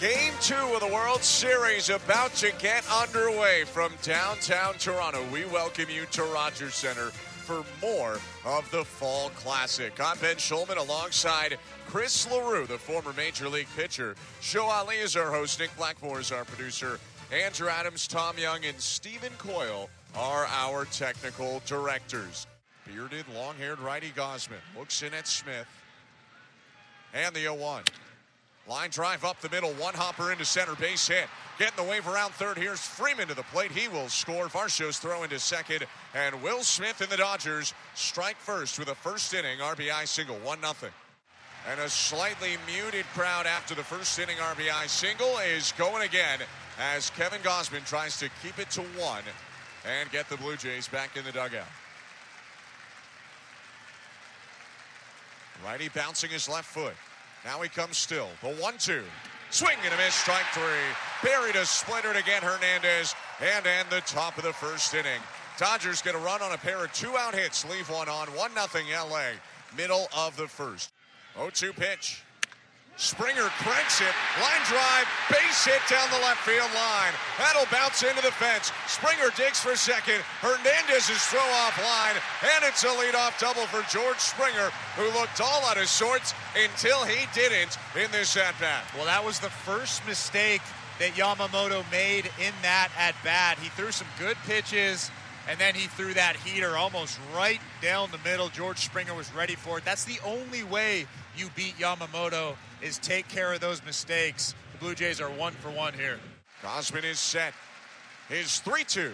Game 2 of the World Series about to get underway from downtown Toronto. We welcome you to Rogers Center for more of the Fall Classic. I'm Ben Schulman alongside Chris LaRue, the former Major League pitcher. Joe Ali is our host. Nick Blackmore is our producer. Andrew Adams, Tom Young, and Stephen Coyle are our technical directors. Bearded, long-haired righty Gausman looks in at Smith. And the 0-1. Line drive up the middle, one hopper into center, base hit. Getting the wave around third. Here's Freeman to the plate. He will score. Varsho's throw into second. And Will Smith and the Dodgers strike first with a first inning RBI single, 1-0. And a slightly muted crowd after the first inning RBI single is going again as Kevin Gausman tries to keep it to 1 and get the Blue Jays back in the dugout. Righty bouncing his left foot. Now he comes still. The 1-2. Swing and a miss, strike 3. Buried a splitter to get Hernandez and end the top of the first inning. Dodgers get a run on a pair of 2-out hits. Leave one on. 1-0 LA. Middle of the first. 0-2 pitch. Springer cranks it. Line drive. Base hit down the left field line. That'll bounce into the fence. Springer digs for second. Hernandez's throw off line. And it's a leadoff double for George Springer, who looked all out of sorts until he didn't in this at-bat. Well, that was the first mistake that Yamamoto made in that at-bat. He threw some good pitches, and then he threw that heater almost right down the middle. George Springer was ready for it. That's the only way you beat Yamamoto, is take care of those mistakes. The Blue Jays are 1 for 1 here. Gausman is set. His 3-2.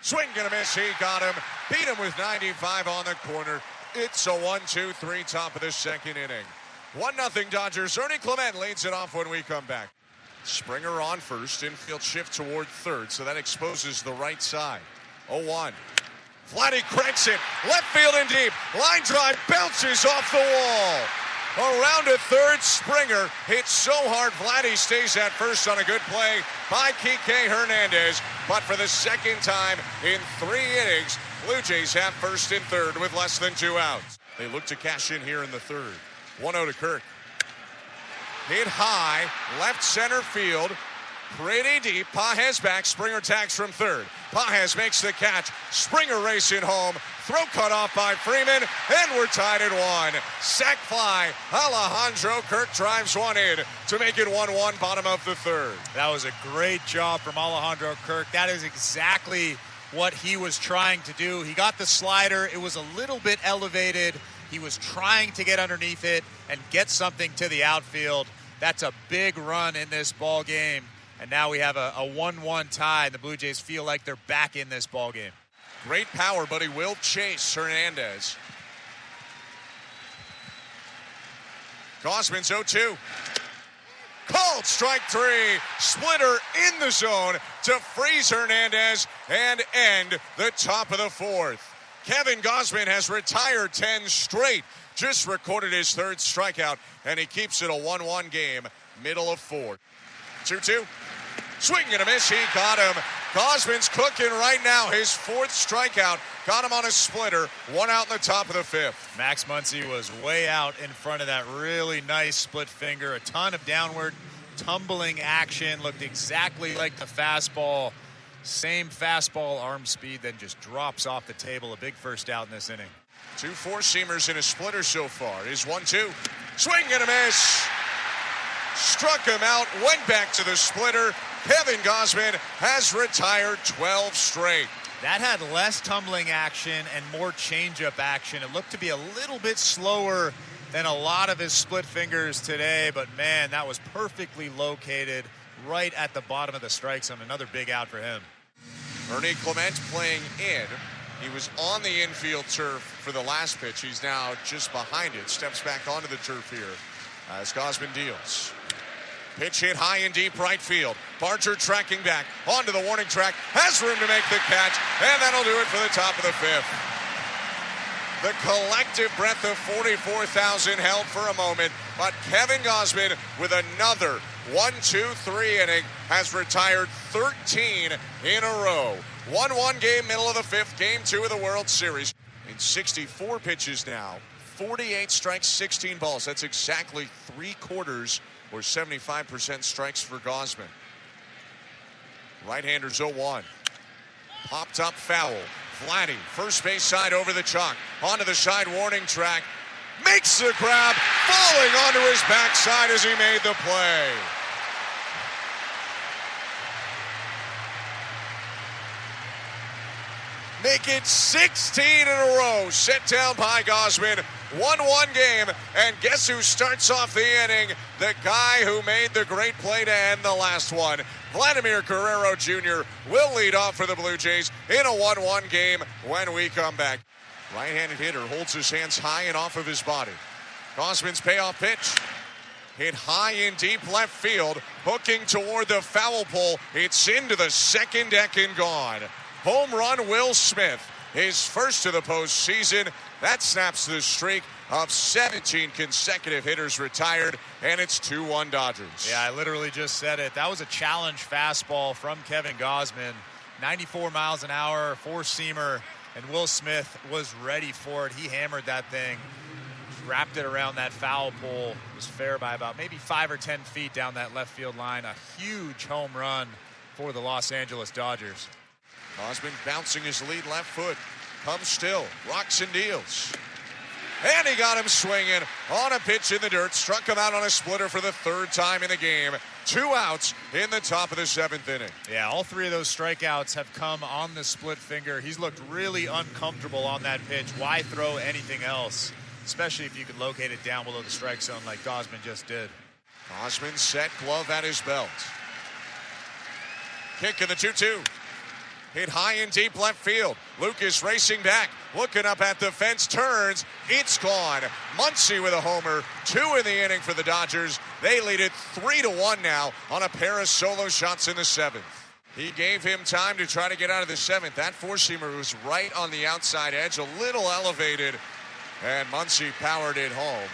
Swing and a miss. He got him. Beat him with 95 on the corner. It's a 1-2-3 top of the second inning. 1-0 Dodgers. Ernie Clement leads it off when we come back. Springer on first. Infield shift toward third, so that exposes the right side. 0-1. Vladdy cranks it. Left field and deep. Line drive bounces off the wall. Around to third, Springer hits so hard, Vladdy stays at first on a good play by Kike Hernandez. But for the second time in 3 innings, Blue Jays have first and third with less than 2 outs. They look to cash in here in the third. 1-0 to Kirk. Hit high, left center field. Pretty deep. Pages back. Springer tags from third. Pages makes the catch. Springer racing home. Throw cut off by Freeman. And we're tied at 1. Sac fly. Alejandro Kirk drives one in to make it 1-1 bottom of the third. That was a great job from Alejandro Kirk. That is exactly what he was trying to do. He got the slider. It was a little bit elevated. He was trying to get underneath it and get something to the outfield. That's a big run in this ball game. And now we have a 1-1 tie. The Blue Jays feel like they're back in this ball game. Great power, but he will chase Hernandez. Gausman's 0-2. Called strike 3. Splitter in the zone to freeze Hernandez and end the top of the fourth. Kevin Gausman has retired 10 straight. Just recorded his 3rd strikeout, and he keeps it a 1-1 game, middle of 4. 2-2. Swing and a miss. He got him. Gausman's cooking right now. His 4th strikeout. Got him on a splitter. 1 out in the top of the 5th. Max Muncy was way out in front of that really nice split finger. A ton of downward tumbling action. Looked exactly like the fastball. Same fastball arm speed, then just drops off the table. A big first out in this inning. 2 4-seamers in a splitter so far. His 1-2. Swing and a miss. Struck him out. Went back to the splitter. Kevin Gausman has retired 12 straight. That had less tumbling action and more changeup action. It looked to be a little bit slower than a lot of his split fingers today, but man, that was perfectly located right at the bottom of the strike zone. Another big out for him. Ernie Clement playing in. He was on the infield turf for the last pitch. He's now just behind it. Steps back onto the turf here as Gausman deals. Pitch hit high and deep right field. Barger tracking back onto the warning track. Has room to make the catch, and that'll do it for the top of the 5th. The collective breath of 44,000 held for a moment, but Kevin Gausman with another 1-2-3 inning has retired 13 in a row. 1-1 game, middle of the 5th, game 2 of the World Series. In 64 pitches now, 48 strikes, 16 balls. That's exactly 3/4 or 75% strikes for Gausman. Right-handers 0-1. Popped up foul. Vladdy, first base side over the chalk. Onto the side warning track. Makes the grab, falling onto his backside as he made the play. Make it 16 in a row, set down by Gausman. 1-1 game, and guess who starts off the inning? The guy who made the great play to end the last one. Vladimir Guerrero Jr. will lead off for the Blue Jays in a 1-1 game when we come back. Right-handed hitter holds his hands high and off of his body. Gausman's payoff pitch. Hit high in deep left field, hooking toward the foul pole. It's into the second deck and gone. Home run, Will Smith. His first of the postseason. That snaps the streak of 17 consecutive hitters retired, and it's 2-1 Dodgers. Yeah, I literally just said it. That was a challenge fastball from Kevin Gausman. 94 miles an hour, four-seamer, and Will Smith was ready for it. He hammered that thing, wrapped it around that foul pole. It was fair by about maybe 5 or 10 feet down that left field line. A huge home run for the Los Angeles Dodgers. Gausman bouncing his lead left foot. Comes still, rocks and deals. And he got him swinging on a pitch in the dirt. Struck him out on a splitter for the third time in the game. 2 outs in the top of the 7th inning. Yeah, all 3 of those strikeouts have come on the split finger. He's looked really uncomfortable on that pitch. Why throw anything else, especially if you could locate it down below the strike zone like Gausman just did. Gausman set, glove at his belt. Kick in the 2-2. Hit high and deep left field. Lucas racing back, looking up at the fence, turns. It's gone. Muncy with a homer. 2 in the inning for the Dodgers. They lead it 3-1 now on a pair of solo shots in the 7th. He gave him time to try to get out of the 7th. That four-seamer was right on the outside edge, a little elevated, and Muncy powered it home.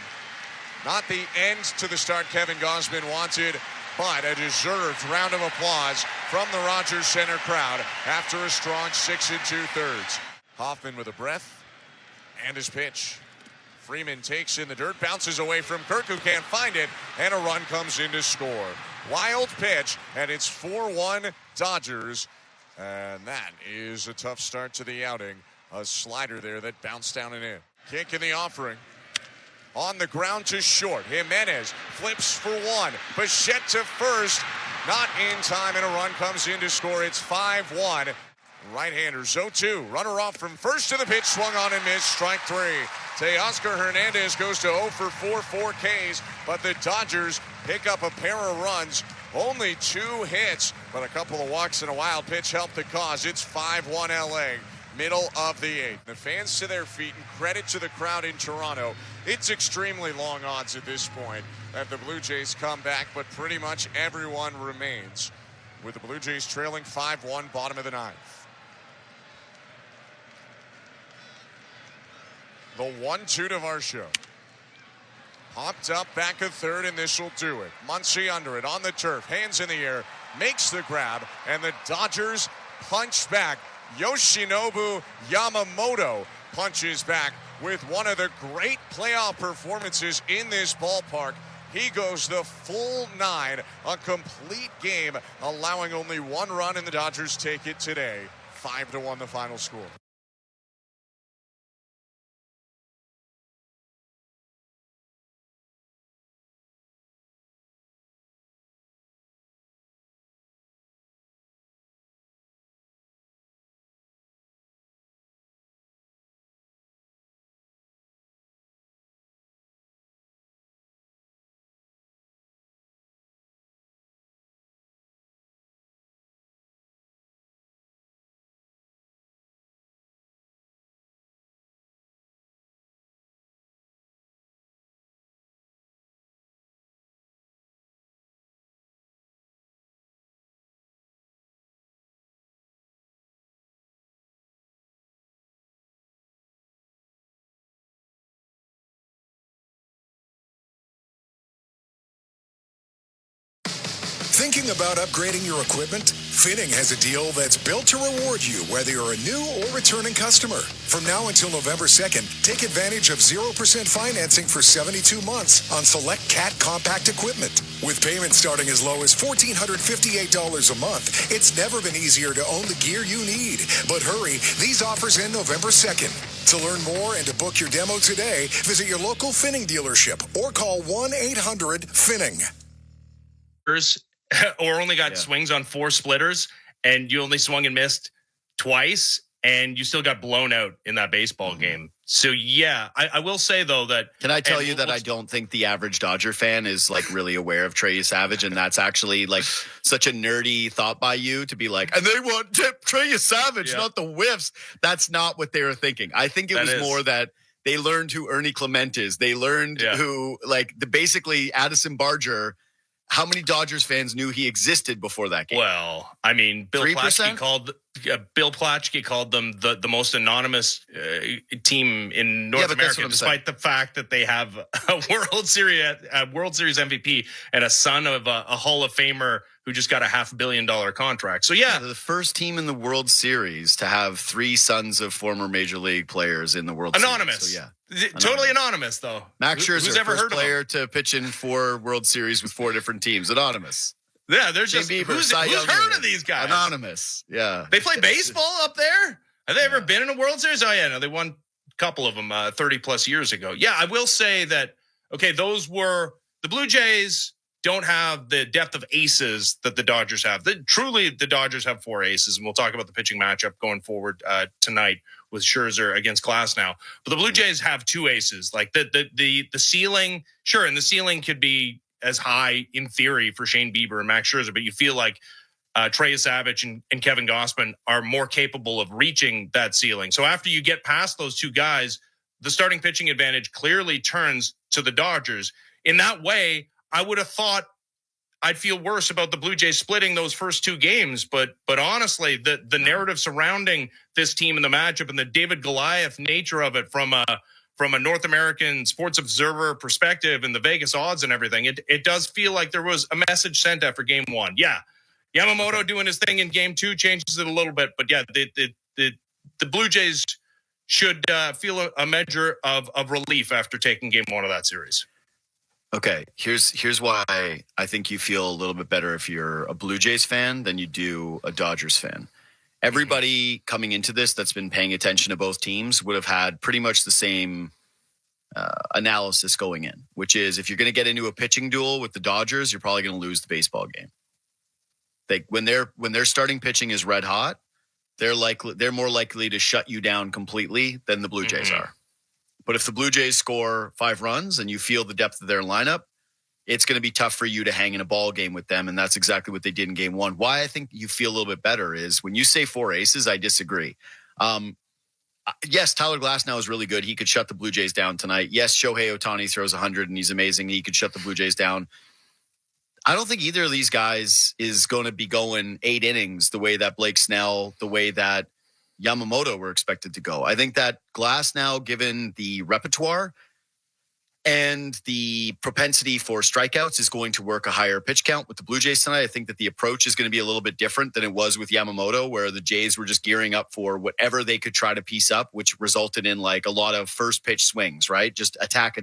Not the end to the start Kevin Gausman wanted, but a deserved round of applause from the Rogers Center crowd after a strong 6 2/3. Hoffman with a breath and his pitch. Freeman takes in the dirt, bounces away from Kirk, who can't find it, and a run comes in to score. Wild pitch, and it's 4-1 Dodgers, and that is a tough start to the outing. A slider there that bounced down and in. Kick in the offering. On the ground to short. Jimenez flips for 1. Bichette to first. Not in time, and a run comes in to score. It's 5-1. Right-handers 0-2. Runner off from first to the pitch. Swung on and missed. Strike 3. Teoscar Hernandez goes to 0 for 4 Ks, but the Dodgers pick up a pair of runs. Only 2 hits, but a couple of walks and a wild pitch helped the cause. It's 5-1 LA. Middle of the 8th. The fans to their feet, and credit to the crowd in Toronto. It's extremely long odds at this point that the Blue Jays come back, but pretty much everyone remains, with the Blue Jays trailing 5-1, bottom of the 9th. The 1-2 to Varsho. Popped up back of third, and this will do it. Muncy under it on the turf, hands in the air, makes the grab, and the Dodgers punch back. Yoshinobu Yamamoto punches back with one of the great playoff performances in this ballpark. He goes the full 9, a complete game, allowing only 1 run, and the Dodgers take it today. 5-1 the final score. Thinking about upgrading your equipment? Finning has a deal that's built to reward you whether you're a new or returning customer. From now until November 2nd, take advantage of 0% financing for 72 months on select CAT compact equipment. With payments starting as low as $1,458 a month, it's never been easier to own the gear you need. But hurry, these offers end November 2nd. To learn more and to book your demo today, visit your local Finning dealership or call 1-800-FINNING. Or only got swings on 4 splitters, and you only swung and missed twice, and you still got blown out in that baseball game. So, yeah, I will say, though, that... Can I tell you that I don't think the average Dodger fan is, like, really aware of Trey Savage, and that's actually, like, such a nerdy thought by you to be like, and they want Trey Savage, not the whiffs. That's not what they were thinking. I think it was more that they learned who Ernie Clement is. They learned who, like, basically Addison Barger... How many Dodgers fans knew he existed before that game? Well, I mean, Bill 3%? Plaschke called them the most anonymous team in North America, despite the fact that they have a World Series MVP and a son of a Hall of Famer who just got a $500 million contract. So, yeah. They're the first team in the World Series to have 3 sons of former Major League players in the World Anonymous. Series. So, yeah. Totally anonymous, though. Max Scherzer, who's ever first heard player to pitch in 4 World Series with 4 different teams. Anonymous. Yeah, there's just Bieber, who's heard of these guys? Anonymous. Yeah. They play baseball up there? Have they ever been in a World Series? Oh, yeah, no, they won a couple of them 30 plus years ago. Yeah, I will say that, okay, those were the Blue Jays don't have the depth of aces that the Dodgers have. Truly, the Dodgers have 4 aces, and we'll talk about the pitching matchup going forward tonight with Scherzer against Glasnow. But the Blue Jays have 2 aces. Like the ceiling, sure, and the ceiling could be as high in theory for Shane Bieber and Max Scherzer, but you feel like Trey Savage and Kevin Gausman are more capable of reaching that ceiling. So after you get past those 2 guys, the starting pitching advantage clearly turns to the Dodgers. In that way, I would have thought I'd feel worse about the Blue Jays splitting those first 2 games. But honestly, the narrative surrounding this team and the matchup and the David Goliath nature of it from a North American sports observer perspective and the Vegas odds and everything, it does feel like there was a message sent after game 1. Yeah, Yamamoto doing his thing in game 2 changes it a little bit. But yeah, the Blue Jays should feel a measure of relief after taking game 1 of that series. Okay, here's why I think you feel a little bit better if you're a Blue Jays fan than you do a Dodgers fan. Everybody coming into this that's been paying attention to both teams would have had pretty much the same analysis going in, which is if you're going to get into a pitching duel with the Dodgers, you're probably going to lose the baseball game. When their starting pitching is red hot, they're more likely to shut you down completely than the Blue Jays are. But if the Blue Jays score 5 runs and you feel the depth of their lineup, it's going to be tough for you to hang in a ball game with them. And that's exactly what they did in game 1. Why I think you feel a little bit better is when you say 4 aces, I disagree. Yes, Tyler Glasnow is really good. He could shut the Blue Jays down tonight. Yes, Shohei Ohtani throws 100 and he's amazing. He could shut the Blue Jays down. I don't think either of these guys is going to be going 8 innings the way that Blake Snell, the way that Yamamoto were expected to go. I think that Glasnow, given the repertoire and the propensity for strikeouts, is going to work a higher pitch count with the Blue Jays tonight. I think that the approach is going to be a little bit different than it was with Yamamoto, where the Jays were just gearing up for whatever they could try to piece up, which resulted in like a lot of first pitch swings, right? Just attack.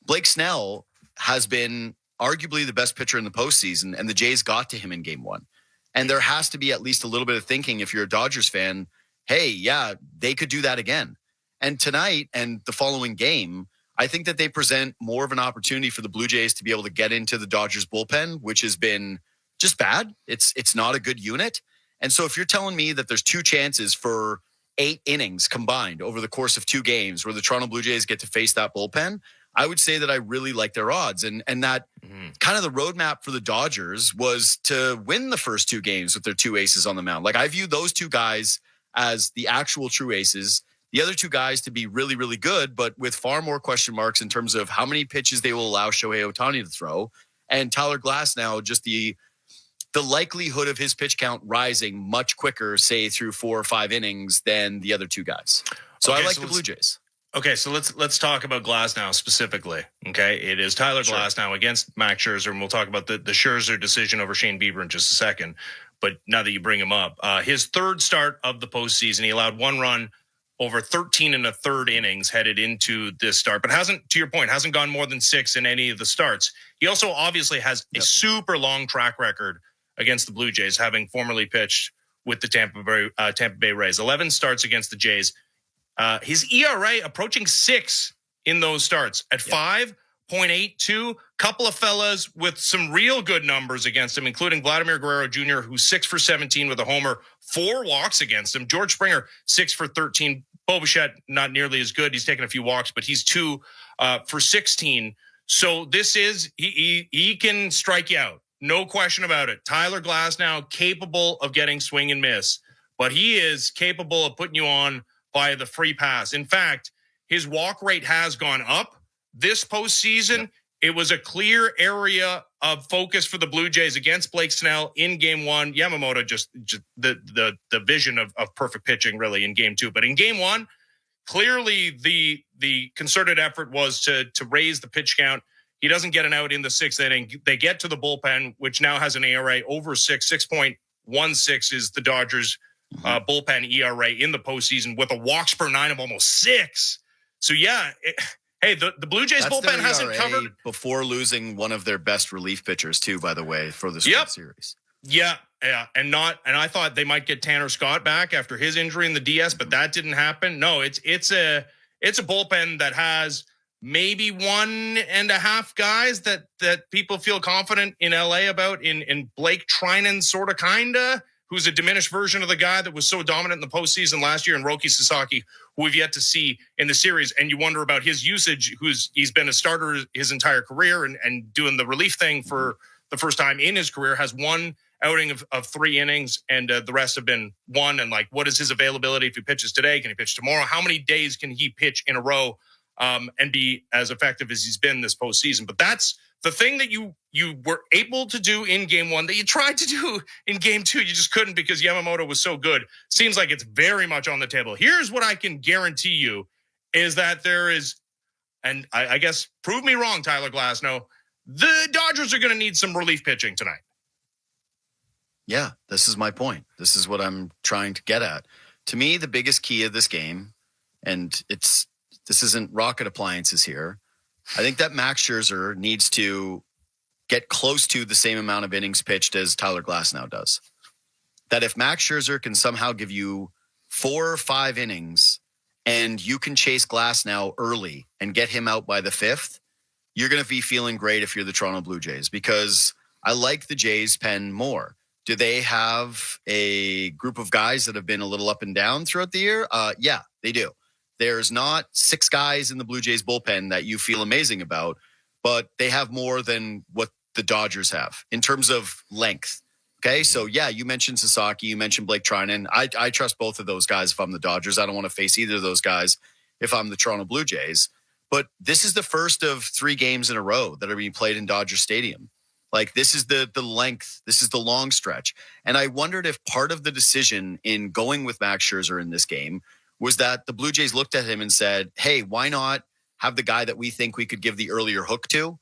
Blake Snell has been arguably the best pitcher in the postseason, and the Jays got to him in game 1. And there has to be at least a little bit of thinking if you're a Dodgers fan, hey, yeah, they could do that again. And tonight and the following game, I think that they present more of an opportunity for the Blue Jays to be able to get into the Dodgers bullpen, which has been just bad. It's not a good unit. And so if you're telling me that there's 2 chances for 8 innings combined over the course of 2 games where the Toronto Blue Jays get to face that bullpen, I would say that I really like their odds. And that kind of the roadmap for the Dodgers was to win the first 2 games with their 2 aces on the mound. Like I view those 2 guys as the actual true aces. The other 2 guys to be really, really good, but with far more question marks in terms of how many pitches they will allow Shohei Ohtani to throw. And Tyler Glasnow, just the likelihood of his pitch count rising much quicker, say through 4 or 5 innings than the other 2 guys. So okay, I like the Blue Jays. Okay, so let's talk about Glasnow specifically. Okay, it is Tyler Glasnow against Max Scherzer, and we'll talk about the Scherzer decision over Shane Bieber in just a second. But now that you bring him up, his third start of the postseason, he allowed 1 run over 13 and a third innings headed into this start, but hasn't, to your point, hasn't gone more than 6 in any of the starts. He also obviously has a super long track record against the Blue Jays, having formerly pitched with the Tampa Bay Rays. 11 starts against the Jays. His ERA approaching 6 in those starts at 5.82. Couple of fellas with some real good numbers against him, including Vladimir Guerrero Jr., who's 6 for 17 with a homer, 4 walks against him. George Springer, 6 for 13. Bo Bichette, not nearly as good. He's taken a few walks, but he's 2 for 16. So this is, he can strike you out. No question about it. Tyler Glasnow, capable of getting swing and miss, but he is capable of putting you on by the free pass. In fact, his walk rate has gone up this postseason. It was a clear area of focus for the Blue Jays against Blake Snell in game 1. Yamamoto just the vision of perfect pitching really in game 2. But in game 1, clearly the concerted effort was to raise the pitch count. He doesn't get an out in the 6th inning. They get to the bullpen, which now has an ERA over 6.16 is the Dodgers bullpen ERA in the postseason with a walks per 9 of almost 6. So the Blue Jays bullpen hasn't covered before losing one of their best relief pitchers too, by the way, for this series. Yeah. And I thought they might get Tanner Scott back after his injury in the DS, but that didn't happen. No, it's a bullpen that has maybe 1.5 guys that people feel confident in LA about in Blake Trinan, sort of, kinda, who's a diminished version of the guy that was so dominant in the postseason last year, and Roki Sasaki, who we've yet to see in the series. And you wonder about his usage, he's been a starter his entire career and doing the relief thing for the first time in his career, has 1 outing of 3 innings, and the rest have been 1. And what is his availability if he pitches today? Can he pitch tomorrow? How many days can he pitch in a row and be as effective as he's been this postseason? But that's the thing that you were able to do in game 1 that you tried to do in game 2. You just couldn't because Yamamoto was so good. Seems like it's very much on the table. Here's what I can guarantee you is that there is, and I guess prove me wrong, Tyler Glasnow, the Dodgers are going to need some relief pitching tonight. Yeah, this is my point. This is what I'm trying to get at. To me, the biggest key of this game, and this isn't rocket appliances here, I think that Max Scherzer needs to get close to the same amount of innings pitched as Tyler Glasnow does. That if Max Scherzer can somehow give you 4 or 5 innings and you can chase Glasnow early and get him out by the 5th, you're going to be feeling great if you're the Toronto Blue Jays, because I like the Jays pen more. Do they have a group of guys that have been a little up and down throughout the year? Yeah, they do. There's not 6 guys in the Blue Jays bullpen that you feel amazing about, but they have more than what the Dodgers have in terms of length. Okay, so yeah, you mentioned Sasaki, you mentioned Blake Trinan. I trust both of those guys if I'm the Dodgers. I don't want to face either of those guys if I'm the Toronto Blue Jays. But this is the first of 3 games in a row that are being played in Dodger Stadium. This is the length. This is the long stretch. And I wondered if part of the decision in going with Max Scherzer in this game was that the Blue Jays looked at him and said, hey, why not have the guy that we think we could give the earlier hook to?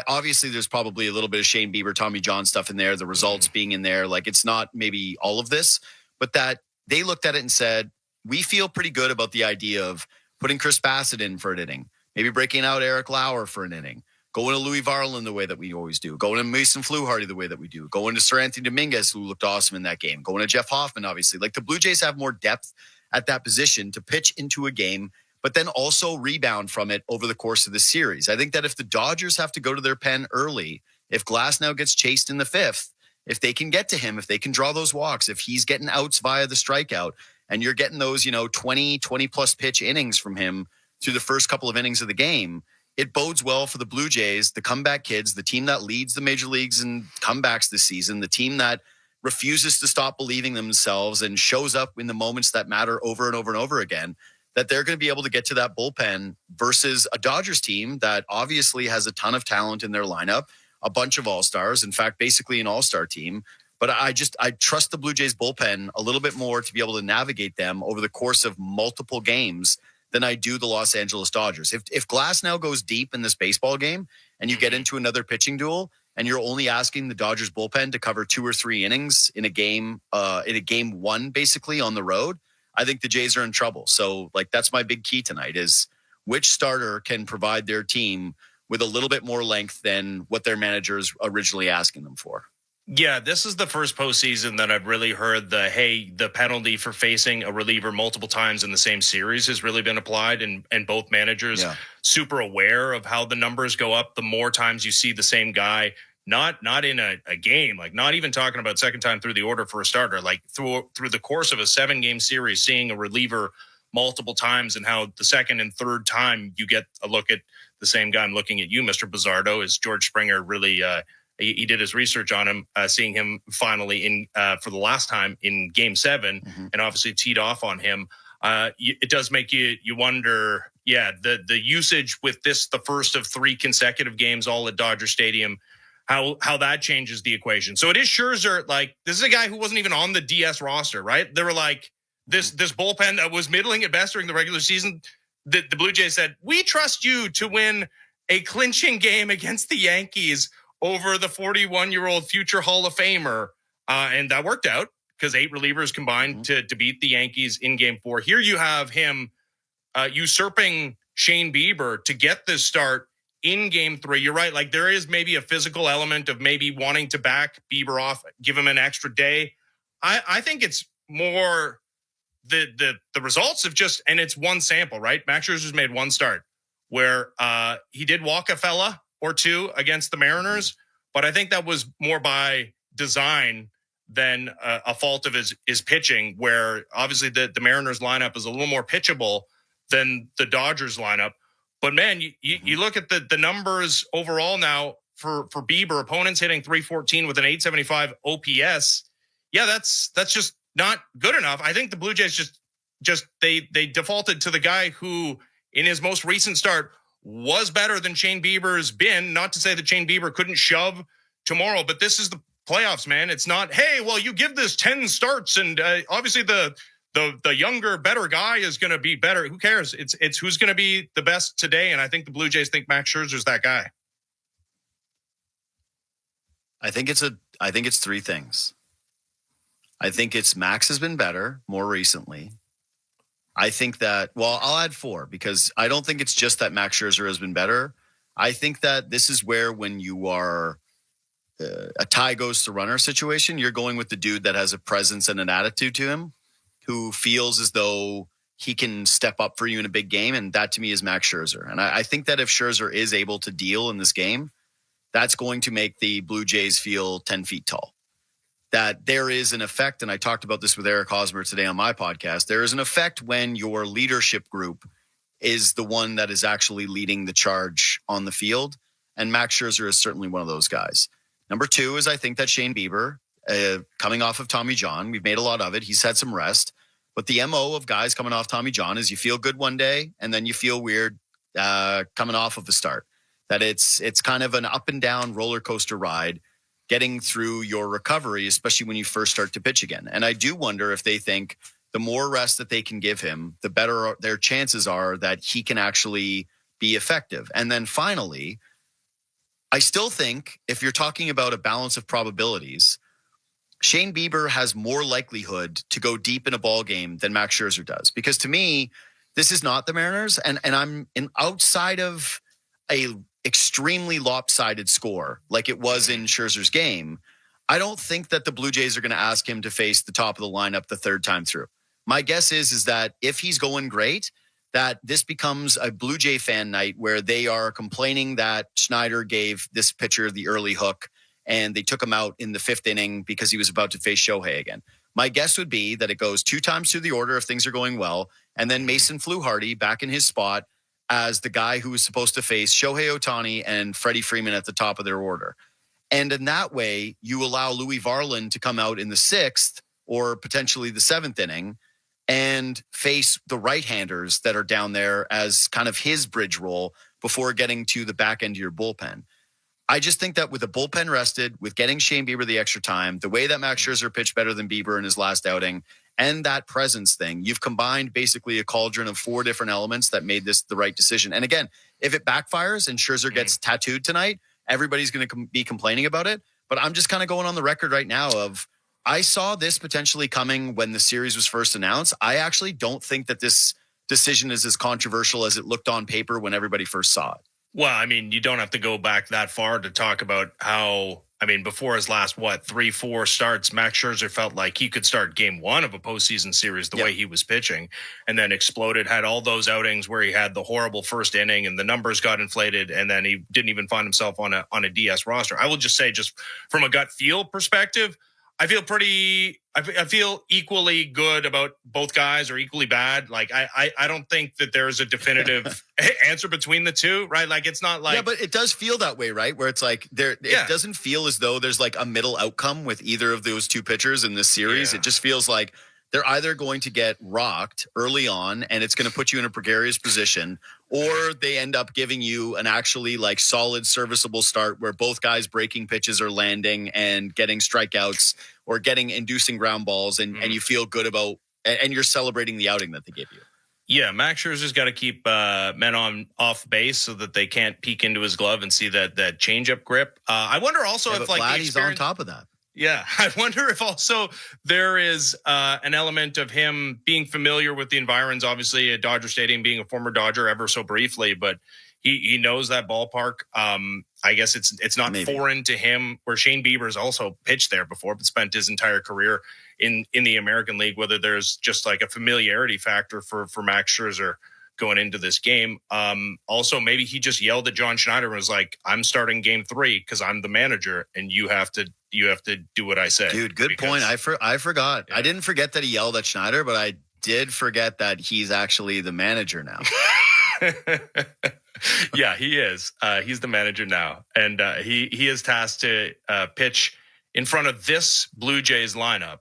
Obviously, there's probably a little bit of Shane Bieber, Tommy John stuff in there, the results being in there. It's not maybe all of this, but that they looked at it and said, we feel pretty good about the idea of putting Chris Bassett in for an inning, maybe breaking out Eric Lauer for an inning, going to Louis Varland the way that we always do, going to Mason Fluharty the way that we do, going to Sir Anthony Dominguez, who looked awesome in that game, going to Jeff Hoffman, obviously. The Blue Jays have more depth at that position to pitch into a game, but then also rebound from it over the course of the series. I think that if the Dodgers have to go to their pen early, if Glasnow gets chased in the 5th, if they can get to him, if they can draw those walks, if he's getting outs via the strikeout, and you're getting those, 20 plus pitch innings from him through the first couple of innings of the game, it bodes well for the Blue Jays, the comeback kids, the team that leads the major leagues in comebacks this season, the team that refuses to stop believing themselves and shows up in the moments that matter over and over and over again, that they're going to be able to get to that bullpen versus a Dodgers team that obviously has a ton of talent in their lineup, a bunch of all-stars, in fact, basically an all-star team. But I trust the Blue Jays bullpen a little bit more to be able to navigate them over the course of multiple games than I do the Los Angeles Dodgers. If Glass now goes deep in this baseball game and you get into another pitching duel and you're only asking the Dodgers bullpen to cover 2 or 3 innings in a game one, basically on the road, I think the Jays are in trouble. So like, that's my big key tonight is which starter can provide their team with a little bit more length than what their manager is originally asking them for. Yeah, this is the first postseason that I've really heard the penalty for facing a reliever multiple times in the same series has really been applied, and both managers super aware of how the numbers go up the more times you see the same guy, not in a game, like not even talking about second time through the order for a starter, like through the course of a 7-game series, seeing a reliever multiple times and how the second and third time you get a look at the same guy. I'm looking at you, Mr. Bizzardo, as George Springer really he did his research on him, seeing him finally in for the last time in Game 7, and obviously teed off on him. It does make you wonder, the usage with this, the first of 3 consecutive games all at Dodger Stadium, how that changes the equation. So it is Scherzer. Like, this is a guy who wasn't even on the DS roster, right? They were like, this bullpen that was middling at best during the regular season. The Blue Jays said, we trust you to win a clinching game against the Yankees over the 41-year-old future Hall of Famer. And that worked out because 8 relievers combined to beat the Yankees in Game 4. Here you have him usurping Shane Bieber to get this start in Game 3. You're right. Like, there is maybe a physical element of maybe wanting to back Bieber off, give him an extra day. I think it's more the results of just, and it's one sample, right? Max Scherzer's made one start where he did walk a fella or 2 against the Mariners, but I think that was more by design than a fault of his pitching, where obviously the Mariners lineup is a little more pitchable than the Dodgers lineup. But man, you look at the numbers overall now for Bieber, opponents hitting .314 with an .875 OPS. Yeah, that's just not good enough. I think the Blue Jays just they defaulted to the guy who in his most recent start was better than Shane Bieber's been. Not to say that Shane Bieber couldn't shove tomorrow, but this is the playoffs, man. It's not, hey, well, you give this 10 starts and obviously the younger, better guy is going to be better. Who cares? It's who's going to be the best today. And I think the Blue Jays think Max Scherzer's that guy. I think it's 3 things. I think it's Max has been better more recently. I think that, well, I'll add 4 because I don't think it's just that Max Scherzer has been better. I think that this is where when you are a tie goes to runner situation, you're going with the dude that has a presence and an attitude to him, who feels as though he can step up for you in a big game. And that to me is Max Scherzer. And I think that if Scherzer is able to deal in this game, that's going to make the Blue Jays feel 10 feet tall. That there is an effect, and I talked about this with Eric Hosmer today on my podcast, there is an effect when your leadership group is the one that is actually leading the charge on the field, and Max Scherzer is certainly one of those guys. Number 2 is I think that Shane Bieber, coming off of Tommy John, we've made a lot of it, he's had some rest, but the MO of guys coming off Tommy John is you feel good one day, and then you feel weird coming off of the start. That it's kind of an up and down roller coaster ride getting through your recovery, especially when you first start to pitch again. And I do wonder if they think the more rest that they can give him, the better their chances are that he can actually be effective. And then finally, I still think if you're talking about a balance of probabilities, Shane Bieber has more likelihood to go deep in a ball game than Max Scherzer does. Because to me, this is not the Mariners. And I'm outside of a extremely lopsided score like it was in Scherzer's game, I don't think that the Blue Jays are going to ask him to face the top of the lineup the 3rd time through. My guess is that if he's going great, that this becomes a Blue Jay fan night where they are complaining that Schneider gave this pitcher the early hook and they took him out in the 5th inning because he was about to face Shohei again. My guess would be that it goes 2 times through the order if things are going well, and then Mason Fluharty back in his spot as the guy who was supposed to face Shohei Ohtani and Freddie Freeman at the top of their order. And in that way, you allow Louis Varland to come out in the 6th or potentially the 7th inning and face the right-handers that are down there as kind of his bridge role before getting to the back end of your bullpen. I just think that with the bullpen rested, with getting Shane Bieber the extra time, the way that Max Scherzer pitched better than Bieber in his last outing, and that presence thing, you've combined basically a cauldron of 4 different elements that made this the right decision. And again, if it backfires and Scherzer gets tattooed tonight, everybody's going to be complaining about it. But I'm just kind of going on the record right now of I saw this potentially coming when the series was first announced. I actually don't think that this decision is as controversial as it looked on paper when everybody first saw it. Well, I mean, you don't have to go back that far to talk about how, I mean, before his last, 3-4 starts, Max Scherzer felt like he could start game 1 of a postseason series the way he was pitching, and then exploded, had all those outings where he had the horrible first inning and the numbers got inflated, and then he didn't even find himself on a DS roster. I will just say, just from a gut feel perspective, I feel equally good about both guys, or equally bad. Like, I don't think that there's a definitive answer between the two, right? Like, it's not like... Yeah, but it does feel that way, right? Where it's like, it doesn't feel as though there's like a middle outcome with either of those two pitchers in this series. Yeah. It just feels like they're either going to get rocked early on and it's going to put you in a precarious position, or they end up giving you an actually like solid, serviceable start where both guys breaking pitches are landing and getting strikeouts or inducing ground balls, and you feel good about, and you're celebrating the outing that they give you. Yeah, Max Scherzer's got to keep men off base so that they can't peek into his glove and see that changeup grip. I wonder also if like Vladdy's on top of that. Yeah, I wonder if also there is an element of him being familiar with the environs. Obviously, at Dodger Stadium, being a former Dodger ever so briefly, but he knows that ballpark. I guess it's not foreign to him. Where Shane Bieber's also pitched there before, but spent his entire career in the American League. Whether there's just like a familiarity factor for Max Scherzer going into this game. Also, maybe he just yelled at John Schneider and was like, "I'm starting game 3 because I'm the manager, and you have to do what I say." Dude, good point. I forgot. Yeah. I didn't forget that he yelled at Schneider, but I did forget that he's actually the manager now. Yeah, he is. He's the manager now, and he is tasked to pitch in front of this Blue Jays lineup.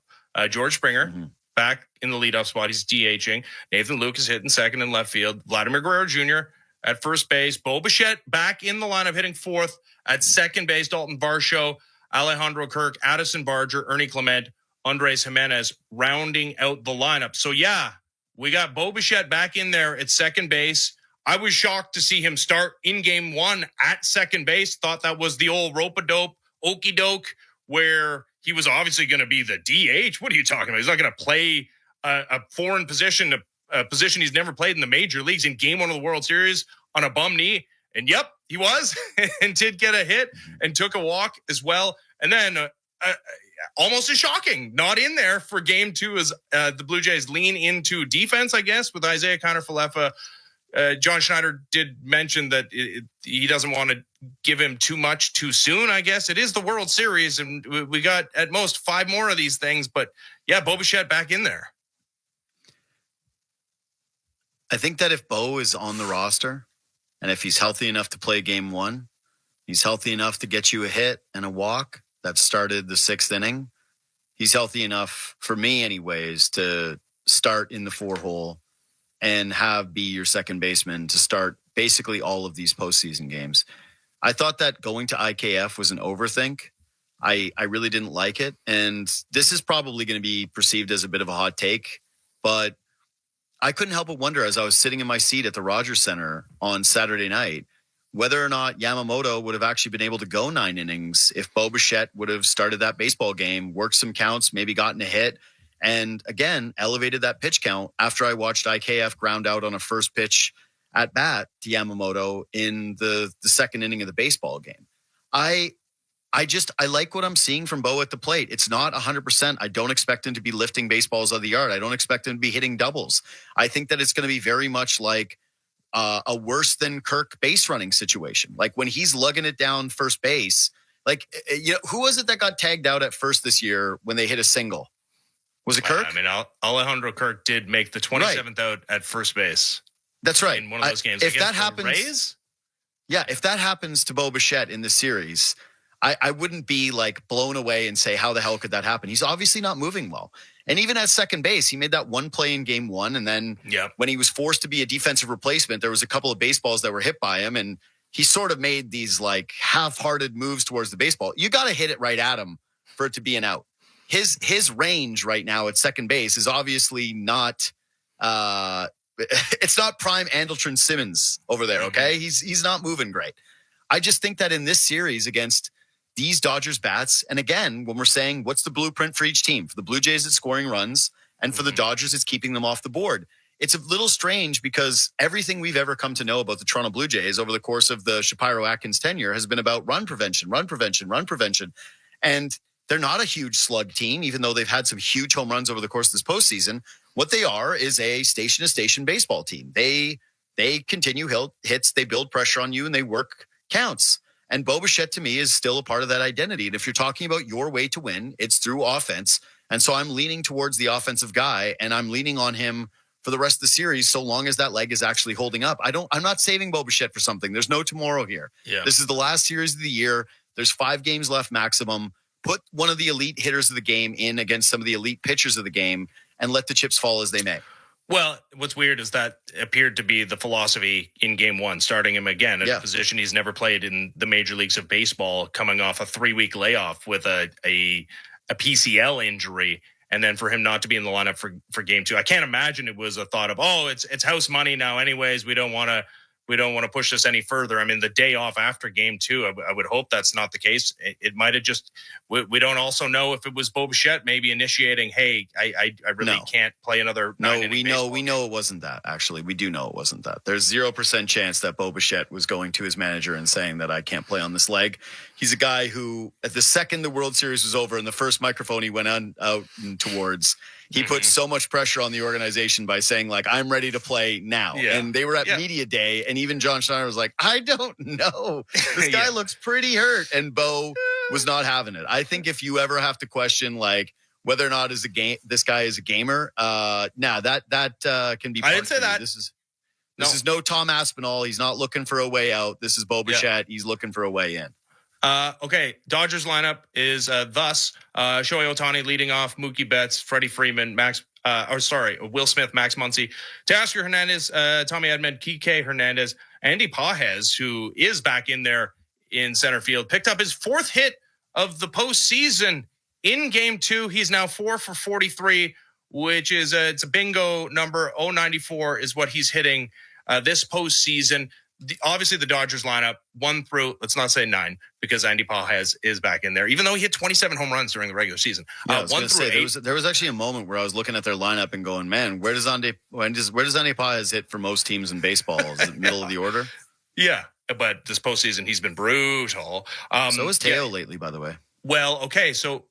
George Springer back in the leadoff spot. He's DHing. Nathan Lucas hitting second and left field. Vladimir Guerrero Jr. at first base. Bo Bichette back in the lineup hitting fourth. At second base, Dalton Varsho, Alejandro Kirk, Addison Barger, Ernie Clement, Andres Jimenez rounding out the lineup. So, yeah, we got Bo Bichette back in there at second base. I was shocked to see him start in game 1 at second base. Thought that was the old rope-a-dope, okey-doke, where he was obviously going to be the DH. What are you talking about? He's not going to play a foreign position, a position he's never played in the major leagues in game 1 of the World Series on a bum knee. And yep, he was and did get a hit and took a walk as well. And then almost as shocking, not in there for game 2 as the Blue Jays lean into defense, I guess, with Isaiah Kiner-Falefa. John Schneider did mention that he doesn't want to give him too much too soon, I guess. It is the World Series, and we got at most 5 more of these things. But, yeah, Bo Bichette back in there. I think that if Bo is on the roster and if he's healthy enough to play game 1, he's healthy enough to get you a hit and a walk that started the 6th inning. He's healthy enough, for me anyways, to start in the 4-hole and be your second baseman to start basically all of these postseason games. I thought that going to IKF was an overthink. I really didn't like it. And this is probably going to be perceived as a bit of a hot take, but I couldn't help but wonder as I was sitting in my seat at the Rogers Center on Saturday night, whether or not Yamamoto would have actually been able to go 9 innings if Bo Bichette would have started that baseball game, worked some counts, maybe gotten a hit, and again, elevated that pitch count after I watched IKF ground out on a first pitch at bat to Yamamoto in the second inning of the baseball game. I like what I'm seeing from Bo at the plate. It's not 100%. I don't expect him to be lifting baseballs out of the yard. I don't expect him to be hitting doubles. I think that it's going to be very much like a worse than Kirk base running situation. Like when he's lugging it down first base, like, you know, who was it that got tagged out at first this year when they hit a single? Was it Kirk? I mean, Alejandro Kirk did make the 27th out at first base. That's right. In one of those games. If that happens, Rays? Yeah, if that happens to Bo Bichette in the series, I wouldn't be like blown away and say, how the hell could that happen? He's obviously not moving well. And even at second base, he made that one play in game 1. And then when he was forced to be a defensive replacement, there was a couple of baseballs that were hit by him. And he sort of made these like half-hearted moves towards the baseball. You got to hit it right at him for it to be an out. his range right now at second base is obviously not it's not prime Andrelton Simmons over there. Okay. He's not moving great. I just think that in this series against these Dodgers bats, and again, when we're saying what's the blueprint for each team, for the Blue Jays, it's scoring runs, and for the Dodgers, it's keeping them off the board. It's a little strange because everything we've ever come to know about the Toronto Blue Jays over the course of the Shapiro-Atkins tenure has been about run prevention. And they're not a huge slug team, even though they've had some huge home runs over the course of this postseason. What they are is a station-to-station baseball team. They continue hits, they build pressure on you, and they work counts. And Bo Bichette, to me, is still a part of that identity. And if you're talking about your way to win, it's through offense. And so I'm leaning towards the offensive guy, and I'm leaning on him for the rest of the series, so long as that leg is actually holding up. I'm not saving Bo Bichette for something. There's no tomorrow here. Yeah. This is the last series of the year. There's 5 games left maximum. Put one of the elite hitters of the game in against some of the elite pitchers of the game and let the chips fall as they may. Well, what's weird is that appeared to be the philosophy in game 1, starting him again at a position he's never played in the major leagues of baseball, coming off a 3-week layoff with a PCL injury. And then for him not to be in the lineup for game 2, I can't imagine it was a thought of, it's house money now anyways. We don't want to push this any further. I mean, the day off after game 2, I would hope that's not the case. It might have just, we don't also know if it was Bo Bichette maybe initiating, hey, I really can't play another. No, we know it wasn't that. Actually, we do know it wasn't that. There's 0% chance that Bo Bichette was going to his manager and saying that I can't play on this leg. He's a guy who, at the second the World Series was over and the first microphone he went out and towards, he put so much pressure on the organization by saying, like, I'm ready to play now. Yeah. And they were at media day, and even John Schneider was like, I don't know. This guy looks pretty hurt. And Bo was not having it. I think if you ever have to question, like, whether or not this guy is a gamer, that can be. I didn't say that. This is no Tom Aspinall. He's not looking for a way out. This is Bo Bichette. He's looking for a way in. Okay, Dodgers lineup is thus Shohei Ohtani leading off, Mookie Betts, Freddie Freeman, Will Smith, Max Muncy, Teoscar Hernandez, Tommy Edman, Kike Hernandez, Andy Pages, who is back in there in center field, picked up his 4th hit of the postseason in game 2. He's now 4 for 43, which is it's a bingo number. 094 is what he's hitting this postseason. Obviously, the Dodgers lineup 1 through, let's not say 9, because Andy Pages is back in there, even though he hit 27 home runs during the regular season. 1 through 8. There was actually a moment where I was looking at their lineup and going, man, where does Andy Pages hit for most teams in baseball? Is it middle of the order? Yeah, but this postseason, he's been brutal. So is Teo lately, by the way. Well, okay, so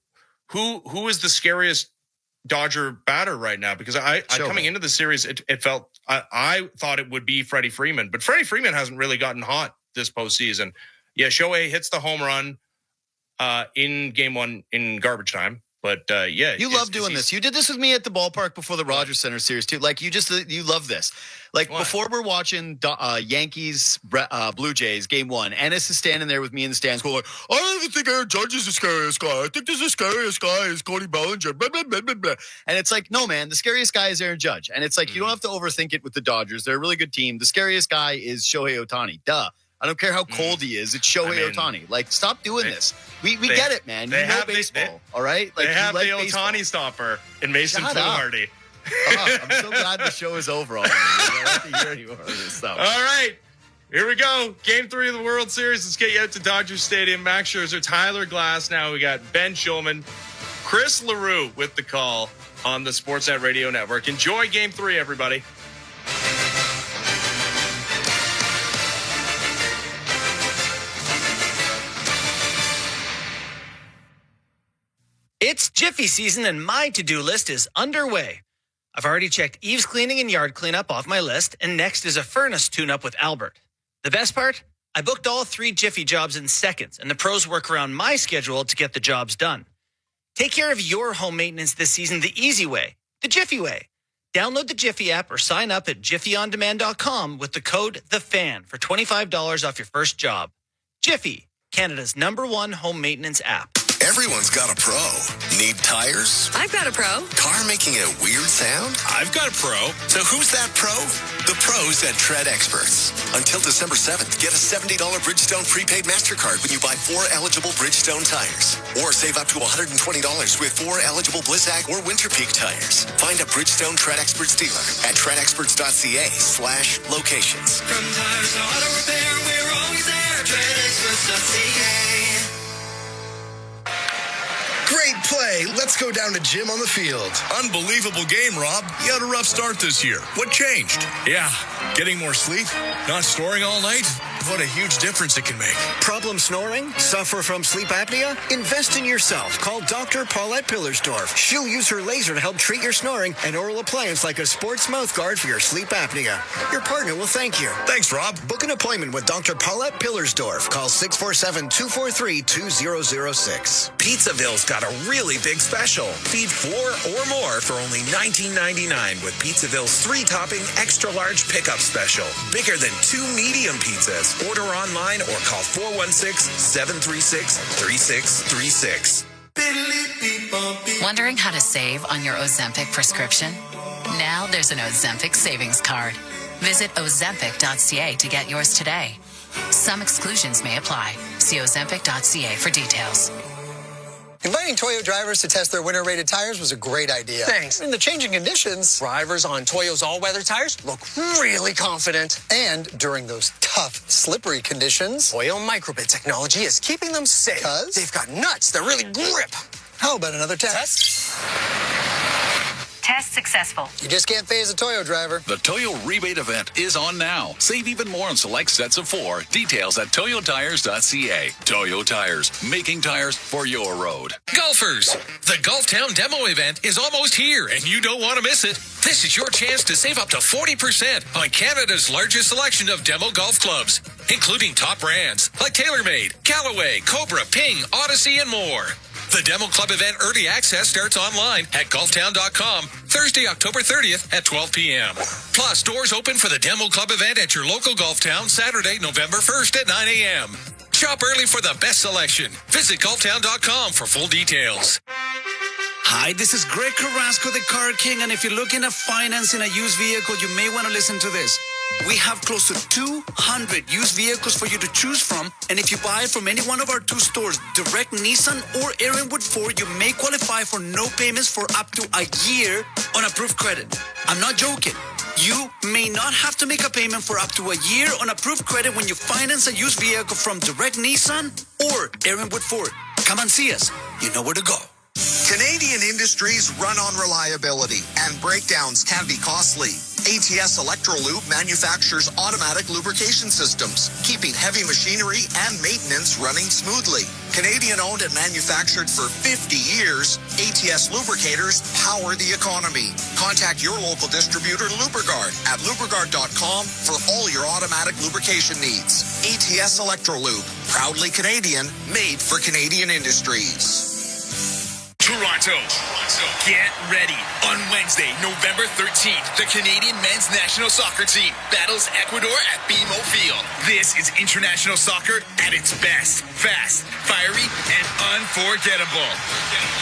who is the scariest Dodger batter right now? Because I coming into the series, it felt I thought it would be Freddie Freeman, but Freddie Freeman hasn't really gotten hot this postseason. Yeah, Shohei hits the home run in game 1 in garbage time. But you love doing this. You did this with me at the ballpark before the Rogers Center series too. Like you love this. Like before we're watching Yankees Blue Jays game 1, Ennis is standing there with me in the stands going, I don't even think Aaron Judge is the scariest guy. I think the scariest guy is Cody Bellinger. Blah, blah, blah, blah, blah. And it's like, no, man, the scariest guy is Aaron Judge. And it's like, you don't have to overthink it with the Dodgers. They're a really good team. The scariest guy is Shohei Ohtani. Duh. I don't care how cold he is. It's Shohei Ohtani. Like, stop doing this. We get it, man. You know baseball, all right? Like, they have the baseball. Ohtani stopper in Mason Fluharty. I'm so glad the show is over already. I don't have to hear any more of this stuff. All right. Here we go. Game 3 of the World Series. Let's get you out to Dodger Stadium. Max Scherzer, Tyler Glass. Now we got Ben Shulman, Chris LaRue with the call on the Sportsnet Radio Network. Enjoy Game 3, everybody. It's Jiffy season and my to-do list is underway. I've already checked eaves cleaning and yard cleanup off my list, and next is a furnace tune-up with Albert. The best part? I booked all 3 Jiffy jobs in seconds, and the pros work around my schedule to get the jobs done. Take care of your home maintenance this season the easy way, the Jiffy way. Download the Jiffy app or sign up at jiffyondemand.com with the code THEFAN for $25 off your first job. Jiffy, Canada's #1 home maintenance app. Everyone's got a pro. Need tires? I've got a pro. Car making a weird sound? I've got a pro. So who's that pro? The pros at Tread Experts. Until December 7th, get a $70 Bridgestone prepaid MasterCard when you buy 4 eligible Bridgestone tires. Or save up to $120 with 4 eligible Blizzak or Winter Peak tires. Find a Bridgestone Tread Experts dealer at treadexperts.ca/locations. From tires to auto repair, we're always there. TreadExperts.ca. Great play. Let's go down to Jim on the field. Unbelievable game, Rob. You had a rough start this year. What changed? Yeah, getting more sleep, not snoring all night. What a huge difference it can make. Problem snoring? Suffer from sleep apnea? Invest in yourself. Call Dr. Paulette Pillersdorf. She'll use her laser to help treat your snoring and oral appliance like a sports mouth guard for your sleep apnea. Your partner will thank you. Thanks, Rob. Book an appointment with Dr. Paulette Pillersdorf. Call 647-243-2006. Pizzaville's got a really big special. Feed 4 or more for only $19.99 with Pizzaville's 3-topping extra large pickup special. Bigger than 2 medium pizzas. Order online or call 416-736-3636. Wondering how to save on your Ozempic prescription? Now there's an Ozempic savings card. Visit Ozempic.ca to get yours today. Some exclusions may apply. See Ozempic.ca for details. Inviting Toyo drivers to test their winter-rated tires was a great idea. Thanks. In the changing conditions, Drivers on Toyo's all-weather tires look really confident. and during those tough, slippery conditions, Toyo microbit technology is keeping them safe. 'Cause? They've got nuts that really grip. how about another test? Test successful. You just can't phase a Toyo driver. The Toyo rebate event is on now. Save even more on select sets of 4. Details at toyotires.ca. Toyo Tires, making tires for your road. Golfers, the Golftown Demo event is almost here, and you don't want to miss it. This is your chance to save up to 40% on Canada's largest selection of demo golf clubs, including top brands like TaylorMade, Callaway, Cobra, Ping, Odyssey, and more. The Demo Club event early access starts online at golftown.com Thursday, October 30th at 12 p.m. Plus, doors open for the Demo Club event at your local Golftown Saturday, November 1st at 9 a.m. Shop early for the best selection. Visit golftown.com for full details. Hi, this is Greg Carrasco, the Car King, and if you're looking at financing a used vehicle, you may want to listen to this. We have close to 200 used vehicles for you to choose from, and if you buy from any one of our 2 stores, Direct Nissan or Aaronwood Ford, you may qualify for no payments for up to a year on approved credit. I'm not joking. You may not have to make a payment for up to a year on approved credit when you finance a used vehicle from Direct Nissan or Aaronwood Ford. Come and see us. You know where to go. Canadian industries run on reliability, and breakdowns can be costly. ATS Electrolube manufactures automatic lubrication systems, keeping heavy machinery and maintenance running smoothly. Canadian-owned and manufactured for 50 years, ATS Lubricators power the economy. Contact your local distributor, Lubrigard, at lubrigard.com for all your automatic lubrication needs. ATS Electrolube, proudly Canadian, made for Canadian industries. Toronto, get ready. On Wednesday, November 13th, the Canadian men's national soccer team battles Ecuador at BMO Field. This is international soccer at its best. Fast, fiery, and unforgettable.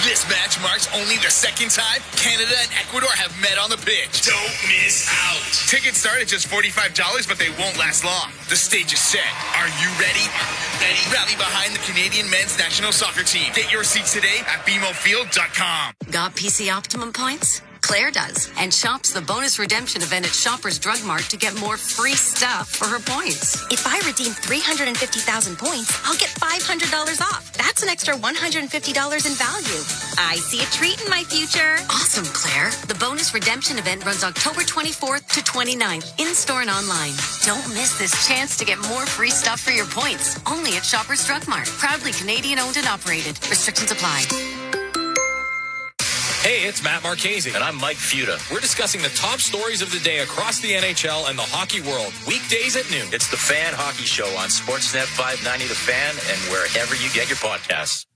This match marks only the second time Canada and Ecuador have met on the pitch. Don't miss out. Tickets start at just $45, but they won't last long. The stage is set. Are you ready? Rally behind the Canadian men's national soccer team. Get your seats today at BMOfield.com. Got PC Optimum points? Claire does, and shops the bonus redemption event at Shoppers Drug Mart to get more free stuff for her points. If I redeem 350,000 points, I'll get $500 off. That's an extra $150 in value. I see a treat in my future. Awesome, Claire. The bonus redemption event runs October 24th to 29th, in-store and online. Don't miss this chance to get more free stuff for your points. Only at Shoppers Drug Mart. Proudly Canadian-owned and operated. Restrictions apply. Hey, it's Matt Marchese. And I'm Mike Futa. We're discussing the top stories of the day across the NHL and the hockey world, weekdays at noon. It's the Fan Hockey Show on Sportsnet 590 The Fan and wherever you get your podcasts.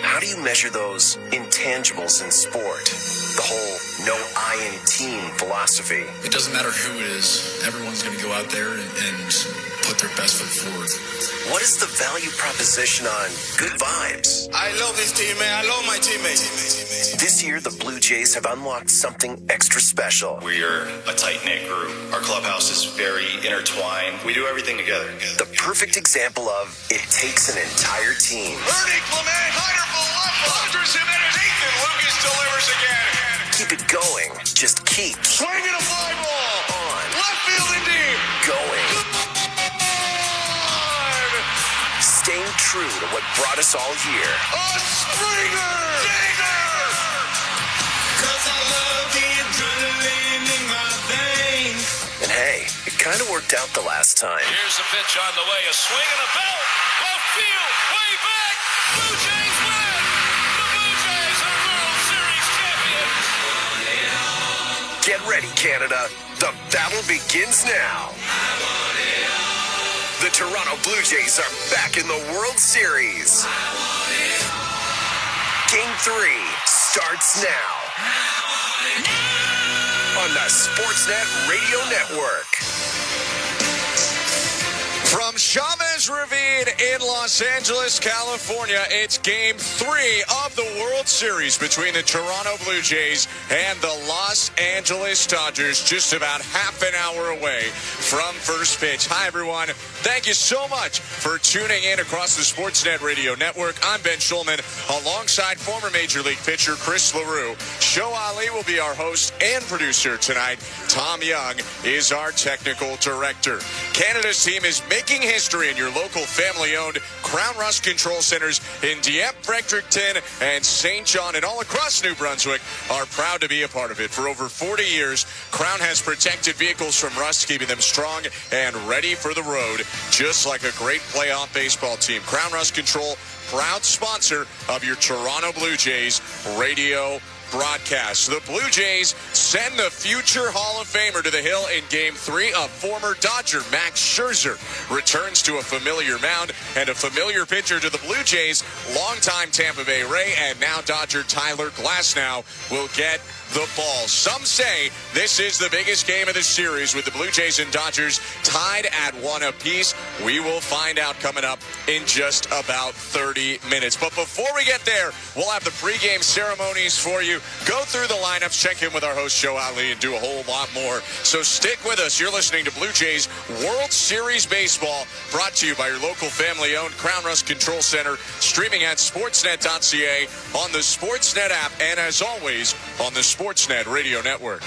How do you measure those intangibles in sport? The whole no I in team philosophy. It doesn't matter who it is. Everyone's going to go out there and put their best foot forward. what is the value proposition on good vibes? I love this team, man. I love my teammates. This year, the Blue Jays have unlocked something extra special. We are a tight-knit group. Our clubhouse is very intertwined. We do everything together. The perfect example of it takes an entire team. Ernie Clement, Heider below, launches him in, and Ethan Lucas delivers again. Keep it going. Just keep Swinging a fly ball. on. Left field and deep. Going. Staying true to what brought us all here. A Springer! Dinger! 'Cause I love the adrenaline in my veins. And hey, it kind of worked out the last time. Here's the pitch on the way. A swing and a belt. Left field. Way back. Blue Jays win. The Blue Jays are World Series champions. Get ready, Canada. The battle begins now. The Toronto Blue Jays are back in the World Series. Game 3 starts now on the Sportsnet Radio Network. From Chavez Ravine in Los Angeles, California, it's Game 3 of the World Series between the Toronto Blue Jays and the Los Angeles Dodgers, just about half an hour away from first pitch. Hi, everyone. Thank you so much for tuning in across the Sportsnet Radio Network. I'm Ben Schulman, alongside former Major League pitcher Chris LaRue. Show Ali will be our host and producer tonight. Tom Young is our technical director. Canada's team is making history in your local family-owned Crown Rust Control Centers in Dieppe, Fredericton, and St. John, and all across New Brunswick are proud to be a part of it. For over 40 years, Crown has protected vehicles from rust, keeping them strong and ready for the road, just like a great playoff baseball team. Crown Rust Control, proud sponsor of your Toronto Blue Jays radio broadcast. The Blue Jays send the future Hall of Famer to the hill in Game 3. A former Dodger, Max Scherzer, returns to a familiar mound, and a familiar pitcher to the Blue Jays, longtime Tampa Bay Ray and now Dodger Tyler Glasnow will get the ball. Some say this is the biggest game of the series, with the Blue Jays and Dodgers tied at 1 apiece. We will find out coming up in just about 30 minutes. But before we get there, we'll have the pregame ceremonies for you, go through the lineups, check in with our host, Joe Ali, and do a whole lot more. So stick with us. You're listening to Blue Jays World Series Baseball, brought to you by your local family-owned Crown Rust Control Center, streaming at sportsnet.ca, on the Sportsnet app, and as always, on the Sportsnet Radio Network.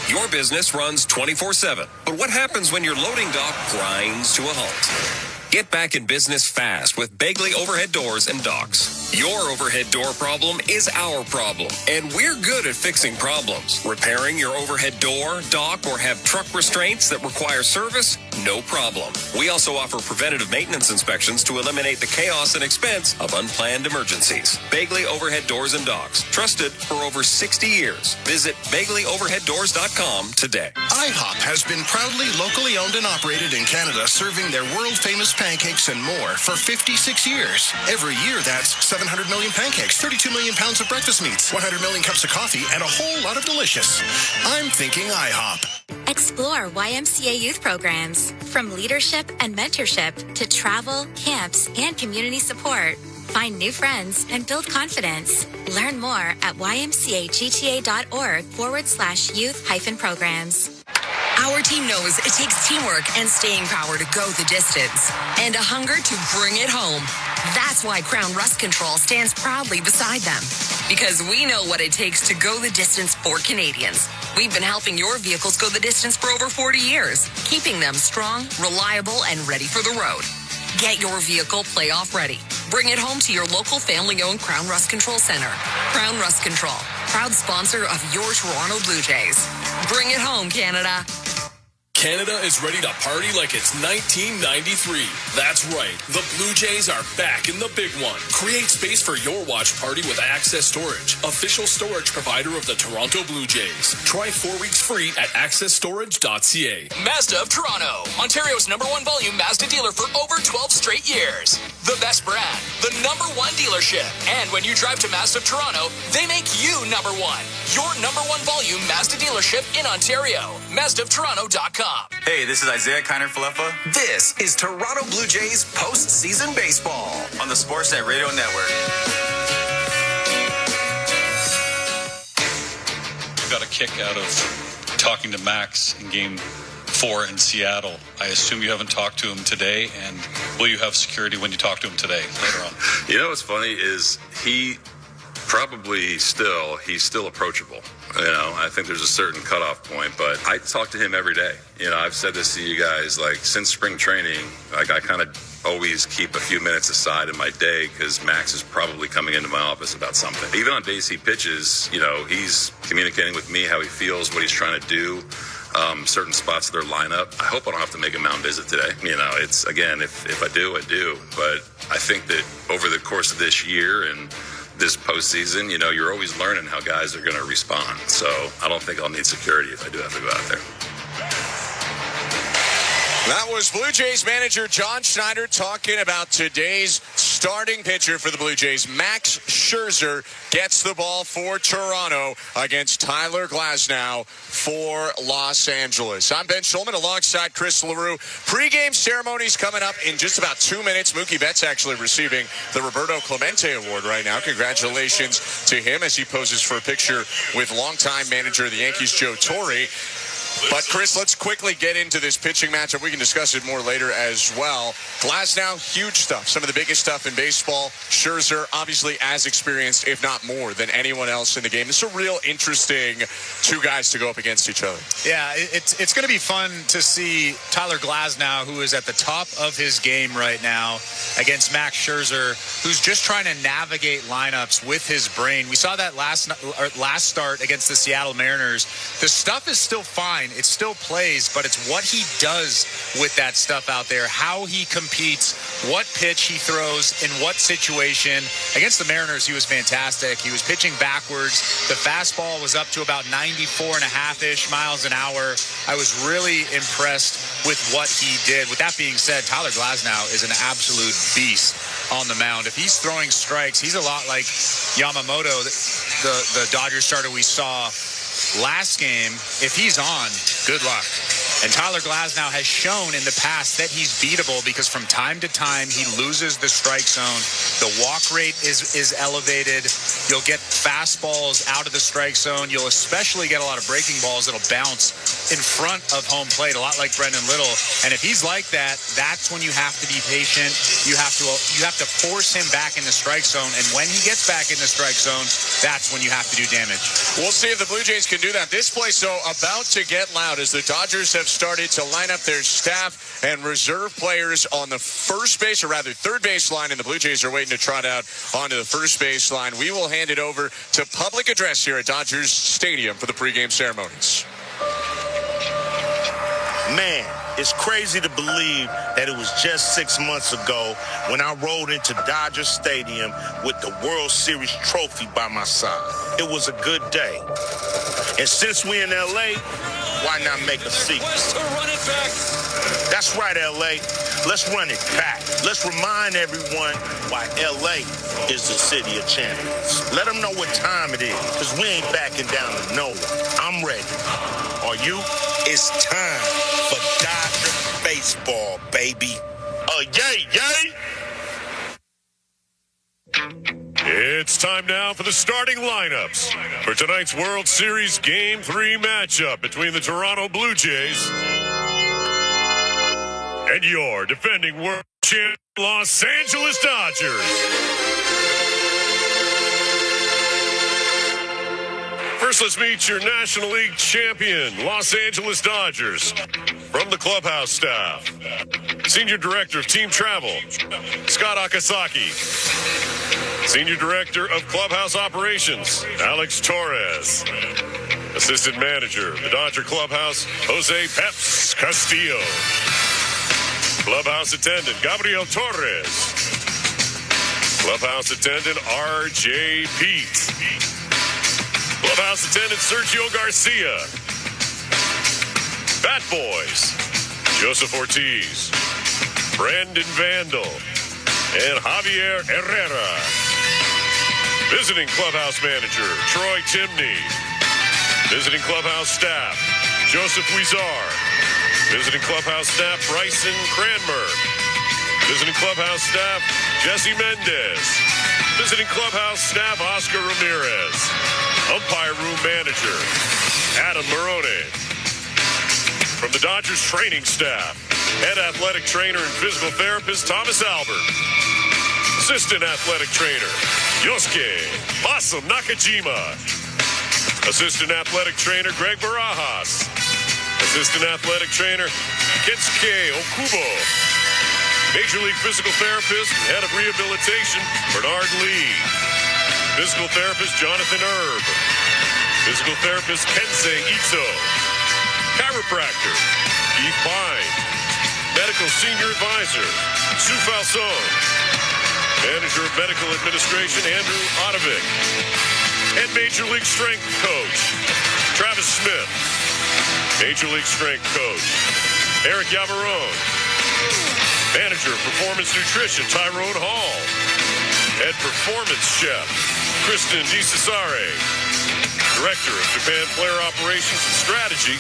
Your business runs 24/7, but what happens when your loading dock grinds to a halt? Get back in business fast with Bagley Overhead Doors and Docks. Your overhead door problem is our problem, and we're good at fixing problems. Repairing your overhead door, dock, or have truck restraints that require service? No problem. We also offer preventative maintenance inspections to eliminate the chaos and expense of unplanned emergencies. Bagley Overhead Doors and Docks, trusted for over 60 years. Visit BagleyOverheadDoors.com today. IHOP has been proudly locally owned and operated in Canada, serving their world-famous pancakes and more for 56 years. Every year, that's 700 million pancakes, 32 million pounds of breakfast meats, 100 million cups of coffee, and a whole lot of delicious. I'm thinking IHOP. Explore YMCA youth programs, from leadership and mentorship to travel, camps, and community support. Find new friends and build confidence. Learn more at ymcagta.org/youth-programs. Our team knows it takes teamwork and staying power to go the distance, and a hunger to bring it home. That's why Crown Rust Control stands proudly beside them, because we know what it takes to go the distance for Canadians. We've been helping your vehicles go the distance for over 40 years, keeping them strong, reliable, and ready for the road. Get your vehicle playoff ready. Bring it home to your local family-owned Crown Rust Control Center. Crown Rust Control, proud sponsor of your Toronto Blue Jays. Bring it home, Canada. Canada is ready to party like it's 1993. That's right. The Blue Jays are back in the big one. Create space for your watch party with Access Storage, official storage provider of the Toronto Blue Jays. Try 4 weeks free at accessstorage.ca. Mazda of Toronto, Ontario's #1 volume Mazda dealer for over 12 straight years. the best brand, the number one dealership. And when you drive to Mazda of Toronto, they make you number one. Your number one volume Mazda dealership in Ontario. MazdaofToronto.com. Hey, this is Isaiah Kiner-Falefa. This is Toronto Blue Jays postseason baseball on the Sportsnet Radio Network. Got a kick out of talking to Max in Game 4 in Seattle. I assume you haven't talked to him today, and will you have security when you talk to him today, later on? You know what's funny is he's still approachable. You know, I think there's a certain cutoff point, but I talk to him every day. You know, I've said this to you guys, like, since spring training, like, I kind of always keep a few minutes aside in my day because Max is probably coming into my office about something. Even on days he pitches, you know, he's communicating with me how he feels, what he's trying to do, certain spots of their lineup. I hope I don't have to make a mound visit today. You know, it's, again, if I do, I do. But I think that over the course of this year and this postseason, you know, you're always learning how guys are going to respond. So I don't think I'll need security if I do have to go out there. That was Blue Jays manager John Schneider talking about today's starting pitcher for the Blue Jays. Max Scherzer gets the ball for Toronto against Tyler Glasnow for Los Angeles. I'm Ben Schulman alongside Chris LaRue. Pre-game ceremonies coming up in just about 2 minutes. Mookie Betts actually receiving the Roberto Clemente Award right now. Congratulations to him as he poses for a picture with longtime manager of the Yankees, Joe Torre. But, Chris, let's quickly get into this pitching matchup. We can discuss it more later as well. Glasnow, huge stuff. Some of the biggest stuff in baseball. Scherzer, obviously as experienced, if not more, than anyone else in the game. It's a real interesting two guys to go up against each other. Yeah, it's going to be fun to see Tyler Glasnow, who is at the top of his game right now, against Max Scherzer, who's just trying to navigate lineups with his brain. We saw that last start against the Seattle Mariners. The stuff is still fine. It still plays, but it's what he does with that stuff out there, how he competes, what pitch he throws, in what situation. Against the Mariners, he was fantastic. He was pitching backwards. The fastball was up to about 94.5-ish miles an hour. I was really impressed with what he did. With that being said, Tyler Glasnow is an absolute beast on the mound. If he's throwing strikes, he's a lot like Yamamoto, the Dodgers starter we saw last game. If he's on, good luck. And Tyler Glasnow has shown in the past that he's beatable because from time to time he loses the strike zone. The walk rate is elevated. You'll get fastballs out of the strike zone. You'll especially get a lot of breaking balls that'll bounce in front of home plate, a lot like Brendan Little. And if he's like that, that's when you have to be patient. You have to force him back in the strike zone. And when he gets back in the strike zone, that's when you have to do damage. We'll see if the Blue Jays can do that. This place, though, about to get loud as the Dodgers have started to line up their staff and reserve players on the first base, or rather third base line, and the Blue Jays are waiting to trot out onto the first base line. We will hand it over to public address here at Dodgers Stadium for the pregame ceremonies. Man, it's crazy to believe that it was just 6 months ago when I rode into Dodger Stadium with the World Series trophy by my side. It was a good day. And since we're in L.A., why not make a sequel? That's right, L.A. Let's run it back. Let's remind everyone why L.A. is the city of champions. Let them know what time it is, because we ain't backing down to no one. I'm ready. Are you? It's time for Dodger baseball, baby. Yay, yay! It's time now for the starting lineups for tonight's World Series Game 3 matchup between the Toronto Blue Jays and your defending world champion Los Angeles Dodgers. First, let's meet your National League champion, Los Angeles Dodgers. From the clubhouse staff, Senior Director of Team Travel, Scott Akasaki. Senior Director of Clubhouse Operations, Alex Torres. Assistant Manager, the Dodger Clubhouse, Jose Peps Castillo. Clubhouse Attendant, Gabriel Torres. Clubhouse Attendant, R.J. Pete. Clubhouse Attendant, Sergio Garcia. Bat Boys, Joseph Ortiz. Brandon Vandal. and Javier Herrera. Visiting clubhouse manager, Troy Timney. Visiting clubhouse staff, Joseph Huizar. Visiting clubhouse staff, Bryson Cranmer. Visiting clubhouse staff, Jesse Mendez. Visiting clubhouse staff, Oscar Ramirez. Umpire room manager, Adam Morone. From the Dodgers training staff, head athletic trainer and physical therapist, Thomas Albert. Assistant athletic trainer, Yosuke Awesome Nakajima. Assistant athletic trainer, Greg Barajas. Assistant athletic trainer, Kensuke Okubo. Major League physical therapist and head of rehabilitation, Bernard Lee. Physical therapist, Jonathan Erb. Physical therapist, Kensei Ito. Chiropractor, Keith Pine. Medical senior advisor, Sue Falson. Manager of medical administration, Andrew Otovic. And Major League strength coach, Travis Smith. Major League strength coach, Eric Yavarone. Manager of performance nutrition, Tyrone Hall. Head performance chef, Kristen DeCesare. Director of Japan Player Operations and Strategy,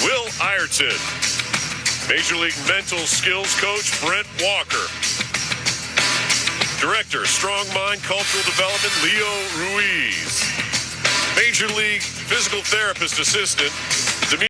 Will Ireton. Major League mental skills coach, Brent Walker. Director, Strong Mind Cultural Development, Leo Ruiz. Major League Physical Therapist Assistant, Demetrius.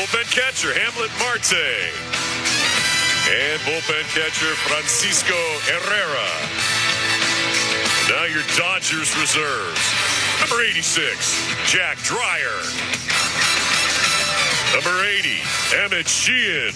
Bullpen catcher, Hamlet Marte. And bullpen catcher, Francisco Herrera. Now your Dodgers reserves. Number 86, Jack Dreyer. Number 80, Emmett Sheehan.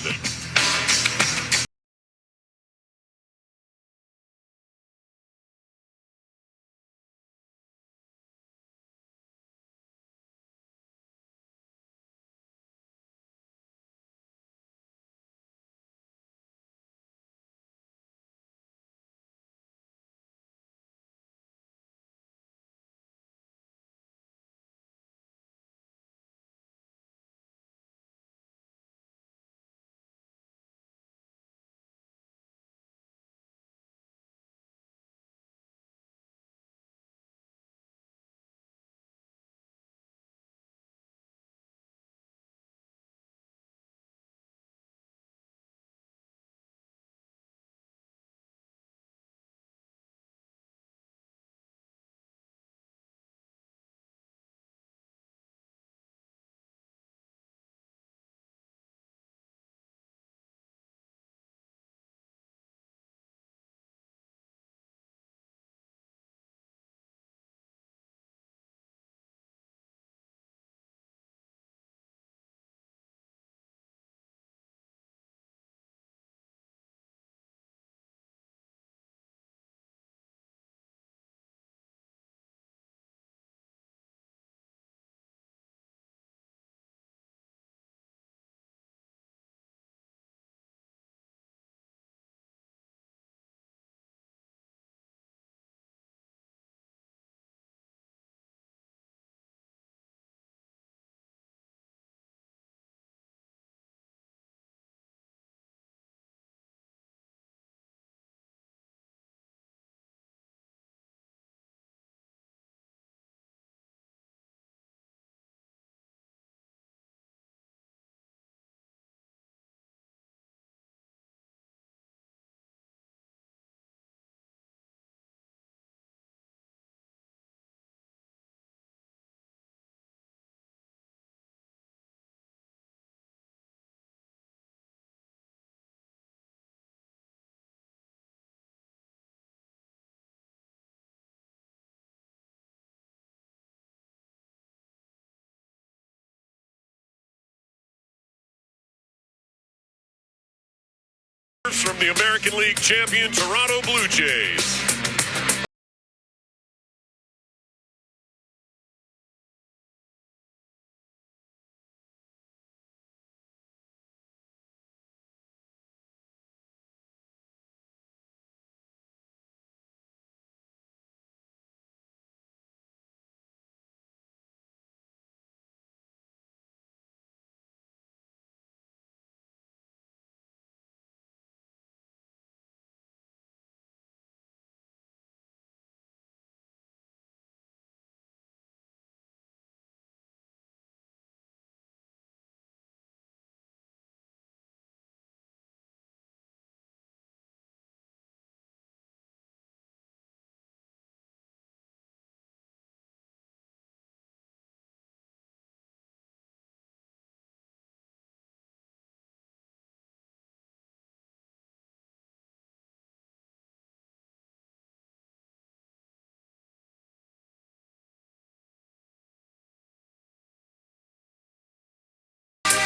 From the American League champion Toronto Blue Jays.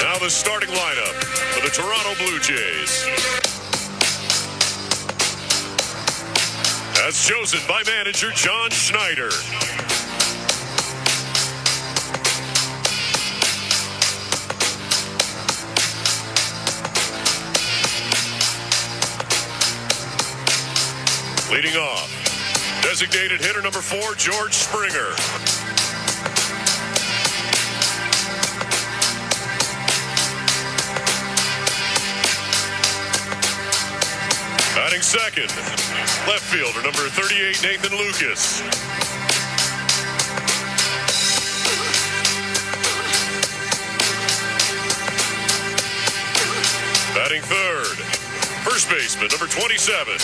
Now the starting lineup for the Toronto Blue Jays. As chosen by manager John Schneider. Leading off, designated hitter number 4, George Springer. Batting second, left fielder number 38, Nathan Lucas. Batting third, first baseman number 27,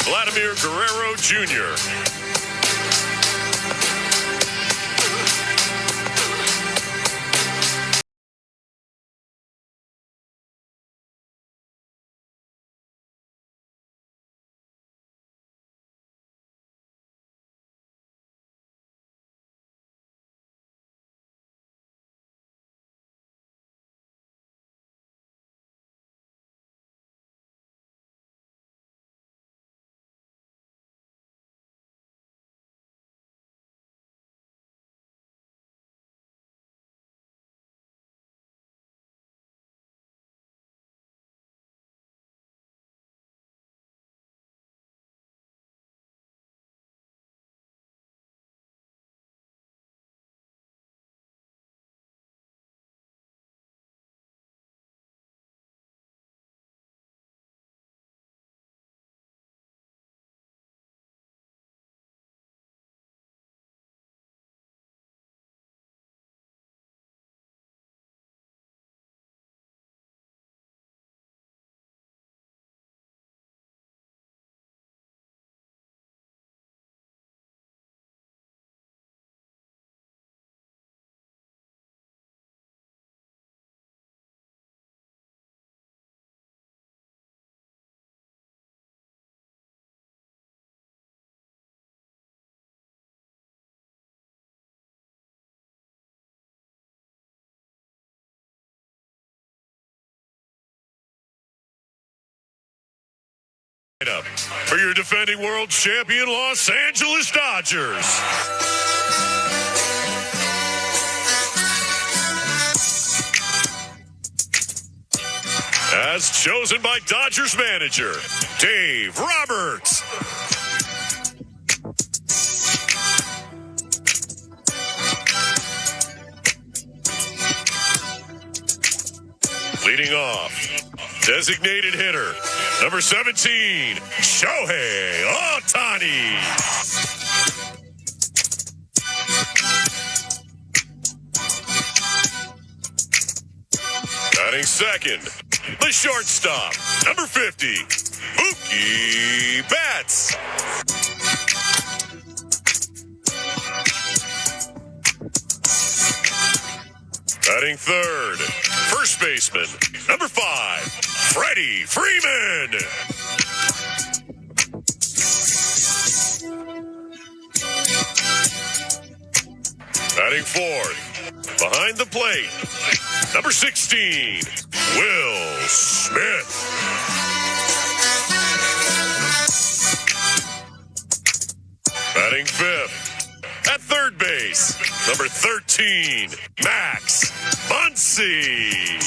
Vladimir Guerrero Jr. For your defending world champion Los Angeles Dodgers. As chosen by Dodgers manager Dave Roberts. Leading off, designated hitter number 17, Shohei Ohtani. Batting second, the shortstop, number 50, Mookie Betts. Batting third, first baseman, number 5, Freddie Freeman. Batting fourth, behind the plate, number 16, Will Smith. Batting fifth. At third base, number 13, Max Muncy.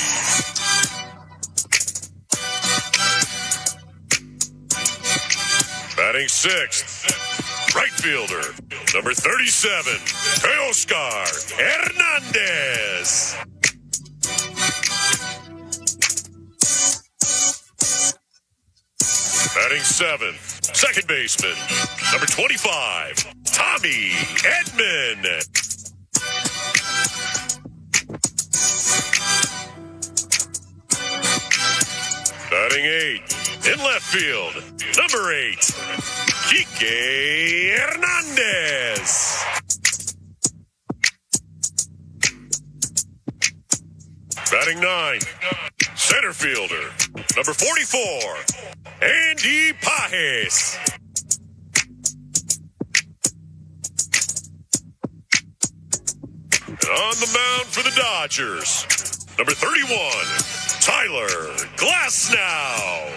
Batting sixth, right fielder, number 37, Oscar Hernandez. Batting seventh, second baseman, number 25, Tommy Edman. Batting eighth, in left field, number 8, Kike Hernandez. Batting ninth, center fielder, number 44, Andy Pajes. And on the mound for the Dodgers, number 31, Tyler Glasnow.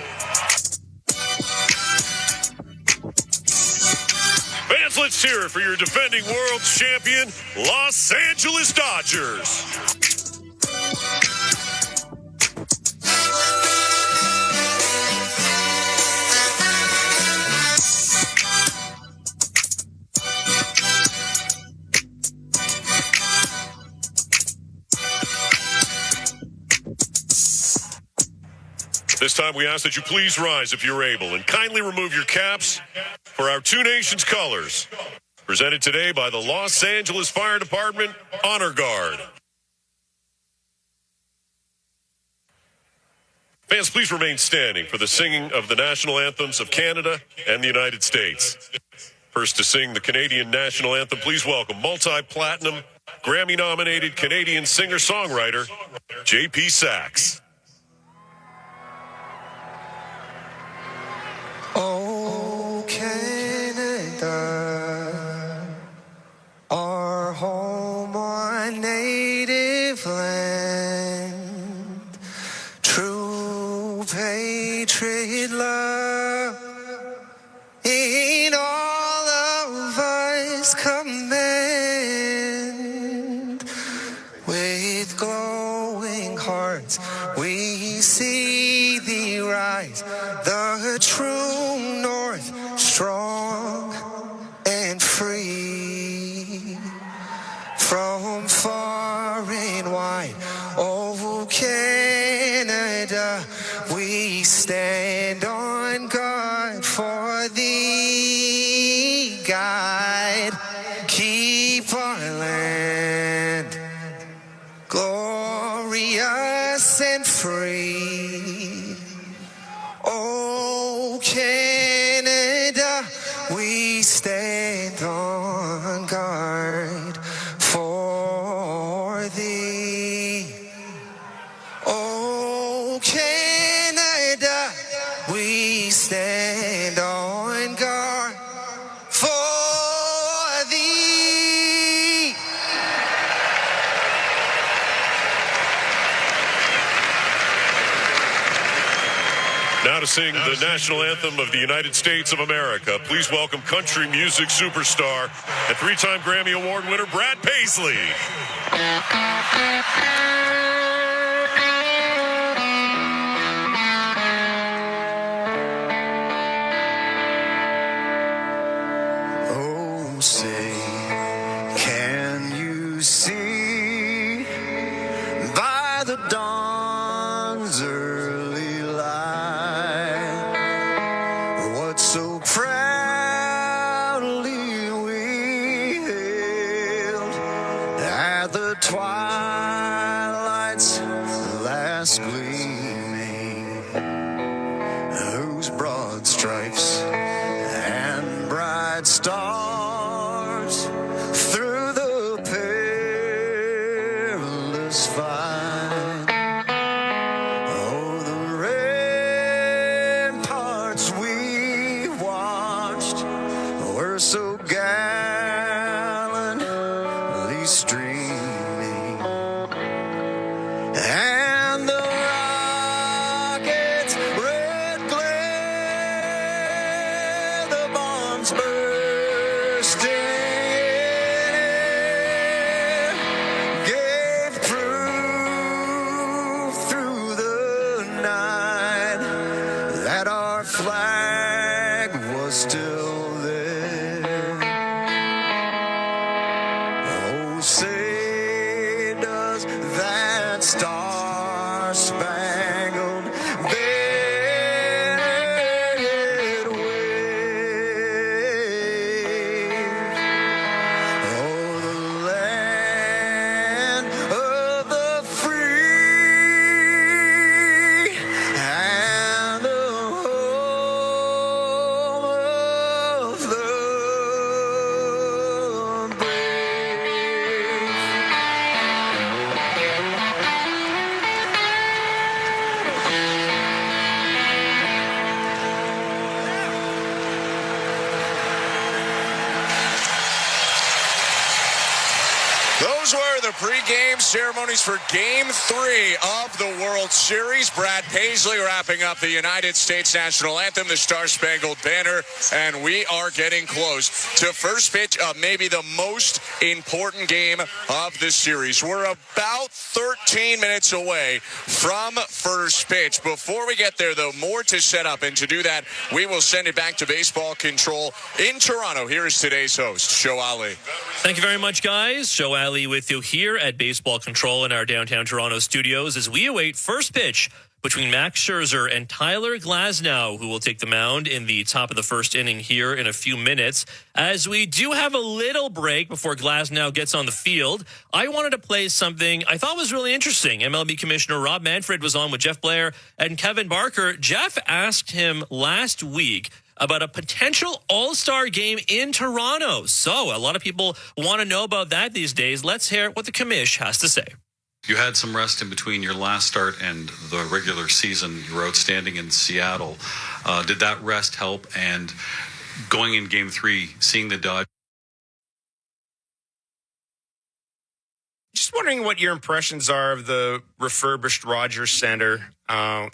Fans, let's hear it for your defending world champion, Los Angeles Dodgers. This time we ask that you please rise if you're able and kindly remove your caps for our two nations' colors. Presented today by the Los Angeles Fire Department Honor Guard. Fans, please remain standing for the singing of the national anthems of Canada and the United States. First to sing the Canadian national anthem, please welcome multi-platinum, Grammy-nominated Canadian singer-songwriter, J.P. Sachs. Oh, Canada, our home, our native land, true patriot love in all of us command. With glowing hearts we see thee rise, the true north, strong and free. From far and wide, oh Canada, we stand on guard for thee. God, keep our land glorious and free. Oh, Canada, we stand on guard for thee. Oh, Canada, we stand on guard for thee. Now to sing the national anthem of the United States of America, please welcome country music superstar and three-time Grammy Award winner Brad Paisley. Oh, say, can you see by the dawn's early light what so proudly we hailed at the twilight's last gleaming, whose broad stripes and bright stars through the perilous fight. Oh, the ramparts we watched were so gallantly streaming, and the rocket's red glare, the bombs bursting say does that star-spangled banner wave? Oh, the land of the free and the home of the Those were the pregame ceremonies for Game 3 of the World Series. Brad Paisley wrapping up the United States National Anthem, the Star-Spangled Banner, and we are getting close to first pitch of maybe the most important game of the series. We're about 13 minutes away from first pitch. Before we get there, though, more to set up, and to do that, we will send it back to baseball control in Toronto. Here is today's host, Show Ali. Thank you very much, guys. Show Ali with you here at Baseball Control in our downtown Toronto studios as we await first pitch between Max Scherzer and Tyler Glasnow, who will take the mound in the top of the first inning here in a few minutes. As we do have a little break before Glasnow gets on the field, I wanted to play something I thought was really interesting. MLB Commissioner Rob Manfred was on with Jeff Blair and Kevin Barker. Jeff asked him last week about a potential all-star game in Toronto. So a lot of people want to know about that these days. Let's hear what the commish has to say. You had some rest in between your last start and the regular season. You were outstanding in Seattle. Did that rest help? And going in Game 3, seeing the Dodgers. Just wondering what your impressions are of the refurbished Rogers Center. A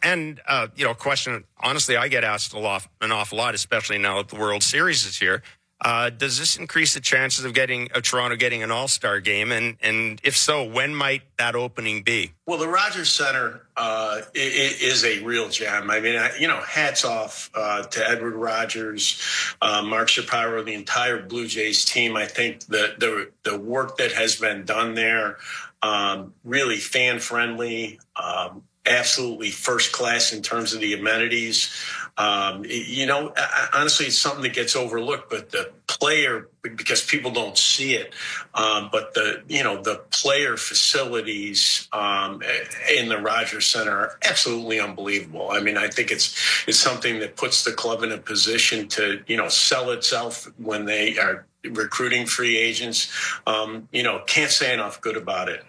question, honestly, I get asked an awful lot, especially now that the World Series is here. Does this increase the chances of Toronto getting an all-star game? And if so, when might that opening be? Well, the Rogers Center is a real gem. I mean, hats off to Edward Rogers, Mark Shapiro, the entire Blue Jays team. I think the work that has been done there, really fan-friendly, absolutely first class in terms of the amenities. Honestly, it's something that gets overlooked, but the player, because people don't see it, but the player facilities in the Rogers Center are absolutely unbelievable. I mean, I think it's something that puts the club in a position to, sell itself when they are recruiting free agents. Can't say enough good about it.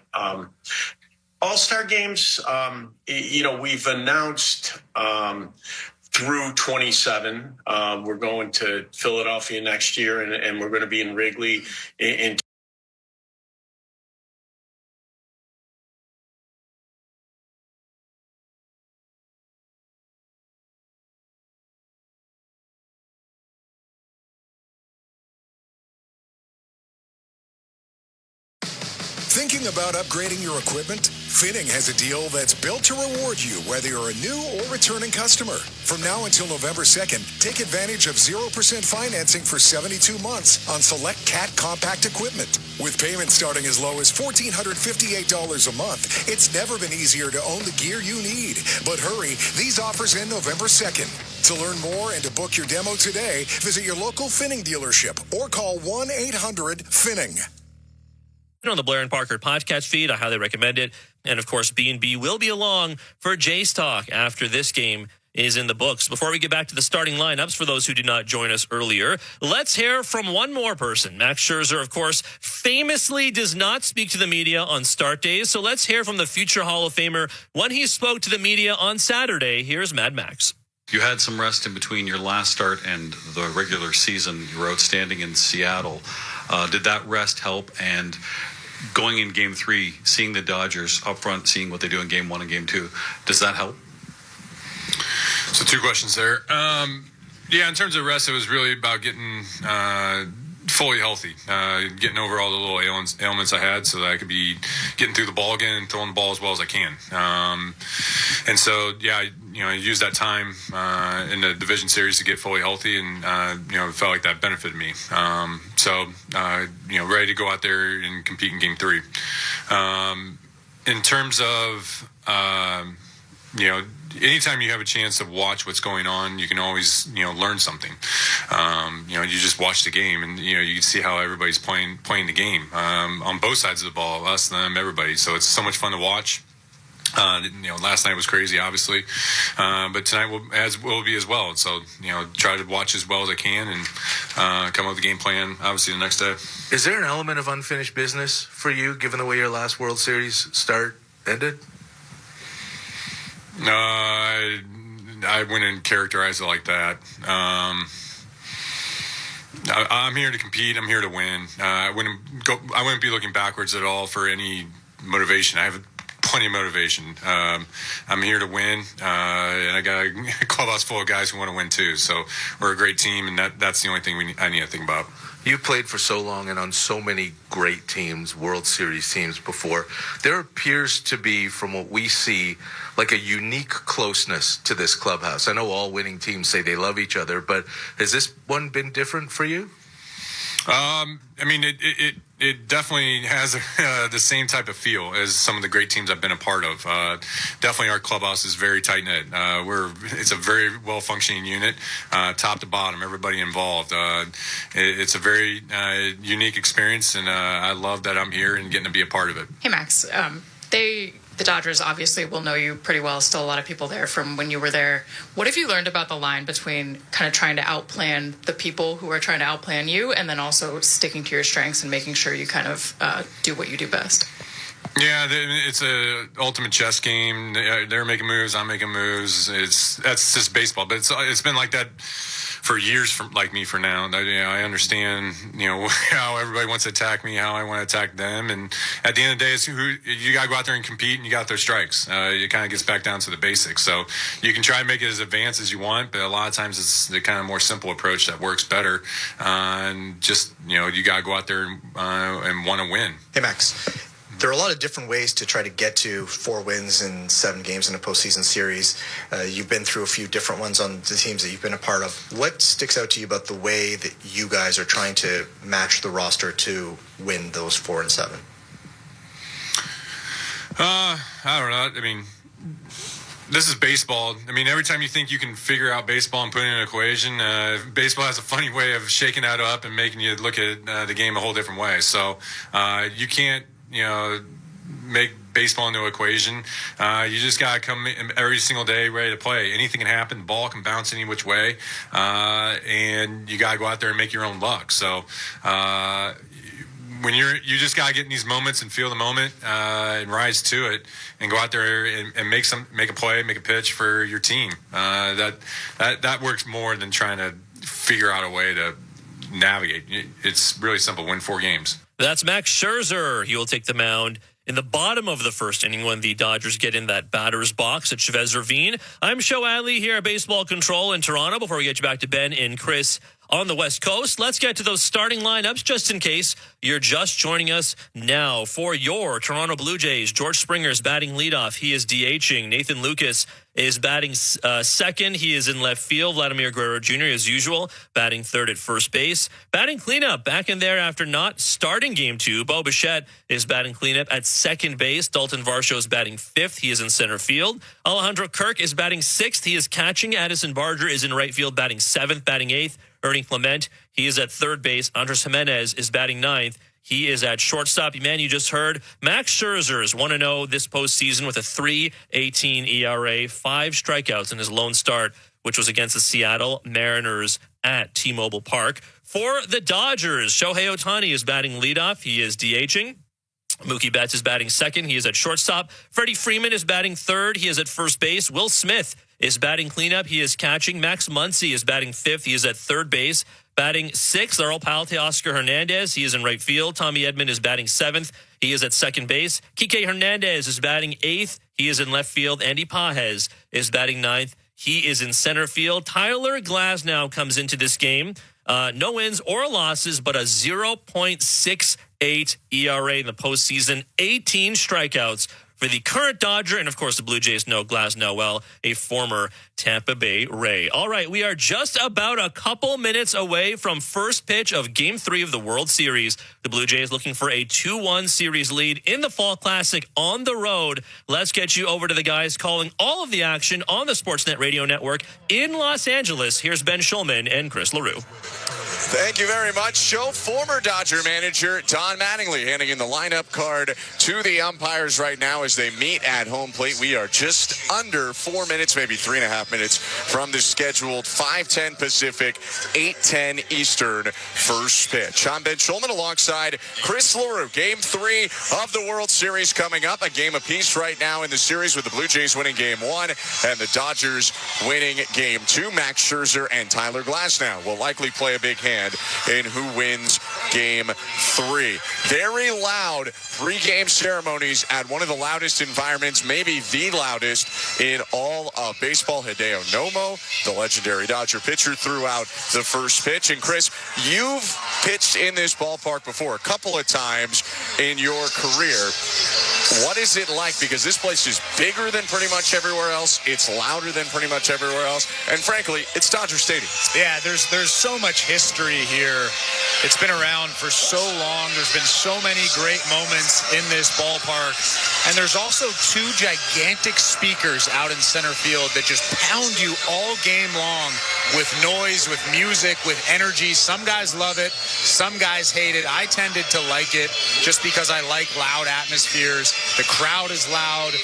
All-star games, we've announced through 27. We're going to Philadelphia next year, and we're going to be in Wrigley in Thinking about upgrading your equipment? Finning has a deal that's built to reward you whether you're a new or returning customer. From now until November 2nd, take advantage of 0% financing for 72 months on select CAT compact equipment. With payments starting as low as $1,458 a month, it's never been easier to own the gear you need. But hurry, these offers end November 2nd. To learn more and to book your demo today, visit your local Finning dealership or call 1-800-FINNING. On the Blair and Parker podcast feed, I highly recommend it. And of course, B&B will be along for Jays Talk after this game is in the books. Before we get back to the starting lineups, for those who did not join us earlier, let's hear from one more person. Max Scherzer, of course, famously does not speak to the media on start days. So let's hear from the future Hall of Famer when he spoke to the media on Saturday. Here's Mad Max. You had some rest in between your last start and the regular season. You were outstanding in Seattle. Did that rest help? And going in Game 3, seeing the Dodgers up front, seeing what they do in Game 1 and Game 2, does that help? So 2 questions there. In terms of rest, it was really about getting fully healthy, getting over all the little ailments I had so that I could be getting through the ball again and throwing the ball as well as I can. I used that time in the division series to get fully healthy, and it felt like that benefited me. So, ready to go out there and compete in Game 3. In terms of, anytime you have a chance to watch what's going on, you can always, learn something. You just watch the game, and you can see how everybody's playing the game on both sides of the ball, us, them, everybody. So it's so much fun to watch. Last night was crazy, obviously, but tonight will be as well. So, try to watch as well as I can and come up with a game plan, obviously, the next day. Is there an element of unfinished business for you, given the way your last World Series start ended? I wouldn't characterize it like that. I'm here to compete. I'm here to win. I wouldn't be looking backwards at all for any motivation. I have plenty of motivation. I'm here to win, and I got a clubhouse full of guys who want to win too. So we're a great team, and that's the only thing I need to think about. You played for so long and on so many great teams, World Series teams before. There appears to be, from what we see, like a unique closeness to this clubhouse. I know all winning teams say they love each other, but has this one been different for you? It definitely has the same type of feel as some of the great teams I've been a part of. Definitely our clubhouse is very tight-knit. It's a very well-functioning unit, top to bottom, everybody involved. It's a very unique experience, and I love that I'm here and getting to be a part of it. Hey, Max. The Dodgers obviously will know you pretty well. Still a lot of people there from when you were there. What have you learned about the line between kind of trying to outplan the people who are trying to outplan you and then also sticking to your strengths and making sure you kind of do what you do best? Yeah, it's a ultimate chess game. They're making moves, I'm making moves. That's just baseball, but it's been like that for years, for now. I understand, how everybody wants to attack me, how I want to attack them, and at the end of the day, you got to go out there and compete, and you got their strikes. It kind of gets back down to the basics. So you can try and make it as advanced as you want, but a lot of times it's the kind of more simple approach that works better. And just, you got to go out there and want to win. Hey, Max. There are a lot of different ways to try to get to 4 wins in 7 games in a postseason series. You've been through a few different ones on the teams that you've been a part of. What sticks out to you about the way that you guys are trying to match the roster to win those 4 and 7? I don't know. This is baseball. Every time you think you can figure out baseball and put it in an equation, baseball has a funny way of shaking that up and making you look at the game a whole different way. So you can't, make baseball into an equation. You just got to come every single day ready to play. Anything can happen. The ball can bounce any which way. And you got to go out there and make your own luck. So when you just got to get in these moments and feel the moment and rise to it and go out there and make a play, make a pitch for your team. That works more than trying to figure out a way to navigate. It's really simple. Win 4 games. That's Max Scherzer. He will take the mound in the bottom of the first inning when the Dodgers get in that batter's box at Chavez Ravine. I'm Show Alley here at Baseball Control in Toronto. Before we get you back to Ben and Chris on the West Coast, let's get to those starting lineups just in case you're just joining us now. For your Toronto Blue Jays, George Springer is batting leadoff. He is DHing. Nathan Lucas is batting second. He is in left field. Vladimir Guerrero Jr., as usual, batting third at first base. Batting cleanup, back in there after not starting Game 2. Bo Bichette is batting cleanup at second base. Dalton Varsho is batting fifth. He is in center field. Alejandro Kirk is batting sixth. He is catching. Addison Barger is in right field, batting seventh. Batting eighth, Ernie Clement. He is at third base. Andres Jimenez is batting ninth. He is at shortstop. Man, you just heard Max Scherzer is 1-0 this postseason with a 3.18 ERA, 5 strikeouts in his lone start, which was against the Seattle Mariners at T-Mobile Park. For the Dodgers, Shohei Ohtani is batting leadoff. He is DHing. Mookie Betts is batting second. He is at shortstop. Freddie Freeman is batting third. He is at first base. Will Smith is batting cleanup. He is catching. Max Muncy is batting fifth. He is at third base. Batting sixth, our old pal Teoscar Hernandez. He is in right field. Tommy Edman is batting seventh. He is at second base. Kike Hernandez is batting eighth. He is in left field. Andy Pages is batting ninth. He is in center field. Tyler Glasnow comes into this game. No wins or losses, but a 0.68 ERA in the postseason. 18 strikeouts for the current Dodger, and of course the Blue Jays know Glasnow well, a former Tampa Bay Ray. All right, we are just about a couple minutes away from first pitch of Game 3 of the World Series. The Blue Jays looking for a 2-1 series lead in the Fall Classic on the road. Let's get you over to the guys calling all of the action on the Sportsnet Radio Network in Los Angeles. Here's Ben Schulman and Chris LaRue. Thank you very much, Joe. Former Dodger manager Don Mattingly handing in the lineup card to the umpires right now as they meet at home plate. We are just under 4 minutes, maybe 3.5 minutes from the scheduled 5:10 Pacific, 8:10 Eastern first pitch. I'm Ben Schulman alongside Chris LaRue. Game 3 of the World Series coming up. A game apiece right now in the series with the Blue Jays winning Game 1 and the Dodgers winning Game 2. Max Scherzer and Tyler Glasnow will likely play a big hand in who wins Game 3. Very loud pre-game ceremonies at one of the loudest environments, maybe the loudest in all of baseball. Hideo Nomo, the legendary Dodger pitcher, threw out the first pitch. And Chris, you've pitched in this ballpark before a couple of times in your career. What is it like? Because this place is bigger than pretty much everywhere else. It's louder than pretty much everywhere else. And frankly, it's Dodger Stadium. Yeah, there's so much history here. It's been around for so long. There's been so many great moments in this ballpark. And there's also 2 gigantic speakers out in center field that just pound you all game long with noise, with music, with energy. Some guys love it. Some guys hate it. I tended to like it just because I like loud atmospheres. The crowd is loud.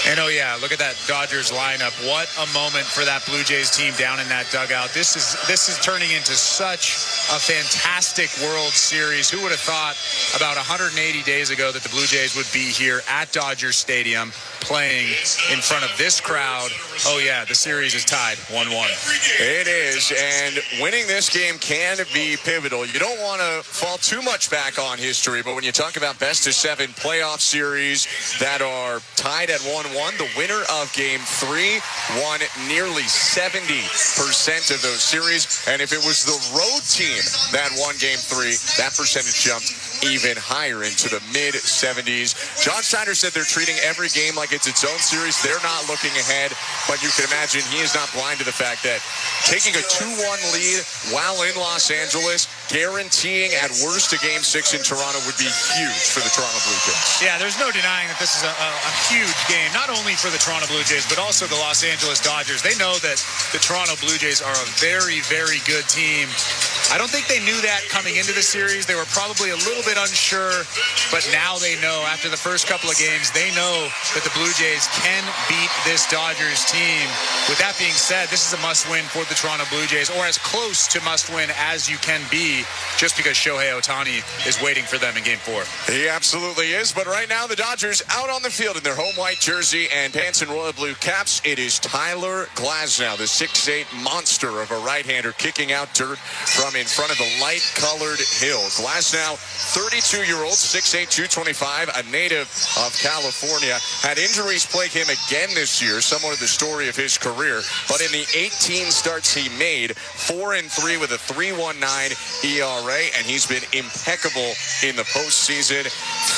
And oh yeah, look at that Dodgers lineup. What a moment for that Blue Jays team down in that dugout. This is turning into such a fantastic World Series. Who would have thought about 180 days ago that the Blue Jays would be here at Dodger Stadium playing in front of this crowd? Oh yeah, the series is tied 1-1. It is, and winning this game can be pivotal. You don't want to fall too much back on history, but when you talk about best-of-7 playoff series that are tied at 1-1, the winner of Game 3 won nearly 70% of those series, and if it was the road team that won Game 3, that percentage jumped even higher into the mid-70s. John Schneider said they're treating every game like it's its own series. They're not looking ahead, but you can imagine he is not blind to the fact that taking a 2-1 lead while in Los Angeles, guaranteeing at worst a Game 6 in Toronto would be huge for the Toronto Blue Jays. Yeah, there's no denying that this is a huge game, not only for the Toronto Blue Jays, but also the Los Angeles Dodgers. They know that the Toronto Blue Jays are a very, very good team. I don't think they knew that coming into the series. They were probably a little bit unsure, but now they know. After the first couple of games, they know that the Blue Jays can beat this Dodgers team. With that being said, this is a must-win for the Toronto Blue Jays, or as close to must-win as you can be, just because Shohei Ohtani is waiting for them in Game 4. He absolutely is, but right now the Dodgers out on the field in their home white jersey and pants and royal blue caps. It is Tyler Glasnow, the 6'8" monster of a right-hander, kicking out dirt from in front of the light-colored hill. Glasnow, 32-year-old, 6'8", 225, a native of California. Had injuries plague him again this year, similar to the story of his career. But in the 18 starts he made, 4-3 with a 3.19 ERA, and he's been impeccable in the postseason.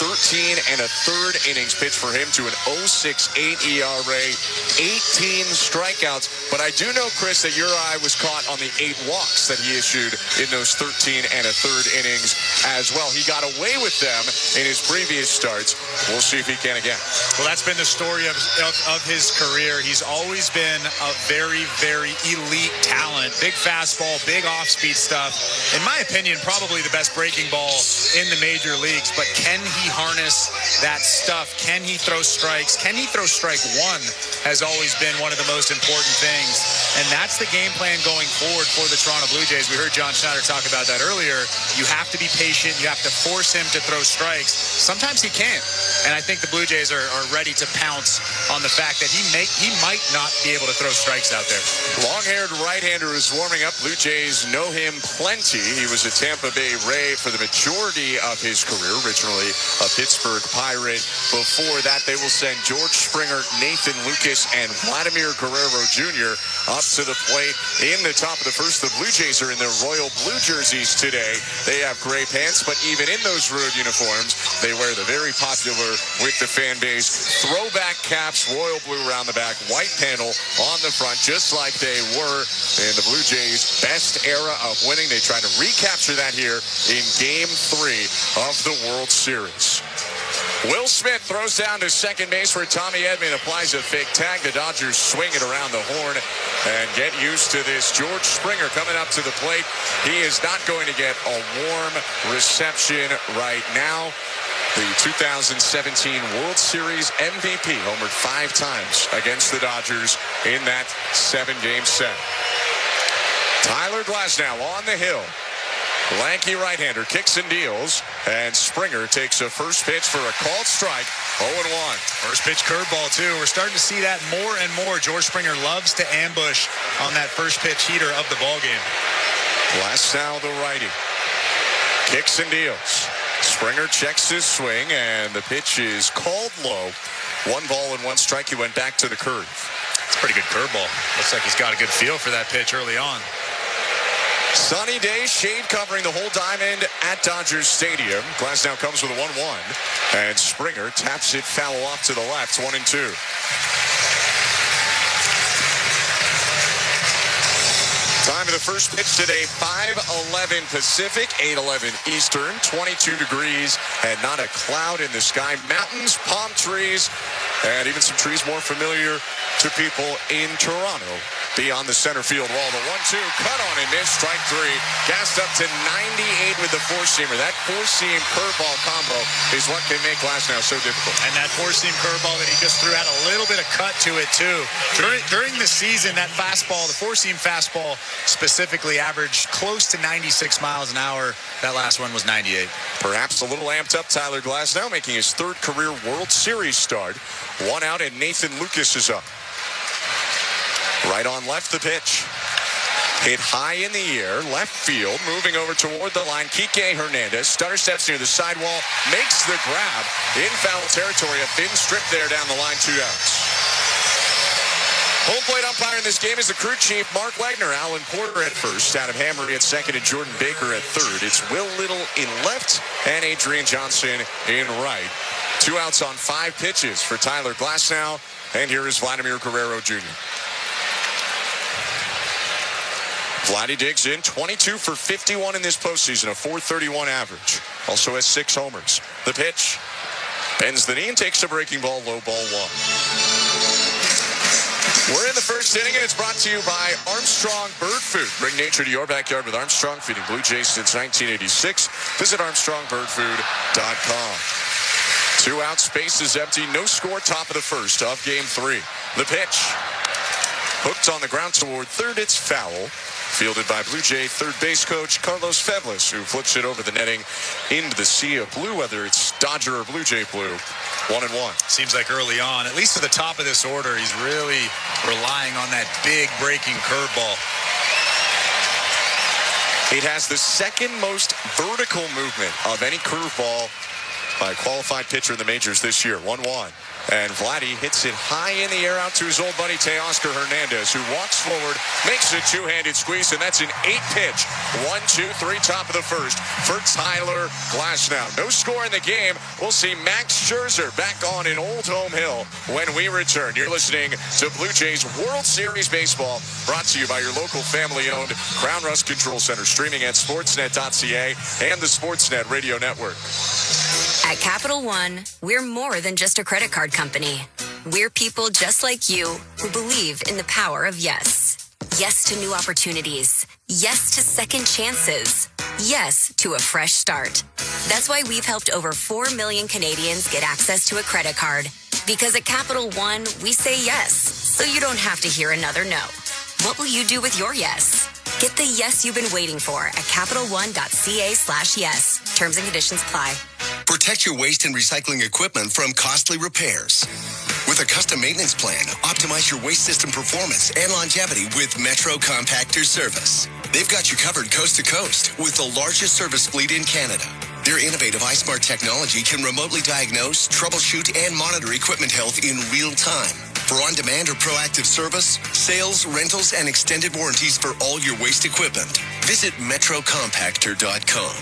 13 1/3 innings pitched for him to an 0.68 ERA, 18 strikeouts. But I do know, Chris, that your eye was caught on the 8 walks that he issued in those 13 1/3 innings as well. He got away with them in his previous starts. We'll see if he can again. Well, that's been the story of his career. He's always been a very, very elite talent. Big fastball, big off-speed stuff. In my opinion, probably the best breaking ball in the major leagues. But can he harness that stuff? Can he throw strikes? Can he throw strike one has always been one of the most important things. And that's the game plan going forward for the Toronto Blue Jays. We heard John Schneider talk about that earlier. You have to be patient. You have to force him to throw strikes. Sometimes he can't. And I think the Blue Jays are ready to pounce on the fact that he might not be able to throw strikes out there. Long-haired right-hander is warming up. Blue Jays know him plenty. He was a Tampa Bay Ray for the majority of his career, originally a Pittsburgh Pirate. Before that, they will send George Springer, Nathan Lucas, and Vladimir Guerrero Jr. up to the plate in the top of the first. The Blue Jays are in their royal Royal Blue jerseys today. They have gray pants, but even in those ruined uniforms, they wear the very popular with the fan base throwback caps, Royal Blue around the back, white panel on the front, just like they were in the Blue Jays' best era of winning. They try to recapture that here in Game 3 of the World Series. Will Smith throws down to second base where Tommy Edman applies a fake tag. The Dodgers swing it around the horn and get used to this. George Springer coming up to the plate. He is not going to get a warm reception right now. The 2017 World Series MVP homered 5 times against the Dodgers in that 7-game set. Tyler Glasnow on the hill. Lanky right-hander kicks and deals, and Springer takes a first pitch for a called strike, 0-1. First pitch curveball, too. We're starting to see that more and more. George Springer loves to ambush on that first pitch heater of the ballgame. Glasnow, the righty, kicks and deals. Springer checks his swing, and the pitch is called low. 1 ball and 1 strike. He went back to the curve. It's a pretty good curveball. Looks like he's got a good feel for that pitch early on. Sunny day, shade covering the whole diamond at Dodgers Stadium. Glasnow comes with a 1-1, and Springer taps it foul off to the left, 1-2. Time of the first pitch today, 5:11 Pacific, 8:11 Eastern, 22 degrees, and not a cloud in the sky. Mountains, palm trees, and even some trees more familiar to people in Toronto. Beyond the center field wall, the 1-2, cut on and miss, strike 3. Gassed up to 98 with the four-seamer. That four-seam curveball combo is what can make Glasnow so difficult. And that four-seam curveball that he just threw had a little bit of cut to it, too. During the season, that fastball, the four-seam fastball specifically averaged close to 96 miles an hour. That last one was 98. Perhaps a little amped up Tyler Glasnow, making his 3rd career World Series start. 1 out, and Nathan Lucas is up. Right on left, the pitch. Hit high in the air, left field, moving over toward the line. Kike Hernandez, stutter steps near the sidewall, makes the grab in foul territory. A thin strip there down the line, 2 outs. Home plate umpire in this game is the crew chief, Mark Wagner. Alan Porter at first, Adam Hammery at second, and Jordan Baker at third. It's Will Little in left and Adrian Johnson in right. 2 outs on 5 pitches for Tyler Glasnow, and here is Vladimir Guerrero Jr. Vladdy digs in, 22 for 51 in this postseason, a .431 average. Also has 6 homers. The pitch bends the knee and takes a breaking ball, low ball 1. We're in the first inning, and it's brought to you by Armstrong Bird Food. Bring nature to your backyard with Armstrong, feeding Blue Jays since 1986. Visit ArmstrongBirdFood.com. 2 outs, space is empty. No score, top of the first of Game 3. The pitch hooked on the ground toward third. It's foul. Fielded by Blue Jay third base coach Carlos Feblis, who flips it over the netting into the sea of blue, whether it's Dodger or Blue Jay blue. 1-1. Seems like early on, at least to the top of this order, he's really relying on that big breaking curveball. It has the 2nd most vertical movement of any curveball by a qualified pitcher in the majors this year. 1-1. And Vladdy hits it high in the air out to his old buddy Teoscar Hernandez, who walks forward, makes a 2-handed squeeze, and that's an 8-pitch. 1-2-3, top of the first for Tyler Glasnow. No score in the game. We'll see Max Scherzer back on in Old Home Hill when we return. You're listening to Blue Jays World Series Baseball, brought to you by your local family-owned Crown Rust Control Center, streaming at sportsnet.ca and the Sportsnet Radio Network. At Capital One, we're more than just a credit card company. We're people just like you who believe in the power of yes. Yes to new opportunities. Yes to second chances. Yes to a fresh start. That's why we've helped over 4 million Canadians get access to a credit card. Because at Capital One, we say yes, so you don't have to hear another no. What will you do with your yes? Get the yes you've been waiting for at CapitalOne.ca/yes. Terms and conditions apply. Protect your waste and recycling equipment from costly repairs. With a custom maintenance plan, optimize your waste system performance and longevity with Metro Compactor Service. They've got you covered coast to coast with the largest service fleet in Canada. Their innovative iSmart technology can remotely diagnose, troubleshoot, and monitor equipment health in real time. For on-demand or proactive service, sales, rentals, and extended warranties for all your waste equipment, visit metrocompactor.com.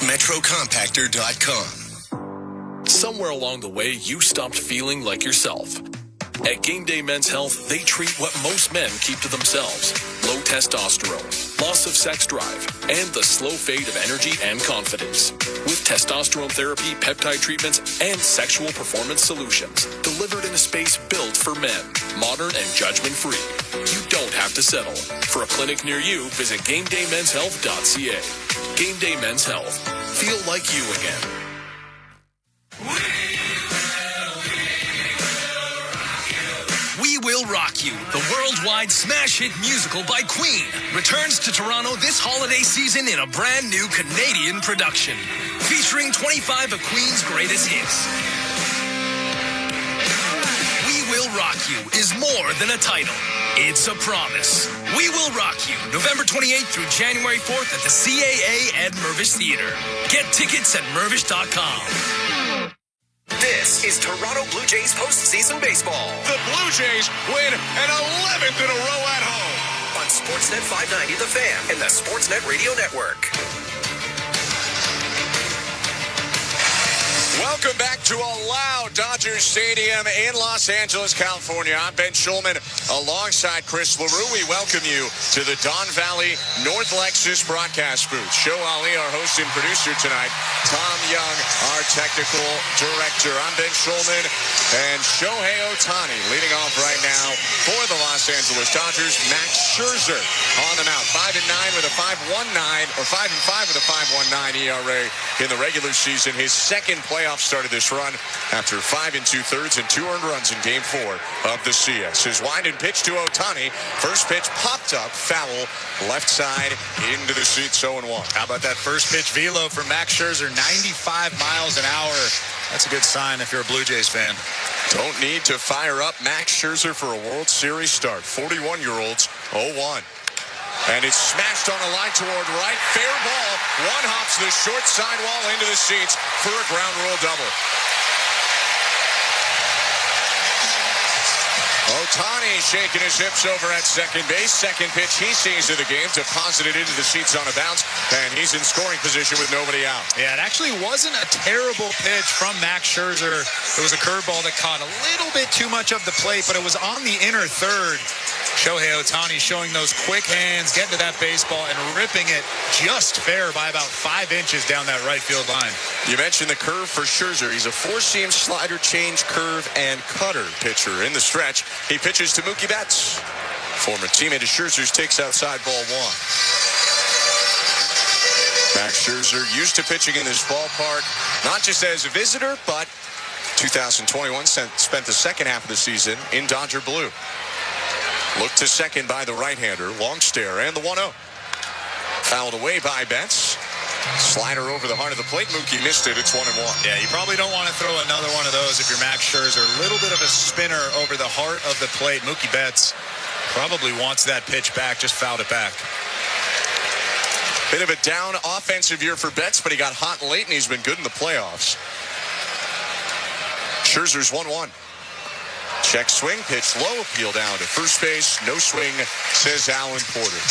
metrocompactor.com. Somewhere along the way, you stopped feeling like yourself. At Game Day Men's Health, they treat what most men keep to themselves: low testosterone, loss of sex drive, and the slow fade of energy and confidence. With testosterone therapy, peptide treatments, and sexual performance solutions delivered in a space built for men, modern and judgment-free. You don't have to settle. For a clinic near you, visit GameDayMen'sHealth.ca. Game Day Men's Health. Feel like you again. We Will Rock You, the worldwide smash hit musical by Queen, returns to Toronto this holiday season in a brand new Canadian production, featuring 25 of Queen's greatest hits. We Will Rock You is more than a title. It's a promise. We Will Rock You, November 28th through January 4th at the CAA at Mirvish Theatre. Get tickets at mirvish.com. This is Toronto Blue Jays postseason baseball. The Blue Jays win an 11th in a row at home. On Sportsnet 590, The Fan, and the Sportsnet Radio Network. Welcome back to a loud Dodgers Stadium in Los Angeles, California. I'm Ben Schulman alongside Chris LaRue. We welcome you to the Don Valley North Lexus broadcast booth. Show Ali, our host and producer tonight. Tom Young, our technical director. I'm Ben Schulman, and Shohei Ohtani leading off right now for the Los Angeles Dodgers. Max Scherzer on the mound. 5-9 with a 5.19, or 5-5 with a 5.19 ERA in the regular season. His second playoff start of this run after 5 2/3 and 2 earned runs in Game 4 of the CS. His wind and pitch to Ohtani. First pitch popped up, foul, left side into the seats, 0-1. How about that first pitch velo from Max Scherzer, 95 miles an hour. That's a good sign if you're a Blue Jays fan. Don't need to fire up Max Scherzer for a World Series start. 41-year-olds, 0-1. And it's smashed on a line toward right. Fair ball. One hops the short sidewall into the seats for a ground rule double. Ohtani shaking his hips over at second base. Second pitch he sees of the game, deposited into the seats on a bounce, and he's in scoring position with nobody out. Yeah, it actually wasn't a terrible pitch from Max Scherzer. It was a curveball that caught a little bit too much of the plate, but it was on the inner third. Shohei Ohtani showing those quick hands, getting to that baseball and ripping it just fair by about 5 inches down that right field line. You mentioned the curve for Scherzer. He's a four-seam slider, change, curve, and cutter pitcher. In the stretch, he pitches to Mookie Betts. Former teammate of Scherzer's takes outside ball 1. Max Scherzer used to pitching in this ballpark, not just as a visitor, but 2021 spent the second half of the season in Dodger blue. Look to second by the right-hander. Long stare and the 1-0. Fouled away by Betts. Slider over the heart of the plate. Mookie missed it. It's 1-1. Yeah, you probably don't want to throw another one of those if you're Max Scherzer. A little bit of a spinner over the heart of the plate. Mookie Betts probably wants that pitch back. Just fouled it back. Bit of a down offensive year for Betts, but he got hot late and he's been good in the playoffs. Scherzer's 1-1. Check swing, pitch low, appeal down to first base. No swing, says Alan Porter.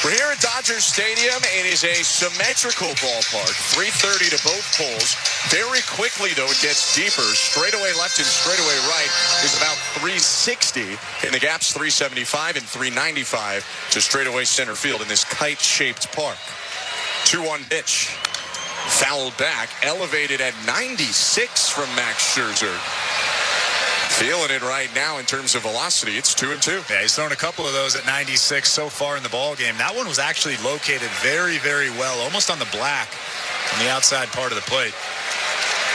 We're here at Dodger Stadium. It is a symmetrical ballpark. 330 to both poles. Very quickly, though, it gets deeper. Straightaway left and straightaway right is about 360. And the gap's 375 and 395 to straightaway center field in this kite-shaped park. 2-1 pitch. Fouled back. Elevated at 96 from Max Scherzer. Feeling it right now in terms of velocity. It's 2-2. Yeah, he's thrown a couple of those at 96 so far in the ball game. That one was actually located very, very well, almost on the black on the outside part of the plate.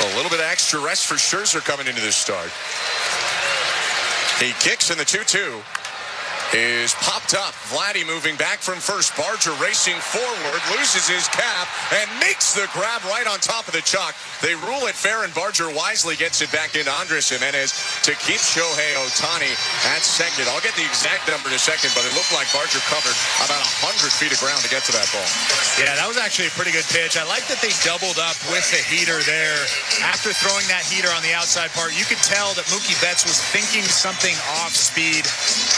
A little bit of extra rest for Scherzer coming into this start. He kicks in the 2-2. is popped up. Vladdy moving back from first. Barger racing forward, loses his cap, and makes the grab right on top of the chalk. They rule it fair, and Barger wisely gets it back into Andres Jimenez to keep Shohei Ohtani at second. I'll get the exact number in a second, but it looked like Barger covered about 100 feet of ground to get to that ball. Yeah, that was actually a pretty good pitch. I like that they doubled up with the heater there. After throwing that heater on the outside part, you could tell that Mookie Betts was thinking something off speed.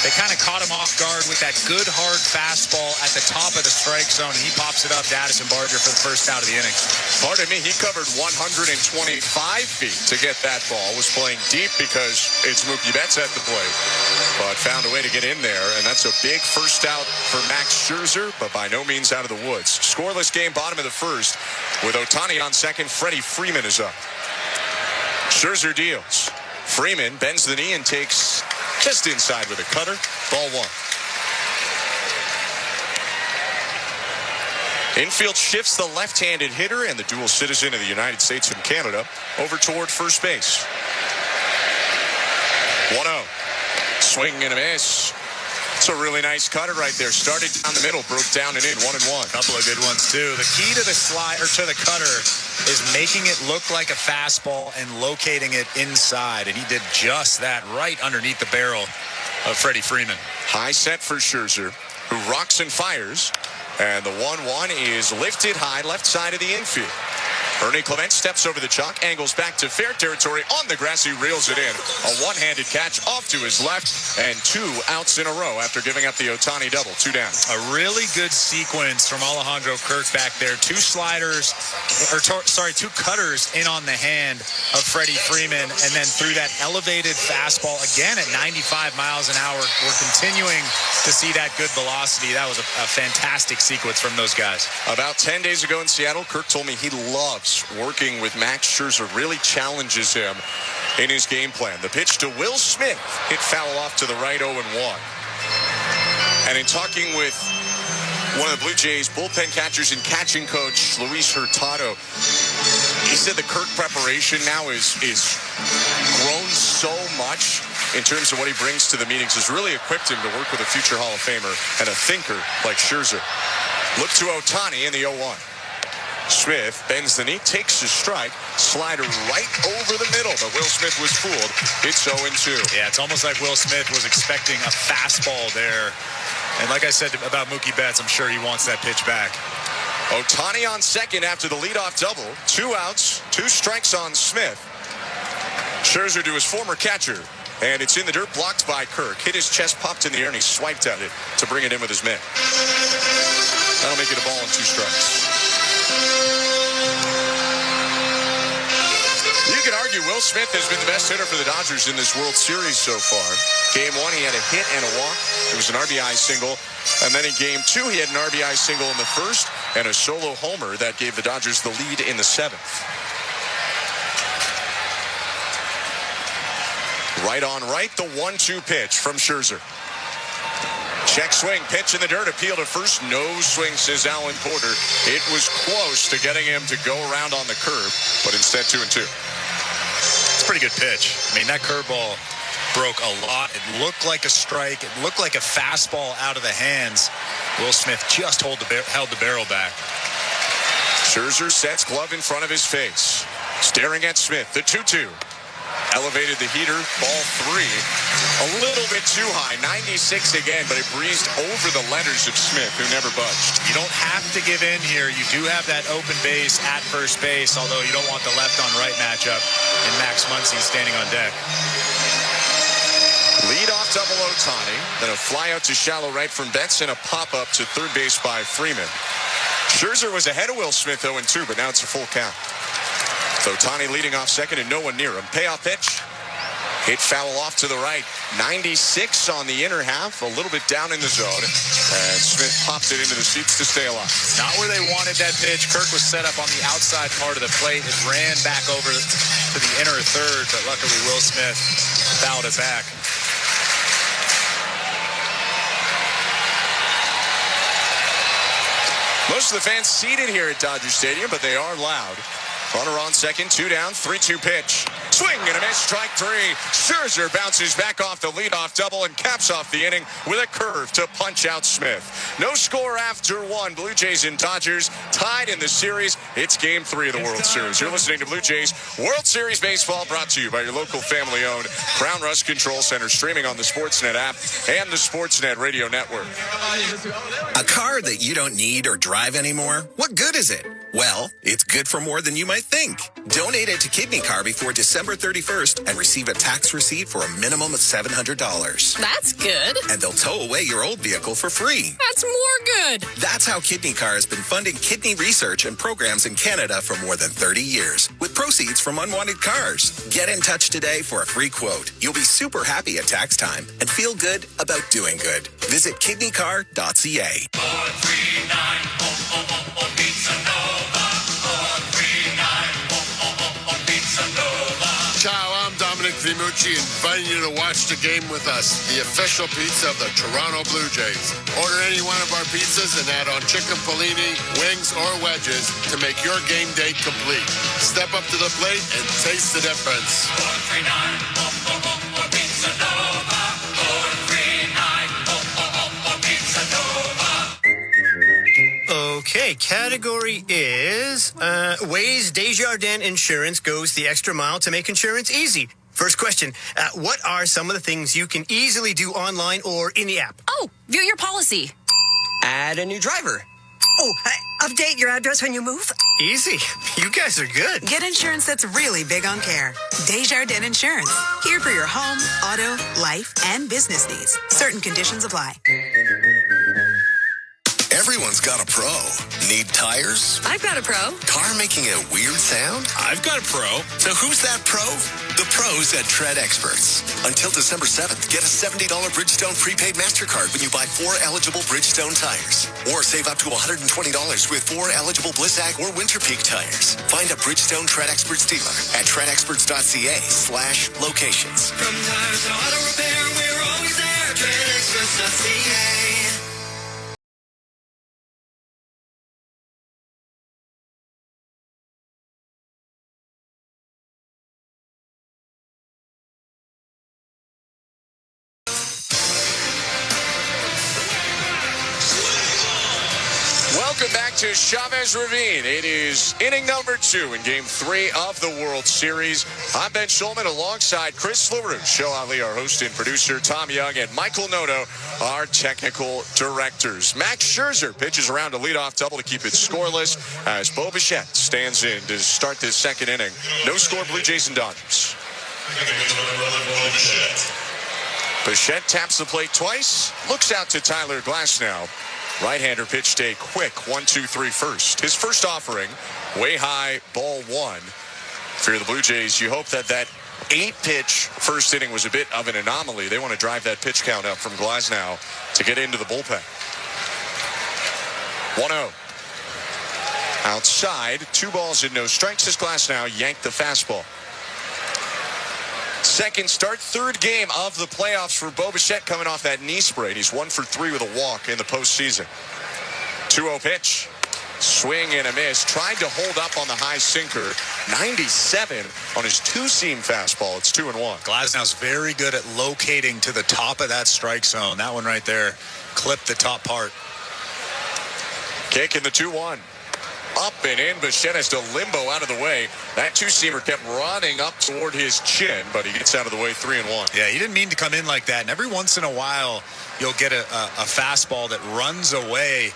They kind of caught him off guard with that good, hard fastball at the top of the strike zone, and he pops it up to Addison Barger for the first out of the inning. Pardon me, he covered 125 feet to get that ball. Was playing deep because it's Mookie Betts at the plate, but found a way to get in there, and that's a big first out for Max Scherzer, but by no means out of the woods. Scoreless game, bottom of the first, with Ohtani on second. Freddie Freeman is up. Scherzer deals. Freeman bends the knee and takes just inside with a cutter. Ball one. Infield shifts the left-handed hitter and the dual citizen of the United States and Canada over toward first base. 1-0. Swing and a miss. It's a really nice cutter right there. Started down the middle, broke down and in, 1-1. Couple of good ones too. The key to the slide or to the cutter is making it look like a fastball and locating it inside, and he did just that right underneath the barrel of Freddie Freeman. High set for Scherzer, who rocks and fires, and the 1-1 is lifted high left side of the infield. Ernie Clement steps over the chalk, angles back to fair territory on the grass. He reels it in. A one-handed catch off to his left, and 2 outs in a row after giving up the Ohtani double. 2 down. A really good sequence from Alejandro Kirk back there. 2 sliders, or 2 cutters in on the hand of Freddie Freeman, and then through that elevated fastball again at 95 miles an hour. We're continuing to see that good velocity. That was a fantastic sequence from those guys. About 10 days ago in Seattle, Kirk told me he loves working with Max Scherzer, really challenges him in his game plan. The pitch to Will Smith, hit foul off to the right, 0-1. And in talking with one of the Blue Jays bullpen catchers and catching coach, Luis Hurtado, he said the Kirk preparation now is grown so much in terms of what he brings to the meetings, has really equipped him to work with a future Hall of Famer and a thinker like Scherzer. Look to Ohtani in the 0-1. Smith bends the knee, takes the strike, slider right over the middle, but Will Smith was fooled. It's 0-2. Yeah, it's almost like Will Smith was expecting a fastball there. And like I said about Mookie Betts, I'm sure he wants that pitch back. Ohtani on second after the leadoff double. 2 outs, 2 strikes on Smith. Scherzer to his former catcher, and it's in the dirt, blocked by Kirk. Hit his chest, popped in the air, and he swiped at it to bring it in with his mitt. That'll make it a ball and 2 strikes. You could argue Will Smith has been the best hitter for the Dodgers in this World Series so far. Game 1, he had a hit and a walk. It was an RBI single. And then in Game 2, he had an RBI single in the first and a solo homer that gave the Dodgers the lead in the 7th. Right on right, the 1-2 pitch from Scherzer. Check swing, pitch in the dirt, appeal to first. No swing, says Alan Porter. It was close to getting him to go around on the curve, but instead 2-2. It's a pretty good pitch. I mean, that curveball broke a lot. It looked like a strike. It looked like a fastball out of the hands. Will Smith just held the barrel back. Scherzer sets glove in front of his face. Staring at Smith, the 2-2. Elevated the heater, ball 3. A little bit too high, 96 again, but it breezed over the letters of Smith, who never budged. You don't have to give in here. You do have that open base at first base, although you don't want the left-on-right matchup, and Max Muncy standing on deck. Lead off double Ohtani, then a fly out to shallow right from Betts and a pop-up to third base by Freeman. Scherzer was ahead of Will Smith 0-2, but now it's a full count. Ohtani leading off second and no one near him. Payoff pitch. Hit foul off to the right. 96 on the inner half, a little bit down in the zone. And Smith popped it into the seats to stay alive. Not where they wanted that pitch. Kirk was set up on the outside part of the plate. It ran back over to the inner third, but luckily Will Smith fouled it back. Most of the fans seated here at Dodger Stadium, but they are loud. Runner on second, 2 down, 3-2 pitch. Swing and a miss, strike 3. Scherzer bounces back off the leadoff double and caps off the inning with a curve to punch out Smith. No score after 1. Blue Jays and Dodgers tied in the series. It's Game 3 of the World Series. You're listening to Blue Jays World Series Baseball, brought to you by your local family-owned Crown Rust Control Center, streaming on the Sportsnet app and the Sportsnet Radio Network. A car that you don't need or drive anymore? What good is it? Well, it's good for more than you might think. Donate it to Kidney Car before December 31st and receive a tax receipt for a minimum of $700. That's good. And they'll tow away your old vehicle for free. That's more good. That's how Kidney Car has been funding kidney research and programs in Canada for more than 30 years, with proceeds from unwanted cars. Get in touch today for a free quote. You'll be super happy at tax time and feel good about doing good. Visit kidneycar.ca. 439 Pizza Nova. 439 Pizza Nova. Ciao, I'm Dominic Vimucci, inviting you to watch the game with us, the official pizza of the Toronto Blue Jays. Order any one of our pizzas and add on chicken Polini, wings, or wedges to make your game day complete. Step up to the plate and taste the difference. 439 Pizza Nova. 439 Pizza Nova. Okay, category is ways Desjardins Insurance goes the extra mile to make insurance easy. First question, what are some of the things you can easily do online or in the app? Oh, view your policy. Add a new driver. Oh, update your address when you move? Easy. You guys are good. Get insurance that's really big on care. Desjardins Insurance. Here for your home, auto, life, and business needs. Certain conditions apply. Everyone's got a pro. Need tires? I've got a pro. Car making a weird sound? I've got a pro. So who's that pro? The pros at Tread Experts. Until December 7th, get a $70 Bridgestone prepaid MasterCard when you buy 4 eligible Bridgestone tires. Or save up to $120 with 4 eligible Blizzak or Winter Peak tires. Find a Bridgestone Tread Experts dealer at treadexperts.ca/locations. From tires to auto repair, we're always there. TreadExperts.ca. Welcome back to Chavez Ravine. It is inning number 2 in Game 3 of the World Series. I'm Ben Schulman alongside Chris LaRue, Show Ali, our host and producer, Tom Young, and Michael Noto, our technical directors. Max Scherzer pitches around a leadoff double to keep it scoreless as Bo Bichette stands in to start this second inning. No score, Blue Jays and Dodgers. Bichette taps the plate twice, looks out to Tyler Glasnow. Right-hander pitched a quick 1-2-3 first. His first offering, way high, ball 1. For the Blue Jays, you hope that 8-pitch first inning was a bit of an anomaly. They want to drive that pitch count up from Glasnow to get into the bullpen. 1-0. Outside, 2 balls and no strikes as Glasnow yanked the fastball. Second start, third game of the playoffs for Bo Bichette coming off that knee sprain. He's 1 for 3 with a walk in the postseason. 2-0 pitch. Swing and a miss. Tried to hold up on the high sinker. 97 on his two-seam fastball. It's 2-1. Glasnow's very good at locating to the top of that strike zone. That one right there clipped the top part. Kick in the 2-1. Up and in. Bichette has to limbo out of the way. That two-seamer kept running up toward his chin, but he gets out of the way 3-1. Yeah, he didn't mean to come in like that. And every once in a while, you'll get a fastball that runs away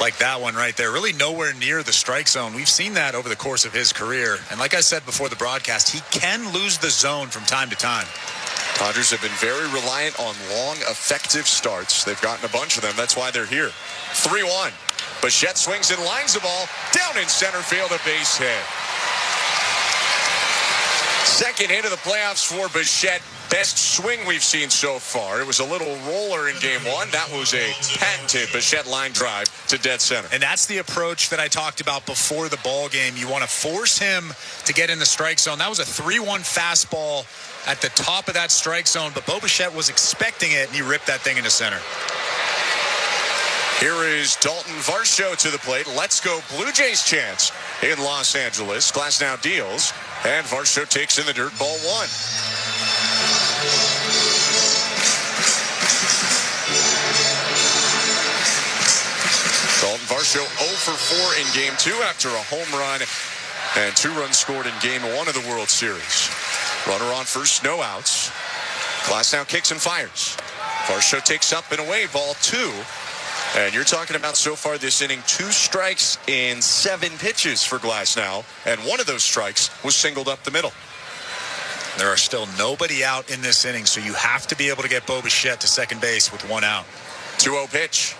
like that one right there. Really nowhere near the strike zone. We've seen that over the course of his career. And like I said before the broadcast, he can lose the zone from time to time. Dodgers have been very reliant on long, effective starts. They've gotten a bunch of them. That's why they're here. 3-1. Bichette swings and lines the ball down in center field, a base hit. Second hit of the playoffs for Bichette. Best swing we've seen so far. It was a little roller in game 1. That was a patented Bichette line drive to dead center. And that's the approach that I talked about before the ball game. You want to force him to get in the strike zone. That was a 3-1 fastball at the top of that strike zone, but Bo Bichette was expecting it, and he ripped that thing into center. Here is Dalton Varsho to the plate. Let's go Blue Jays chance in Los Angeles. Glasnow deals, and Varsho takes in the dirt, ball 1. Dalton Varsho 0 for 4 in Game 2 after a home run and 2 runs scored in Game 1 of the World Series. Runner on first, no outs. Glasnow kicks and fires. Varsho takes up and away, ball 2. And you're talking about so far this inning, 2 strikes in 7 pitches for Glasnow, and one of those strikes was singled up the middle. There are still nobody out in this inning, so you have to be able to get Bo Bichette to second base with 1 out. 2-0 pitch.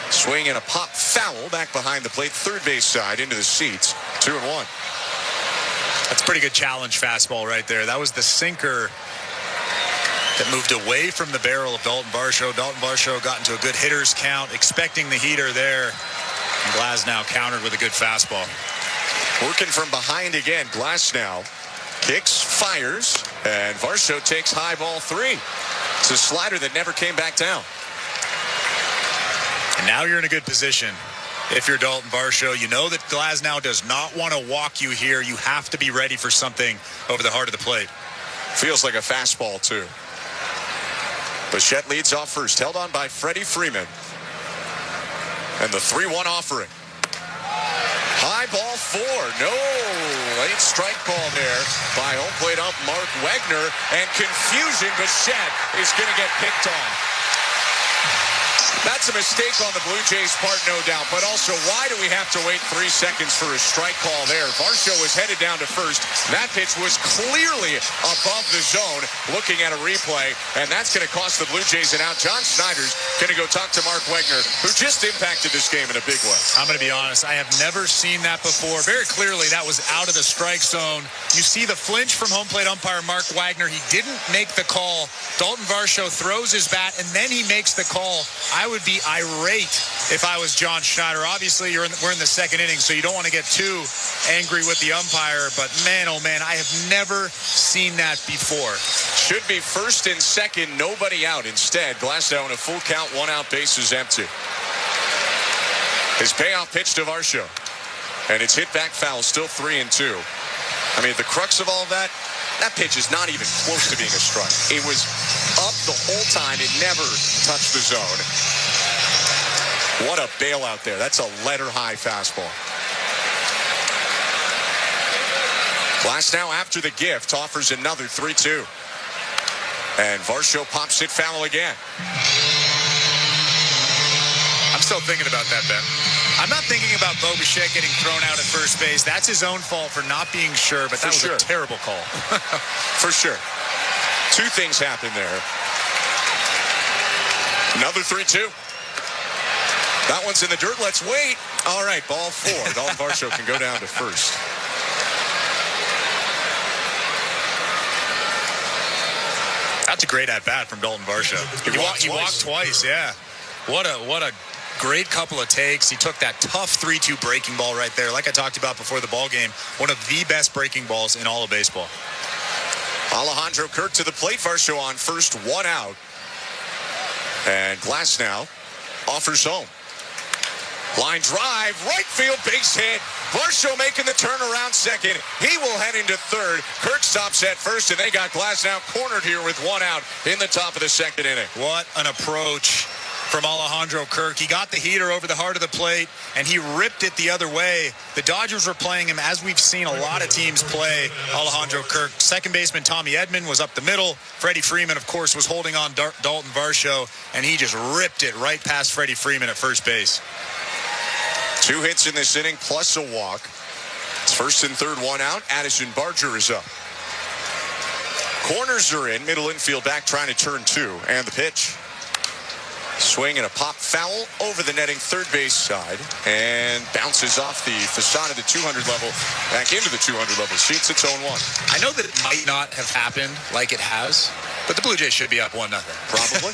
Swing and a pop foul back behind the plate, third base side into the seats. 2-1. That's a pretty good challenge fastball right there. That was the sinker that moved away from the barrel of Dalton Varsho. Dalton Varsho got into a good hitter's count, expecting the heater there. And Glasnow countered with a good fastball. Working from behind again. Glasnow kicks, fires, and Varsho takes high, ball 3. It's a slider that never came back down. And now you're in a good position. If you're Dalton Varsho, you know that Glasnow does not want to walk you here. You have to be ready for something over the heart of the plate. Feels like a fastball, too. Bichette leads off first, held on by Freddie Freeman. And the 3-1 offering. High ball 4. No. Late strike call there by home plate ump Mark Wegner. And confusion. Bichette is going to get picked off. That's a mistake on the Blue Jays' part, no doubt. But also, why do we have to wait 3 seconds for a strike call there? Varsho was headed down to first. That pitch was clearly above the zone, looking at a replay. And that's going to cost the Blue Jays an out. John Schneider's going to go talk to Mark Wegner, who just impacted this game in a big way. I'm going to be honest. I have never seen that before. Very clearly, that was out of the strike zone. You see the flinch from home plate umpire Mark Wagner. He didn't make the call. Dalton Varsho throws his bat, and then he makes the call. I would be irate if I was John Schneider. Obviously, we're in the second inning, so you don't want to get too angry with the umpire. But man, oh man, I have never seen that before. Should be first and second, nobody out. Instead, Glasnow in a full count, 1 out, bases empty. His payoff pitch to Varsho, and it's hit back foul, still 3-2. I mean, the crux of all of that pitch is not even close to being a strike. It was up the whole time. It never touched the zone. What a bailout there. That's a letter-high fastball. Glasnow, after the gift, offers another 3-2. And Varsho pops it foul again. I'm still thinking about that, Ben. I'm not thinking about Bo Bichette getting thrown out at first base. That's his own fault for not being sure, but that was a terrible call. For sure. 2 things happened there. Another 3-2. That one's in the dirt. Let's wait. All right, ball 4. Dalton Varsho can go down to first. That's a great at-bat from Dalton Varsho. He walked twice, yeah. What a great couple of takes. He took that tough 3-2 breaking ball right there. Like I talked about before the ball game, one of the best breaking balls in all of baseball. Alejandro Kirk to the plate. Varsho on first, 1 out. And Glasnow offers home. Line drive, right field, base hit. Varsho making the turn around second. He will head into third. Kirk stops at first, and they got Glasnow cornered here with 1 out in the top of the second inning. What an approach from Alejandro Kirk. He got the heater over the heart of the plate, and he ripped it the other way. The Dodgers were playing him as we've seen a lot of teams play Alejandro Kirk. Second baseman Tommy Edman was up the middle. Freddie Freeman, of course, was holding on Dalton Varsho, and he just ripped it right past Freddie Freeman at first base. 2 hits in this inning, plus a walk. It's first and third, 1 out. Addison Barger is up. Corners are in. Middle infield back trying to turn 2. And the pitch. Swing and a pop foul over the netting third base side. And bounces off the facade of the 200 level back into the 200 level seats. It's 0-1. I know that it might not have happened like it has, but the Blue Jays should be up 1-0. Probably.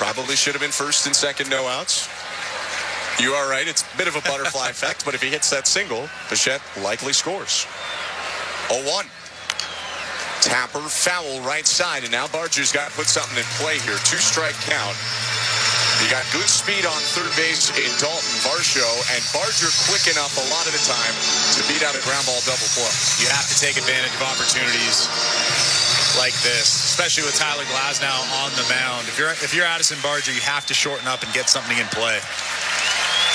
Probably should have been first and second, no outs. You are right. It's a bit of a butterfly effect, but if he hits that single, Bichette likely scores. 0-1. Tapper, foul right side, and now Barger's got to put something in play here. 2-strike count. You got good speed on third base in Dalton Varsho, and Barger quick enough a lot of the time to beat out a ground ball double play. You have to take advantage of opportunities like this, especially with Tyler Glasnow on the mound. If you're Addison Barger, you have to shorten up and get something in play.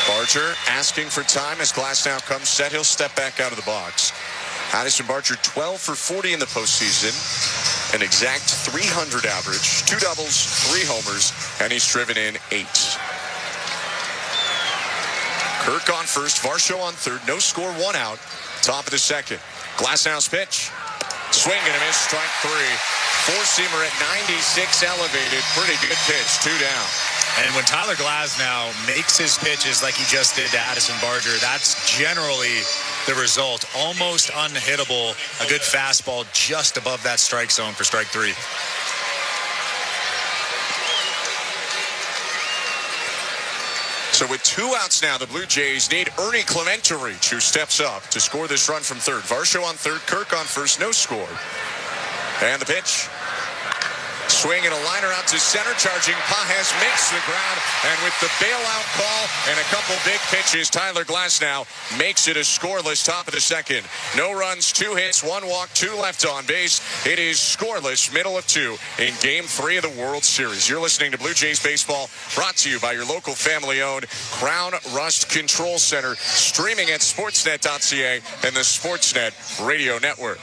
Barger asking for time as Glasnow comes set. He'll step back out of the box. Addison Barger 12 for 40 in the postseason. An exact 300 average, 2 doubles, 3 homers, and he's driven in 8. Kirk on first, Varsho on third, no score, 1 out. Top of the second. Glasnow's pitch. Swing and a miss, strike 3. Four-seamer at 96 elevated. Pretty good pitch, 2 down. And when Tyler Glasnow makes his pitches like he just did to Addison Barger, that's generally the result. Almost unhittable. A good fastball just above that strike zone for strike 3. So with 2 outs now, the Blue Jays need Ernie Clement to reach, who steps up to score this run from third. Varsho on third, Kirk on first, no score. And the pitch. Swing and a liner out to center. Charging Pajes makes the ground. And with the bailout call and a couple big pitches, Tyler Glasnow makes it a scoreless top of the second. No runs, 2 hits, 1 walk, 2 left on base. It is scoreless, middle of 2 in Game 3 of the World Series. You're listening to Blue Jays Baseball, brought to you by your local family-owned Crown Rust Control Center, streaming at sportsnet.ca and the Sportsnet Radio Network.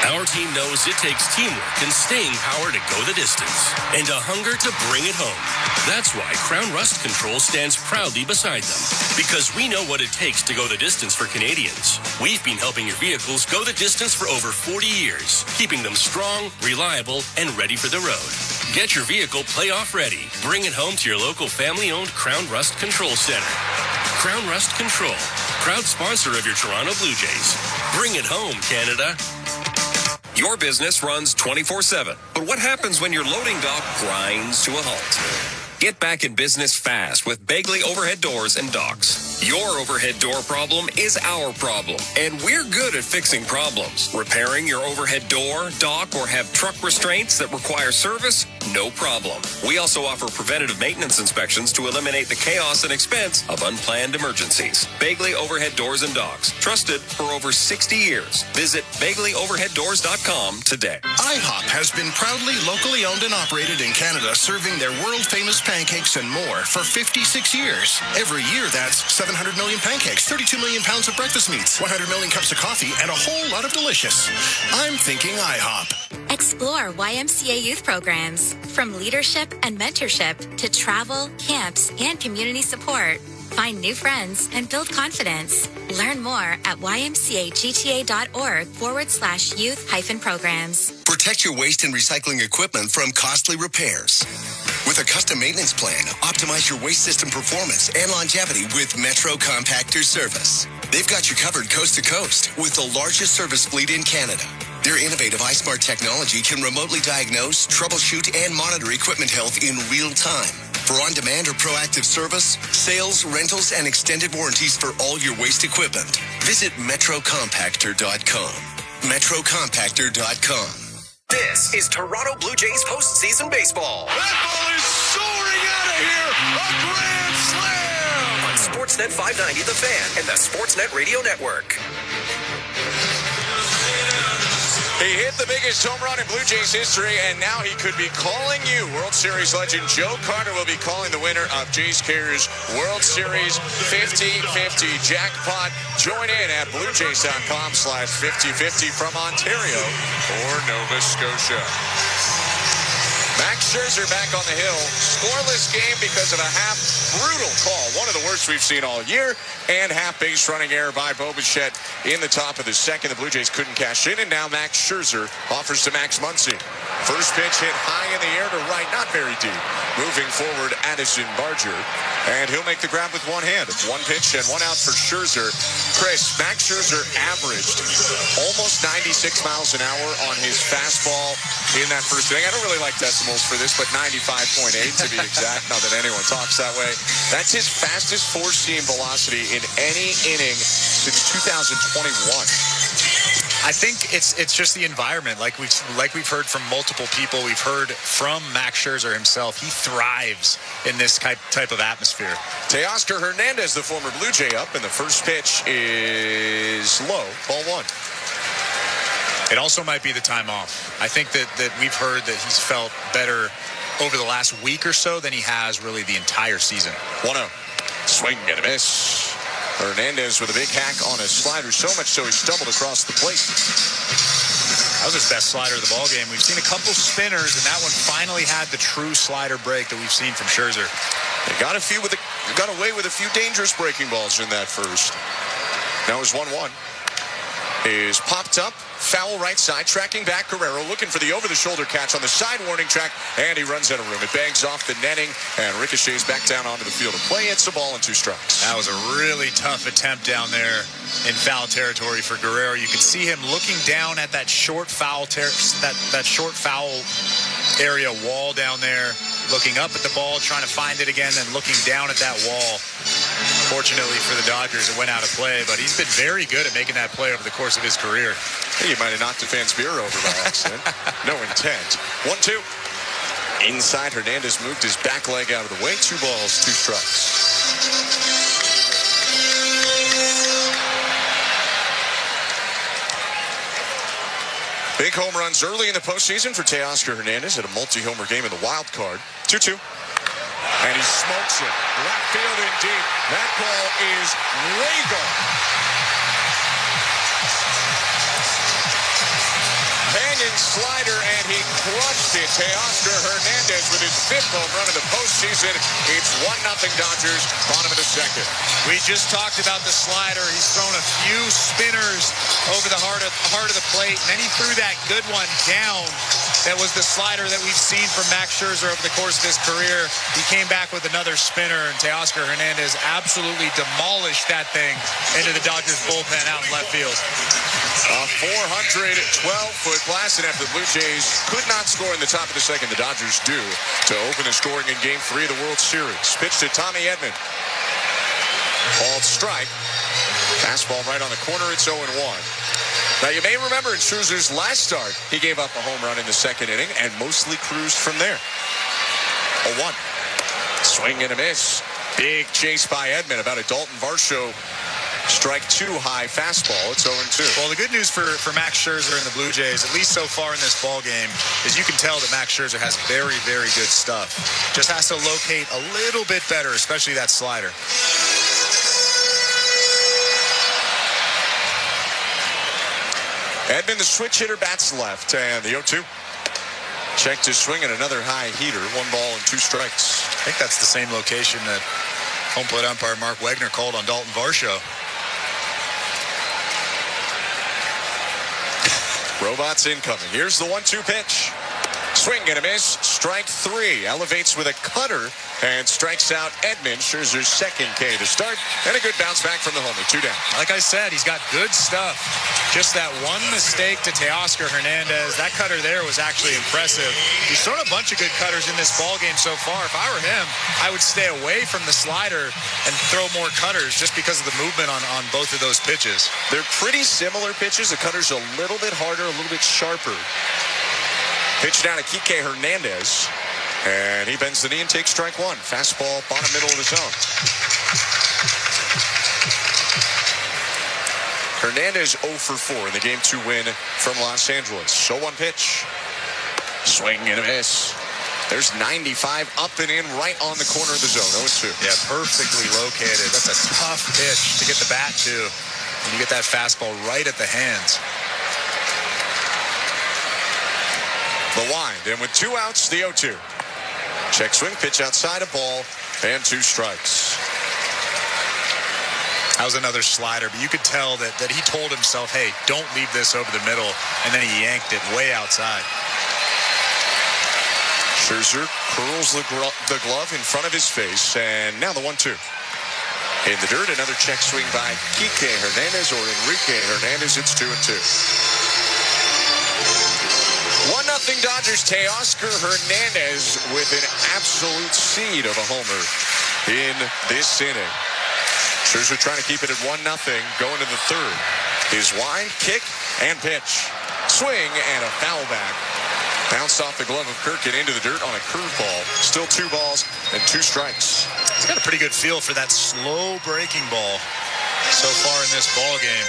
Our team knows it takes teamwork and staying power to go the distance and a hunger to bring it home. That's why Crown Rust Control stands proudly beside them, because we know what it takes to go the distance for Canadians. We've been helping your vehicles go the distance for over 40 years, keeping them strong, reliable, and ready for the road. Get your vehicle playoff ready. Bring it home to your local family-owned Crown Rust Control Center. Crown Rust Control, proud sponsor of your Toronto Blue Jays. Bring it home, Canada. Your business runs 24/7. But what happens when your loading dock grinds to a halt? Get back in business fast with Begley Overhead Doors and Docks. Your overhead door problem is our problem, and we're good at fixing problems. Repairing your overhead door, dock, or have truck restraints that require service? No problem. We also offer preventative maintenance inspections to eliminate the chaos and expense of unplanned emergencies. Begley Overhead Doors and Docks. Trusted for over 60 years. Visit BegleyOverheadDoors.com today. IHOP has been proudly locally owned and operated in Canada, serving their world-famous pancakes and more for 56 years. Every year, that's 700 million pancakes, 32 million pounds of breakfast meats, 100 million cups of coffee, and a whole lot of delicious. I'm thinking IHOP. Explore YMCA youth programs, from leadership and mentorship to travel, camps, and community support. Find new friends and build confidence. Learn more at ymcagta.org/youth-programs. Protect your waste and recycling equipment from costly repairs. With a custom maintenance plan, optimize your waste system performance and longevity with Metro Compactor Service. They've got you covered coast to coast with the largest service fleet in Canada. Their innovative iSmart technology can remotely diagnose, troubleshoot, and monitor equipment health in real time. For on-demand or proactive service, sales, rentals, and extended warranties for all your waste equipment, visit metrocompactor.com. metrocompactor.com. This is Toronto Blue Jays postseason baseball. That ball is soaring out of here. A grand slam! On Sportsnet 590, The Fan, and the Sportsnet Radio Network. He hit the biggest home run in Blue Jays history, and now he could be calling you. World Series legend Joe Carter will be calling the winner of Jays Carriers World Series 50-50 jackpot. Join in at bluejays.com/5050 from Ontario or Nova Scotia. Max Scherzer back on the hill. Scoreless game because of a half brutal call. One of the worst we've seen all year. And half base running error by Bo Bichette in the top of the second. The Blue Jays couldn't cash in. And now Max Scherzer offers to Max Muncy. First pitch hit high in the air to right, not very deep. Moving forward, Addison Barger. And he'll make the grab with one hand. One pitch and one out for Scherzer. Chris, Max Scherzer averaged almost 96 miles an hour on his fastball in that first inning. I don't really like decimals for this, but 95.8 to be exact. Not that anyone talks that way. That's his fastest four-seam velocity in any inning since 2021. I think it's just the environment. Like we've heard from multiple people. We've heard from Max Scherzer himself. He thrives in this type of atmosphere. Teoscar Hernandez, the former Blue Jay, up, and the first pitch is low. Ball 1. It also might be the time off. I think that we've heard that he's felt better over the last week or so than he has really the entire season. 1-0. Swing and a miss. Hernandez with a big hack on his slider, so much so he stumbled across the plate. That was his best slider of the ball game. We've seen a couple spinners, and that one finally had the true slider break that we've seen from Scherzer. They got away with a few dangerous breaking balls in that first. Now is 1-1. Is popped up, foul right side, tracking back Guerrero, looking for the over-the-shoulder catch on the side warning track, and he runs out of room. It bangs off the netting and ricochets back down onto the field of play. It's a ball and 2 strikes. That was a really tough attempt down there in foul territory for Guerrero. You could see him looking down at that short foul that short foul area wall down there, looking up at the ball, trying to find it again, then looking down at that wall. Fortunately for the Dodgers, it went out of play, but he's been very good at making that play over the course of his career. He might have knocked the fan's beer over by accident. No intent. 1-2. Inside, Hernandez moved his back leg out of the way. 2 balls, 2 strikes. Big home runs early in the postseason for Teoscar Hernandez at a multi-homer game in the wild card. 2-2. And he smokes it. Left field in deep. That ball is way gone. Hanging slider, and he crushed it. Teoscar Hernandez with his 5th home run of the postseason. It's 1-0 Dodgers, bottom of the 2nd. We just talked about the slider. He's thrown a few spinners over the heart of the plate, and then he threw that good one down. That was the slider that we've seen from Max Scherzer over the course of his career. He came back with another spinner, and Teoscar Hernandez absolutely demolished that thing into the Dodgers bullpen out in left field. A 412-foot blast, and after the Blue Jays could not score in the top of the 2nd, the Dodgers do to open the scoring in Game 3 of the World Series. Pitch to Tommy Edman. Ball strike. Fastball right on the corner. It's 0-1. Now, you may remember in Scherzer's last start, he gave up a home run in the 2nd inning and mostly cruised from there. 0-1. Swing and a miss. Big chase by Edman about a Dalton Varsho strike 2 high fastball. It's 0-2. Well, the good news for Max Scherzer and the Blue Jays, at least so far in this ball game, is you can tell that Max Scherzer has very, very good stuff. Just has to locate a little bit better, especially that slider. Edman, the switch hitter, bats left, and the 0-2. Check to swing at another high heater. 1 ball and 2 strikes. I think that's the same location that home plate umpire Mark Wegner called on Dalton Varsho. Robots incoming. Here's the 1-2 pitch. Swing and a miss. Strike 3. Elevates with a cutter and strikes out Edman. Scherzer's 2nd K to start. And a good bounce back from the homer. 2 down. Like I said, he's got good stuff. Just that one mistake to Teoscar Hernandez. That cutter there was actually impressive. He's thrown a bunch of good cutters in this ballgame so far. If I were him, I would stay away from the slider and throw more cutters just because of the movement on both of those pitches. They're pretty similar pitches. The cutter's a little bit harder, a little bit sharper. Pitch down to Kike Hernandez. And he bends the knee and takes strike 1. Fastball, bottom middle of the zone. Hernandez 0 for 4 in the Game 2 win from Los Angeles. So 1 pitch. Swing and a miss. There's 95 up and in right on the corner of the zone. 0-2. Yeah, perfectly located. That's a tough pitch to get the bat to. And you get that fastball right at the hands. The wind, and with 2 outs, the 0-2. Check swing, pitch outside, a ball, and 2 strikes. That was another slider, but you could tell that he told himself, hey, don't leave this over the middle, and then he yanked it way outside. Scherzer curls the glove in front of his face, and now the 1-2. In the dirt, another check swing by Kike Hernandez or Enrique Hernandez. It's 2-2. 1-0 Dodgers. Teoscar Hernandez with an absolute seed of a homer in this inning. Scherzer trying to keep it at 1-0 going to the 3rd. His wind, kick, And pitch. Swing and a foul back. Bounced off the glove of Kirk and into the dirt on a curveball. Still 2 balls and 2 strikes. He's got a pretty good feel for that slow breaking ball so far in this ball game.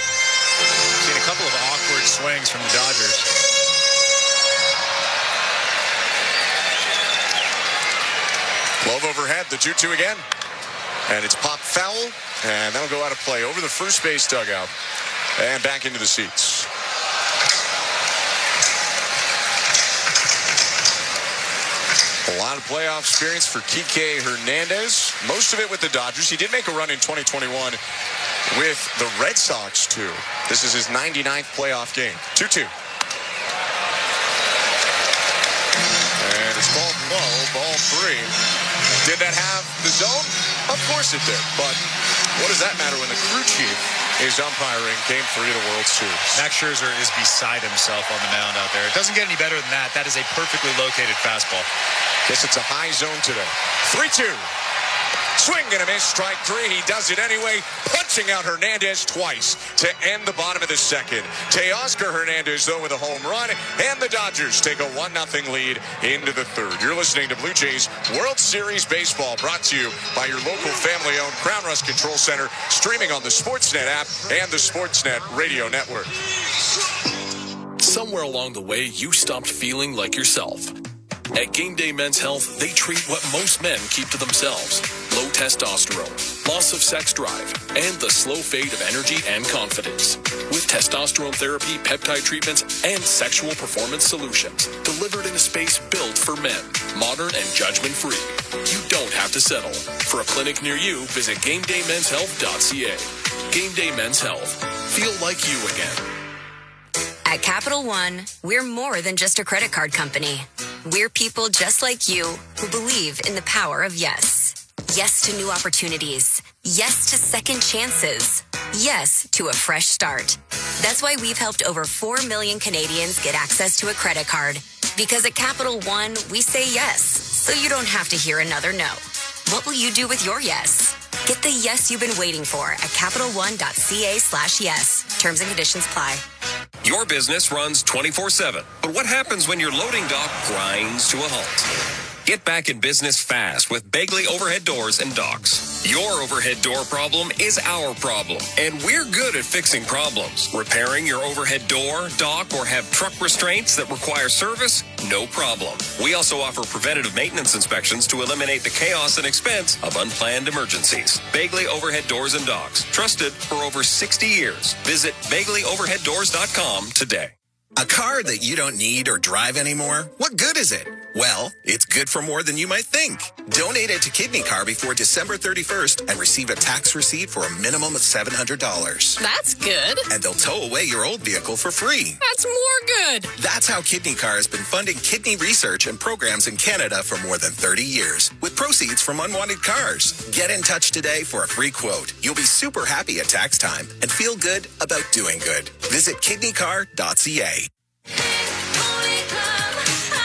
Seen a couple of awkward swings from the Dodgers. Glove overhead, the 2-2 again. And it's popped foul, and that'll go out of play over the first base dugout and back into the seats. A lot of playoff experience for Kike Hernandez. Most of it with the Dodgers. He did make a run in 2021 with the Red Sox, too. This is his 99th playoff game. 2-2. And it's called low, ball 3. Did that have the zone? Of course it did. But what does that matter when the crew chief is umpiring Game 3 of the World Series? Max Scherzer is beside himself on the mound out there. It doesn't get any better than that. That is a perfectly located fastball. Guess it's a high zone today. 3-2. Swing and a miss, strike 3. He does it anyway, punching out Hernandez twice to end the bottom of the second. Teoscar Hernandez, though, with a home run, and the Dodgers take a 1-0 lead into the third. You're listening to Blue Jays World Series Baseball, brought to you by your local family-owned Crown Rust Control Center, streaming on the Sportsnet app and the Sportsnet Radio Network. Somewhere along the way, you stopped feeling like yourself. At Game Day Men's Health, they treat what most men keep to themselves: low testosterone, loss of sex drive, and the slow fade of energy and confidence. With testosterone therapy, peptide treatments, and sexual performance solutions delivered in a space built for men, modern and judgment-free. You don't have to settle. For a clinic near you, visit GameDayMen'sHealth.ca. Game Day Men's Health. Feel like you again. At Capital One, we're more than just a credit card company. We're people just like you who believe in the power of yes. Yes to new opportunities. Yes to second chances. Yes to a fresh start. That's why we've helped over 4 million Canadians get access to a credit card. Because at Capital One, we say yes, so you don't have to hear another no. What will you do with your yes? Get the yes you've been waiting for at CapitalOne.ca/yes. Terms and conditions apply. Your business runs 24/7, but what happens when your loading dock grinds to a halt? Get back in business fast with Begley Overhead Doors and Docks. Your overhead door problem is our problem, and we're good at fixing problems. Repairing your overhead door, dock, or have truck restraints that require service? No problem. We also offer preventative maintenance inspections to eliminate the chaos and expense of unplanned emergencies. Begley Overhead Doors and Docks. Trusted for over 60 years. Visit BegleyOverheadDoors.com today. A car that you don't need or drive anymore? What good is it? Well, it's good for more than you might think. Donate it to Kidney Car before December 31st and receive a tax receipt for a minimum of $700. That's good. And they'll tow away your old vehicle for free. That's more good. That's how Kidney Car has been funding kidney research and programs in Canada for more than 30 years, with proceeds from unwanted cars. Get in touch today for a free quote. You'll be super happy at tax time and feel good about doing good. Visit kidneycar.ca.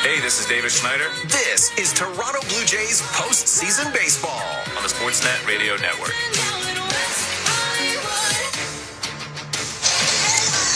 Hey, this is David Schneider. This is Toronto Blue Jays postseason baseball on the Sportsnet Radio Network.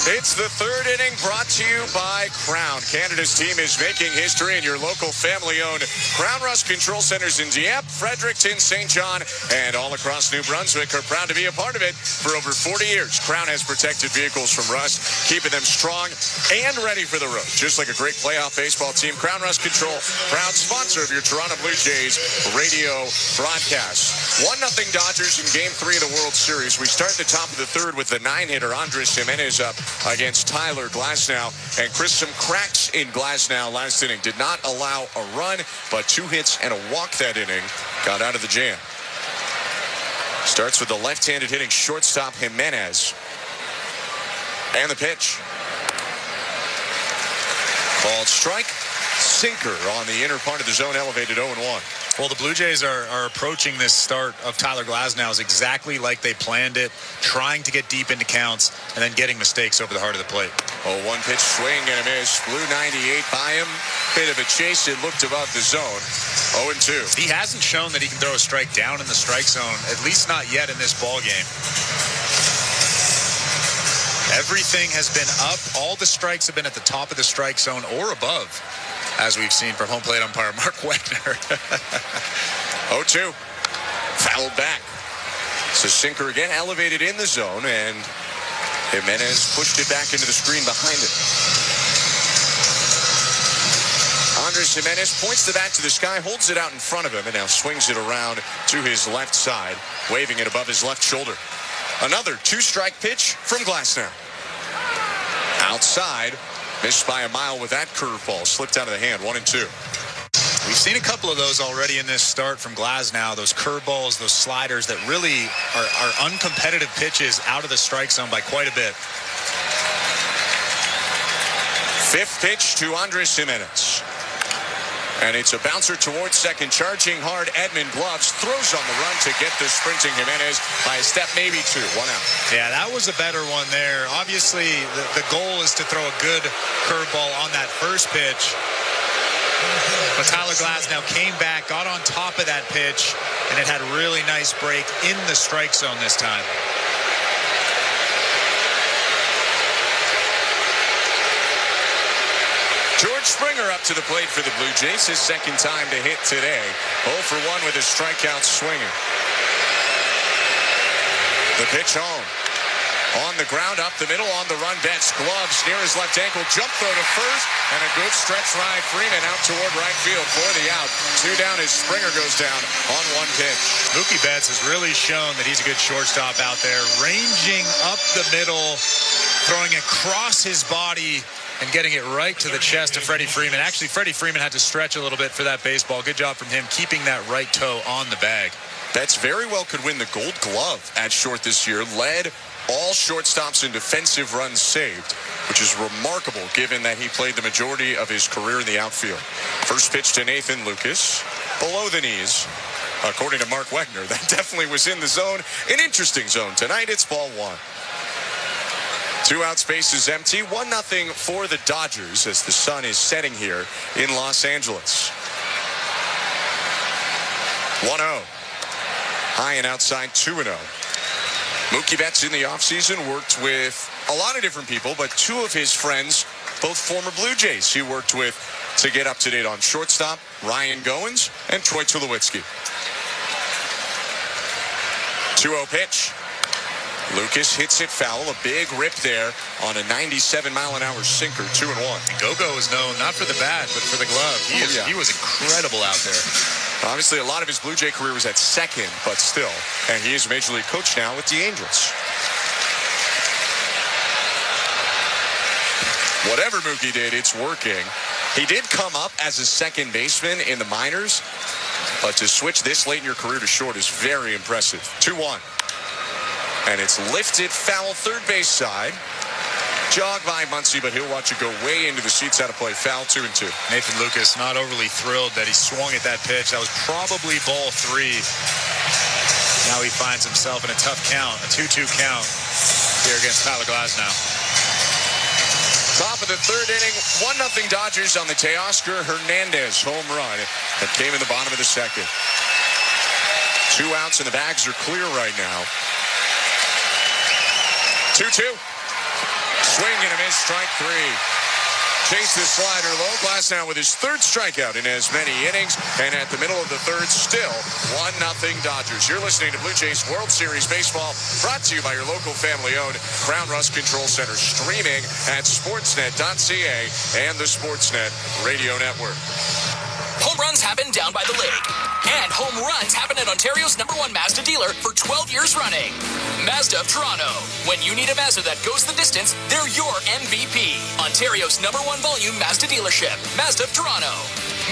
It's the third inning, brought to you by Crown. Canada's team is making history, in your local family-owned Crown Rust Control Centers in Dieppe, Fredericton, St. John, and all across New Brunswick are proud to be a part of it for over 40 years. Crown has protected vehicles from rust, keeping them strong and ready for the road. Just like a great playoff baseball team, Crown Rust Control, proud sponsor of your Toronto Blue Jays radio broadcast. 1-0 Dodgers in Game 3 of the World Series. We start the top of the third with the 9-hitter Andres Jimenez up against Tyler Glasnow, and Chris, some cracks in Glasnow last inning. Did not allow a run, but 2 hits and a walk that inning. Got out of the jam. Starts with the left-handed hitting shortstop Jimenez. And the pitch. Called strike. Sinker on the inner part of the zone, elevated 0-1. Well, the Blue Jays are approaching this start of Tyler Glasnow exactly like they planned it, trying to get deep into counts and then getting mistakes over the heart of the plate. 0-1 pitch, swing and a miss. Blew 98 by him. Bit of a chase. It looked above the zone. 0-2. He hasn't shown that he can throw a strike down in the strike zone, at least not yet in this ball game. Everything has been up. All the strikes have been at the top of the strike zone or above, as we've seen from home plate umpire Mark Wegner. 0-2. Fouled back. So sinker again, elevated in the zone, and Jimenez pushed it back into the screen behind it. Andres Jimenez points the bat to the sky, holds it out in front of him, and now swings it around to his left side, waving it above his left shoulder. Another 2-strike pitch from Glasnow. Outside, missed by a mile with that curveball, slipped out of the hand, 1-2. We've seen a couple of those already in this start from Glasnow, those curveballs, those sliders that really are uncompetitive pitches out of the strike zone by quite a bit. Fifth pitch to Andres Jimenez. And it's a bouncer towards second, charging hard. Edmund Gloves throws on the run to get the sprinting Jimenez by a step, maybe two. 1 out. Yeah, that was a better one there. Obviously, the goal is to throw a good curveball on that first pitch. But Tyler Glasnow came back, got on top of that pitch, and it had a really nice break in the strike zone this time. George Springer up to the plate for the Blue Jays, his second time to hit today. 0 for 1 with his strikeout swinging. The pitch home. On the ground, up the middle, on the run, Betts. Gloves near his left ankle, jump throw to first, and a good stretch ride. Freeman out toward right field for the out. 2 down as Springer goes down on 1 pitch. Mookie Betts has really shown that he's a good shortstop out there, ranging up the middle, throwing across his body, and getting it right to the chest of Freddie Freeman. Actually, Freddie Freeman had to stretch a little bit for that baseball. Good job from him keeping that right toe on the bag. Betts very well could win the Gold Glove at short this year. Led all shortstops in defensive runs saved, which is remarkable given that he played the majority of his career in the outfield. First pitch to Nathan Lucas, below the knees. According to Mark Wegner, that definitely was in the zone. An interesting zone tonight. It's ball 1. 2 out, space is empty. 1-0 for the Dodgers as the sun is setting here in Los Angeles. 1-0. High and outside, 2-0. Mookie Betts in the offseason worked with a lot of different people, but 2 of his friends, both former Blue Jays, he worked with to get up to date on shortstop, Ryan Goins and Troy Tulowitzki. 2-0 pitch. Lucas hits it foul, a big rip there on a 97-mile-an-hour sinker, 2-1. Gogo is known not for the bat, but for the glove. He was incredible out there. Obviously, a lot of his Blue Jay career was at second, but still. And he is a Major League coach now with the Angels. Whatever Mookie did, it's working. He did come up as a second baseman in the minors, but to switch this late in your career to short is very impressive. 2-1. And it's lifted foul third base side. Jog by Muncy, but he'll watch it go way into the seats out of play. Foul 2-2. Nathan Lucas not overly thrilled that he swung at that pitch. That was probably ball 3. Now he finds himself in a tough count, a 2-2 count here against Tyler Glasnow. Top of the third inning, 1-0 Dodgers on the Teoscar Hernandez home run that came in the bottom of the second. 2 outs and the bags are clear right now. 2-2. Swing and a miss, strike 3. Chase the slider low. Glasnow with his third strikeout in as many innings. And at the middle of the third, still 1-0 Dodgers. You're listening to Blue Jays World Series Baseball, brought to you by your local family-owned Crown Rust Control Center. Streaming at sportsnet.ca and the Sportsnet Radio Network. Home runs happen down by the lake. And home runs happen at Ontario's #1 Mazda dealer for 12 years running. Mazda of Toronto. When you need a Mazda that goes the distance, they're your MVP. Ontario's #1 volume Mazda dealership. Mazda of Toronto.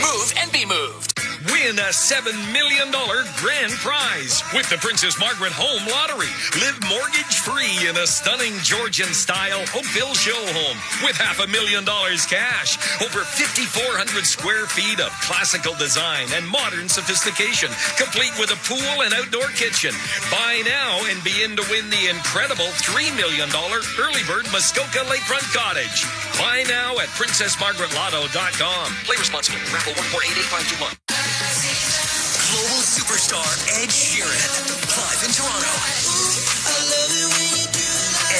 Move and be moved. Win a $7 million grand prize with the Princess Margaret Home Lottery. Live mortgage-free in a stunning Georgian-style Oakville show home with $500,000 cash. Over 5,400 square feet of classical design and modern sophistication, complete with a pool and outdoor kitchen. Buy now and be in to win the incredible $3 million early bird Muskoka Lakefront Cottage. Buy now at PrincessMargaretLotto.com. Play responsibly. Raffle 1488521. Global superstar Ed Sheeran, live in Toronto.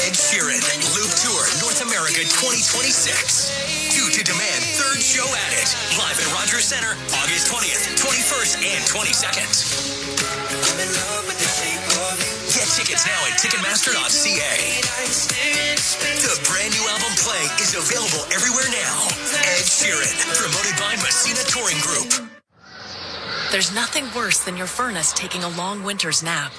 Ed Sheeran, Loop Tour North America 2026. Due to demand, third show at it. Live at Rogers Center, August 20th, 21st, and 22nd. Get tickets now at Ticketmaster.ca. The brand new album Play is available everywhere now. Ed Sheeran, promoted by Messina Touring Group. There's nothing worse than your furnace taking a long winter's nap.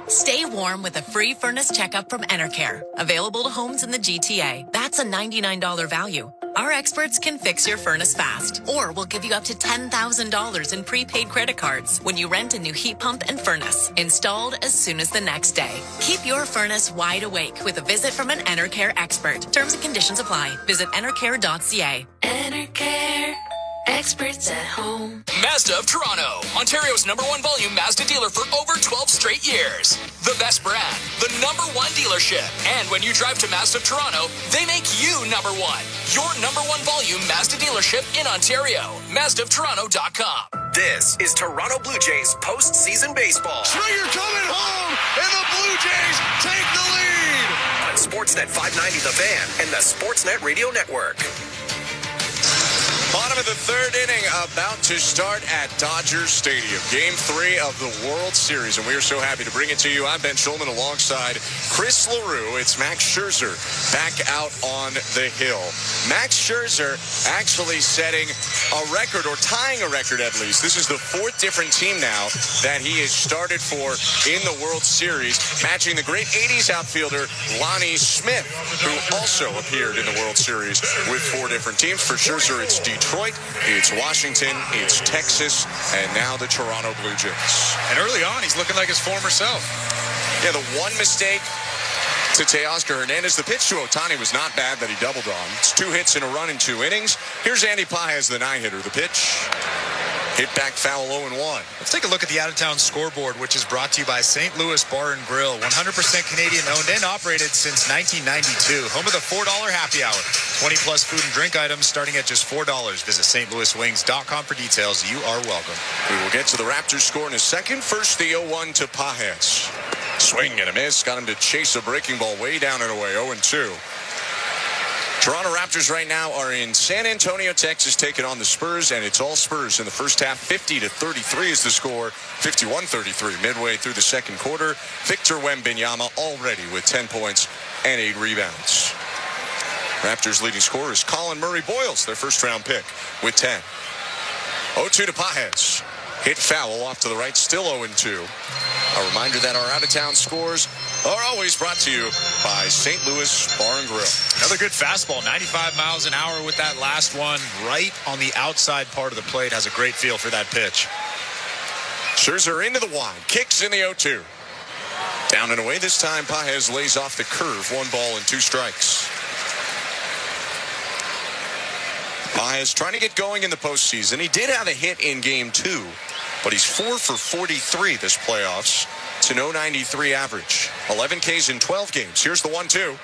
Stay warm with a free furnace checkup from Enercare, available to homes in the GTA. That's a $99 value. Our experts can fix your furnace fast, or we'll give you up to $10,000 in prepaid credit cards when you rent a new heat pump and furnace, installed as soon as the next day. Keep your furnace wide awake with a visit from an Enercare expert. Terms and conditions apply. Visit enercare.ca. Enercare. Experts at home. Mazda of Toronto, Ontario's #1 volume Mazda dealer for over 12 straight years. The best brand, the #1 dealership. And when you drive to Mazda of Toronto, they make you #1. Your #1 volume Mazda dealership in Ontario. MazdaofToronto.com. This is Toronto Blue Jays postseason baseball. Springer coming home, and the Blue Jays take the lead. On Sportsnet 590 The Fan and the Sportsnet Radio Network. Bottom of the third inning about to start at Dodger Stadium. Game 3 of the World Series, and we are so happy to bring it to you. I'm Ben Schulman alongside Chris LaRue. It's Max Scherzer back out on the hill. Max Scherzer actually setting a record, or tying a record at least. This is the 4th different team now that he has started for in the World Series, matching the great 80s outfielder Lonnie Smith, who also appeared in the World Series with 4 different teams. For Scherzer, it's Detroit, it's Washington, it's Texas, and now the Toronto Blue Jays. And early on, he's looking like his former self. Yeah, the one mistake to Teoscar Hernandez. The pitch to Ohtani was not bad that he doubled on. It's 2 hits in a run in 2 innings. Here's Andy Paez, the 9-hitter. The pitch, hit back foul, 0-1. Let's take a look at the out-of-town scoreboard, which is brought to you by St. Louis Bar and Grill. 100% Canadian-owned and operated since 1992. Home of the $4 happy hour. 20-plus food and drink items starting at just $4. Visit stlouiswings.com for details. You are welcome. We will get to the Raptors score in a second. First, the 0-1 to Paez. Swing and a miss. Got him to chase a breaking ball way down and away. 0-2. Toronto Raptors right now are in San Antonio, Texas, taking on the Spurs, and it's all Spurs in the first half. 50-33 is the score. 51-33 midway through the second quarter. Victor Wembanyama already with 10 points and 8 rebounds. Raptors leading scorer is Colin Murray-Boyles, their first-round pick, with 10. 0-2 to Paez. Hit foul off to the right, still 0-2. A reminder that our out-of-town scores are always brought to you by St. Louis Bar and Grill. Another good fastball, 95 miles an hour with that last one, right on the outside part of the plate. Has a great feel for that pitch. Scherzer into the wind, kicks in the 0-2. Down and away this time, Paez lays off the curve. 1 ball and 2 strikes. Paez trying to get going in the postseason. He did have a hit in Game 2, but he's 4 for 43 this playoffs. It's an 0.93 average. 11 Ks in 12 games. Here's the 1-2.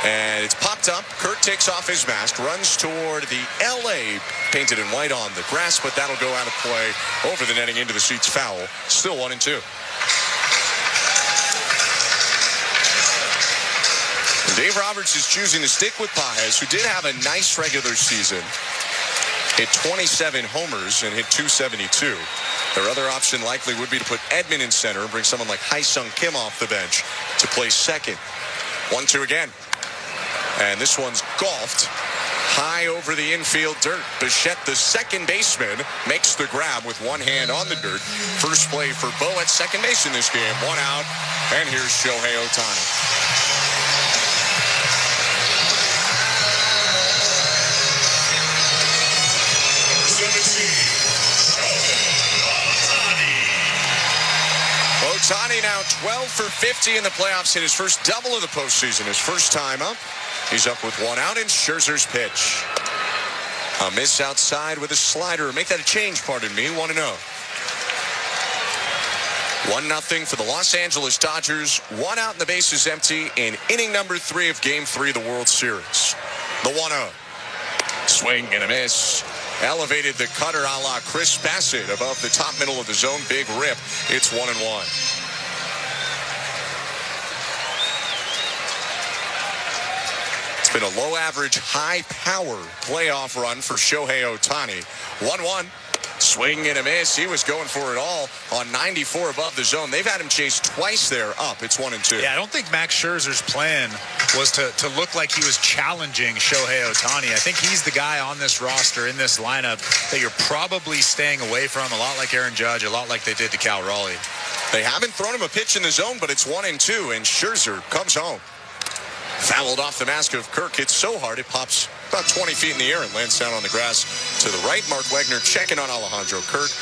And it's popped up. Kurt takes off his mask, runs toward the LA painted in white on the grass, but that'll go out of play over the netting into the seats. Foul. Still 1-2. Dave Roberts is choosing to stick with Paez, who did have a nice regular season. Hit 27 homers and hit 272. Their other option likely would be to put Edman in center and bring someone like Haesung Kim off the bench to play second. 1-2 again. And this one's golfed high over the infield dirt. Bichette, the second baseman, makes the grab with one hand on the dirt. First play for Bo at second base in this game. 1 out. And here's Shohei Ohtani. Ohtani now 12 for 50 in the playoffs, hit his first double of the postseason, his first time up. He's up with 1 out, and Scherzer's pitch. A miss outside with a slider. Make that a change, pardon me. 1-0. 1-0 for the Los Angeles Dodgers. 1 out and the base is empty in inning number 3 of Game 3 of the World Series. The 1-0. Swing and a miss. Elevated the cutter a la Chris Bassett above the top middle of the zone. Big rip. It's 1-1. been a low-average, high-power playoff run for Shohei Ohtani. 1-1. Swing and a miss. He was going for it all on 94 above the zone. They've had him chase twice there up. It's 1-2. Yeah, I don't think Max Scherzer's plan was to look like he was challenging Shohei Ohtani. I think he's the guy on this roster, in this lineup, that you're probably staying away from, a lot like Aaron Judge, a lot like they did to Cal Raleigh. They haven't thrown him a pitch in the zone, but it's 1-2, and Scherzer comes home. Fouled off the mask of Kirk. Hits so hard it pops about 20 feet in the air and lands down on the grass to the right. Mark Wegner checking on Alejandro Kirk,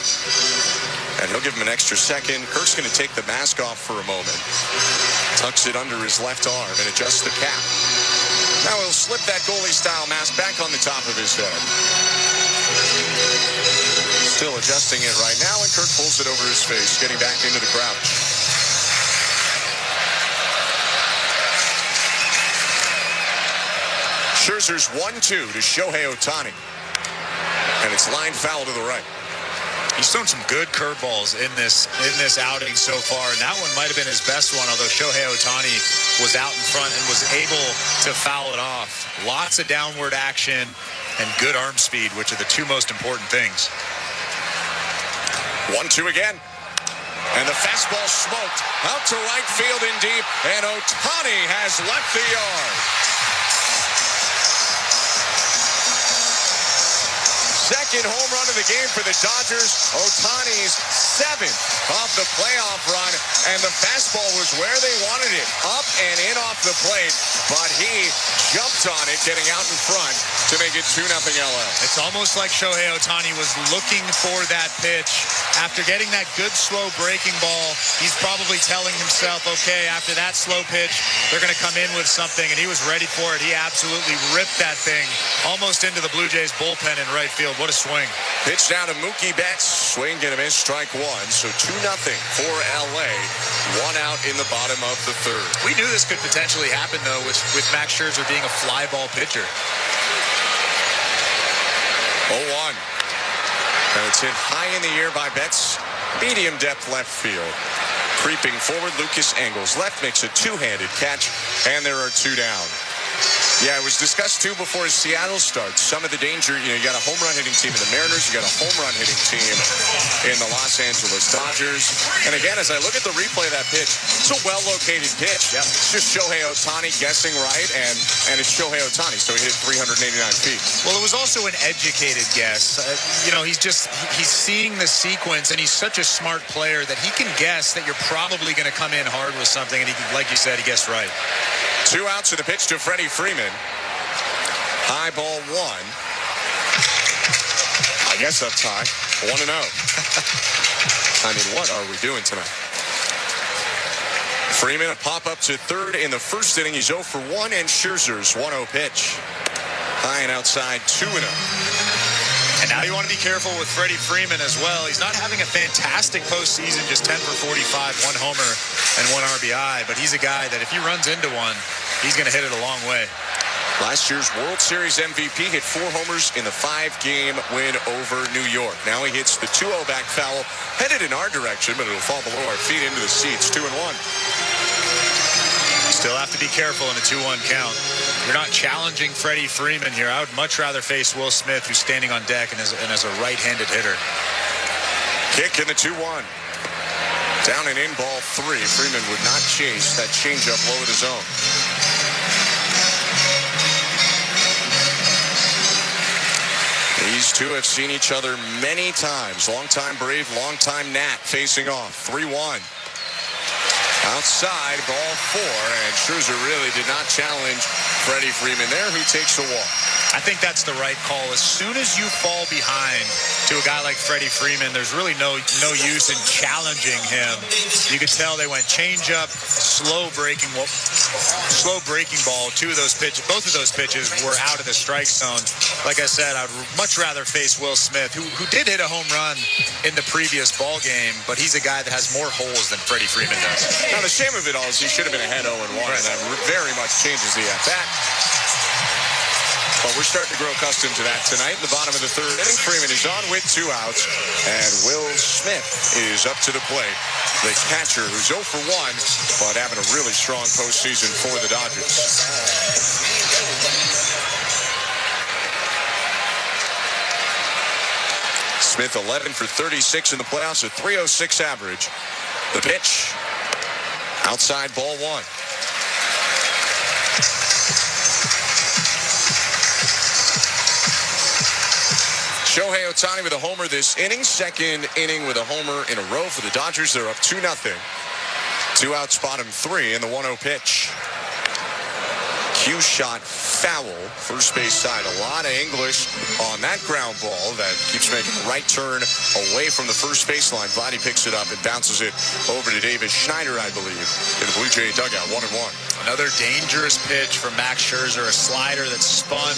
and he'll give him an extra second. Kirk's going to take the mask off for a moment, tucks it under his left arm, and adjusts the cap. Now he'll slip that goalie-style mask back on the top of his head. Still adjusting it right now, and Kirk pulls it over his face, getting back into the crouch. Scherzer's 1-2 to Shohei Ohtani. And it's lined foul to the right. He's thrown some good curveballs in this outing so far, and that one might have been his best one, although Shohei Ohtani was out in front and was able to foul it off. Lots of downward action and good arm speed, which are the two most important things. 1-2 again. And the fastball smoked out to right field in deep, and Ohtani has left the yard. Second home run of the game for the Dodgers. Ohtani's 7th of the playoff run, and the fastball was where they wanted it, up and in off the plate, but he jumped on it, getting out in front to make it 2-0 LA. It's almost like Shohei Ohtani was looking for that pitch. After getting that good slow breaking ball, he's probably telling himself, okay, after that slow pitch, they're going to come in with something, and he was ready for it. He absolutely ripped that thing almost into the Blue Jays bullpen in right field. What a swing. Pitch down to Mookie Betts. Swing and a miss, strike one. So 2-0 for LA. One out in the bottom of the third. We knew this could potentially happen, though, with Max Scherzer being a fly ball pitcher. 0-1. And it's hit high in the air by Betts. Medium depth left field. Creeping forward, Lucas Engels. Left makes a two-handed catch, and there are 2 down. Yeah, it was discussed, too, before Seattle starts. Some of the danger, you got a home run hitting team in the Mariners. You got a home run hitting team in the Los Angeles Dodgers. And again, as I look at the replay of that pitch, it's a well-located pitch. Yep. It's just Shohei Ohtani guessing right, and it's Shohei Ohtani, so he hit 389 feet. Well, it was also an educated guess. He's seeing the sequence, and he's such a smart player that he can guess that you're probably going to come in hard with something, and he, like you said, he guessed right. 2 outs to the pitch to Freddie Freeman. High ball 1. I guess that's high. 1-0. I mean, what are we doing tonight? Freeman a pop up to third in the first inning. He's 0 for 1, and Scherzer's 1-0 pitch. High and outside, 2-0. And now you want to be careful with Freddie Freeman as well. He's not having a fantastic postseason, just 10 for 45, 1 homer and 1 RBI. But he's a guy that if he runs into one, he's going to hit it a long way. Last year's World Series MVP hit 4 homers in the 5-game win over New York. Now he hits the 2-0 back foul, headed in our direction, but it'll fall below our feet into the seats. 2-1. Still have to be careful in a 2-1 count. You're not challenging Freddie Freeman here. I would much rather face Will Smith, who's standing on deck and as a right-handed hitter. Kick in the 2-1. Down and in, ball 3. Freeman would not chase that changeup low at his own. These two have seen each other many times. Longtime Brave, longtime Nat facing off. 3-1. Outside, ball 4, and Scherzer really did not challenge Freddie Freeman there, who takes a walk. I think that's the right call. As soon as you fall behind to a guy like Freddie Freeman, there's really no use in challenging him. You could tell they went changeup, slow breaking ball. Both of those pitches were out of the strike zone. Like I said, I'd much rather face Will Smith, who did hit a home run in the previous ball game, but he's a guy that has more holes than Freddie Freeman does. Now, the shame of it all is he should have been ahead 0-1, and that very much changes the at-bat. But we're starting to grow accustomed to that tonight. In the bottom of the third inning, Freeman is on with 2 outs, and Will Smith is up to the plate. The catcher, who's 0 for 1, but having a really strong postseason for the Dodgers. Smith 11 for 36 in the playoffs, a 306 average. The pitch. Outside, ball one. Shohei Ohtani with a homer this inning. Second inning with a homer in a row for the Dodgers. They're up 2-0. 2 outs, bottom 3 in the 1-0 pitch. Cue shot foul, first base side. A lot of English on that ground ball that keeps making the right turn away from the first baseline. Vladdy picks it up and bounces it over to Davis Schneider, I believe, in the Blue Jay dugout. 1-1. Another dangerous pitch from Max Scherzer, a slider that spun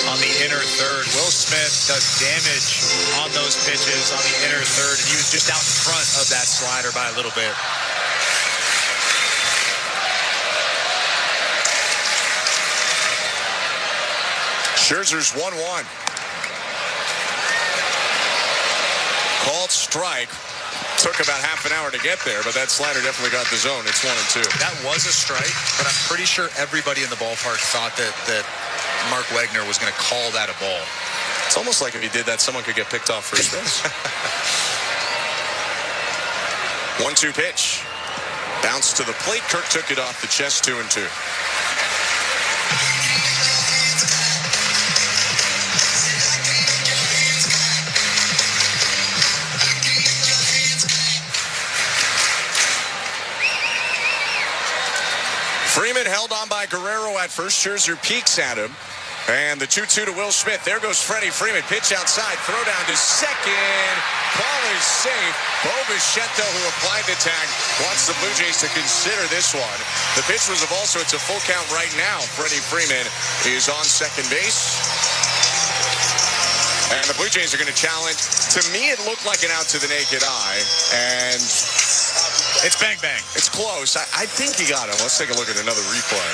on the inner third. Will Smith does damage on those pitches on the inner third, and he was just out in front of that slider by a little bit. Scherzer's 1-1. Called strike. Took about half an hour to get there, but that slider definitely got the zone. It's 1-2. That was a strike, but I'm pretty sure everybody in the ballpark thought that Mark Wegner was going to call that a ball. It's almost like if he did that, someone could get picked off first base. 1-2 pitch. Bounce to the plate. Kirk took it off the chest. 2-2. Freeman held on by Guerrero at first. Scherzer peeks at him. And the 2-2 to Will Smith. There goes Freddie Freeman. Pitch outside. Throw down to second. Call is safe. Bo Bichette, who applied the tag, wants the Blue Jays to consider this one. The pitch was a ball, so it's a full count right now. Freddie Freeman is on second base. And the Blue Jays are going to challenge. To me, it looked like an out to the naked eye. And it's bang, bang. It's close. I think he got him. Let's take a look at another replay.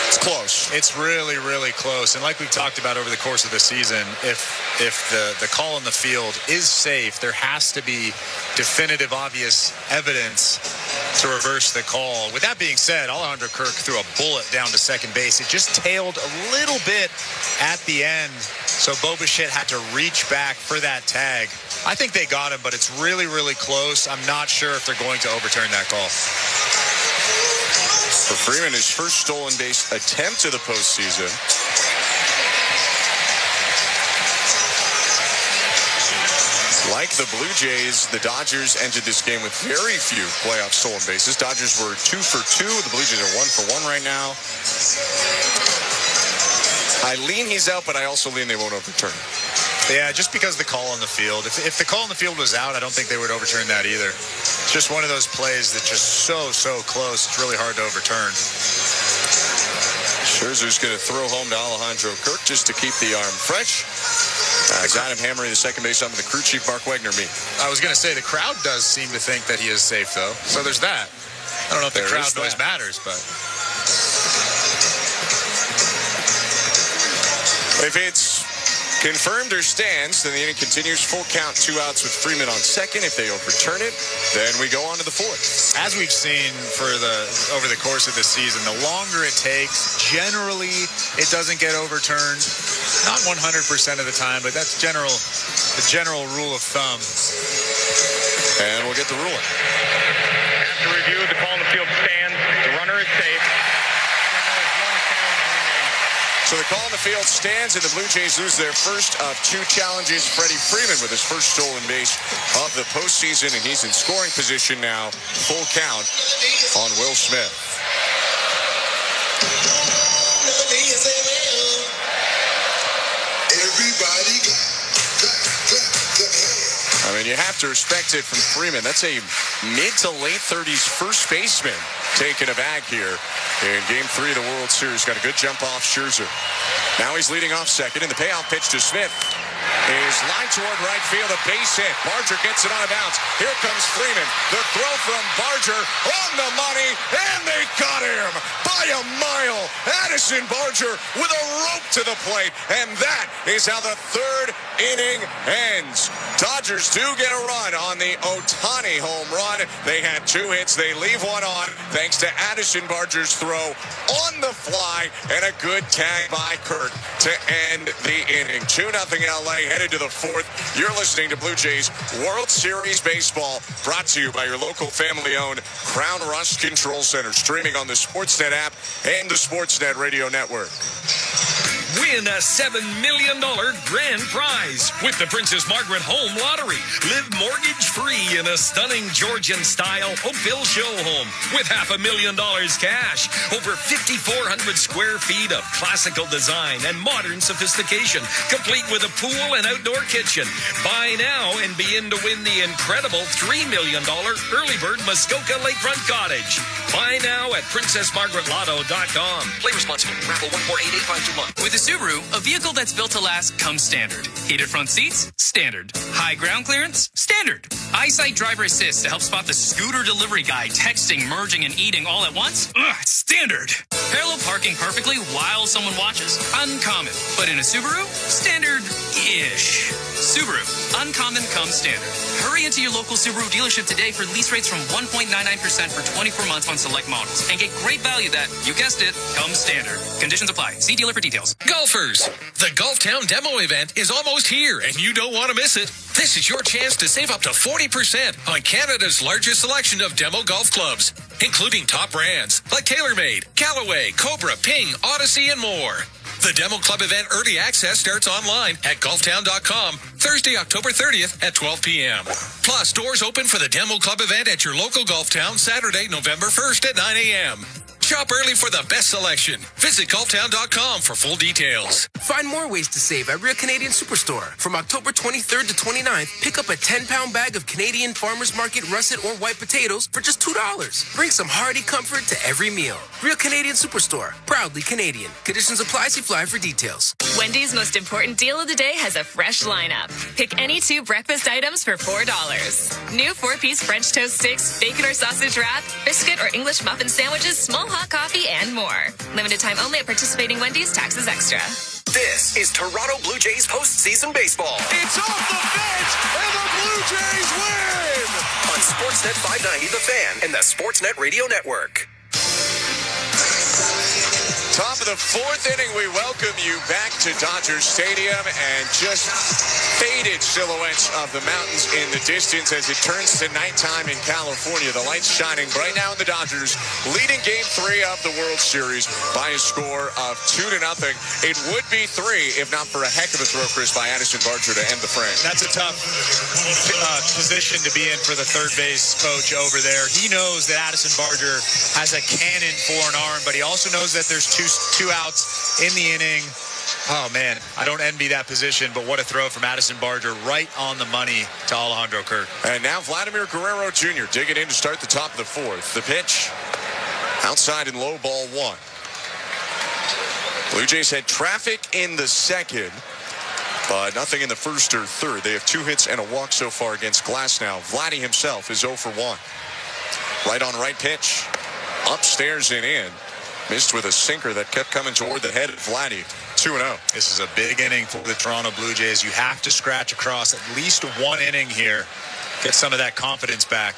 It's close. It's really, really close. And like we talked about over the course of the season, if the call in the field is safe, there has to be definitive, obvious evidence to reverse the call. With that being said, Alejandro Kirk threw a bullet down to second base. It just tailed a little bit at the end, so Bo Bichette had to reach back for that tag. I think they got him, but it's really, really close. I'm not sure if they're going to overturn that call. For Freeman, his first stolen base attempt of the postseason. Like the Blue Jays, the Dodgers entered this game with very few playoff stolen bases. Dodgers were 2 for 2. The Blue Jays are 1 for 1 right now. I lean he's out, but I also lean they won't overturn. Yeah, just because the call on the field. If the call on the field was out, I don't think they would overturn that either. It's just one of those plays that's just so close. It's really hard to overturn. Scherzer's going to throw home to Alejandro Kirk just to keep the arm fresh. Adam Hammery, the second base up, and the crew chief, Mark Wegner, me. I was going to say, the crowd does seem to think that he is safe, though. So there's that. I don't know if the crowd noise matters, but... If it's confirmed or stands, then the inning continues. Full count, 2 outs with Freeman on second. If they overturn it, then we go on to the fourth. As we've seen over the course of the season, the longer it takes, generally it doesn't get overturned. Not 100% of the time, but that's the general rule of thumb. And we'll get the ruling. After review, the call in the field stands. The runner is safe. So the call in the field stands, and the Blue Jays lose their first of 2 challenges. Freddie Freeman with his first stolen base of the postseason, and he's in scoring position now. Full count on Will Smith. I mean, you have to respect it from Freeman. That's a mid to late 30s first baseman taking a bag here in Game 3 of the World Series. Got a good jump off Scherzer. Now he's leading off second, and the payoff pitch to Smith is lined toward right field. A base hit. Barger gets it on a bounce. Here comes Freeman. The throw from Barger on the money, and they got him by a mile. That is Addison Barger with a rope to the plate. And that is how the third inning ends. Dodgers do get a run on the Ohtani home run. They had 2 hits. They leave one on thanks to Addison Barger's throw on the fly and a good tag by Kirk to end the inning. 2-0 LA headed to the 4th. You're listening to Blue Jays World Series Baseball, brought to you by your local family-owned Crown Rust Control Center, streaming on the Sportsnet app and the Sportsnet Radio Network. Win a $7 million grand prize with the Princess Margaret Home Lottery. Live mortgage-free in a stunning Georgian-style Oakville show home with $500,000 cash. Over 5,400 square feet of classical design and modern sophistication, complete with a pool and outdoor kitchen. Buy now and be in to win the incredible $3 million early bird Muskoka Lakefront Cottage. Buy now at PrincessMargaretLotto.com. Play responsibly. Raffle 1488521. With a Subaru, a vehicle that's built to last comes standard. Heated front seats? Standard. High ground clearance? Standard. EyeSight Driver Assist to help spot the scooter delivery guy texting, merging, and eating all at once? Standard. Parallel parking perfectly while someone watches? Uncommon. But in a Subaru? Standard-ish. Subaru. Uncommon comes standard. Hurry into your local Subaru dealership today for lease rates from 1.99% for 24 months on select models and get great value that, you guessed it, comes standard. Conditions apply. See dealer for details. Golfers, the Golftown Demo event is almost here and you don't want to miss it. This is your chance to save up to 40% on Canada's largest selection of demo golf clubs, including top brands like TaylorMade, Callaway, Cobra, Ping, Odyssey, and more. The Demo Club event early access starts online at golftown.com Thursday, October 30th at 12 p.m. Plus, doors open for the Demo Club event at your local Golftown Saturday, November 1st at 9 a.m. Shop early for the best selection. Visit golftown.com for full details. Find more ways to save at Real Canadian Superstore. From October 23rd to 29th, pick up a 10-pound bag of Canadian Farmers Market russet or white potatoes for just $2. Bring some hearty comfort to every meal. Real Canadian Superstore. Proudly Canadian. Conditions apply. See flyer for details. Wendy's most important deal of the day has a fresh lineup. Pick any 2 breakfast items for $4. New 4-piece French toast sticks, bacon or sausage wrap, biscuit or English muffin sandwiches, small hot coffee, and more. Limited time only at participating Wendy's. Taxes extra. This is Toronto Blue Jays postseason baseball. It's off the fence, and the Blue Jays win! On Sportsnet 590, The Fan, and the Sportsnet Radio Network. Top of the 4th inning, we welcome you back to Dodger Stadium, and just faded silhouettes of the mountains in the distance as it turns to nighttime in California. The lights shining bright now in the Dodgers, leading Game 3 of the World Series by a score of 2-0. It would be 3 if not for a heck of a throw, Chris, by Addison Barger to end the frame. That's a tough position to be in for the third base coach over there. He knows that Addison Barger has a cannon for an arm, but he also knows that there's two outs in the inning. Oh, man, I don't envy that position, but what a throw from Addison Barger right on the money to Alejandro Kirk. And now Vladimir Guerrero Jr. digging in to start the top of the 4th. The pitch outside and low, ball 1. Blue Jays had traffic in the 2nd, but nothing in the 1st or 3rd. They have 2 hits and a walk so far against Glasnow. Vladdy himself is 0 for 1. Right on right pitch, upstairs and in. Missed with a sinker that kept coming toward the head of Vladdy. 2-0. This is a big inning for the Toronto Blue Jays. You have to scratch across at least 1 inning here. Get some of that confidence back.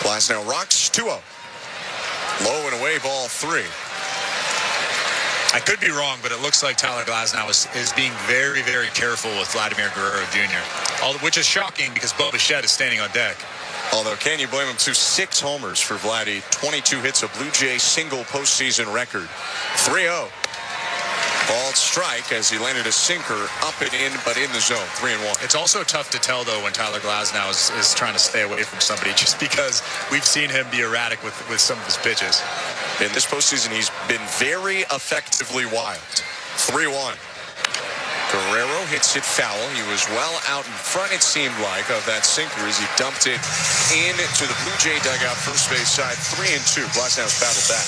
Glasnow rocks 2-0. Low and away, ball 3. I could be wrong, but it looks like Tyler Glasnow is being very, very careful with Vladimir Guerrero Jr., which is shocking because Bo Bichette is standing on deck. Although, can you blame him? 6 homers for Vladdy, 22 hits, a Blue Jay single postseason record. 3-0. Ball strike as he landed a sinker up and in, but in the zone. 3-1. It's also tough to tell, though, when Tyler Glasnow is trying to stay away from somebody, just because we've seen him be erratic with some of his pitches. In this postseason, he's been very effectively wild. 3-1. Guerrero hits it foul. He was well out in front, it seemed like, of that sinker as he dumped it into the Blue Jay dugout first base side. 3-2. Glasnow's battled back.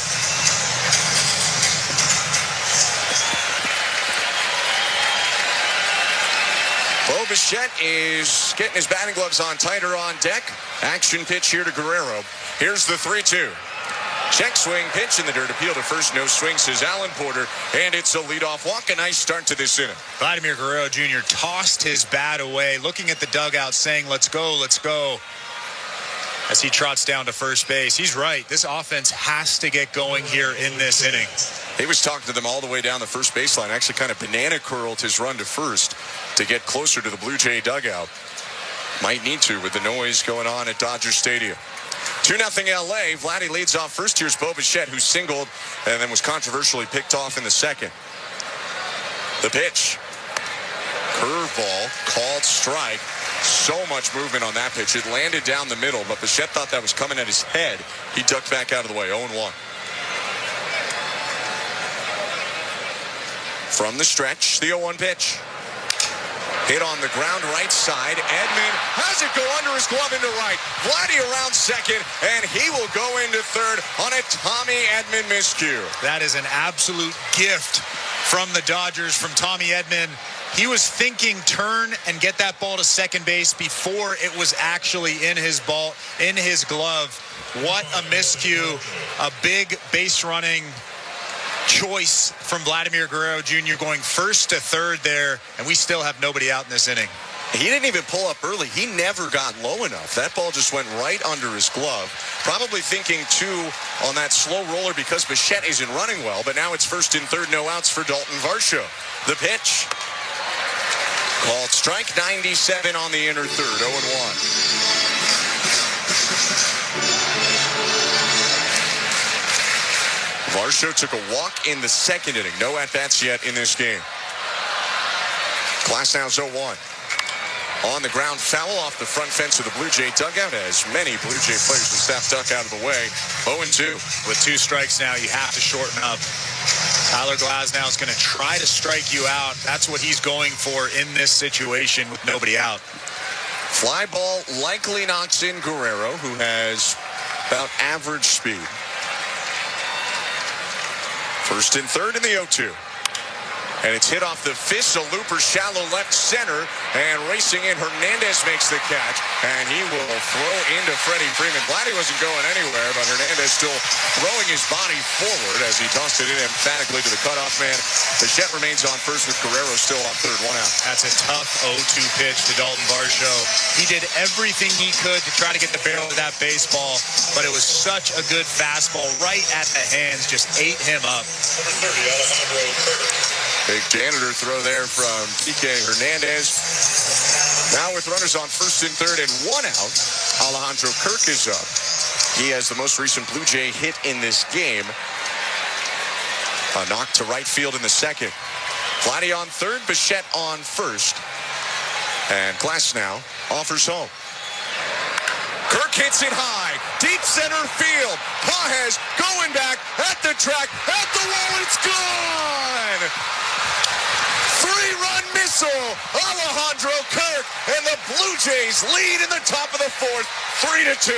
Bo Bichette is getting his batting gloves on tighter on deck. Action pitch here to Guerrero. Here's the 3-2. Check swing, pitch in the dirt, appeal to first, no swing, says Alan Porter, and it's a leadoff walk. A nice start to this inning. Vladimir Guerrero Jr. tossed his bat away, looking at the dugout, saying, let's go, as he trots down to first base. He's right. This offense has to get going here in this inning. He was talking to them all the way down the first baseline, actually kind of banana curled his run to first to get closer to the Blue Jay dugout. Might need to with the noise going on at Dodger Stadium. 2-0 LA. Vladdy leads off first. Here's Bo Bichette, who singled and then was controversially picked off in the second. The pitch. Curveball, called strike. So much movement on that pitch. It landed down the middle, but Bichette thought that was coming at his head. He ducked back out of the way, 0-1. From the stretch, the 0-1 pitch. Hit on the ground right side. Edman has it go under his glove into right. Vladdy around second, and he will go into third on a Tommy Edman miscue. That is an absolute gift from the Dodgers, from Tommy Edman. He was thinking turn and get that ball to second base before it was actually in his glove. What a miscue. A big base running choice from Vladimir Guerrero Jr. going first to third there, and we still have nobody out in this inning. He didn't even pull up early. He never got low enough. That ball just went right under his glove. Probably thinking, too, on that slow roller because Bichette isn't running well, but now it's first and third, no outs for Dalton Varsho. The pitch. Called strike, 97 on the inner third, 0-1. Varsho took a walk in the second inning. No at-bats yet in this game. Glasnow's 0-1. On the ground, foul off the front fence of the Blue Jay dugout as many Blue Jay players will staff duck out of the way. 0-2. With 2 strikes now, you have to shorten up. Tyler Glasnow is going to try to strike you out. That's what he's going for in this situation with nobody out. Fly ball likely knocks in Guerrero, who has about average speed. First and third in the 0-2. And it's hit off the fist, a looper shallow left center, and racing in, Hernandez makes the catch, and he will throw into Freddie Freeman. Vladdy wasn't going anywhere, but Hernandez still throwing his body forward as he tossed it in emphatically to the cutoff man. Bichette remains on first with Guerrero still on third, 1 out. That's a tough 0-2 pitch to Dalton Varsho. He did everything he could to try to get the barrel of that baseball, but it was such a good fastball right at the hands, just ate him up. Big janitor throw there from Kike Hernandez. Now with runners on first and third and 1 out, Alejandro Kirk is up. He has the most recent Blue Jay hit in this game. A knock to right field in the second. Vladdy on third, Bichette on first. And Glasnow offers home. Kirk hits it high, deep center field. Pages going back at the track, at the wall, it's gone! 3-run missile, Alejandro Kirk, and the Blue Jays lead in the top of the fourth, 3-2.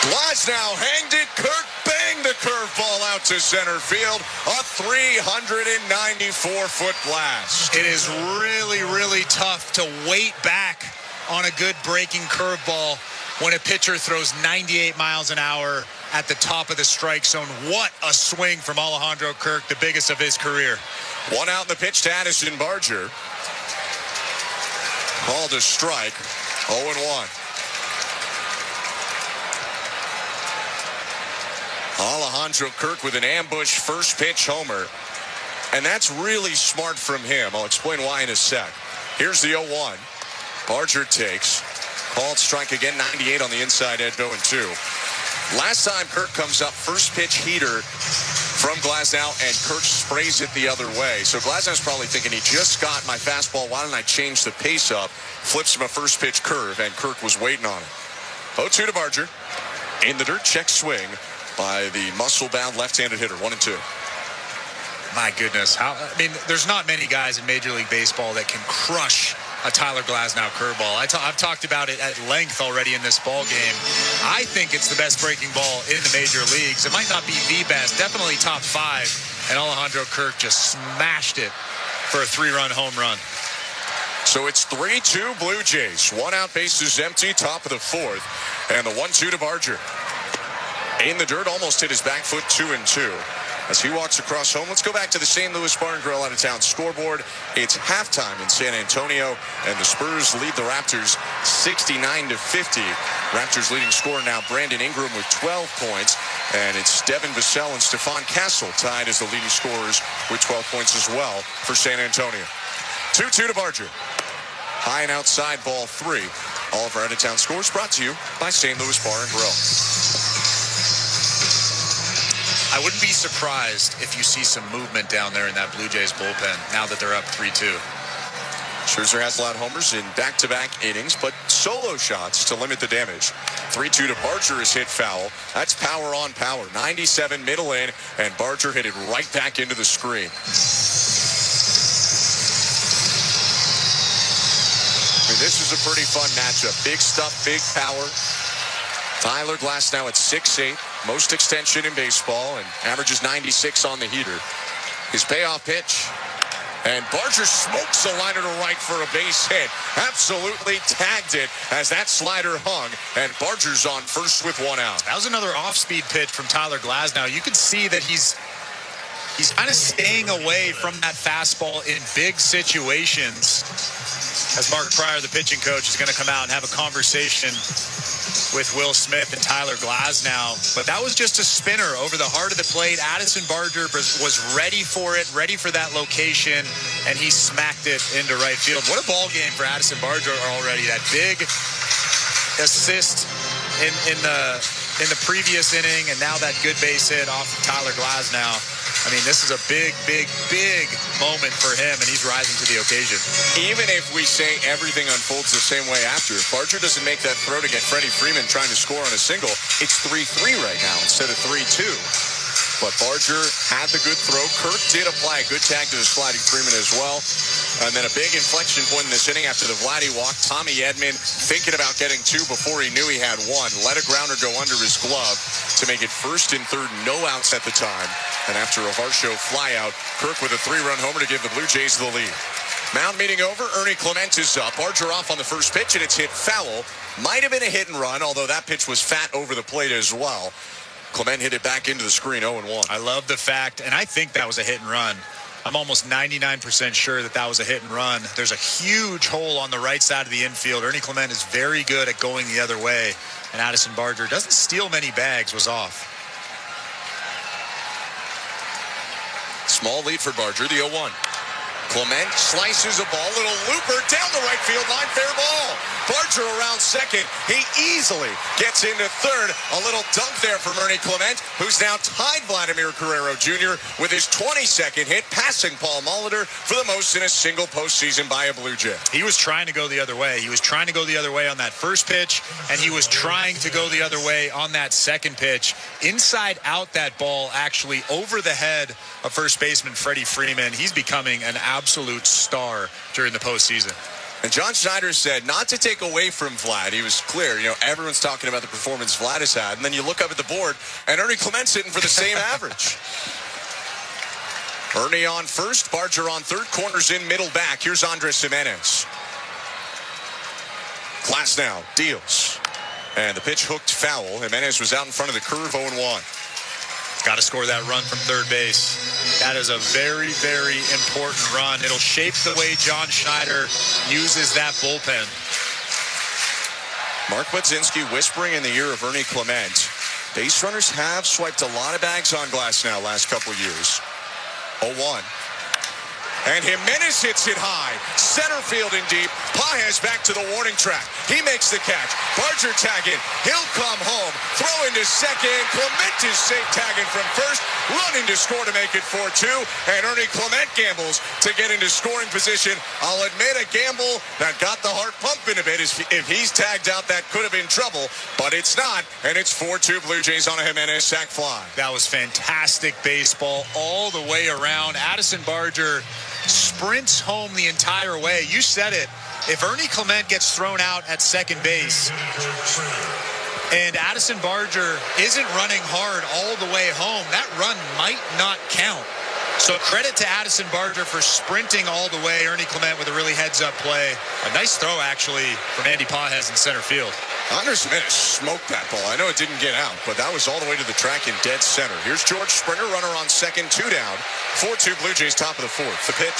Glasnow hanged it, Kirk banged the curveball out to center field, a 394-foot blast. It is really, really tough to wait back on a good breaking curveball when a pitcher throws 98 miles an hour at the top of the strike zone. What a swing from Alejandro Kirk, the biggest of his career. 1 out in the pitch to Addison Barger. Called a strike, 0-1. Alejandro Kirk with an ambush first pitch homer. And that's really smart from him. I'll explain why in a sec. Here's the 0-1. Barger takes. Called strike again, 98 on the inside edge, 0-2. Last time Kirk comes up, first pitch heater from Glasnow, and Kirk sprays it the other way. So Glasnow's probably thinking, he just got my fastball, why don't I change the pace up? Flips him a first pitch curve, and Kirk was waiting on it. 0-2 to Barger. In the dirt, check swing by the muscle-bound left-handed hitter, 1-2. My goodness. There's not many guys in Major League Baseball that can crush a Tyler Glasnow curveball. I've talked about it at length already in this ball game. I think it's the best breaking ball in the major leagues. It might not be the best, definitely top 5. And Alejandro Kirk just smashed it for a 3-run home run. So it's 3-2 Blue Jays. 1 out, bases empty, top of the 4th. And the 1-2 to Barger. In the dirt, almost hit his back foot, 2-2. As he walks across home, let's go back to the St. Louis Bar and Grill out-of-town scoreboard. It's halftime in San Antonio, and the Spurs lead the Raptors 69-50. Raptors leading scorer now Brandon Ingram with 12 points, and it's Devin Vassell and Stephon Castle tied as the leading scorers with 12 points as well for San Antonio. 2-2 to Barger. High and outside, ball 3. All of our out-of-town scores brought to you by St. Louis Bar and Grill. I wouldn't be surprised if you see some movement down there in that Blue Jays bullpen now that they're up 3-2. Scherzer has allowed homers in back-to-back innings, but solo shots to limit the damage. 3-2 to Barger is hit foul. That's power on power. 97 middle in, and Barger hit it right back into the screen. I mean, this is a pretty fun matchup. Big stuff, big power. Tyler Glasnow at 6'8", most extension in baseball, and averages 96 on the heater. His payoff pitch, and Barger smokes a liner to right for a base hit. Absolutely tagged it as that slider hung, and Barger's on first with 1 out. That was another off-speed pitch from Tyler Glasnow. You can see that he's kind of staying away from that fastball in big situations. As Mark Pryor, the pitching coach, is going to come out and have a conversation with Will Smith and Tyler Glasnow. But that was just a spinner over the heart of the plate. Addison Barger was ready for it, ready for that location, and he smacked it into right field. What a ball game for Addison Barger already. That big assist in the previous inning, and now that good base hit off of Tyler Glasnow. I mean, this is a big, big, big moment for him, and he's rising to the occasion. Even if we say everything unfolds the same way after, if Barger doesn't make that throw to get Freddie Freeman trying to score on a single, it's 3-3 right now instead of 3-2. But Barger had the good throw. Kirk did apply a good tag to the sliding Freeman as well. And then a big inflection point in this inning after the Vladdy walk. Tommy Edman thinking about getting 2 before he knew he had 1. Let a grounder go under his glove to make it 1st and 3rd, no outs at the time. And after a Varsho flyout, Kirk with a 3-run homer to give the Blue Jays the lead. Mound meeting over. Ernie Clement is up. Barger off on the first pitch, and it's hit foul. Might have been a hit and run, although that pitch was fat over the plate as well. Clement hit it back into the screen, 0-1. I love the fact, and I think that was a hit and run. I'm almost 99% sure that was a hit and run. There's a huge hole on the right side of the infield. Ernie Clement is very good at going the other way, and Addison Barger doesn't steal many bags, was off. Small lead for Barger, the 0-1. Clement slices a ball, little looper down the right field line, fair ball. Barger around second. He easily gets into third. A little dunk there from Ernie Clement, who's now tied Vladimir Guerrero Jr. with his 22nd hit, passing Paul Molitor for the most in a single postseason by a Blue Jay. He was trying to go the other way. He was trying to go the other way on that first pitch, and he was trying to go the other way on that second pitch. Inside out that ball, actually over the head of first baseman Freddie Freeman. He's becoming an absolute star during the postseason. And John Schneider said not to take away from Vlad. He was clear. You know, everyone's talking about the performance Vlad has had. And then you look up at the board, and Ernie Clement's hitting for the same average. Ernie on first, Barger on third, corners in, middle back. Here's Andres Jimenez. Glasnow deals. And the pitch hooked foul. Jimenez was out in front of the curve, 0-1. Got to score that run from third base. That is a very, very important run. It'll shape the way John Schneider uses that bullpen. Mark Budzinski whispering in the ear of Ernie Clement. Base runners have swiped a lot of bags on Glasnow last couple years. 0-1. And Jimenez hits it high. Center field and deep. Paez back to the warning track. He makes the catch. Barger tagging. He'll come home. Throw into second. Clement is safe tagging from first. Running to score to make it 4-2. And Ernie Clement gambles to get into scoring position. I'll admit a gamble that got the heart pumping a bit. If he's tagged out, that could have been trouble. But it's not. And it's 4-2 Blue Jays on a Jimenez sac fly. That was fantastic baseball all the way around. Addison Barger sprints home the entire way. You said it. if Ernie Clement gets thrown out at second base and Addison Barger isn't running hard all the way home, that run might not count. So credit to Addison Barger for sprinting all the way. Ernie Clement with a really heads-up play. A nice throw, actually, from Andy Pajes in center field. Andres Jimenez smoked that ball. I know it didn't get out, but that was all the way to the track in dead center. Here's George Springer, runner on second, 2 down. 4-2 Blue Jays, top of the fourth. The pitch,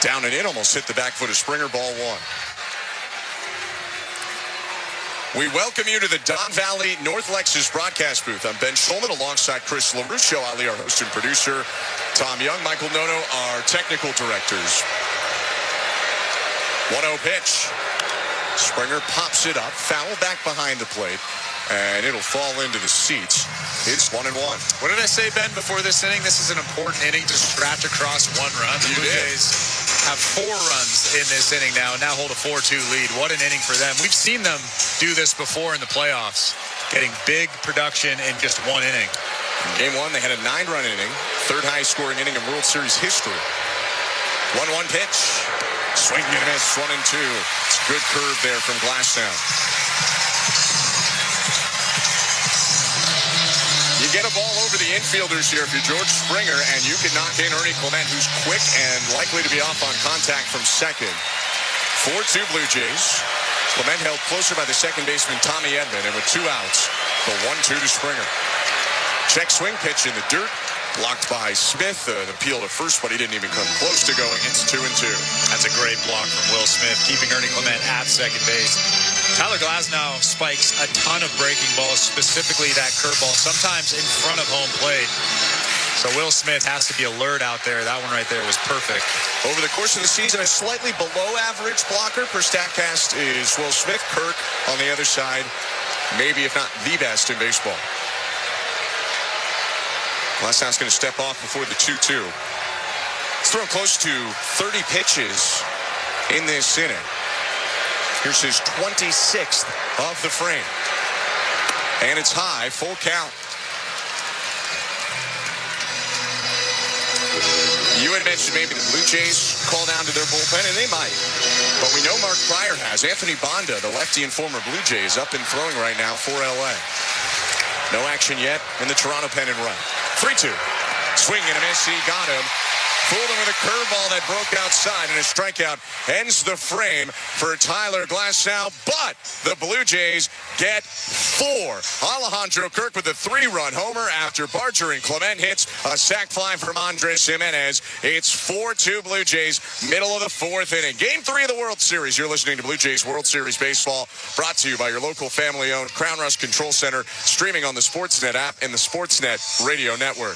down and in, almost hit the back foot of Springer, ball 1. We welcome you to the Don Valley North Lexus broadcast booth. I'm Ben Schulman alongside Chris LaRusso, Ali, our host and producer, Tom Young, Michael Nono, our technical directors. 1-0 pitch. Springer pops it up, foul back behind the plate, and it'll fall into the seats. It's 1-1. What did I say, Ben, before this inning? This is an important inning to scratch across 1 run. The Blue Jays have 4 runs in this inning now hold a 4-2 lead. What an inning for them. We've seen them do this before in the playoffs, getting big production in just 1 inning. In game 1, they had a 9-run inning, 3rd highest scoring inning in World Series history. 1-1 pitch. Swing and a miss, 1-2. It's a good curve there from Glasnow. You get a ball over the infielders here if you're George Springer, and you can knock in Ernie Clement, who's quick and likely to be off on contact from second. 4-2 Blue Jays. Clement held closer by the second baseman Tommy Edman, and with 2 outs, the 1-2 to Springer. Check swing pitch in the dirt. Blocked by Smith. The peel to first, but he didn't even come close to going. It's 2-2. That's a great block from Will Smith, keeping Ernie Clement at second base. Tyler Glasnow spikes a ton of breaking balls, specifically that curveball, sometimes in front of home plate. So Will Smith has to be alert out there. That one right there was perfect. Over the course of the season, a slightly below average blocker per StatCast is Will Smith. Kirk on the other side, maybe if not the best in baseball. Glasnow's going to step off before the 2-2. He's thrown close to 30 pitches in this inning. Here's his 26th of the frame. And it's high, full count. You had mentioned maybe the Blue Jays call down to their bullpen, and they might. But we know Mark Pryor has. Anthony Banda, the lefty and former Blue Jays, up and throwing right now for L.A. No action yet in the Toronto pen and run. 3-2. Swing and a miss. He got him. Fooled him with a curveball that broke outside, and a strikeout ends the frame for Tyler Glasnow. But the Blue Jays get 4. Alejandro Kirk with a 3-run homer after Barger and Clement hits a sac fly from Andres Jimenez. It's 4-2 Blue Jays, middle of the 4th inning. Game 3 of the World Series. You're listening to Blue Jays World Series Baseball, brought to you by your local family-owned Crown Rush Control Center, streaming on the Sportsnet app and the Sportsnet Radio Network.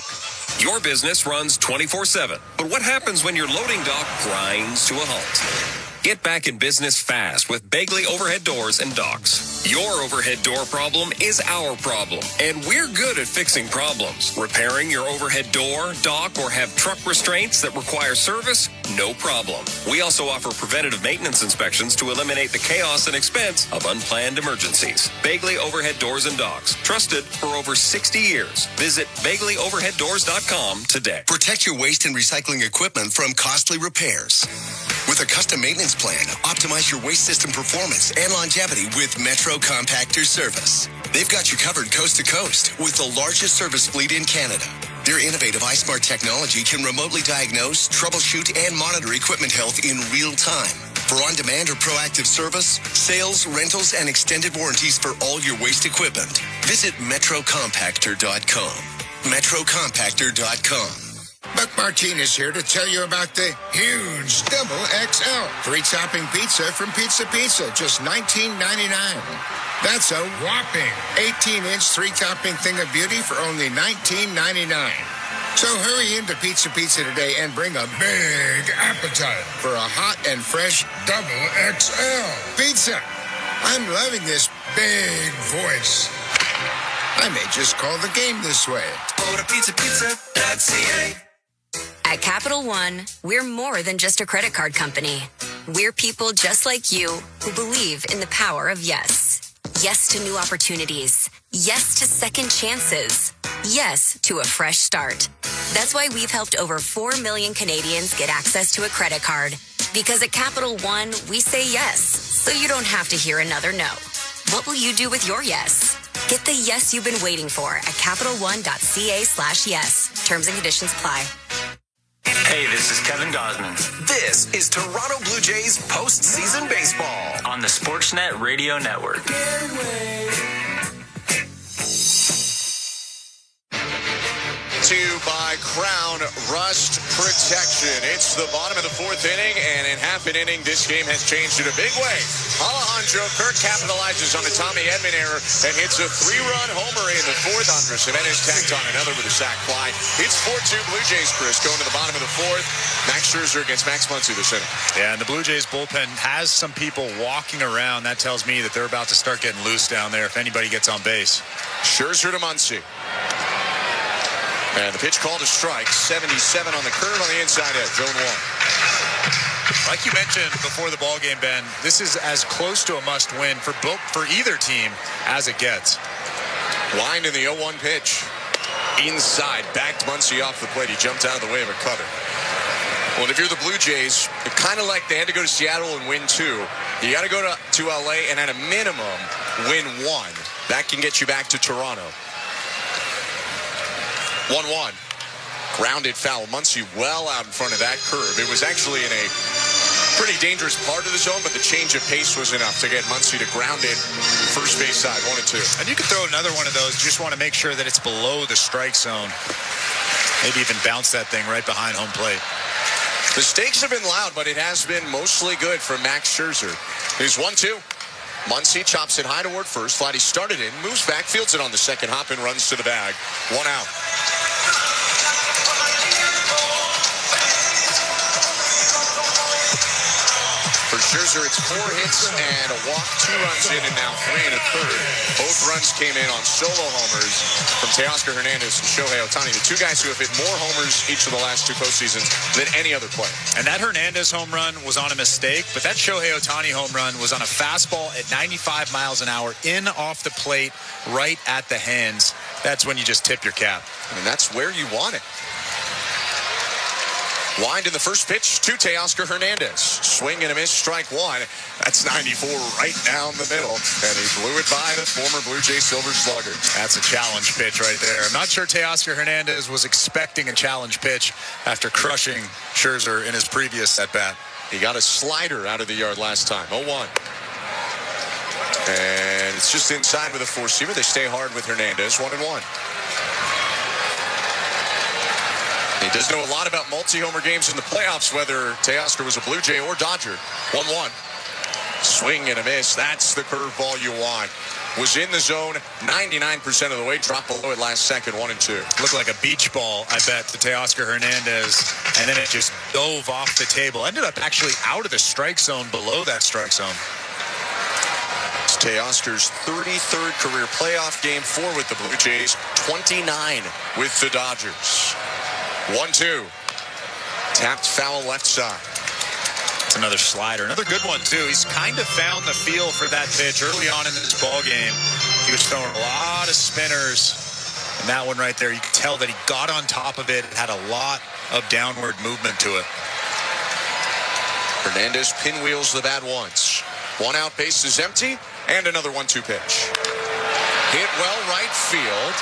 Your business runs 24/7. But what happens when your loading dock grinds to a halt? Get back in business fast with Bagley Overhead Doors and Docks. Your overhead door problem is our problem, and we're good at fixing problems. Repairing your overhead door, dock, or have truck restraints that require service? No problem. We also offer preventative maintenance inspections to eliminate the chaos and expense of unplanned emergencies. Bagley Overhead Doors and Docks. Trusted for over 60 years. Visit BagleyOverheadDoors.com today. Protect your waste and recycling equipment from costly repairs. With a custom maintenance plan, optimize your waste system performance and longevity with Metro Compactor Service. They've got you covered coast to coast with the largest service fleet in Canada. Their innovative iSmart technology can remotely diagnose, troubleshoot, and monitor equipment health in real time. For on-demand or proactive service, sales, rentals, and extended warranties for all your waste equipment, visit metrocompactor.com. metrocompactor.com. Buck Martinez here to tell you about the huge Double XL 3-topping pizza from Pizza Pizza, just $19.99. That's a whopping 18-inch 3-topping thing of beauty for only $19.99. So hurry into Pizza Pizza today and bring a big appetite for a hot and fresh Double XL pizza. I'm loving this big voice. I may just call the game this way. Go to pizzapizza.ca. At Capital One, we're more than just a credit card company. We're people just like you who believe in the power of yes. Yes to new opportunities. Yes to second chances. Yes to a fresh start. That's why we've helped over 4 million Canadians get access to a credit card. Because at Capital One, we say yes, so you don't have to hear another no. What will you do with your yes? Get the yes you've been waiting for at CapitalOne.ca/yes. Terms and conditions apply. Hey, this is Kevin Gosman. This is Toronto Blue Jays postseason baseball on the Sportsnet Radio Network. By Crown Rust Protection. It's the bottom of the fourth inning, and in half an inning, this game has changed in a big way. Alejandro Kirk capitalizes on the Tommy Edman error and hits a 3-run homer in the fourth. Andres Jimenez tacked on another with a sac fly. It's 4-2 Blue Jays, Chris, going to the bottom of the fourth. Max Scherzer against Max Muncy this inning. Yeah, and the Blue Jays bullpen has some people walking around. That tells me that they're about to start getting loose down there if anybody gets on base. Scherzer to Muncy. And the pitch called a strike. 77 on the curve on the inside edge. 0-1. Like you mentioned before the ball game, Ben, this is as close to a must-win for either team as it gets. Wind in the 0-1 pitch. Inside. Backed Muncy off the plate. He jumped out of the way of a cutter. Well, if you're the Blue Jays, kind of like they had to go to Seattle and win 2. You got to go to LA and at a minimum win 1. That can get you back to Toronto. 1-1. Grounded foul. Muncy well out in front of that curve. It was actually in a pretty dangerous part of the zone, but the change of pace was enough to get Muncy to ground it first base side, 1-2. And you can throw another one of those. You just want to make sure that it's below the strike zone. Maybe even bounce that thing right behind home plate. The stakes have been loud, but it has been mostly good for Max Scherzer. Here's 1-2. Muncy chops it high toward first. Vladdy started in, moves back, fields it on the second hop, and runs to the bag. 1 out. For Scherzer, it's 4 hits and a walk, 2 runs in, and now 3 1/3. Both runs came in on solo homers from Teoscar Hernandez and Shohei Ohtani, the 2 guys who have hit more homers each of the last 2 postseasons than any other player. And that Hernandez home run was on a mistake, but that Shohei Ohtani home run was on a fastball at 95 miles an hour in off the plate, right at the hands. That's when you just tip your cap. And that's where you want it. Wind in the first pitch to Teoscar Hernandez. Swing and a miss, strike 1. That's 94 right down the middle. And he blew it by the former Blue Jay Silver Slugger. That's a challenge pitch right there. I'm not sure Teoscar Hernandez was expecting a challenge pitch after crushing Scherzer in his previous at-bat. He got a slider out of the yard last time. 0-1. And it's just inside with a 4-seamer. They stay hard with Hernandez. 1-1. He does know a lot about multi-homer games in the playoffs, whether Teoscar was a Blue Jay or Dodger. 1-1. Swing and a miss. That's the curveball you want. Was in the zone 99% of the way. Dropped below it last second. 1-2. Looked like a beach ball, I bet, to Teoscar Hernandez. And then it just dove off the table. Ended up actually out of the strike zone, below that strike zone. It's Teoscar's 33rd career playoff game, 4 with the Blue Jays, 29 with the Dodgers. 1-2. Tapped foul left side. It's another slider. Another good one, too. He's kind of found the feel for that pitch early on in this ball game. He was throwing a lot of spinners. And that one right there, you could tell that he got on top of it. It had a lot of downward movement to it. Hernandez pinwheels the bat once. 1 out, base is empty. And another 1-2 pitch. Hit well right field.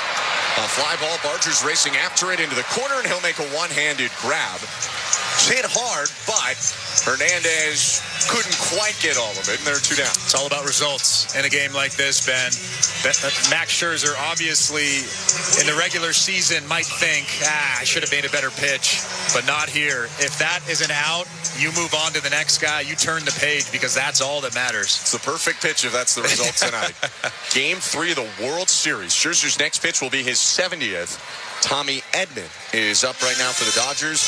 A fly ball, Barger's racing after it into the corner, and he'll make a one-handed grab. It's hit hard, but Hernandez couldn't quite get all of it, and they're 2 down. It's all about results in a game like this, Ben. Max Scherzer, obviously, in the regular season, might think, I should have made a better pitch, but not here. If that is an out, you move on to the next guy. You turn the page because that's all that matters. It's the perfect pitch if that's the result tonight. Game 3 of the World Series. Scherzer's next pitch will be his 70th. Tommy Edman is up right now for the Dodgers.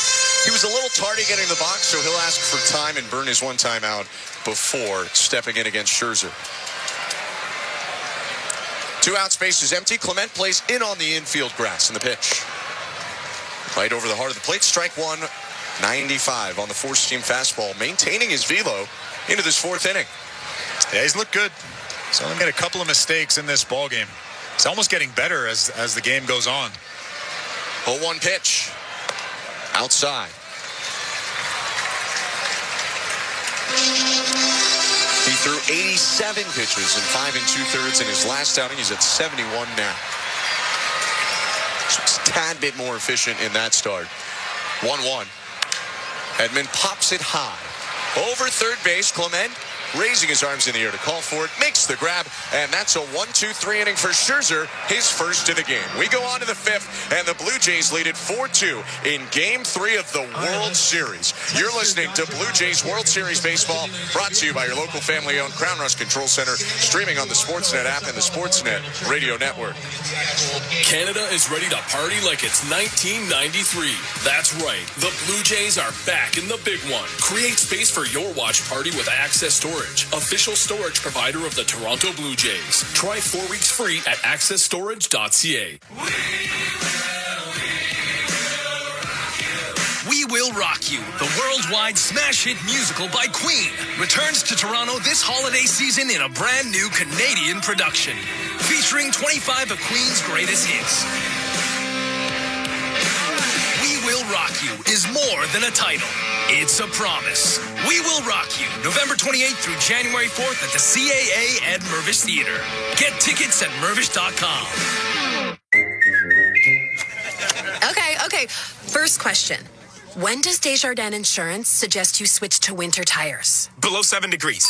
He was a little tardy getting the box, so he'll ask for time and burn his 1 time out before stepping in against Scherzer. 2 out, space is empty. Clement plays in on the infield grass in the pitch. Right over the heart of the plate, strike 1, 95 on the 4-seam fastball, maintaining his velo into this 4th inning. Yeah, he's looked good. He's only made a couple of mistakes in this ball game. It's almost getting better as the game goes on. 0-1 pitch. Outside. threw 87 pitches in 5 2/3 in his last outing. He's at 71 now. So it's a tad bit more efficient in that start. 1-1. Edman pops it high. Over third base, Clement raising his arms in the air to call for it, makes the grab, and that's a 1-2-3 inning for Scherzer, his first of the game. We go on to the fifth, and the Blue Jays lead it 4-2 in Game 3 of the World Series. You're listening to Blue Jays World Series Baseball, brought to you by your local family-owned Crown Rush Control Center, streaming on the Sportsnet app and the Sportsnet Radio Network. Canada is ready to party like it's 1993. That's right. The Blue Jays are back in the big one. Create space for your watch party with Access Storage, official storage provider of the Toronto Blue Jays. Try 4 weeks free at accessstorage.ca. We Will Rock You, the worldwide smash hit musical by Queen, returns to Toronto this holiday season in a brand new Canadian production, featuring 25 of Queen's greatest hits. We Will Rock You is more than a title. It's a promise. We Will Rock You, November 28th through January 4th at the CAA Ed Mervish Theater. Get tickets at mervish.com. Okay. First question. When does Desjardins Insurance suggest you switch to winter tires? Below 7 degrees.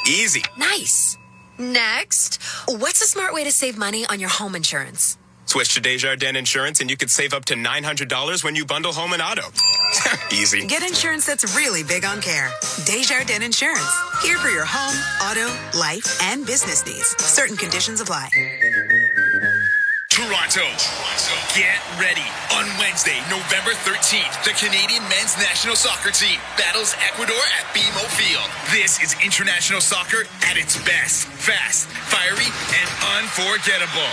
Easy. Nice. Next, what's a smart way to save money on your home insurance? Switch to Desjardins Insurance and you could save up to $900 when you bundle home and auto. Easy. Get insurance that's really big on care. Desjardins Insurance. Here for your home, auto, life, and business needs. Certain conditions apply. Toronto, get ready. On Wednesday, November 13th, the Canadian men's national soccer team battles Ecuador at BMO Field. This is international soccer at its best. Fast, fiery, and unforgettable.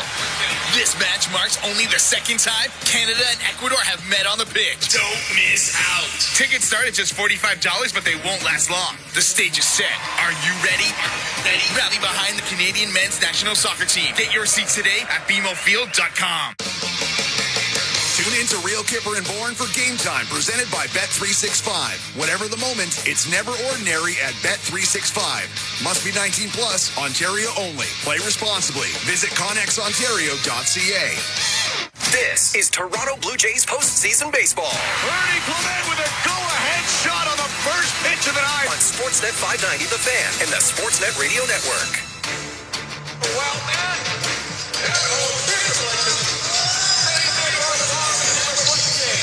This match marks only the second time Canada and Ecuador have met on the pitch. Don't miss out. Tickets start at just $45, but they won't last long. The stage is set. Are you ready? Rally behind the Canadian men's national soccer team. Get your seats today at BMOfield.com. Tune in to Real Kipper and Bourne for Game Time, presented by Bet365. Whatever the moment, it's never ordinary at Bet365. Must be 19 plus, Ontario only. Play responsibly. Visit ConnexOntario.ca. This is Toronto Blue Jays postseason baseball. Ernie Clement with a go-ahead shot on the first pitch of the night. On Sportsnet 590, The Fan, and the Sportsnet Radio Network. Well, man.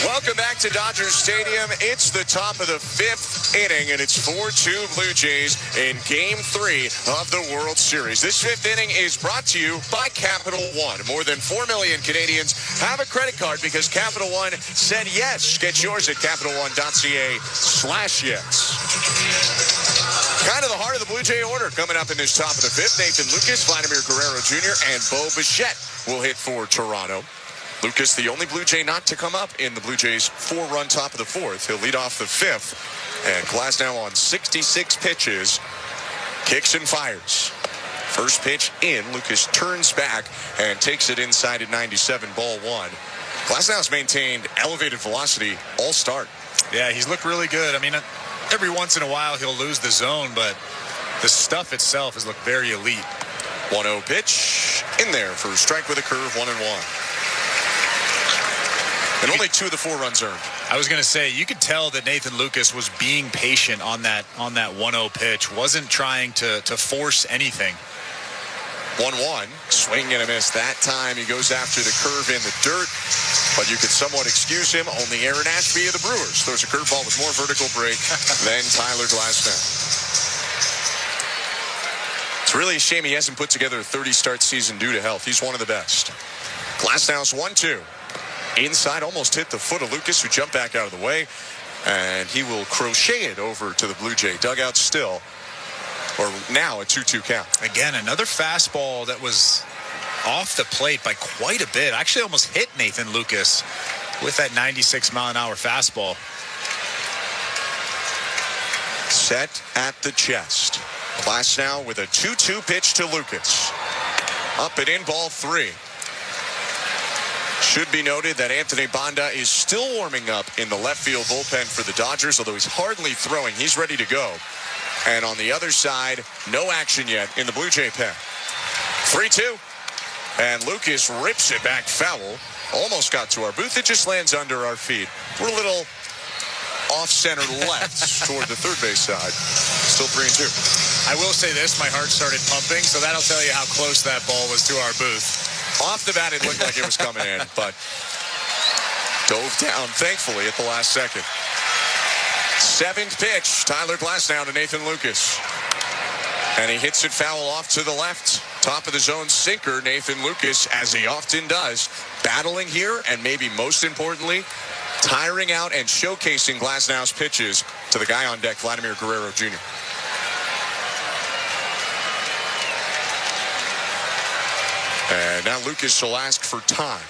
Welcome back to Dodger Stadium. It's the top of the fifth inning, and it's 4-2 Blue Jays in Game 3 of the World Series. This fifth inning is brought to you by Capital One. More than 4 million Canadians have a credit card because Capital One said yes. Get yours at CapitalOne.ca/yes. Kind of the heart of the Blue Jay order coming up in this top of the fifth. Nathan Lucas, Vladimir Guerrero Jr., and Bo Bichette will hit for Toronto. Lucas, the only Blue Jay not to come up in the Blue Jays' 4-run top of the fourth. He'll lead off the fifth. And Glasnow on 66 pitches. Kicks and fires. First pitch in. Lucas turns back and takes it inside at 97, ball one. Glasnow's maintained elevated velocity all start. Yeah, he's looked really good. I mean, every once in a while he'll lose the zone, but the stuff itself has looked very elite. 1-0 pitch in there for a strike with a curve, 1-1. And only 2 of the 4 runs earned. I was going to say, you could tell that Nathan Lucas was being patient on that 1-0 pitch. Wasn't trying to force anything. 1-1. Swing and a miss that time. He goes after the curve in the dirt. But you could somewhat excuse him. Only Aaron Ashby of the Brewers throws a curveball with more vertical break than Tyler Glasnow. It's really a shame he hasn't put together a 30-start season due to health. He's one of the best. Glasnow's 1-2. Inside, almost hit the foot of Lucas, who jumped back out of the way. And he will crochet it over to the Blue Jay dugout still. Or now a 2-2 count. Again, another fastball that was off the plate by quite a bit. Actually almost hit Nathan Lucas with that 96-mile-an-hour fastball. Set at the chest. Glasnow with a 2-2 pitch to Lucas. Up and in, ball 3. Should be noted that Anthony Banda is still warming up in the left field bullpen for the Dodgers, although he's hardly throwing. He's ready to go. And on the other side, no action yet in the Blue Jay pen. 3-2. And Lucas rips it back foul. Almost got to our booth. It just lands under our feet. We're a little off-center left toward the third base side. Still 3-2. I will say this, my heart started pumping, so that'll tell you how close that ball was to our booth. Off the bat, it looked like it was coming in, but dove down, thankfully, at the last second. Seventh pitch, Tyler Glasnow to Nathan Lucas. And he hits it foul off to the left. Top of the zone sinker, Nathan Lucas, as he often does, battling here, and maybe most importantly, tiring out and showcasing Glasnow's pitches to the guy on deck, Vladimir Guerrero Jr. And now Lucas will ask for time.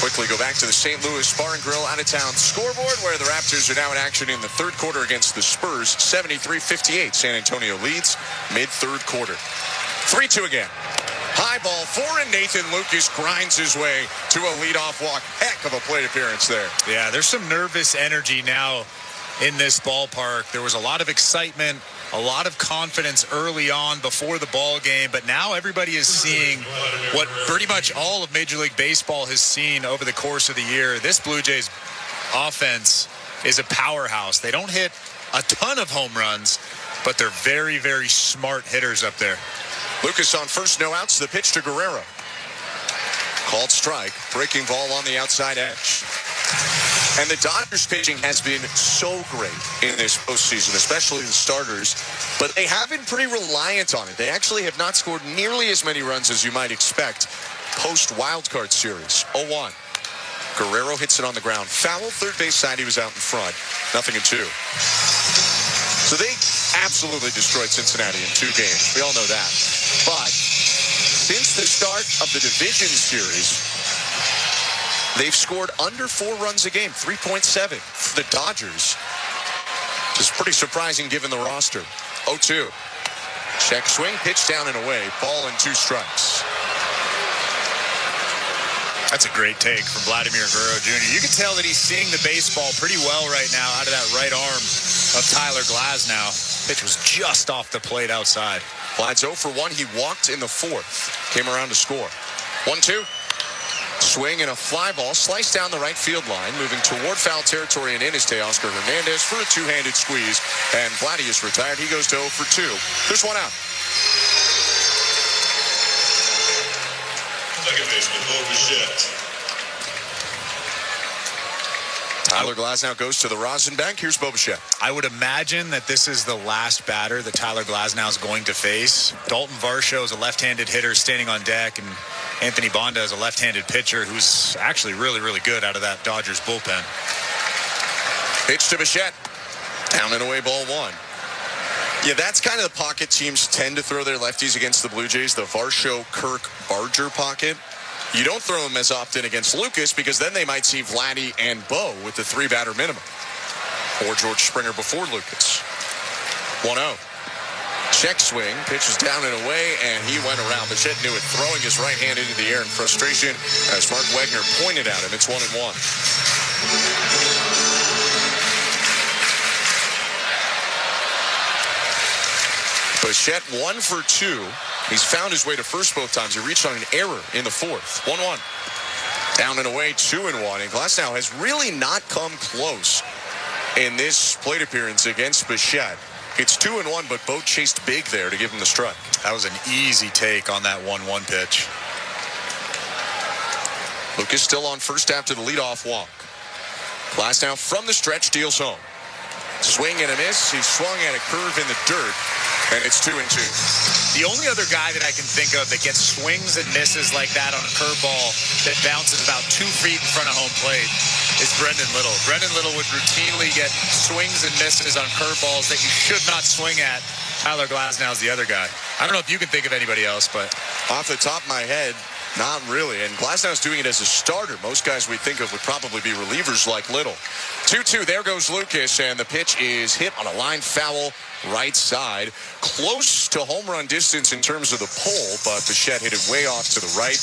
Quickly go back to the St. Louis Bar and Grill out-of-town scoreboard, where the Raptors are now in action in the third quarter against the Spurs. 73-58. San Antonio leads mid-third quarter. 3-2 again. High ball for, and Nathan Lucas grinds his way to a leadoff walk. Heck of a plate appearance there. Yeah, there's some nervous energy now in this ballpark. There was a lot of excitement, a lot of confidence early on before the ball game, but now everybody is seeing what pretty much all of Major League Baseball has seen over the course of the year. This Blue Jays offense is a powerhouse. They don't hit a ton of home runs, but they're very, very smart hitters up there. Lucas on first, no outs. The pitch to Guerrero. Called strike. Breaking ball on the outside edge. And the Dodgers pitching has been so great in this postseason, especially the starters, but they have been pretty reliant on it. They actually have not scored nearly as many runs as you might expect post-wildcard series. 0-1. Guerrero hits it on the ground. Foul, third base side, he was out in front. 0-2. So they absolutely destroyed Cincinnati in 2 games. We all know that. But since the start of the division series, they've scored under 4 runs a game, 3.7 for the Dodgers. Which is pretty surprising given the roster. 0-2. Check swing, pitch down and away. Ball and 2 strikes. That's a great take from Vladimir Guerrero Jr. You can tell that he's seeing the baseball pretty well right now out of that right arm of Tyler Glasnow. Pitch was just off the plate outside. Vlad's 0 for 1. He walked in the 4th. Came around to score. 1-2. Swing and a fly ball sliced down the right field line, moving toward foul territory and in his Oscar Hernandez for a 2-handed squeeze. And Vladdy is retired. He goes to 0 for 2. There's 1 out. Second baseman, Bo Bichette. Tyler Glasnow goes to the rosin bank. Here's Bo Bichette. I would imagine that this is the last batter that Tyler Glasnow is going to face. Dalton Varsho is a left-handed hitter standing on deck, and Anthony Bonda is a left-handed pitcher who's actually really, really good out of that Dodgers bullpen. Pitch to Bichette. Down and away, ball 1. Yeah, that's kind of the pocket teams tend to throw their lefties against the Blue Jays, the Varsho, Kirk, Barger pocket. You don't throw them as often against Lucas because then they might see Vladdy and Bo with the 3-batter minimum. Or George Springer before Lucas. 1-0. Check swing, pitches down and away, and he went around. Bichette knew it, throwing his right hand into the air in frustration as Mark Wegner pointed at him. It's 1-1. Bichette 1 for 2. He's found his way to first both times. He reached on an error in the 4th. 1-1. Down and away, 2-1. And Glasnow has really not come close in this plate appearance against Bichette. It's 2-1, but Bo chased big there to give him the strike. That was an easy take on that 1-1 pitch. Lucas still on first after the leadoff walk. Glasnow from the stretch deals home. Swing and a miss. He swung at a curve in the dirt, and it's 2-2. The only other guy that I can think of that gets swings and misses like that on a curveball that bounces about 2 feet in front of home plate is Brendan Little. Brendan Little would routinely get swings and misses on curveballs that you should not swing at. Tyler Glasnow's the other guy. I don't know if you can think of anybody else, but off the top of my head, not really. And Glasnow's doing it as a starter. Most guys we think of would probably be relievers like Little. 2-2. There goes Lucas, and the pitch is hit on a line foul right side. Close to home run distance in terms of the pole, but Bichette hit it way off to the right.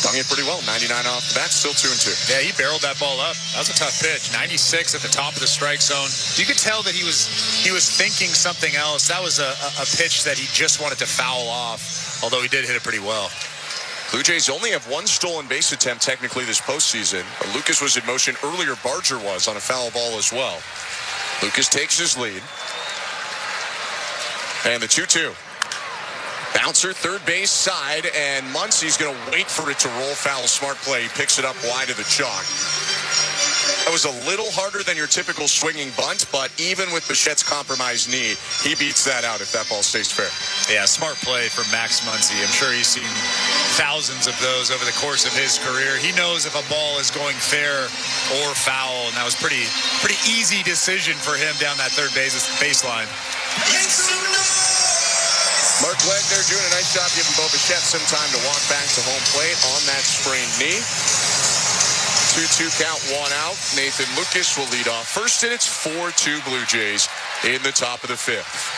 Stung it pretty well. 99 off the bat, still 2-2. Yeah, he barreled that ball up. That was a tough pitch. 96 at the top of the strike zone. You could tell that he was thinking something else. That was a pitch that he just wanted to foul off, although he did hit it pretty well. Blue Jays only have one stolen base attempt technically this postseason. Lucas was in motion earlier. Barger was on a foul ball as well. Lucas takes his lead. And the 2-2. Bouncer, third base side, and Muncy's going to wait for it to roll foul. Smart play. He picks it up wide of the chalk. That was a little harder than your typical swinging bunt, but even with Bichette's compromised knee, he beats that out if that ball stays fair. Yeah, smart play from Max Muncy. I'm sure he's seen thousands of those over the course of his career. He knows if a ball is going fair or foul, and that was pretty easy decision for him down that third baseline. Mark Wagner doing a nice job giving Bo Bichette some time to walk back to home plate on that sprained knee. 2-2 count, 1 out. Nathan Lucas will lead off first, and it's 4-2 Blue Jays in the top of the 5th.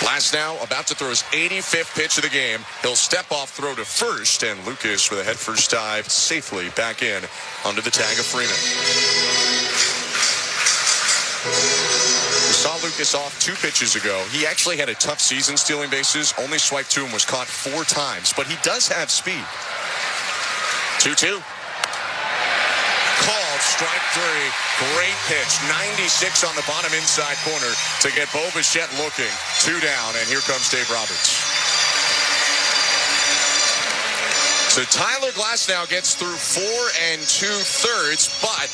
Glasnow about to throw his 85th pitch of the game. He'll step off, throw to first, and Lucas with a head-first dive safely back in under the tag of Freeman. We saw Lucas off 2 pitches ago. He actually had a tough season stealing bases. Only swipe to him was caught 4 times, but he does have speed. 2-2. Called, strike 3. Great pitch. 96 on the bottom inside corner to get Bo Bichette looking. 2 down, and here comes Dave Roberts. So Tyler Glasnow gets through 4 2/3, but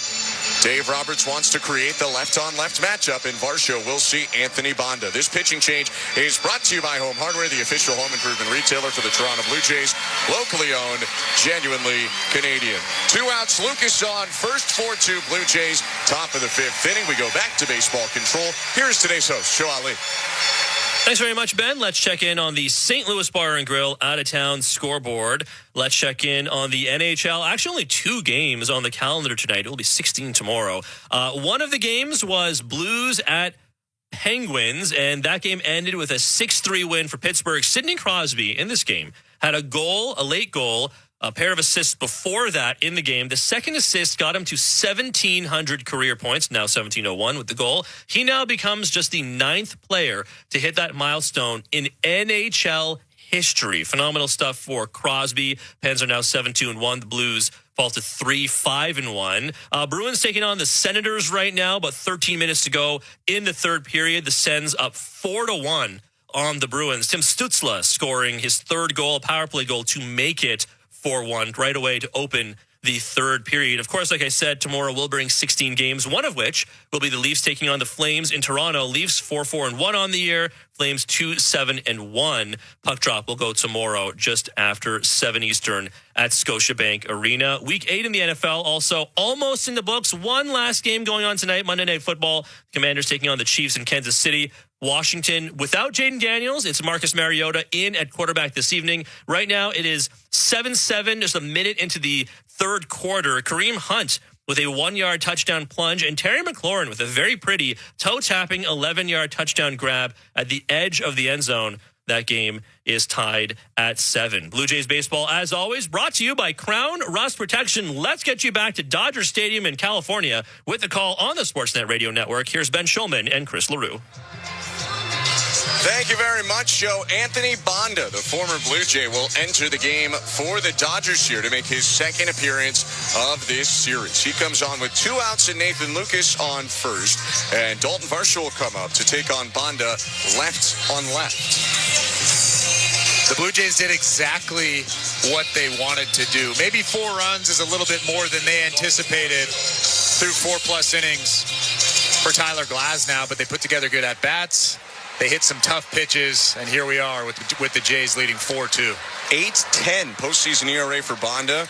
Dave Roberts wants to create the left-on-left matchup. In Varsho, we'll see Anthony Banda. This pitching change is brought to you by Home Hardware, the official home improvement retailer for the Toronto Blue Jays. Locally owned, genuinely Canadian. 2 outs, Lucas on first, 4-2 Blue Jays. Top of the 5th inning. We go back to baseball control. Here's today's host, Joe Ali. Thanks very much, Ben. Let's check in on the St. Louis Bar and Grill out-of-town scoreboard. Let's check in on the NHL. Actually, only 2 games on the calendar tonight. It will be 16 tomorrow. One of the games was Blues at Penguins, and that game ended with a 6-3 win for Pittsburgh. Sidney Crosby in this game had a goal, a late goal, a pair of assists before that in the game. The second assist got him to 1,700 career points, now 1,701 with the goal. He now becomes just the 9th player to hit that milestone in NHL history. Phenomenal stuff for Crosby. Pens are now 7-2-1. The Blues fall to 3-5-1. Bruins taking on the Senators right now, but 13 minutes to go in the third period. The Sens up 4-1 on the Bruins. Tim Stützle scoring his 3rd goal, a power play goal to make it 4-1 right away to open the third period. Of course, like I said, tomorrow we'll bring 16 games, one of which will be the Leafs taking on the Flames in Toronto. Leafs 4-4-1 on the year. Flames 2-7-1. Puck drop will go tomorrow just after 7 Eastern at Scotiabank Arena. Week 8 in the NFL also almost in the books. One last game going on tonight, Monday Night Football. Commanders taking on the Chiefs in Kansas City. Washington without Jaden Daniels. It's Marcus Mariota in at quarterback this evening. Right now it is 7-7, just a minute into the third quarter. Kareem Hunt with a 1-yard touchdown plunge, and Terry McLaurin with a very pretty toe-tapping 11-yard touchdown grab at the edge of the end zone. That game is tied at 7. Blue Jays baseball, as always, brought to you by Crown Rust Protection. Let's get you back to Dodger Stadium in California with the call on the Sportsnet Radio Network. Here's Ben Schulman and Chris LaRue. Thank you very much, Joe. Anthony Banda, the former Blue Jay, will enter the game for the Dodgers here to make his 2nd appearance of this series. He comes on with 2 outs and Nathan Lucas on first. And Dalton Varsho will come up to take on Banda left on left. The Blue Jays did exactly what they wanted to do. Maybe 4 runs is a little bit more than they anticipated through 4+ innings for Tyler Glasnow, but they put together good at-bats. They hit some tough pitches, and here we are with the Jays leading 4-2. 8.10 postseason ERA for Banda.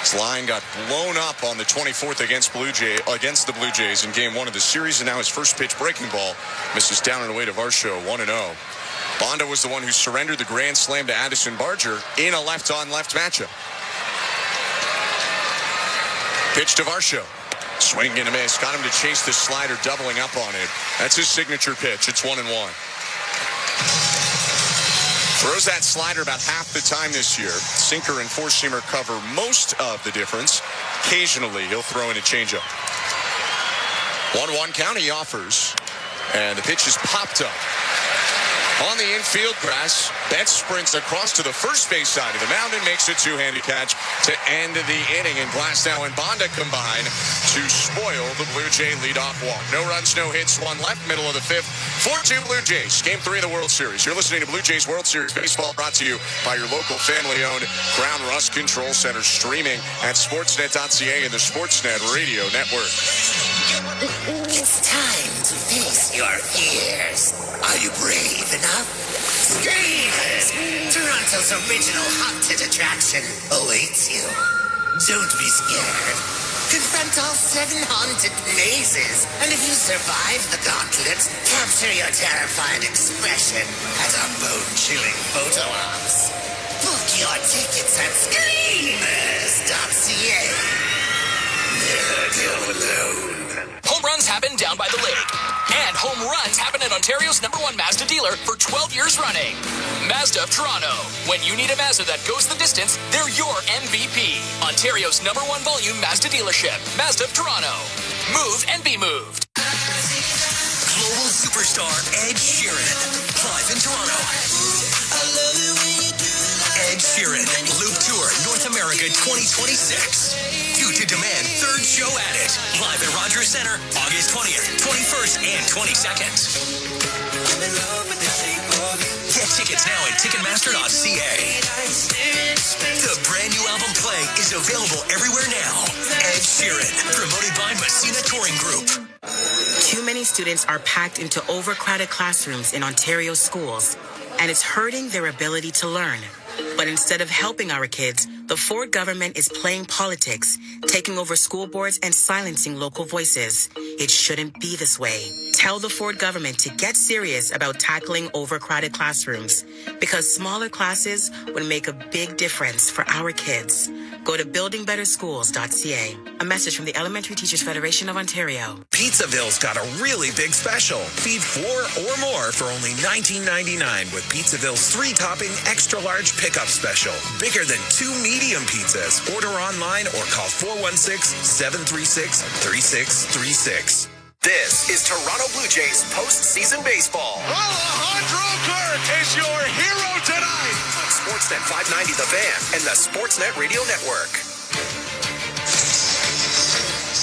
His line got blown up on the 24th against the Blue Jays in Game 1 of the series, and now his first pitch breaking ball misses down and away to Varsho, 1-0. Banda was the one who surrendered the grand slam to Addison Barger in a left-on-left matchup. Pitch to Varsho. Swing and a miss. Got him to chase the slider, doubling up on it. That's his signature pitch. It's 1-1. Throws that slider about half the time this year. Sinker and four-seamer cover most of the difference. Occasionally, he'll throw in a changeup. 1-1 count he offers. And the pitch is popped up. On the infield grass, Betts sprints across to the first base side of the mound and makes a two-handed catch to end the inning. And Glasnow and Bonda combine to spoil the Blue Jay leadoff walk. No runs, no hits, one left, middle of the fifth. 4-2 Blue Jays, Game 3 of the World Series. You're listening to Blue Jays World Series Baseball, brought to you by your local family-owned Crown Rust Control Center, streaming at sportsnet.ca and the Sportsnet Radio Network. It's time to face your fears. Are you brave enough? Screamers! Toronto's original haunted attraction awaits you. Don't be scared. Confront all 7 haunted mazes, and if you survive the gauntlet, capture your terrified expression at our bone-chilling photo ops. Book your tickets at screamers.ca. Never go alone. Home runs happen down by the lake. And home runs happen at Ontario's #1 Mazda dealer for 12 years running. Mazda of Toronto. When you need a Mazda that goes the distance, they're your MVP. Ontario's #1 volume Mazda dealership. Mazda of Toronto. Move and be moved. Global superstar Ed Sheeran. Live in Toronto. Ed Sheeran, Loop Tour, North America 2026. Due to demand, third show at it. Live at Rogers Center, August 20th, 21st, and 22nd. Get tickets now at Ticketmaster.ca. The brand new album Play is available everywhere now. Ed Sheeran, promoted by Messina Touring Group. Too many students are packed into overcrowded classrooms in Ontario schools, and it's hurting their ability to learn. But instead of helping our kids, the Ford government is playing politics, taking over school boards and silencing local voices. It shouldn't be this way. Tell the Ford government to get serious about tackling overcrowded classrooms, because smaller classes would make a big difference for our kids. Go to buildingbetterschools.ca. A message from the Elementary Teachers Federation of Ontario. Pizzaville's got a really big special. Feed 4 or more for only $19.99 with Pizzaville's 3-topping extra large pickup special. Bigger than 2 medium pizzas. Order online or call 416-736-3636. This is Toronto Blue Jays postseason baseball. Alejandro Kirk is your hero tonight. On Sportsnet 590 The Fan and the Sportsnet Radio Network.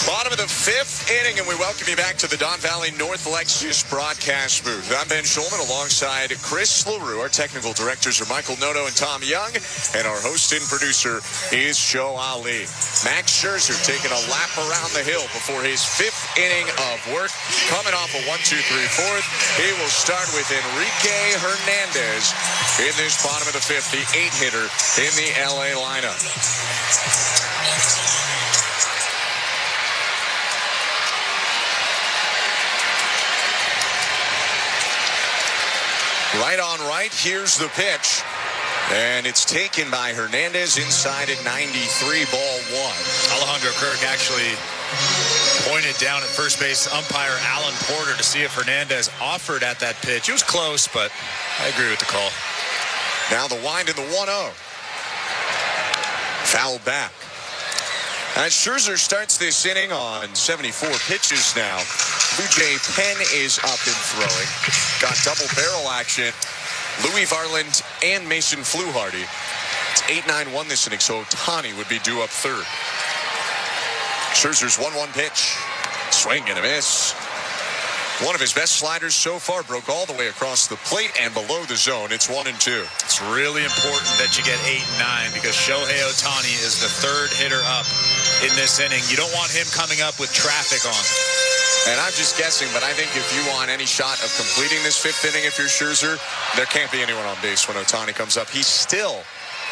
Bottom of the 5th inning, and we welcome you back to the Don Valley North Lexus broadcast booth. I'm Ben Schulman alongside Chris LaRue. Our technical directors are Michael Noto and Tom Young, and our host and producer is Joe Ali. Max Scherzer taking a lap around the hill before his 5th inning of work. Coming off a 1-2-3-4th, he will start with Enrique Hernandez in this bottom of the 5th, the 8-hitter in the LA lineup. Right on right, here's the pitch. And it's taken by Hernandez inside at 93, ball 1. Alejandro Kirk actually pointed down at first base umpire Alan Porter to see if Hernandez offered at that pitch. It was close, but I agree with the call. Now the wind in the 1-0. Foul back. As Scherzer starts this inning on 74 pitches now, Blue Jay pen is up and throwing. Got double barrel action. Louis Varland and Mason Fluharty. It's 8-9-1 this inning, so Ohtani would be due up third. Scherzer's 1-1 pitch. Swing and a miss. One of his best sliders so far, broke all the way across the plate and below the zone. It's 1-2. It's really important that you get 8 and 9 because Shohei Ohtani is the third hitter up in this inning. You don't want him coming up with traffic on. And I'm just guessing, but I think if you want any shot of completing this 5th inning, if you're Scherzer, there can't be anyone on base when Ohtani comes up. He still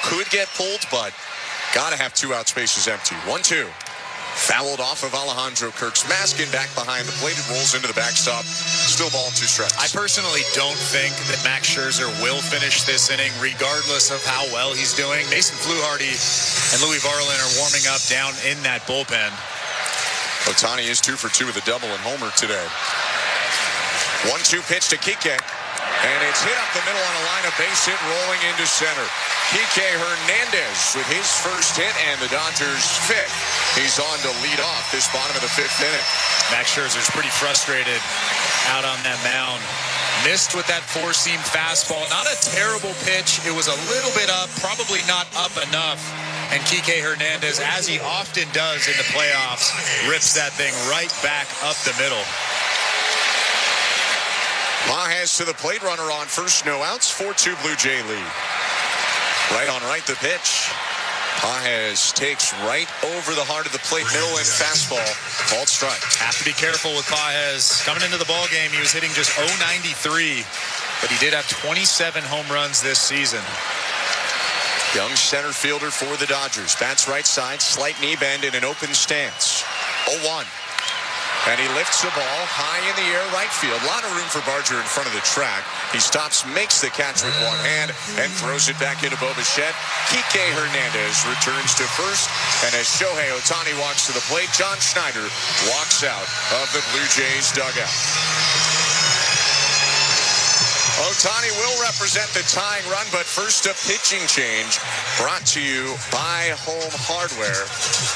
could get pulled, but got to have 2 out spaces empty. 1-2. Fouled off of Alejandro Kirk's mask and back behind the plate. It rolls into the backstop. Still ball and 2 strikes. I personally don't think that Max Scherzer will finish this inning regardless of how well he's doing. Mason Fluharty and Louis Varland are warming up down in that bullpen. Ohtani is 2 for 2 with a double and homer today. 1-2 pitch to Kike. And it's hit up the middle on a line of base hit rolling into center. Kike Hernandez with his first hit and the Dodgers' fifth. He's on to lead off this bottom of the fifth inning. Max Scherzer's pretty frustrated out on that mound. Missed with that four-seam fastball. Not a terrible pitch. It was a little bit up, probably not up enough. And Kike Hernandez, as he often does in the playoffs, rips that thing right back up the middle. Pages to the plate, runner on first, no outs, 4-2 Blue Jay lead. Right on right, the pitch. Pages takes right over the heart of the plate, middle and fastball. Called strike. Have to be careful with Pages. Coming into the ball game, he was hitting just .093, but he did have 27 home runs this season. Young center fielder for the Dodgers. Bats right side, slight knee bend in an open stance. 0-1. And he lifts the ball high in the air, right field. A lot of room for Barger in front of the track. He stops, makes the catch with one hand, and throws it back into Bo Bichette. Kike Hernandez returns to first. And as Shohei Ohtani walks to the plate, John Schneider walks out of the Blue Jays dugout. Ohtani will represent the tying run, but first a pitching change brought to you by Home Hardware.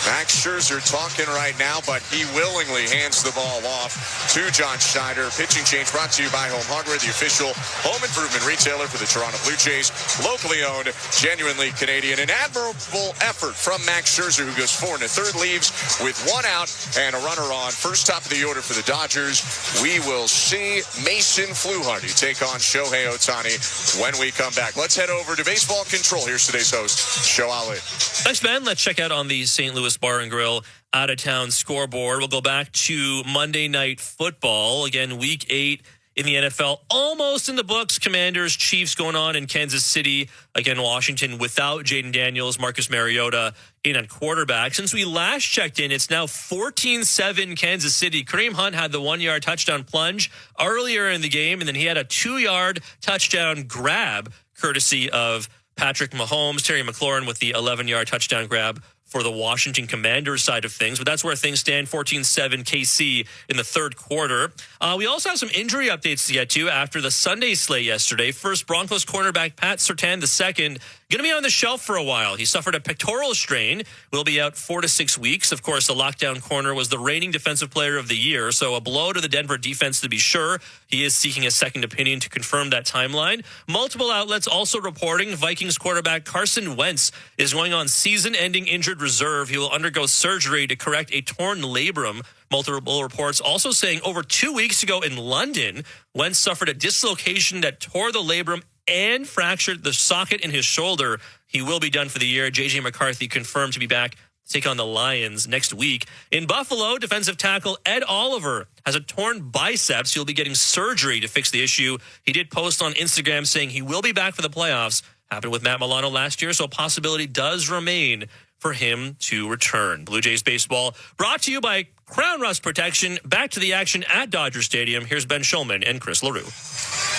Max Scherzer talking right now, but he willingly hands the ball off to John Schneider. Pitching change brought to you by Home Hardware, the official home improvement retailer for the Toronto Blue Jays. Locally owned, genuinely Canadian. An admirable effort from Max Scherzer, who goes 4 1/3, leaves with one out and a runner on. First top of the order for the Dodgers. We will see Mason Fluharty take on Shohei Ohtani when we come back. Let's head over to Baseball Control. Here's today's host, Show Ali. Thanks, Ben. Let's check out on the St. Louis Bar and Grill out-of-town scoreboard. We'll go back to Monday Night Football. Again, Week 8 in the NFL. Almost in the books. Commanders, Chiefs going on in Kansas City. Again, Washington without Jaden Daniels, Marcus Mariota in at quarterback. Since we last checked in, it's now 14-7 Kansas City. Kareem Hunt had the 1-yard touchdown plunge earlier in the game, and then he had a 2-yard touchdown grab courtesy of Patrick Mahomes. Terry McLaurin with the 11-yard touchdown grab for the Washington Commanders side of things. But that's where things stand, 14-7 KC in the third quarter. We also have some injury updates to get to after the Sunday slate yesterday. First, Broncos cornerback Pat Surtain II going to be on the shelf for a while. He suffered a pectoral strain, will be out 4 to 6 weeks. Of course, the lockdown corner was the reigning defensive player of the year, so a blow to the Denver defense to be sure. He is seeking a second opinion to confirm that timeline. Multiple outlets also reporting Vikings quarterback Carson Wentz is going on season-ending injured reserve. He will undergo surgery to correct a torn labrum. Multiple reports also saying over 2 weeks ago in London, Wentz suffered a dislocation that tore the labrum and fractured the socket in his shoulder. He will be done for the year. J.J. McCarthy confirmed to be back to take on the Lions next week. In Buffalo, defensive tackle Ed Oliver has a torn biceps. He'll be getting surgery to fix the issue. He did post on Instagram saying he will be back for the playoffs. Happened with Matt Milano last year, so a possibility does remain for him to return. Blue Jays baseball brought to you by Crown Rust Protection. Back to the action at Dodger Stadium. Here's Ben Shulman and Chris LaRue.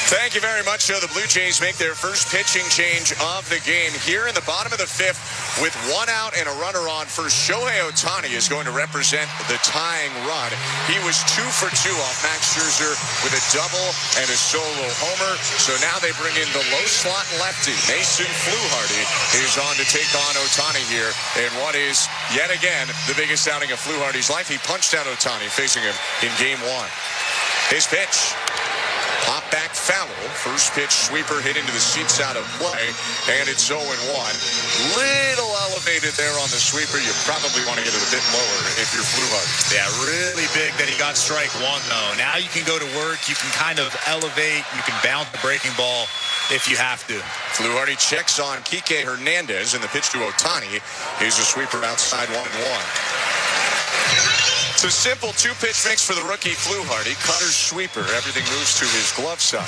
Thank you very much. The Blue Jays make their first pitching change of the game here in the bottom of the fifth with one out and a runner on first. Shohei Ohtani is going to represent the tying run. He was 2 for 2 off Max Scherzer with a double and a solo homer. So now they bring in the low slot lefty. Mason Fluharty is on to take on Ohtani here in what is, yet again, the biggest outing of Fluharty's life. He punched out Ohtani facing him in game 1. His pitch. Pop back foul. First pitch sweeper hit into the seats out of play, and it's 0-1. Little elevated there on the sweeper. You probably want to get it a bit lower if you're Fluharty. Yeah, really big that he got strike one, though. Now you can go to work. You can kind of elevate. You can bounce the breaking ball if you have to. Fluharty checks on Kike Hernandez, and the pitch to Ohtani is a sweeper outside 1-1. It's a simple 2-pitch mix for the rookie Fluharty. Cutter, sweeper. Everything moves to his glove side.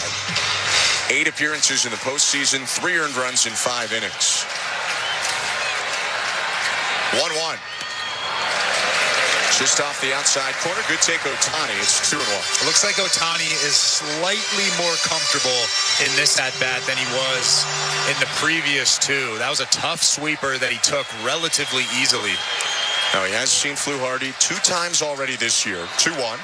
8 appearances in the postseason, 3 earned runs in 5 innings. 1-1. Just off the outside corner. Good take, Ohtani. It's 2-1. It looks like Ohtani is slightly more comfortable in this at-bat than he was in the previous 2. That was a tough sweeper that he took relatively easily. Now, he has seen Fluharty 2 times already this year. 2-1.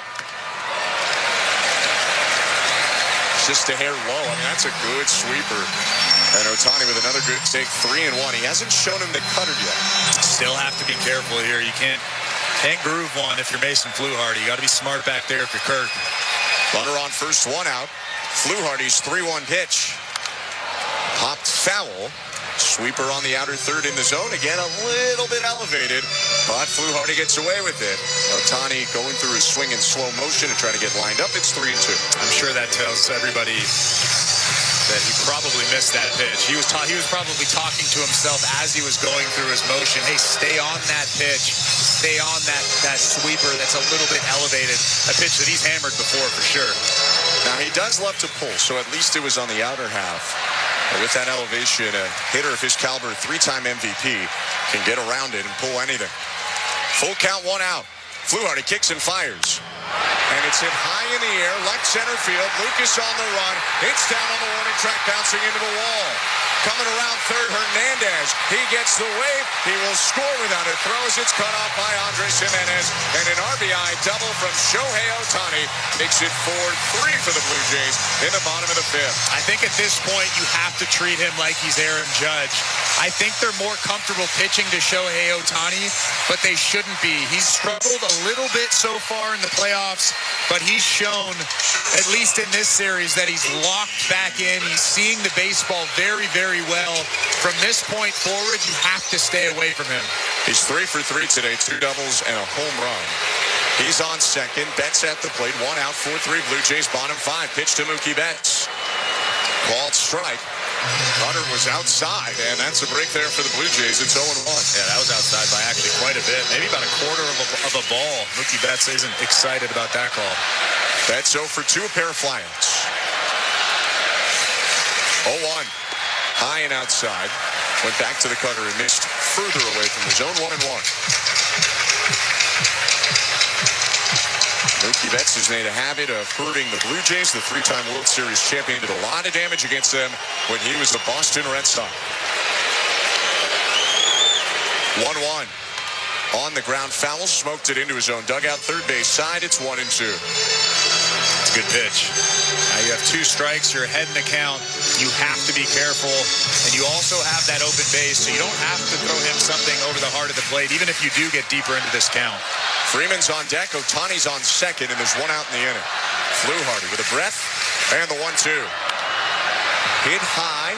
just a hair low. I mean, that's a good sweeper. And Ohtani with another good take, 3-1. He hasn't shown him the cutter yet. Still have to be careful here. You can't groove one if you're Mason Fluharty. You got to be smart back there if you're Kirk. Runner on first, one out. Fluharty's 3-1 pitch. Popped foul. Sweeper on the outer third in the zone. Again, a little bit elevated, but Fluharty gets away with it. Ohtani going through his swing in slow motion to try to get lined up. It's 3-2. I'm sure that tells everybody that he probably missed that pitch. He was probably talking to himself as he was going through his motion. Hey, stay on that pitch. Stay on that sweeper that's a little bit elevated. A pitch that he's hammered before for sure. Now, he does love to pull, so at least it was on the outer half. But with that elevation, a hitter of his caliber, 3-time MVP, can get around it and pull anything. Full count, 1 out. Fluharty kicks and fires. And it's hit high in the air, left center field. Lucas on the run. It's down on the warning track, bouncing into the wall. Coming around third, Hernandez. He gets the wave. He will score without it. Throws. It's cut off by Andres Jimenez. And an RBI double from Shohei Ohtani makes it 4-3 for the Blue Jays in the bottom of the fifth. I think at this point you have to treat him like he's Aaron Judge. I think they're more comfortable pitching to Shohei Ohtani, but they shouldn't be. He's struggled a little bit so far in the playoffs, but he's shown, at least in this series, that he's locked back in. He's seeing the baseball very, very well. From this point forward, you have to stay away from him. He's 3 for 3 today, 2 doubles and a home run. He's on second. Betts at the plate. 1 out, 4-3. Blue Jays bottom 5. Pitch to Mookie Betts. Called strike. Cutter was outside, and that's a break there for the Blue Jays. It's 0-1. Yeah, that was outside by actually quite a bit. Maybe about a quarter of a ball. Mookie Betts isn't excited about that call. Betts 0 for 2, a pair of flyouts. 0-1. High and outside. Went back to the cutter and missed further away from the zone. 1-1. Mookie Betts has made a habit of hurting the Blue Jays. The 3-time World Series champion did a lot of damage against them when he was a Boston Red Sox. 1-1. On the ground, foul, smoked it into his own dugout. Third base side, it's 1-2. It's a good pitch. Now you have 2 strikes. You're ahead in the count. You have to be careful. And you also have that open base, so you don't have to throw him something over the heart of the plate, even if you do get deeper into this count. Freeman's on deck. Ohtani's on second, and there's 1 out in the inning. Fluharty with a breath, and the 1-2. Hit high,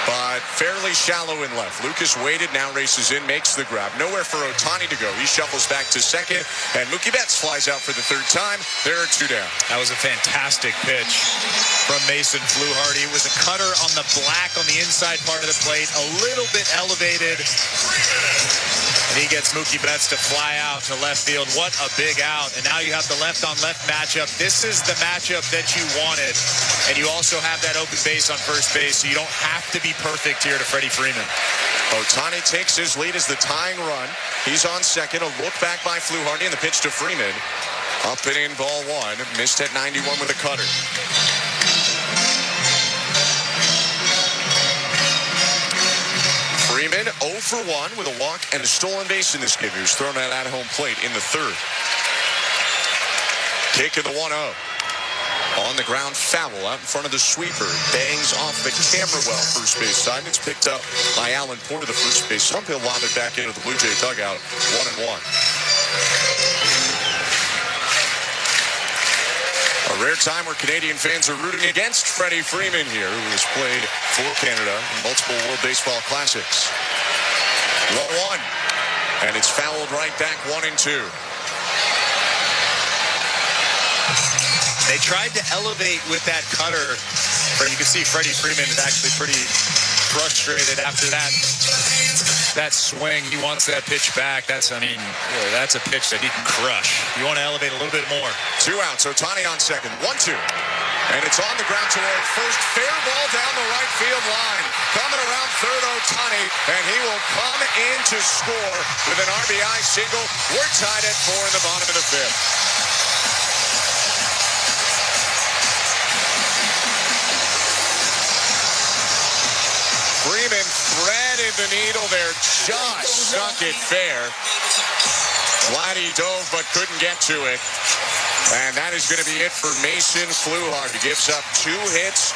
but fairly shallow in left. Lucas waited, now races in, makes the grab. Nowhere for Ohtani to go. He shuffles back to second, and Mookie Betts flies out for the 3rd time. There are 2 down. That was a fantastic pitch from Mason Fluharty. It was a cutter on the black on the inside part of the plate, a little bit elevated. And he gets Mookie Betts to fly out to left field. What a big out. And now you have the left-on-left matchup. This is the matchup that you wanted. And you also have that open base on first base, so you don't have to be perfect here to Freddie Freeman. Ohtani takes his lead as the tying run. He's on second. A look back by Fluharty, and the pitch to Freeman. Up and in, ball 1. Missed at 91 with a cutter. Freeman 0 for 1 with a walk and a stolen base in this game. He was thrown out at home plate in the 3rd. Kick in the 1-0. On the ground, foul out in front of the sweeper. Bangs off the camera well, first base side. It's picked up by Alan Porter, the first base slump. He'll lob it back into the Blue Jay dugout. 1-1. A rare time where Canadian fans are rooting against Freddie Freeman here, who has played for Canada in multiple World Baseball Classics. 1-1. And it's fouled right back, 1-2. They tried to elevate with that cutter. You can see Freddie Freeman is actually pretty frustrated after that swing. He wants that pitch back. That's a pitch that he can crush. You want to elevate a little bit more. 2 outs. Ohtani on second. 1-2. And it's on the ground toward first. Fair ball down the right field line. Coming around third, Ohtani. And he will come in to score with an RBI single. We're tied at 4 in the bottom of the 5th. Freeman threaded the needle there, just snuck it fair. Vladdy dove but couldn't get to it. And that is going to be it for Mason Fluhart. He gives up 2 hits,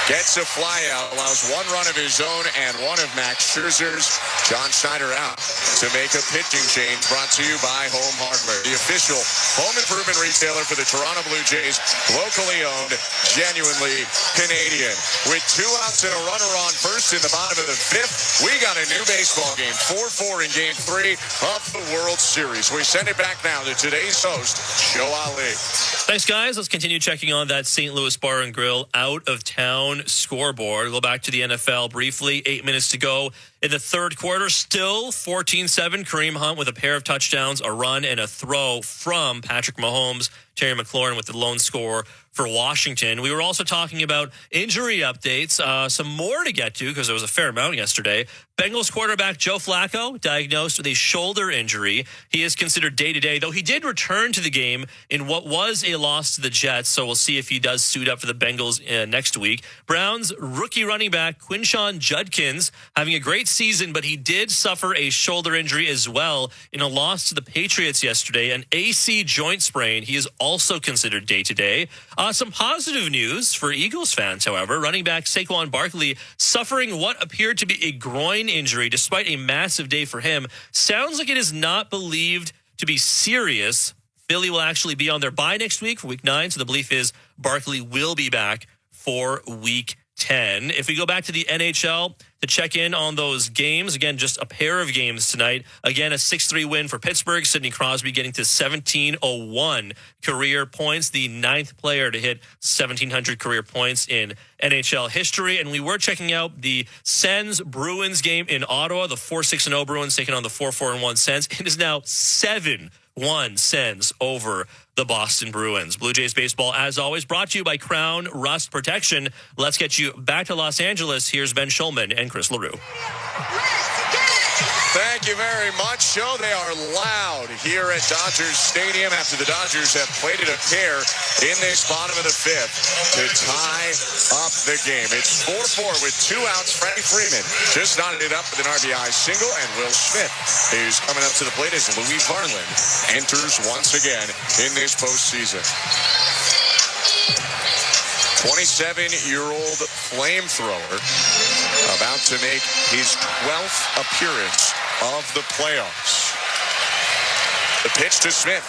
gets a flyout, allows 1 run of his own and 1 of Max Scherzer's. John Schneider out to make a pitching change, brought to you by Home Hardware, the official home improvement retailer for the Toronto Blue Jays, locally owned, genuinely Canadian. With 2 outs and a runner on first in the bottom of the 5th, we got a new baseball game, 4-4 in Game 3 of the World Series. We send it back now to today's host, Joe Ali. Thanks, guys. Let's continue checking on that St. Louis Bar and Grill out-of-town scoreboard. Go back to the NFL briefly. 8 minutes to go in the third quarter. Still 14-7. Kareem Hunt with a pair of touchdowns, a run, and a throw from Patrick Mahomes. Terry McLaurin with the lone score for Washington. We were also talking about injury updates. Some more to get to because there was a fair amount yesterday. Bengals quarterback Joe Flacco diagnosed with a shoulder injury. He is considered day-to-day, though he did return to the game in what was a loss to the Jets, so we'll see if he does suit up for the Bengals next week. Browns rookie running back Quinshon Judkins having a great season, but he did suffer a shoulder injury as well in a loss to the Patriots yesterday, an AC joint sprain. He is also considered day-to-day. Some positive news for Eagles fans, however. Running back Saquon Barkley suffering what appeared to be a groin injury despite a massive day for him. Sounds like it is not believed to be serious. Philly will actually be on their bye next week for Week 9, so the belief is Barkley will be back for Week 10. If we go back to the NHL to check in on those games, again, just a pair of games tonight. Again, a 6-3 win for Pittsburgh. Sidney Crosby getting to 1,701 career points, the 9th player to hit 1,700 career points in NHL history. And we were checking out the Sens-Bruins game in Ottawa, the 4-6-0 Bruins taking on the 4-4-1 Sens. It is now 7-1 Sens over the Boston Bruins. Blue Jays baseball, as always, brought to you by Crown Rust Protection. Let's get you back to Los Angeles. Here's Ben Schulman and Chris LaRue. Thank you very much, Joe. They are loud here at Dodgers Stadium after the Dodgers have plated a pair in this bottom of the 5th to tie up the game. It's 4-4 with 2 outs. Freddie Freeman just knotted it up with an RBI single, and Will Smith is coming up to the plate as Louis Varland enters once again in this postseason. 27-year-old flamethrower about to make his 12th appearance of the playoffs. The pitch to Smith.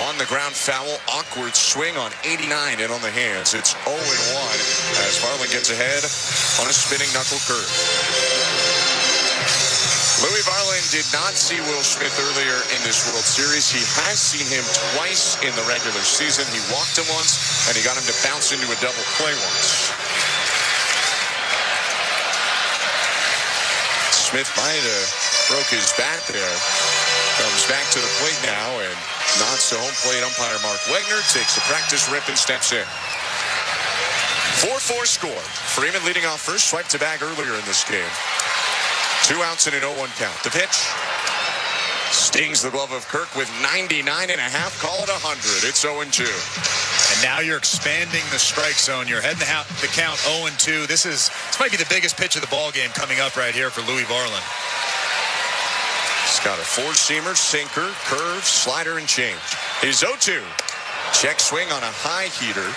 On the ground foul, awkward swing on 89 and on the hands. It's 0-1 as Varland gets ahead on a spinning knuckle curve. Louis Varland did not see Will Smith earlier in this World Series. He has seen him twice in the regular season. He walked him once, and he got him to bounce into a double play once. Smith might have broke his bat there. Comes back to the plate now and nods to home plate umpire Mark Wegner, takes a practice rip and steps in. 4-4 score. Freeman leading off first, swiped to bag earlier in this game. 2 outs and an 0-1 count. The pitch stings the glove of Kirk with 99.5. Call it 100. It's 0-2. And now you're expanding the strike zone. You're heading the count 0-2. This might be the biggest pitch of the ball game coming up right here for Louis Varland. He's got a 4-seamer, sinker, curve, slider, and change. He's 0-2. Check swing on a high heater.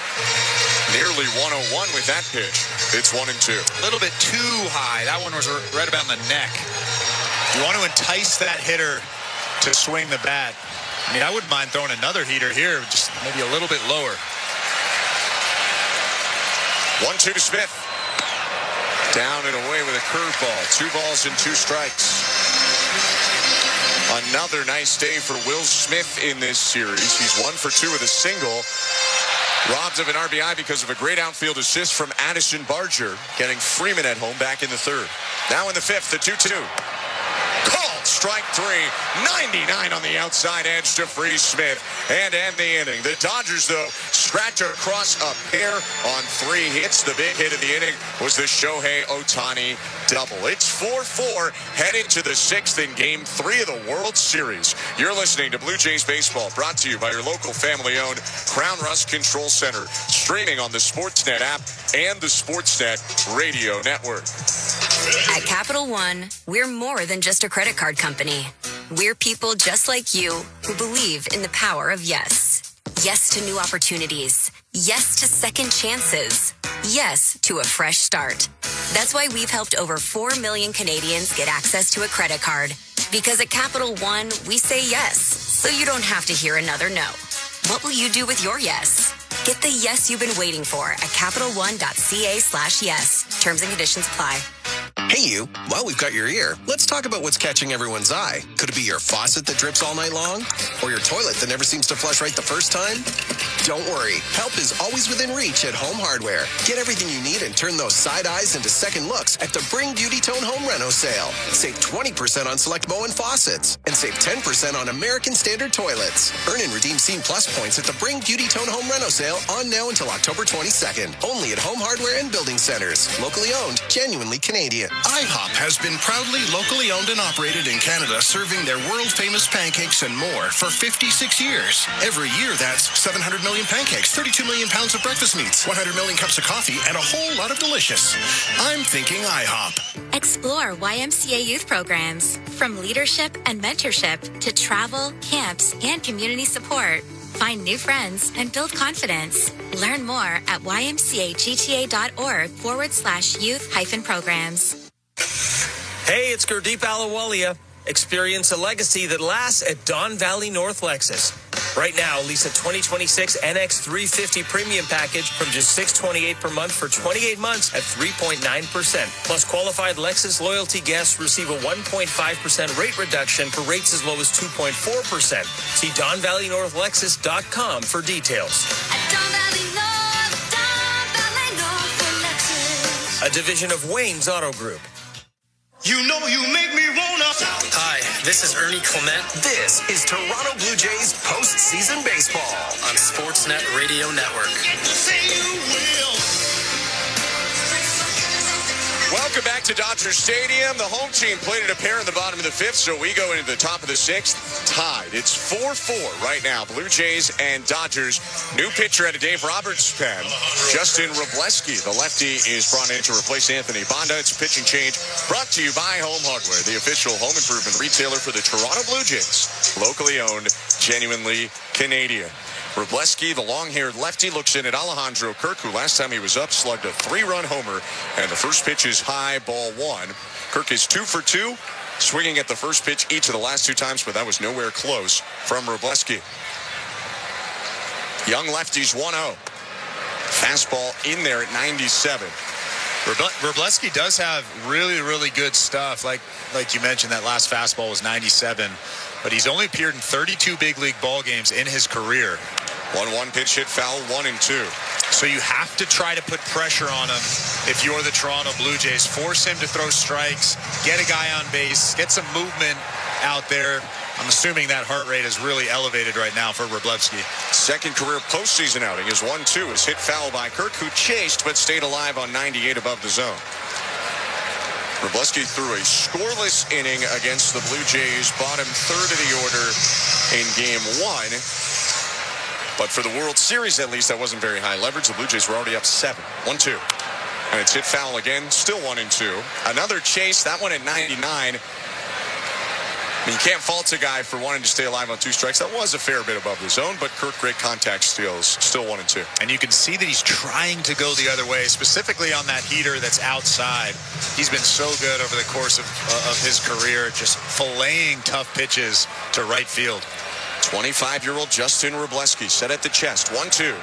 Nearly 101 with that pitch. It's 1-2. A little bit too high. That one was right about in the neck. You want to entice that hitter to swing the bat. I mean, I wouldn't mind throwing another heater here, just maybe a little bit lower. 1-2 to Smith. Down and away with a curveball. 2 balls and 2 strikes. Another nice day for Will Smith in this series. He's 1 for 2 with a single. Robbed of an RBI because of a great outfield assist from Addison Barger, getting Freeman at home back in the 3rd. Now in the 5th, the 2-2. Called strike 3. 99 on the outside edge to freeze Smith and end the inning. The Dodgers, though, scratch across a pair on 3 hits. The big hit of the inning was the Shohei Ohtani double. It's 4-4 headed to the 6th in Game 3 of the World Series. You're listening to Blue Jays Baseball, brought to you by your local family-owned Crown Rust Control Center, streaming on the Sportsnet app and the Sportsnet Radio Network. At Capital One, we're more than just a credit card company. We're people just like you who believe in the power of yes. Yes to new opportunities. Yes to second chances. Yes to a fresh start. That's why we've helped over 4 million Canadians get access to a credit card. Because at Capital One, we say yes, so you don't have to hear another no. What will you do with your yes? Get the yes you've been waiting for at CapitalOne.ca/yes. Terms and conditions apply. Hey you, while we've got your ear, let's talk about what's catching everyone's eye. Could it be your faucet that drips all night long? Or your toilet that never seems to flush right the first time? Don't worry, help is always within reach at Home Hardware. Get everything you need and turn those side eyes into second looks at the Bring Beauty Tone Home Reno sale. Save 20% on select Moen faucets and save 10% on American Standard toilets. Earn and redeem Scene Plus points at the Bring Beauty Tone Home Reno sale on now until October 22nd. Only at Home Hardware and Building Centers. Locally owned, genuinely Canadian. IHOP has been proudly locally owned and operated in Canada, serving their world-famous pancakes and more for 56 years. Every year, that's 700 million pancakes, 32 million pounds of breakfast meats, 100 million cups of coffee, and a whole lot of delicious. I'm thinking IHOP. Explore YMCA youth programs, from leadership and mentorship to travel, camps, and community support. Find new friends and build confidence. Learn more at ymcagta.org/youth-programs. Hey, it's Gurdeep Ahluwalia. Experience a legacy that lasts at Don Valley North Lexus. Right now, lease a 2026 NX 350 premium package from just $628 per month for 28 months at 3.9%. Plus, qualified Lexus loyalty guests receive a 1.5% rate reduction for rates as low as 2.4%. See DonValleyNorthLexus.com for details. A division of Wayne's Auto Group. You know you make me wanna. Hi, this is Ernie Clement. This is Toronto Blue Jays postseason baseball on Sportsnet Radio Network. Say you will. Welcome back to Dodger Stadium. The home team played at a pair in the bottom of the fifth, so we go into the top of the sixth tied. It's 4-4 right now. Blue Jays and Dodgers. New pitcher at a Dave Roberts' pen. Justin Wrobleski, the lefty, is brought in to replace Anthony Bonda. It's a pitching change brought to you by Home Hardware, the official home improvement retailer for the Toronto Blue Jays. Locally owned, genuinely Canadian. Wrobleski, the long-haired lefty, looks in at Alejandro Kirk, who last time he was up slugged a 3-run homer, and the first pitch is high, ball 1. Kirk is 2 for 2, swinging at the first pitch each of the last 2 times, but that was nowhere close from Wrobleski. Young lefties 1-0. Fastball in there at 97. Wrobleski does have really, really good stuff. Like you mentioned, that last fastball was 97. But he's only appeared in 32 big league ball games in his career. 1-1 pitch hit foul, 1-2. So you have to try to put pressure on him if you're the Toronto Blue Jays. Force him to throw strikes, get a guy on base, get some movement out there. I'm assuming that heart rate is really elevated right now for Wrobleski. Second career postseason outing is 1-2. Is hit foul by Kirk, who chased but stayed alive on 98 above the zone. Wrobleski threw a scoreless inning against the Blue Jays, bottom third of the order in Game 1. But for the World Series, at least, that wasn't very high leverage. The Blue Jays were already up 7. 1-2. And it's hit foul again, still 1-2. Another chase, that one at 99. I mean, you can't fault a guy for wanting to stay alive on 2 strikes. That was a fair bit above the zone, but Kirk, great contact steals, still 1-2. And you can see that he's trying to go the other way, specifically on that heater that's outside. He's been so good over the course of his career, just filleting tough pitches to right field. 25-year-old Justin Wrobleski set at the chest. 1-2.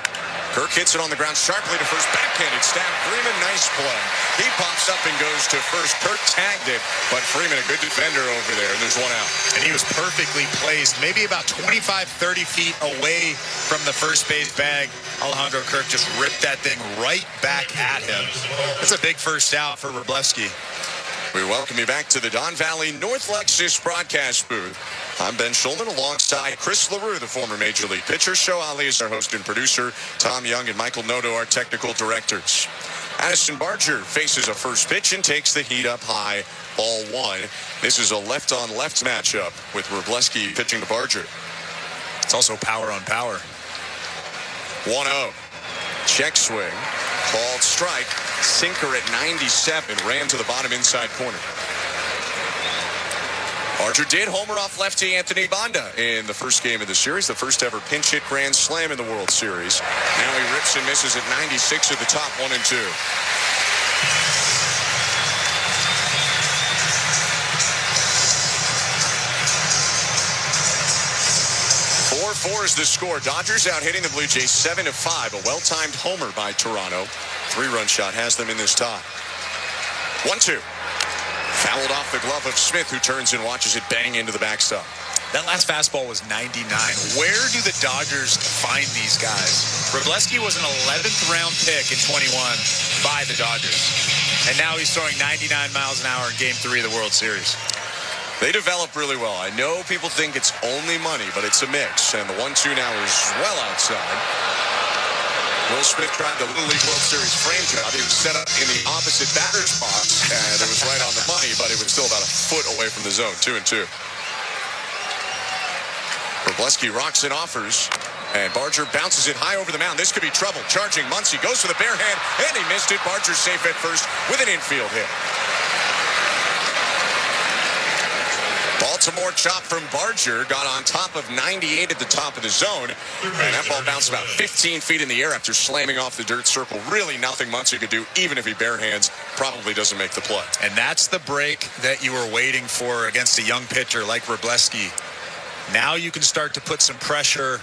Kirk hits it on the ground sharply to first, backhanded stab. Freeman, nice play. He pops up and goes to first. Kirk tagged it, but Freeman, a good defender over there, and there's 1 out. And he was perfectly placed, maybe about 25, 30 feet away from the first base bag. Alejandro Kirk just ripped that thing right back at him. That's a big first out for Wrobleski. We welcome you back to the Don Valley North Lexus broadcast booth. I'm Ben Schulman alongside Chris LaRue, the former Major League pitcher. Show Ali is our host and producer. Tom Young and Michael Noto, our technical directors. Addison Barger faces a first pitch and takes the heat up high, ball 1. This is a left-on-left matchup with Wrobleski pitching to Barger. It's also power on power. 1-0. Check swing. Called strike. Sinker at 97. Ran to the bottom inside corner. Barger did homer off lefty Anthony Banda in the first game of the series, the first ever pinch hit grand slam in the World Series. Now he rips and misses at 96 at the top, 1-2. 4-4 is the score. Dodgers out hitting the Blue Jays 7-5. A well-timed homer by Toronto. 3-run shot has them in this tie. 1-2. Fouled off the glove of Smith, who turns and watches it bang into the backstop. That last fastball was 99. Where do the Dodgers find these guys? Wrobleski was an 11th round pick in 21 by the Dodgers. And now he's throwing 99 miles an hour in Game 3 of the World Series. They develop really well. I know people think it's only money, but it's a mix. And the 1-2 now is well outside. Will Smith tried the Little League World Series frame job. He was set up in the opposite batter's box, and it was right on the money, but it was still about a foot away from the zone. 2-2. Wrobleski rocks and offers, and Barger bounces it high over the mound. This could be trouble. Charging Muncy goes for the bare hand, and he missed it. Barger safe at first with an infield hit. Baltimore chop from Barger, got on top of 98 at the top of the zone, and that ball bounced about 15 feet in the air after slamming off the dirt circle. Really nothing Muncy could do, even if he bare hands, probably doesn't make the play. And that's the break that you were waiting for against a young pitcher like Wrobleski. Now you can start to put some pressure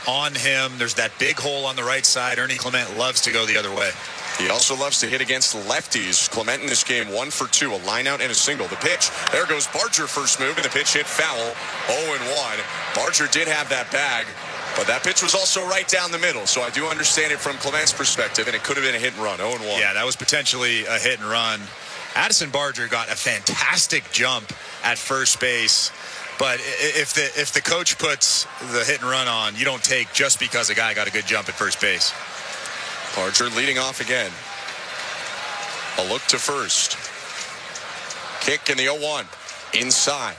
on him. There's that big hole on the right side. Ernie Clement loves to go the other way. He also loves to hit against lefties. Clement in this game 1 for 2, a line out and a single. The pitch, there goes Barger, first move, and the pitch hit foul, 0-1. Barger did have that bag, but that pitch was also right down the middle, so I do understand it from Clement's perspective, and it could have been a hit and run, 0-1. Yeah, that was potentially a hit and run. Addison Barger got a fantastic jump at first base, but if the coach puts the hit and run on, you don't take just because a guy got a good jump at first base. Barger leading off again. A look to first. Kick in the 0-1. Inside.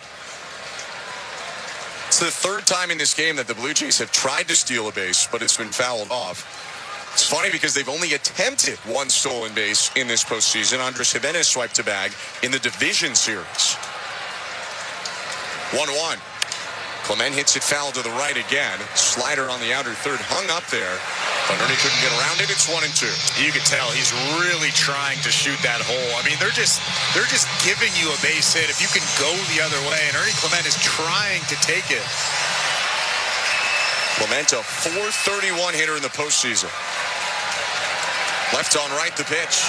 It's the third time in this game that the Blue Jays have tried to steal a base, but it's been fouled off. It's funny because they've only attempted one stolen base in this postseason. Andres Jimenez swiped a bag in the division series. 1-1. Clement hits it foul to the right again. Slider on the outer third, hung up there, but Ernie couldn't get around it. It's 1-2. You can tell he's really trying to shoot that hole. I mean, they're just giving you a base hit if you can go the other way, and Ernie Clement is trying to take it. Clement, a .431 hitter in the postseason. Left on right, the pitch.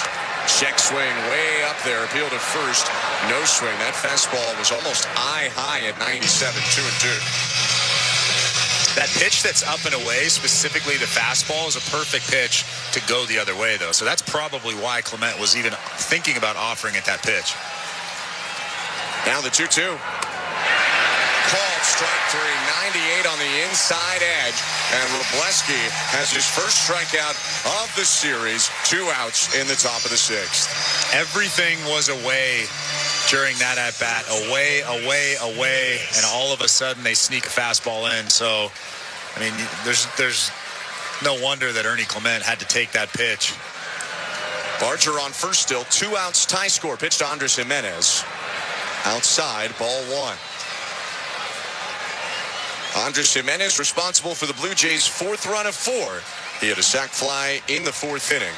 Check swing way up there. Appeal to first. No swing. That fastball was almost eye high at 97. 2-2. That pitch that's up and away, specifically the fastball, is a perfect pitch to go the other way, though. So that's probably why Clement was even thinking about offering it that pitch. Now the 2-2. Called strike 3, 98 on the inside edge, and Wrobleski has his first strikeout of the series. 2 outs in the top of the 6th. Everything was away during that at bat. Away, and all of a sudden they sneak a fastball in. So, I mean, there's no wonder that Ernie Clement had to take that pitch. Barger on first still, 2 outs, tie score. Pitch to Andres Jimenez. Outside, ball 1. Andres Jimenez responsible for the Blue Jays' 4th run of 4. He had a sac fly in the 4th inning.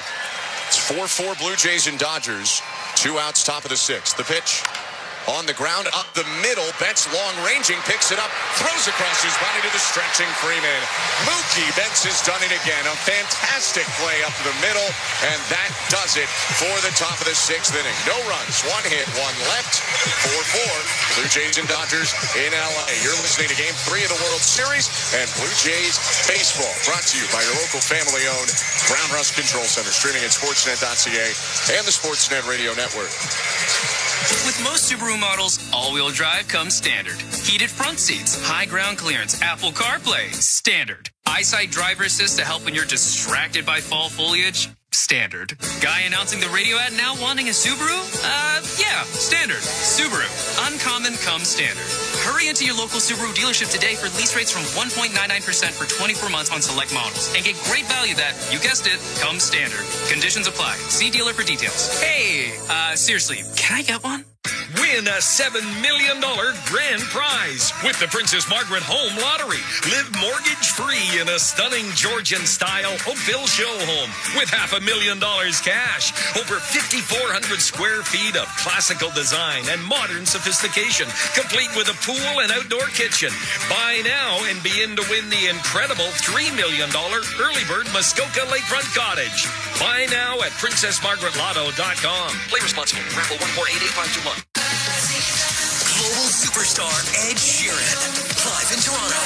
It's 4-4 Blue Jays and Dodgers. 2 outs, top of the 6th. The pitch on the ground, up the middle. Betts long-ranging, picks it up, throws across his body to the stretching Freeman. Mookie Betts has done it again. A fantastic play up the middle, and that does it for the top of the 6th inning. No runs, 1 hit, 1 left. 4-4, Blue Jays and Dodgers in L.A. You're listening to Game 3 of the World Series and Blue Jays Baseball, brought to you by your local family-owned Brown Rust Control Center, streaming at sportsnet.ca and the Sportsnet Radio Network. With most Subaru models, all-wheel drive comes standard. Heated front seats, high ground clearance, Apple CarPlay, standard. Eyesight driver assist to help when you're distracted by fall foliage, standard. Guy announcing the radio ad now wanting a Subaru? Yeah, standard. Subaru. Uncommon comes standard. Hurry into your local Subaru dealership today for lease rates from 1.99% for 24 months on select models. And get great value that, you guessed it, comes standard. Conditions apply. See dealer for details. Hey, seriously, can I get one? Win win a $7 million grand prize with the Princess Margaret Home Lottery. Live mortgage-free in a stunning Georgian-style Oakville show home with $500,000 cash. Over 5,400 square feet of classical design and modern sophistication, complete with a pool and outdoor kitchen. Buy now and be in to win the incredible $3 million early bird Muskoka Lakefront Cottage. Buy now at PrincessMargaretLotto.com. Play responsibly. Raffle 1488521. Global superstar Ed Sheeran, live in Toronto.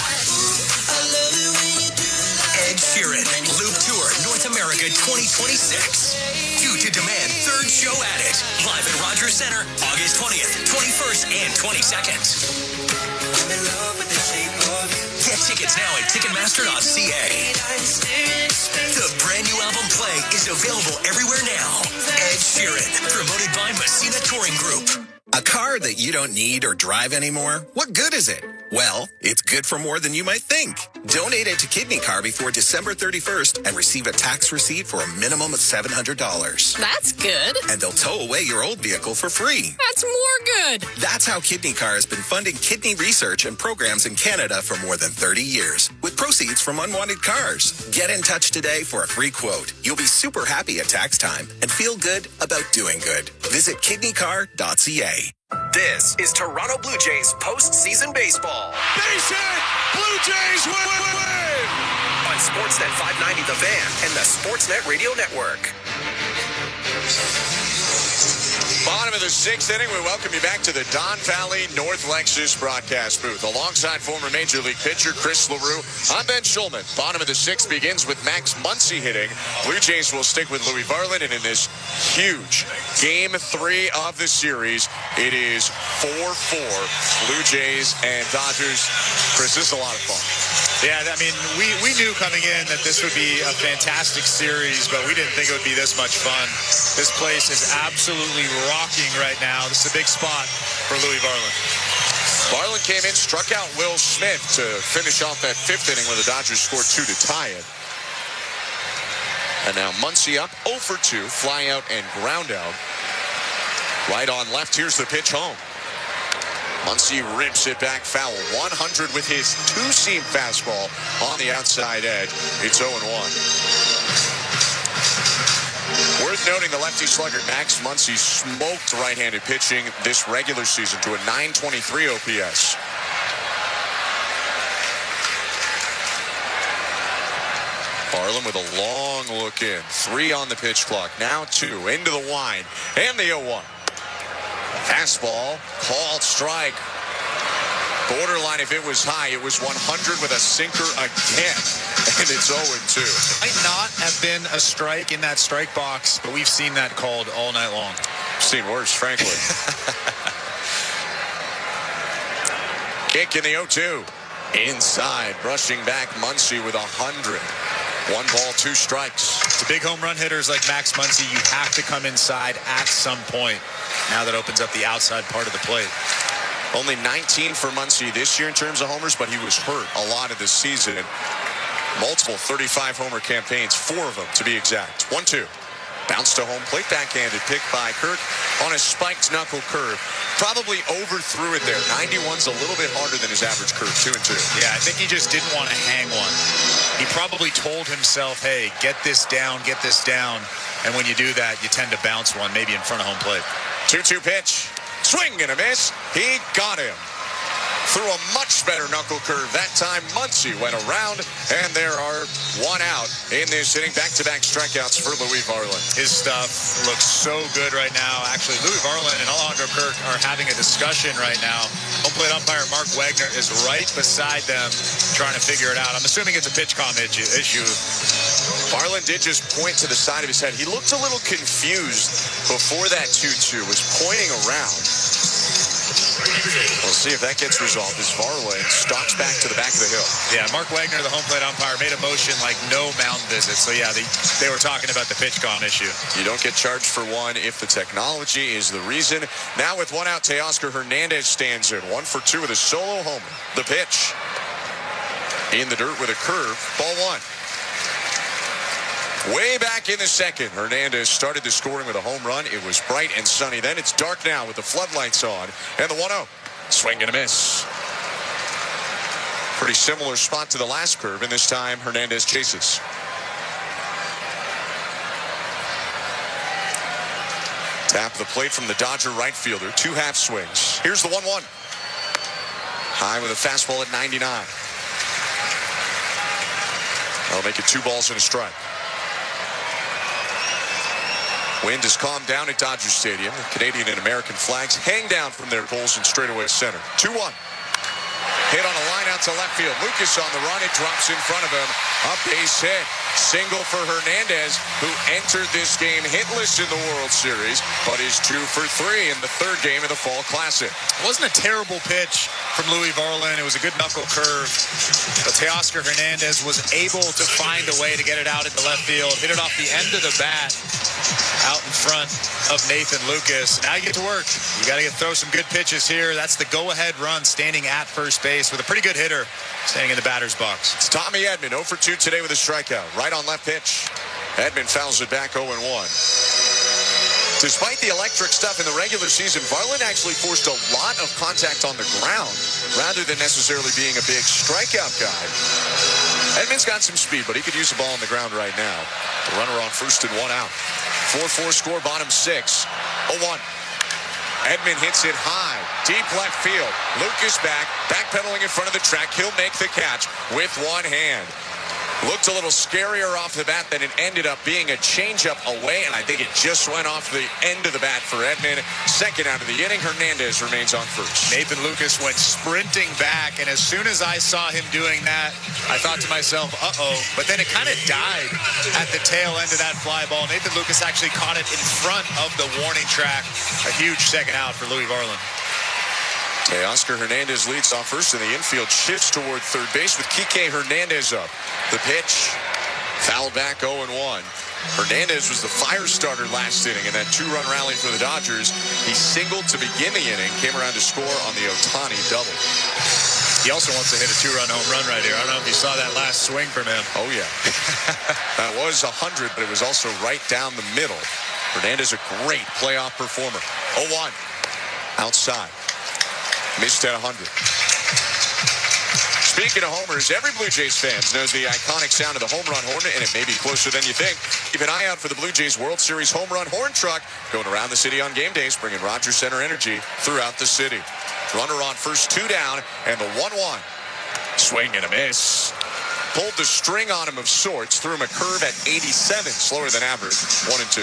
Ed Sheeran, Loop Tour North America 2026. Due to demand, third show at it. Live at Rogers Centre, August 20th, 21st, and 22nd. Get tickets now at Ticketmaster.ca. The brand new album Play is available everywhere now. Ed Sheeran, promoted by Messina Touring Group. A car that you don't need or drive anymore? What good is it? Well, it's good for more than you might think. Donate it to Kidney Car before December 31st and receive a tax receipt for a minimum of $700. That's good. And they'll tow away your old vehicle for free. That's more good. That's how Kidney Car has been funding kidney research and programs in Canada for more than 30 years, with proceeds from unwanted cars. Get in touch today for a free quote. You'll be super happy at tax time and feel good about doing good. Visit kidneycar.ca. This is Toronto Blue Jays postseason baseball. Base hit! Blue Jays win! On Sportsnet 590 The Van and the Sportsnet Radio Network. Bottom of the sixth inning, we welcome you back to the Don Valley North Lexus broadcast booth. Alongside former Major League pitcher Chris LaRue, I'm Ben Schulman. Bottom of the sixth begins with Max Muncy hitting. Blue Jays will stick with Louis Varland, and in this huge Game 3 of the series, it is 4-4 Blue Jays and Dodgers. Chris, this is a lot of fun. Yeah, I mean, we knew coming in that this would be a fantastic series, but we didn't think it would be this much fun. This place is absolutely rocking right now. This is a big spot for Louis Varland. Varland came in, struck out Will Smith to finish off that fifth inning where the Dodgers scored 2 to tie it. And now Muncy up 0 for 2, fly out and ground out. Right on left, here's the pitch home. Muncy rips it back foul. 100 with his two-seam fastball on the outside edge. It's 0-1. Worth noting, the lefty slugger Max Muncy smoked right-handed pitching this regular season to a .923 OPS. Varland with a long look in. 3 on the pitch clock. Now 2 into the wind. And the 0-1. Fastball, called strike. Borderline, if it was high, it was 100 with a sinker again. And it's 0-2. Might not have been a strike in that strike box, but we've seen that called all night long. Seen worse, frankly. Kick in the 0-2. Inside, brushing back Muncy with 100. 1 ball, 2 strikes. To big home run hitters like Max Muncy, you have to come inside at some point. Now that opens up the outside part of the plate. Only 19 for Muncy this year in terms of homers, but he was hurt a lot of this season. Multiple 35 homer campaigns, 4 of them to be exact. 1-2. Bounce to home plate, backhanded pick by Kirk on a spiked knuckle curve. Probably overthrew it there. 91's a little bit harder than his average curve, 2-2. Yeah, I think he just didn't want to hang one. He probably told himself, hey, get this down. And when you do that, you tend to bounce one, maybe in front of home plate. 2-2 pitch. Swing and a miss. He got him. Threw a much better knuckle curve that time. Muncy went around, and there are 1 out in this inning. Back-to-back strikeouts for Louis Varland. His stuff looks so good right now. Actually, Louis Varland and Alejandro Kirk are having a discussion right now. Home plate umpire Mark Wagner is right beside them trying to figure it out. I'm assuming it's a pitch comm issue. Varland did just point to the side of his head. He looked a little confused before that 2-2, was pointing around. We'll see if that gets resolved as Varland stalks back to the back of the hill. Yeah, Mark Wagner, the home plate umpire, made a motion like no mound visit. So, yeah, they were talking about the pitch comm issue. You don't get charged for 1 if the technology is the reason. Now with 1 out, Teoscar Hernandez stands in. 1 for 2 with a solo homer. The pitch in the dirt with a curve. Ball 1. Way back in the second, Hernandez started the scoring with a home run. It was bright and sunny. Then it's dark now with the floodlights on. And the 1-0. Swing and a miss. Pretty similar spot to the last curve, and this time Hernandez chases. Tap the plate from the Dodger right fielder. 2 half swings. Here's the 1-1. High with a fastball at 99. That'll make it 2 balls and a strike. Wind has calmed down at Dodger Stadium. The Canadian and American flags hang down from their poles in straightaway center. 2-1. Hit on a line out to left field. Lucas on the run. It drops in front of him. A base hit. Single for Hernandez, who entered this game hitless in the World Series, but is 2 for 3 in the third game of the Fall Classic. It wasn't a terrible pitch from Louis Varland. It was a good knuckle curve. But Teoscar Hernandez was able to find a way to get it out into left field. Hit it off the end of the bat out in front of Nathan Lucas. Now you get to work. You got to throw some good pitches here. That's the go-ahead run standing at first base with a pretty good hitter standing in the batter's box. It's Tommy Edman, 0 for 2 today with a strikeout. Right on left pitch. Edman fouls it back 0-1. Despite the electric stuff in the regular season, Varland actually forced a lot of contact on the ground rather than necessarily being a big strikeout guy. Edman's got some speed, but he could use the ball on the ground right now. The runner on first and 1 out. 4-4 score, bottom 6. 0-1. Edman hits it high, deep left field. Lucas backpedaling in front of the track. He'll make the catch with one hand. Looked a little scarier off the bat than it ended up being. A changeup away, and I think it just went off the end of the bat for Edman. Second out of the inning, Hernandez remains on first. Nathan Lucas went sprinting back, and as soon as I saw him doing that, I thought to myself, uh-oh. But then it kind of died at the tail end of that fly ball. Nathan Lucas actually caught it in front of the warning track. A huge second out for Louis Varland. Teoscar Hernandez leads off first, and the infield shifts toward third base with Kike Hernandez up. The pitch, fouled back 0-1. Hernandez was the fire starter last inning in that 2-run rally for the Dodgers. He singled to begin the inning, came around to score on the Ohtani double. He also wants to hit a 2-run home run right here. I don't know if you saw that last swing from him. Oh, yeah. That was 100, but it was also right down the middle. Hernandez, a great playoff performer. 0-1. Outside. Missed at 100. Speaking of homers, every Blue Jays fan knows the iconic sound of the home run horn, and it may be closer than you think. Keep an eye out for the Blue Jays World Series home run horn truck going around the city on game days, bringing Rogers Center energy throughout the city. Runner on first, 2 down, and the 1-1. Swing and a miss. Pulled the string on him of sorts, threw him a curve at 87, slower than average. 1-2.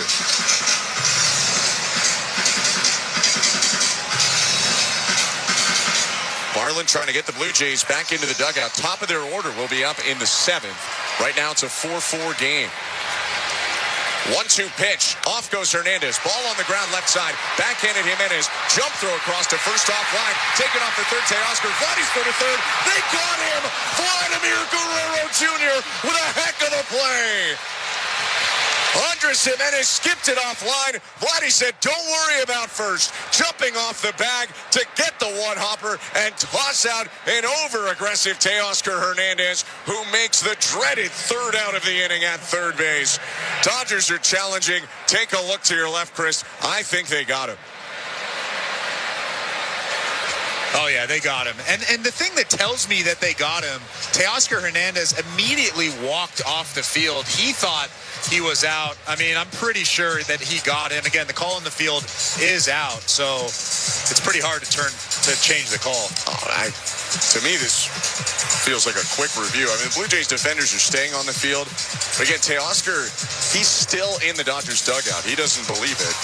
Varland trying to get the Blue Jays back into the dugout. Top of their order will be up in the 7th. Right now it's a 4-4 game. 1-2 pitch. Off goes Hernandez. Ball on the ground left side. Backhanded Jimenez. Jump throw across to first offline. Taken off for third. Teoscar. Vladdy's for the third. They got him. Vladimir Guerrero Jr. with a heck of a play. Andres Jimenez skipped it offline. Vladdy said, don't worry about first. Jumping off the bag to get the one-hopper and toss out an over-aggressive Teoscar Hernandez, who makes the dreaded third out of the inning at third base. Dodgers are challenging. Take a look to your left, Chris. I think they got him. Oh, yeah, they got him. And the thing that tells me that they got him, Teoscar Hernandez immediately walked off the field. He thought he was out. I mean, I'm pretty sure that he got him. Again, the call in the field is out, so it's pretty hard to change the call. To me, this feels like a quick review. I mean, the Blue Jays defenders are staying on the field. But again, Teoscar, he's still in the Dodgers dugout. He doesn't believe it.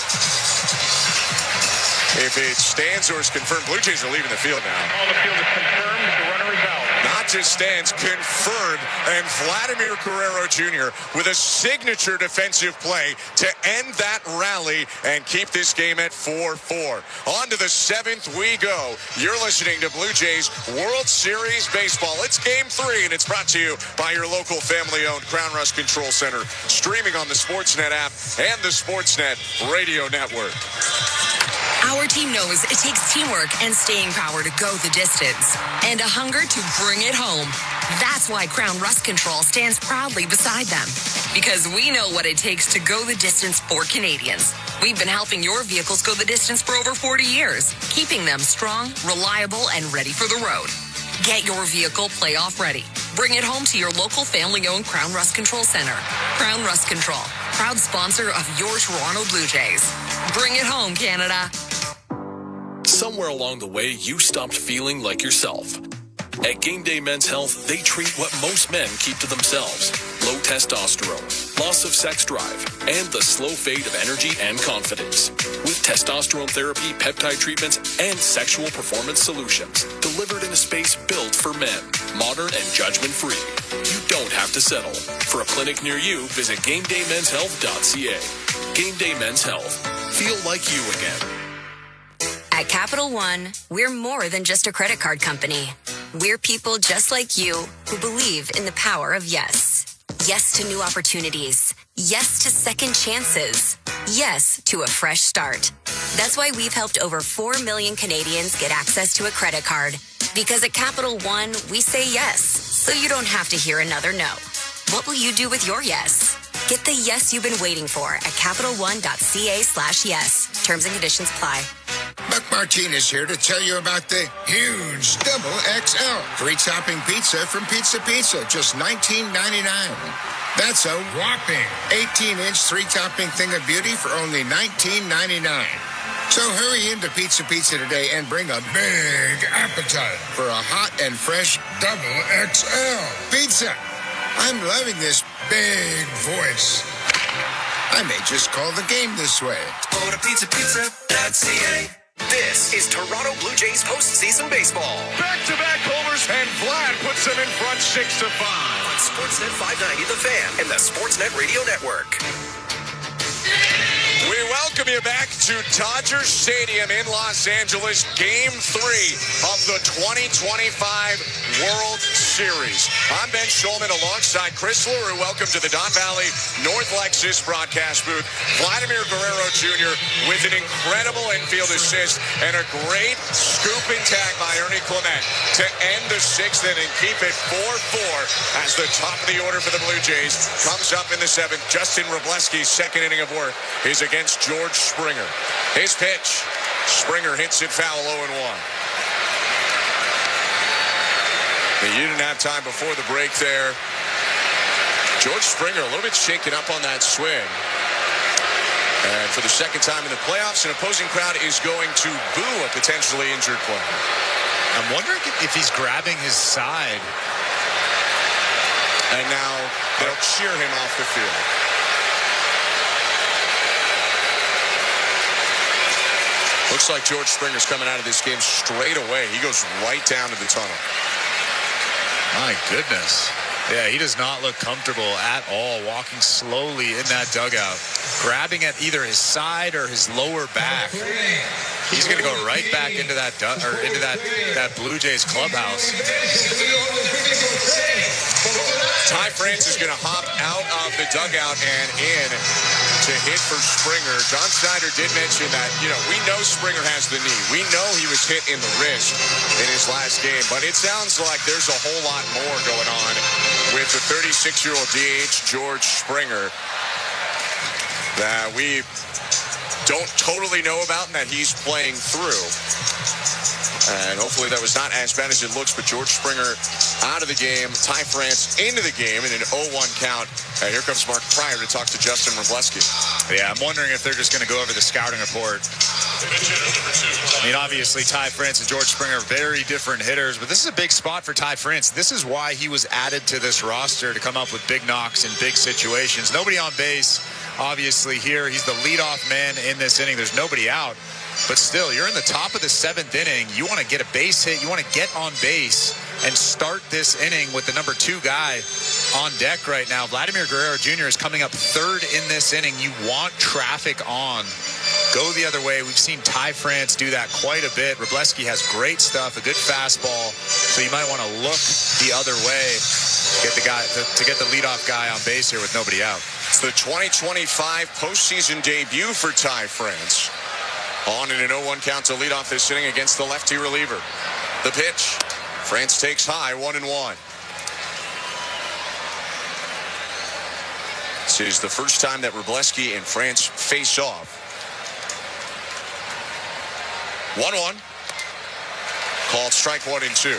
If it stands or is confirmed, Blue Jays are leaving the field now. All the field is confirmed. The runner is out. Not just stands, confirmed. And Vladimir Guerrero Jr. with a signature defensive play to end that rally and keep this game at 4-4. On to the 7th we go. You're listening to Blue Jays World Series Baseball. It's Game 3, and it's brought to you by your local family-owned Crown Rust Control Center. Streaming on the Sportsnet app and the Sportsnet Radio Network. Our team knows it takes teamwork and staying power to go the distance and a hunger to bring it home. That's why Crown Rust Control stands proudly beside them. Because we know what it takes to go the distance for Canadians. We've been helping your vehicles go the distance for over 40 years, keeping them strong, reliable, and ready for the road. Get your vehicle playoff ready. Bring it home to your local family-owned Crown Rust Control Center. Crown Rust Control, proud sponsor of your Toronto Blue Jays. Bring it home, Canada. Somewhere along the way, you stopped feeling like yourself. At Game Day Men's Health, they treat what most men keep to themselves. Low testosterone, loss of sex drive, and the slow fade of energy and confidence. With testosterone therapy, peptide treatments, and sexual performance solutions delivered in a space built for men, modern and judgment-free. You don't have to settle. For a clinic near you, visit GameDayMen'sHealth.ca. Game Day Men's Health. Feel like you again. At Capital One, we're more than just a credit card company. We're people just like you who believe in the power of yes. Yes to new opportunities. Yes to second chances. Yes to a fresh start. That's why we've helped over 4 million Canadians get access to a credit card. Because at Capital One, we say yes, so you don't have to hear another no. What will you do with your yes? Get the yes you've been waiting for at CapitalOne.ca/yes. Terms and conditions apply. Buck Martinez here to tell you about the huge double XL free topping pizza from Pizza Pizza, just $19.99. That's a whopping 18-inch three-topping thing of beauty for only $19.99. So hurry into Pizza Pizza today and bring a big appetite for a hot and fresh double XL pizza. I'm loving this big voice. I may just call the game this way. Go to pizzapizza.ca. This is Toronto Blue Jays postseason baseball. Back-to-back homers, and Vlad puts them in front 6-5. On Sportsnet 590 The Fan and the Sportsnet Radio Network. We welcome you back to Dodger Stadium in Los Angeles, Game 3 of the 2025 World Series. I'm Ben Shulman alongside Chris LaRue. Welcome to the Don Valley North Lexus broadcast booth. Vladimir Guerrero Jr. with an incredible infield assist and a great scooping tag by Ernie Clement to end the 6th inning, keep it 4-4 as the top of the order for the Blue Jays comes up in the 7th. Justin Wroblewski's second inning of work is against George Springer. His pitch. Springer hits it foul, 0-1. You didn't have time before the break there. George Springer a little bit shaken up on that swing. And for the second time in the playoffs, an opposing crowd is going to boo a potentially injured player. I'm wondering if he's grabbing his side. And now they'll cheer him off the field. Looks like George Springer's coming out of this game straight away. He goes right down to the tunnel. My goodness. Yeah, he does not look comfortable at all, walking slowly in that dugout, grabbing at either his side or his lower back. He's going to go right back into that that Blue Jays clubhouse. Ty France is going to hop out of the dugout and in to hit for Springer. John Schneider did mention that, we know Springer has the knee. We know he was hit in the wrist in his last game, but it sounds like there's a whole lot more going on with the 36-year-old DH, George Springer, that we don't totally know about and that he's playing through. And hopefully that was not as bad as it looks, but George Springer out of the game, Ty France into the game in an 0-1 count. And here comes Mark Pryor to talk to Justin Wroblewski. Yeah, I'm wondering if they're just going to go over the scouting report. I mean, obviously, Ty France and George Springer are very different hitters, but this is a big spot for Ty France. This is why he was added to this roster, to come up with big knocks in big situations. Nobody on base, obviously, here. He's the leadoff man in this inning. There's nobody out. But still, you're in the top of the 7th inning. You want to get a base hit. You want to get on base and start this inning with the number 2 guy on deck right now. Vladimir Guerrero Jr. is coming up 3rd in this inning. You want traffic on. Go the other way. We've seen Ty France do that quite a bit. Wroblewski has great stuff, a good fastball. So you might want to look the other way to get the leadoff guy on base here with nobody out. It's the 2025 postseason debut for Ty France. On in an 0-1 count to lead off this inning against the lefty reliever. The pitch. France takes high, 1-1. This is the first time that Wroblewski and France face off. 1-1. Called strike 1 and 2.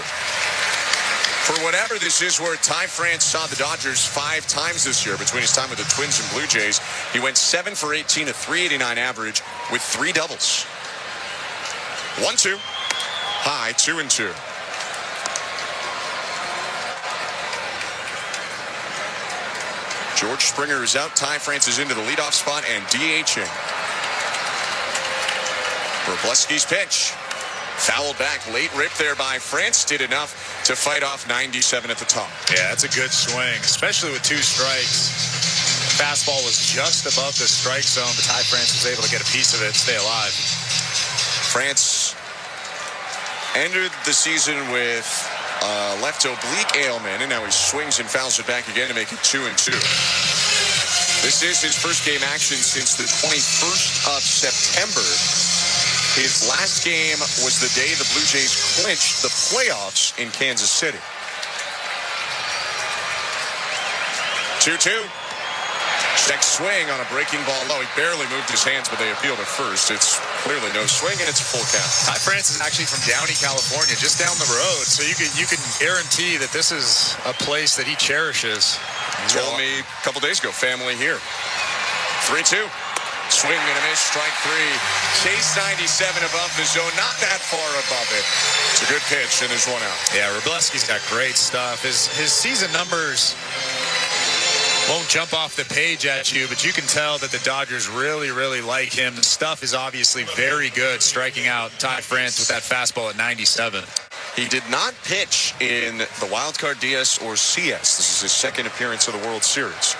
For whatever this is worth, Ty France saw the Dodgers 5 times this year between his time with the Twins and Blue Jays. He went 7 for 18, a .389 average with 3 doubles. 1-2. High, 2 and 2. George Springer is out. Ty France is into the leadoff spot and DHing. Wroblewski's pitch. Fouled back, late rip there by France. Did enough to fight off 97 at the top. Yeah, that's a good swing, especially with 2 strikes. Fastball was just above the strike zone, but Ty France was able to get a piece of it, stay alive. France entered the season with left oblique ailment, and now he swings and fouls it back again to make it 2 and 2. This is his first game action since the 21st of September. His last game was the day the Blue Jays clinched the playoffs in Kansas City. 2-2. Check swing on a breaking ball low. He barely moved his hands, but they appealed at first. It's clearly no swing, and it's a full count. Ty France is actually from Downey, California, just down the road. So you can guarantee that this is a place that he cherishes. He told me a couple days ago, family here. 3-2. Swing and a miss, strike 3. Chase 97 above the zone, not that far above it. It's a good pitch, and there's 1 out. Yeah, Wroblewski's got great stuff. His season numbers won't jump off the page at you, but you can tell that the Dodgers really, really like him. The stuff is obviously very good, striking out Ty France with that fastball at 97. He did not pitch in the Wild Card DS or CS. This is his second appearance of the World Series.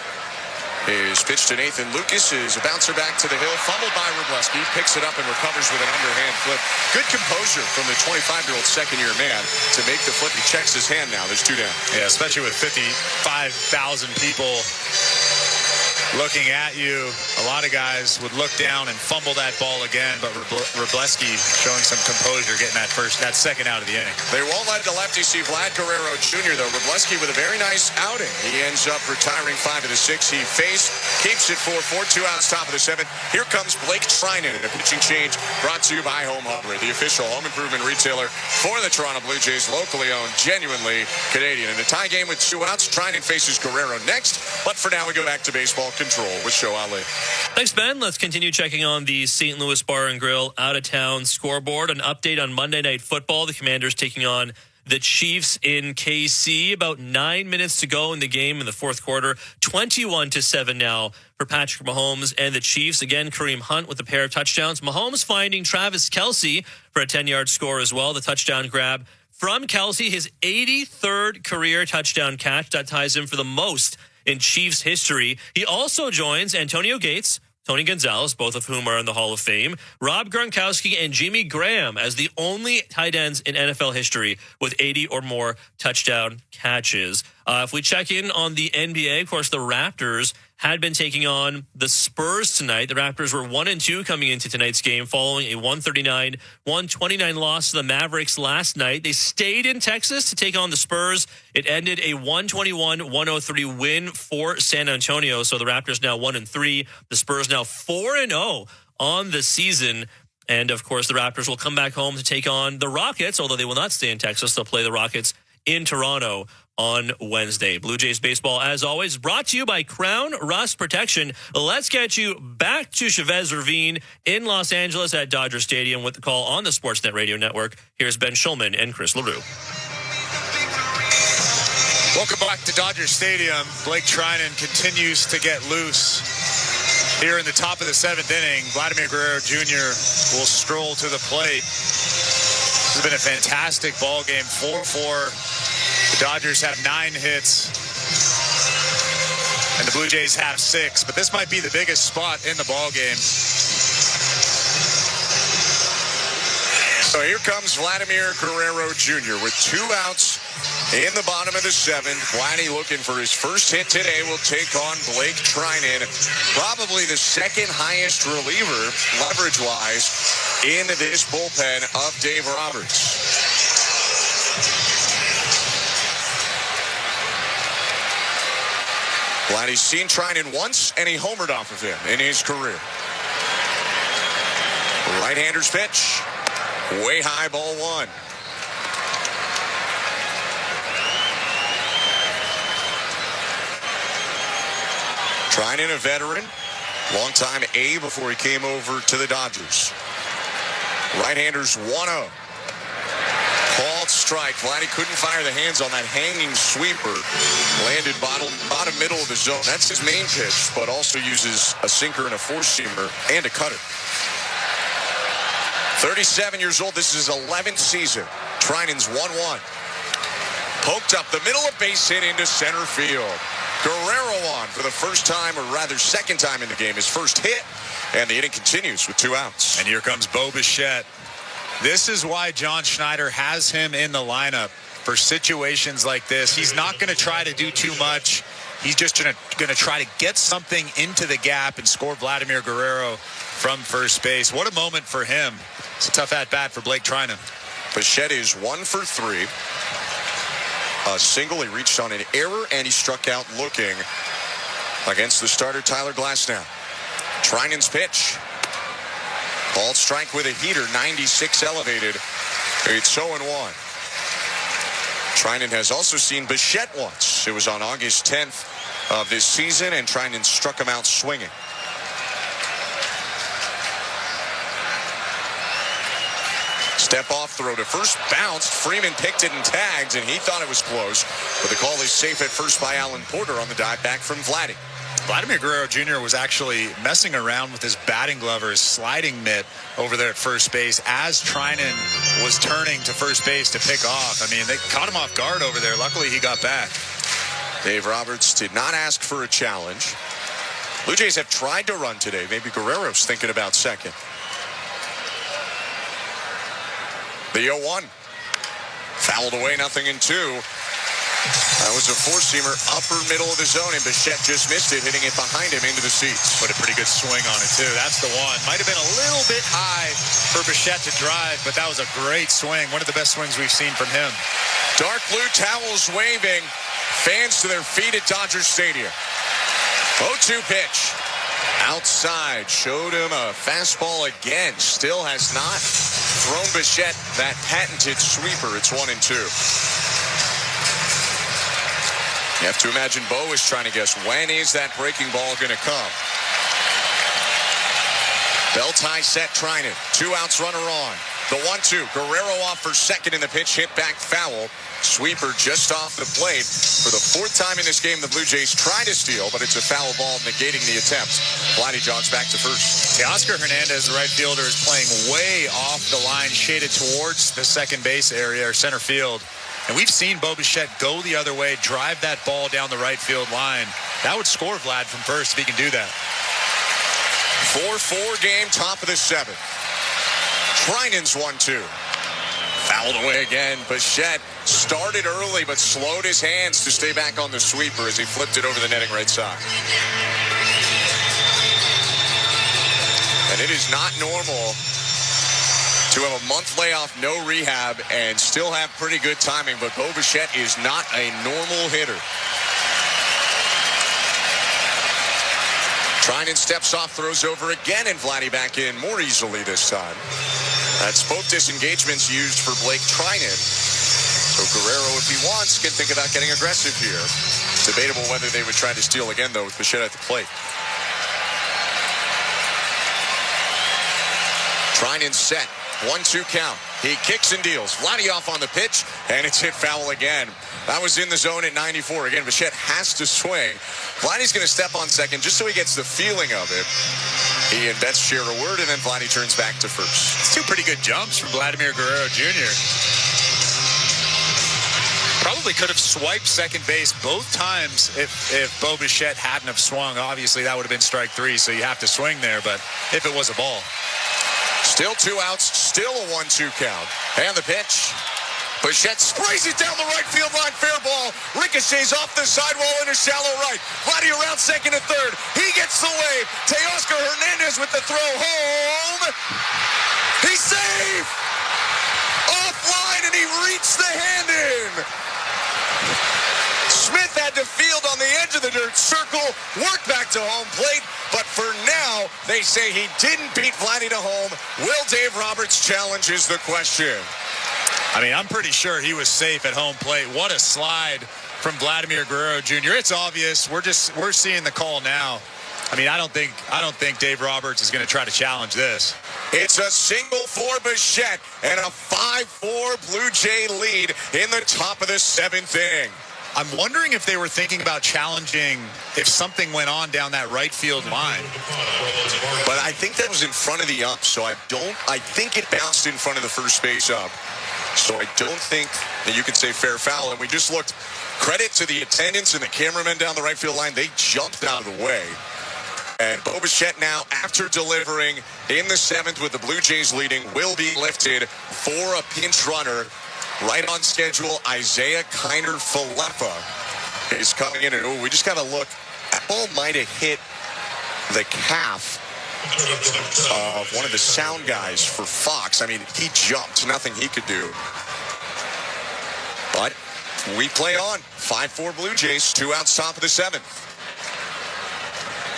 His pitch to Nathan Lucas is a bouncer back to the hill, fumbled by Wroblewski, picks it up and recovers with an underhand flip. Good composure from the 25-year-old second-year man to make the flip. He checks his hand now. There's 2 down. Yeah, especially with 55,000 people looking at you. A lot of guys would look down and fumble that ball again, but Wroblewski showing some composure, getting that second out of the inning. They won't let the lefty see Vlad Guerrero Jr., though. Wroblewski with a very nice outing. He ends up retiring 5 of the 6 he faced, keeps it 4-4, 2 outs, top of the 7th. Here comes Blake Treinen, a pitching change brought to you by Home Hardware, the official home improvement retailer for the Toronto Blue Jays, locally owned, genuinely Canadian. In a tie game with 2 outs, Treinen faces Guerrero next, but for now we go back to baseball control with Show Ali. Thanks, Ben. Let's continue checking on the St. Louis Bar and Grill out-of-town scoreboard. An update on Monday Night Football. The Commanders taking on the Chiefs in KC. About 9 minutes to go in the game in the fourth quarter. 21-7 now for Patrick Mahomes and the Chiefs. Again, Kareem Hunt with a pair of touchdowns. Mahomes finding Travis Kelce for a 10-yard score as well. The touchdown grab from Kelce, his 83rd career touchdown catch. That ties him for the most in Chiefs history. He also joins Antonio Gates, Tony Gonzalez, both of whom are in the Hall of Fame, Rob Gronkowski, and Jimmy Graham as the only tight ends in NFL history with 80 or more touchdown catches. If we check in on the NBA, of course, the Raptors had been taking on the Spurs tonight. The Raptors were 1-2 coming into tonight's game following a 139-129 loss to the Mavericks last night. They stayed in Texas to take on the Spurs. It ended a 121-103 win for San Antonio. So the Raptors now 1-3. The Spurs now 4-0 on the season. And, of course, the Raptors will come back home to take on the Rockets, although they will not stay in Texas. They'll play the Rockets in Toronto on Wednesday. Blue Jays baseball, as always, brought to you by Crown Rust Protection. Let's get you back to Chavez Ravine in Los Angeles at Dodger Stadium with the call on the Sportsnet Radio Network. Here's Ben Schulman and Chris LaRue. Welcome back to Dodger Stadium. Blake Treinen continues to get loose. Here in the top of the 7th inning, Vladimir Guerrero Jr. will stroll to the plate. This has been a fantastic ball game, 4-4. The Dodgers have 9 hits, and the Blue Jays have 6. But this might be the biggest spot in the ball game. So here comes Vladimir Guerrero Jr. with 2 outs in the bottom of the 7th. Vladdy looking for his first hit today will take on Blake Treinen, probably the second highest reliever, leverage-wise, in this bullpen of Dave Roberts. Vladdy's seen Treinen once, and he homered off of him in his career. Right-hander's pitch. Way high, ball one. Treinen, a veteran. Long-time A before he came over to the Dodgers. Right-handers 1-0. Called strike. Vladdy couldn't fire the hands on that hanging sweeper. Landed bottom middle of the zone. That's his main pitch, but also uses a sinker and a four-seamer and a cutter. 37 years old. This is his 11th season. Treinen's 1-1. Poked up the middle, of base hit into center field. Guerrero on for the first time, or rather second time in the game. His first hit, and the inning continues with 2 outs. And here comes Bo Bichette. This is why John Schneider has him in the lineup for situations like this. He's not going to try to do too much. He's just going to try to get something into the gap and score Vladimir Guerrero from first base. What a moment for him. It's a tough at-bat for Blake Treinen. Bichette is 1 for 3. A single, he reached on an error, and he struck out looking against the starter, Tyler Glasnow. Treinen's pitch. Called strike with a heater, 96 elevated. It's 0-1. Treinen has also seen Bichette once. It was on August 10th of this season, and Treinen struck him out swinging. Step off throw to first, bounced. Freeman picked it and tagged, and he thought it was close. But the call is safe at first by Alan Porter on the dive back from Vladdy. Vladimir Guerrero Jr. was actually messing around with his batting glove or his sliding mitt over there at first base as Treinen was turning to first base to pick off. I mean, they caught him off guard over there. Luckily, he got back. Dave Roberts did not ask for a challenge. Blue Jays have tried to run today. Maybe Guerrero's thinking about second. The 0-1. Fouled away, 0-2. That was a four-seamer upper middle of the zone, and Bichette just missed it, hitting it behind him into the seats. Put a pretty good swing on it, too. That's the one. Might have been a little bit high for Bichette to drive, but that was a great swing. One of the best swings we've seen from him. Dark blue towels waving. Fans to their feet at Dodger Stadium. 0-2 pitch. Outside. Showed him a fastball again. Still has not thrown Bichette that patented sweeper. It's 1-2. You have to imagine Bo is trying to guess, when is that breaking ball going to come? Belt high set Treinen. 2 outs, runner on. The 1-2. Guerrero off for second, and the pitch hit back foul. Sweeper just off the plate. For the 4th time in this game, the Blue Jays try to steal, but it's a foul ball negating the attempt. Vladdy jogs back to first. Teoscar Hernandez, the right fielder, is playing way off the line, shaded towards the second base area or center field. And we've seen Bo Bichette go the other way, drive that ball down the right field line. That would score Vlad from first if he can do that. 4-4 game, top of the 7th. Treinen's 1-2. Fouled away again. Bichette started early but slowed his hands to stay back on the sweeper as he flipped it over the netting right side. And it is not normal to have a month layoff, no rehab, and still have pretty good timing. But Bo Bichette is not a normal hitter. Treinen steps off, throws over again, and Vladdy back in more easily this time. That's both disengagements used for Blake Treinen. So Guerrero, if he wants, can think about getting aggressive here. Debatable whether they would try to steal again, though, with Bichette at the plate. Treinen set. 1-2 count. He kicks and deals. Vladdy off on the pitch, and it's hit foul again. That was in the zone at 94. Again, Bichette has to swing. Vladdy's going to step on second just so he gets the feeling of it. He and Betts share a word, and then Vladdy turns back to first. It's 2 pretty good jumps from Vladimir Guerrero Jr. Probably could have swiped second base both times if Bo Bichette hadn't have swung. Obviously, that would have been strike 3, so you have to swing there, but if it was a ball. Still 2 outs, still a 1-2 count. And the pitch. Bichette sprays it down the right field line, fair ball. Ricochets off the sidewall into shallow right. Vladdy around second and third. He gets the wave. Teoscar Hernandez with the throw home. He's safe. Offline, and he reached the hand in. Smith had to field on the edge of the dirt circle. work back to home plate. But for now, they say he didn't beat Vladdy to home. Will Dave Roberts challenges the question? I mean, I'm pretty sure he was safe at home plate. What a slide from Vladimir Guerrero Jr. It's obvious. We're seeing the call now. I mean, I don't think Dave Roberts is going to try to challenge this. It's a single for Bichette and a 5-4 Blue Jay lead in the top of the 7th inning. I'm wondering if they were thinking about challenging if something went on down that right field line. But I think that was in front of the up, so I think it bounced in front of the first base up. So I don't think that you could say fair foul. And we just looked, credit to the attendants and the cameramen down the right field line. They jumped out of the way. And Bo Bichette now, after delivering in the 7th with the Blue Jays leading, will be lifted for a pinch runner. Right on schedule, Isaiah Kiner-Falefa is coming in. And we just got to look. That ball might have hit the calf of one of the sound guys for Fox. I mean, he jumped. Nothing he could do. But we play on. 5-4 Blue Jays, 2 outs, top of the 7th.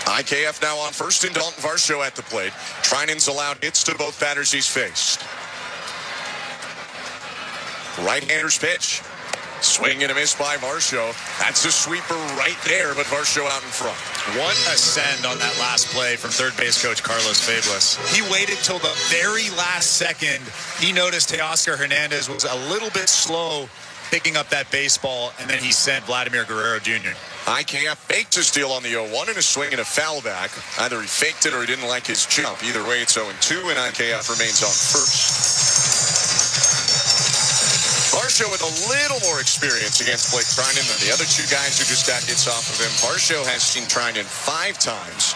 IKF now on first, and Dalton Varsho at the plate. Trinan's allowed hits to both batters he's faced. Right-hander's pitch. Swing and a miss by Varsho. That's a sweeper right there, but Varsho out in front. What a send on that last play from third base coach Carlos Fablas. He waited till the very last second. He noticed Teoscar Hernandez was a little bit slow picking up that baseball, and then he sent Vladimir Guerrero Jr. IKF faked a steal on the 0-1 and a swing and a foul back. Either he faked it or he didn't like his jump. Either way, it's 0-2, and IKF remains on first. Varsho with a little more experience against Blake Trinan than the other two guys who just got hits off of him. Varsho has seen Trinan 5 times,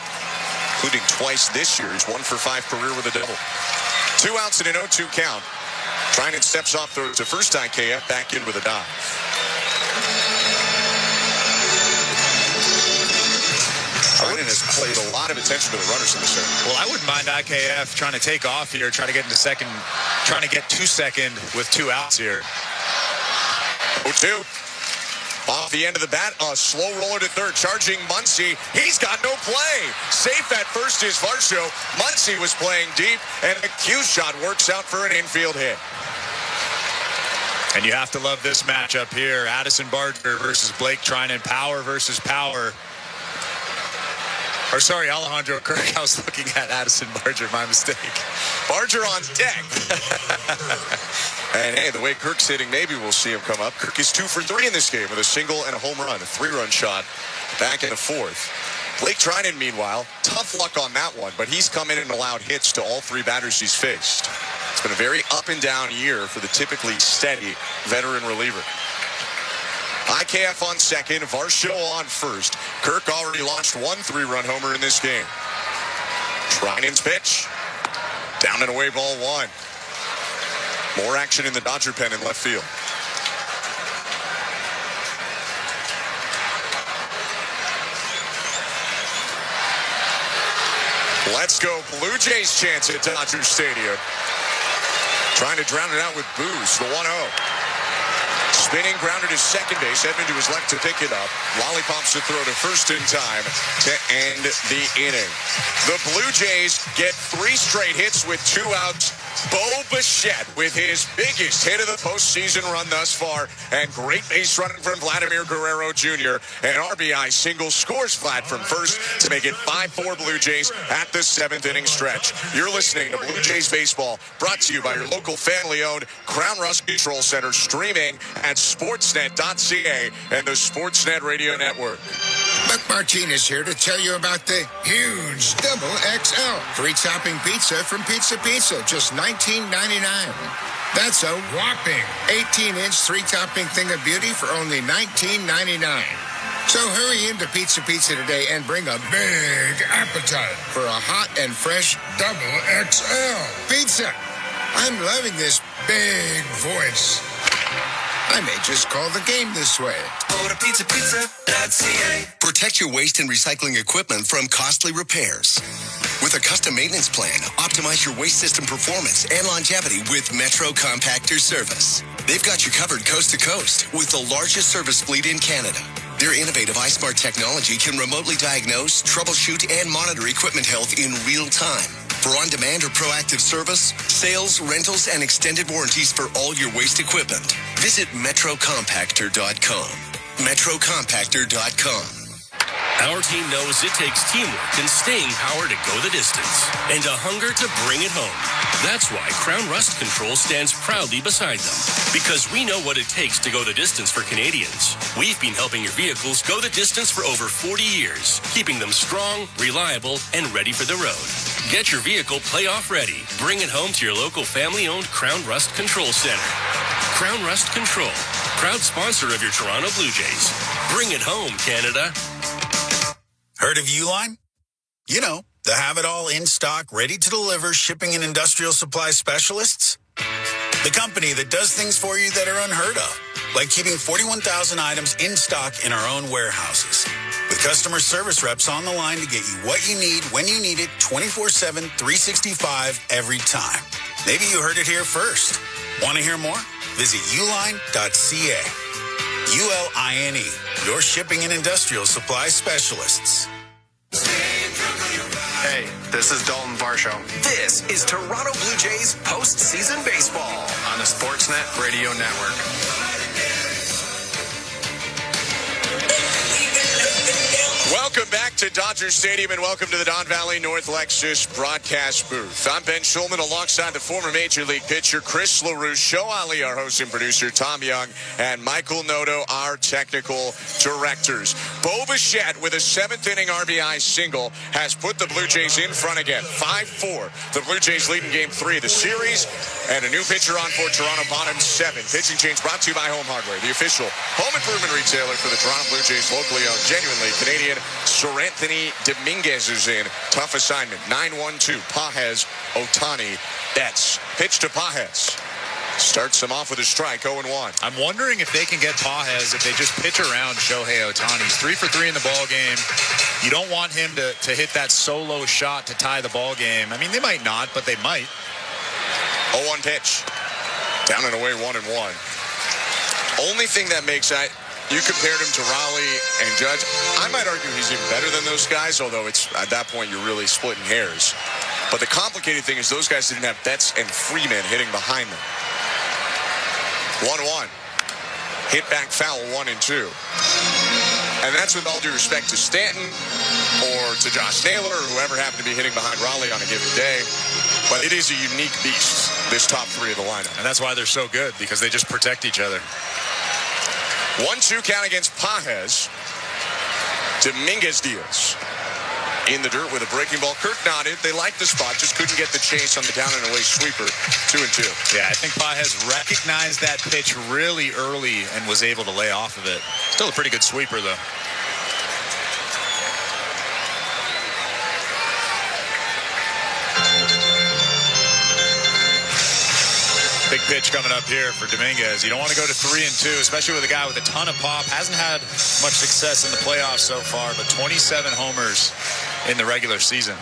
including twice this year. He's 1 for 5 career with a double. 2 outs and an 0-2 count. Trinan steps off to first. IKF back in with a dive. Trinan has played a lot of attention to the runners in this inning. Well, I wouldn't mind IKF trying to take off here, trying to get into second, trying to get to second with 2 outs here. 0-2. Off the end of the bat, a slow roller to third, charging Muncy. He's got no play. Safe at first is Varsho. Muncy was playing deep, and a cue shot works out for an infield hit. And you have to love this matchup here. Addison Barger versus Blake Trinan. Power versus power. Or sorry, Alejandro Kirk. I was looking at Addison Barger. My mistake. Barger on deck. And hey, the way Kirk's hitting, maybe we'll see him come up. Kirk is 2 for 3 in this game with a single and a home run, a 3-run shot back in the 4th. Blake Trinan, meanwhile, tough luck on that one, but he's come in and allowed hits to all 3 batters he's faced. It's been a very up and down year for the typically steady veteran reliever. IKF on second, Varsho on first. Kirk already launched 1 3-run homer in this game. Trinan's pitch. Down and away, ball 1. More action in the Dodger pen in left field. Let's go Blue Jays chance at Dodger Stadium. Trying to drown it out with Booze, the 1-0. Spinning grounder to second base. Edmund to his left to pick it up. Lollipops to throw to first in time to end the inning. The Blue Jays get 3 straight hits with 2 outs. Bo Bichette with his biggest hit of the postseason run thus far, and great base running from Vladimir Guerrero Jr. An RBI single, scores flat from first to make it 5-4 Blue Jays at the 7th inning stretch. You're listening to Blue Jays Baseball, brought to you by your local family-owned Crown Rust Control Center, streaming at sportsnet.ca and the Sportsnet Radio Network. Buck Martinez here to tell you about the huge double XL 3-topping pizza from Pizza Pizza, just $19.99. That's a whopping 18-inch 3-topping thing of beauty for only $19.99. So hurry into Pizza Pizza today and bring a big appetite for a hot and fresh double XL pizza. I'm loving this big voice. I may just call the game this way. Go to pizzapizza.ca. Protect your waste and recycling equipment from costly repairs. With a custom maintenance plan, optimize your waste system performance and longevity with Metro Compactor Service. They've got you covered coast to coast with the largest service fleet in Canada. Their innovative iSmart technology can remotely diagnose, troubleshoot, and monitor equipment health in real time. For on-demand or proactive service, sales, rentals, and extended warranties for all your waste equipment, visit metrocompactor.com. metrocompactor.com. Our team knows it takes teamwork and staying power to go the distance and a hunger to bring it home. That's why Crown Rust Control stands proudly beside them, because we know what it takes to go the distance for Canadians. We've been helping your vehicles go the distance for over 40 years, keeping them strong, reliable, and ready for the road. Get your vehicle playoff ready. Bring it home to your local family-owned Crown Rust Control Center. Crown Rust Control, proud sponsor of your Toronto Blue Jays. Bring it home, Canada. Heard of Uline? You know, the have-it-all in stock, ready to deliver shipping and industrial supply specialists? The company that does things for you that are unheard of, like keeping 41,000 items in stock in our own warehouses. With customer service reps on the line to get you what you need when you need it 24/7, 365 every time. Maybe you heard it here first. Want to hear more? Visit uline.ca. ULINE, your shipping and industrial supply specialists. Hey, this is Dalton Varsho This is Toronto Blue Jays postseason baseball on the Sportsnet Radio Network. Welcome back to Dodger Stadium and welcome to the Don Valley North Lexus broadcast booth. I'm Ben Schulman alongside the former Major League pitcher Chris LaRue, Show Ali, our host and producer, Tom Young, and Michael Noto, our technical directors. Bo Bichette with a seventh-inning RBI single has put the Blue Jays in front again, 5-4. The Blue Jays lead in Game 3 of the series, and a new pitcher on for Toronto, bottom 7. Pitching change brought to you by Home Hardware, the official home improvement retailer for the Toronto Blue Jays, locally owned, genuinely Canadian. Sir Anthony Dominguez is in. Tough assignment. 9-1-2. Pages, Ohtani, Betts. Pitch to Pages. Starts him off with a strike, 0-1. I'm wondering if they can get Pages if they just pitch around Shohei Ohtani. He's 3 for 3 in the ball game. You don't want him to hit that solo shot to tie the ball game. I mean, they might not, but they might. 0-1 pitch. Down and away, 1-1. Only thing that makes that... You compared him to Raleigh and Judge. I might argue he's even better than those guys, although it's at that point you're really splitting hairs. But the complicated thing is those guys didn't have Betts and Freeman hitting behind them. 1-1. Hit back foul, 1-2. And that's with all due respect to Stanton or to Josh Naylor or whoever happened to be hitting behind Raleigh on a given day. But it is a unique beast, this top 3 of the lineup. And that's why they're so good, because they just protect each other. 1-2 count against Pages. Dominguez deals in the dirt with a breaking ball. Kirk nodded. They liked the spot, just couldn't get the chase on the down and away sweeper. 2-2. Yeah, I think Pages recognized that pitch really early and was able to lay off of it. Still a pretty good sweeper, though. Big pitch coming up here for Dominguez. You don't want to go to 3-2, especially with a guy with a ton of pop. Hasn't had much success in the playoffs so far, but 27 homers in the regular season.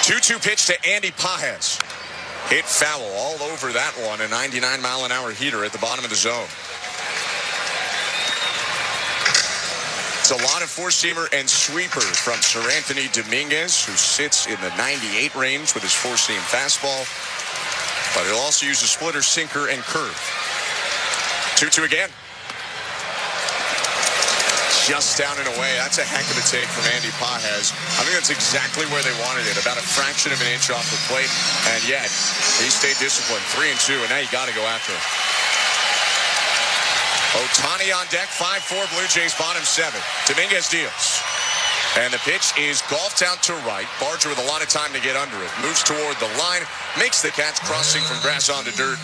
2-2 pitch to Andy Pages. Hit foul all over that one. A 99-mile-an-hour heater at the bottom of the zone. It's a lot of four-seamer and sweeper from Sir Anthony Dominguez, who sits in the 98 range with his four-seam fastball. But he'll also use a splitter, sinker, and curve. 2-2 again. Just down and away. That's a heck of a take from Andy Pages. I think that's exactly where they wanted it, about a fraction of an inch off the plate. And yet, he stayed disciplined. 3-2, and now you got to go after him. Ohtani on deck, 5-4 Blue Jays, bottom 7. Dominguez deals. And the pitch is golfed out to right. Barger with a lot of time to get under it. Moves toward the line, makes the catch, crossing from grass onto dirt.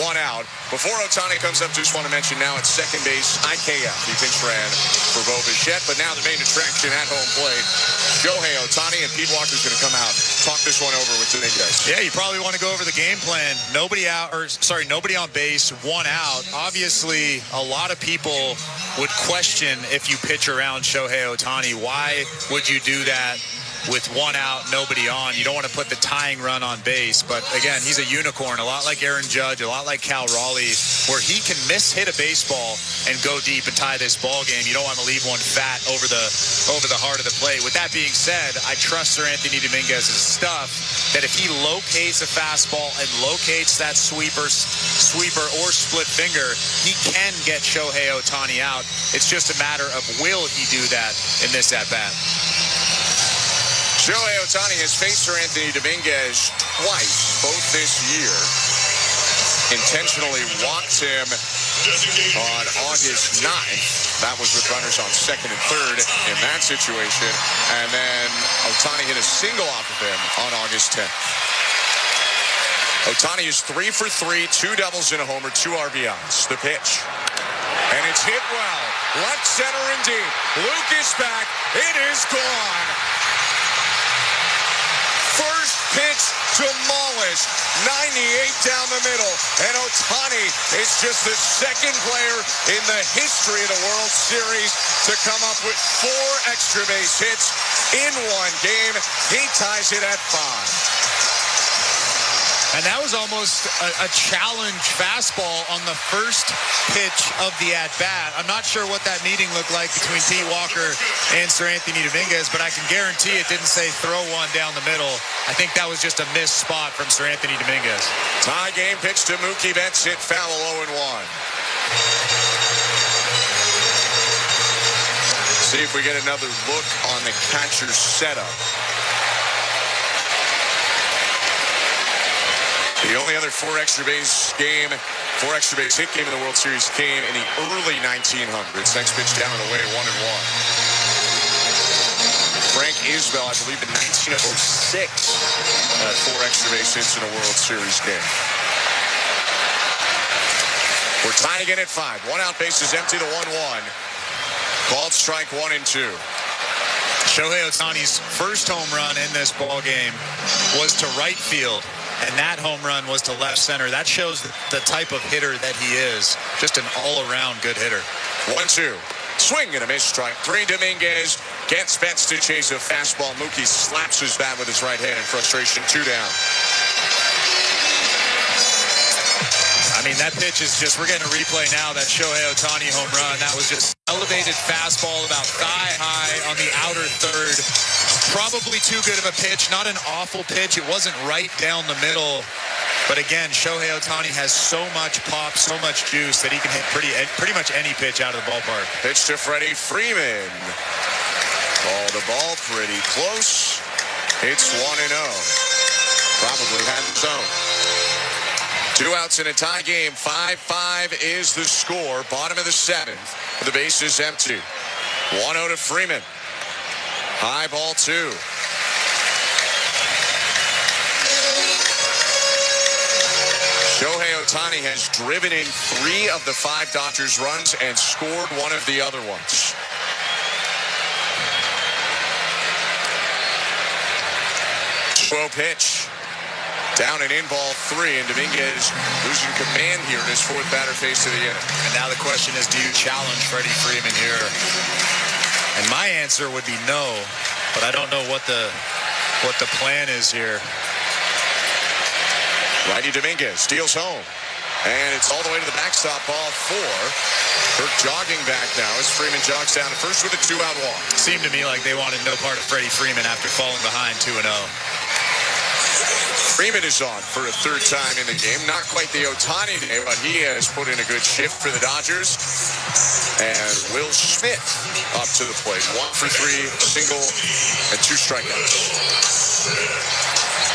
1 out. Before Ohtani comes up, just want to mention now at second base, IKF. He pinch ran for Bo Bichette, but now the main attraction at home plate, Shohei Ohtani, and Pete Walker's going to come out, talk this one over with Dominguez. Yeah, you probably want to go over the game plan. Nobody on base, 1 out. Obviously, a lot of people would question if you pitch around Shohei Ohtani. Why would you do that with one out, nobody on. You don't want to put the tying run on base. But again, he's a unicorn, a lot like Aaron Judge, a lot like Cal Raleigh, where he can hit a baseball and go deep and tie this ball game. You don't want to leave one fat over the heart of the plate. With that being said, I trust Sir Anthony Dominguez's stuff that if he locates a fastball and locates that sweeper or split finger, he can get Shohei Ohtani out. It's just a matter of will he do that in this at-bat. Shohei Ohtani has faced Sir Anthony Dominguez twice, both this year. Intentionally walked him on August 9th. That was with runners on second and third in that situation. And then Ohtani hit a single off of him on August 10th. Ohtani is 3 for 3, 2 doubles and a homer, 2 RBIs. The pitch. And it's hit well. Left center and deep. Luke is back. It is gone. First pitch demolished. 98 down the middle. And Ohtani is just the second player in the history of the World Series to come up with 4 extra base hits in one game. He ties it at 5. And that was almost a challenge fastball on the first pitch of the at-bat. I'm not sure what that meeting looked like between Pete Walker and Sir Anthony Dominguez, but I can guarantee it didn't say throw one down the middle. I think that was just a missed spot from Sir Anthony Dominguez. Tie game pitch to Mookie Betts, hit foul, 0-1. See if we get another look on the catcher's setup. The only other 4 extra base hit game in the World Series came in the early 1900s. Next pitch down and away, 1-1. Frank Isbell, I believe, in 1906, had 4 extra base hits in a World Series game. We're tied again at 5. 1 out, base is empty, the 1-1. Called strike 1 and 2. Shohei Ohtani's first home run in this ball game was to right field. And that home run was to left center. That shows the type of hitter that he is. Just an all-around good hitter. 1-2. Swing and a miss. Strike 3. Dominguez gets Betts to chase a fastball. Mookie slaps his bat with his right hand in frustration. 2 down. I mean, that pitch is just, we're getting a replay now, that Shohei Ohtani home run. That was just elevated fastball about thigh high on the outer third. Probably too good of a pitch, not an awful pitch. It wasn't right down the middle. But again, Shohei Ohtani has so much pop, so much juice that he can hit pretty much any pitch out of the ballpark. Pitch to Freddie Freeman. Call the ball pretty close. It's 1-0. Probably had the zone. 2 outs in a tie game. 5-5 is the score. Bottom of the 7th. The base is empty. 1-0 to Freeman. High ball 2. Shohei Ohtani has driven in 3 of the 5 Dodgers runs and scored 1 of the other ones. Slow pitch. Down and in, ball 3, and Dominguez losing command here in his 4th batter face of the inning. And now the question is, do you challenge Freddie Freeman here? And my answer would be no, but I don't know what the plan is here. Righty Dominguez steals home, and it's all the way to the backstop, ball 4. Kirk jogging back now as Freeman jogs down at first with a 2-out walk. Seemed to me like they wanted no part of Freddie Freeman after falling behind 2-0. Freeman is on for a 3rd time in the game. Not quite the Ohtani day, but he has put in a good shift for the Dodgers. And Will Smith up to the plate. 1 for 3, single, and 2 strikeouts.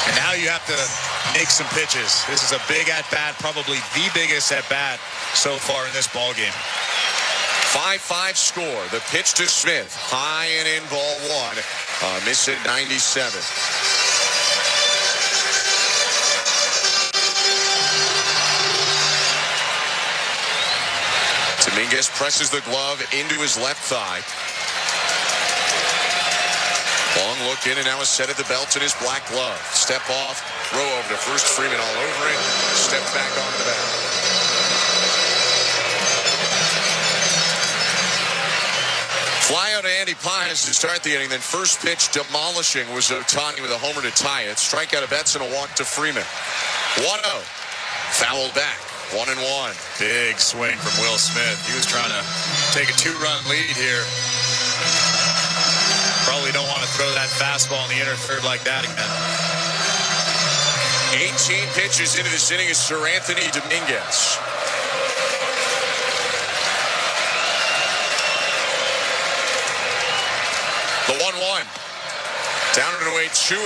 And now you have to make some pitches. This is a big at-bat, probably the biggest at-bat so far in this ball game. 5-5 score. The pitch to Smith. High and in, ball 1. Miss at 97. Dominguez presses the glove into his left thigh. Long look in, and now a set of the belt in his black glove. Step off, throw over to first. Freeman all over it. Step back onto the bat. Fly out to Andy Pies to start the inning. Then first pitch demolishing was Ohtani with a homer to tie it. Strikeout of Betts and a walk to Freeman. 1-0. Fouled back. 1-1. Big swing from Will Smith. He was trying to take a 2-run lead here. Probably don't want to throw that fastball in the inner third like that again. 18 pitches into this inning is Sir Anthony Dominguez. The 1-1. Down and away, 2-1.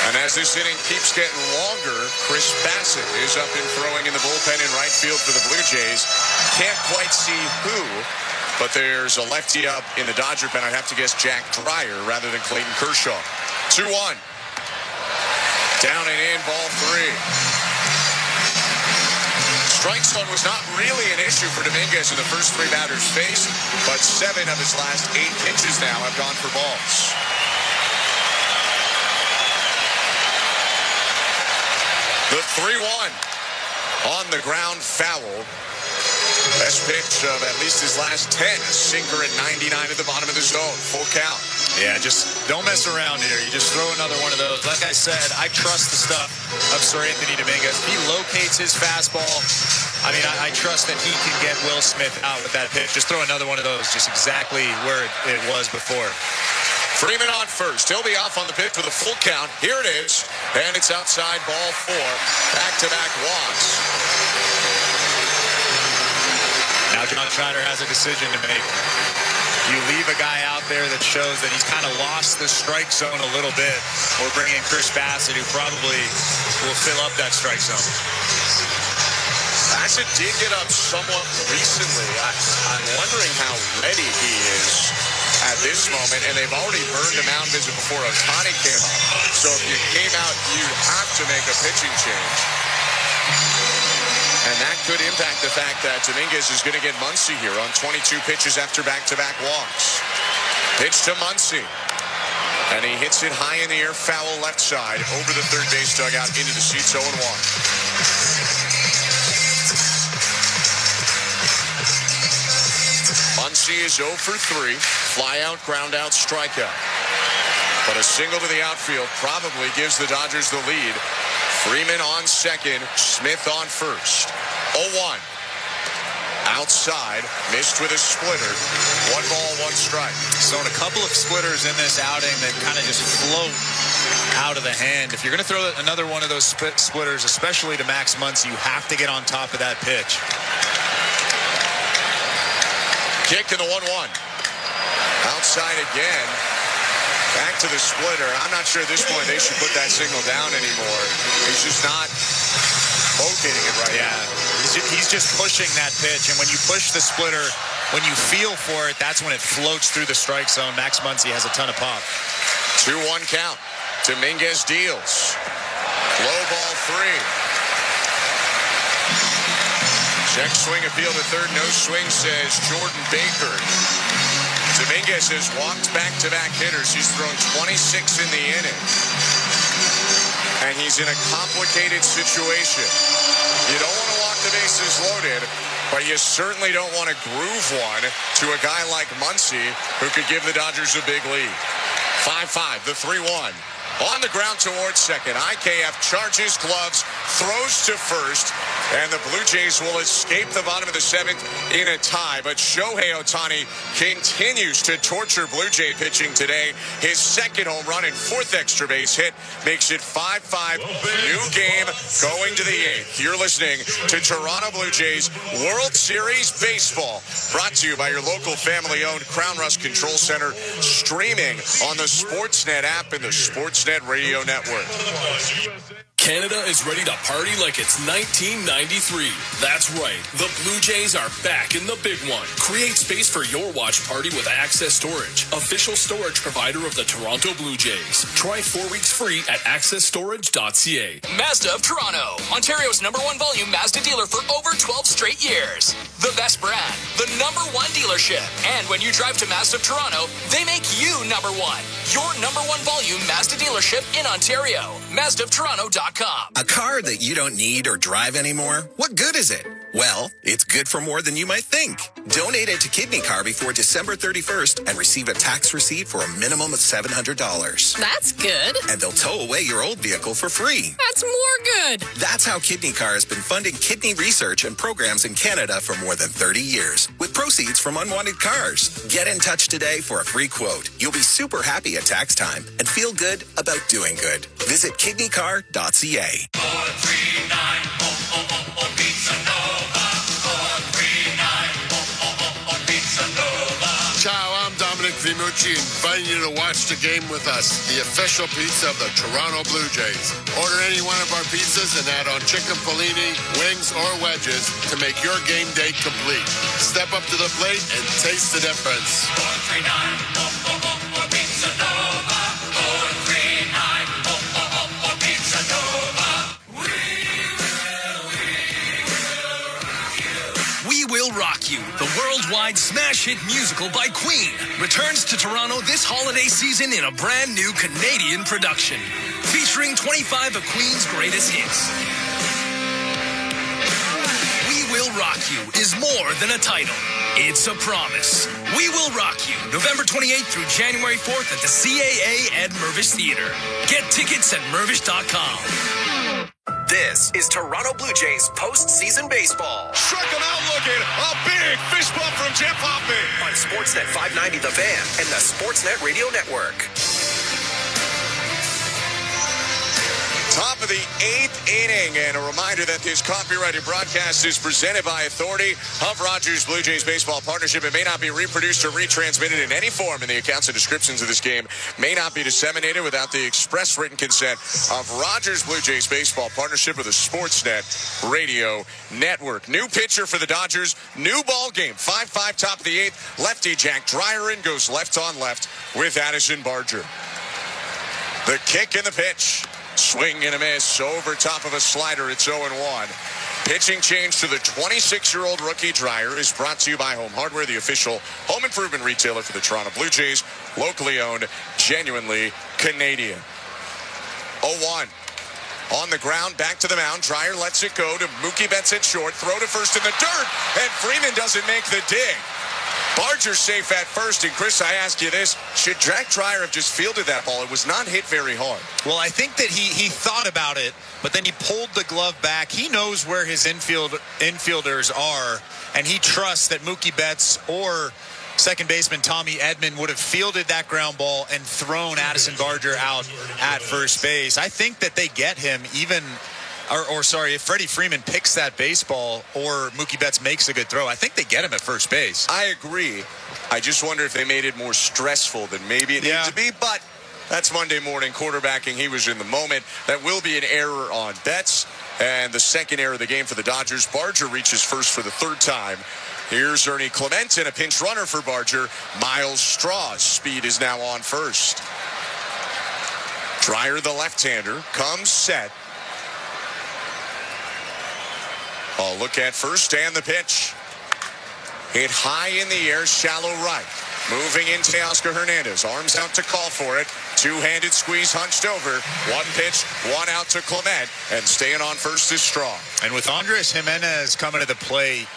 And as this inning keeps getting longer, Chris Bassett is up and throwing in the bullpen in right field for the Blue Jays. Can't quite see who, but there's a lefty up in the Dodger pen. I'd have to guess Jack Dreyer rather than Clayton Kershaw. 2-1. Down and in, ball 3. Strike zone was not really an issue for Dominguez in the first 3 batters faced, but 7 of his last 8 pitches now have gone for balls. The 3-1 on the ground foul. Best pitch of at least his last 10. A sinker at 99 at the bottom of the zone. Full count. Yeah, just don't mess around here. You just throw another one of those. Like I said, I trust the stuff of Sir Anthony Dominguez. If he locates his fastball, I mean, I trust that he can get Will Smith out with that pitch. Just throw another one of those, just exactly where it was before. Freeman on first. He'll be off on the pitch with a full count. Here it is. And it's outside, ball 4. Back-to-back walks. Now John Schneider has a decision to make. You leave a guy out there that shows that he's kind of lost the strike zone a little bit, or bring in Chris Bassett, who probably will fill up that strike zone. Bassett did get up somewhat recently. I'm wondering how ready he is at this moment, and they've already burned a mound visit before Ohtani came up. So if you came out, you'd have to make a pitching change. And that could impact the fact that Dominguez is going to get Muncy here on 22 pitches after back-to-back walks. Pitch to Muncy. And he hits it high in the air, foul left side, over the third base dugout, into the seats, 0-1. Muncy is 0 for 3. Fly out, ground out, strikeout. But a single to the outfield probably gives the Dodgers the lead. Freeman on second, Smith on first. 0-1. Outside, missed with a splitter. 1 ball, 1 strike. So in a couple of splitters in this outing that kind of just float out of the hand. If you're going to throw another one of those splitters, especially to Max Muncy, you have to get on top of that pitch. Kick in the 1-1. Outside again. Back to the splitter. I'm not sure at this point they should put that signal down anymore. He's just not locating it right now. He's just pushing that pitch, and when you push the splitter, when you feel for it, that's when it floats through the strike zone. Max Muncy has a ton of pop. 2-1 count. Dominguez deals. Low ball 3. Check swing appeal to third. No swing, says Jordan Baker. Dominguez has walked back-to-back hitters. He's thrown 26 in the inning. And he's in a complicated situation. You don't want to walk the bases loaded, but you certainly don't want to groove one to a guy like Muncy, who could give the Dodgers a big lead. 5-5, the 3-1. On the ground towards second. IKF charges gloves, throws to first, and the Blue Jays will escape the bottom of the 7th in a tie. But Shohei Ohtani continues to torture Blue Jay pitching today. His second home run and 4th extra base hit makes it 5-5. New game going to the 8th. You're listening to Toronto Blue Jays World Series Baseball, brought to you by your local family-owned Crown Rust Control Center, streaming on the Sportsnet app and the Sportsnet Radio Network. Canada is ready to party like it's 1993. That's right. The Blue Jays are back in the big one. Create space for your watch party with Access Storage, official storage provider of the Toronto Blue Jays. Try 4 weeks free at accessstorage.ca. Mazda of Toronto, Ontario's #1 volume Mazda dealer for over 12 straight years. The best brand, the #1 dealership. And when you drive to Mazda of Toronto, they make you #1. Your #1 volume Mazda dealership in Ontario. MazdaofToronto.com. A car that you don't need or drive anymore? What good is it? Well, it's good for more than you might think. Donate it to Kidney Car before December 31st and receive a tax receipt for a minimum of $700. That's good. And they'll tow away your old vehicle for free. That's more good. That's how Kidney Car has been funding kidney research and programs in Canada for more than 30 years, with proceeds from unwanted cars. Get in touch today for a free quote. You'll be super happy at tax time and feel good about doing good. Visit kidneycar.ca. 439 Pizza Nova. 439 Pizza Nova. Ciao, I'm Dominic Vimucci, inviting you to watch the game with us, the official pizza of the Toronto Blue Jays. Order any one of our pizzas and add on chicken pellini, wings, or wedges to make your game day complete. Step up to the plate and taste the difference. 439 Pizza Nova. 439 Pizza Nova. We Will Rock You, the worldwide smash hit musical by Queen, returns to Toronto this holiday season in a brand new Canadian production, featuring 25 of Queen's greatest hits. We Will Rock You is more than a title. It's a promise. We Will Rock You, November 28th through January 4th at the CAA Ed Mervish Theatre. Get tickets at mervish.com. This is Toronto Blue Jays postseason baseball. Struck him out looking. A big fist bump from Jeff Hoffman. On Sportsnet 590 The Fan and the Sportsnet Radio Network. Top of the 8th inning, and a reminder that this copyrighted broadcast is presented by authority of Rogers Blue Jays Baseball Partnership. It may not be reproduced or retransmitted in any form, and the accounts and descriptions of this game may not be disseminated without the express written consent of Rogers Blue Jays Baseball Partnership with the Sportsnet Radio Network. New pitcher for the Dodgers, new ball game. 5-5 top of the 8th. Lefty Jack Dreyer goes left on left with Addison Barger. The kick and the pitch. Swing and a miss over top of a slider. It's 0-1. Pitching change to the 26-year-old rookie Dreyer is brought to you by Home Hardware, the official home improvement retailer for the Toronto Blue Jays. Locally owned, genuinely Canadian. 0-1. On the ground, back to the mound. Dreyer lets it go to Mookie Betts at short. Throw to first in the dirt, and Freeman doesn't make the dig. Barger's safe at first, and Chris, I ask you this, should Jack Dreyer have just fielded that ball? It was not hit very hard. Well, I think that he thought about it, but then he pulled the glove back. He knows where his infielders are, and he trusts that Mookie Betts or second baseman Tommy Edman would have fielded that ground ball and thrown Addison Barger out at first base. I think that they get him even... if Freddie Freeman picks that baseball or Mookie Betts makes a good throw, I think they get him at first base. I agree. I just wonder if they made it more stressful than maybe it needs to be, but that's Monday morning quarterbacking. He was in the moment. That will be an error on Betts, and the second error of the game for the Dodgers. Barger reaches first for the third time. Here's Ernie Clement and a pinch runner for Barger. Miles Straw's speed is now on first. Dreyer, the left-hander, comes set. Oh, look at first and the pitch. Hit high in the air, shallow right. Moving into Oscar Hernandez. Arms out to call for it. Two-handed squeeze hunched over. One pitch, one out to Clement. And staying on first is Straw. And with Andres Jimenez coming to the plate,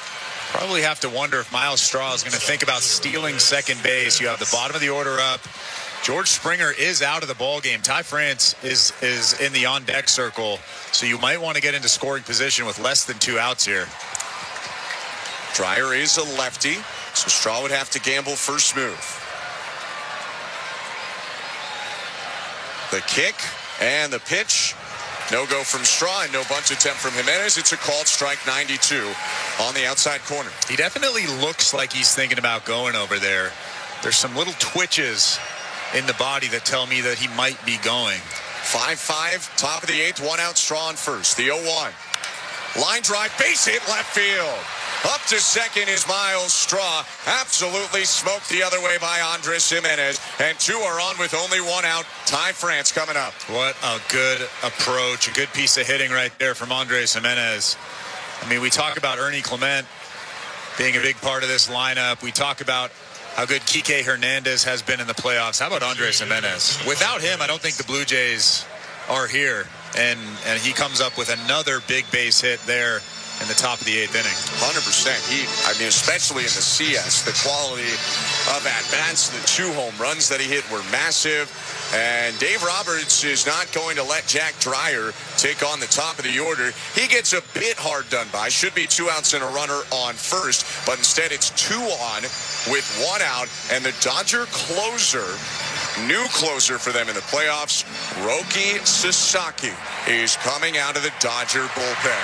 probably have to wonder if Miles Straw is going to think about stealing second base. You have the bottom of the order up. George Springer is out of the ball game. Ty France is in the on-deck circle, so you might want to get into scoring position with less than 2 outs here. Dreyer is a lefty, so Straw would have to gamble first move. The kick and the pitch. No go from Straw and no bunt attempt from Jimenez. It's a called strike 92 on the outside corner. He definitely looks like he's thinking about going over there. There's some little twitches in the body that tell me that he might be going. 5-5, top of the 8th, 1 out, Straw on first. The 0-1. Line drive, base hit, left field. Up to second is Miles Straw. Absolutely smoked the other way by Andres Jimenez. And 2 are on with only 1 out. Ty France coming up. What a good approach. A good piece of hitting right there from Andres Jimenez. I mean, we talk about Ernie Clement being a big part of this lineup. We talk about how good Kike Hernandez has been in the playoffs. How about Andres Jimenez? Without him, I don't think the Blue Jays are here. And he comes up with another big base hit there in the top of the 8th inning. 100%. Especially in the CS, the quality of at-bats, the 2 home runs that he hit were massive. And Dave Roberts is not going to let Jack Dreyer take on the top of the order. He gets a bit hard done by. Should be 2 outs and a runner on first, but instead it's 2 on with 1 out. And the Dodger closer, new closer for them in the playoffs, Roki Sasaki, is coming out of the Dodger bullpen.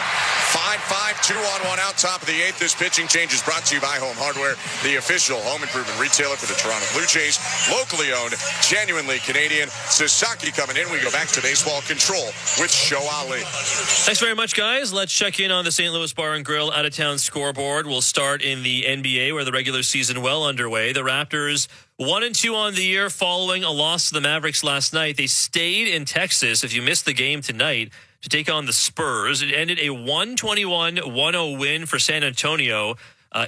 5-5, 2 on, 1 out, top of the 8th. This pitching change is brought to you by Home Hardware, the official home improvement retailer for the Toronto Blue Jays. Locally owned, genuinely Canadian. Sasaki coming in. We go back to baseball control with Show Ali. Thanks very much, guys. Let's check in on the St. Louis Bar and Grill out-of-town scoreboard. We'll start in the NBA, where the regular season well underway. The Raptors 1-2 on the year following a loss to the Mavericks last night. They stayed in Texas. If you missed the game tonight, to take on the Spurs. It ended a 121-1-0 win for San Antonio.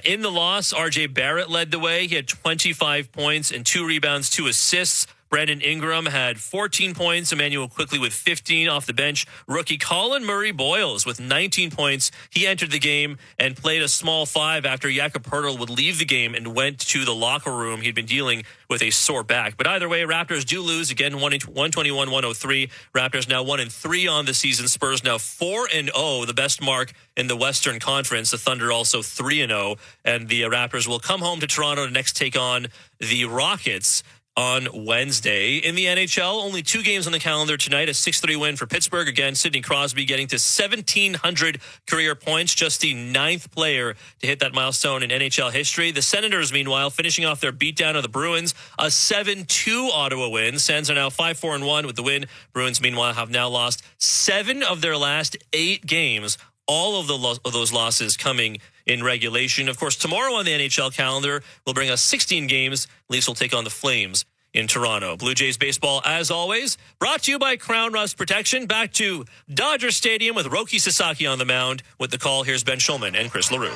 In the loss, RJ Barrett led the way. He had 25 points and 2 rebounds, 2 assists. Brandon Ingram had 14 points. Emmanuel Quickley with 15 off the bench. Rookie Colin Murray-Boyles with 19 points. He entered the game and played a small 5 after Jakob Poeltl would leave the game and went to the locker room. He'd been dealing with a sore back. But either way, Raptors do lose again, 121-103. Raptors now 1-3 on the season. Spurs now 4-0, the best mark in the Western Conference. The Thunder also 3-0. And the Raptors will come home to Toronto to next take on the Rockets on Wednesday. In the NHL, only 2 games on the calendar tonight. A 6-3 win for Pittsburgh. Again, Sidney Crosby getting to 1,700 career points. Just the 9th player to hit that milestone in NHL history. The Senators, meanwhile, finishing off their beatdown of the Bruins. A 7-2 Ottawa win. Sens are now 5-4-1 with the win. Bruins, meanwhile, have now lost 7 of their last 8 games. All of those losses coming in regulation. Of course, tomorrow on the NHL calendar will bring us 16 games. Leafs will take on the Flames in Toronto. Blue Jays baseball, as always, brought to you by Crown Rust Protection. Back to Dodger Stadium with Roki Sasaki on the mound. With the call, here's Ben Schulman and Chris LaRue.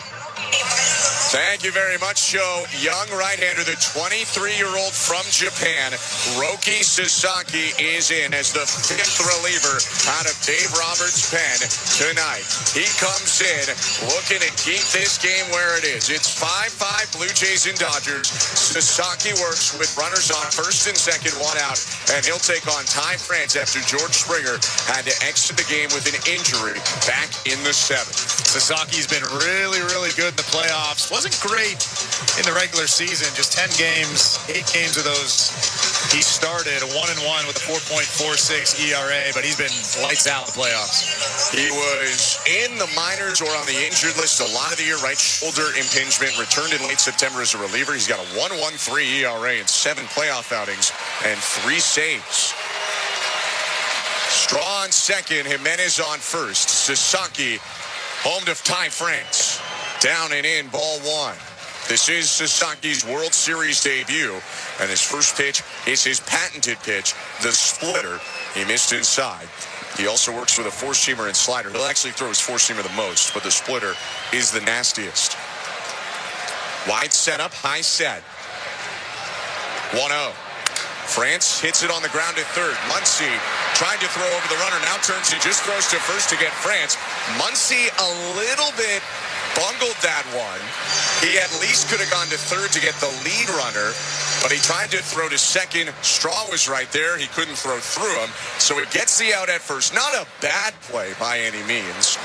Thank you very much, Joe. Young right-hander, the 23-year-old from Japan, Roki Sasaki, is in as the 5th reliever out of Dave Roberts' pen tonight. He comes in looking to keep this game where it is. It's 5-5 Blue Jays and Dodgers. Sasaki works with runners on first and second, 1 out, and he'll take on Ty France after George Springer had to exit the game with an injury back in the 7th. Sasaki's been really, really good in the playoffs. Wasn't great in the regular season. Just 10 games, 8 games of those he started, 1-1 with a 4.46 ERA, but he's been lights out in the playoffs. He was in the minors or on the injured list a lot of the year. Right shoulder impingement, returned in late September as a reliever. He's got a 1.13 ERA in 7 playoff outings and 3 saves. Straw on second, Jimenez on first. Sasaki home to Ty France. Down and in, ball 1. This is Sasaki's World Series debut, and his first pitch is his patented pitch, the splitter. He missed inside. He also works with a four-seamer and slider. He'll actually throw his four-seamer the most, but the splitter is the nastiest. Wide setup, high set. 1-0. France hits it on the ground at third. Muncy tried to throw over the runner, now turns and just throws to first to get France. Muncy a little bit bungled that one. He at least could have gone to third to get the lead runner, but he tried to throw to second. Straw was right there. He couldn't throw through him, so it gets the out at first. Not a bad play by any means,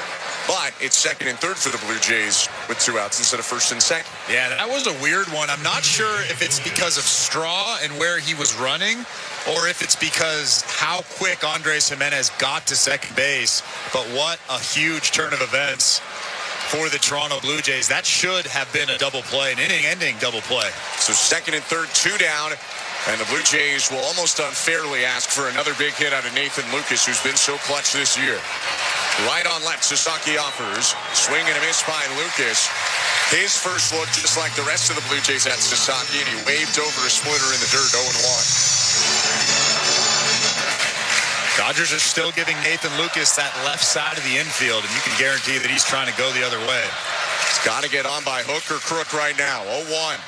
but it's second and third for the Blue Jays with 2 outs instead of first and second. Yeah, that was a weird one. I'm not sure if it's because of Straw and where he was running, or if it's because how quick Andres Jimenez got to second base. But what a huge turn of events for the Toronto Blue Jays. That should have been a double play, an inning-ending double play. So second and third, 2 down, and the Blue Jays will almost unfairly ask for another big hit out of Nathan Lucas, who's been so clutch this year. Right on left, Sasaki offers. Swing and a miss by Lucas. His first look, just like the rest of the Blue Jays at Sasaki, and he waved over a splitter in the dirt, 0-1. Dodgers are still giving Nathan Lucas that left side of the infield, and you can guarantee that he's trying to go the other way. He's got to get on by hook or crook right now. 0-1.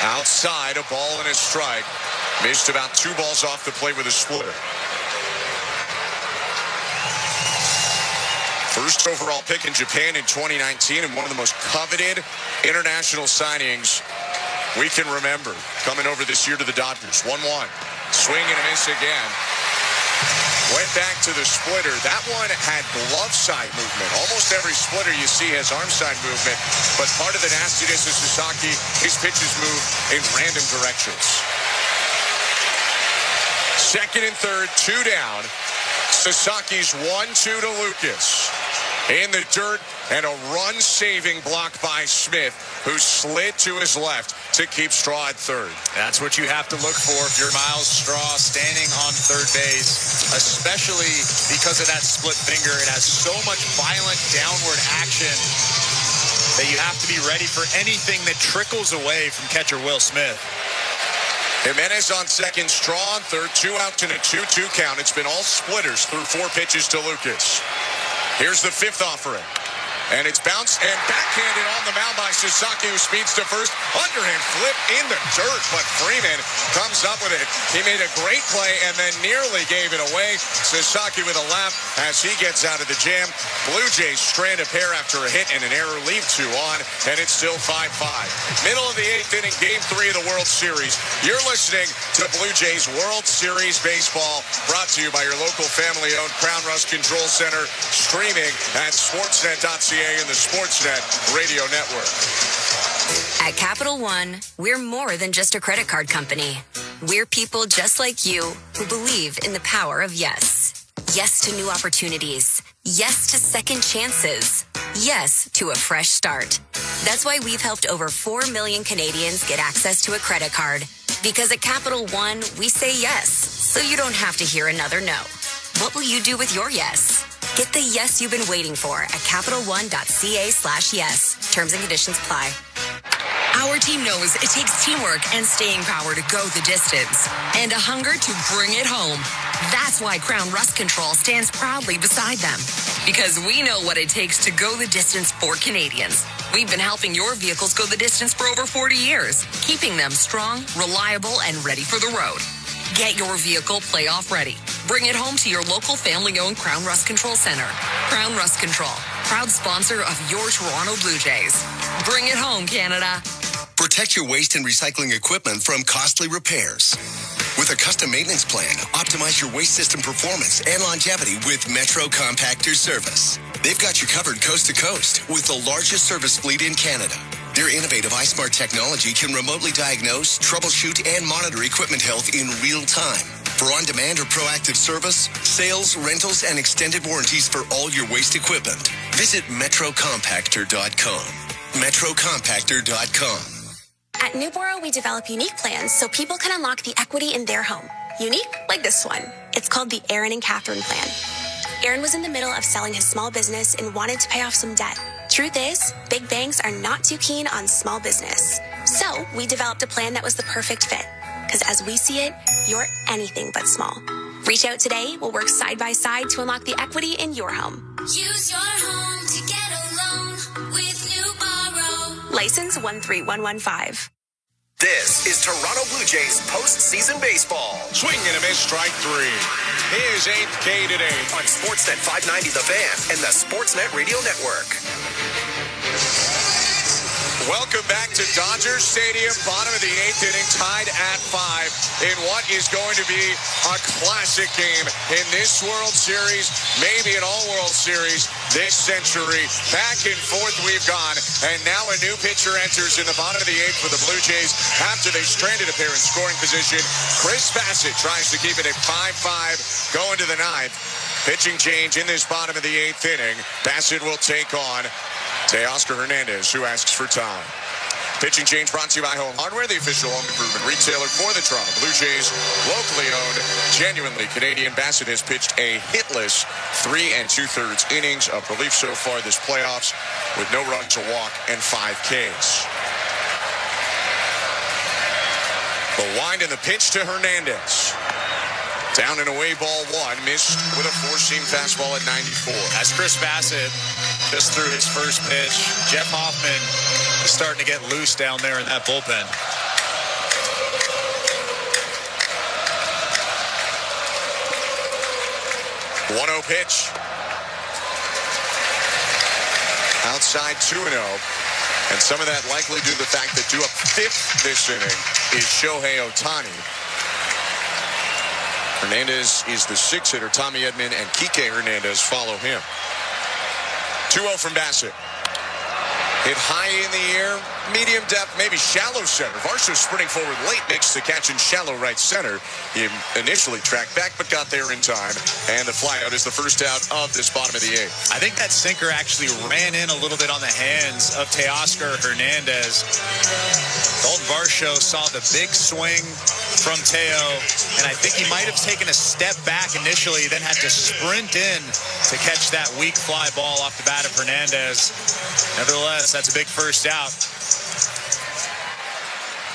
Outside, a ball and a strike. Missed about 2 balls off the plate with a splitter. First overall pick in Japan in 2019 and one of the most coveted international signings we can remember. Coming over this year to the Dodgers. 1-1. Swing and a miss again. Went back to the splitter. That one had glove side movement. Almost every splitter you see has arm side movement. But part of the nastiness of Sasaki, his pitches move in random directions. Second and third, 2 down. Sasaki's 1-2 to Lucas. In the dirt, and a run-saving block by Smith, who slid to his left to keep Straw at third. That's what you have to look for if you're Miles Straw standing on third base, especially because of that split finger. It has so much violent downward action that you have to be ready for anything that trickles away from catcher Will Smith. Jimenez on second, Straw on third, 2 outs and a 2-2 count. It's been all splitters through 4 pitches to Lucas. Here's the 5th offering. And it's bounced and backhanded on the mound by Sasaki, who speeds to first. Underhand flip in the dirt, but Freeman comes up with it. He made a great play and then nearly gave it away. Sasaki with a laugh as he gets out of the jam. Blue Jays strand a pair after a hit and an error, leave 2 on, and it's still 5-5. Middle of the 8th inning, Game 3 of the World Series. You're listening to Blue Jays World Series Baseball, brought to you by your local family-owned Crown Rust Control Center, streaming at sportsnet.ca and the Sportsnet Radio Network. At Capital One, we're more than just a credit card company. We're people just like you who believe in the power of yes. Yes to new opportunities. Yes to second chances. Yes to a fresh start. That's why we've helped over 4 million Canadians get access to a credit card. Because at Capital One, we say yes, so you don't have to hear another no. What will you do with your yes? Get the yes you've been waiting for at CapitalOne.ca/yes. Terms and conditions apply. Our team knows it takes teamwork and staying power to go the distance and a hunger to bring it home. That's why Crown Rust Control stands proudly beside them, because we know what it takes to go the distance for Canadians. We've been helping your vehicles go the distance for over 40 years, keeping them strong, reliable, and ready for the road. Get your vehicle playoff ready. Bring it home to your local family-owned Crown Rust Control Center. Crown Rust Control, proud sponsor of your Toronto Blue Jays. Bring it home, Canada. Protect your waste and recycling equipment from costly repairs. With a custom maintenance plan, optimize your waste system performance and longevity with Metro Compactor Service. They've got you covered coast to coast with the largest service fleet in Canada. Their innovative iSmart technology can remotely diagnose, troubleshoot, and monitor equipment health in real time. For on-demand or proactive service, sales, rentals, and extended warranties for all your waste equipment, visit metrocompactor.com. metrocompactor.com. At Newboro, we develop unique plans so people can unlock the equity in their home. Unique like this one. It's called the Aaron and Catherine Plan. Aaron was in the middle of selling his small business and wanted to pay off some debt. Truth is, big banks are not too keen on small business. So we developed a plan that was the perfect fit. Because as we see it, you're anything but small. Reach out today. We'll work side by side to unlock the equity in your home. Use your home to get a loan with Newboro. License 13115. This is Toronto Blue Jays postseason baseball. Swing and a miss, strike 3. His 8th K today on Sportsnet 590 The Fan and the Sportsnet Radio Network. Welcome back to Dodger Stadium, bottom of the 8th inning, tied at 5 in what is going to be a classic game in this World Series, maybe an all-World Series this century. Back and forth we've gone, and now a new pitcher enters in the bottom of the 8th for the Blue Jays after they stranded a pair in scoring position. Chris Bassett tries to keep it at 5-5 going to the 9th. Pitching change in this bottom of the 8th inning. Bassett will take on Teoscar Hernandez, who asks for time. Pitching change brought to you by Home Hardware, the official home improvement retailer for the Toronto Blue Jays. Locally owned, genuinely Canadian. Bassett has pitched a hitless 3 2/3 innings of relief so far this playoffs, with no runs, a walk, and 5 Ks. The wind and the pitch to Hernandez. Down and away, ball 1. Missed with a four-seam fastball at 94. As Chris Bassett just threw his first pitch, Jeff Hoffman is starting to get loose down there in that bullpen. One-0 pitch. outside 2-0. And some of that likely due to the fact that due up 5th this inning is Shohei Ohtani. Hernandez is the 6th hitter. Tommy Edman and Kike Hernandez follow him. 2-0 from Bassett. Hit high in the air, medium depth, maybe shallow center. Varsho sprinting forward late, makes the catch in shallow right center. He initially tracked back, but got there in time. And the flyout is the first out of this bottom of the 8th. I think that sinker actually ran in a little bit on the hands of Teoscar Hernandez. Dalton Varsho saw the big swing from Teo, and I think he might have taken a step back initially, then had to sprint in to catch that weak fly ball off the bat of Hernandez. Nevertheless, that's a big first out.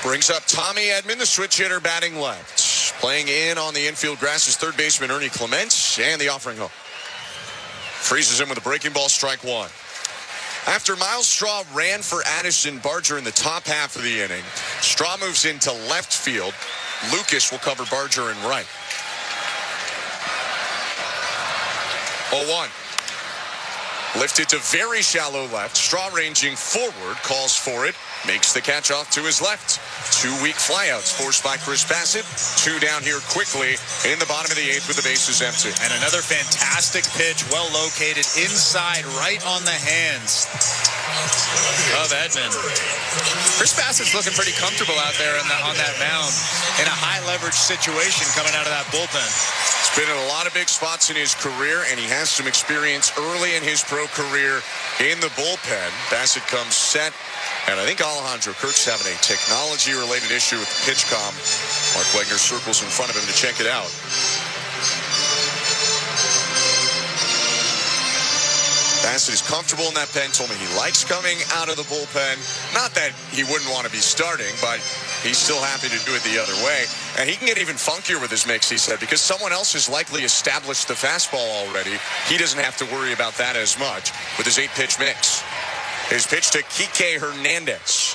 Brings up Tommy Edman, the switch hitter, batting left. Playing in on the infield grass is third baseman Ernie Clements, and the offering home. Freezes him with a breaking ball, strike 1. After Miles Straw ran for Addison Barger in the top half of the inning, Straw moves into left field. Lucas will cover Barger in right. 0-1. Lifted to very shallow left. Straw ranging forward, calls for it. Makes the catch off to his left. 2 weak flyouts forced by Chris Bassett. 2 down here quickly in the bottom of the 8th with the bases empty. And another fantastic pitch, well located inside, right on the hands of Edman. Chris Bassett's looking pretty comfortable out there on that mound in a high leverage situation coming out of that bullpen. He's been in a lot of big spots in his career, and he has some experience early in his pro career in the bullpen. Bassett comes set. And I think Alejandro Kirk's having a technology-related issue with the pitch comm. Mark Wegner circles in front of him to check it out. Bassett is comfortable in that pen. Told me he likes coming out of the bullpen. Not that he wouldn't want to be starting, but he's still happy to do it the other way. And he can get even funkier with his mix, he said, because someone else has likely established the fastball already. He doesn't have to worry about that as much with his 8-pitch mix. His pitch to Kike Hernandez.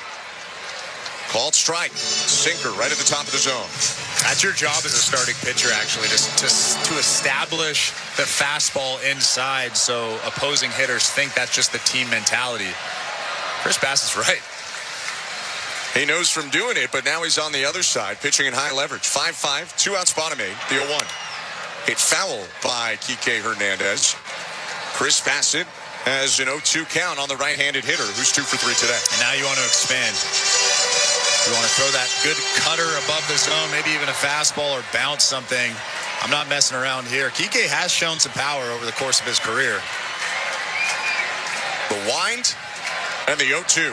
Called strike. Sinker right at the top of the zone. That's your job as a starting pitcher, actually, to establish the fastball inside so opposing hitters think that's just the team mentality. Chris Bassett's right. He knows from doing it, but now he's on the other side, pitching in high leverage. 5-5, 2 outs, bottom 8, the 0-1. Hit foul by Kike Hernandez. Chris Bassett has an 0-2 count on the right-handed hitter, who's 2 for 3 today. And now you want to expand. You want to throw that good cutter above the zone, maybe even a fastball or bounce something. I'm not messing around here. Kike has shown some power over the course of his career. The wind and the 0-2.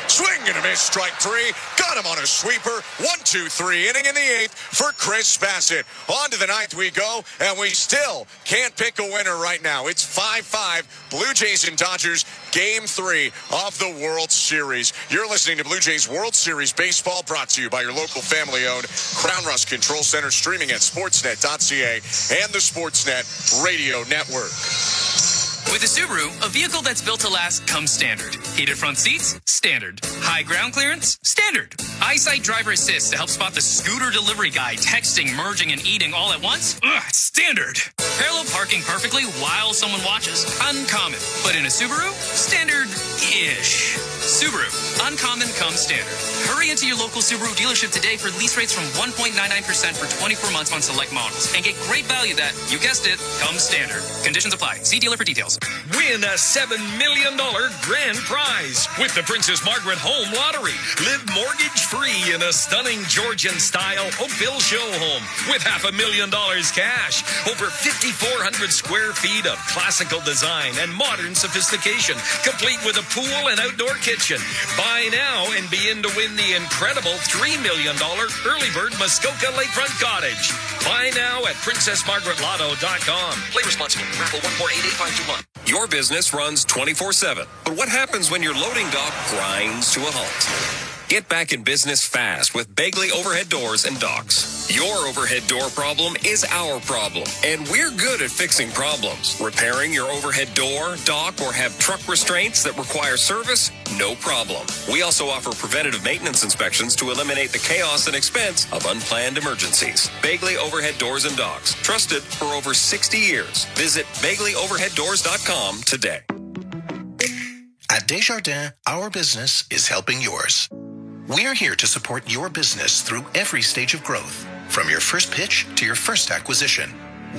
Swing and a miss, strike 3. Got him on a sweeper. 1-2-3 inning in the 8th for Chris Bassett. On to the 9th we go, and we still can't pick a winner right now. It's 5-5, Blue Jays and Dodgers, Game 3 of the World Series. You're listening to Blue Jays World Series Baseball, brought to you by your local family-owned Crown Rust Control Center, streaming at sportsnet.ca and the Sportsnet Radio Network. With a Subaru, a vehicle that's built to last comes standard. Heated front seats? Standard. High ground clearance? Standard. Eyesight driver assist to help spot the scooter delivery guy texting, merging, and eating all at once? Standard. Parallel parking perfectly while someone watches? Uncommon. But in a Subaru? Standard-ish. Subaru. Uncommon comes standard. Hurry into your local Subaru dealership today for lease rates from 1.99% for 24 months on select models. And get great value that, you guessed it, comes standard. Conditions apply. See dealer for details. Win a $7 million grand prize with the Princess Margaret Home Lottery. Live mortgage-free in a stunning Georgian-style Oakville show home with $500,000 cash. Over 5,400 square feet of classical design and modern sophistication, complete with a pool and outdoor kitchen. Buy now and be in to win the incredible $3 million Early Bird Muskoka Lakefront Cottage. Buy now at PrincessMargaretLotto.com. Play responsibly. Raffle 1488521. Your business runs 24/7, but what happens when your loading dock grinds to a halt? Get back in business fast with Bagley Overhead Doors and Docks. Your overhead door problem is our problem, and we're good at fixing problems. Repairing your overhead door, dock, or have truck restraints that require service? No problem. We also offer preventative maintenance inspections to eliminate the chaos and expense of unplanned emergencies. Bagley Overhead Doors and Docks. Trusted for over 60 years. Visit BagleyOverheadDoors.com today. Desjardins, our business is helping yours. We're here to support your business through every stage of growth, from your first pitch to your first acquisition.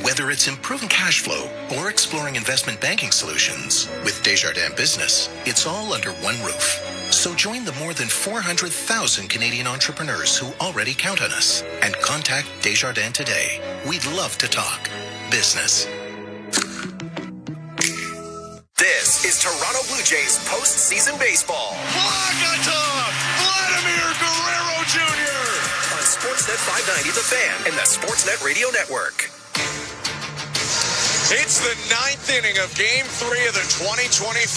Whether it's improving cash flow or exploring investment banking solutions, with Desjardins Business, it's all under one roof. So join the more than 400,000 Canadian entrepreneurs who already count on us and contact Desjardins today. We'd love to talk business. This is Toronto Blue Jays postseason baseball. Vladimir Guerrero Jr. On Sportsnet 590, The Fan, and the Sportsnet Radio Network. It's the 9th inning of Game 3 of the 2025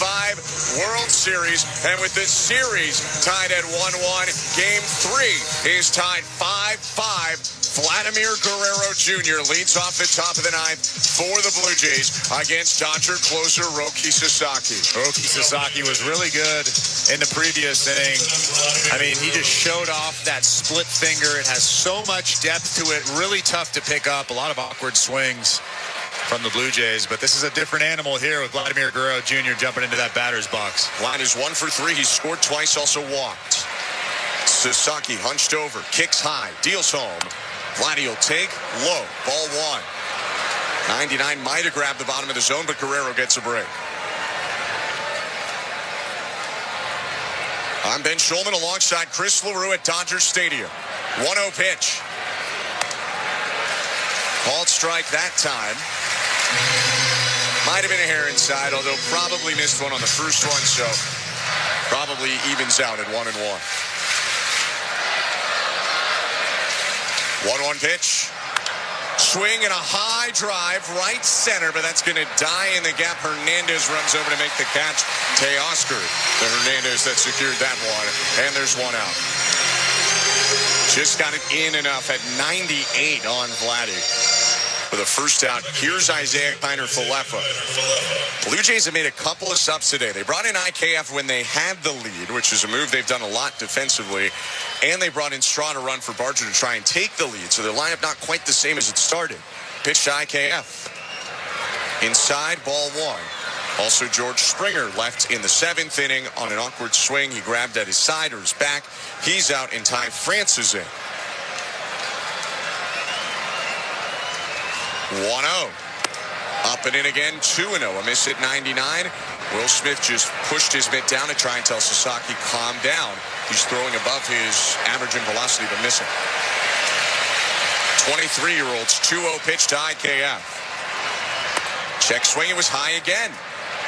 World Series. And with this series tied at 1-1, Game 3 is tied 5-5. Vladimir Guerrero Jr. leads off the top of the 9th for the Blue Jays against Dodger closer Roki Sasaki. Roki Sasaki was really good in the previous inning. I mean, he just showed off that split finger. It has so much depth to it. Really tough to pick up. A lot of awkward swings from the Blue Jays, but this is a different animal here with Vladimir Guerrero Jr. jumping into that batter's box. Vlad is 1 for 3. He scored twice, also walked. Sasaki hunched over, kicks high, deals home. Vladdy will take low, ball 1. 99 might have grabbed the bottom of the zone, but Guerrero gets a break. I'm Ben Schulman alongside Chris LaRue at Dodger Stadium. 1-0 pitch. Called strike that time. Might have been a hair inside, although probably missed one on the first one, so probably evens out at 1-1. 1-1 pitch. Swing and a high drive, right center, but that's going to die in the gap. Hernandez runs over to make the catch. Teoscar, the Hernandez that secured that one, and there's one out. Just got it in enough at 98 on Vladdy. For the first out, here's Isaiah Kiner-Falefa. Blue Jays have made a couple of subs today. They brought in IKF when they had the lead, which is a move they've done a lot defensively, and they brought in Straw to run for Barger to try and take the lead, so their lineup not quite the same as it started. Pitch to IKF. Inside, ball 1. Also, George Springer left in the 7th inning on an awkward swing. He grabbed at his side or his back. He's out, and Ty France is in. 1-0. Up and in again, 2-0. A miss at 99. Will Smith just pushed his mitt down to try and tell Sasaki, calm down. He's throwing above his average in velocity, but missing. 23-year-old's 2-0 pitch to IKF. Check swing, it was high again.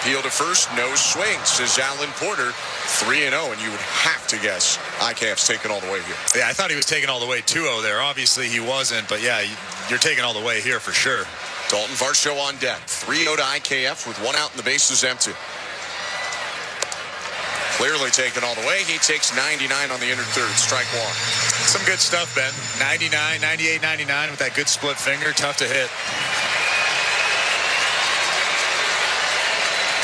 Peel to first, no swing, says Alan Porter. 3-0, and you would have to guess IKF's taking all the way here. Yeah, I thought he was taking all the way 2-0 there. Obviously, he wasn't, but yeah, you're taking all the way here for sure. Dalton Varsho on deck. 3-0 to IKF with 1 out and the bases empty. Clearly taken all the way. He takes 99 on the inner third. Strike 1. Some good stuff, Ben. 99, 98, 99 with that good split finger. Tough to hit.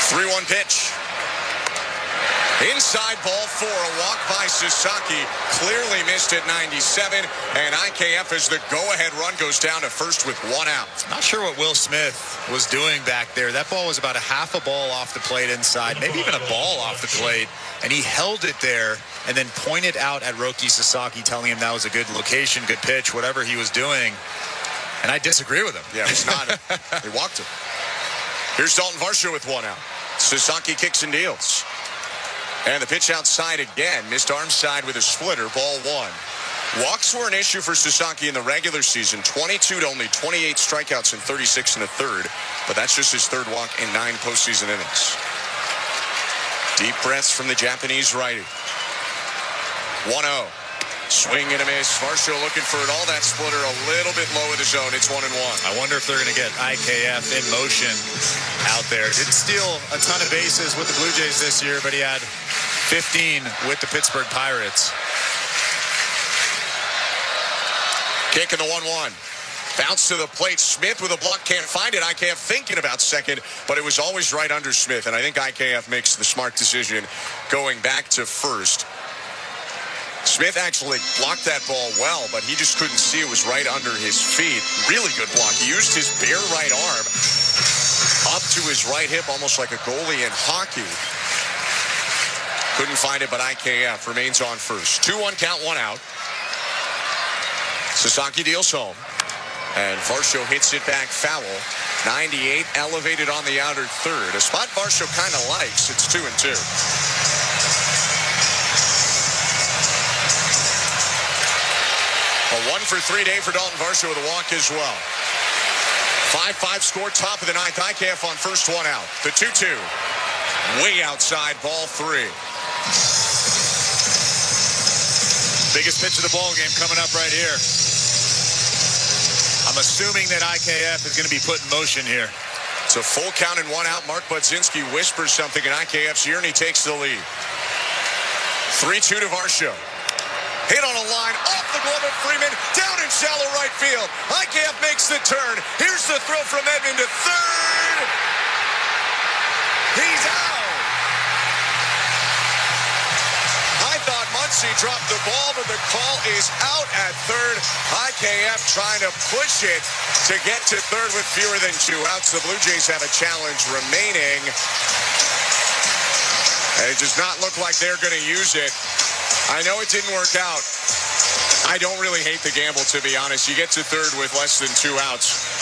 3-1 pitch. Inside, ball 4. A walk by Sasaki. Clearly missed at 97. And IKF, as the go-ahead run goes down to first with 1 out. Not sure what Will Smith was doing back there. That ball was about a half a ball off the plate inside, maybe even a ball off the plate. And he held it there and then pointed out at Roki Sasaki, telling him that was a good location, good pitch, whatever he was doing. And I disagree with him. Yeah, it's not. He walked him. Here's Dalton Varsho with 1 out. Sasaki kicks and deals. And the pitch outside again. Missed arm side with a splitter. Ball 1. Walks were an issue for Sasaki in the regular season. 22 to only 28 strikeouts in 36 and a third. But that's just his third walk in 9 postseason innings. Deep breaths from the Japanese righty. 1-0. Swing and a miss. Varsho looking for it all. That splitter a little bit low in the zone. It's 1-1. I wonder if they're going to get IKF in motion out there. Didn't steal a ton of bases with the Blue Jays this year, but he had 15 with the Pittsburgh Pirates. Kick in the 1-1. Bounce to the plate. Smith with a block. Can't find it. IKF thinking about second, but it was always right under Smith. And I think IKF makes the smart decision going back to first. Smith actually blocked that ball well, but he just couldn't see it was right under his feet. Really good block. He used his bare right arm up to his right hip, almost like a goalie in hockey. Couldn't find it, but IKF remains on first. 2-1 count, 1 out. Sasaki deals home. And Varsho hits it back foul. 98 elevated on the outer third. A spot Varsho kind of likes. It's 2-2. A 1-for-3 day for Dalton Varsho with a walk as well. 5-5 score, top of the ninth. IKF on first, 1 out. The 2-2. Way outside, ball 3. Biggest pitch of the ball game coming up right here. I'm assuming that IKF is going to be put in motion here. It's a full count and 1 out. Mark Budzinski whispers something in IKF's ear, and he takes the lead. 3-2 to Varsho. Hit on a line, off the glove of Freeman, down in shallow right field. IKF makes the turn. Here's the throw from Edmund to third. He's out. I thought Muncy dropped the ball, but the call is out at third. IKF trying to push it to get to third with fewer than 2 outs. The Blue Jays have a challenge remaining. And it does not look like they're going to use it. I know it didn't work out. I don't really hate the gamble, to be honest. You get to third with less than 2 outs.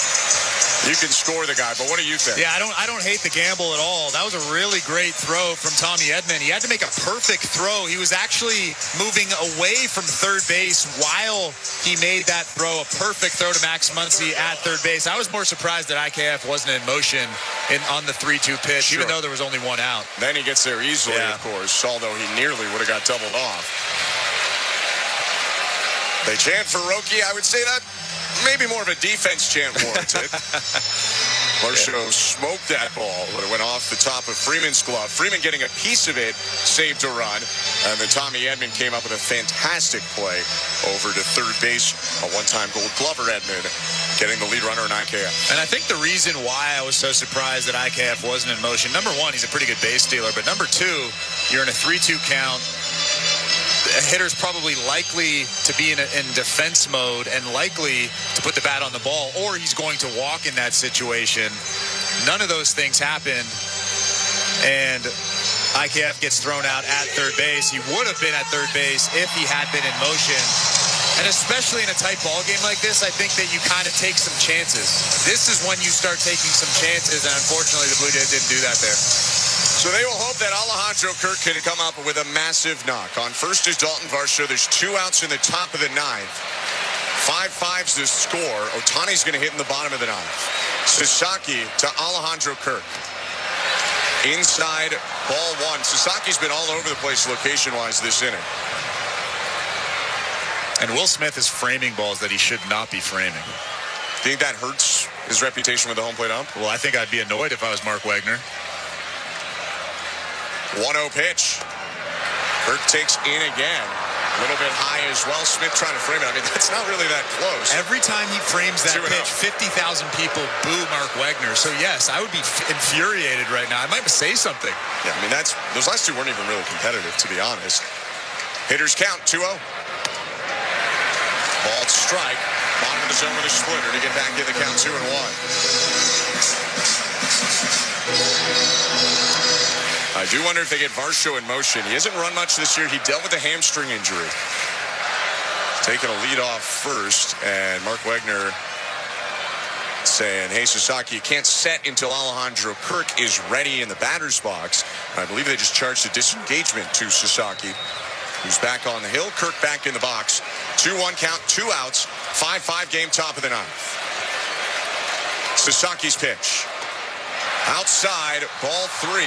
You can score the guy, but what do you think? Yeah, I don't hate the gamble at all. That was a really great throw from Tommy Edman. He had to make a perfect throw. He was actually moving away from third base while he made that throw. A perfect throw to Max Muncy at third base. I was more surprised that IKF wasn't in motion on the 3-2 pitch, even though there was only 1 out. Then he gets there easily, of course, although he nearly would have got doubled off. They chant for Roki. I would say that maybe more of a defense chant warranted. Varsho smoked that ball, but it went off the top of Freeman's glove. Freeman getting a piece of it, saved a run. And then Tommy Edman came up with a fantastic play over to third base. A one-time Gold Glover Edman getting the lead runner in IKF. And I think the reason why I was so surprised that IKF wasn't in motion, number one, he's a pretty good base stealer. But number two, you're in a 3-2 count. A hitter's probably likely to be in defense mode and likely to put the bat on the ball, or he's going to walk in that situation. None of those things happened, and IKF gets thrown out at third base. He would have been at third base if he had been in motion. And especially in a tight ball game like this, I think that you kind of take some chances. This is when you start taking some chances, and unfortunately the Blue Jays didn't do that there. So they will hope that Alejandro Kirk can come up with a massive knock. On first is Dalton Varsho. There's 2 outs in the top of the ninth. 5-5's the score. Ohtani's going to hit in the bottom of the ninth. Sasaki to Alejandro Kirk. Inside, ball 1. Sasaki's been all over the place location-wise this inning. And Will Smith is framing balls that he should not be framing. Do you think that hurts his reputation with the home plate ump? Well, I think I'd be annoyed if I was Mark Wagner. 1-0 pitch. Kirk takes in again. A little bit high as well. Smith trying to frame it. I mean, that's not really that close. Every time he frames that pitch, 50,000 people boo Mark Wagner. So, yes, I would be infuriated right now. I might say something. Yeah, I mean, those last 2 weren't even really competitive, to be honest. Hitters count, 2-0. Ball strike. Bottom of the zone with a splitter to get back in the count, 2-1. I do wonder if they get Varsho in motion. He hasn't run much this year. He dealt with a hamstring injury. Taking a lead off first, and Mark Wagner saying, hey, Sasaki, you can't set until Alejandro Kirk is ready in the batter's box. I believe they just charged a disengagement to Sasaki, who's back on the hill. Kirk back in the box. 2-1 count, 2 outs, 5-5 game, top of the ninth. Sasaki's pitch. Outside, ball 3.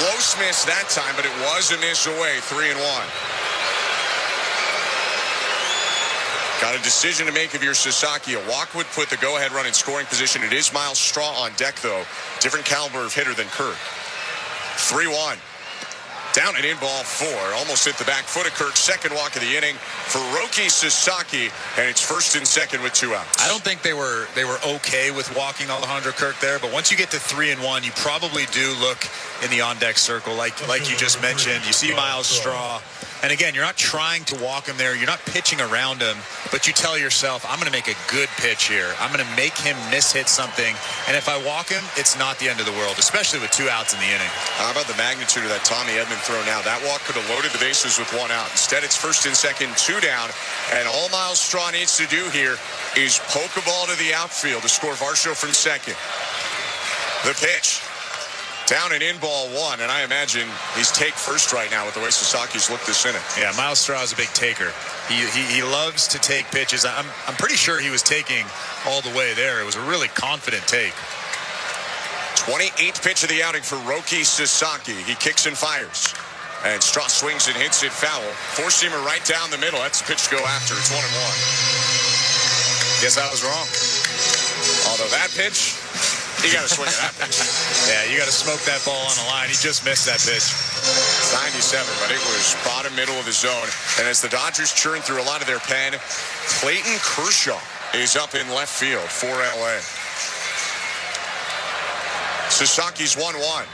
Close miss that time, but it was a miss away, 3-1. Got a decision to make if you're Sasaki. A walk would put the go-ahead run in scoring position. It is Miles Straw on deck, though. Different caliber of hitter than Kirk. 3-1. Down and in, ball 4. Almost hit the back foot of Kirk. Second walk of the inning for Roki Sasaki, and it's first and second with 2 outs. I don't think they were okay with walking Alejandro Kirk there, but once you get to 3-1, you probably do look in the on-deck circle, like you just mentioned. You see Miles Straw. And again, you're not trying to walk him there. You're not pitching around him, but you tell yourself, I'm going to make a good pitch here. I'm going to make him miss-hit something. And if I walk him, it's not the end of the world, especially with 2 outs in the inning. How about the magnitude of that Tommy Edman throw now. That walk could have loaded the bases with one out. Instead, it's first and second, 2 down. And all Miles Straw needs to do here is poke a ball to the outfield to score Varsho from second. The pitch. Down and in ball 1, and I imagine he's take first right now with the way Sasaki's looked this inning. Yeah, Miles Straw is a big taker. He loves to take pitches. I'm pretty sure he was taking all the way there. It was a really confident take. 28th pitch of the outing for Roki Sasaki. He kicks and fires. And Straw swings and hits it foul. Four-seamer right down the middle. That's the pitch to go after. It's 1-1. Guess I was wrong. Although that pitch, you got to swing at that pitch. Yeah, you got to smoke that ball on the line. He just missed that pitch. 97, but it was bottom middle of the zone. And as the Dodgers churn through a lot of their pen, Clayton Kershaw is up in left field for LA. Sasaki's 1-1.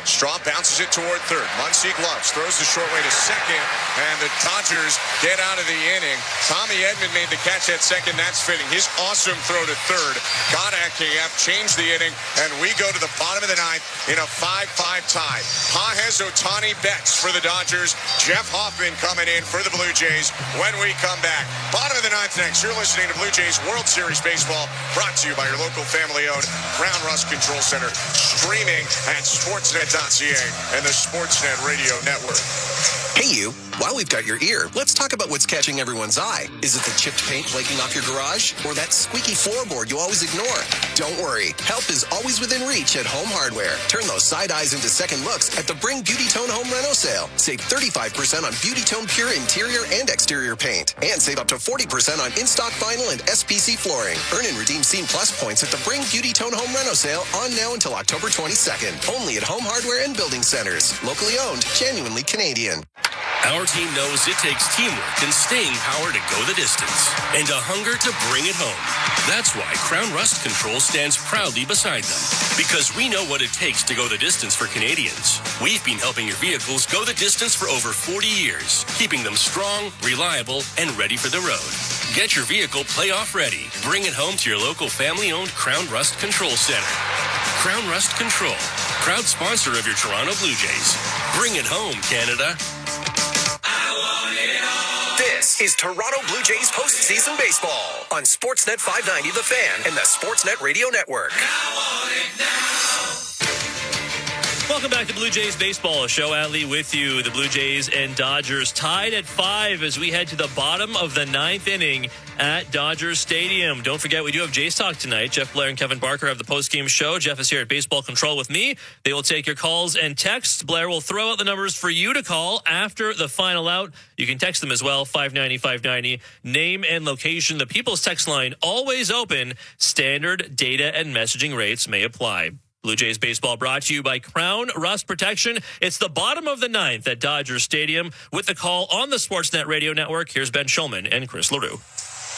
Straw bounces it toward third. Muncy gloves, throws the short way to second, and the Dodgers get out of the inning. Tommy Edman made the catch at second. That's fitting. His awesome throw to third got AKF, changed the inning, and we go to the bottom of the ninth in a 5-5 tie. Pages, Ohtani, Betts for the Dodgers. Jeff Hoffman coming in for the Blue Jays when we come back. Bottom of the ninth next. You're listening to Blue Jays World Series Baseball, brought to you by your local family-owned Crown Rust Control Center, streaming at Sportsnet.ca and the Sportsnet Radio Network. Hey, you. While we've got your ear, let's talk about what's catching everyone's eye. Is it the chipped paint flaking off your garage? Or that squeaky floorboard you always ignore? Don't worry. Help is always within reach at Home Hardware. Turn those side eyes into second looks at the Bring Beauty Tone Home Reno sale. Save 35% on Beauty Tone Pure interior and exterior paint. And save up to 40% on in-stock vinyl and SPC flooring. Earn and redeem Scene Plus points at the Bring Beauty Tone Home Reno sale on now until October 22nd. Only at Home Hardware and Building Centers. Locally owned, genuinely Canadian. Our team knows it takes teamwork and staying power to go the distance, and a hunger to bring it home. That's why Crown Rust Control stands proudly beside them, because we know what it takes to go the distance for Canadians. We've been helping your vehicles go the distance for over 40 years, keeping them strong, reliable, and ready for the road. Get your vehicle playoff ready. Bring it home to your local family-owned Crown Rust Control Center. Crown Rust Control, proud sponsor of your Toronto Blue Jays. Bring it home, Canada. This is Toronto Blue Jays postseason baseball on Sportsnet 590 The Fan and the Sportsnet Radio Network. Welcome back to Blue Jays Baseball. Show Adley with you. The Blue Jays and Dodgers tied at 5 as we head to the bottom of the ninth inning at Dodgers Stadium. Don't forget, we do have Jays Talk tonight. Jeff Blair and Kevin Barker have the postgame show. Jeff is here at Baseball Control with me. They will take your calls and texts. Blair will throw out the numbers for you to call after the final out. You can text them as well, 590-590. Name and location. The People's Text line always open. Standard data and messaging rates may apply. Blue Jays Baseball brought to you by Crown Rust Protection. It's the bottom of the ninth at Dodgers Stadium with the call on the Sportsnet Radio Network. Here's Ben Schulman and Chris LaRue.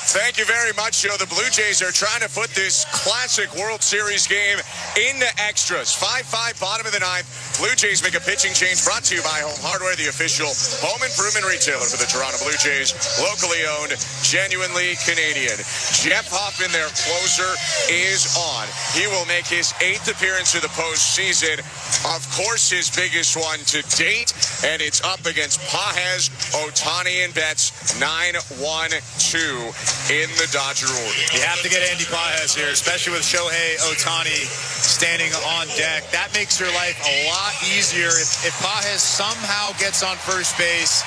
Thank you very much, Joe. The Blue Jays are trying to put this classic World Series game into extras. 5-5, bottom of the ninth. Blue Jays make a pitching change brought to you by Home Hardware, the official home improvement retailer for the Toronto Blue Jays. Locally owned, genuinely Canadian. Jeff Hoffman, their closer, is on. He will make his 8th appearance of the postseason. Of course, his biggest one to date, and it's up against Pages, Ohtani, and Betts, 9-1-2. In the Dodger order. You have to get Andy Pages here, especially with Shohei Ohtani standing on deck. That makes your life a lot easier. If Pages somehow gets on first base,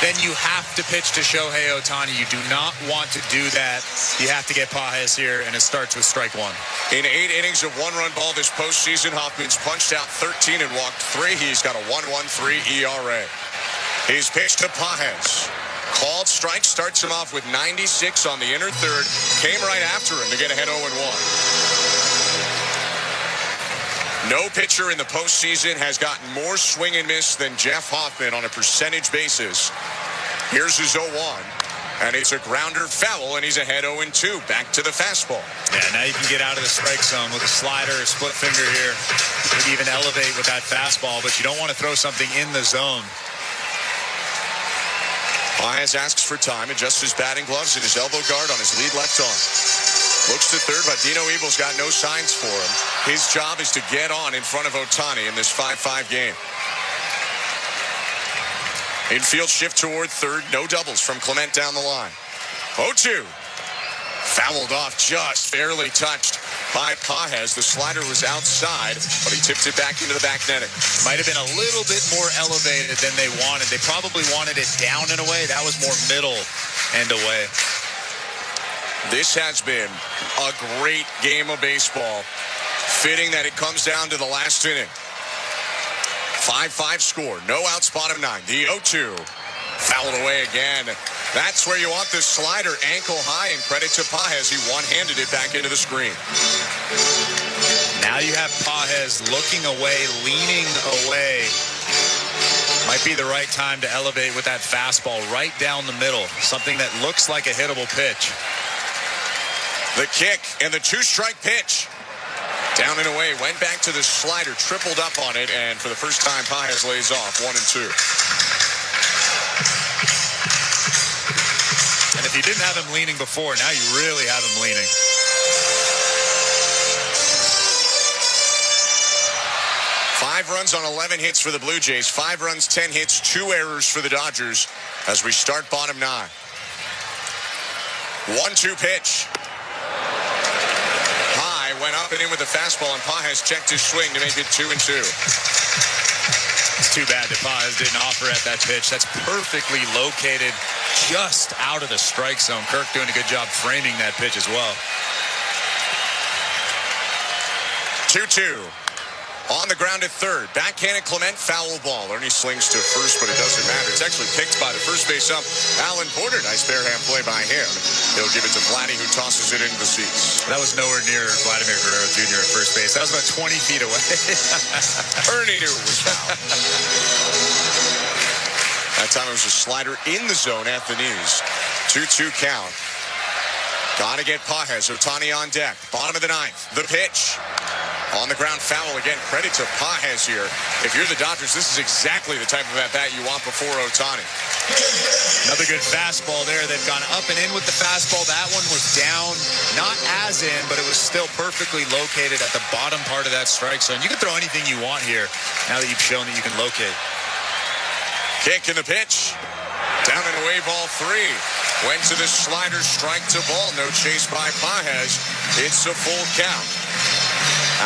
then you have to pitch to Shohei Ohtani. You do not want to do that. You have to get Pages here, and it starts with strike one. In 8 innings of one-run ball this postseason, Hoffman's punched out 13 and walked 3. He's got a 1.13 ERA. He's pitched to Pages. Called strike, starts him off with 96 on the inner third. Came right after him to get ahead 0-1. No pitcher in the postseason has gotten more swing and miss than Jeff Hoffman on a percentage basis. Here's his 0-1. And it's a grounder foul, and he's ahead 0-2. Back to the fastball. Yeah, now you can get out of the strike zone with a slider, a split finger here. Maybe even elevate with that fastball, but you don't want to throw something in the zone. Pages asks for time, adjusts his batting gloves and his elbow guard on his lead left arm. Looks to third, but Dino Ebel's got no signs for him. His job is to get on in front of Ohtani in this 5-5 game. Infield shift toward third. No doubles from Clement down the line. 0-2. Fouled off, just barely touched by Pages. The slider was outside, but he tipped it back into the back netting. Might have been a little bit more elevated than they wanted. They probably wanted it down and away. That was more middle and away. This has been a great game of baseball. Fitting that it comes down to the last inning. 5-5 score. No outs, bottom 9. The 0-2. Fouled away again. That's where you want this slider ankle high, and credit to Pages. He one-handed it back into the screen. Now you have Pages looking away, leaning away. Might be the right time to elevate with that fastball right down the middle. Something that looks like a hittable pitch. The kick and the 2-strike pitch. Down and away, went back to the slider, tripled up on it, and for the first time, Pages lays off 1-2. And if you didn't have him leaning before, now you really have him leaning. Five runs on 11 hits for the Blue Jays. 5 runs, 10 hits, 2 errors for the Dodgers as we start bottom 9. 1-2 pitch. Went up and in with a fastball, and Pages checked his swing to make it 2-2. It's too bad that Pages didn't offer at that pitch. That's perfectly located just out of the strike zone. Kirk doing a good job framing that pitch as well. 2-2. On the ground at third. Backhanded Clement, foul ball. Ernie slings to first, but it doesn't matter. It's actually picked by the first base ump, Alan Porter. Nice barehand play by him. He'll give it to Vladdy, who tosses it into the seats. That was nowhere near Vladimir Guerrero Jr. at first base. That was about 20 feet away. Ernie knew it was foul. That time it was a slider in the zone at the knees. 2-2 count. Got to get Pages. Ohtani on deck. Bottom of the 9th. The pitch. On the ground, foul again. Credit to Pages here. If you're the Dodgers, this is exactly the type of at-bat you want before Ohtani. Another good fastball there. They've gone up and in with the fastball. That one was down, not as in, but it was still perfectly located at the bottom part of that strike zone. You can throw anything you want here now that you've shown that you can locate. Kick in the pitch. Down and away, ball 3. Went to the slider, strike to ball. No chase by Pages. It's a full count.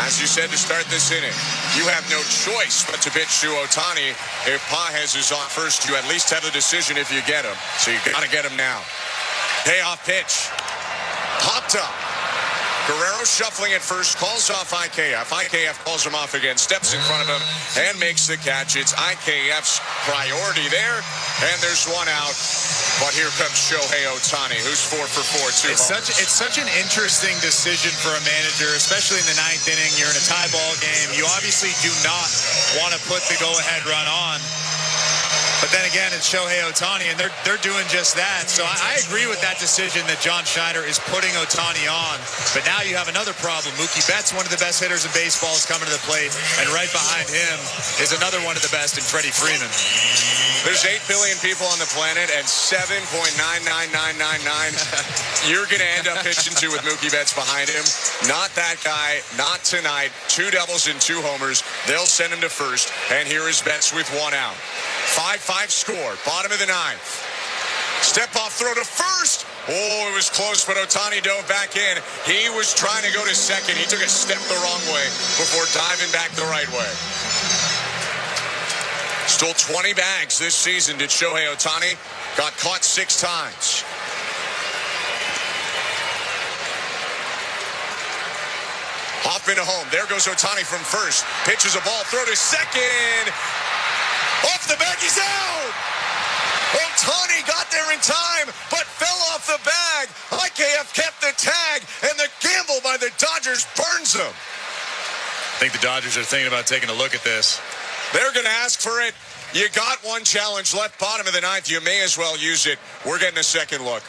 As you said to start this inning, you have no choice but to pitch to Ohtani. If Pages is on first, you at least have the decision if you get him. So you got to get him now. Payoff pitch. Popped up. Guerrero shuffling at first, calls off IKF. IKF calls him off again, steps in front of him, and makes the catch. It's IKF's priority there, and there's one out. But here comes Shohei Ohtani, who's 4 for 4, 2 homers. It's such an interesting decision for a manager, especially in the 9th inning. You're in a tie ball game. You obviously do not want to put the go-ahead run on. But then again, it's Shohei Ohtani, and they're doing just that. So I agree with that decision that John Schneider is putting Ohtani on. But now you have another problem. Mookie Betts, one of the best hitters in baseball, is coming to the plate. And right behind him is another one of the best in Freddie Freeman. There's 8 billion people on the planet, and 7.99999 you're going to end up pitching to with Mookie Betts behind him. Not that guy, not tonight. 2 doubles and 2 homers. They'll send him to first, and here is Betts with 1 out. 5-5 score, bottom of the 9th. Step off throw to first. Oh, it was close, but Ohtani dove back in. He was trying to go to second. He took a step the wrong way before diving back the right way. Stole 20 bags this season, did Shohei Ohtani. Got caught 6 times. Hoffman to home. There goes Ohtani from first. Pitches a ball, throw to second. Off the bag, he's out! Ohtani got there in time, but fell off the bag. IKF kept the tag, and the gamble by the Dodgers burns them. I think the Dodgers are thinking about taking a look at this. They're going to ask for it. You got one challenge left, bottom of the 9th. You may as well use it. We're getting a second look.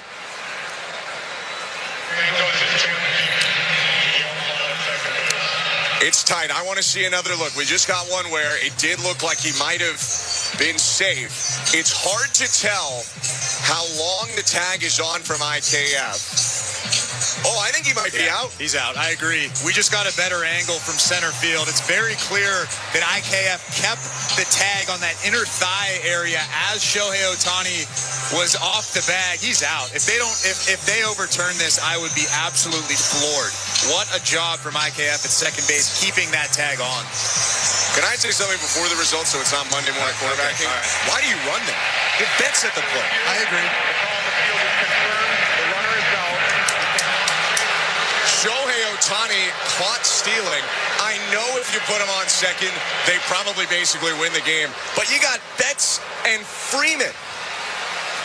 It's tight. I want to see another look. We just got one where it did look like he might have been safe. It's hard to tell how long the tag is on from IKF. Oh, I think he might be out. He's out. I agree. We just got a better angle from center field. It's very clear that IKF kept the tag on that inner thigh area as Shohei Ohtani was off the bag. He's out. If they overturn this, I would be absolutely floored. What a job from IKF at second base, keeping that tag on. Can I say something before the results so it's not Monday morning quarterbacking? Okay. Right. Why do you run them? Get Betts at the plate. I agree. Shohei Ohtani caught stealing. I know if you put him on second, they probably basically win the game. But you got Betts and Freeman.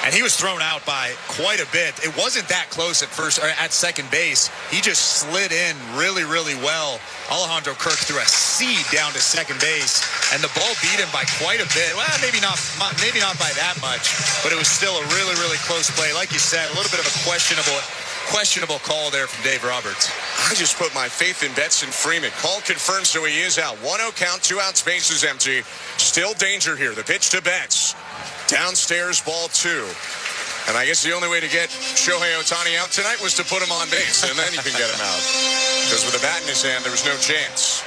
And he was thrown out by quite a bit. It wasn't that close at second base. He just slid in really, really well. Alejandro Kirk threw a seed down to second base, and the ball beat him by quite a bit. Well, maybe not by that much, but it was still a really, really close play. Like you said, a little bit of a questionable call there from Dave Roberts. I just put my faith in Betts and Freeman. Call confirmed, so he is out. 1-0 count, 2 out, space is empty. Still danger here. The pitch to Betts. Downstairs, ball 2. And I guess the only way to get Shohei Ohtani out tonight was to put him on base, and then you can get him out. Because with a bat in his hand, there was no chance.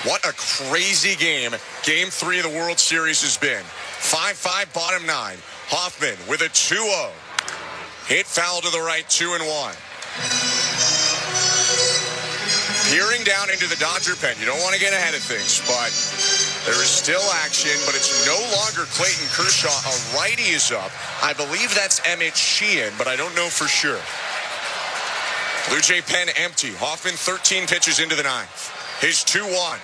What a crazy game Game 3 of the World Series has been. 5-5, bottom 9. Hoffman with a 2-0. Hit foul to the right, 2-1. Peering down into the Dodger pen. You don't want to get ahead of things, but there is still action, but it's no longer Clayton Kershaw. A righty is up. I believe that's Emmett Sheehan, but I don't know for sure. Blue Jay pen empty. Hoffman 13 pitches into the 9th. His 2-1.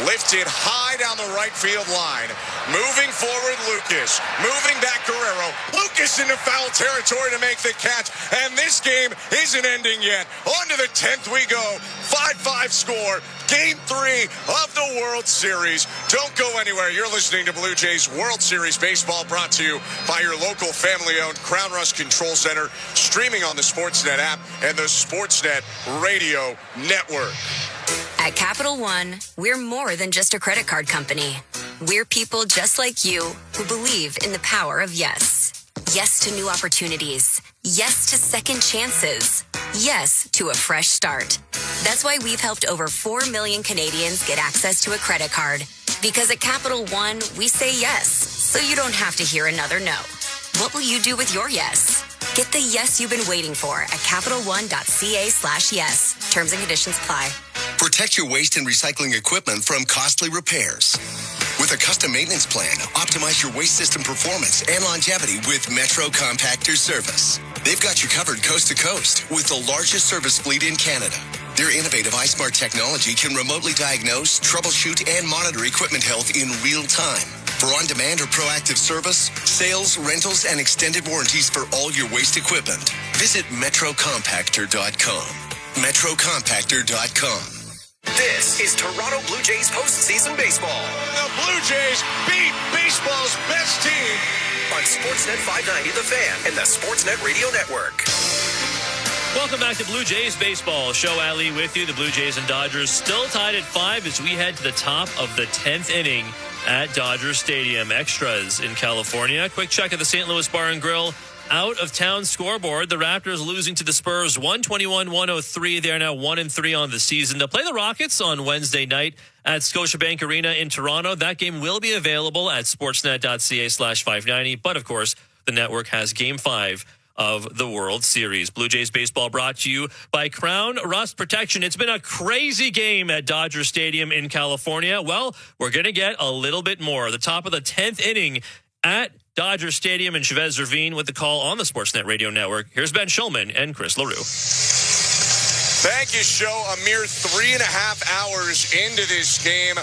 Lifted high down the right field line. Moving forward, Lucas. Moving back, Guerrero. Lucas into foul territory to make the catch. And this game isn't ending yet. On to the 10th we go. 5-5 score. Game 3 of the World Series. Don't go anywhere. You're listening to Blue Jays World Series Baseball, brought to you by your local family-owned Crown Rust Control Center, streaming on the Sportsnet app and the Sportsnet Radio Network. At Capital One, we're more than just a credit card company. We're people just like you who believe in the power of yes. Yes to new opportunities. Yes to second chances. Yes to a fresh start. That's why we've helped over 4 million Canadians get access to a credit card. Because at Capital One, we say yes, so you don't have to hear another no. What will you do with your yes? Get the yes you've been waiting for at CapitalOne.ca/yes. Terms and conditions apply. Protect your waste and recycling equipment from costly repairs. With a custom maintenance plan, optimize your waste system performance and longevity with Metro Compactor Service. They've got you covered coast to coast with the largest service fleet in Canada. Their innovative iSmart technology can remotely diagnose, troubleshoot, and monitor equipment health in real time. For on-demand or proactive service, sales, rentals, and extended warranties for all your waste equipment, visit metrocompactor.com. metrocompactor.com. This is Toronto Blue Jays postseason baseball. The Blue Jays beat baseball's best team on Sportsnet 590 The Fan and the Sportsnet Radio Network. Welcome back to Blue Jays Baseball. Show Ali with you. The Blue Jays and Dodgers still tied at 5 as we head to the top of the 10th inning at Dodger Stadium. Extras in California. Quick check of the St. Louis Bar and Grill out-of-town scoreboard. The Raptors losing to the Spurs 121-103. They are now 1-3 on the season. They'll play the Rockets on Wednesday night at Scotiabank Arena in Toronto. That game will be available at sportsnet.ca/590. But, of course, the network has Game 5 of the World Series. Blue Jays baseball brought to you by Crown Rust Protection. It's been a crazy game at Dodger Stadium in California. Well, we're going to get a little bit more. The top of the 10th inning at Dodger Stadium in Chavez Ravine with the call on the Sportsnet Radio Network. Here's Ben Schulman and Chris LaRue. Thank you, Show. A mere 3.5 hours into this game,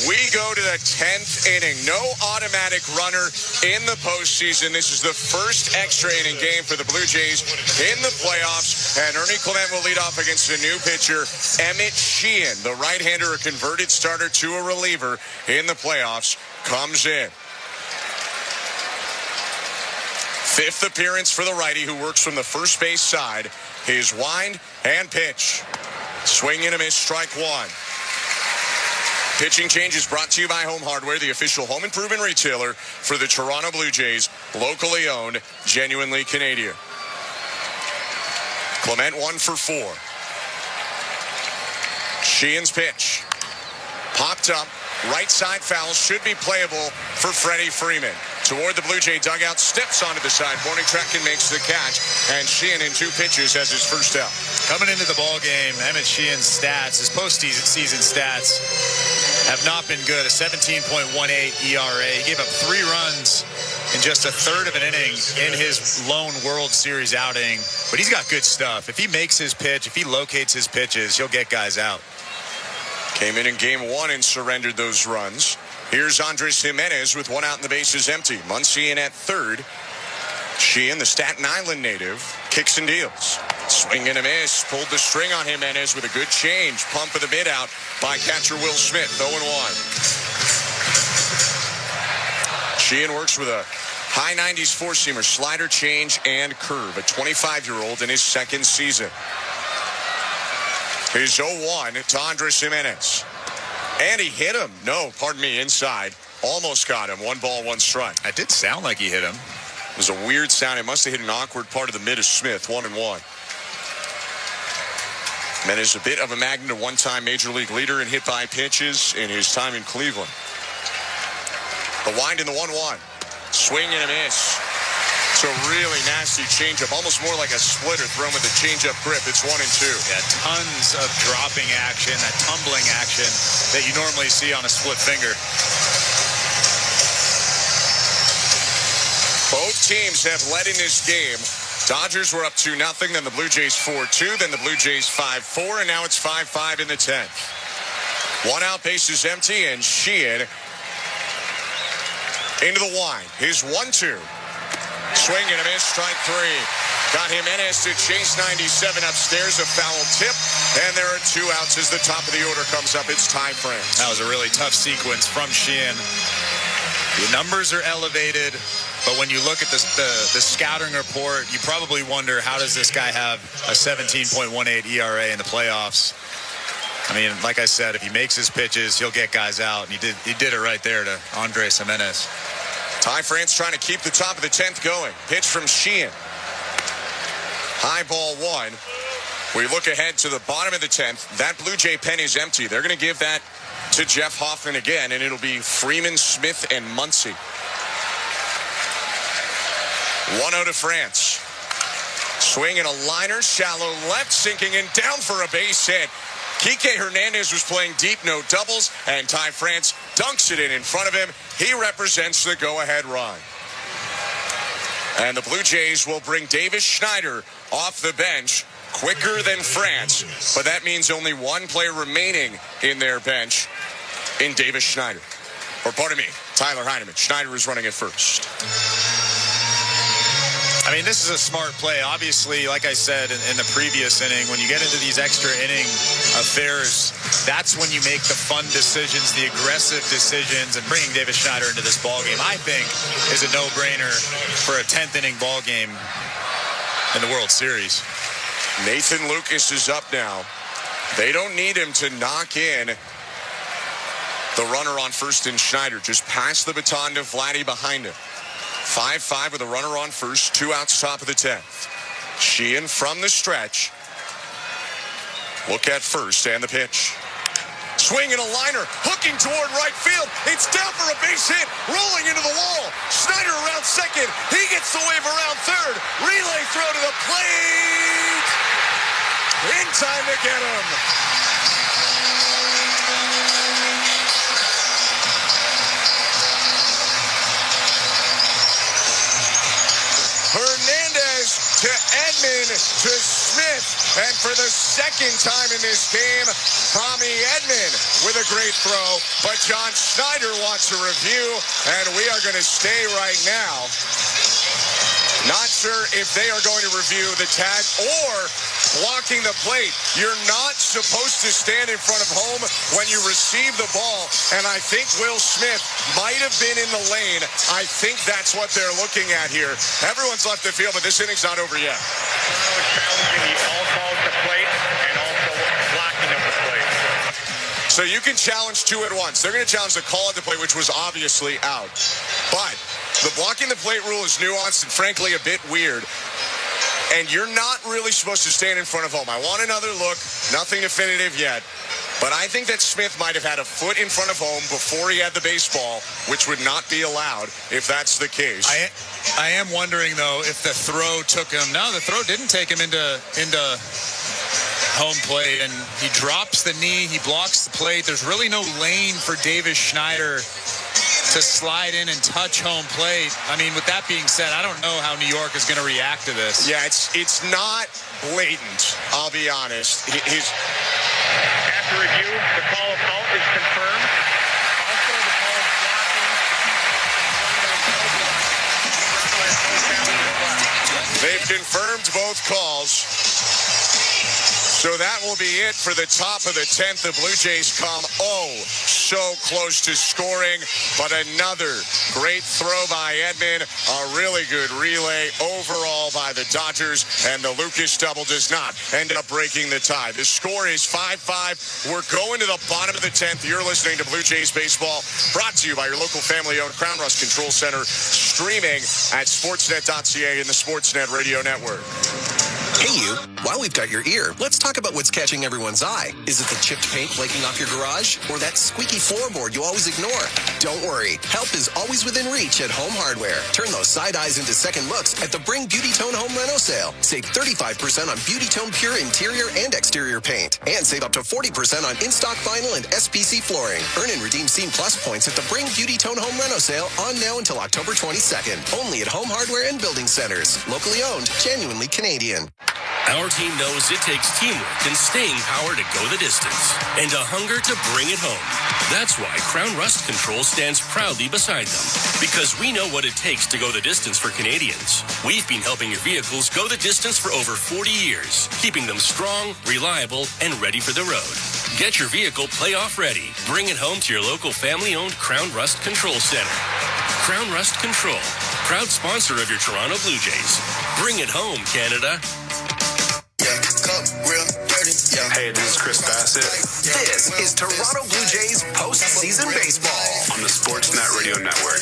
we go to the 10th inning. No automatic runner in the postseason. This is the first extra inning game for the Blue Jays in the playoffs, and Ernie Clement will lead off against a new pitcher, Emmett Sheehan. The right-hander, a converted starter to a reliever in the playoffs, comes in. 5th appearance for the righty, who works from the first base side. His wind and pitch. Swing and a miss, strike 1. Pitching change is brought to you by Home Hardware, the official home improvement retailer for the Toronto Blue Jays, locally owned, genuinely Canadian. Clement 1 for 4. Sheehan's pitch. Popped up. Right side foul should be playable for Freddie Freeman. Toward the Blue Jay dugout, steps onto the side. Morningtrek makes the catch, and Sheehan in 2 pitches has his first out. Coming into the ball game, Emmett Sheehan's stats, his postseason stats, have not been good. A 17.18 ERA. He gave up 3 runs in just a third of an inning in his lone World Series outing. But he's got good stuff. If he makes his pitch, if he locates his pitches, he'll get guys out. Came in game 1 and surrendered those runs. Here's Andres Jimenez with 1 out and the bases empty. Muncy in at third. Sheehan, the Staten Island native, kicks and deals. Swing and a miss. Pulled the string on Jimenez with a good change. Pump of the mid out by catcher Will Smith. 0-1. Sheehan works with a high 90s four-seamer, slider, change, and curve. A 25-year-old in his second season. Here's 0-1 to Andres Jimenez. And he hit him. No, pardon me, inside. Almost got him. 1 ball, 1 strike. That did sound like he hit him. It was a weird sound. It must have hit an awkward part of the mid of Smith. 1-1. Jimenez, a bit of a magnet, a one-time Major League leader in hit by pitches in his time in Cleveland. The wind in the 1-1. Swing and a miss. It's a really nasty changeup, almost more like a splitter thrown with a changeup grip. It's 1-2. Yeah, tons of dropping action, that tumbling action that you normally see on a split finger. Both teams have led in this game. Dodgers were up 2-0, then the Blue Jays 4-2, then the Blue Jays 5-4, and now it's 5-5 in the 10th. 1 out, bases empty, and Sheehan into the wind. His 1-2. Swing and a miss, strike 3. Got Jimenez to chase 97 upstairs, a foul tip, and there are 2 outs as the top of the order comes up. It's Ty France. That was a really tough sequence from Sheehan. The numbers are elevated, but when you look at the scouting report, you probably wonder, how does this guy have a 17.18 ERA in the playoffs? I mean, like I said, if he makes his pitches, he'll get guys out, and he did it right there to Andres Jimenez. Ty France trying to keep the top of the 10th going. Pitch from Sheehan. High ball 1. We look ahead to the bottom of the 10th. That Blue Jay pen is empty. They're going to give that to Jeff Hoffman again, and it'll be Freeman, Smith, and Muncy. 1-0 to France. Swing and a liner, shallow left, sinking and down for a base hit. Kike Hernandez was playing deep, no doubles, and Ty France dunks it in front of him. He represents the go-ahead run. And the Blue Jays will bring Davis Schneider off the bench quicker than France, but that means only 1 player remaining in their bench in Davis Schneider. Or pardon me, Tyler Heineman. Schneider is running at first. I mean, this is a smart play. Obviously, like I said in the previous inning, when you get into these extra inning affairs, that's when you make the fun decisions, the aggressive decisions, and bringing Davis Schneider into this ballgame, I think, is a no-brainer for a 10th inning ballgame in the World Series. Nathan Lucas is up now. They don't need him to knock in the runner on first in Schneider. Just pass the baton to Vladdy behind him. 5-5 with a runner on first, 2 outs top of the 10th. Sheehan from the stretch. Look at first and the pitch. Swing and a liner, hooking toward right field. It's down for a base hit, rolling into the wall. Schneider around second. He gets the wave around third. Relay throw to the plate. In time to get him. Hernandez to Edman to Smith. And for the second time in this game, Tommy Edman with a great throw. But John Schneider wants a review, and we are going to stay right now. Not sure if they are going to review the tag or blocking the plate. You're not supposed to stand in front of home when you receive the ball. And I think Will Smith might have been in the lane. I think that's what they're looking at here. Everyone's left the field, but this inning's not over yet. Challenging the all calls to plate and also blocking of the plate. So you can challenge 2 at once. They're going to challenge the call at the plate, which was obviously out. But the blocking the plate rule is nuanced and frankly a bit weird. And you're not really supposed to stand in front of home. I want another look. Nothing definitive yet. But I think that Smith might have had a foot in front of home before he had the baseball, which would not be allowed if that's the case. I am wondering, though, if the throw took him. No, the throw didn't take him into home plate, and he drops the knee. He blocks the plate. There's really no lane for Davis Schneider to slide in and touch home plate. I mean, with that being said, I don't know how New York is going to react to this. Yeah, it's not blatant, I'll be honest. After review, the call of out is confirmed. Also, the call of blocking. They've confirmed both calls. So that will be it for the top of the 10th. The Blue Jays come so close to scoring, but another great throw by Edman. A really good relay overall by the Dodgers, and the Lucas double does not end up breaking the tie. The score is 5-5. We're going to the bottom of the 10th. You're listening to Blue Jays Baseball, brought to you by your local family-owned Crown Rust Control Center, streaming at sportsnet.ca and the Sportsnet Radio Network. Hey, you. While we've got your ear, let's talk about what's catching everyone's eye. Is it the chipped paint flaking off your garage? Or that squeaky floorboard you always ignore? Don't worry. Help is always within reach at Home Hardware. Turn those side eyes into second looks at the Bring Beauty Tone Home Reno sale. Save 35% on Beauty Tone Pure interior and exterior paint. And save up to 40% on in-stock vinyl and SPC flooring. Earn and redeem Scene Plus points at the Bring Beauty Tone Home Reno sale on now until October 22nd. Only at Home Hardware and Building Centers. Locally owned, genuinely Canadian. Our team knows it takes teamwork and staying power to go the distance, and a hunger to bring it home. That's why Crown Rust Control stands proudly beside them, because we know what it takes to go the distance for Canadians. We've been helping your vehicles go the distance for over 40 years, keeping them strong, reliable, and ready for the road. Get your vehicle playoff ready. Bring it home to your local family-owned Crown Rust Control Center. Crown Rust Control, proud sponsor of your Toronto Blue Jays. Bring it home, Canada. Hey, this is Chris Bassett. This is Toronto Blue Jays postseason baseball on the Sportsnet Radio Network.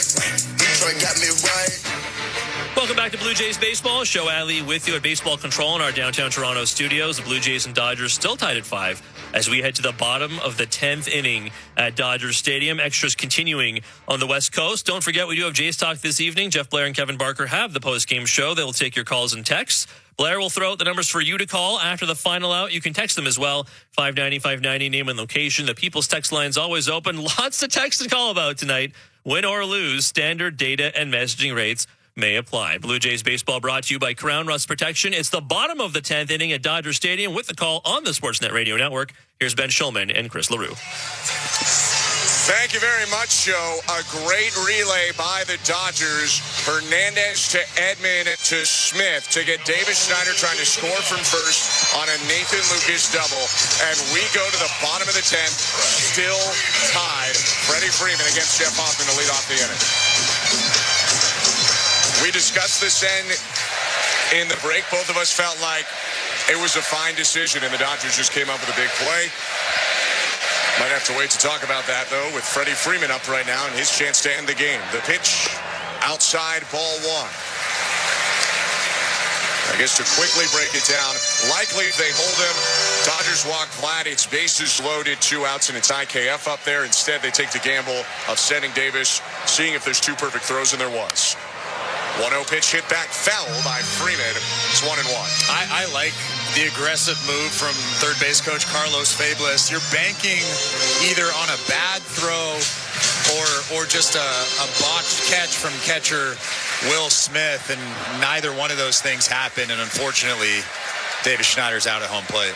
Welcome back to Blue Jays Baseball. Show Alley with you at Baseball Control in our downtown Toronto studios. The Blue Jays and Dodgers still tied at 5 as we head to the bottom of the 10th inning at Dodgers Stadium. Extras continuing on the West Coast. Don't forget, we do have Jays Talk this evening. Jeff Blair and Kevin Barker have the postgame show. They will take your calls and texts. Blair will throw out the numbers for you to call after the final out. You can text them as well. 590-590, name and location. The People's Text Line's always open. Lots to text and call about tonight. Win or lose, standard data and messaging rates may apply. Blue Jays Baseball brought to you by Crown Rust Protection. It's the bottom of the 10th inning at Dodger Stadium with the call on the Sportsnet Radio Network. Here's Ben Schulman and Chris LaRue. Thank you very much, Joe. A great relay by the Dodgers. Hernandez to Edman to Smith to get Davis Schneider trying to score from first on a Nathan Lucas double. And we go to the bottom of the 10th, still tied. Freddie Freeman against Jeff Hoffman to lead off the inning. We discussed this in the break. Both of us felt like it was a fine decision, and the Dodgers just came up with a big play. Might have to wait to talk about that, though, with Freddie Freeman up right now and his chance to end the game. The pitch, outside, ball one. I guess to quickly break it down, likely if they hold him, Dodgers walk flat. It's bases loaded, 2 outs, and it's IKF up there. Instead, they take the gamble of sending Davis, seeing if there's 2 perfect throws, and there was. 1-0 pitch hit back foul by Freeman. It's 1-1. I like the aggressive move from third base coach Carlos Fablis. You're banking either on a bad throw or just a botched catch from catcher Will Smith, and neither one of those things happened, and unfortunately Davis Schneider's out at home plate.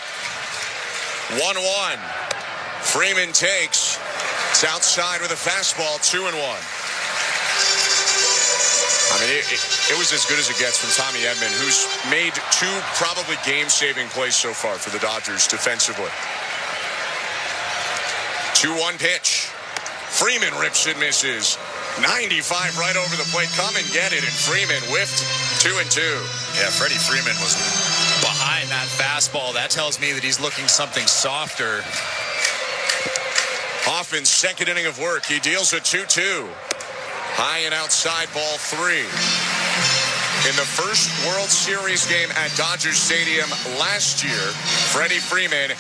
1-1. Freeman takes. It's outside with a fastball, 2-1. I mean, it was as good as it gets from Tommy Edman, who's made 2 probably game-saving plays so far for the Dodgers defensively. 2-1 pitch. Freeman rips and misses. 95 right over the plate. Come and get it. And Freeman whiffed 2-2. Yeah, Freddie Freeman was behind that fastball. That tells me that he's looking something softer. Hoffman's second inning of work. He deals a 2-2. High and outside, ball 3. In the first World Series game at Dodger Stadium last year, Freddie Freeman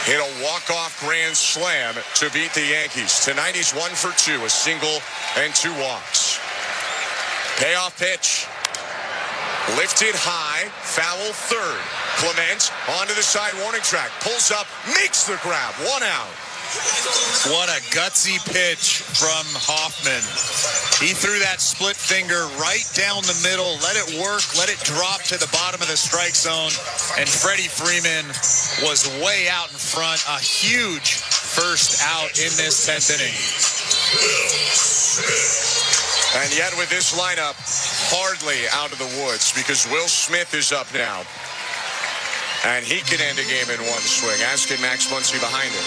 hit a walk-off grand slam to beat the Yankees. Tonight he's 1 for 2, a single and 2 walks. Payoff pitch. Lifted high, foul third. Clement onto the side warning track, pulls up, makes the grab, 1 out. What a gutsy pitch from Hoffman. He threw that split finger right down the middle, let it work, let it drop to the bottom of the strike zone, and Freddie Freeman was way out in front. A huge first out in this 10th inning. And yet with this lineup, hardly out of the woods because Will Smith is up now. And he can end a game in one swing, as can Max Muncy behind him.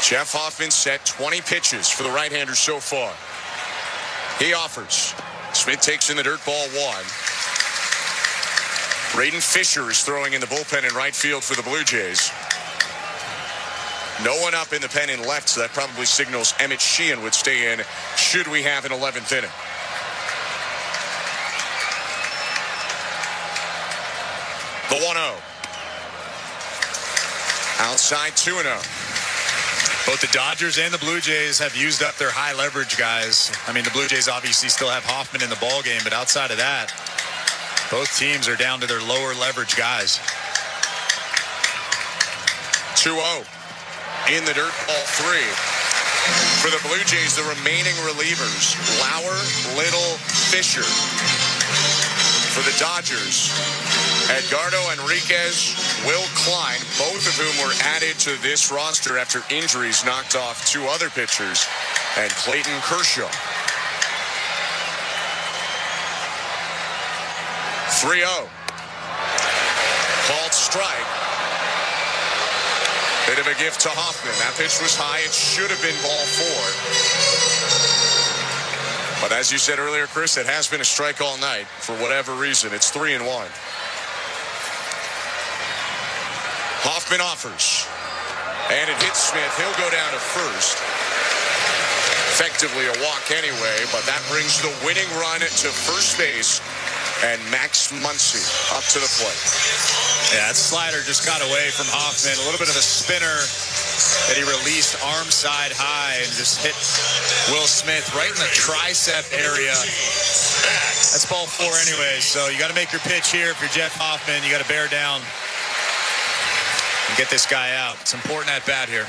Jeff Hoffman set 20 pitches for the right-hander so far. He offers. Smith takes in the dirt ball 1. Braden Fisher is throwing in the bullpen in right field for the Blue Jays. No one up in the pen in left, so that probably signals Emmett Sheehan would stay in should we have an 11th inning. The 1-0. Outside 2-0. Both the Dodgers and the Blue Jays have used up their high leverage guys. I mean, the Blue Jays obviously still have Hoffman in the ball game, but outside of that, both teams are down to their lower leverage guys. 2-0 in the dirt, ball 3. For the Blue Jays, the remaining relievers, Lauer, Little, Fisher. For the Dodgers, Edgardo Enriquez, Will Klein, both of whom were added to this roster after injuries knocked off 2 other pitchers, and Clayton Kershaw. 3-0. Called strike. Bit of a gift to Hoffman. That pitch was high. It should have been ball 4. But as you said earlier, Chris, it has been a strike all night. For whatever reason, it's 3-1. Hoffman offers. And it hits Smith. He'll go down to first. Effectively a walk anyway, but that brings the winning run to first base. And Max Muncy up to the plate. Yeah, that slider just got away from Hoffman. A little bit of a spinner that he released arm side high and just hit Will Smith right in the tricep area. That's ball 4 anyway, so you got to make your pitch here. If you're Jeff Hoffman, you got to bear down and get this guy out. It's important at bat here.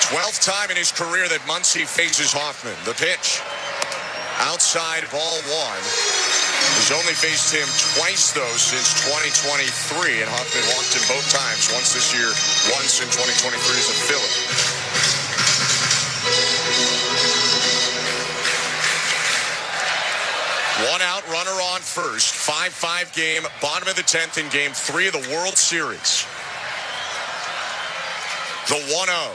12th time in his career that Muncy faces Hoffman. The pitch. Outside ball 1. He's only faced him twice, though, since 2023, and Hoffman walked him both times, once this year, once in 2023 as a Philly. One out, runner on first. 5-5 game, bottom of the 10th in game 3 of the World Series. The 1-0.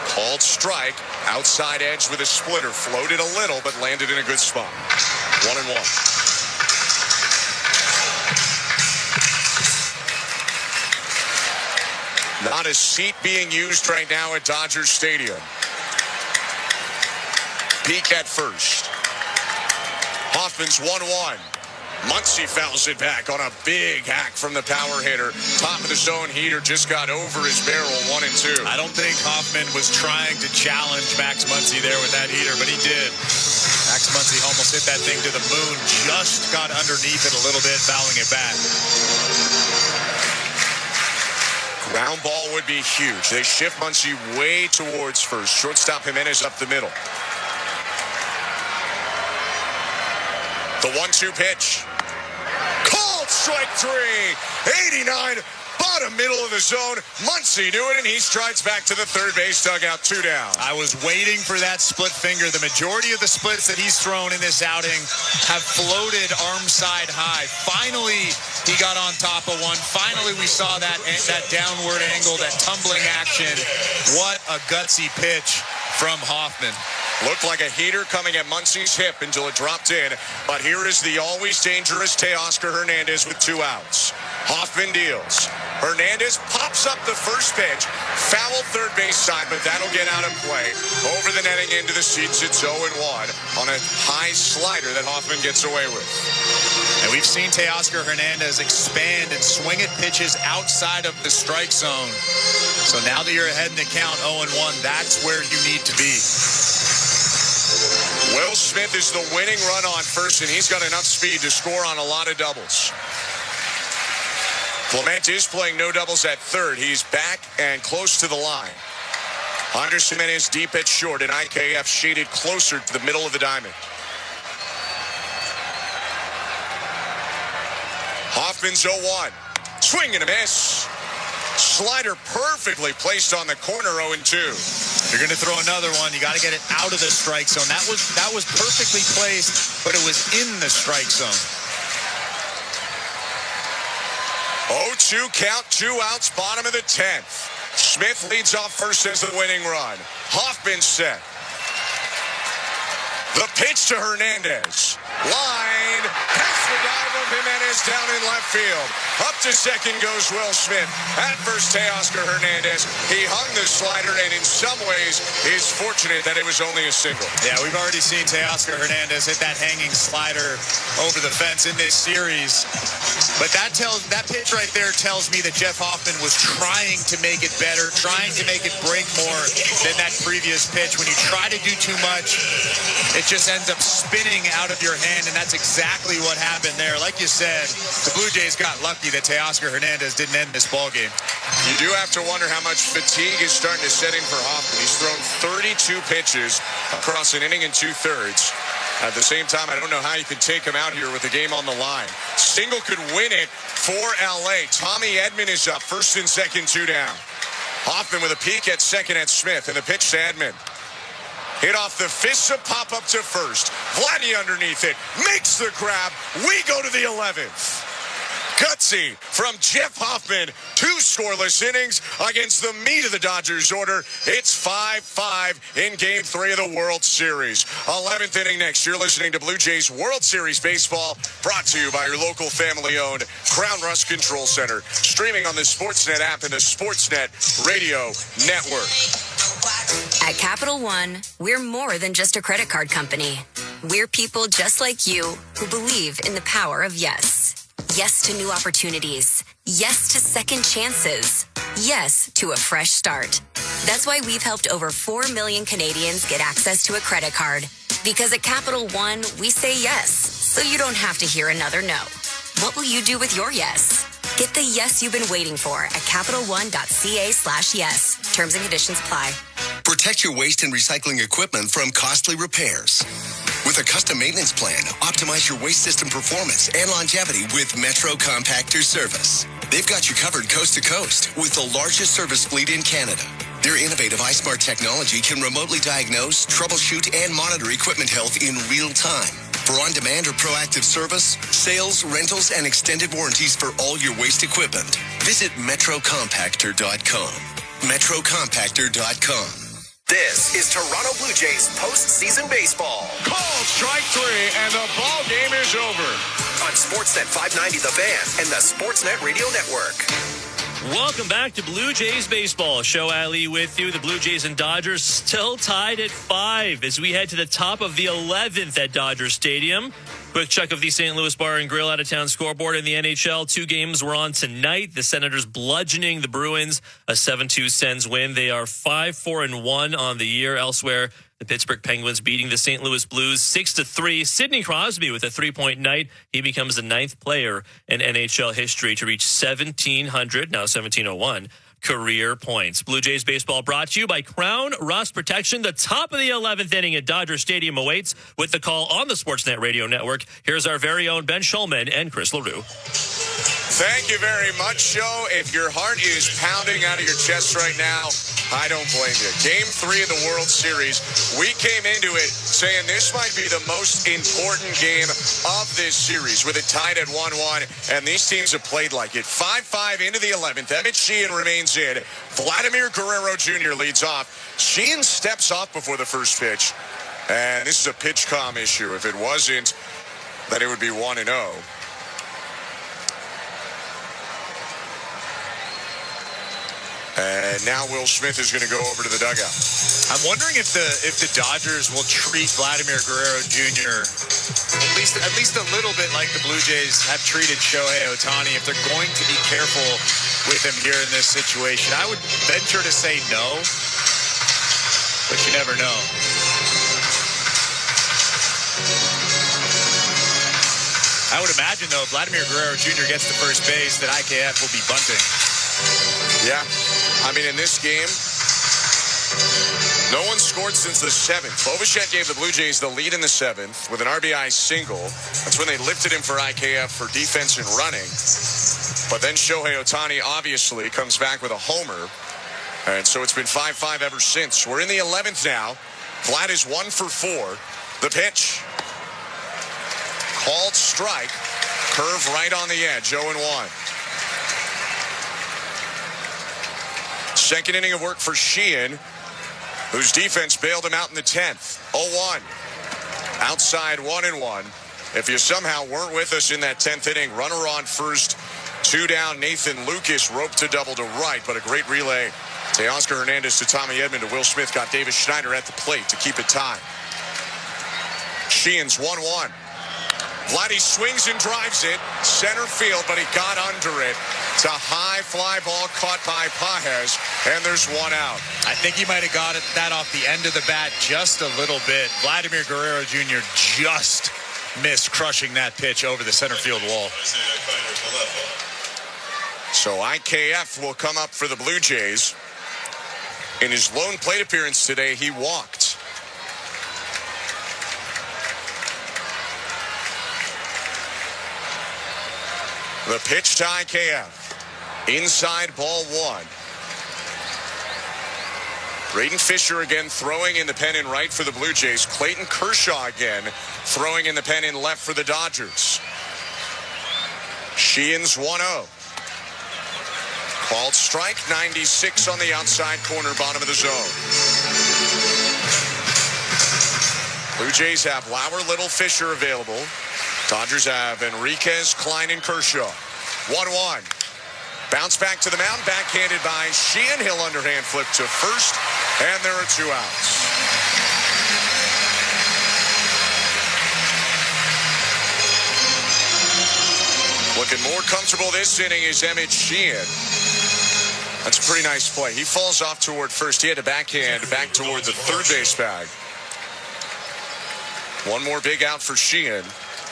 Called strike, outside edge with a splitter, floated a little, but landed in a good spot. 1-1. Not a seat being used right now at Dodger Stadium. Peak at first. Hoffman's 1-1. Muncy fouls it back on a big hack from the power hitter. Top of the zone heater just got over his barrel, 1-2. I don't think Hoffman was trying to challenge Max Muncy there with that heater, but he did. Max Muncy almost hit that thing to the moon, just got underneath it a little bit, fouling it back. Ground ball would be huge. They shift Muncy way towards first. Shortstop Jimenez up the middle. The 1-2 pitch. Called strike 3. 89. Bottom middle of the zone. Muncy knew it, and he strides back to the third base dugout, 2 down. I was waiting for that split finger. The majority of the splits that he's thrown in this outing have floated arm side high. Finally, he got on top of one. Finally, we saw that downward angle, that tumbling action. What a gutsy pitch from Hoffman. Looked like a heater coming at Muncy's hip until it dropped in. But here is the always dangerous Teoscar Hernandez with 2 outs. Hoffman deals. Hernandez pops up the first pitch. Foul third base side, but that'll get out of play. Over the netting into the seats, it's 0-1 on a high slider that Hoffman gets away with. And we've seen Teoscar Hernandez expand and swing at pitches outside of the strike zone. So now that you're ahead in the count 0-1, that's where you need to be. Will Smith is the winning run on first, and he's got enough speed to score on a lot of doubles. Clement is playing no doubles at third. He's back and close to the line. Andres Jimenez deep at short, and IKF shaded closer to the middle of the diamond. Hoffman's 0-1. Swing and a miss. Slider perfectly placed on the corner, 0-2. If you're going to throw another one, you got to get it out of the strike zone. That was perfectly placed, but it was in the strike zone. 0-2 count, 2 outs, bottom of the 10th. Smith leads off first as the winning run. Hoffman set. The pitch to Hernandez. Line. Past the dive of Jimenez down in left field. Up to second goes Will Smith. At first, Teoscar Hernandez. He hung the slider and in some ways is fortunate that it was only a single. Yeah, we've already seen Teoscar Hernandez hit that hanging slider over the fence in this series. But that pitch right there tells me that Jeff Hoffman was trying to make it better, trying to make it break more than that previous pitch. When you try to do too much, it just ends up spinning out of your hand, and that's exactly what happened there. Like you said, the Blue Jays got lucky that Teoscar Hernandez didn't end this ball game. You do have to wonder how much fatigue is starting to set in for Hoffman. He's thrown 32 pitches across an inning and 2/3. At the same time, I don't know how you can take him out here with the game on the line. Single could win it for LA. Tommy Edman is up, first and second, 2 down. Hoffman with a peek at second at Smith, and the pitch to Edman. Hit off the fist, a pop up to first. Vladdy underneath it, makes the grab. We go to the 11th. Gutsy from Jeff Hoffman. 2 scoreless innings against the meat of the Dodgers order. It's 5-5 in Game 3 of the World Series. 11th inning next. You're listening to Blue Jays World Series Baseball, brought to you by your local family-owned Crown Rust Control Center. Streaming on the Sportsnet app and the Sportsnet Radio Network. At Capital One, we're more than just a credit card company. We're people just like you who believe in the power of yes. Yes to new opportunities. Yes to second chances. Yes to a fresh start. That's why we've helped over 4 million Canadians get access to a credit card. Because at Capital One, we say yes, so you don't have to hear another no. What will you do with your yes? Get the yes you've been waiting for at CapitalOne.ca/yes. Terms and conditions apply. Protect your waste and recycling equipment from costly repairs. With a custom maintenance plan, optimize your waste system performance and longevity with Metro Compactor Service. They've got you covered coast to coast with the largest service fleet in Canada. Their innovative iSmart technology can remotely diagnose, troubleshoot, and monitor equipment health in real time. For on-demand or proactive service, sales, rentals, and extended warranties for all your waste equipment, visit metrocompactor.com. metrocompactor.com. This is Toronto Blue Jays postseason baseball. Called strike 3, and the ball game is over. On Sportsnet 590 The Fan and the Sportsnet Radio Network. Welcome back to Blue Jays Baseball. Show Ali with you. The Blue Jays and Dodgers still tied at 5 as we head to the top of the 11th at Dodger Stadium. Quick check of the St. Louis Bar and Grill out-of-town scoreboard in the NHL. 2 games were on tonight. The Senators bludgeoning the Bruins, a 7-2 Sens win. They are 5-4-1 on the year. Elsewhere, the Pittsburgh Penguins beating the St. Louis Blues 6-3. Sidney Crosby with a 3-point night. He becomes the 9th player in NHL history to reach 1,700, now 1,701, career points. Blue Jays baseball brought to you by Crown Rust Protection. The top of the 11th inning at Dodger Stadium awaits with the call on the Sportsnet Radio Network. Here's our very own Ben Schulman and Chris LaRue. Thank you very much, Joe. If your heart is pounding out of your chest right now, I don't blame you. Game 3 of the World Series. We came into it saying this might be the most important game of this series, with it tied at 1-1, and these teams have played like it. 5-5 into the 11th. Emmett Sheehan remains in. Vladimir Guerrero Jr. leads off. Sheehan steps off before the first pitch, and this is a pitch comm issue. If it wasn't, then it would be 1-0. And now Will Smith is going to go over to the dugout. I'm wondering if the Dodgers will treat Vladimir Guerrero Jr. at least a little bit like the Blue Jays have treated Shohei Ohtani. If they're going to be careful with him here in this situation, I would venture to say no, but you never know. I would imagine, though, if Vladimir Guerrero Jr. gets to first base, that IKF will be bunting. Yeah. I mean, in this game, no one scored since the 7th. Bo Bichette gave the Blue Jays the lead in the 7th with an RBI single. That's when they lifted him for IKF for defense and running. But then Shohei Ohtani obviously comes back with a homer. And so it's been 5-5 ever since. We're in the 11th now. Vlad is 1 for 4. The pitch. Called strike. Curve right on the edge. 0-1. Second inning of work for Sheehan, whose defense bailed him out in the 10th. 0-1. Outside 1-1. If you somehow weren't with us in that 10th inning, runner on first, 2 down. Nathan Lucas roped to double to right, but a great relay. Teoscar Hernandez to Tommy Edman to Will Smith got Davis Schneider at the plate to keep it tied. Sheehan's 1-1. Vladdy swings and drives it. Center field, but he got under it. It's a high fly ball caught by Pages, and there's 1 out. I think he might have got that off the end of the bat just a little bit. Vladimir Guerrero Jr. just missed crushing that pitch over the center field wall. So IKF will come up for the Blue Jays. In his lone plate appearance today, he walked. The pitch to IKF. Inside ball 1. Braden Fisher again throwing in the pen in right for the Blue Jays. Clayton Kershaw again throwing in the pen in left for the Dodgers. Sheehan's 1-0. Called strike, 96 on the outside corner, bottom of the zone. Blue Jays have Lauer, Little, Fisher available. Dodgers have Enriquez, Klein, and Kershaw. 1-1. Bounce back to the mound, backhanded by Sheehan. Hill underhand flip to first, and there are 2 outs. Looking more comfortable this inning is Emmett Sheehan. That's a pretty nice play. He falls off toward first. He had a backhand back toward the third base bag. 1 more big out for Sheehan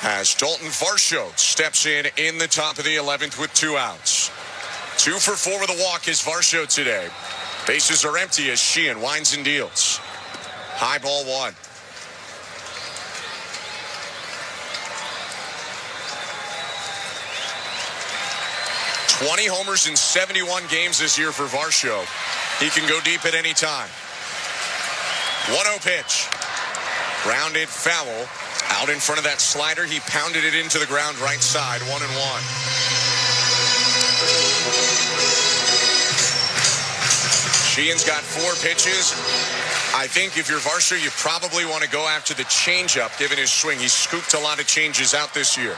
as Dalton Varsho steps in the top of the 11th with 2 outs. 2 for 4 with a walk is Varsho today. Bases are empty as Sheehan winds and deals. High ball 1. "20 homers in 71 games this year for Varsho. He can go deep at any time. 1-0 pitch. Grounded foul. Out in front of that slider. He pounded it into the ground right side. 1-1. Sheehan's got 4 pitches. I think if you're Varsho, you probably want to go after the changeup, given his swing. He's scooped a lot of changes out this year.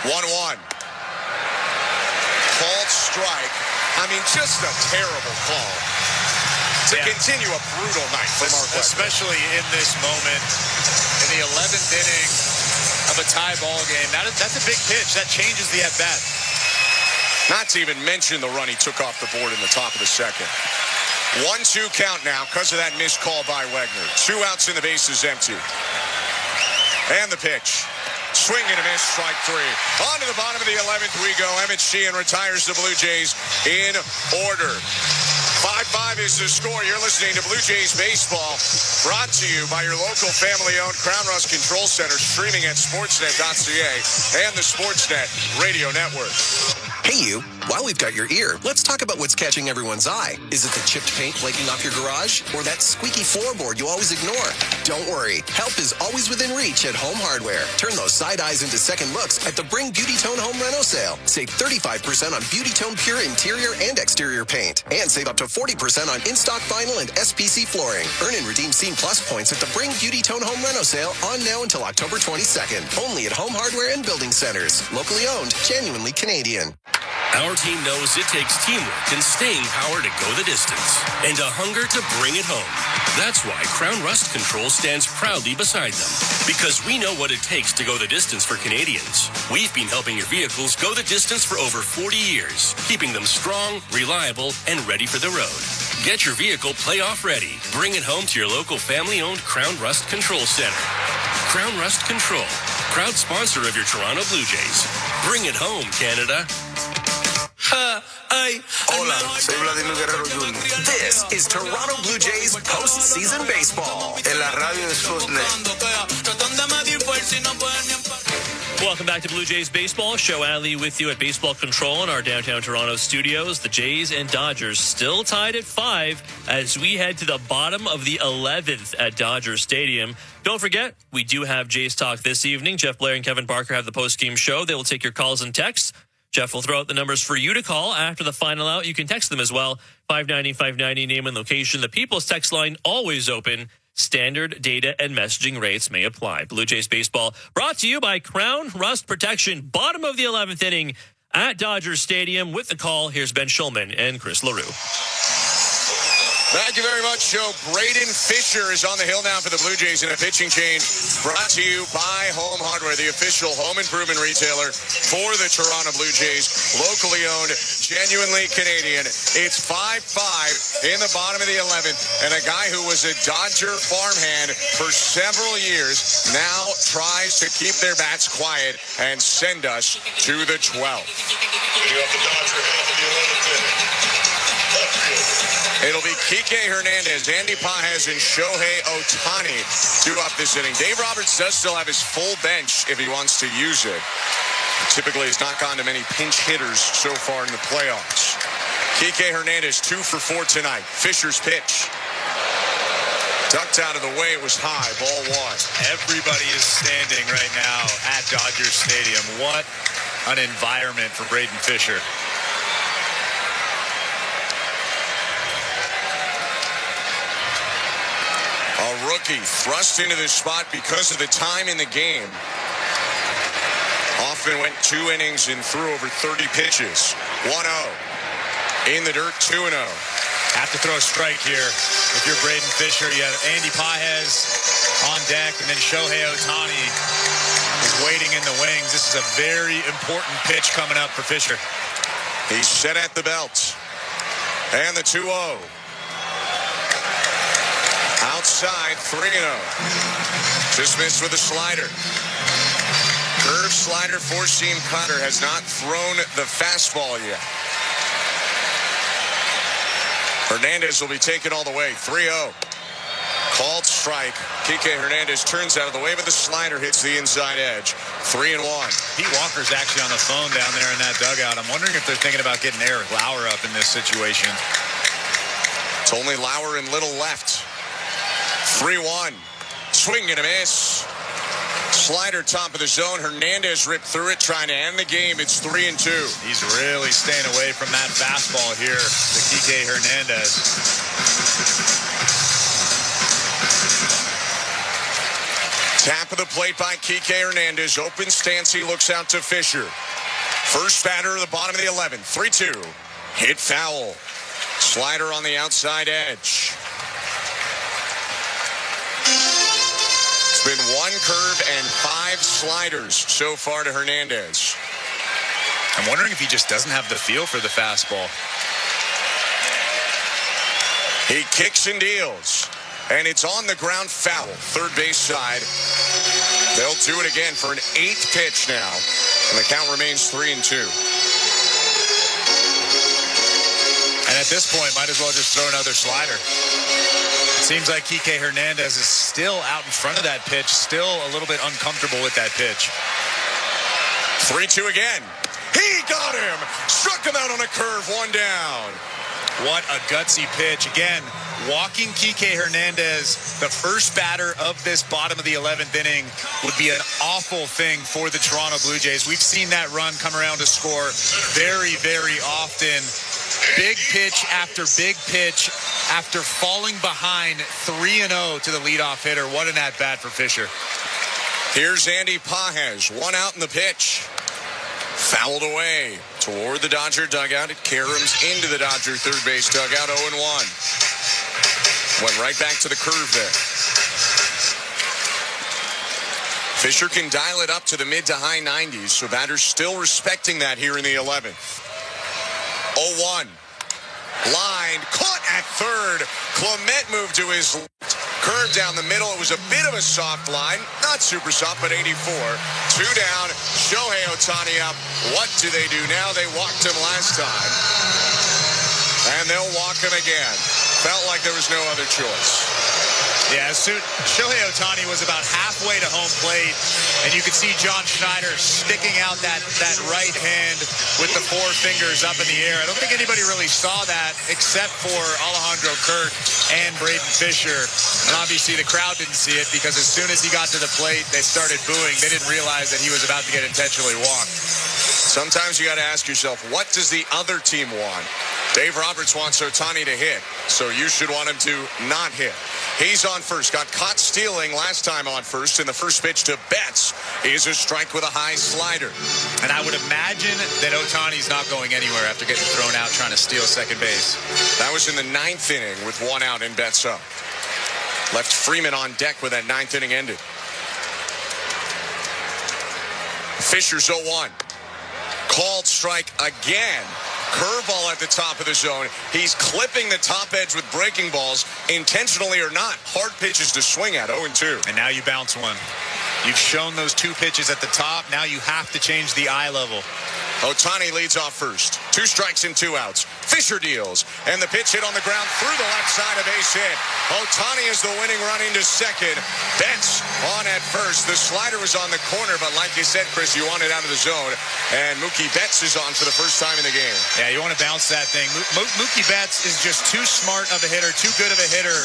1-1. Called strike. I mean, just a terrible call. To continue a brutal night for Mark Webber. Especially in this moment, in the 11th inning of a tie ball game. That's a big pitch. That changes the at-bat. Not to even mention the run he took off the board in the top of the second. 1-2 count now because of that missed call by Wegner. 2 outs and the bases empty. And the pitch. Swing and a miss, strike 3. On to the bottom of the 11th we go. Emmett Sheehan retires the Blue Jays in order. 5-5 is the score. You're listening to Blue Jays Baseball, brought to you by your local family-owned Crown Rust Control Center, streaming at sportsnet.ca and the Sportsnet Radio Network. Hey you, while we've got your ear, let's talk about what's catching everyone's eye. Is it the chipped paint flaking off your garage? Or that squeaky floorboard you always ignore? Don't worry, help is always within reach at Home Hardware. Turn those side eyes into second looks at the Bring Beauty Tone Home Reno sale. Save 35% on Beauty Tone Pure interior and exterior paint. And save up to 40% on in-stock vinyl and SPC flooring. Earn and redeem Scene Plus points at the Bring Beauty Tone Home Reno sale on now until October 22nd. Only at Home Hardware and Building Centers. Locally owned, genuinely Canadian. Our team knows it takes teamwork and staying power to go the distance, and a hunger to bring it home. That's why Crown Rust Control stands proudly beside them, because we know what it takes to go the distance for Canadians. We've been helping your vehicles go the distance for over 40 years, keeping them strong, reliable, and ready for the road. Get your vehicle playoff ready. Bring it home to your local family-owned Crown Rust Control Center. Crown Rust Control, proud sponsor of your Toronto Blue Jays. Bring it home, Canada. Hola, soy Vladimir Guerrero Jr. This is Toronto Blue Jays postseason baseball. En la radio de Sportsnet. Welcome back to Blue Jays Baseball. Show Adley with you at Baseball Control in our downtown Toronto studios. The Jays and Dodgers still tied at 5 as we head to the bottom of the 11th at Dodger Stadium. Don't forget, we do have Jays Talk this evening. Jeff Blair and Kevin Barker have the post-game show. They will take your calls and texts. Jeff will throw out the numbers for you to call after the final out. You can text them as well. 590-590, name and location. The People's text line always open. Standard data and messaging rates may apply. Blue Jays Baseball brought to you by Crown Rust Protection. Bottom of the 11th inning at Dodger Stadium. With the call, here's Ben Schulman and Chris LaRue. Thank you very much, Joe. Braden Fisher is on the hill now for the Blue Jays in a pitching change brought to you by Home Hardware, the official home improvement retailer for the Toronto Blue Jays. Locally owned, genuinely Canadian. It's 5-5 in the bottom of the 11th, and a guy who was a Dodger farmhand for several years now tries to keep their bats quiet and send us to the 12th. It'll be Kike Hernandez, Andy Pages, and Shohei Ohtani due up this inning. Dave Roberts does still have his full bench if he wants to use it. Typically, he's not gone to many pinch hitters so far in the playoffs. Kike Hernandez, 2 for 4 tonight. Fisher's pitch. Ducked out of the way. It was high. Ball 1. Everybody is standing right now at Dodger Stadium. What an environment for Braden Fisher. A rookie thrust into this spot because of the time in the game. Often went 2 innings and threw over 30 pitches. 1-0. In the dirt, 2-0. Have to throw a strike here. If you're Braden Fisher, you have Andy Pages on deck, and then Shohei Ohtani is waiting in the wings. This is a very important pitch coming up for Fisher. He's set at the belt. And the 2-0. Outside, 3-0. Just missed with a slider. Curve slider, 4-seam cutter. Has not thrown the fastball yet. Hernandez will be taken all the way. 3-0. Called strike. Kike Hernandez turns out of the way, but the slider hits the inside edge. 3-1. Pete Walker's actually on the phone down there in that dugout. I'm wondering if they're thinking about getting Eric Lauer up in this situation. It's only Lauer and Little left. 3-1. Swing and a miss. Slider top of the zone. Hernandez ripped through it, trying to end the game. It's 3-2. He's really staying away from that fastball here, to Kike Hernandez. Tap of the plate by Kike Hernandez. Open stance. He looks out to Fisher. First batter of the bottom of the 11th. 3-2. Hit foul. Slider on the outside edge. It's been 1 curve and 5 sliders so far to Hernandez. I'm wondering if he just doesn't have the feel for the fastball. He kicks and deals. And it's on the ground foul. Third base side. They'll do it again for an 8th pitch now. And the count remains 3-2. And at this point, might as well just throw another slider. It seems like Kike Hernandez is still out in front of that pitch, still a little bit uncomfortable with that pitch. 3-2 again. He got him. Struck him out on a curve, 1 down. What a gutsy pitch. Again, walking Kike Hernandez, the first batter of this bottom of the 11th inning, would be an awful thing for the Toronto Blue Jays. We've seen that run come around to score very, very often. Big pitch after big pitch after falling behind 3-0 to the leadoff hitter. What an at-bat for Fisher. Here's Andy Pages. 1 out in the pitch. Fouled away toward the Dodger dugout. It caroms into the Dodger third base dugout. 0-1. Went right back to the curve there. Fisher can dial it up to the mid to high 90s, so batters still respecting that here in the 11th. 0-1. Line caught at third. Clement moved to his left. Curve down the middle. It was a bit of a soft line. Not super soft, but 84. 2 down. Shohei Ohtani up. What do they do now? They walked him last time. And they'll walk him again. Felt like there was no other choice. Yeah, Shohei Ohtani was about halfway to home plate, and you could see John Schneider sticking out that right hand with the 4 fingers up in the air. I don't think anybody really saw that except for Alejandro Kirk and Braden Fisher. And obviously the crowd didn't see it because as soon as he got to the plate, they started booing. They didn't realize that he was about to get intentionally walked. Sometimes you got to ask yourself, what does the other team want? Dave Roberts wants Ohtani to hit, so you should want him to not hit. He's on first. Got caught stealing last time on first, and the first pitch to Betts is a strike with a high slider. And I would imagine that Ohtani's not going anywhere after getting thrown out trying to steal second base. That was in the 9th inning with 1 out and Betts up. Left Freeman on deck with that 9th inning ended. Fisher's 0-1. Called strike again. Curveball at the top of the zone. He's clipping the top edge with breaking balls, intentionally or not. Hard pitches to swing at, 0-2. And now you bounce one. You've shown those 2 pitches at the top. Now you have to change the eye level. Ohtani leads off first. 2 strikes and 2 outs. Fisher deals. And the pitch hit on the ground through the left side, a base hit. Ohtani is the winning run into second. Betts on at first. The slider was on the corner, but like you said, Chris, you want it out of the zone. And Mookie Betts is on for the first time in the game. Yeah, you want to bounce that thing. Mookie Betts is just too smart of a hitter, too good of a hitter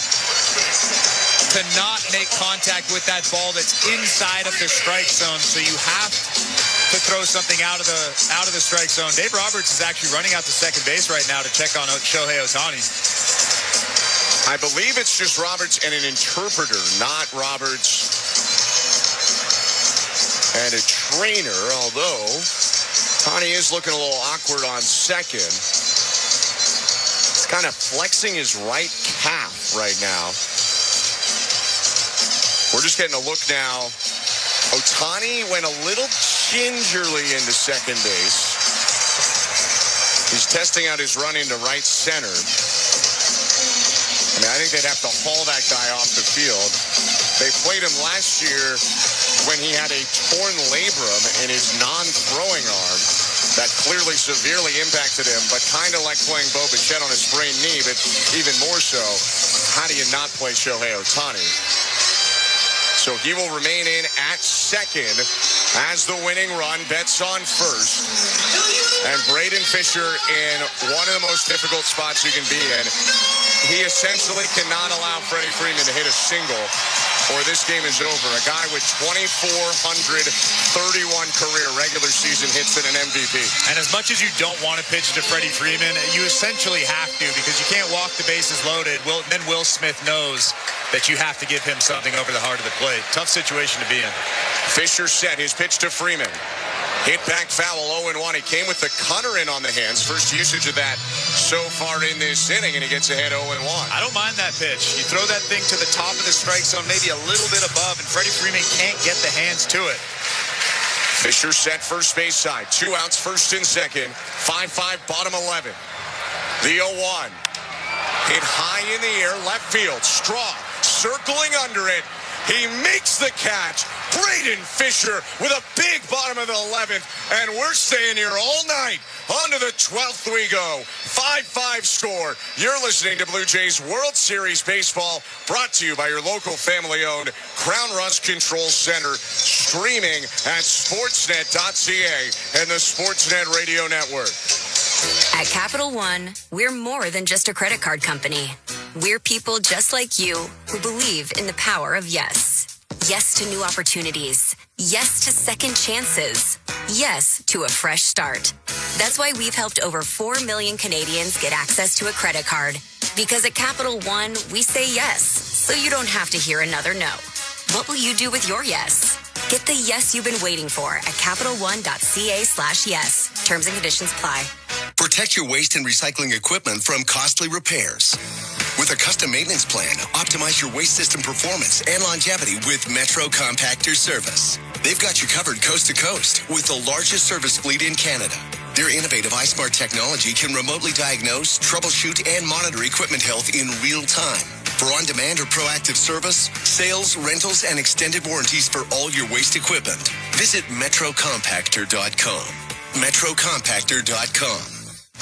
to not make contact with that ball that's inside of the strike zone. So you have to throw something out of the strike zone. Dave Roberts is actually running out to second base right now to check on Shohei Ohtani. I believe it's just Roberts and an interpreter, not Roberts and a trainer, although Ohtani is looking a little awkward on second. He's kind of flexing his right calf right now. We're just getting a look now. Ohtani went a little gingerly into second base. He's testing out his run into right center. I mean, I think they'd have to haul that guy off the field. They played him last year when he had a torn labrum in his non-throwing arm. That clearly severely impacted him, but kind of like playing Bo Bichette on a sprained knee, but even more so, how do you not play Shohei Ohtani? So he will remain in at second as the winning run. Betts on first. And Braden Fisher in one of the most difficult spots you can be in. He essentially cannot allow Freddie Freeman to hit a single or this game is over. A guy with 2,431 career regular season hits and an MVP. And as much as you don't want to pitch to Freddie Freeman, you essentially have to because you can't walk the bases loaded. Then Will Smith knows that you have to give him something over the heart of the plate. Tough situation to be in. Fisher set his pitch to Freeman. Hit back foul, 0-1. He came with the cutter in on the hands. First usage of that so far in this inning, and he gets ahead 0-1. I don't mind that pitch. You throw that thing to the top of the strike zone, maybe a little bit above, and Freddie Freeman can't get the hands to it. Fisher set first base side. 2 outs, first and second. 5-5, bottom 11. The 0-1. Hit high in the air, left field. Straw circling under it. He makes the catch. Braden Fisher with a big bottom of the 11th. And we're staying here all night. On to the 12th we go. 5-5 score. You're listening to Blue Jays World Series Baseball, brought to you by your local family-owned Crown Rust Control Center, streaming at sportsnet.ca and the Sportsnet Radio Network. At Capital One, we're more than just a credit card company. We're people just like you who believe in the power of yes. Yes to new opportunities. Yes to second chances. Yes to a fresh start. That's why we've helped over 4 million Canadians get access to a credit card. Because at Capital One, we say yes, so you don't have to hear another no. What will you do with your yes? Get the yes you've been waiting for at CapitalOne.ca/yes. Terms and conditions apply. Protect your waste and recycling equipment from costly repairs. With a custom maintenance plan, optimize your waste system performance and longevity with Metro Compactor Service. They've got you covered coast to coast with the largest service fleet in Canada. Their innovative iSmart technology can remotely diagnose, troubleshoot, and monitor equipment health in real time. For on-demand or proactive service, sales, rentals, and extended warranties for all your waste equipment, visit metrocompactor.com. metrocompactor.com.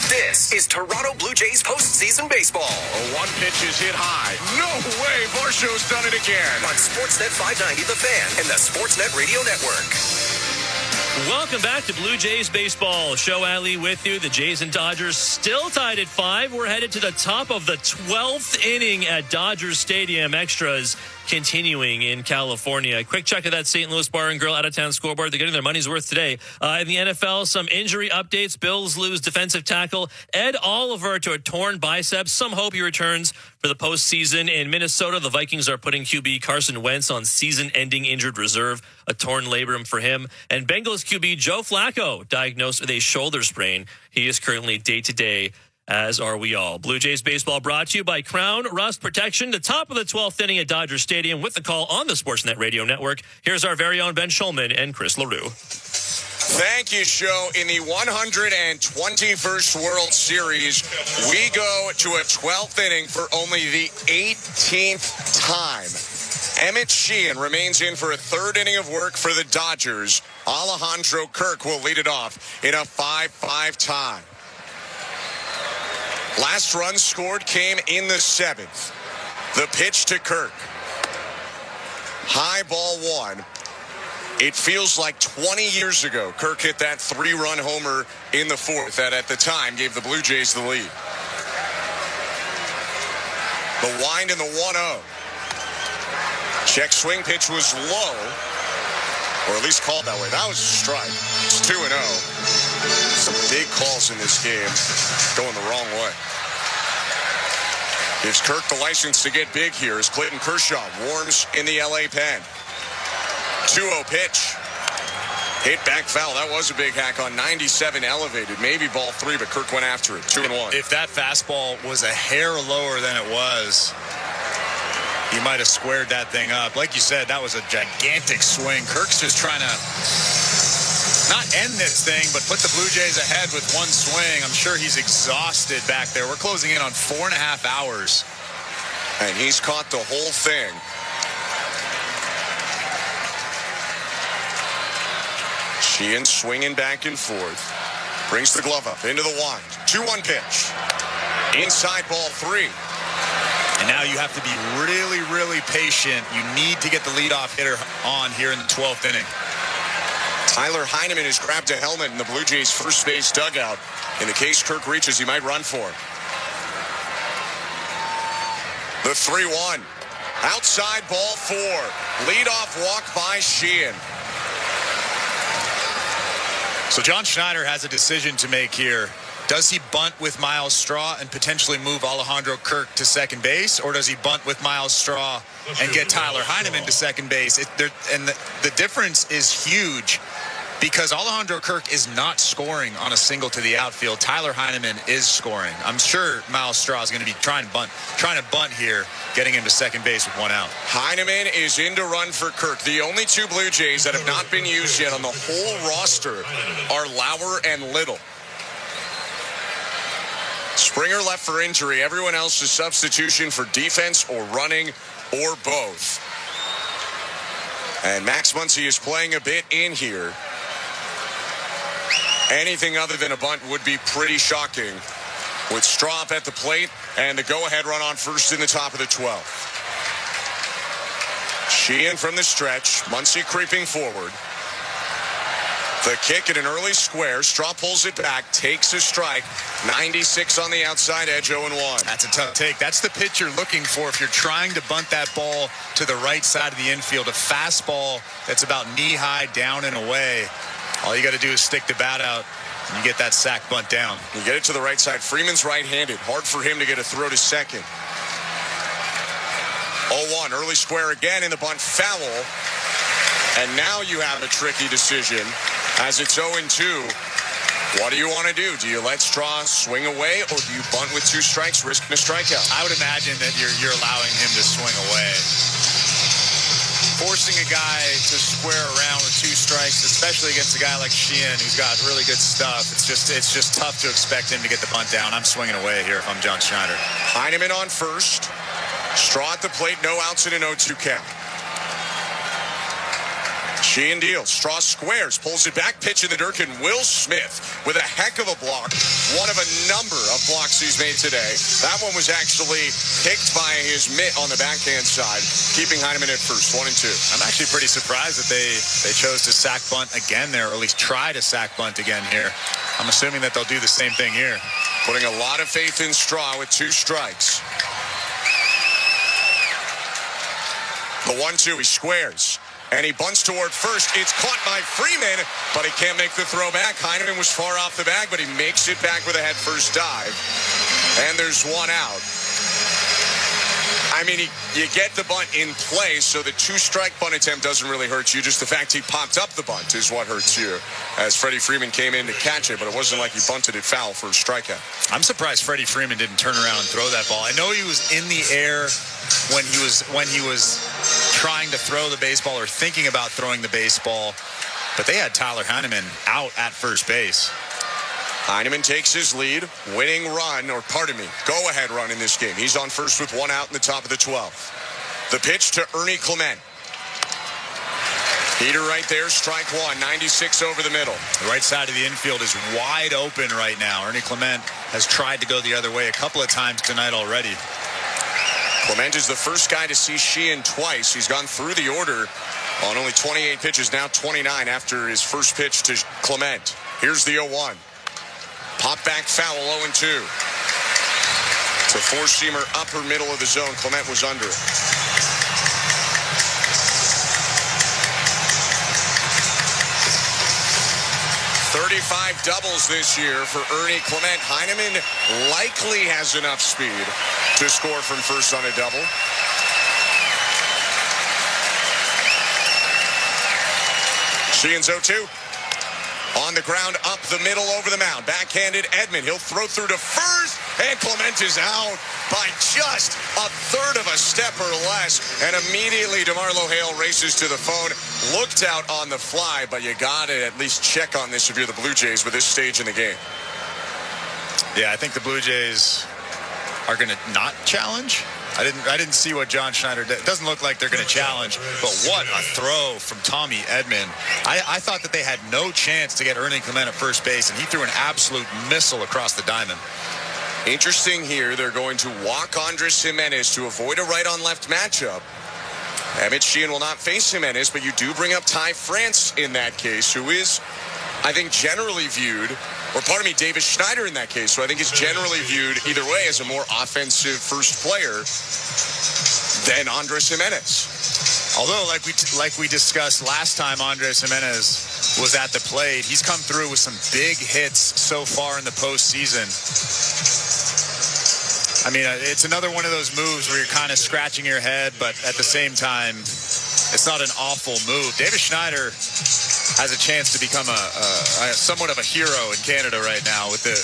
This is Toronto Blue Jays postseason baseball. One pitch is hit high. No way. Varsho's done it again. On Sportsnet 590 The Fan and the Sportsnet Radio Network. Welcome back to Blue Jays baseball. Show Ali with you. The Jays and Dodgers still tied at 5. We're headed to the top of the 12th inning at Dodgers Stadium. Extras continuing in California. A quick check of that St. Louis Bar and Grill out-of-town scoreboard. They're getting their money's worth today. In the NFL, some injury updates. Bills lose defensive tackle Ed Oliver to a torn biceps. Some hope he returns for the postseason. In Minnesota, the Vikings are putting QB Carson Wentz on season-ending injured reserve. A torn labrum for him. And Bengals QB Joe Flacco diagnosed with a shoulder sprain. He is currently day-to-day, as are we all. Blue Jays baseball brought to you by Crown Rust Protection. The top of the 12th inning at Dodger Stadium with the call on the Sportsnet Radio Network. Here's our very own Ben Schulman and Chris LaRue. Thank you, Show. In the 121st World Series, we go to a 12th inning for only the 18th time. Emmett Sheehan remains in for a third inning of work for the Dodgers. Alejandro Kirk will lead it off in a 5-5 tie. Last run scored came in the 7th. The pitch to Kirk. High ball 1. It feels like 20 years ago Kirk hit that 3-run homer in the 4th that at the time gave the Blue Jays the lead. The wind in the 1-0. Check swing pitch was low, or at least called that way. That was a strike. It's 2-0. Some big calls in this game going the wrong way. Gives Kirk the license to get big here as Clayton Kershaw warms in the LA pen. 2-0 pitch. Hit back foul. That was a big hack on 97 elevated. Maybe ball 3, but Kirk went after it. 2-1. If that fastball was a hair lower than it was, he might have squared that thing up. Like you said, that was a gigantic swing. Kirk's just trying to not end this thing, but put the Blue Jays ahead with one swing. I'm sure he's exhausted back there. We're closing in on 4.5 hours. And he's caught the whole thing. Sheehan swinging back and forth. Brings the glove up into the wind. 2-1 pitch. Inside ball 3. And now you have to be really, really patient. You need to get the leadoff hitter on here in the 12th inning. Tyler Heineman has grabbed a helmet in the Blue Jays' first base dugout. In the case Kirk reaches, he might run for it. The 3-1. Outside ball 4. Leadoff walk by Sheehan. So John Schneider has a decision to make here. Does he bunt with Miles Straw and potentially move Alejandro Kirk to second base, or does he bunt with Miles Straw and get Tyler Heineman to second base? The difference is huge because Alejandro Kirk is not scoring on a single to the outfield. Tyler Heineman is scoring. I'm sure Miles Straw is going to be trying to bunt here, getting him to second base with 1 out. Heineman is in to run for Kirk. The only 2 Blue Jays that have not been used yet on the whole roster are Lauer and Little. Springer left for injury. Everyone else is substitution for defense or running or both. And Max Muncy is playing a bit in here. Anything other than a bunt would be pretty shocking with Straw up at the plate and the go-ahead run on first in the top of the 12th. Sheehan from the stretch. Muncy creeping forward. The kick at an early square. Straw pulls it back, takes a strike. 96 on the outside edge, 0-1. That's a tough take. That's the pitch you're looking for if you're trying to bunt that ball to the right side of the infield. A fastball that's about knee-high, down and away. All you got to do is stick the bat out, and you get that sac bunt down. You get it to the right side. Freeman's right-handed. Hard for him to get a throw to second. 0-1. Early square again in the bunt. Foul. And now you have a tricky decision as it's 0-2. What do you want to do? Do you let Straw swing away, or do you bunt with 2 strikes, risking a strikeout? I would imagine that you're allowing him to swing away. Forcing a guy to square around with 2 strikes, especially against a guy like Sheehan, who's got really good stuff, it's just tough to expect him to get the bunt down. I'm swinging away here if I'm John Schneider. Heineman on first. Straw at the plate, no outs in an 0-2 count. Sheehan deals. Straw squares, pulls it back, pitch in the dirt, and Will Smith with a heck of a block. One of a number of blocks he's made today. That one was actually picked by his mitt on the backhand side, keeping Heineman at first, 1-2. I'm actually pretty surprised that they chose to sack bunt again there, or at least try to sack bunt again here. I'm assuming that they'll do the same thing here. Putting a lot of faith in Straw with 2 strikes. The 1-2, he squares. And he bunts toward first. It's caught by Freeman, but he can't make the throw back. Heineman was far off the bag, but he makes it back with a head-first dive. And there's 1 out. I mean, you get the bunt in play, so the 2-strike bunt attempt doesn't really hurt you. Just the fact he popped up the bunt is what hurts you, as Freddie Freeman came in to catch it, but it wasn't like he bunted it foul for a strikeout. I'm surprised Freddie Freeman didn't turn around and throw that ball. I know he was in the air when he was trying to throw the baseball or thinking about throwing the baseball, but they had Tyler Heineman out at first base. Heineman takes his lead, winning run, or pardon me, go-ahead run in this game. He's on first with 1 out in the top of the 12th. The pitch to Ernie Clement. Heater right there, strike 1, 96 over the middle. The right side of the infield is wide open right now. Ernie Clement has tried to go the other way a couple of times tonight already. Clement is the first guy to see Sheehan twice. He's gone through the order on only 28 pitches, now 29 after his first pitch to Clement. Here's the 0-1. Pop back foul, 0-2. It's a 4-seamer upper middle of the zone. Clement was under it. .35 doubles this year for Ernie Clement. Heineman likely has enough speed to score from first on a double. Sheehan's 0-2. On the ground, up the middle, over the mound. Backhanded Edman. He'll throw through to first, and Clement is out by just a third of a step or less. And immediately, DeMarlo Hale races to the phone. Looked out on the fly, but you got to at least check on this if you're the Blue Jays with this stage in the game. Yeah, I think the Blue Jays are going to not challenge. I didn't see what John Schneider did. It doesn't look like they're going to challenge, but what a throw from Tommy Edman. I thought that they had no chance to get Ernie Clement at first base, and he threw an absolute missile across the diamond. Interesting here, they're going to walk Andres Jimenez to avoid a right-on-left matchup. Emmett Sheehan will not face Jimenez, but you do bring up Ty France in that case, who is, I think, generally viewed, or pardon me, Davis Schneider in that case, who I think is generally viewed either way as a more offensive first player than Andres Jimenez. Although, like we discussed last time Andres Jimenez was at the plate, he's come through with some big hits so far in the postseason. I mean, it's another one of those moves where you're kind of scratching your head, but at the same time, it's not an awful move. Davis Schneider has a chance to become a somewhat of a hero in Canada right now with the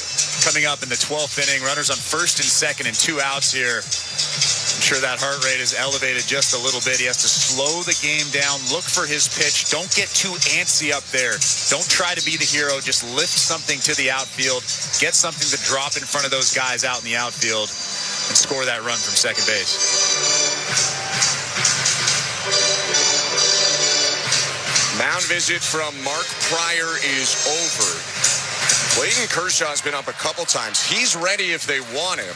coming up in the 12th inning, runners on first and second and 2 outs here. I'm sure that heart rate is elevated just a little bit. He has to slow the game down, look for his pitch. Don't get too antsy up there. Don't try to be the hero. Just lift something to the outfield, get something to drop in front of those guys out in the outfield, and score that run from second base. Mound visit from Mark Pryor is over. Clayton Kershaw's been up a couple times. He's ready if they want him.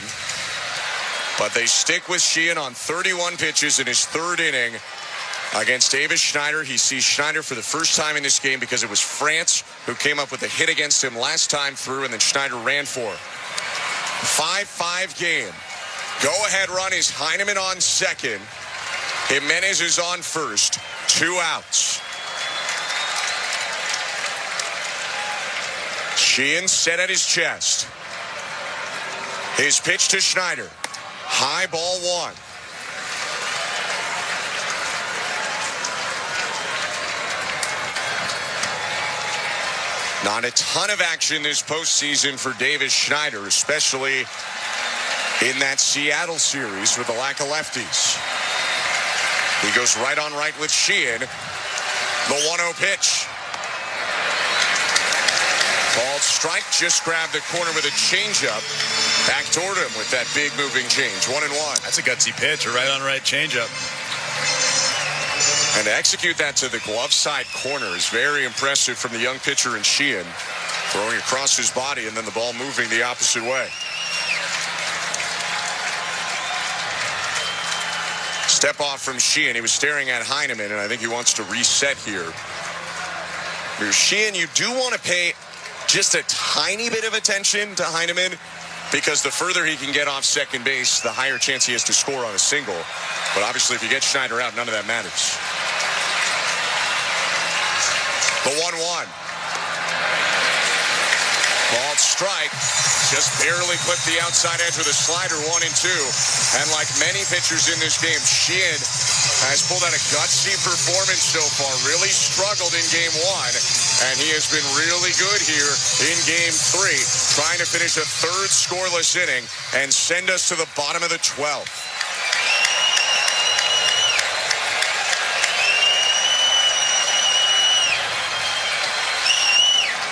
But they stick with Sheehan on 31 pitches in his third inning against Davis Schneider. He sees Schneider for the first time in this game because it was France who came up with a hit against him last time through, and then Schneider ran for him. 5-5 game. Go-ahead run is Heineman on second. Jimenez is on first. 2 outs. Sheehan set at his chest. His pitch to Schneider. High ball 1. Not a ton of action this postseason for Davis Schneider, especially in that Seattle series with the lack of lefties. He goes right on right with Sheehan. The 1-0 pitch. Called strike, just grabbed the corner with a changeup. Back toward him with that big moving change. 1-1. That's a gutsy pitch, a right on right changeup. And to execute that to the glove side corner is very impressive from the young pitcher in Sheehan. Throwing across his body and then the ball moving the opposite way. Step off from Sheehan. He was staring at Heineman, and I think he wants to reset here. Here's Sheehan. You do want to pay just a tiny bit of attention to Heineman, because the further he can get off second base, the higher chance he has to score on a single. But obviously, if you get Schneider out, none of that matters. The 1-1. Called strike. Just barely clipped the outside edge with a slider, 1-2. And like many pitchers in this game, Sheehan has pulled out a gutsy performance so far. Really struggled in game 1. And he has been really good here in game 3. Trying to finish a third scoreless inning and send us to the bottom of the 12th.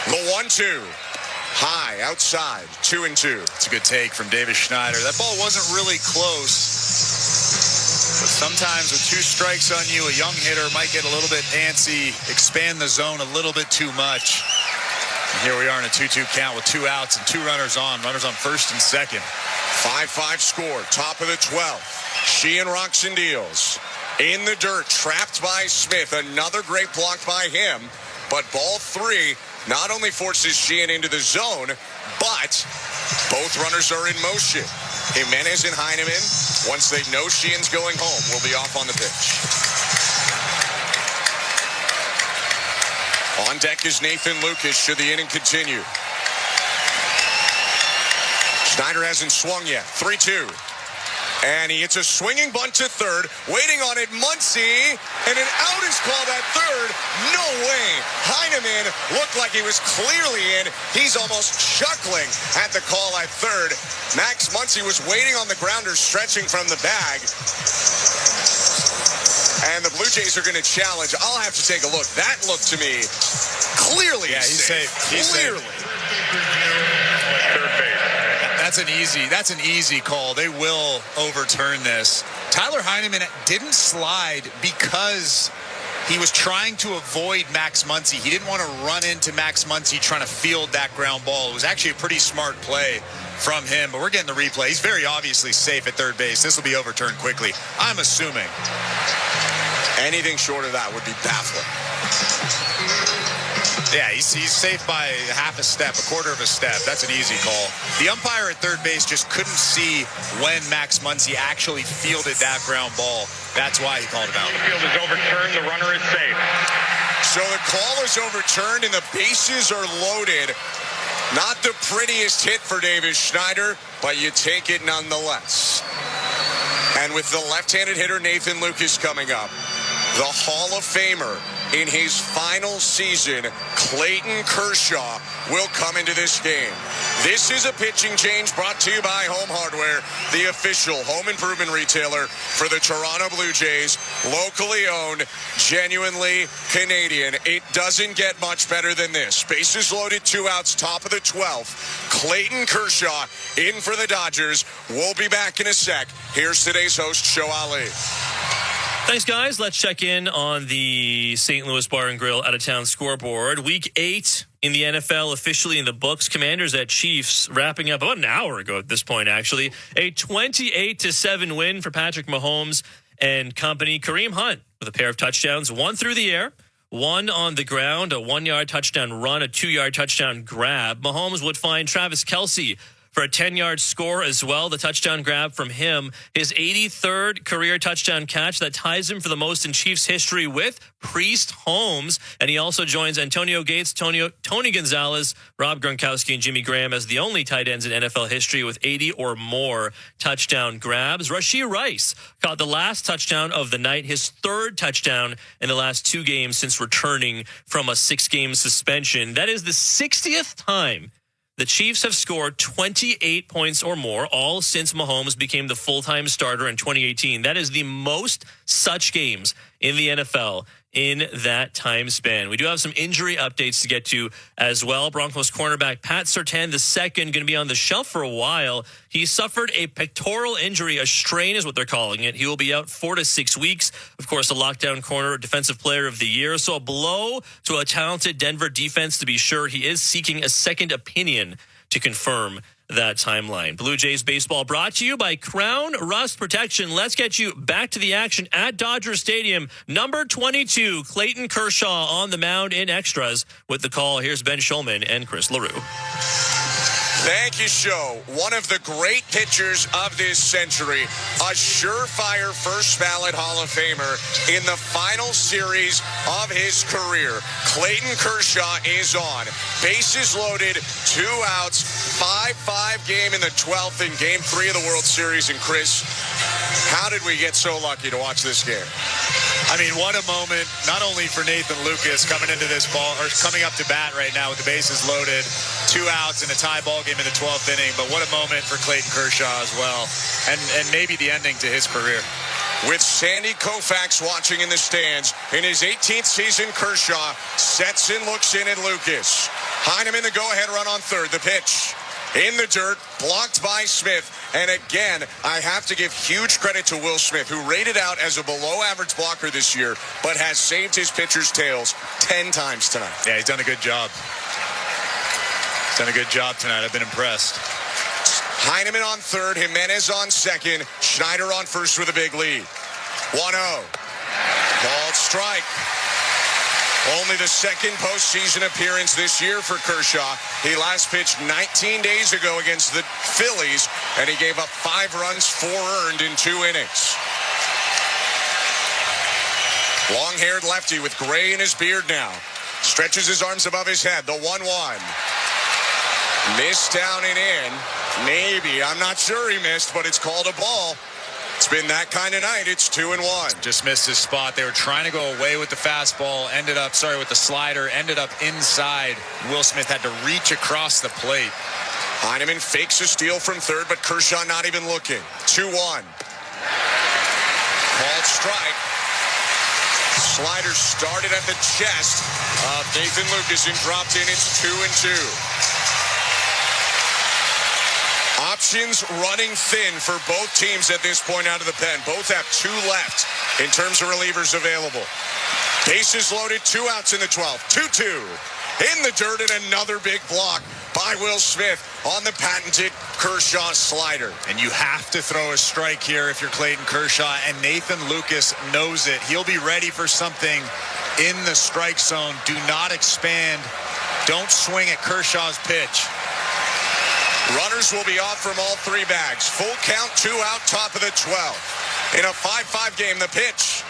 The 1-2. High, outside, 2-2. It's a good take from Davis Schneider. That ball wasn't really close. But sometimes with 2 strikes on you, a young hitter might get a little bit antsy, expand the zone a little bit too much. And here we are in a 2-2 count with 2 outs and 2 runners on. Runners on first and second. 5-5 score, top of the 12th. Sheehan rocks and deals. In the dirt, trapped by Smith. Another great block by him. But ball 3 not only forces Sheehan into the zone, but both runners are in motion. Jimenez and Heineman, once they know Sheehan's going home, will be off on the pitch. On deck is Nathan Lucas should the inning continue. Schneider hasn't swung yet. 3-2. And he hits a swinging bunt to third. Waiting on it, Muncy. And an out is called at third. No way. Heineman looked like he was clearly in. He's almost chuckling at the call at third. Max Muncy was waiting on the grounder, stretching from the bag. And the Blue Jays are going to challenge. I'll have to take a look. That looked to me clearly he's safe. He's clearly. Third base. That's an easy call. They will overturn this. Tyler Heineman didn't slide because he was trying to avoid Max Muncy. He didn't want to run into Max Muncy trying to field that ground ball. It was actually a pretty smart play from him, but we're getting the replay. He's very obviously safe at third base. This will be overturned quickly, I'm assuming. Anything short of that would be baffling. Yeah, he's safe by half a step, a quarter of a step. That's an easy call. The umpire at third base just couldn't see when Max Muncy actually fielded that ground ball. That's why he called it out. The field is overturned. The runner is safe. So the call is overturned and the bases are loaded. Not the prettiest hit for Davis Schneider, but you take it nonetheless. And with the left-handed hitter Nathan Lucas coming up, the Hall of Famer in his final season, Clayton Kershaw, will come into this game. This is a pitching change brought to you by Home Hardware, the official home improvement retailer for the Toronto Blue Jays. Locally owned, genuinely Canadian. It doesn't get much better than this. Bases loaded, 2 outs, top of the 12th. Clayton Kershaw in for the Dodgers. We'll be back in a sec. Here's today's host, Show Ali. Thanks, guys. Let's check in on the St. Louis Bar and Grill out-of-town scoreboard. Week 8 in the NFL officially in the books. Commanders at Chiefs wrapping up about an hour ago at this point, actually. A 28-7 win for Patrick Mahomes and company. Kareem Hunt with a pair of touchdowns, 1 through the air, 1 on the ground, a 1-yard touchdown run, a 2-yard touchdown grab. Mahomes would find Travis Kelce for a 10-yard score as well. The touchdown grab from him, his 83rd career touchdown catch. That ties him for the most in Chiefs history with Priest Holmes. And he also joins Antonio Gates, Tony Gonzalez, Rob Gronkowski, and Jimmy Graham as the only tight ends in NFL history with 80 or more touchdown grabs. Rashee Rice caught the last touchdown of the night, his 3rd touchdown in the last 2 games since returning from a 6-game suspension. That is the 60th time the Chiefs have scored 28 points or more, all since Mahomes became the full-time starter in 2018. That is the most such games in the NFL in that time span. We do have some injury updates to get to as well. Broncos cornerback Pat Surtain II going to be on the shelf for a while. He suffered a pectoral injury, a strain is what they're calling it. He will be out 4 to 6 weeks. Of course, a lockdown corner, defensive player of the year. So a blow to a talented Denver defense, to be sure. He is seeking a second opinion to confirm that timeline. Blue Jays baseball brought to you by Crown Rust Protection. Let's get you back to the action at Dodger Stadium. Number 22, Clayton Kershaw on the mound in extras with the call. Here's Ben Schulman and Chris LaRue. Thank you, Show. One of the great pitchers of this century, a surefire first ballot Hall of Famer in the final series of his career. Clayton Kershaw is on. Bases loaded, 2 outs, 5-5 game in the 12th in Game 3 of the World Series. And Chris, how did we get so lucky to watch this game? I mean, what a moment, not only for Nathan Lucas coming into this ball, or coming up to bat right now with the bases loaded, 2 outs in a tie ball game in the 12th inning, but what a moment for Clayton Kershaw as well, and maybe the ending to his career. With Sandy Koufax watching in the stands, in his 18th season, Kershaw sets and looks in at Lucas. Heineman the go-ahead run on third, the pitch. In the dirt, blocked by Smith. And again, I have to give huge credit to Will Smith, who rated out as a below-average blocker this year, but has saved his pitcher's tails 10 times tonight. Yeah, he's done a good job. He's done a good job tonight. I've been impressed. Heineman on third, Jimenez on second, Schneider on first with a big lead. 1-0. Called strike. Only the second postseason appearance this year for Kershaw. He last pitched 19 days ago against the Phillies, and he gave up 5 runs, 4 earned in 2 innings. Long-haired lefty with gray in his beard now. Stretches his arms above his head. The 1-1. Missed down and in. Maybe. I'm not sure he missed, but it's called a ball. It's been that kind of night. It's 2-1. Just missed his spot. They were trying to go away with the fastball. With the slider. Ended up inside. Will Smith had to reach across the plate. Heineman fakes a steal from third, but Kershaw not even looking. 2-1. Called strike. Slider started at the chest of Nathan Lucas and dropped in. It's 2-2. Options running thin for both teams at this point out of the pen. Both have 2 left in terms of relievers available. Bases loaded, 2 outs in the 12th. 2-2. In the dirt, and another big block by Will Smith on the patented Kershaw slider. And you have to throw a strike here if you're Clayton Kershaw, and Nathan Lucas knows it. He'll be ready for something in the strike zone. Do not expand. Don't swing at Kershaw's pitch. Runners will be off from all 3 bags. Full count, 2 out, top of the 12th. In a 5-5 game, the pitch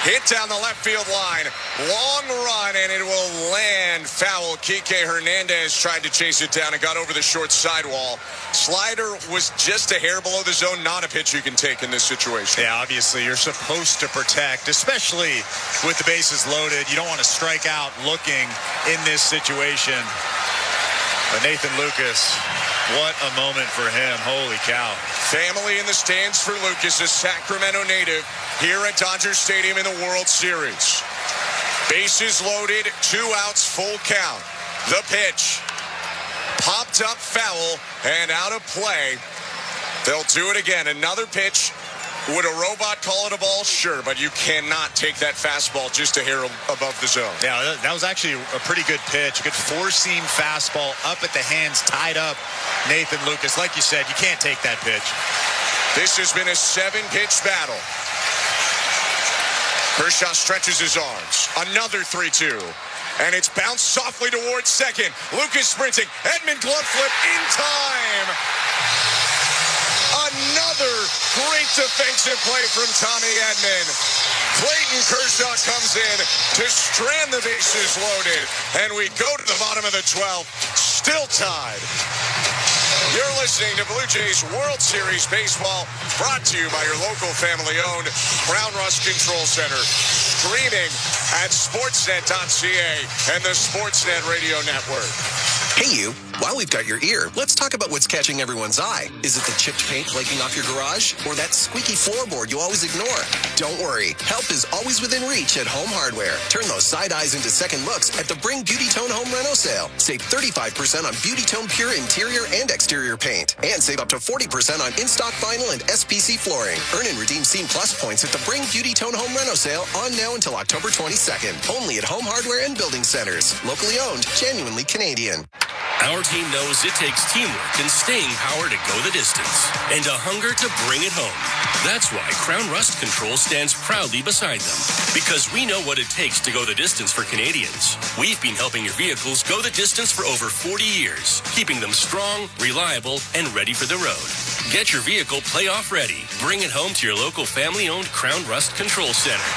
hit down the left field line. Long run, and it will land foul. Kike Hernandez tried to chase it down and got over the short sidewall. Slider was just a hair below the zone, not a pitch you can take in this situation. Yeah, obviously, you're supposed to protect, especially with the bases loaded. You don't want to strike out looking in this situation. But Nathan Lucas, what a moment for him. Holy cow. Family in the stands for Lucas, a Sacramento native, here at Dodger Stadium in the World Series. Bases loaded, 2 outs, full count. The pitch. Popped up foul and out of play. They'll do it again. Another pitch. Would a robot call it a ball? Sure, but you cannot take that fastball just a hair above the zone. Yeah, that was actually a pretty good pitch. A good 4-seam fastball up at the hands, tied up Nathan Lucas. Like you said, you can't take that pitch. This has been a 7-pitch battle. Kershaw stretches his arms. Another 3-2. And it's bounced softly towards second. Lucas sprinting. Edman glove flip in time. Another great defensive play from Tommy Edman. Clayton Kershaw comes in to strand the bases loaded. And we go to the bottom of the 12th. Still tied. You're listening to Blue Jays World Series Baseball, brought to you by your local family-owned Crown Rust Control Center. Streaming at sportsnet.ca and the Sportsnet Radio Network. Hey you, while we've got your ear, let's talk about what's catching everyone's eye. Is it the chipped paint flaking off your garage? Or that squeaky floorboard you always ignore? Don't worry, help is always within reach at Home Hardware. Turn those side eyes into second looks at the Bring Beauty Tone Home Reno sale. Save 35% on Beauty Tone Pure interior and exterior paint. And save up to 40% on in-stock vinyl and SPC flooring. Earn and redeem Scene Plus points at the Bring Beauty Tone Home Reno sale on now until October 22nd. Only at Home Hardware and Building Centers. Locally owned, genuinely Canadian. Our team knows it takes teamwork and staying power to go the distance, and a hunger to bring it home. That's why Crown Rust Control stands proudly beside them, because we know what it takes to go the distance for Canadians. We've been helping your vehicles go the distance for over 40 years, keeping them strong, reliable, and ready for the road. Get your vehicle playoff ready. Bring it home to your local family-owned Crown Rust Control Center.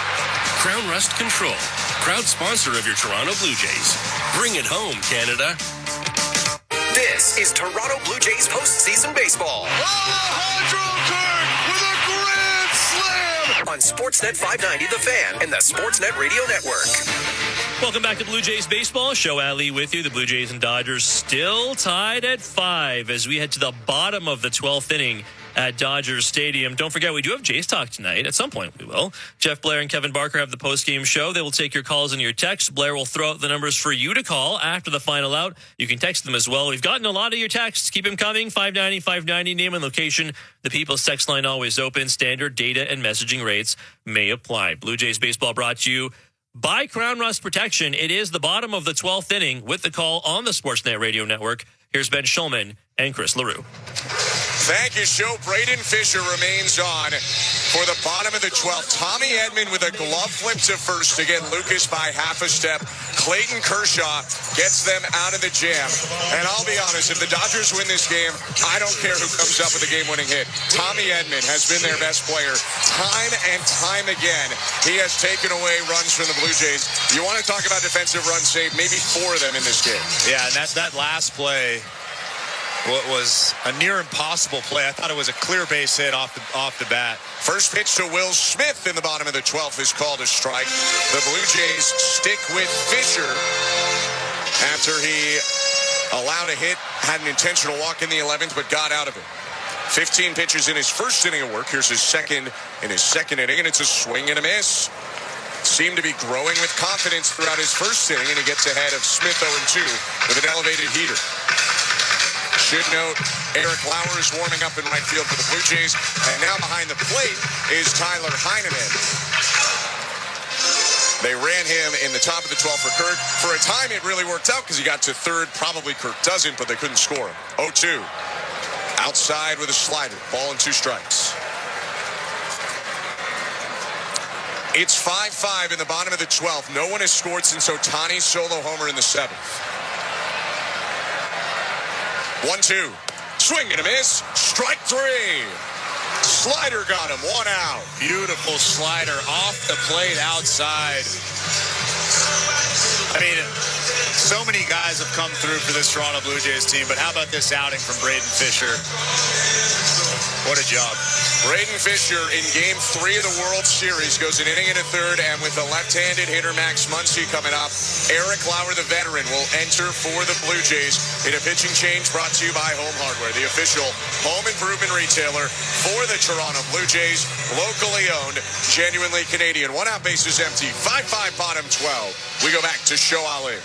Crown Rust Control, proud sponsor of your Toronto Blue Jays. Bring it home, Canada. This is Toronto Blue Jays postseason baseball. Alejandro Kirk with a grand slam! On Sportsnet 590 The Fan and the Sportsnet Radio Network. Welcome back to Blue Jays Baseball. Show Ali with you. The Blue Jays and Dodgers still tied at 5 as we head to the bottom of the 12th inning at Dodgers Stadium. Don't forget, we do have Jays Talk tonight. At some point, we will. Jeff Blair and Kevin Barker have the postgame show. They will take your calls and your texts. Blair will throw out the numbers for you to call after the final out. You can text them as well. We've gotten a lot of your texts. Keep them coming. 590, name and location. The People's Text line always open. Standard data and messaging rates may apply. Blue Jays Baseball brought to you by Crown Rust Protection. It is the bottom of the 12th inning with the call on the Sportsnet Radio Network. Here's Ben Schulman and Chris LaRue. Thank you, Joe. Braden Fisher remains on for the bottom of the 12th. Tommy Edman with a glove flip to first to get Lucas by half a step. Clayton Kershaw gets them out of the jam. And I'll be honest, if the Dodgers win this game, I don't care who comes up with a game-winning hit. Tommy Edman has been their best player time and time again. He has taken away runs from the Blue Jays. You want to talk about defensive runs saved, maybe 4 of them in this game. Yeah, and that last play, what was a near impossible play. I thought it was a clear base hit off the bat. First pitch to Will Smith in the bottom of the 12th is called a strike. The Blue Jays stick with Fisher after he allowed a hit, had an intentional walk in the 11th, but got out of it. 15 pitches in his first inning of work. Here's his second in his second inning, and it's a swing and a miss. Seemed to be growing with confidence throughout his first inning, and he gets ahead of Smith 0-2 with an elevated heater. Should note, Eric Lauer is warming up in right field for the Blue Jays. And now behind the plate is Tyler Heineman. They ran him in the top of the 12th for Kirk. For a time, it really worked out because he got to third. Probably Kirk doesn't, but they couldn't score him. 0-2. Outside with a slider. Ball and 2 strikes. It's 5-5 in the bottom of the 12th. No one has scored since Ohtani's solo homer in the 7th. 1-2. Swing and a miss. Strike 3. Slider got him. 1 out. Beautiful slider off the plate outside. I mean, so many guys have come through for this Toronto Blue Jays team, but how about this outing from Braden Fisher? What a job. Braden Fisher in Game 3 of the World Series goes an inning and a third, and with the left-handed hitter Max Muncy coming up, Eric Lauer, the veteran, will enter for the Blue Jays in a pitching change brought to you by Home Hardware, the official home improvement retailer for the Toronto Blue Jays, locally owned, genuinely Canadian. 1 out, bases empty, 5-5 bottom 12. We go back to Show Ali.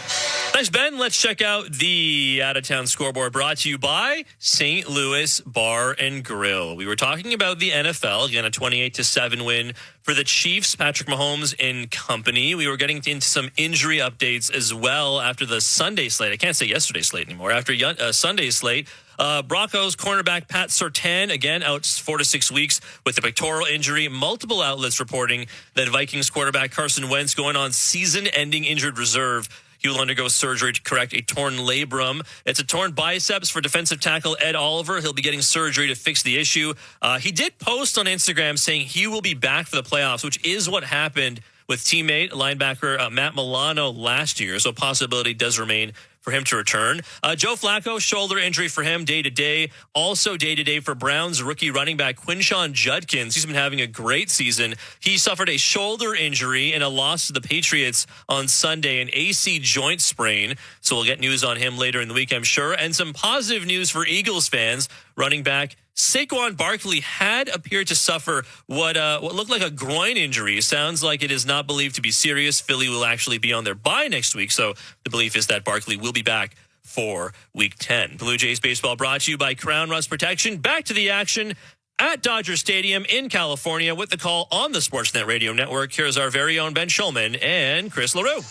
Thanks, Ben. Let's check out the out-of-town scoreboard brought to you by St. Louis Bar and Grill. We were talking about the NFL, again, a 28-7 win for the Chiefs, Patrick Mahomes and company. We were getting into some injury updates as well after the Sunday slate. I can't say yesterday's slate anymore. After Sunday's slate, Broncos cornerback Pat Surtain, again, out 4 to 6 weeks with a pectoral injury. Multiple outlets reporting that Vikings quarterback Carson Wentz going on season-ending injured reserve. He will undergo surgery to correct a torn labrum. It's a torn biceps for defensive tackle Ed Oliver. He'll be getting surgery to fix the issue. He did post on Instagram saying he will be back for the playoffs, which is what happened with teammate linebacker Matt Milano last year. So possibility does remain for him to return. Joe Flacco, shoulder injury for him day-to-day. Also day-to-day for Browns rookie running back Quinshon Judkins. He's been having a great season. He suffered a shoulder injury in a loss to the Patriots on Sunday, an AC joint sprain. So we'll get news on him later in the week, I'm sure. And some positive news for Eagles fans. Running back Saquon Barkley had appeared to suffer what looked like a groin injury. Sounds like it is not believed to be serious. Philly will actually be on their bye next week, so the belief is that Barkley will be back for Week 10. Blue Jays baseball brought to you by Crown Rust Protection. Back to the action at Dodger Stadium in California with the call on the Sportsnet Radio Network. Here's our very own Ben Schulman and Chris LaRue.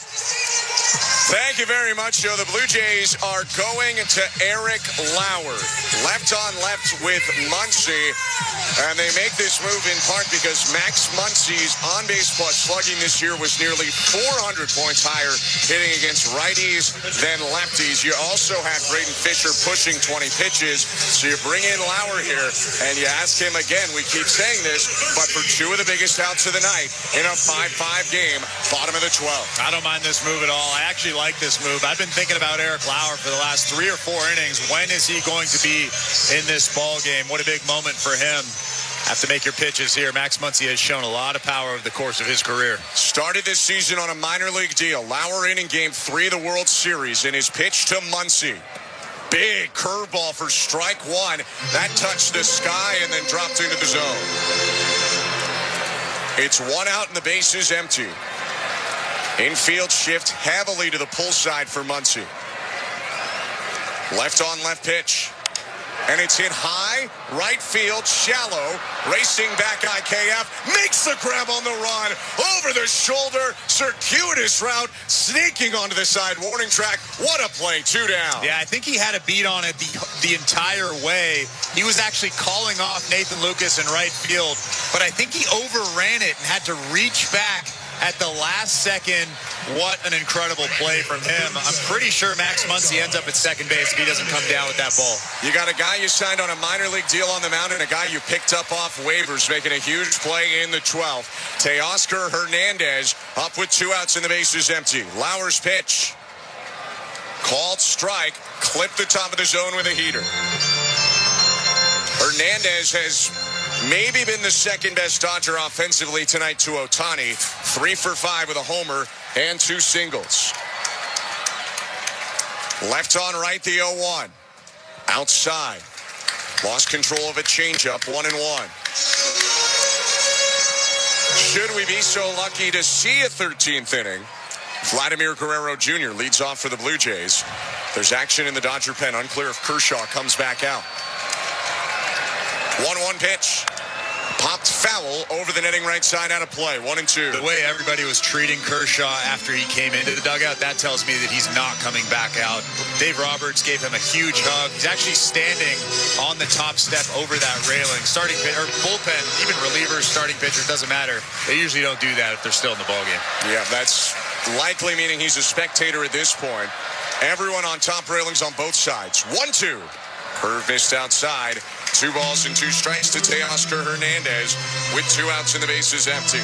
Thank you very much, Joe. The Blue Jays are going to Eric Lauer. Left on left with Muncy. And they make this move in part because Max Muncy's on-base plus slugging this year was nearly 400 points higher hitting against righties than lefties. You also had Braden Fisher pushing 20 pitches. So you bring in Lauer here and you ask him again, we keep saying this, but for two of the biggest outs of the night in a 5-5 game, bottom of the 12th. I don't mind this move at all. I actually like this move. I've been thinking about Eric Lauer for the last 3 or 4 innings. When is he going to be in this ball game? What a big moment for him. Have to make your pitches here. Max Muncy has shown a lot of power over the course of his career. Started this season on a minor league deal. Lauer in Game 3 of the World Series in his pitch to Muncy. Big curveball for strike one. That touched the sky and then dropped into the zone. It's 1 out and the base is empty. Infield shift heavily to the pull side for Muncy. Left on left pitch. And it's hit high, right field, shallow. Racing back IKF, makes the grab on the run. Over the shoulder, circuitous route, sneaking onto the side warning track. What a play, 2 down. Yeah, I think he had a beat on it the entire way. He was actually calling off Nathan Lucas in right field, but I think he overran it and had to reach back at the last second. What an incredible play from him. I'm pretty sure Max Muncy ends up at second base if he doesn't come down with that ball. You got a guy you signed on a minor league deal on the mound and a guy you picked up off waivers making a huge play in the 12th. Teoscar Hernandez up with 2 outs and the base is empty. Lauer's pitch. Called strike. Clipped the top of the zone with a heater. Hernandez has maybe been the second best Dodger offensively tonight to Ohtani. 3 for 5 with a homer and 2 singles. Left on right, the 0-1. Outside. Lost control of a changeup, 1-1. Should we be so lucky to see a 13th inning, Vladimir Guerrero Jr. leads off for the Blue Jays. There's action in the Dodger pen. Unclear if Kershaw comes back out. 1-1 pitch. Popped foul over the netting right side, out of play. 1-2. The way everybody was treating Kershaw after he came into the dugout, that tells me that he's not coming back out. Dave Roberts gave him a huge hug. He's actually standing on the top step over that railing. Starting or bullpen, even relievers, starting pitchers, doesn't matter. They usually don't do that if they're still in the ballgame. Yeah, that's likely meaning he's a spectator at this point. Everyone on top railings on both sides. 1-2. Curve missed outside. 2 balls and 2 strikes to Teoscar Hernandez with 2 outs and the base is empty.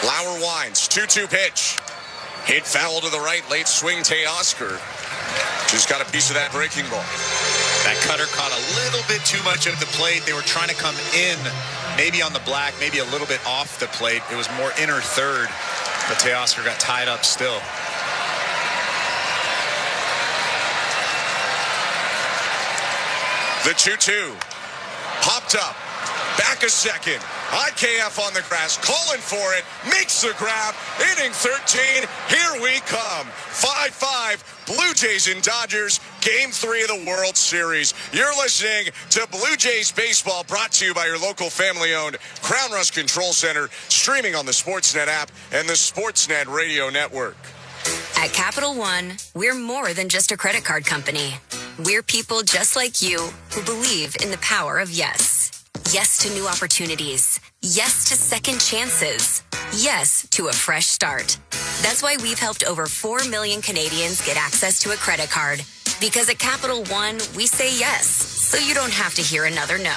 Lauer winds. 2-2 pitch. Hit foul to the right. Late swing Teoscar. Just got a piece of that breaking ball. That cutter caught a little bit too much of the plate. They were trying to come in, maybe on the black, maybe a little bit off the plate. It was more inner third, but Teoscar got tied up still. The 2-2. Popped up. Back a second. IKF on the grass, calling for it, makes the grab, inning 13, here we come. 5-5, Blue Jays and Dodgers, Game 3 of the World Series. You're listening to Blue Jays Baseball, brought to you by your local family-owned Crown Rust Control Center, streaming on the Sportsnet app and the Sportsnet Radio Network. At Capital One, we're more than just a credit card company. We're people just like you who believe in the power of yes. Yes to new opportunities. Yes to second chances. Yes to a fresh start. That's why we've helped over 4 million Canadians get access to a credit card. Because at Capital One, we say yes, so you don't have to hear another no.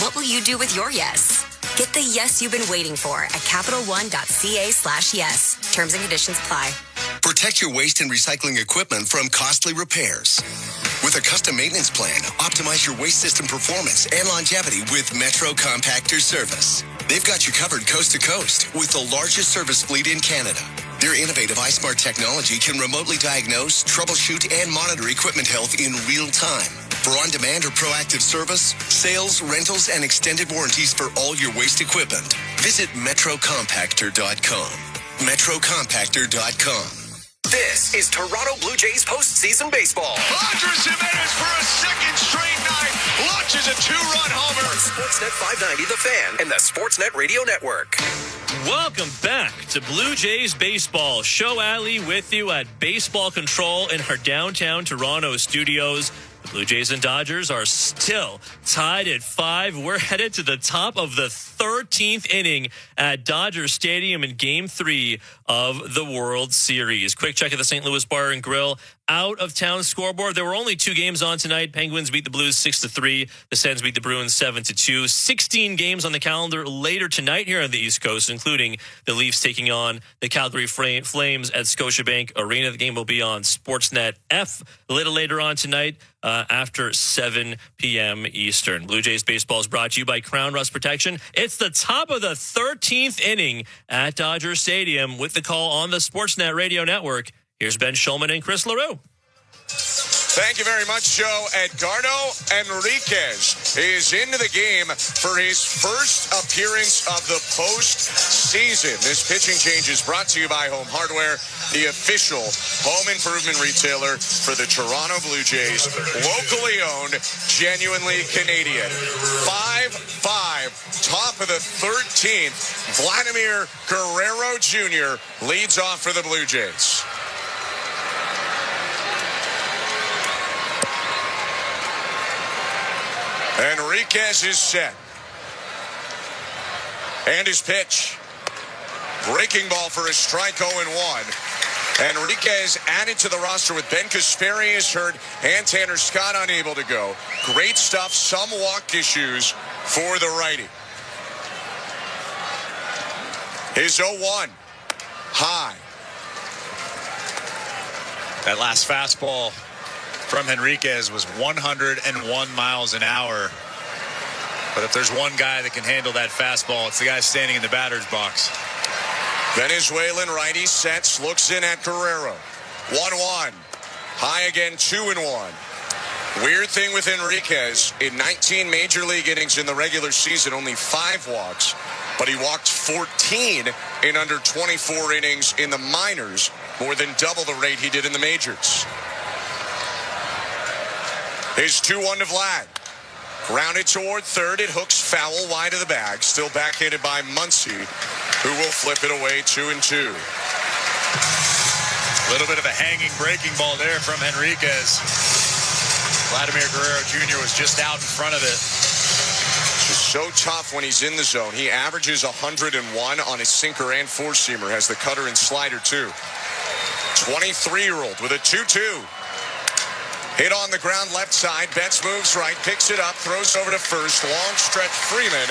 What will you do with your yes? Get the yes you've been waiting for at CapitalOne.ca/yes. Terms and conditions apply. Protect your waste and recycling equipment from costly repairs. With a custom maintenance plan, optimize your waste system performance and longevity with Metro Compactor Service. They've got you covered coast to coast with the largest service fleet in Canada. Their innovative iSmart technology can remotely diagnose, troubleshoot, and monitor equipment health in real time. For on-demand or proactive service, sales, rentals, and extended warranties for all your waste equipment, visit metrocompactor.com. metrocompactor.com. This is Toronto Blue Jays postseason baseball. Dodgers Jimenez for a second straight night launches a 2-run homer. On Sportsnet 590, The Fan, and the Sportsnet Radio Network. Welcome back to Blue Jays Baseball. Show Alley with you at Baseball Control in our downtown Toronto studios. The Blue Jays and Dodgers are still tied at 5. We're headed to the top of the 13th inning at Dodger Stadium in Game 3 of the World Series. Quick check of the St. Louis Bar and Grill out-of-town scoreboard. There were only 2 games on tonight. Penguins beat the Blues 6-3. The Sens beat the Bruins 7-2. 16 games on the calendar later tonight here on the East Coast, including the Leafs taking on the Calgary Flames at Scotiabank Arena. The game will be on Sportsnet F a little later on tonight after 7 p.m. Eastern. Blue Jays baseball is brought to you by Crown Rust Protection. It's the top of the 13th inning at Dodger Stadium with the call on the Sportsnet Radio Network. Here's Ben Schulman and Chris LaRue. Thank you very much, Joe. Edgardo Enriquez is into the game for his first appearance of the postseason. This pitching change is brought to you by Home Hardware, the official home improvement retailer for the Toronto Blue Jays. Locally owned, genuinely Canadian. 5-5, top of the 13th. Vladimir Guerrero Jr. leads off for the Blue Jays. Enriquez is set. And his pitch. Breaking ball for a strike 0-1. Enriquez added to the roster with Ben Kasperi is hurt and Tanner Scott unable to go. Great stuff. Some walk issues for the righty. His 0-1. High. That last fastball from Enriquez was 101 miles an hour. But if there's one guy that can handle that fastball, it's the guy standing in the batter's box. Venezuelan righty sets, looks in at Guerrero. 1-1. High again, 2-1. Weird thing with Enriquez, in 19 major league innings in the regular season, only 5 walks. But he walked 14 in under 24 innings in the minors, more than double the rate he did in the majors. His 2-1 to Vlad. Grounded toward third. It hooks foul wide of the bag. Still backhanded by Muncy, who will flip it away 2-2. A little bit of a hanging breaking ball there from Enriquez. Vladimir Guerrero Jr. was just out in front of it. It's so tough when he's in the zone. He averages 101 on his sinker and four-seamer. Has the cutter and slider, too. 23-year-old with a 2-2. Hit on the ground left side. Betts moves right, picks it up, throws over to first. Long stretch Freeman,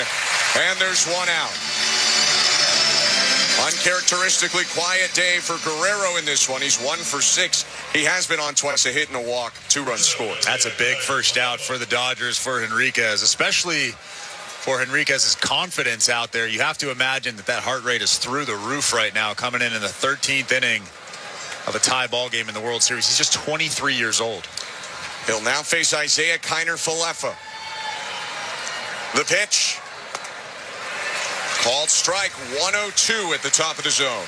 and there's one out. Uncharacteristically quiet day for Guerrero in this one. He's 1 for 6. He has been on twice, a hit and a walk, 2-run score. That's a big first out for the Dodgers for Enriquez, especially for Enriquez's confidence out there. You have to imagine that heart rate is through the roof right now, coming in the 13th inning of a tie ball game in the World Series. He's just 23 years old. He'll now face Isaiah Kiner-Falefa. The pitch. Called strike 102 at the top of the zone.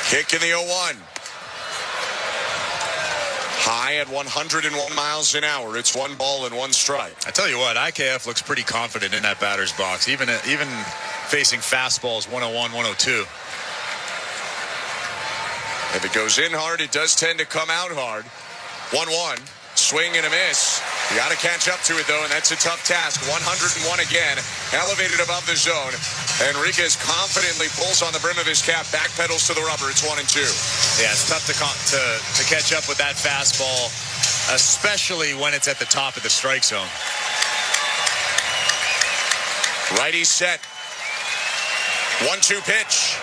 Kick in the 0-1. High at 101 miles an hour. It's 1 ball and 1 strike. I tell you what, IKF looks pretty confident in that batter's box, even facing fastballs 101, 102. If it goes in hard, it does tend to come out hard. 1-1. Swing and a miss. You got to catch up to it, though, and that's a tough task. 101 again, elevated above the zone. Enriquez confidently pulls on the brim of his cap, backpedals to the rubber. It's 1-2. Yeah, it's tough to catch up with that fastball, especially when it's at the top of the strike zone. Righty set. 1-2 pitch.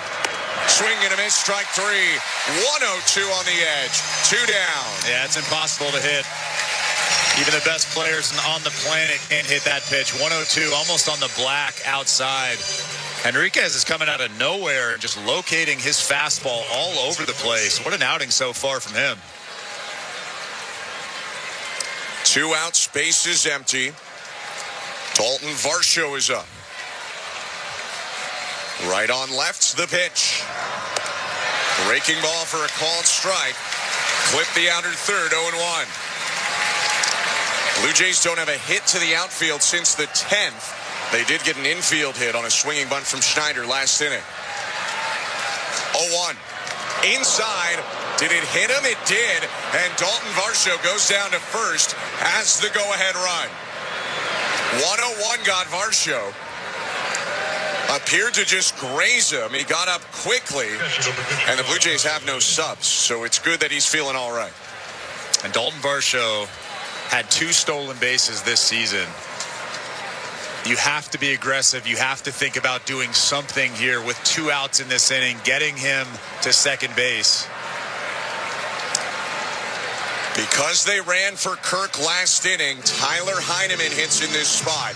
Swing and a miss, strike 3. 102 on the edge. 2 down. Yeah, it's impossible to hit. Even the best players on the planet can't hit that pitch. 102, almost on the black outside. Enriquez is coming out of nowhere and just locating his fastball all over the place. What an outing so far from him. 2 outs, base is empty. Dalton Varsho is up. Right on left's the pitch. Breaking ball for a called strike. Clip the outer third, 0-1. Blue Jays don't have a hit to the outfield since the 10th. They did get an infield hit on a swinging bunt from Schneider last inning. 0-1. Inside. Did it hit him? It did. And Dalton Varsho goes down to first as the go-ahead run. 101 got Varsho. Appeared to just graze him. He got up quickly. And the Blue Jays have no subs, so it's good that he's feeling all right. And Dalton Varsho had 2 stolen bases this season. You have to be aggressive. You have to think about doing something here with 2 outs in this inning, getting him to second base. Because they ran for Kirk last inning, Tyler Heineman hits in this spot.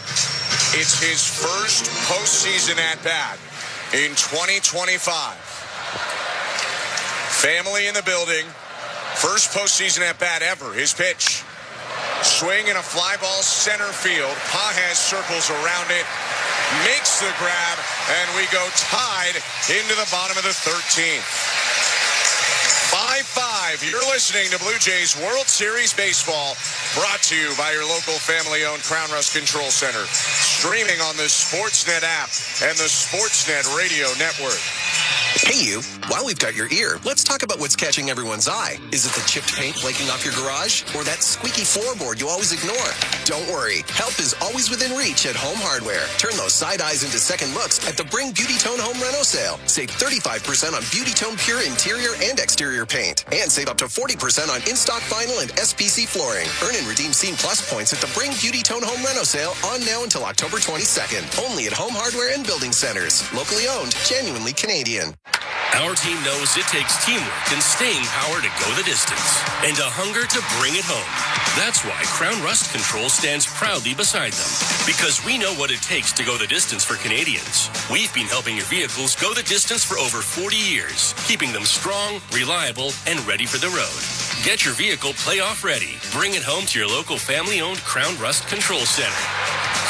It's his first postseason at-bat in 2025. Family in the building. First postseason at-bat ever. His pitch. Swing and a fly ball center field. Pages circles around it. Makes the grab. And we go tied into the bottom of the 13th. 5-5. You're listening to Blue Jays World Series Baseball, brought to you by your local family-owned Crown Rust Control Center. Streaming on the Sportsnet app and the Sportsnet Radio Network. Hey you, while we've got your ear, let's talk about what's catching everyone's eye. Is it the chipped paint flaking off your garage? Or that squeaky floorboard you always ignore? Don't worry, help is always within reach at Home Hardware. Turn those side eyes into second looks at the Bring Beauty Tone Home Reno sale. Save 35% on Beauty Tone Pure interior and exterior paint. And save up to 40% on in-stock vinyl and SPC flooring. Earn and redeem Scene Plus points at the Bring Beauty Tone Home Reno sale on now until October 22nd. Only at Home Hardware and Building Centers. Locally owned, genuinely Canadian. Our team knows it takes teamwork and staying power to go the distance, and a hunger to bring it home. That's why Crown Rust Control stands proudly beside them, because we know what it takes to go the distance for Canadians. We've been helping your vehicles go the distance for over 40 years, keeping them strong, reliable, and ready for the road. Get your vehicle playoff ready. Bring it home to your local family-owned Crown Rust Control Center.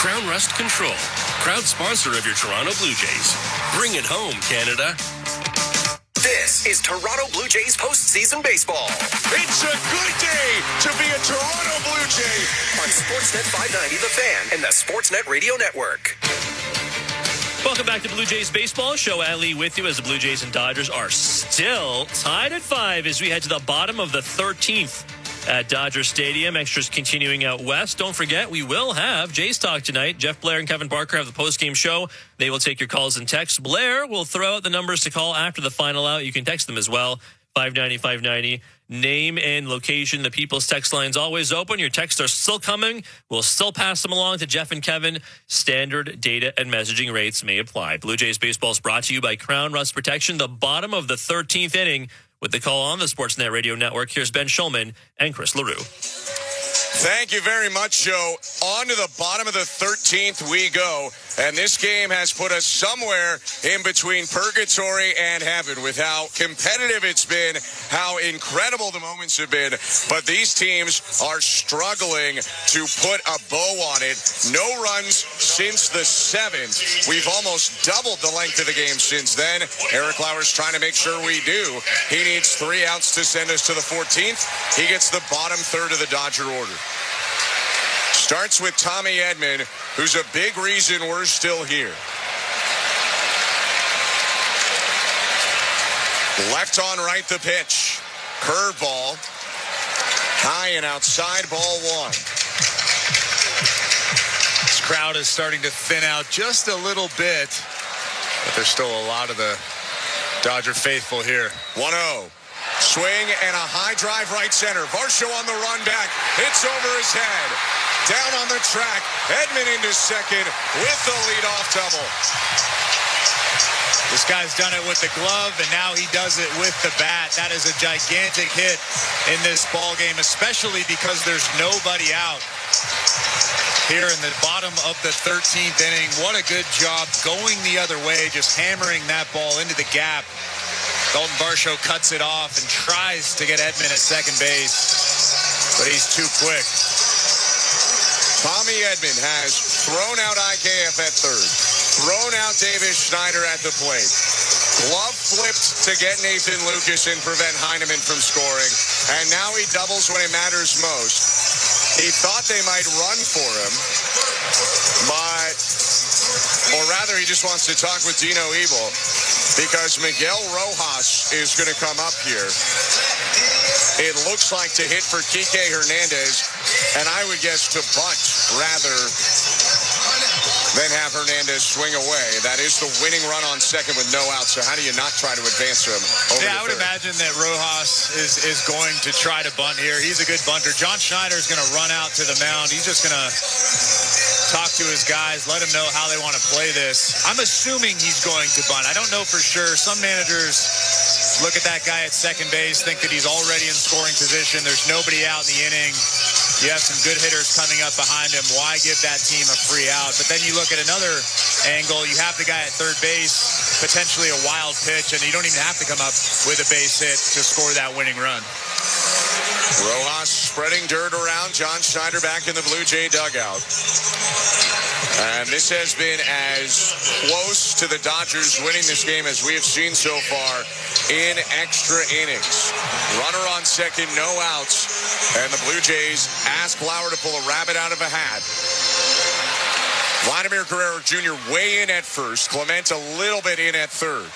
Crown Rust Control, proud sponsor of your Toronto Blue Jays. Bring it home, Canada. This is Toronto Blue Jays postseason baseball. It's a good day to be a Toronto Blue Jay. On Sportsnet 590, The Fan, and the Sportsnet Radio Network. Welcome back to Blue Jays Baseball. Show Ali with you as the Blue Jays and Dodgers are still tied at 5 as we head to the bottom of the 13th at Dodger Stadium. Extras continuing out west. Don't forget, we will have Jays Talk tonight. Jeff Blair and Kevin Barker have the postgame show. They will take your calls and texts. Blair will throw out the numbers to call after the final out. You can text them as well. 590-590. Name and location. The People's text line's always open. Your texts are still coming. We'll still pass them along to Jeff and Kevin. Standard data and messaging rates may apply. Blue Jays Baseball is brought to you by Crown Rust Protection. The bottom of the 13th inning. With the call on the Sportsnet Radio Network, here's Ben Schulman and Chris LaRue. Thank you very much, Joe. On to the bottom of the 13th we go. And this game has put us somewhere in between purgatory and heaven with how competitive it's been, how incredible the moments have been. But these teams are struggling to put a bow on it. No runs since the 7th. We've almost doubled the length of the game since then. Eric Lauer's trying to make sure we do. He needs 3 outs to send us to the 14th. He gets the bottom third of the Dodger order. Starts with Tommy Edman, who's a big reason we're still here. Left on right the pitch. Curveball. High and outside, ball 1. This crowd is starting to thin out just a little bit, but there's still a lot of the Dodger faithful here. 1-0. Swing and a high drive right center. Varsho on the run back. Hits over his head. Down on the track. Edman into second with the leadoff double. This guy's done it with the glove, and now he does it with the bat. That is a gigantic hit in this ball game, especially because there's nobody out here in the bottom of the 13th inning. What a good job going the other way, just hammering that ball into the gap. Dalton Varsho cuts it off and tries to get Edman at second base, but he's too quick. Tommy Edman has thrown out IKF at third, thrown out Davis Schneider at the plate. Glove flipped to get Nathan Lucas and prevent Heineman from scoring, and now he doubles when it matters most. He thought they might run for him, or rather he just wants to talk with Dino Ebel, because Miguel Rojas is going to come up here. It looks like to hit for Kike Hernandez, and I would guess to bunt rather than have Hernandez swing away. That is the winning run on second with no outs, so how do you not try to advance him over I would third? imagine that Rojas is going to try to bunt here. He's a good bunter. John Schneider is going to run out to the mound. He's just going to talk to his guys, let him know how they want to play this. I'm assuming he's going to bunt. I don't know for sure. Some managers look at that guy at second base, think that he's already in scoring position. There's nobody out in the inning. You have some good hitters coming up behind him. Why give that team a free out? But then you look at another angle. You have the guy at third base, potentially a wild pitch, and you don't even have to come up with a base hit to score that winning run. Rojas spreading dirt around. John Schneider back in the Blue Jay dugout. And this has been as close to the Dodgers winning this game as we have seen so far in extra innings. Runner on second, no outs. And the Blue Jays ask Lauer to pull a rabbit out of a hat. Vladimir Guerrero Jr. way in at first. Clement a little bit in at third.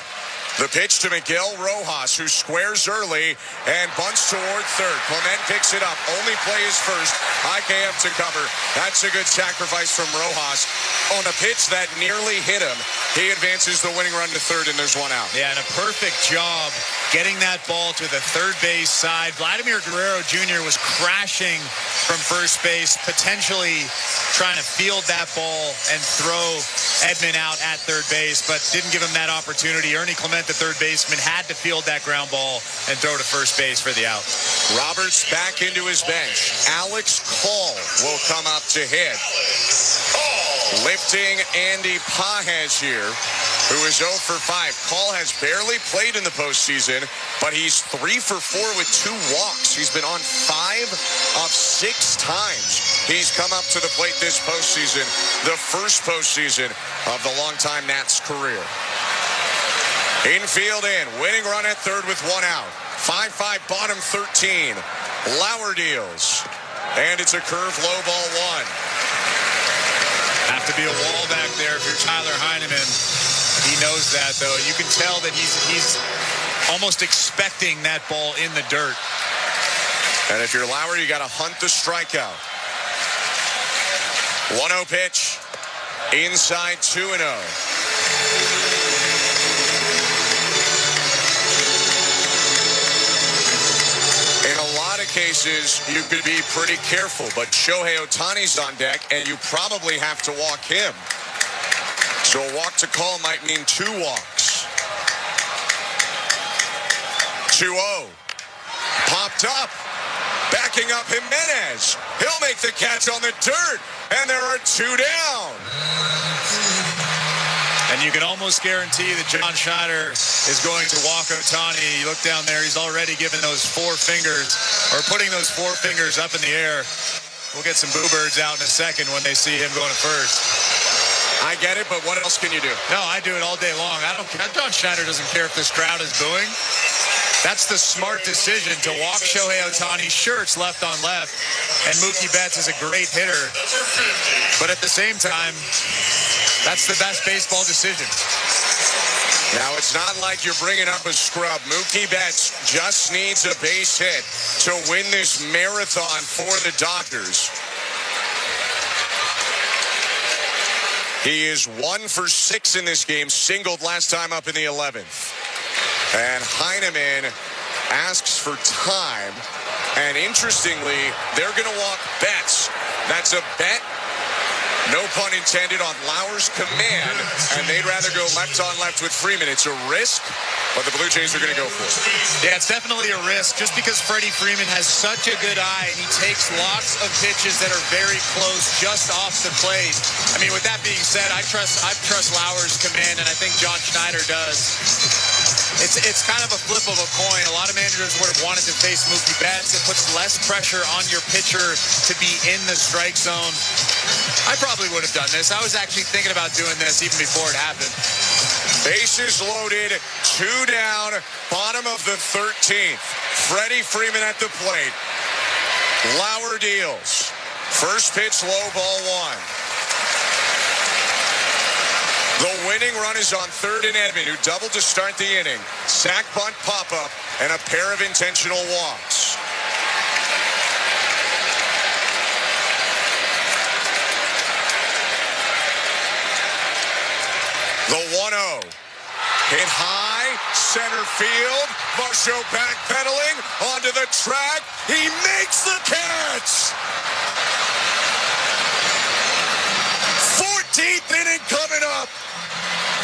The pitch to Miguel Rojas, who squares early and bunts toward third. Clement picks it up. Only play is first. IKF to cover. That's a good sacrifice from Rojas. On a pitch that nearly hit him, he advances the winning run to third, and there's one out. Yeah, and a perfect job getting that ball to the third base side. Vladimir Guerrero Jr. was crashing from first base, potentially trying to field that ball and throw Edman out at third base, but didn't give him that opportunity. Ernie Clement, the third baseman, had to field that ground ball and throw to first base for the out. Roberts back into his bench. Alex Call will come up to hit. Lifting Andy Pages here, who is 0 for 5. Call has barely played in the postseason, but he's 3 for 4 with 2 walks. He's been on 5 of 6 times he's come up to the plate this postseason, the first postseason of the longtime Nats career. Infield in, winning run at third with 1 out. 5-5 bottom 13. Lauer deals, and it's a curve low ball 1. Have to be a wall back there if you're Tyler Heineman. He knows that, though. You can tell that he's almost expecting that ball in the dirt. And if you're Lauer, you got to hunt the strikeout. 1-0 pitch. Inside 2-0. In a lot of cases, you could be pretty careful, but Shohei Ohtani's on deck, and you probably have to walk him. So a walk to call might mean 2 walks. 2-0. Popped up. Backing up Jimenez. He'll make the catch on the dirt, and there are 2 down. And you can almost guarantee that John Schneider is going to walk Ohtani. You look down there, he's already given those 4 fingers, or putting those 4 fingers up in the air. We'll get some boo birds out in a second when they see him going to first. I get it, but what else can you do? No, I do it all day long. I don't care. John Schneider doesn't care if this crowd is booing. That's the smart decision to walk Shohei Ohtani. Sure, it's left on left, and Mookie Betts is a great hitter. But at the same time, that's the best baseball decision. Now, it's not like you're bringing up a scrub. Mookie Betts just needs a base hit to win this marathon for the Dodgers. He is 1 for 6 in this game, singled last time up in the 11th. And Heineman asks for time. And interestingly, they're going to walk Betts. That's a bet, no pun intended, on Lauer's command. And they'd rather go left on left with Freeman. It's a risk, but the Blue Jays are going to go for it. Yeah, it's definitely a risk just because Freddie Freeman has such a good eye. He takes lots of pitches that are very close just off the plate. I mean, with that being said, I trust Lauer's command, and I think John Schneider does. It's kind of a flip of a coin. A lot of managers would have wanted to face Mookie Betts. It puts less pressure on your pitcher to be in the strike zone. I probably would have done this. I was actually thinking about doing this even before it happened. Bases loaded, 2 down, bottom of the 13th. Freddie Freeman at the plate. Lauer deals. First pitch, low, ball 1. The winning run is on third in Edman, who doubled to start the inning. Sack, bunt, pop-up, and a pair of intentional walks. The 1-0. Hit high, center field. Varsho backpedaling onto the track. He makes the catch! 14th inning coming up.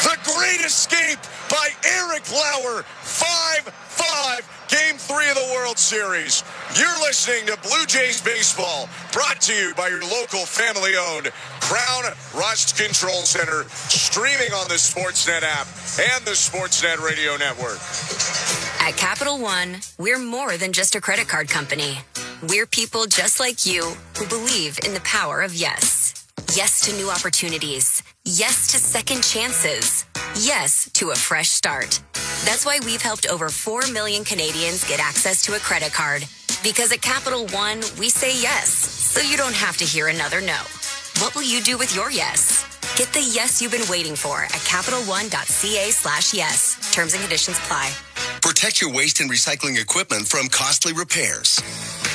The Great Escape by Eric Lauer. 5-5, Game 3 of the World Series. You're listening to Blue Jays Baseball, brought to you by your local family-owned Crown Rust Control Center, streaming on the Sportsnet app and the Sportsnet Radio Network. At Capital One, we're more than just a credit card company. We're people just like you who believe in the power of yes. Yes to new opportunities. Yes to second chances. Yes to a fresh start. That's why we've helped over 4 million Canadians get access to a credit card. Because at Capital One, we say yes, so you don't have to hear another no. What will you do with your yes? Get the yes you've been waiting for at CapitalOne.ca/yes. Terms and conditions apply. Protect your waste and recycling equipment from costly repairs.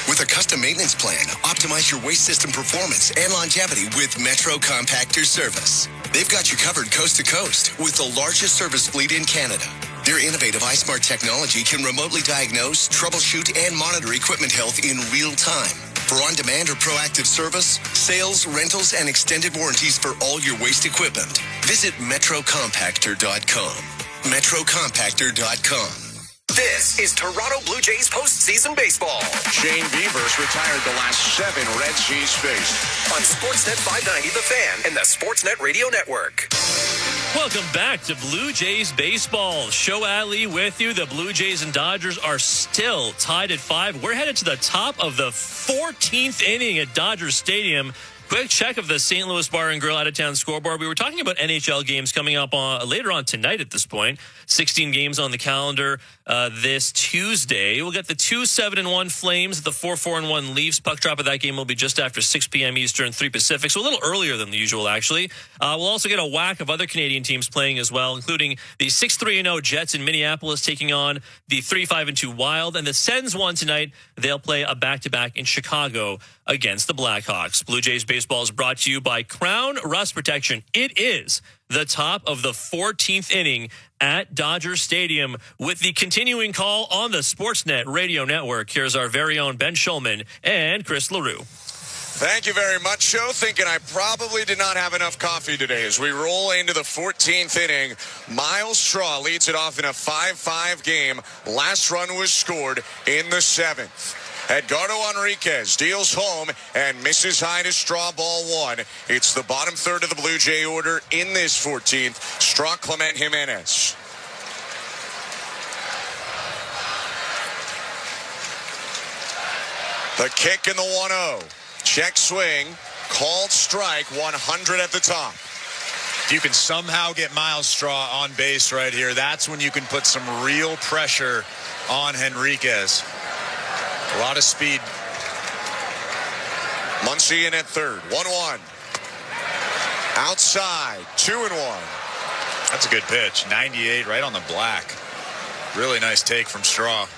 With a custom maintenance plan, optimize your waste system performance and longevity with Metro Compactor Service. They've got you covered coast to coast with the largest service fleet in Canada. Their innovative iSmart technology can remotely diagnose, troubleshoot, and monitor equipment health in real time. For on-demand or proactive service, sales, rentals, and extended warranties for all your waste equipment, visit metrocompactor.com. metrocompactor.com. This is Toronto Blue Jays postseason baseball. Shane Beavers retired the last 7 Red Seas faced. On Sportsnet 590 The Fan and the Sportsnet Radio Network. Welcome back to Blue Jays Baseball. Show Ali with you. The Blue Jays and Dodgers are still tied at 5. We're headed to the top of the 14th inning at Dodger Stadium. Quick check of the St. Louis Bar and Grill out-of-town scoreboard. We were talking about NHL games coming up later on tonight at this point. 16 games on the calendar this Tuesday. We'll get the 2-7-1 Flames, the 4-4-1 Leafs. Puck drop of that game will be just after 6 p.m. Eastern, 3 Pacific, so a little earlier than the usual, actually. We'll also get a whack of other Canadian teams playing as well, including the 6-3-0 Jets in Minneapolis taking on the 3-5-2 Wild. And the Sens won tonight. They'll play a back-to-back in Chicago against the Blackhawks. Blue Jays Baseball is brought to you by Crown Rust Protection. It is the top of the 14th inning at Dodger Stadium with the continuing call on the Sportsnet Radio Network. Here's our very own Ben Schulman and Chris LaRue. Thank you very much, Joe. Thinking I probably did not have enough coffee today as we roll into the 14th inning. Miles Straw leads it off in a 5-5 game. Last run was scored in the 7th. Edgardo Enriquez deals home and misses high to straw, ball one. It's the bottom third of the Blue Jay order in this 14th. Straw, Clement, Jimenez. The kick in the 1-0. Check swing. Called strike. 100 at the top. If you can somehow get Miles Straw on base right here, that's when you can put some real pressure on Henriquez. A lot of speed. Muncy in at third. 1-1. Outside. 2-1. That's a good pitch. 98 right on the black. Really nice take from Straw.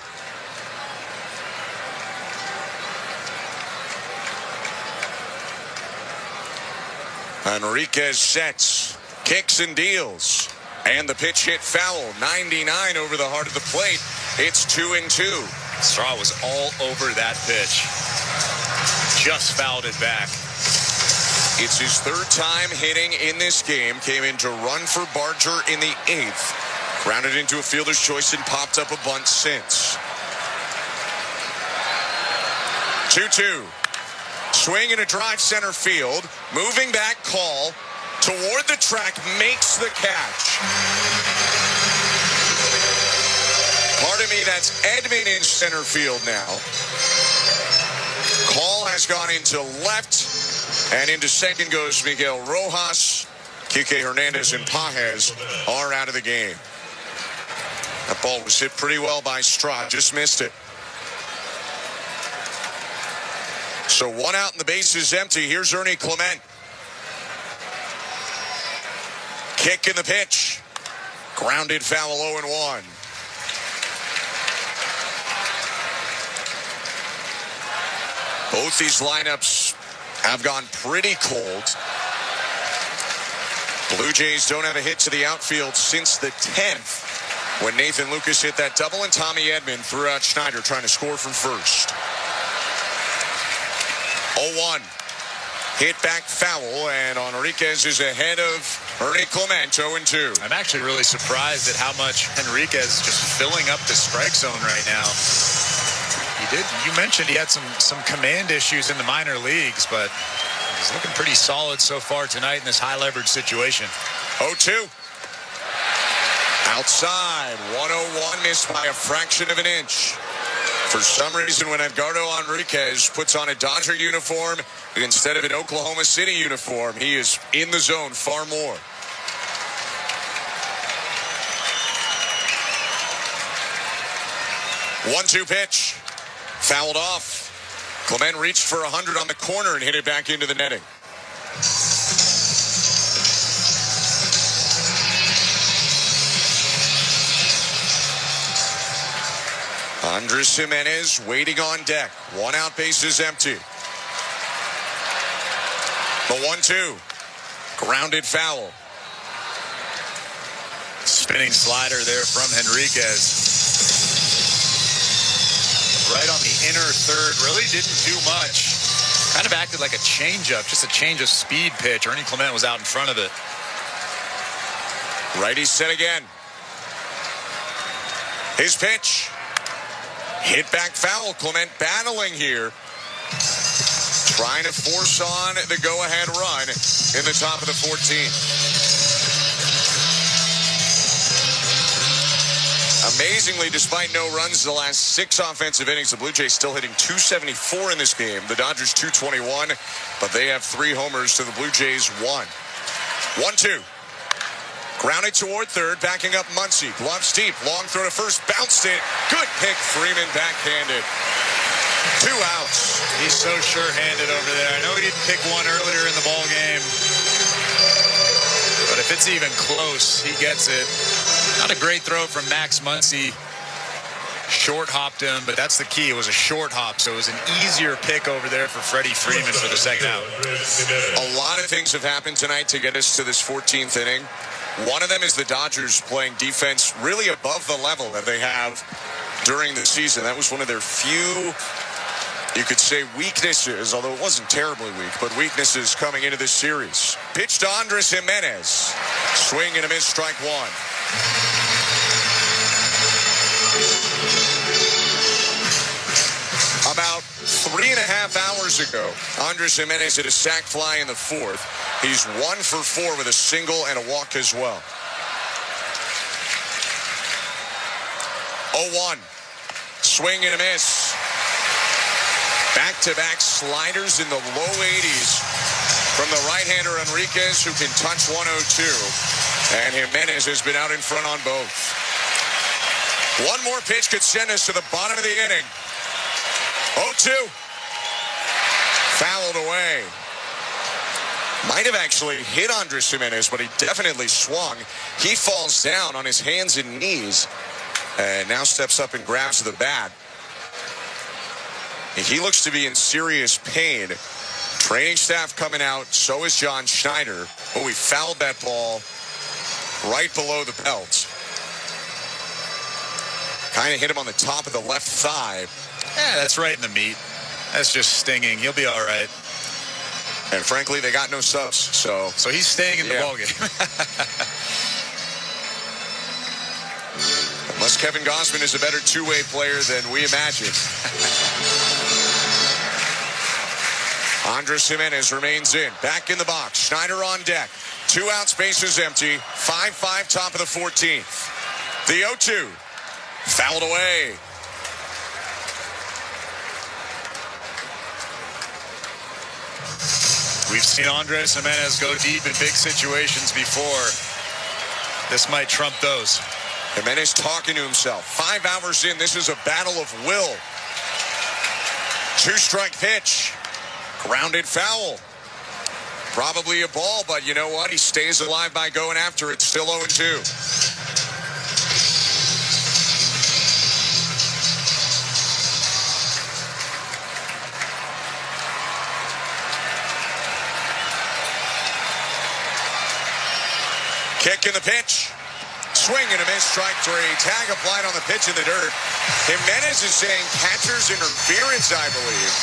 Enriquez sets, kicks and deals. And the pitch hit foul. 99 over the heart of the plate. It's 2-2. Straw was all over that pitch. Just fouled it back. It's his third time hitting in this game. Came in to run for Barger in the 8th. Grounded into a fielder's choice and popped up a bunt since. 2-2. Swing and a drive center field. Moving back call. Toward the track. Makes the catch. Pardon me, that's Edman in center field now. Call has gone into left. And into second goes Miguel Rojas. Kike Hernandez and Pajes are out of the game. That ball was hit pretty well by Straw. Just missed it. So one out and the base is empty. Here's Ernie Clement. Kick in the pitch. Grounded foul 0-1. Both these lineups have gone pretty cold. Blue Jays don't have a hit to the outfield since the 10th when Nathan Lucas hit that double and Tommy Edman threw out Schneider trying to score from first. 0-1. Hit back foul, and Enriquez is ahead of Ernie Clement, 0-2. I'm actually really surprised at how much Henriquez is just filling up the strike zone right now. You mentioned he had some command issues in the minor leagues, but he's looking pretty solid so far tonight in this high leverage situation. 0-2. Outside. 101 missed by a fraction of an inch. For some reason, when Edgardo Enriquez puts on a Dodger uniform instead of an Oklahoma City uniform, he is in the zone far more. One-two pitch. Fouled off. Clement reached for 100 on the corner and hit it back into the netting. Andres Jimenez waiting on deck. One out, base is empty. The 1-2. Grounded foul. Spinning slider there from Henriquez. Right on the inner third. Really didn't do much. Kind of acted like a changeup, just a change of speed pitch. Ernie Clement was out in front of it. Righty set again. His pitch. Hit back foul. Clement battling here. Trying to force on the go-ahead run in the top of the 14th. Amazingly, despite no runs the last 6 offensive innings, the Blue Jays still hitting .274 in this game. The Dodgers .221, but they have 3 homers to the Blue Jays 1. 1-2. Grounded toward third, backing up Muncy. Gloves deep, long throw to first, bounced it. Good pick, Freeman backhanded. 2 outs. He's so sure-handed over there. I know he didn't pick one earlier in the ball game, but if it's even close, he gets it. Not a great throw from Max Muncy. Short hopped him, but that's the key. It was a short hop, so it was an easier pick over there for Freddie Freeman for the second out. A lot of things have happened tonight to get us to this 14th inning. One of them is the Dodgers playing defense really above the level that they have during the season. That was one of their few, you could say, weaknesses, although it wasn't terribly weak, but weaknesses coming into this series. Pitch to Andres Jimenez. Swing and a miss, strike 1. About 2.5 hours ago, Andres Gimenez hit a sac fly in the fourth. He's 1 for 4 with a single and a walk as well. 0-1. Swing and a miss. Back-to-back sliders in the low 80s from the right-hander Enriquez, who can touch 102. And Gimenez has been out in front on both. One more pitch could send us to the bottom of the inning. 0-2. Fouled away. Might have actually hit Andres Gimenez, but he definitely swung. He falls down on his hands and knees and now steps up and grabs the bat. He looks to be in serious pain. Training staff coming out, so is John Schneider. But we fouled that ball right below the belt. Kind of hit him on the top of the left thigh. Yeah, that's right in the meat. That's just stinging. He'll be all right. And frankly, they got no subs, so he's staying in the ballgame. Unless Kevin Gausman is a better two-way player than we imagined. Andres Gimenez remains in. Back in the box. Schneider on deck. 2 outs, bases empty. 5-5, top of the 14th. The 0-2. Fouled away. We've seen Andres Gimenez go deep in big situations before. This might trump those. Gimenez talking to himself. 5 hours in, this is a battle of will. 2-strike pitch. Grounded foul. Probably a ball, but you know what? He stays alive by going after it. Still 0-2. Kick in the pitch. Swing and a miss, strike 3. Tag applied on the pitch in the dirt. Gimenez is saying catcher's interference, I believe.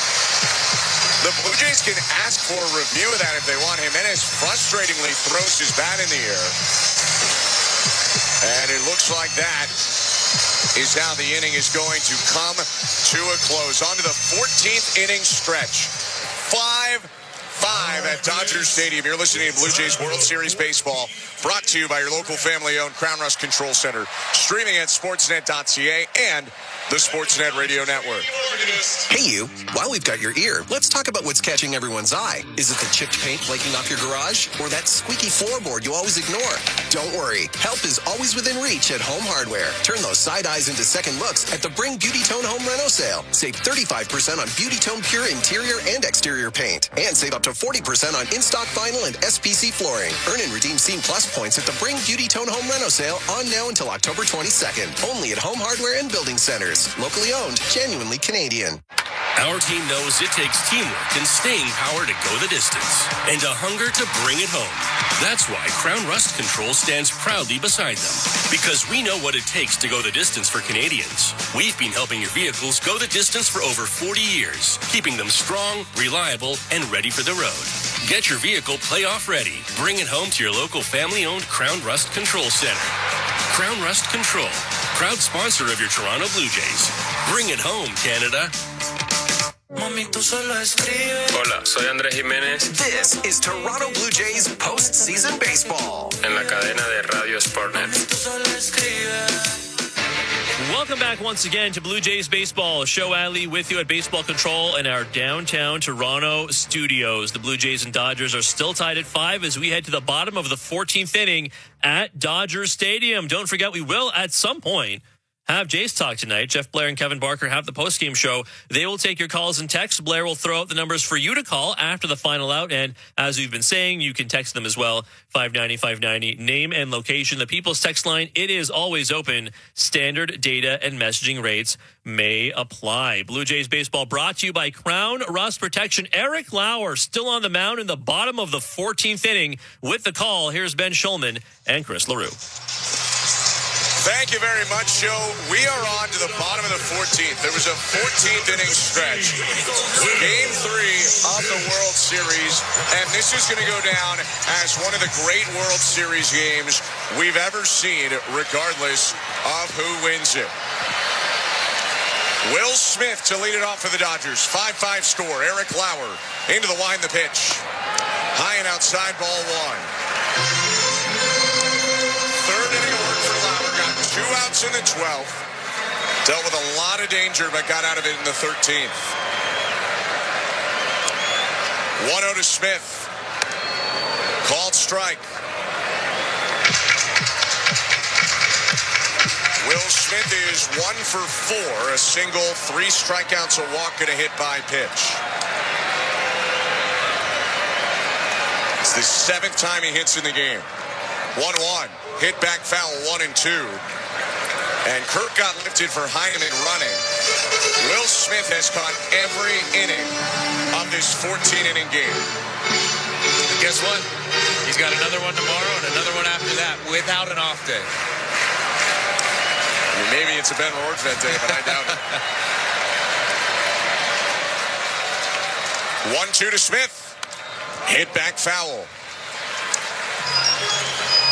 The Blue Jays can ask for a review of that if they want. Gimenez frustratingly throws his bat in the air. And it looks like that is how the inning is going to come to a close. On to the 14th inning stretch. 5-5 at Dodger Stadium. You're listening to Blue Jays World Series Baseball, brought to you by your local family-owned Crown Rust Control Center, streaming at sportsnet.ca and the Sportsnet Radio Network. Hey you, while we've got your ear, let's talk about what's catching everyone's eye. Is it the chipped paint flaking off your garage? Or that squeaky floorboard you always ignore? Don't worry, help is always within reach at Home Hardware. Turn those side eyes into second looks at the Bring Beauty Tone Home Reno sale. Save 35% on Beauty Tone Pure interior and exterior paint. And save up to 40% on in-stock vinyl and SPC flooring. Earn and redeem Scene Plus points at the Bring Beauty Tone Home Reno sale on now until October 22nd. Only at Home Hardware and Building Centers. Locally owned, genuinely Canadian. Our team knows it takes teamwork and staying power to go the distance, and a hunger to bring it home. That's why Crown Rust Control stands proudly beside them, because we know what it takes to go the distance for Canadians. We've been helping your vehicles go the distance for over 40 years, keeping them strong, reliable, and ready for the road. Get your vehicle playoff ready. Bring it home to your local family-owned Crown Rust Control Center. Crown Rust Control, proud sponsor of your Toronto Blue Jays. Bring it home, Canada. Hola, soy Andrés Jiménez. This is Toronto Blue Jays postseason baseball. En la cadena de Radio Sportnet. Welcome back once again to Blue Jays Baseball. Show Ali with you at Baseball Control in our downtown Toronto studios. The Blue Jays and Dodgers are still tied at 5 as we head to the bottom of the 14th inning at Dodger Stadium. Don't forget, we will at some point have Jays Talk tonight. Jeff Blair and Kevin Barker have the postgame show. They will take your calls and texts. Blair will throw out the numbers for you to call after the final out. And as we've been saying, you can text them as well. 590-590, name and location. The People's Text Line, it is always open. Standard data and messaging rates may apply. Blue Jays Baseball brought to you by Crown Rust Protection. Eric Lauer still on the mound in the bottom of the 14th inning with the call. Here's Ben Schulman and Chris LaRue. Thank you very much, Joe. We are on to the bottom of the 14th. There was a 14th inning stretch. Game 3 of the World Series, and this is going to go down as one of the great World Series games we've ever seen, regardless of who wins it. Will Smith to lead it off for the Dodgers. 5-5 score. Eric Lauer into the wind, the pitch. High and outside, ball one. Third inning of work for Lauer. Got 2 outs in the 12th. Dealt with a lot of danger, but got out of it in the 13th. 1-0 to Smith. Called strike. Will Smith is 1 for 4, a single, 3 strikeouts, a walk, and a hit by pitch. It's the 7th time he hits in the game. 1-1, hit back foul, 1 and 2. And Kirk got lifted for Heineman running. Will Smith has caught every inning of this 14-inning game. Guess what? He's got another one tomorrow and another one after that without an off day. I mean, maybe it's a Ben Rortvedt day, but I doubt it. 1-2 to Smith. Hit back foul.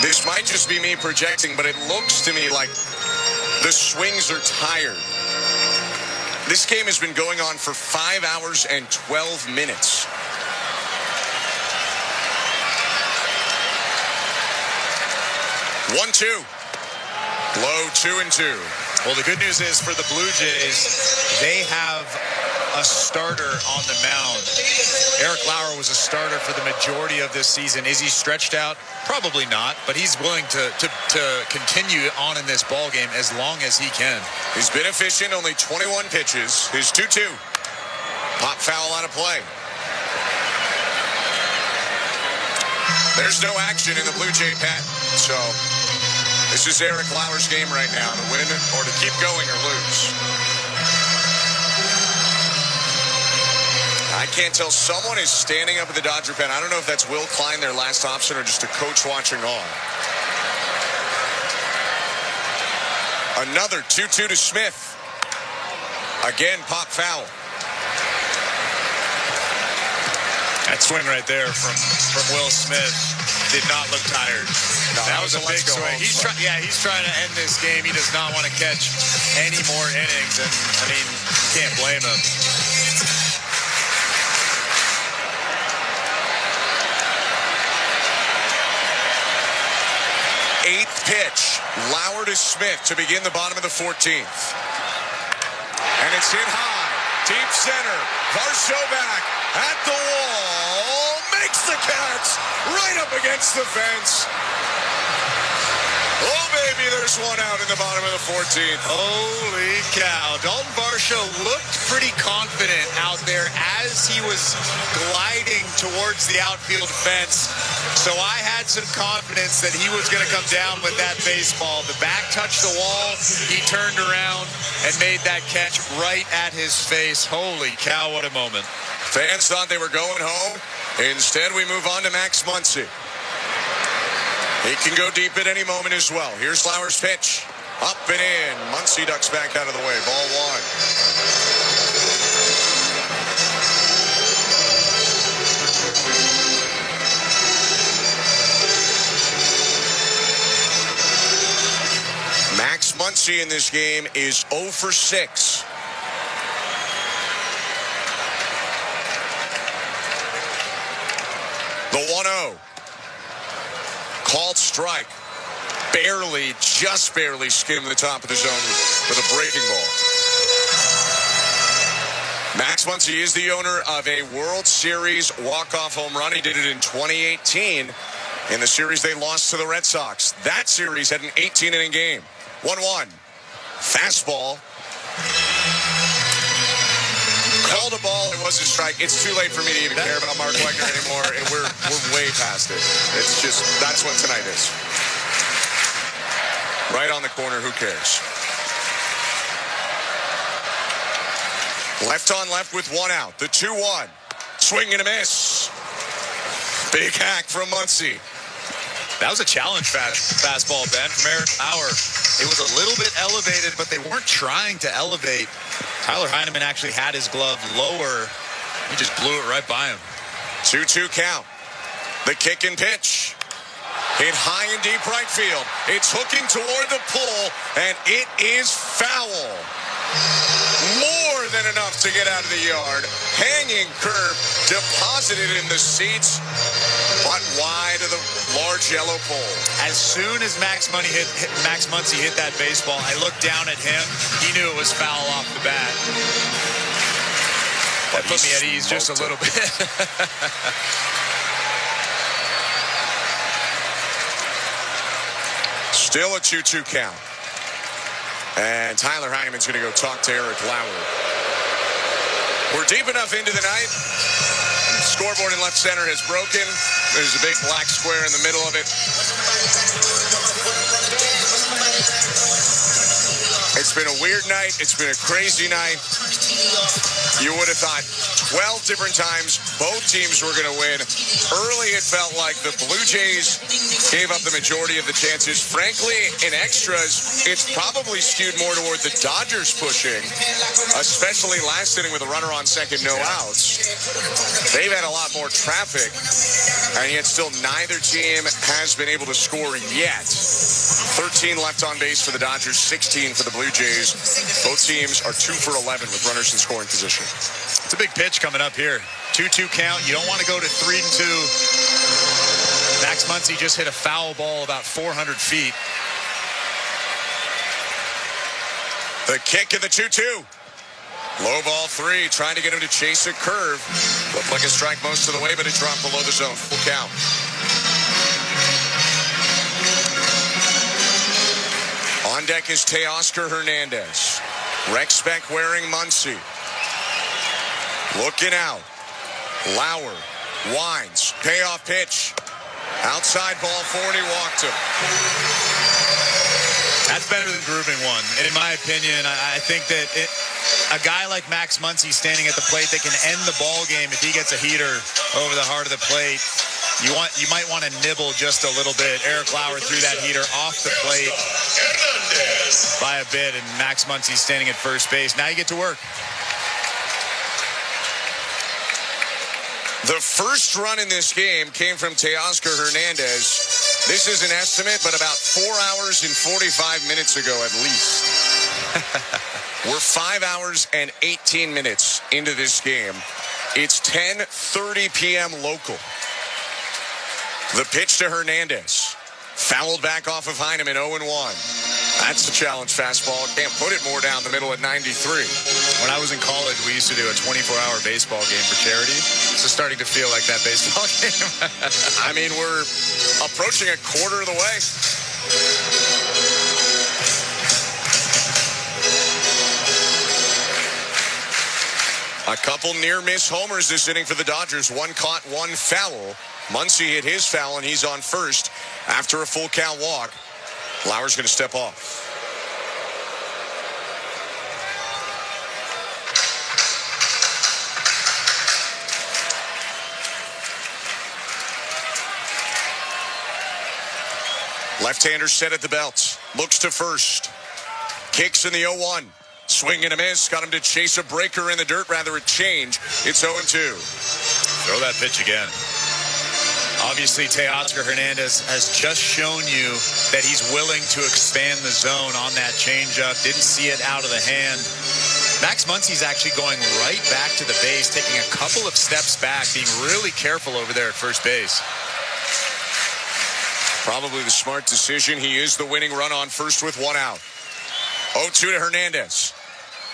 This might just be me projecting, but it looks to me like the swings are tired. This game has been going on for 5 hours and 12 minutes. One, 2. Low 2-2. Well, the good news is for the Blue Jays, they have a starter on the mound. Eric Lauer was a starter for the majority of this season. Is he stretched out? Probably not, but he's willing to continue on in this ball game as long as he can. He's been efficient, only 21 pitches. His 2-2. Pop foul out of play. There's no action in the Blue Jay pen, so this is Eric Lauer's game right now, to win or to keep going or lose. I can't tell. Someone is standing up at the Dodger pen. I don't know if that's Will Klein, their last option, or just a coach watching on. Another 2-2 to Smith. Again, pop foul. That swing right there from Will Smith did not look tired. No, that was a big swing. He's trying to end this game. He does not want to catch any more innings, and I mean, you can't blame him. Eighth pitch, Lauer to Smith to begin the bottom of the 14th. And it's hit high, deep center. Varsho back at the wall, makes the catch right up against the fence. Oh, baby, there's one out in the bottom of the 14th. Holy cow. Dalton Varsho looked pretty confident out there as he was gliding towards the outfield fence. So I had some confidence that he was going to come down with that baseball. The bat touched the wall. He turned around and made that catch right at his face. Holy cow, what a moment. Fans thought they were going home. Instead, we move on to Max Muncy. He can go deep at any moment as well. Here's Lauer's pitch. Up and in. Muncy ducks back out of the way. Ball 1. Max Muncy in this game is 0 for 6. The 1-0. Called strike. Barely, just barely skimmed the top of the zone with a breaking ball. Max Muncy is the owner of a World Series walk-off home run. He did it in 2018 in the series they lost to the Red Sox. That series had an 18-inning game. 1-1. Fastball. Called a ball. It was a strike. It's too late for me to even care about Mark Wegner anymore. And we're way past it. It's just, that's what tonight is. Right on the corner. Who cares? Left on left with one out. The 2-1. Swing and a miss. Big hack from Muncy. That was a challenge fastball, Ben, from Eric Lauer. It was a little bit elevated, but they weren't trying to elevate. Tyler Heineman actually had his glove lower. He just blew it right by him. 2-2 count. The kick and pitch. Hit high and deep right field. It's hooking toward the pole, and it is foul. More than enough to get out of the yard. Hanging curve deposited in the seats, but wide of the large yellow pole. As soon as Max Muncy hit that baseball, I looked down at him. He knew it was foul off the bat. That put me at ease just a little bit. Still a 2-2 count. And Tyler Heineman's going to go talk to Eric Lauer. We're deep enough into the night. Scoreboard in left center has broken. There's a big black square in the middle of it. It's been a weird night. It's been a crazy night. You would have thought 12 different times both teams were going to win. Early, it felt like the Blue Jays gave up the majority of the chances. Frankly, in extras, it's probably skewed more toward the Dodgers pushing, especially last inning with a runner on second, no outs. They've had a lot more traffic, and yet still neither team has been able to score yet. 13 left on base for the Dodgers, 16 for the Blue Jays. Both teams are 2 for 11 with runners in scoring position. It's a big pitch coming up here. 2-2 count. You don't want to go to 3-2. Max Muncy just hit a foul ball about 400 feet. The kick of the 2-2. Low ball 3, trying to get him to chase a curve. Looked like a strike most of the way, but it dropped below the zone. Full count. On deck is Teoscar Hernandez. Rex Beck wearing Muncy. Looking out. Lauer winds. Payoff pitch. Outside ball 4, and he walked him. That's better than grooving one. And in my opinion, I think that a guy like Max Muncy standing at the plate that can end the ball game if he gets a heater over the heart of the plate. You might want to nibble just a little bit. Eric Lauer threw that heater off the plate by a bit, and Max Muncy standing at first base. Now you get to work. The first run in this game came from Teoscar Hernandez. This is an estimate, but about 4 hours and 45 minutes ago at least. We're 5 hours and 18 minutes into this game. It's 10:30 p.m. local. The pitch to Hernandez. Fouled back off of Heineman, 0-1. That's a challenge fastball. Can't put it more down the middle at 93. When I was in college, we used to do a 24-hour baseball game for charity. So starting to feel like that baseball game. I mean, we're approaching a quarter of the way. A couple near-miss homers this inning for the Dodgers. 1 caught, 1 foul. Muncy hit his foul, and he's on first after a full count walk. Lauer's going to step off. Left-hander set at the belt. Looks to first. Kicks in the 0-1. Swing and a miss. Got him to chase a breaker in the dirt, rather a change. It's 0-2. Throw that pitch again. Obviously, Teoscar Hernandez has just shown you that he's willing to expand the zone on that changeup. Didn't see it out of the hand. Max Muncy's actually going right back to the base, taking a couple of steps back, being really careful over there at first base. Probably the smart decision. He is the winning run on first with 1 out. 0-2 to Hernandez.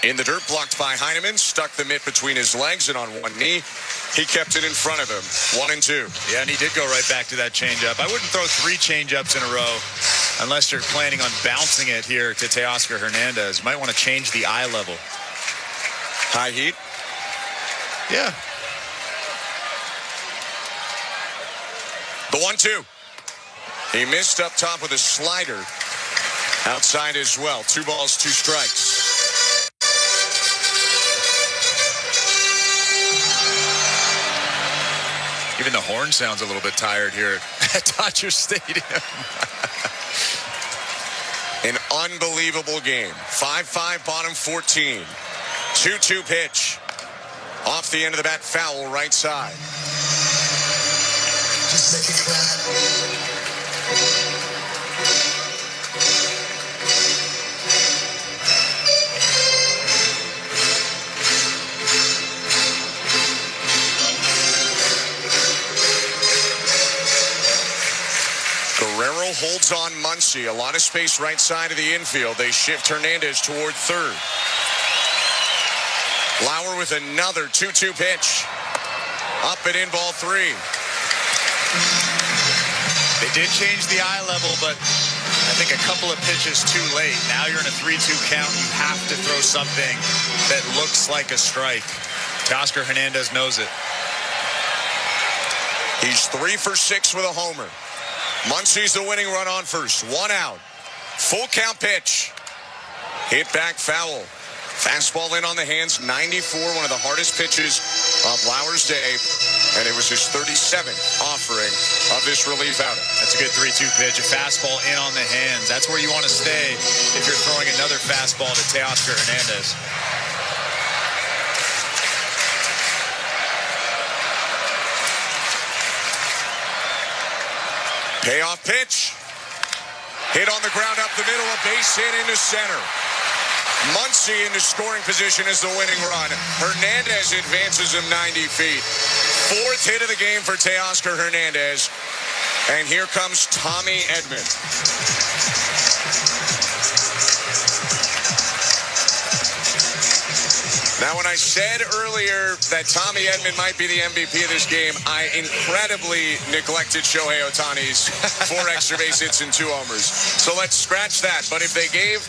In the dirt, blocked by Heineman. Stuck the mitt between his legs and on one knee. He kept it in front of him. 1-2. Yeah, and he did go right back to that changeup. I wouldn't throw 3 changeups in a row unless you're planning on bouncing it here to Teoscar Hernandez. You might want to change the eye level. High heat? Yeah. The 1-2. He missed up top with a slider. Outside as well. 2 balls, 2 strikes. Even the horn sounds a little bit tired here at Dodger Stadium. An unbelievable game. 5-5, bottom 14. 2-2 pitch. Off the end of the bat, foul, right side. Reds on Muncy. A lot of space right side of the infield. They shift Hernandez toward third. Lauer with another 2-2 pitch. Up and in, ball 3. They did change the eye level, but I think a couple of pitches too late. Now you're in a 3-2 count. You have to throw something that looks like a strike. Teoscar Hernandez knows it. He's 3 for 6 with a homer. Muncy's the winning run on first. 1 out. Full count pitch. Hit back foul. Fastball in on the hands. 94, one of the hardest pitches of Lauer's day. And it was his 37th offering of this relief outing. That's a good 3-2 pitch. A fastball in on the hands. That's where you want to stay if you're throwing another fastball to Teoscar Hernandez. Payoff pitch. Hit on the ground up the middle, a base hit into center. Muncy into scoring position as the winning run. Hernandez advances him 90 feet. 4th hit of the game for Teoscar Hernandez. And here comes Tommy Edman. Now, when I said earlier that Tommy Edman might be the MVP of this game, I incredibly neglected Shohei Ohtani's 4 extra base hits and 2 homers. So let's scratch that. But if they gave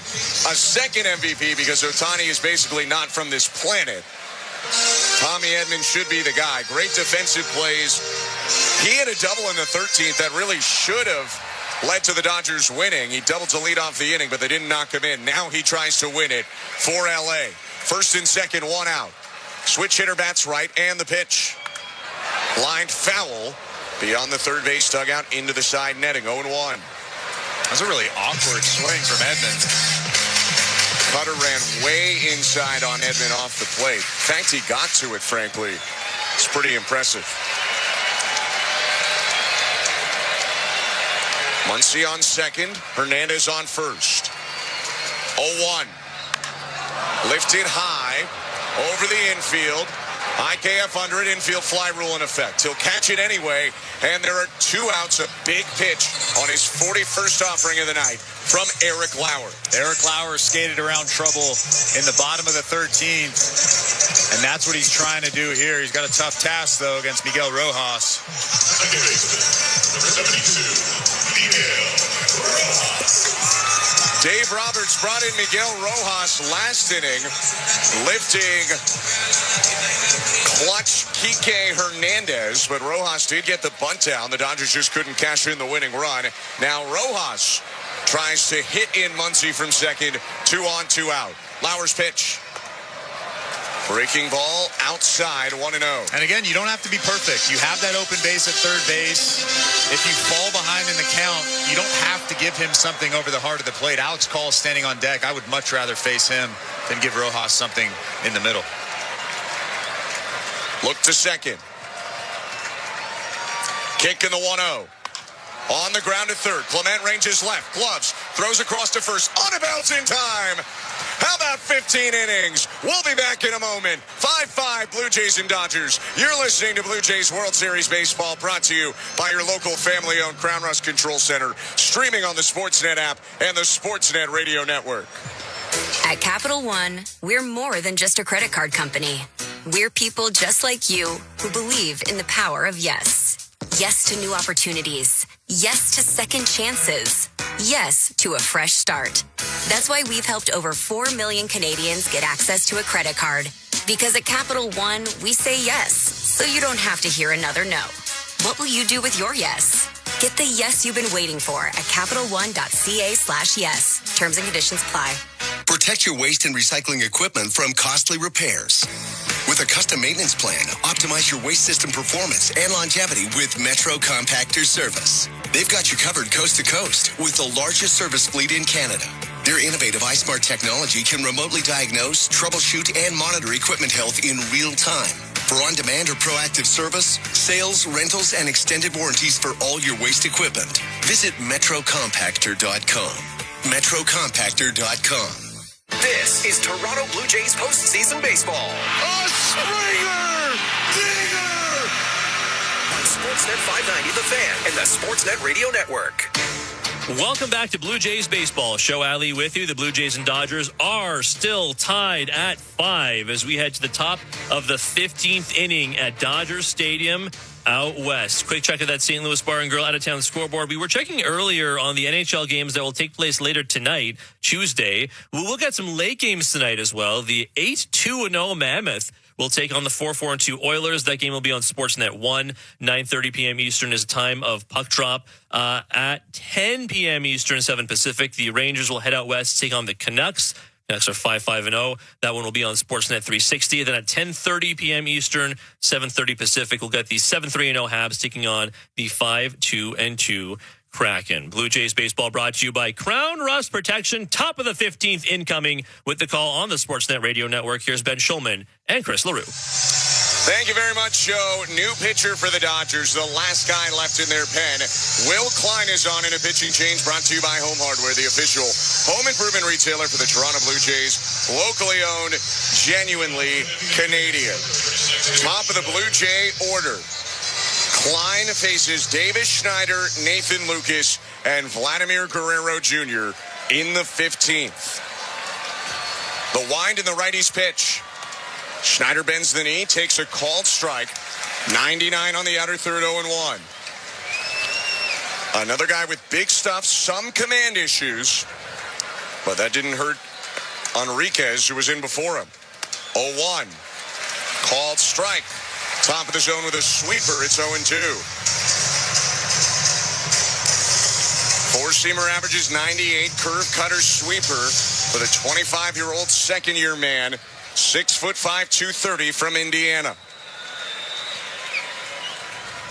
a second MVP, because Ohtani is basically not from this planet, Tommy Edman should be the guy. Great defensive plays. He had a double in the 13th that really should have led to the Dodgers winning. He doubled to lead off the inning, but they didn't knock him in. Now he tries to win it for L.A. 1st and 2nd, 1 out. Switch hitter bats right, and the pitch. Lined foul beyond the third base dugout into the side netting. 0-1. That's a really awkward swing from Edman. Cutter ran way inside on Edman off the plate. In fact, he got to it, frankly. It's pretty impressive. Muncy on second. Hernandez on first. 0-1. Lifted high over the infield. IKF under it, infield fly rule in effect. He'll catch it anyway, and there are 2 outs. A big pitch on his 41st offering of the night from Eric Lauer. Eric Lauer skated around trouble in the bottom of the 13th, and that's what he's trying to do here. He's got a tough task, though, against Miguel Rojas. Second baseman, number 72, Miguel Rojas. Dave Roberts brought in Miguel Rojas last inning, lifting clutch Kike Hernandez, but Rojas did get the bunt down. The Dodgers just couldn't cash in the winning run. Now Rojas tries to hit in Muncy from second. 2 on, 2 out. Lauer's pitch. Breaking ball outside, 1-0. And again, you don't have to be perfect. You have that open base at third base. If you fall behind in the count, you don't have to give him something over the heart of the plate. Alex Call standing on deck. I would much rather face him than give Rojas something in the middle. Look to second. Kick in the 1-0. On the ground at third. Clement ranges left. Gloves. Throws across to first. On a bounce in time. How about 15 innings? We'll be back in a moment. 5-5 Blue Jays and Dodgers. You're listening to Blue Jays World Series Baseball, brought to you by your local family-owned Crown Rust Control Center. Streaming on the Sportsnet app and the Sportsnet Radio Network. At Capital One, we're more than just a credit card company. We're people just like you who believe in the power of yes. Yes to new opportunities. Yes to second chances. Yes to a fresh start. That's why we've helped over 4 million Canadians get access to a credit card. Because at Capital One, we say yes, so you don't have to hear another no. What will you do with your yes? Get the yes you've been waiting for at CapitalOne.ca/yes. Terms and conditions apply. Protect your waste and recycling equipment from costly repairs. With a custom maintenance plan, optimize your waste system performance and longevity with Metro Compactor Service. They've got you covered coast to coast with the largest service fleet in Canada. Their innovative iSmart technology can remotely diagnose, troubleshoot, and monitor equipment health in real time. For on-demand or proactive service, sales, rentals, and extended warranties for all your waste equipment, visit metrocompactor.com. metrocompactor.com. This is Toronto Blue Jays postseason baseball. A Springer! Dinger! On Sportsnet 590, The Fan, and the Sportsnet Radio Network. Welcome back to Blue Jays Baseball. Show Ali with you. The Blue Jays and Dodgers are still tied at 5 as we head to the top of the 15th inning at Dodger Stadium out west. Quick check of that St. Louis Bar and Grill out-of-town scoreboard. We were checking earlier on the NHL games that will take place later tonight, Tuesday. We'll look at some late games tonight as well. The 8-2-0 Mammoth will take on the 4-4-2 Oilers. That game will be on Sportsnet 1. 9:30 p.m. Eastern is the time of puck drop. At 10 p.m. Eastern, 7 Pacific, the Rangers will head out west to take on the Canucks. Canucks are 5-5-0. That one will be on Sportsnet 360. Then at 10:30 p.m. Eastern, 7:30 Pacific, we'll get the 7-3-0 Habs taking on the 5-2-2 Kraken. Blue Jays baseball brought to you by Crown Rust Protection. Top of the 15th incoming with the call on the Sportsnet Radio Network. Here's Ben Schulman and Chris LaRue. Thank you very much, Joe. New pitcher for the Dodgers, the last guy left in their pen. Will Klein is on in a pitching change brought to you by Home Hardware, the official home improvement retailer for the Toronto Blue Jays. Locally owned, genuinely Canadian. Top of the Blue Jay order. Klein faces Davis Schneider, Nathan Lucas, and Vladimir Guerrero Jr. in the 15th. The wind in the righty's pitch. Schneider bends the knee, takes a called strike. 99 on the outer third, 0-1. Another guy with big stuff, some command issues, but that didn't hurt Enriquez, who was in before him. 0-1. Called strike. Top of the zone with a sweeper. It's 0-2. Four-seamer averages 98. Curve cutter sweeper for the 25-year-old second-year man. 6'5", 230 from Indiana.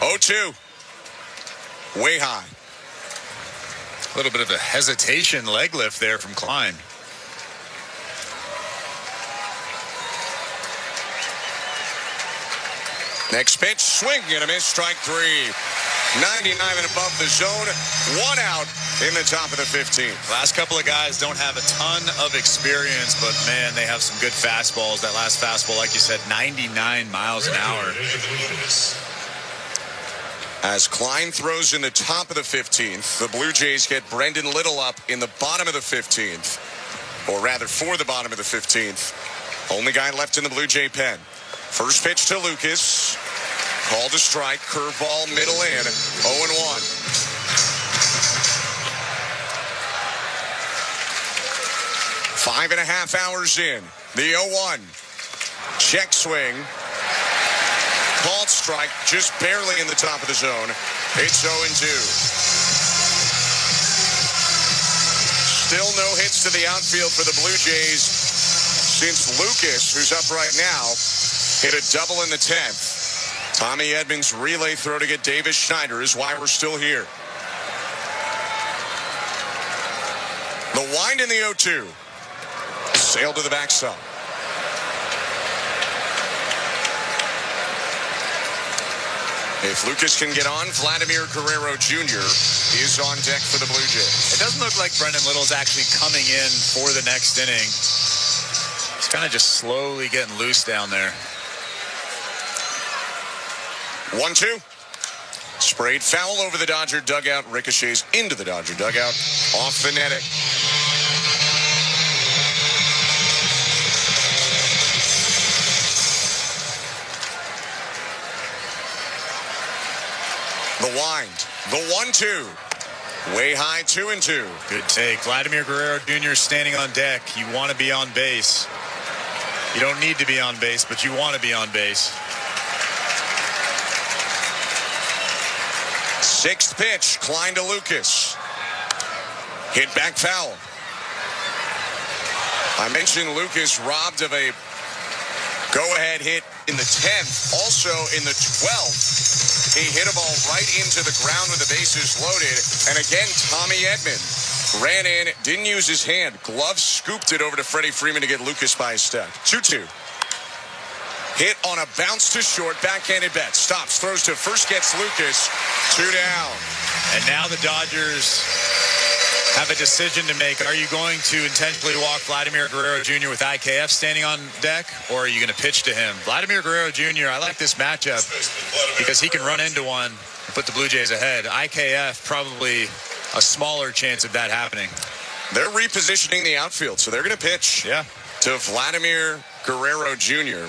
0-2. Way high. A little bit of a hesitation leg lift there from Klein. Next pitch, swing and a miss, strike 3. 99 and above the zone, 1 out in the top of the 15th. Last couple of guys don't have a ton of experience, but man, they have some good fastballs. That last fastball, like you said, 99 miles an hour. As Klein throws in the top of the 15th, the Blue Jays get Brendan Little up in the bottom of the 15th, or rather for the bottom of the 15th. Only guy left in the Blue Jay pen. First pitch to Lucas. Called a strike. Curveball middle in. 0-1. Five and a half hours in. The 0-1. Check swing. Called strike. Just barely in the top of the zone. It's 0-2. Still no hits to the outfield for the Blue Jays since Lucas, who's up right now, hit a double in the 10th. Tommy Edmonds' relay throw to get Davis Schneider is why we're still here. The wind in the 0-2. Sailed to the backstop. If Lucas can get on, Vladimir Guerrero Jr. is on deck for the Blue Jays. It doesn't look like Brendan Little's actually coming in for the next inning. He's kind of just slowly getting loose down there. 1-2. Sprayed foul over the Dodger dugout. Ricochets into the Dodger dugout. Off the netting. The wind. The 1-2. Way high, 2-2. Good take. Vladimir Guerrero Jr. standing on deck. You want to be on base. You don't need to be on base, but you want to be on base. Sixth pitch, Klein to Lucas. Hit back foul. I mentioned Lucas robbed of a go-ahead hit in the 10th. Also in the 12th, he hit a ball right into the ground with the bases loaded. And again, Tommy Edman ran in, didn't use his hand. Glove scooped it over to Freddie Freeman to get Lucas by a step. 2-2. Hit on a bounce to short, backhanded bet. Stops, throws to first, gets Lucas. 2 down. And now the Dodgers have a decision to make. Are you going to intentionally walk Vladimir Guerrero Jr. with IKF standing on deck, or are you going to pitch to him? Vladimir Guerrero Jr., I like this matchup because he can run into one and put the Blue Jays ahead. IKF probably a smaller chance of that happening. They're repositioning the outfield, so they're going to pitch to Vladimir Guerrero Jr.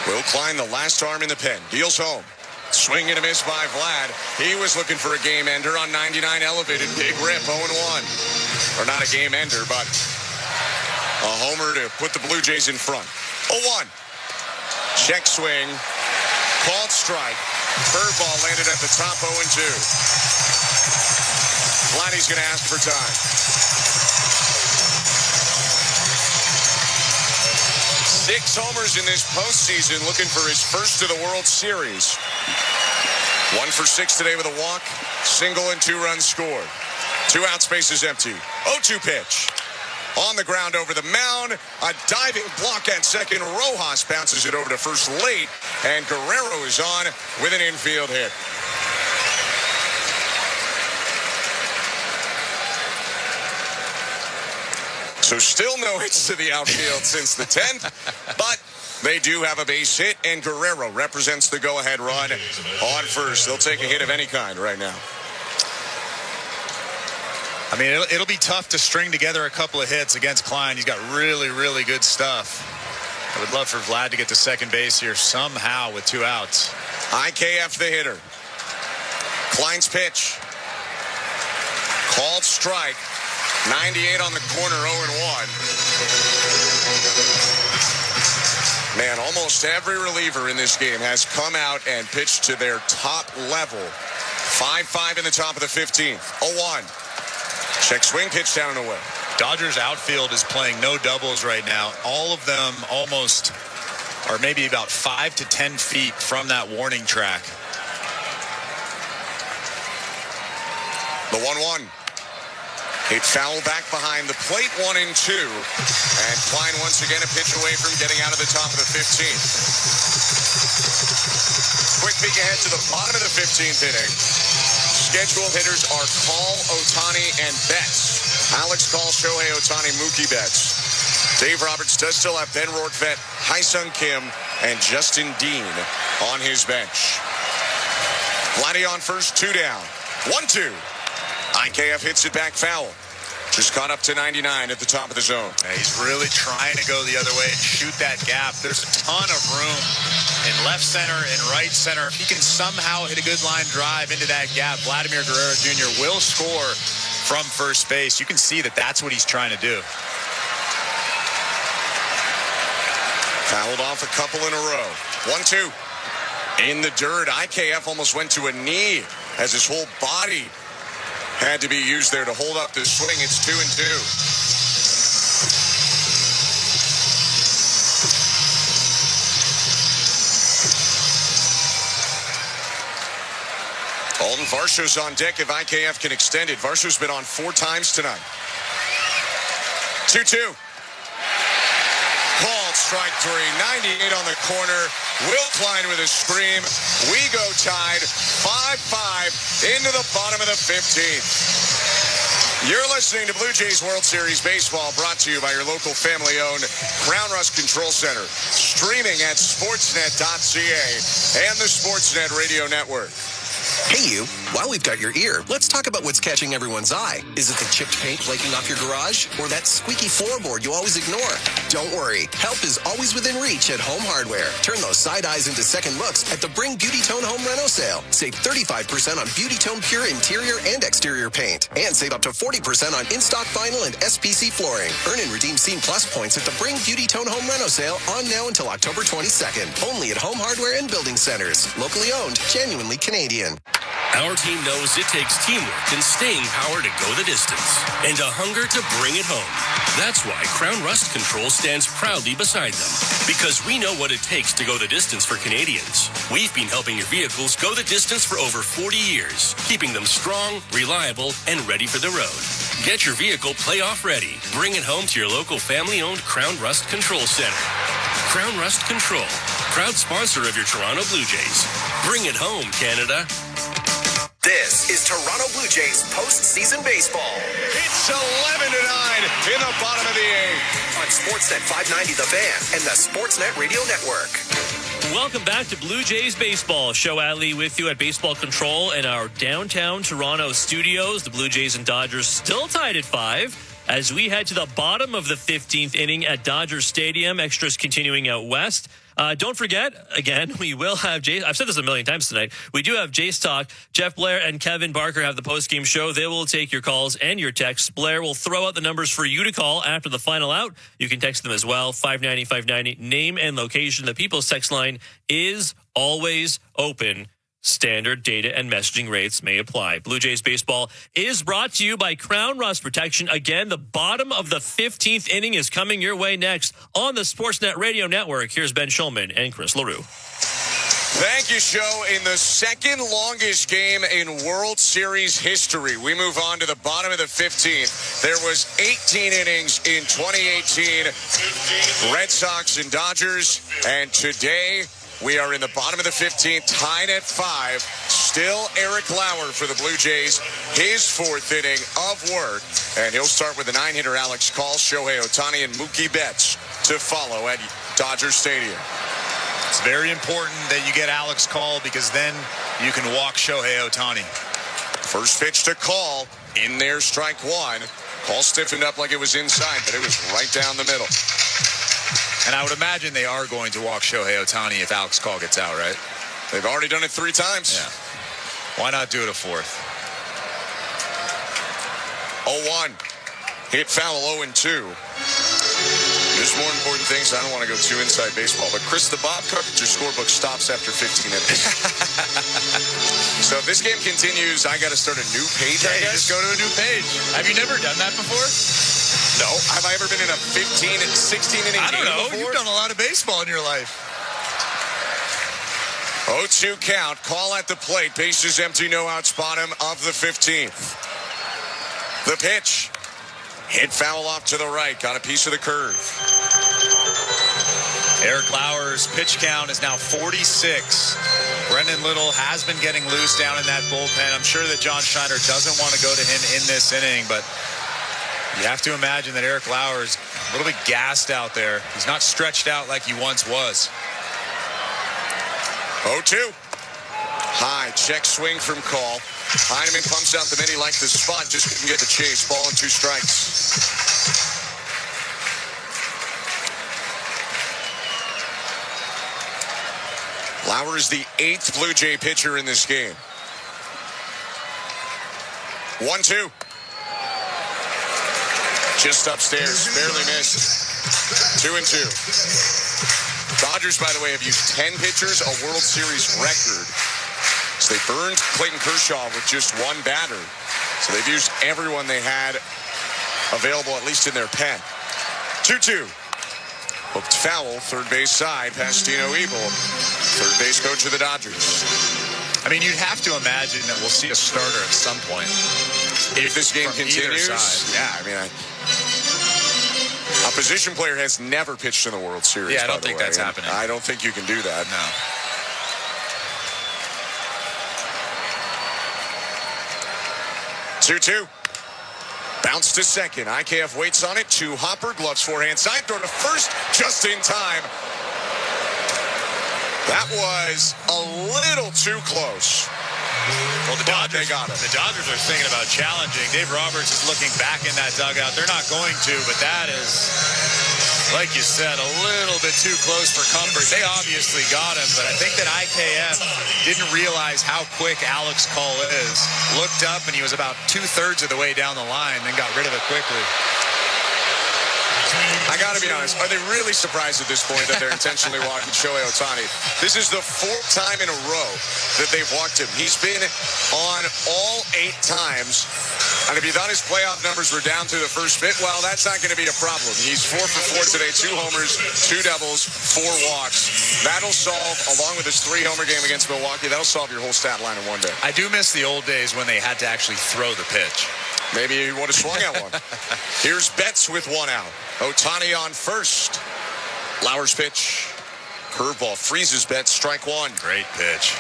Will Klein, the last arm in the pen, deals home. Swing and a miss by Vlad. He was looking for a game ender on 99 elevated. Big rip, 0-1. Or not a game ender, but a homer to put the Blue Jays in front. 0-1. Check swing. Called strike. Curveball landed at the top, 0-2. Vladdy's going to ask for time. 6 homers in this postseason, looking for his first of the World Series. 1 for 6 today with a walk, single and 2 runs scored. 2 outs, bases empty. 0-2 pitch. On the ground over the mound, a diving block at second. Rojas bounces it over to first late, and Guerrero is on with an infield hit. So still no hits to the outfield since the 10th, but they do have a base hit, and Guerrero represents the go-ahead run on first. They'll take a hit of any kind right now. I mean, it'll be tough to string together a couple of hits against Klein. He's got really, really good stuff. I would love for Vlad to get to second base here somehow with 2 outs. IKF the hitter. Klein's pitch. Called strike. 98 on the corner, 0-1. Man, almost every reliever in this game has come out and pitched to their top level. 5-5 in the top of the 15th. 0-1. Check swing, pitch down and away. Dodgers outfield is playing no doubles right now. All of them almost are maybe about 5 to 10 feet from that warning track. The 1-1. Hit foul back behind the plate, 1-2. And Klein once again a pitch away from getting out of the top of the 15th. Quick peek ahead to the bottom of the 15th inning. Scheduled hitters are Call, Ohtani, and Betts. Alex Call, Shohei Ohtani, Mookie Betts. Dave Roberts does still have Ben Rortvedt, Haesung Kim, and Justin Dean on his bench. Vladdy on first, 2 down. 1-2. IKF hits it back foul. Just caught up to 99 at the top of the zone. Yeah, he's really trying to go the other way and shoot that gap. There's a ton of room in left center and right center. If he can somehow hit a good line drive into that gap, Vladimir Guerrero Jr. will score from first base. You can see that that's what he's trying to do. Fouled off a couple in a row. 1-2. In the dirt, IKF almost went to a knee as his whole body had to be used there to hold up the swing. It's 2-2. Alden Varsho's on deck if IKF can extend it. Varsho's been on 4 times tonight. 2-2. Called strike 3. 98 on the corner. Will Klein with a scream. We go tied 5-5 into the bottom of the 15th. You're listening to Blue Jays World Series Baseball, brought to you by your local family-owned Crown Rust Control Center. Streaming at sportsnet.ca and the Sportsnet Radio Network. Hey you, while we've got your ear, let's talk about what's catching everyone's eye. Is it the chipped paint flaking off your garage? Or that squeaky floorboard you always ignore? Don't worry, help is always within reach at Home Hardware. Turn those side eyes into second looks at the Bring Beauty Tone Home Reno sale. Save 35% on Beauty Tone Pure interior and exterior paint. And save up to 40% on in-stock vinyl and SPC flooring. Earn and redeem Scene Plus points at the Bring Beauty Tone Home Reno sale on now until October 22nd. Only at Home Hardware and Building Centers. Locally owned, genuinely Canadian. Our team knows it takes teamwork and staying power to go the distance, and a hunger to bring it home. That's why Crown Rust Control stands proudly beside them, because we know what it takes to go the distance for Canadians. We've been helping your vehicles go the distance for over 40 years, keeping them strong, reliable, and ready for the road. Get your vehicle playoff ready. Bring it home to your local family-owned Crown Rust Control Center. Crown Rust Control, proud sponsor of your Toronto Blue Jays. Bring it home, Canada. This is Toronto Blue Jays postseason baseball. It's 11-9 in the bottom of the 8th. On Sportsnet 590 The Fan and the Sportsnet Radio Network. Welcome back to Blue Jays Baseball. Show Adley with you at Baseball Control in our downtown Toronto studios. The Blue Jays and Dodgers still tied at 5 as we head to the bottom of the 15th inning at Dodger Stadium. Extras continuing out west. Don't forget, again, we will have Jays. I've said this a million times tonight. We do have Jays Talk. Jeff Blair and Kevin Barker have the postgame show. They will take your calls and your texts. Blair will throw out the numbers for you to call after the final out. You can text them as well. 590-590. Name and location. The People's Text line is always open. Standard data and messaging rates may apply. Blue Jays Baseball is brought to you by Crown Rust Protection. Again, the bottom of the 15th inning is coming your way next on the Sportsnet Radio Network. Here's Ben Schulman and Chris LaRue. Thank you, Show. In the second longest game in World Series history, we move on to the bottom of the 15th. There was 18 innings in 2018, Red Sox and Dodgers, and today we are in the bottom of the 15th, tied at 5. Still Eric Lauer for the Blue Jays, his fourth inning of work. And he'll start with the 9-hitter Alex Call, Shohei Ohtani, and Mookie Betts to follow at Dodger Stadium. It's very important that you get Alex Call because then you can walk Shohei Ohtani. First pitch to Call, in there, strike one. Call stiffened up like it was inside, but it was right down the middle. And I would imagine they are going to walk Shohei Ohtani if Alex Call gets out, right? They've already done it 3 times. Yeah. Why not do it a fourth? 0-1. Hit foul 0-2. There's more important things. I don't want to go too inside baseball. But Chris, the Bob Carpenter scorebook stops after 15 innings. So if this game continues, I got to start a new page, I guess? Just go to a new page. Have you never done that before? No. Have I ever been in a 15 and 16 inning game? I don't know. Before? You've done a lot of baseball in your life. 0-2 count. Call at the plate. Bases empty. No outs. Bottom of the 15th. The pitch. Hit foul off to the right. Got a piece of the curve. Eric Lauer's pitch count is now 46. Brendan Little has been getting loose down in that bullpen. I'm sure that John Schneider doesn't want to go to him in this inning, but you have to imagine that Eric Lauer is a little bit gassed out there. He's not stretched out like he once was. 0-2. High check swing from Call. Heineman pumps out the mid. He liked the spot, just couldn't get the chase. Ball and 2 strikes. Lauer is the 8th Blue Jay pitcher in this game. 1-2. Just upstairs, barely missed. 2-2. Dodgers, by the way, have used 10 pitchers, a World Series record. So they burned Clayton Kershaw with just 1 batter. So they've used everyone they had available, at least in their pen. 2-2. Hooked foul, third base side, past Dino Ebel, third base coach of the Dodgers. I mean, you'd have to imagine that we'll see a starter at some point. If this game continues, yeah, I mean, a position player has never pitched in the World Series. Yeah, I don't think that's happening. I don't think you can do that. No. Two. Bounce to second. IKF waits on it. 2 hopper. Gloves forehand side. Throw to first just in time. That was a little too close. Well, the Dodgers got it. The Dodgers are thinking about challenging. Dave Roberts is looking back in that dugout. They're not going to, but that is, like you said, a little bit too close for comfort. They obviously got him, but I think that IKF didn't realize how quick Alex Call is. Looked up, and he was about 2/3 of the way down the line, then got rid of it quickly. I got to be honest. Are they really surprised at this point that they're intentionally walking Shohei Ohtani? This is the 4th time in a row that they've walked him. He's been on all 8 times. And if you thought his playoff numbers were down through the first bit, well, that's not going to be a problem. He's 4 for 4 today, 2 homers, 2 doubles, 4 walks. That'll solve, along with his 3-homer game against Milwaukee, that'll solve your whole stat line in one day. I do miss the old days when they had to actually throw the pitch. Maybe he would have swung at one. Here's Betts with 1 out. Ohtani on first. Lauer's pitch. Curveball freezes Betts. Strike 1. Great pitch.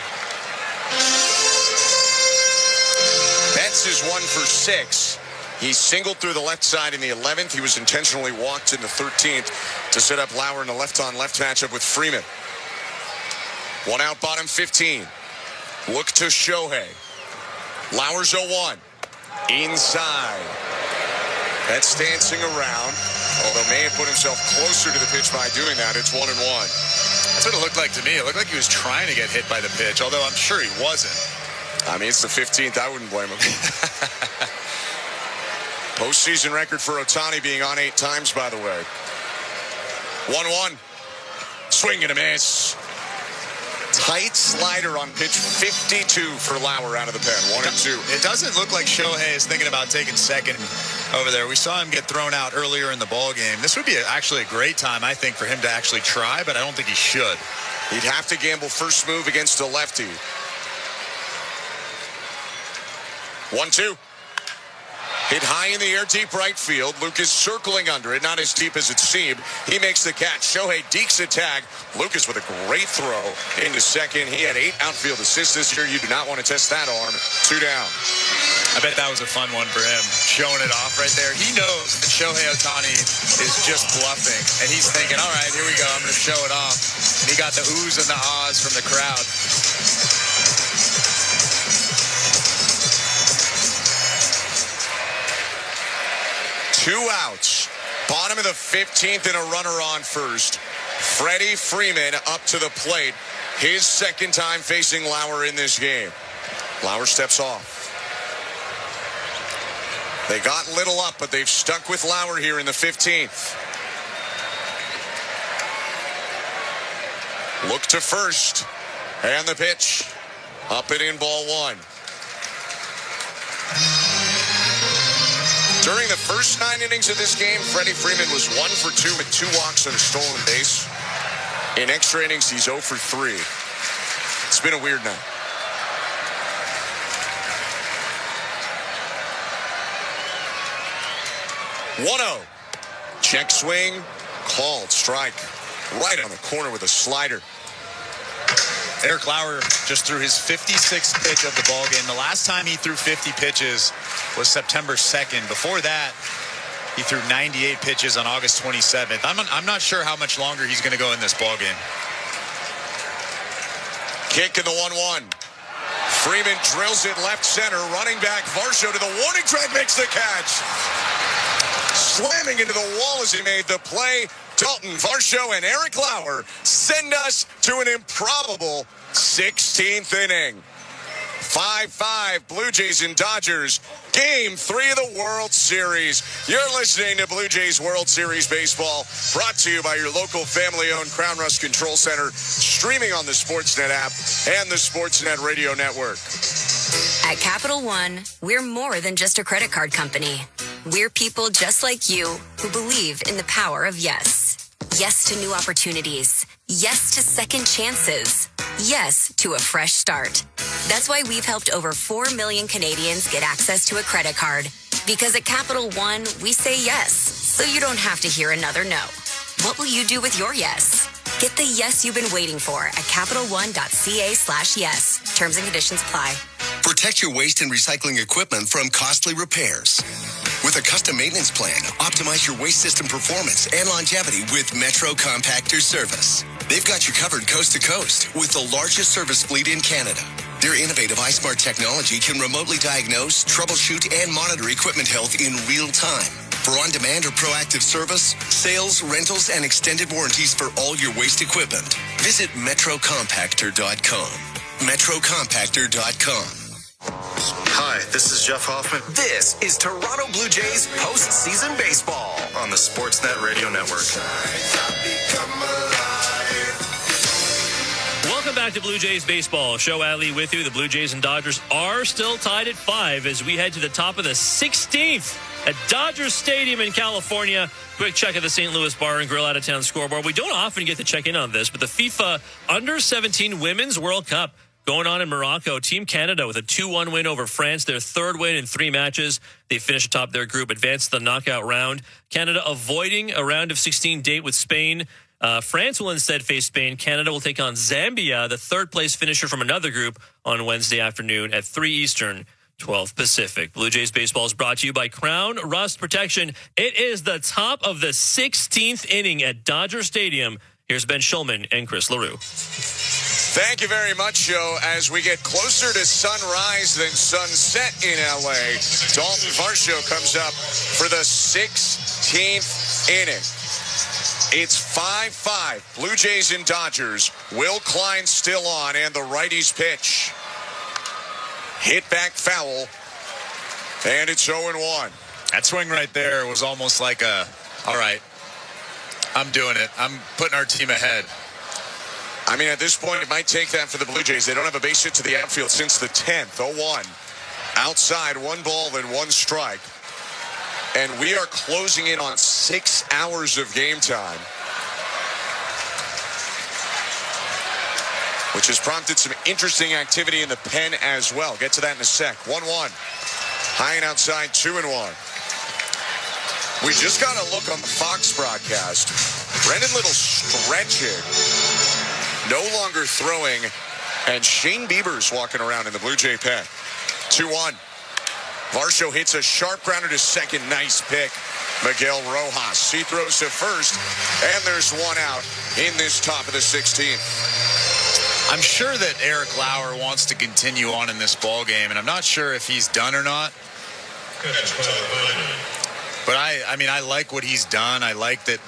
Betts is 1 for 6. He singled through the left side in the 11th. He was intentionally walked in the 13th to set up Lauer in a left-on-left matchup with Freeman. One out, bottom 15. Look to Shohei. Lauer's 0-1. Inside. That's dancing around. Although may have put himself closer to the pitch by doing that. It's 1-1. That's what it looked like to me. It looked like he was trying to get hit by the pitch, although I'm sure he wasn't. I mean, it's the 15th. I wouldn't blame him. Postseason record for Ohtani being on 8 times, by the way. 1-1. Swing and a miss. Tight slider on pitch 52 for Lauer out of the pen. 1-2. It doesn't look like Shohei is thinking about taking second over there. We saw him get thrown out earlier in the ball game. This would be actually a great time, I think, for him to actually try, but I don't think he should. He'd have to gamble first move against a lefty. 1-2. Hit high in the air, deep right field. Lucas circling under it, not as deep as it seemed. He makes the catch. Shohei dekes a tag. Lucas with a great throw into second. He had 8 outfield assists this year. You do not want to test that arm. 2 down. I bet that was a fun one for him, showing it off right there. He knows that Shohei Ohtani is just bluffing, and he's thinking, all right, here we go. I'm going to show it off. And he got the oohs and the ahs from the crowd. Two outs. Bottom of the 15th and a runner on first. Freddie Freeman up to the plate. His second time facing Lauer in this game. Lauer steps off. They got little up, but they've stuck with Lauer here in the 15th. Look to first. And the pitch. Up and in, ball 1. During the first 9 innings of this game, Freddie Freeman was 1 for 2 with 2 walks and a stolen base. In extra innings, he's 0 for 3. It's been a weird night. One-0. Check swing. Called strike. Right on the corner with a slider. Eric Lauer just threw his 56th pitch of the ball game. The last time he threw 50 pitches was September 2nd. Before that, he threw 98 pitches on August 27th. I'm not sure how much longer he's going to go in this ball game. Kick in the 1-1. Freeman drills it left center. Running back Varsho to the warning track, makes the catch. Slamming into the wall as he made the play. Dalton Varsho and Eric Lauer send us to an improbable 16th inning. 5-5, Blue Jays and Dodgers. Game 3 of the World Series. You're listening to Blue Jays World Series Baseball, brought to you by your local family-owned Crown Rust Control Center, streaming on the Sportsnet app and the Sportsnet Radio Network. At Capital One, we're more than just a credit card company. We're people just like you who believe in the power of yes. Yes to new opportunities. Yes to second chances. Yes to a fresh start. That's why we've helped over 4 million Canadians get access to a credit card. Because at Capital One, we say yes, so you don't have to hear another no. What will you do with your yes? Get the yes you've been waiting for at CapitalOne.ca/yes. Terms and conditions apply. Protect your waste and recycling equipment from costly repairs. With a custom maintenance plan, optimize your waste system performance and longevity with Metro Compactor Service. They've got you covered coast to coast with the largest service fleet in Canada. Their innovative iSmart technology can remotely diagnose, troubleshoot, and monitor equipment health in real time. For on-demand or proactive service, sales, rentals, and extended warranties for all your waste equipment, visit metrocompactor.com. metrocompactor.com. Hi, this is Jeff Hoffman. This is Toronto Blue Jays postseason baseball on the Sportsnet Radio Network. Welcome back to Blue Jays Baseball. Show Adley with you. The Blue Jays and Dodgers are still tied at 5 as we head to the top of the 16th at Dodger Stadium in California. Quick check of the St. Louis Bar and Grill out-of-town scoreboard. We don't often get to check in on this, but the FIFA Under-17 Women's World Cup going on in Morocco. Team Canada with a 2-1 win over France, their 3rd win in 3 matches. They finished atop their group, advanced to the knockout round. Canada avoiding a round of 16 date with Spain. France will instead face Spain. Canada will take on Zambia, the 3rd-place finisher from another group, on Wednesday afternoon at 3 Eastern, 12 Pacific. Blue Jays Baseball is brought to you by Crown Rust Protection. It is the top of the 16th inning at Dodger Stadium. Here's Ben Shulman and Chris LaRue. Thank you very much, Joe. As we get closer to sunrise than sunset in L.A., Dalton Varsho comes up for the 16th inning. It's 5-5. Blue Jays and Dodgers. Will Klein still on, and the righty's pitch. Hit back foul, and it's 0-1. That swing right there was almost like all right, I'm doing it. I'm putting our team ahead. I mean, at this point, it might take that for the Blue Jays. They don't have a base hit to the outfield since the 10th. 0-1. Outside, 1 ball, then 1 strike. And we are closing in on 6 hours of game time, which has prompted some interesting activity in the pen as well. Get to that in a sec. 1-1. High and outside, 2-1. We just got a look on the Fox broadcast. Brendan Little stretching. No longer throwing, and Shane Bieber's walking around in the Blue Jay pen. 2-1. Varsho hits a sharp grounder to second. Nice pick. Miguel Rojas. He throws to first, and there's 1 out in this top of the 16th. I'm sure that Eric Lauer wants to continue on in this ball game, and I'm not sure if he's done or not. But I mean, I like what he's done. I like that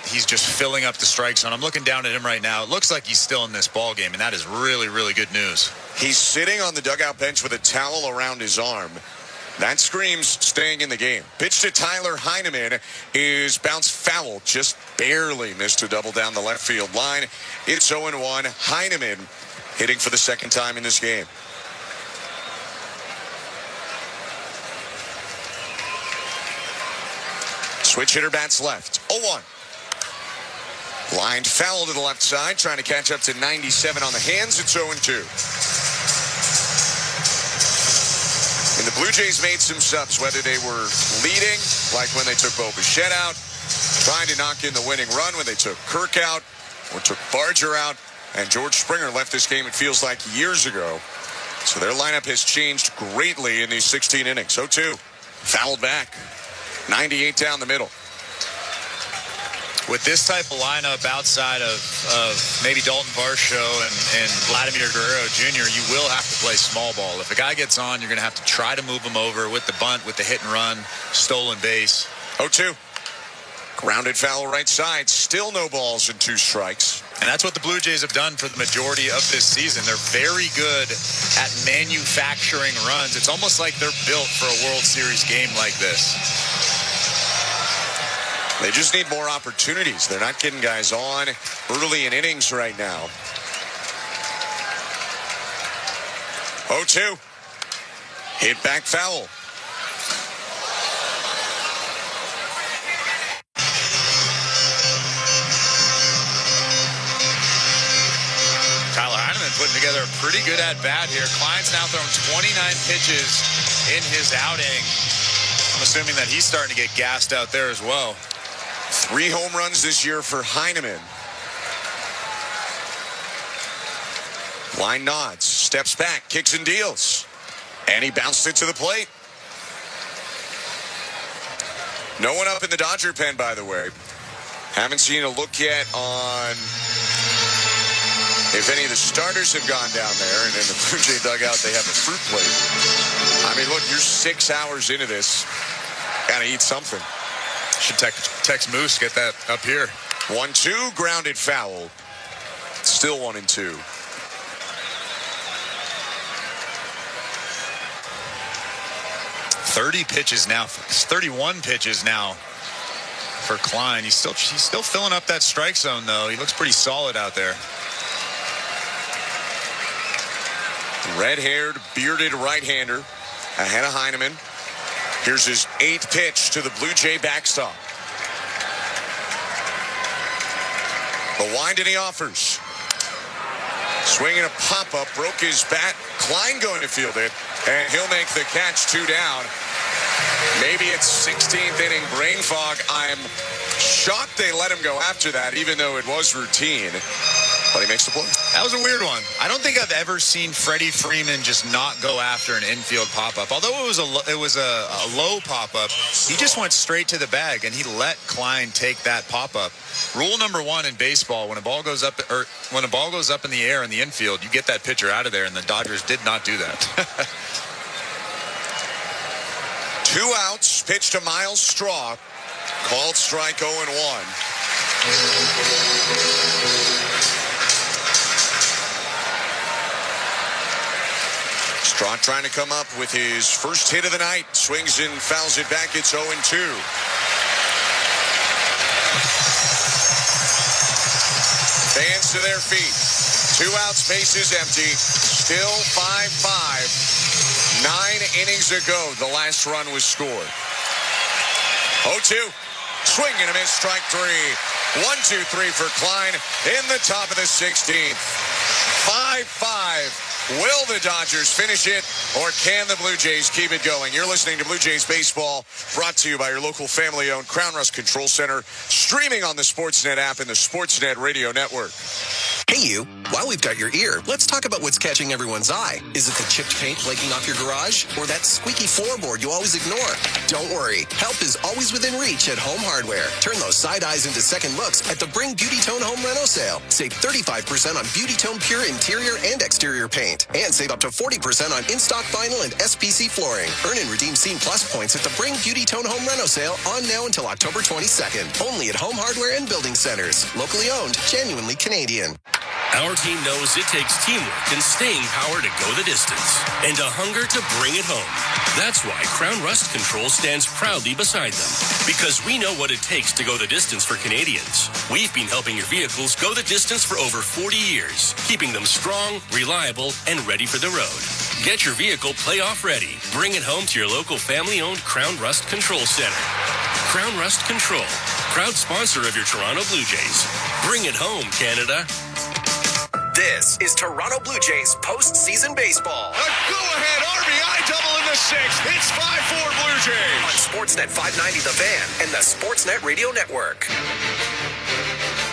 he's just filling up the strike zone. I'm looking down at him right now. It looks like he's still in this ball game, and that is really, really good news. He's sitting on the dugout bench with a towel around his arm. That screams staying in the game. Pitch to Tyler Heineman is bounced foul. Just barely missed a double down the left field line. It's 0-1. Heineman hitting for the second time in this game. Switch hitter bats left. 0-1. Lined foul to the left side, trying to catch up to 97 on the hands. It's 0-2. And the Blue Jays made some subs, whether they were leading, like when they took Bo Bichette out, trying to knock in the winning run when they took Kirk out, or took Barger out, and George Springer left this game, it feels like, years ago. So their lineup has changed greatly in these 16 innings. 0-2. Fouled back. 98 down the middle. With this type of lineup outside of maybe Dalton Varsho and Vladimir Guerrero Jr., you will have to play small ball. If a guy gets on, you're going to have to try to move him over with the bunt, with the hit and run, stolen base. 0-2. Grounded foul right side. Still no balls and 2 strikes. And that's what the Blue Jays have done for the majority of this season. They're very good at manufacturing runs. It's almost like they're built for a World Series game like this. They just need more opportunities. They're not getting guys on early in innings right now. 0-2. Hit back foul. Tyler Heineman putting together a pretty good at-bat here. Klein's now thrown 29 pitches in his outing. I'm assuming that he's starting to get gassed out there as well. 3 home runs this year for Heineman. Line nods, steps back, kicks and deals. And he bounced it to the plate. No one up in the Dodger pen, by the way. Haven't seen a look yet on if any of the starters have gone down there. And in the Blue Jay dugout, they have a fruit plate. I mean, look, you're 6 hours into this. Gotta eat something. Should text Moose, get that up here. 1-2, grounded foul. Still 1-2. It's 31 pitches now for Klein. He's still filling up that strike zone, though. He looks pretty solid out there. Red-haired, bearded right-hander ahead of Heineman. Here's his 8th pitch to the Blue Jay backstop. The wind and he offers. Swinging a pop-up, broke his bat. Klein going to field it, and he'll make the catch. 2 down. Maybe it's 16th inning brain fog. I'm shocked they let him go after that, even though it was routine. But he makes the play. That That was a weird one. I don't think I've ever seen Freddie Freeman just not go after an infield pop-up. Although it was a low pop-up, he just went straight to the bag, and he let Klein take that pop-up. Rule number 1 in baseball, when a ball goes up in the air in the infield, you get that pitcher out of there, and the Dodgers did not do that. 2 outs, pitch to Miles Straw. Called strike 0-1. Straw trying to come up with his first hit of the night. Swings and fouls it back. It's 0-2. Fans to their feet. 2 outs, bases empty. Still 5-5. 9 innings ago, the last run was scored. 0-2. Swing and a miss, strike 3. 1-2-3 for Klein in the top of the 16th. 5-5. Will the Dodgers finish it, or can the Blue Jays keep it going? You're listening to Blue Jays Baseball, brought to you by your local family-owned Crown Rust Control Center, streaming on the Sportsnet app and the Sportsnet Radio Network. Hey, you. While we've got your ear, let's talk about what's catching everyone's eye. Is it the chipped paint flaking off your garage? Or that squeaky floorboard you always ignore? Don't worry. Help is always within reach at Home Hardware. Turn those side eyes into second looks at the Bring Beauty Tone Home Reno sale. Save 35% on Beauty Tone Pure interior and exterior paint. And save up to 40% on in-stock vinyl and SPC flooring. Earn and redeem Scene Plus points at the Bring Beauty Tone Home Reno sale on now until October 22nd. Only at Home Hardware and Building Centers. Locally owned, genuinely Canadian. Our team knows it takes teamwork and staying power to go the distance, and a hunger to bring it home. That's why Crown Rust Control stands proudly beside them, because we know what it takes to go the distance for Canadians. We've been helping your vehicles go the distance for over 40 years, keeping them strong, reliable, and ready for the road. Get your vehicle playoff ready. Bring it home to your local family-owned Crown Rust Control Center. Crown Rust Control, proud sponsor of your Toronto Blue Jays. Bring it home, Canada. This is Toronto Blue Jays postseason baseball. A go-ahead RBI double in the 6th. It's 5-4 Blue Jays. On Sportsnet 590 The Van and the Sportsnet Radio Network.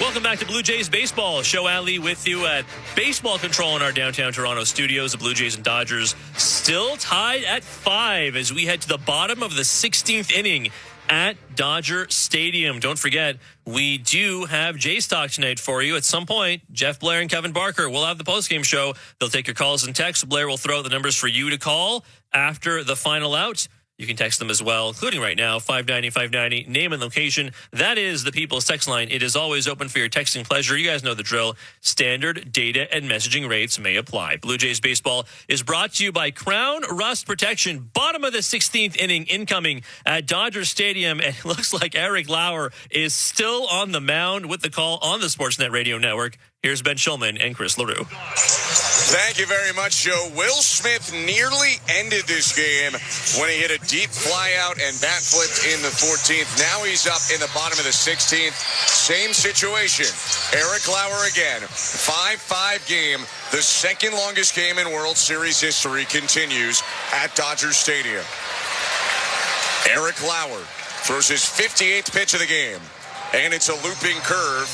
Welcome back to Blue Jays Baseball. Show Ali with you at Baseball Control in our downtown Toronto studios. The Blue Jays and Dodgers still tied at 5 as we head to the bottom of the 16th inning at Dodger Stadium. Don't forget, we do have Jays Talk tonight for you. At some point, Jeff Blair and Kevin Barker will have the postgame show. They'll take your calls and texts. Blair will throw out the numbers for you to call after the final out. You can text them as well, including right now, 590-590, name and location. That is the People's Text Line. It is always open for your texting pleasure. You guys know the drill. Standard data and messaging rates may apply. Blue Jays Baseball is brought to you by Crown Rust Protection. Bottom of the 16th inning incoming at Dodger Stadium. And it looks like Eric Lauer is still on the mound with the call on the Sportsnet Radio Network. Here's Ben Shulman and Chris LaRue. Thank you very much, Joe. Will Smith nearly ended this game when he hit a deep fly out and bat flipped in the 14th. Now he's up in the bottom of the 16th. Same situation. Eric Lauer again. 5-5 game. The second longest game in World Series history continues at Dodger Stadium. Eric Lauer throws his 58th pitch of the game. And it's a looping curve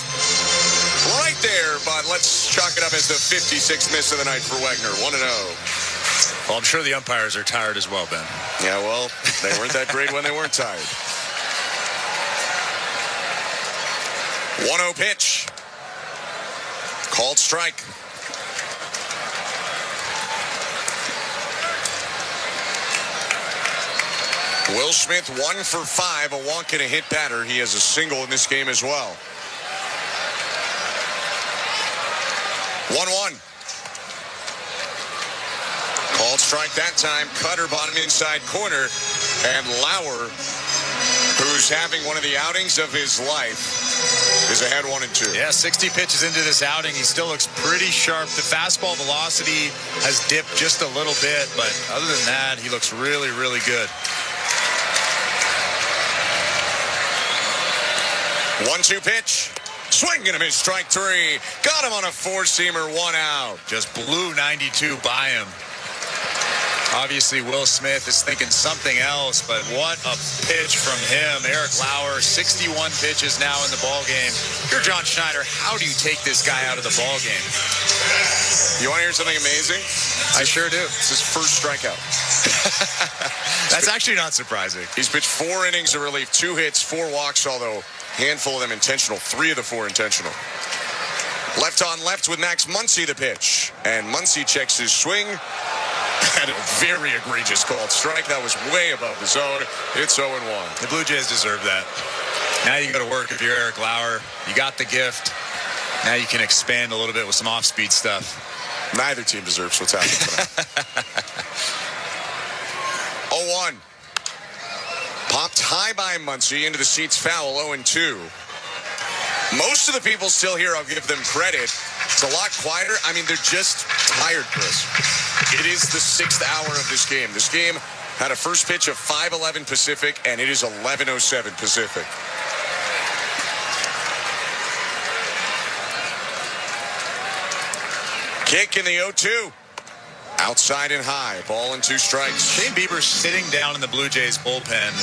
right there, but let's chalk it up as the 56th miss of the night for Wegner. 1-0. Well, I'm sure the umpires are tired as well, Ben. Yeah, well, they weren't that great when they weren't tired. 1-0 pitch. Called strike. Will Smith 1 for 5, a walk and a hit batter. He has a single in this game as well. 1-1. Called strike that time. Cutter bottom inside corner. And Lauer, who's having one of the outings of his life, is ahead 1-2. Yeah, 60 pitches into this outing. He still looks pretty sharp. The fastball velocity has dipped just a little bit, but other than that, he looks really, really good. 1-2 pitch. Swing and a miss, strike 3. Got him on a four-seamer, 1 out. Just blew 92 by him. Obviously, Will Smith is thinking something else, but what a pitch from him. Eric Lauer, 61 pitches now in the ballgame. If you're John Schneider, how do you take this guy out of the ballgame? You want to hear something amazing? I sure do. It's his first strikeout. That's actually not surprising. He's pitched 4 innings of relief, 2 hits, 4 walks, although a handful of them intentional, 3 of the 4 intentional. Left on left with Max Muncy the pitch. And Muncy checks his swing. Had a very egregious called strike. That was way above the zone. It's 0-1. The Blue Jays deserve that. Now you go to work if you're Eric Lauer. You got the gift. Now you can expand a little bit with some off-speed stuff. Neither team deserves what's happening tonight. 0-1. Popped high by Muncy into the seats foul, 0-2. Most of the people still here, I'll give them credit. It's a lot quieter. I mean, they're just tired, Chris. It is the 6th hour of this game. This game had a first pitch of 5:11 Pacific, and it is 11:07 Pacific. Kick in the 0-2. Outside and high. Ball and 2 strikes. Shane Bieber's sitting down in the Blue Jays bullpen.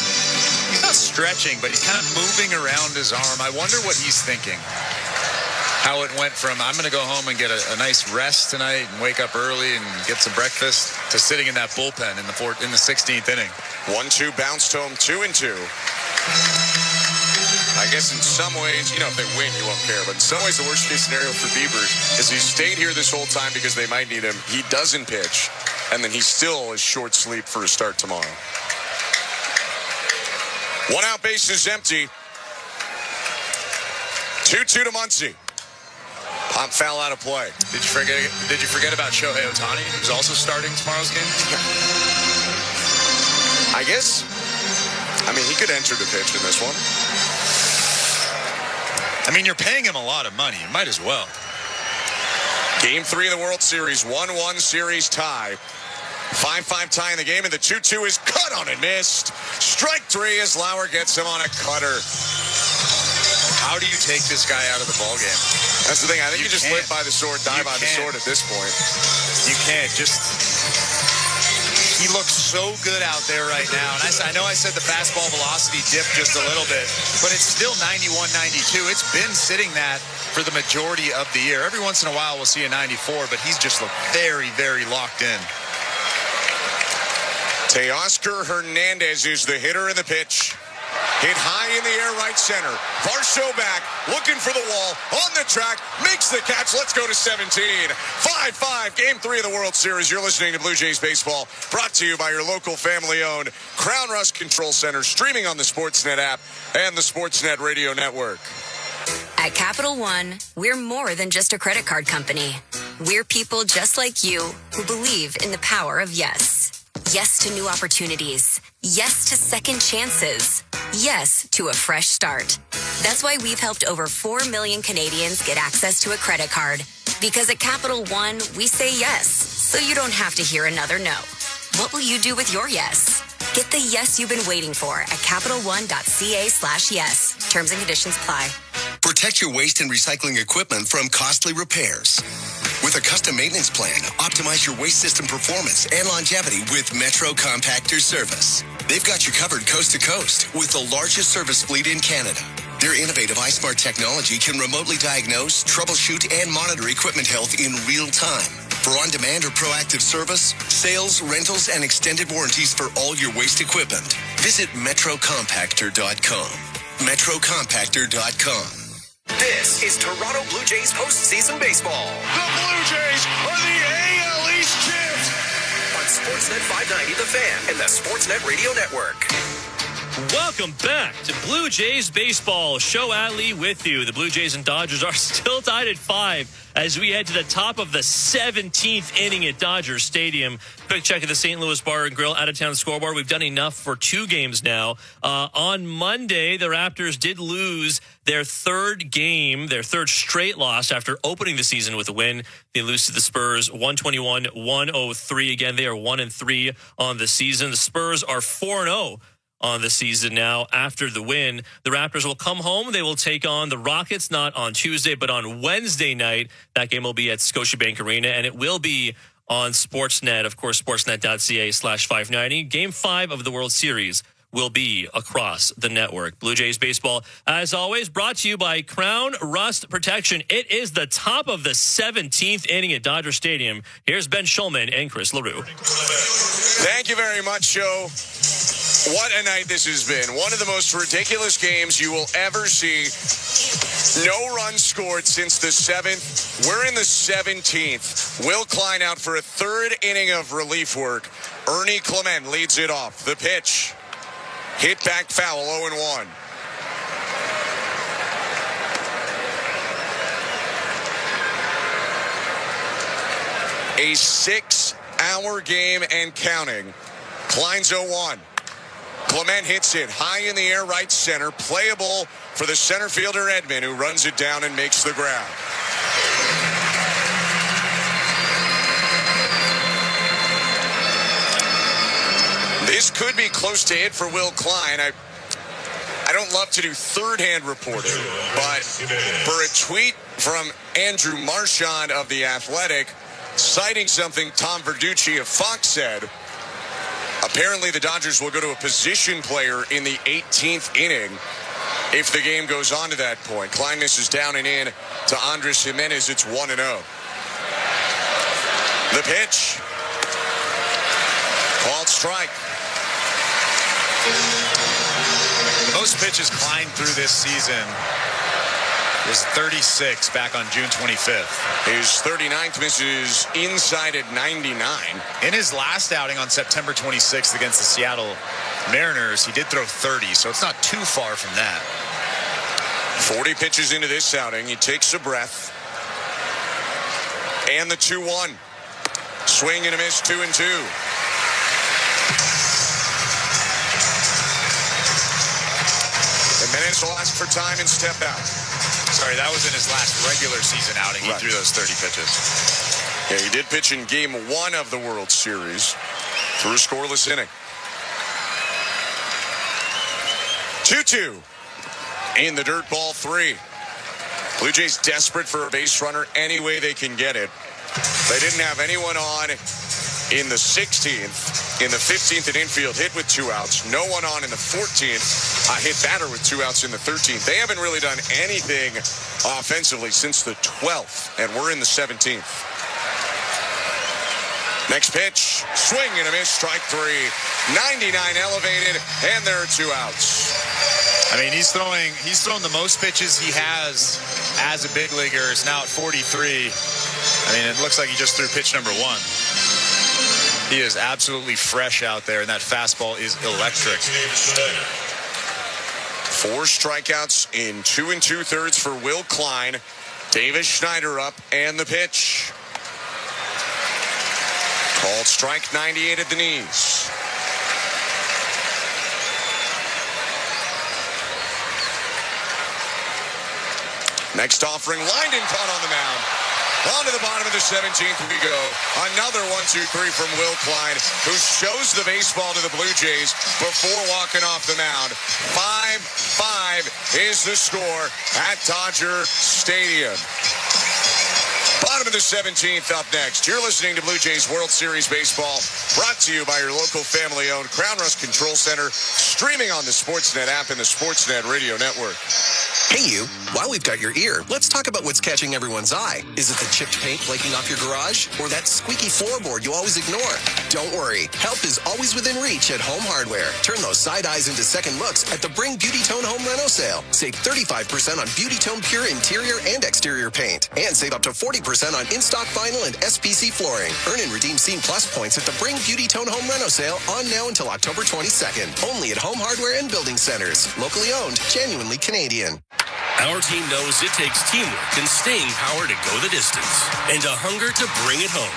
He's not stretching, but he's kind of moving around his arm. I wonder what he's thinking. How it went from, I'm going to go home and get a nice rest tonight and wake up early and get some breakfast, to sitting in that bullpen in the 16th inning. 1-2 bounced home, 2-2. I guess in some ways, if they win, you won't care. But in some ways, the worst case scenario for Bieber is he's stayed here this whole time because they might need him. He doesn't pitch, and then he still is short sleep for a start tomorrow. 1 out, base is empty. 2-2 to Muncy. Pop foul out of play. Did you forget about Shohei Ohtani, who's also starting tomorrow's game? I guess. I mean, he could enter the pitch in this one. I mean, you're paying him a lot of money. You might as well. Game 3 of the World Series. 1-1 series tie. 5-5 tie in the game, and the 2-2 is cut on and missed. Strike 3 as Lauer gets him on a cutter. How do you take this guy out of the ballgame? That's the thing. I think you just live by the sword, die by the sword at this point. You can't. He looks so good out there right now. And I know I said the fastball velocity dipped just a little bit, but it's still 91, 92. It's been sitting that for the majority of the year. Every once in a while we'll see a 94, but he's just looked very, very locked in. Teoscar Hernandez is the hitter in the pitch. Hit high in the air, right center. Varsho back, looking for the wall, on the track, makes the catch. Let's go to 17. 5-5, Game 3 of the World Series. You're listening to Blue Jays Baseball, brought to you by your local family-owned Crown Rust Control Center, streaming on the Sportsnet app and the Sportsnet Radio Network. At Capital One, we're more than just a credit card company. We're people just like you who believe in the power of yes. Yes to new opportunities. Yes to second chances. Yes to a fresh start. That's why we've helped over 4 million Canadians get access to a credit card. Because at Capital One, we say yes, so you don't have to hear another no. What will you do with your yes? Get the yes you've been waiting for at CapitalOne.ca/yes. Terms and conditions apply. Protect your waste and recycling equipment from costly repairs. With a custom maintenance plan, optimize your waste system performance and longevity with Metro Compactor Service. They've got you covered coast to coast with the largest service fleet in Canada. Their innovative iSmart technology can remotely diagnose, troubleshoot, and monitor equipment health in real time. For on-demand or proactive service, sales, rentals, and extended warranties for all your waste equipment, visit metrocompactor.com. metrocompactor.com. This is Toronto Blue Jays postseason baseball. The Blue Jays are the AL East champs. On Sportsnet 590 The Fan and the Sportsnet Radio Network. Welcome back to Blue Jays Baseball. Show Adley with you. The Blue Jays and Dodgers are still tied at 5 as we head to the top of the 17th inning at Dodger Stadium. Quick check of the St. Louis Bar and Grill out-of-town scoreboard. We've done enough for 2 games now. On Monday, the Raptors did lose their third game, their third straight loss after opening the season with a win. They lose to the Spurs 121-103. Again, they are 1-3 on the season. The Spurs are 4-0 on the season now after the win. The Raptors will come home. They will take on the Rockets, not on Tuesday, but on Wednesday night. That game will be at Scotiabank Arena, and it will be on Sportsnet. Of course, sportsnet.ca/590. Game 5 of the World Series will be across the network. Blue Jays baseball, as always, brought to you by Crown Rust Protection. It is the top of the 17th inning at Dodger Stadium. Here's Ben Schulman and Chris LaRue. Thank you very much, Joe. What a night this has been. One of the most ridiculous games you will ever see. No runs scored since the 7th. We're in the 17th. Will Klein out for a third inning of relief work. Ernie Clement leads it off. The pitch. Hit back foul, 0-1. A 6-hour game and counting. Klein's 0-1. Clement hits it high in the air, right center. Playable for the center fielder, Edman, who runs it down and makes the grab. This could be close to it for Will Klein. I don't love to do third-hand reporting, but for a tweet from Andrew Marchand of The Athletic, citing something Tom Verducci of Fox said, apparently the Dodgers will go to a position player in the 18th inning if the game goes on to that point. Klein misses down and in to Andres Jimenez. It's 1-0. The pitch. Called strike. The most pitches Klein threw this season was 36 back on June 25th. His 39th misses inside at 99. In his last outing on September 26th against the Seattle Mariners, he did throw 30, so it's not too far from that. 40 pitches into this outing. He takes a breath. And the 2-1. Swing and a miss, 2-2. Jimenez will ask for time and step out. Sorry, that was in his last regular season outing. He threw those 30 pitches. Yeah, he did pitch in Game 1 of the World Series through a scoreless inning. 2-2 in the dirt, ball 3. Blue Jays desperate for a base runner any way they can get it. They didn't have anyone on in the 16th. In the 15th, an infield hit with 2 outs. No one on in the 14th. A hit batter with 2 outs in the 13th. They haven't really done anything offensively since the 12th, and we're in the 17th. Next pitch, swing and a miss, strike 3. 99 elevated, and there are 2 outs. I mean, he's thrown the most pitches he has as a big leaguer. It's now at 43. I mean, it looks like he just threw pitch number 1. He is absolutely fresh out there, and that fastball is electric. 4 strikeouts in 2 2/3 for Will Klein. Davis Schneider up, and the pitch. Called strike, 98 at the knees. Next offering, Linden caught on the mound. On to the bottom of the 17th we go. Another 1-2-3 from Will Klein, who shows the baseball to the Blue Jays before walking off the mound. 5-5 is the score at Dodger Stadium. Bottom of the 17th up next. You're listening to Blue Jays World Series Baseball, brought to you by your local family-owned Crown Rust Control Center, streaming on the Sportsnet app and the Sportsnet Radio Network. Hey you, while we've got your ear, let's talk about what's catching everyone's eye. Is it the chipped paint flaking off your garage? Or that squeaky floorboard you always ignore? Don't worry, help is always within reach at Home Hardware. Turn those side eyes into second looks at the Bring Beauty Tone Home Reno sale. Save 35% on Beauty Tone Pure interior and exterior paint. And save up to 40% on in-stock vinyl and SPC flooring. Earn and redeem Scene Plus points at the Bring Beauty Tone Home Reno sale on now until October 22nd. Only at Home Hardware and Building Centers. Locally owned, genuinely Canadian. Our team knows it takes teamwork and staying power to go the distance, and a hunger to bring it home.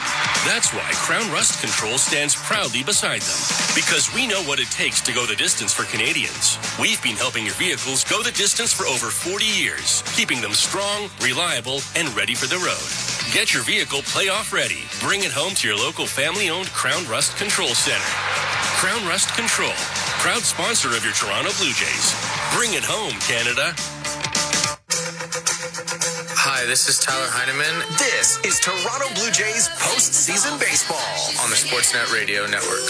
That's why Crown Rust Control stands proudly beside them, because we know what it takes to go the distance for Canadians. We've been helping your vehicles go the distance for over 40 years, keeping them strong, reliable, and ready for the road. Get your vehicle playoff ready. Bring it home to your local family-owned Crown Rust Control Center. Crown Rust Control, proud sponsor of your Toronto Blue Jays. Bring it home, Canada. Hi, Hi, this is Tyler Heineman This is Toronto Blue Jays postseason baseball. on the Sportsnet Radio Network.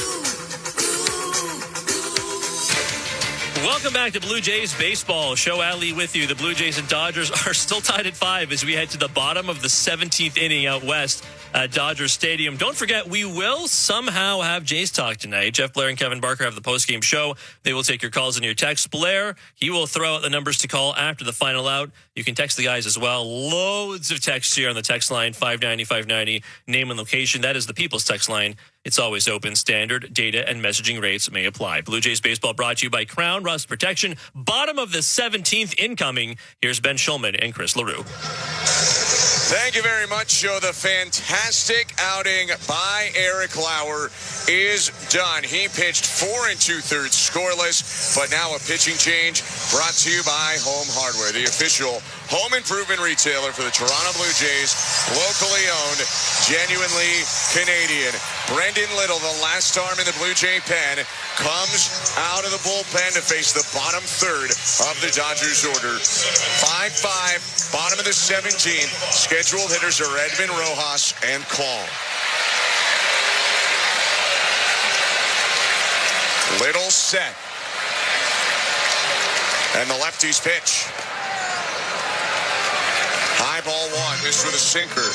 Welcome back to Blue Jays baseball. Show Alley with you. The Blue Jays and Dodgers are still tied at 5 as we head to the bottom of the 17th inning out west at Dodger Stadium. Don't forget, we will somehow have Jays Talk tonight. Jeff Blair and Kevin Barker have the postgame show. They will take your calls and your texts. Blair, he will throw out the numbers to call after the final out. You can text the guys as well. Loads of texts here on the text line, 590-590, name and location. That is the People's text line. It's always open. Standard data and messaging rates may apply. Blue Jays baseball brought to you by Crown Rust Protection. Bottom of the 17th incoming. Here's Ben Schulman and Chris LaRue. Thank you very much, Joe. The fantastic outing by Eric Lauer is done. He pitched 4 2/3 scoreless, but now a pitching change brought to you by Home Hardware, the official home improvement retailer for the Toronto Blue Jays, locally owned, genuinely Canadian. Brendan Little, the last arm in the Blue Jay pen, comes out of the bullpen to face the bottom third of the Dodgers order. 5-5, bottom of the 17th. Scheduled hitters are Edwin Rojas and Klong. Little set. And the lefty's pitch. High ball one, missed with a sinker.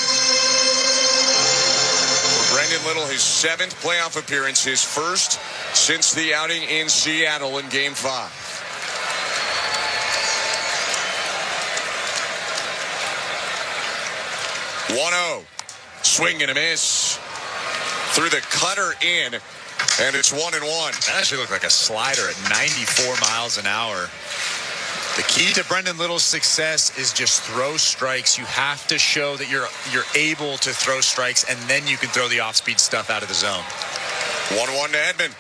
For Brendan Little, his 7th playoff appearance, his first since the outing in Seattle in Game 5. One-0. Swing and a miss. Through the cutter in, and it's 1-1. That actually looked like a slider at 94 miles an hour. The key to Brendan Little's success is just throw strikes. You have to show that you're able to throw strikes, and then you can throw the off-speed stuff out of the zone. 1-1 to Edman.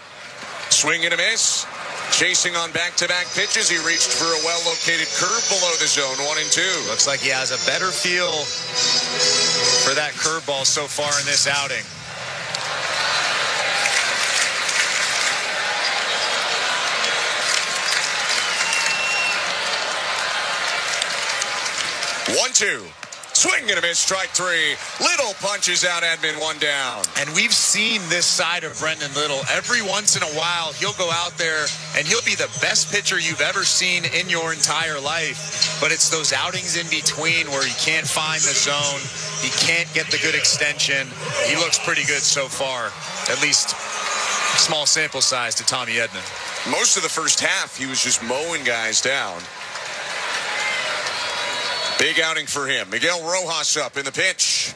Swing and a miss. Chasing on back-to-back pitches, he reached for a well-located curve below the zone, 1-2. Looks like he has a better feel for that curveball so far in this outing. One-two. Swing and a miss, strike 3. Little punches out Edman, 1 down. And we've seen this side of Brendan Little. Every once in a while, he'll go out there and he'll be the best pitcher you've ever seen in your entire life. But it's those outings in between where he can't find the zone. He can't get the good extension. He looks pretty good so far, at least small sample size to Tommy Edman. Most of the first half, he was just mowing guys down. Big outing for him. Miguel Rojas up in the pitch.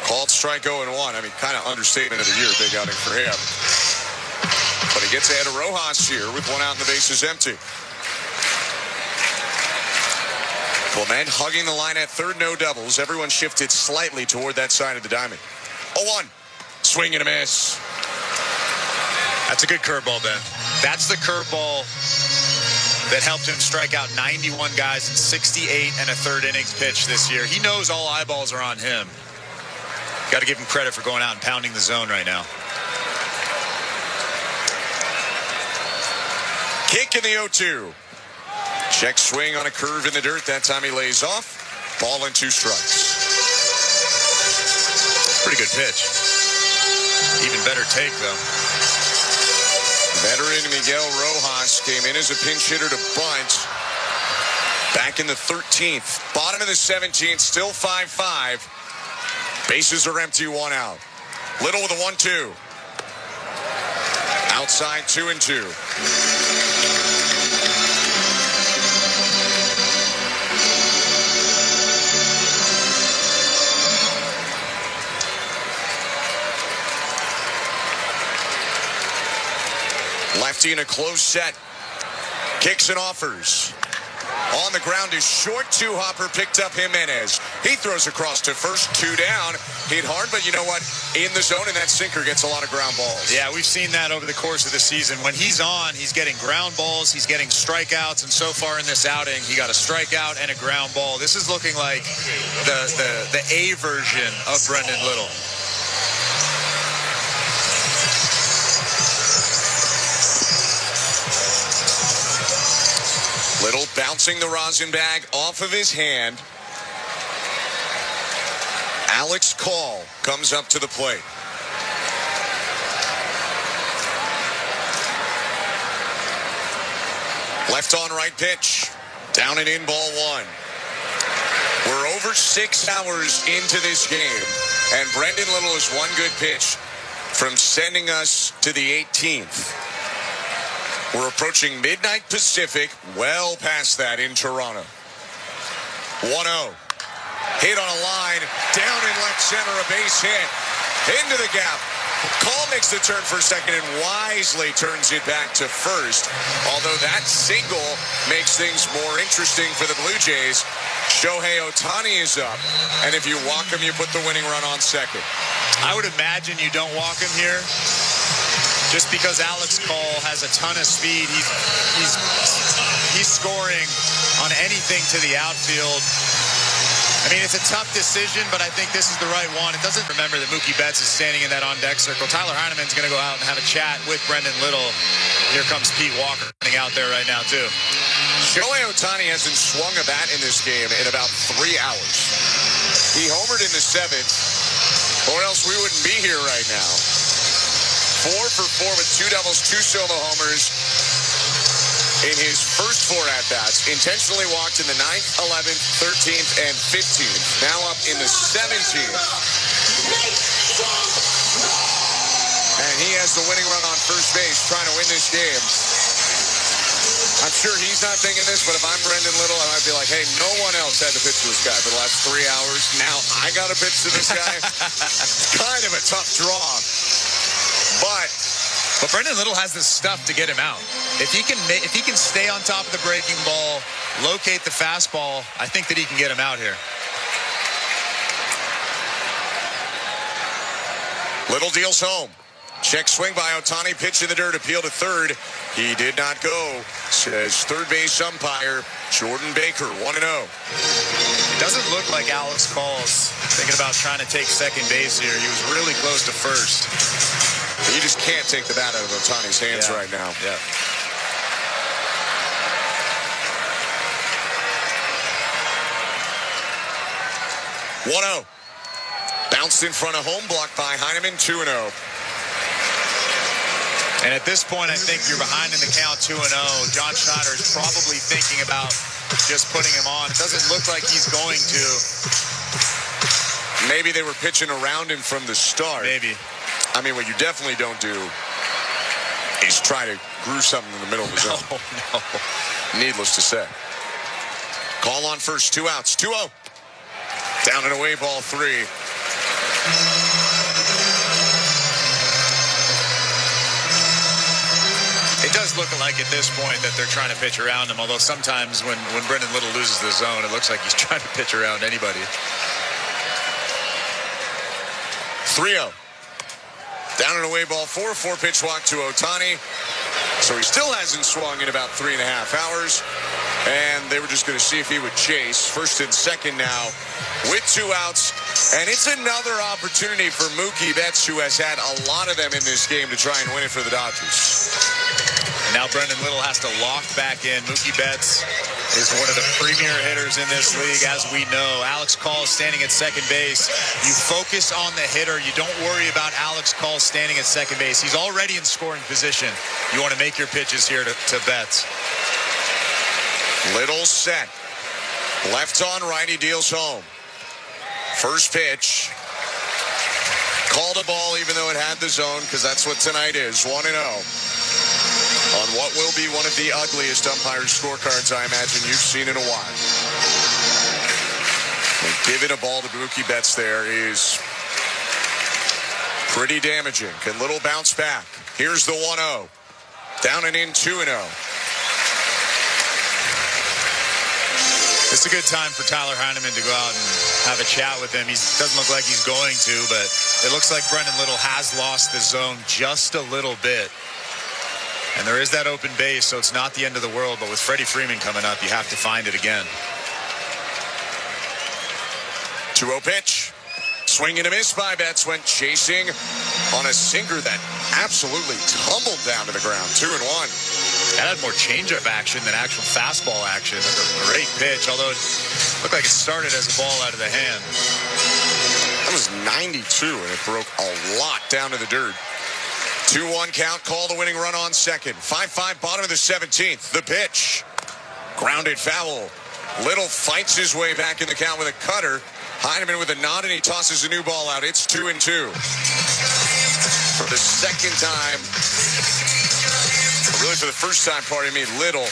Called strike 0-1. I mean, kind of understatement of the year. Big outing for him. But he gets ahead of Rojas here with 1 out and the bases empty. Clement hugging the line at third, no doubles. Everyone shifted slightly toward that side of the diamond. 0-1. Swing and a miss. That's a good curveball, Ben. That's the curveball that helped him strike out 91 guys in 68 1/3 innings pitched this year. He knows all eyeballs are on him. Got to give him credit for going out and pounding the zone right now. Kick in the 0-2. Check swing on a curve in the dirt. That time he lays off. Ball and 2 strikes. Pretty good pitch. Even better take, though. Veteran Miguel Rojas came in as a pinch hitter to bunt. Back in the 13th. Bottom of the 17th, still 5-5. Bases are empty, 1 out. Little with a 1-2. Outside 2-2. Lefty in a close set. Kicks and offers. On the ground is short. 2-hopper picked up Jimenez. He throws across to first, 2 down. Hit hard, but you know what? In the zone, and that sinker gets a lot of ground balls. Yeah, we've seen that over the course of the season. When he's on, he's getting ground balls, he's getting strikeouts, and so far in this outing, he got a strikeout and a ground ball. This is looking like the A version of Brendan Little. Little bouncing the rosin bag off of his hand. Alex Call comes up to the plate. Left on right pitch. Down and in, ball one. We're over 6 hours into this game, and Brendan Little is one good pitch from sending us to the 18th. We're approaching midnight Pacific, well past that in Toronto. 1-0. Hit on a line, down in left center, a base hit. Into the gap. Call makes the turn for second and wisely turns it back to first. Although that single makes things more interesting for the Blue Jays. Shohei Ohtani is up. And if you walk him, you put the winning run on second. I would imagine you don't walk him here. Just because Alex Call has a ton of speed. He's scoring on anything to the outfield. I mean, it's a tough decision, but I think this is the right one. It doesn't remember that Mookie Betts is standing in that on-deck circle. Tyler Heineman's going to go out and have a chat with Brendan Little. Here comes Pete Walker running out there right now, too. Shohei Ohtani hasn't swung a bat in this game in about 3 hours. He homered in the 7th, or else we wouldn't be here right now. 4 for 4 with 2 doubles, 2 solo homers in his first 4 at-bats. Intentionally walked in the 9th, 11th, 13th, and 15th. Now up in the 17th. And he has the winning run on first base, trying to win this game. I'm sure he's not thinking this, but if I'm Brendan Little, I might be like, hey, no one else had to pitch to this guy for the last 3 hours. Now I got to pitch to this guy. It's kind of a tough draw. But Brendan Little has the stuff to get him out. If he can stay on top of the breaking ball, locate the fastball, I think that he can get him out here. Little deals home. Check swing by Ohtani, pitch in the dirt, appeal to third. He did not go, says third base umpire Jordan Baker, 1-0. It doesn't look like Alex Call's thinking about trying to take second base here. He was really close to first. You just can't take the bat out of Ohtani's hands right now. Yeah. One-0. Bounced in front of home, blocked by Heineman, 2-0. And at this point, I think you're behind in the count 2-0. John Schneider is probably thinking about just putting him on. It doesn't look like he's going to. Maybe they were pitching around him from the start. Maybe. I mean, what you definitely don't do is try to groove something in the middle of the zone. No. Needless to say. Call on first, 2 outs, 2-0. Down and away, ball 3. It does look like at this point that they're trying to pitch around him, although sometimes when Brendan Little loses the zone, it looks like he's trying to pitch around anybody. 3-0. Down and away, ball 4. 4-pitch walk to Ohtani. So he still hasn't swung in about 3.5 hours. And they were just going to see if he would chase. First and second now with 2 outs. And it's another opportunity for Mookie Betts, who has had a lot of them in this game, to try and win it for the Dodgers. And now Brendan Little has to lock back in. Mookie Betts is one of the premier hitters in this league, as we know. Alex Call is standing at second base. You focus on the hitter. You don't worry about Alex Call standing at second base. He's already in scoring position. You want to make your pitches here to Betts. Little set. Left on right, he deals home. First pitch. Called a ball even though it had the zone, because that's what tonight is. 1-0. On what will be one of the ugliest umpires scorecards I imagine you've seen in a while. And giving a ball to Mookie Betts there is pretty damaging. Can Little bounce back? Here's the 1-0. Down and in, 2-0. It's a good time for Tyler Heineman to go out and have a chat with him. He doesn't look like he's going to, but it looks like Brendan Little has lost the zone just a little bit. And there is that open base, so it's not the end of the world. But with Freddie Freeman coming up, you have to find it again. 2-0 pitch. Swing and a miss by Betts. Went chasing on a sinker that absolutely tumbled down to the ground. 2-1. That had more changeup action than actual fastball action. That's a great pitch, although it looked like it started as a ball out of the hand. That was 92, and it broke a lot down to the dirt. 2-1 count, call the winning run on second. 5-5, bottom of the 17th. The pitch. Grounded foul. Little fights his way back in the count with a cutter. Heineman with a nod, and he tosses a new ball out. It's 2-2. For the second time, or really for the first time, pardon me, Little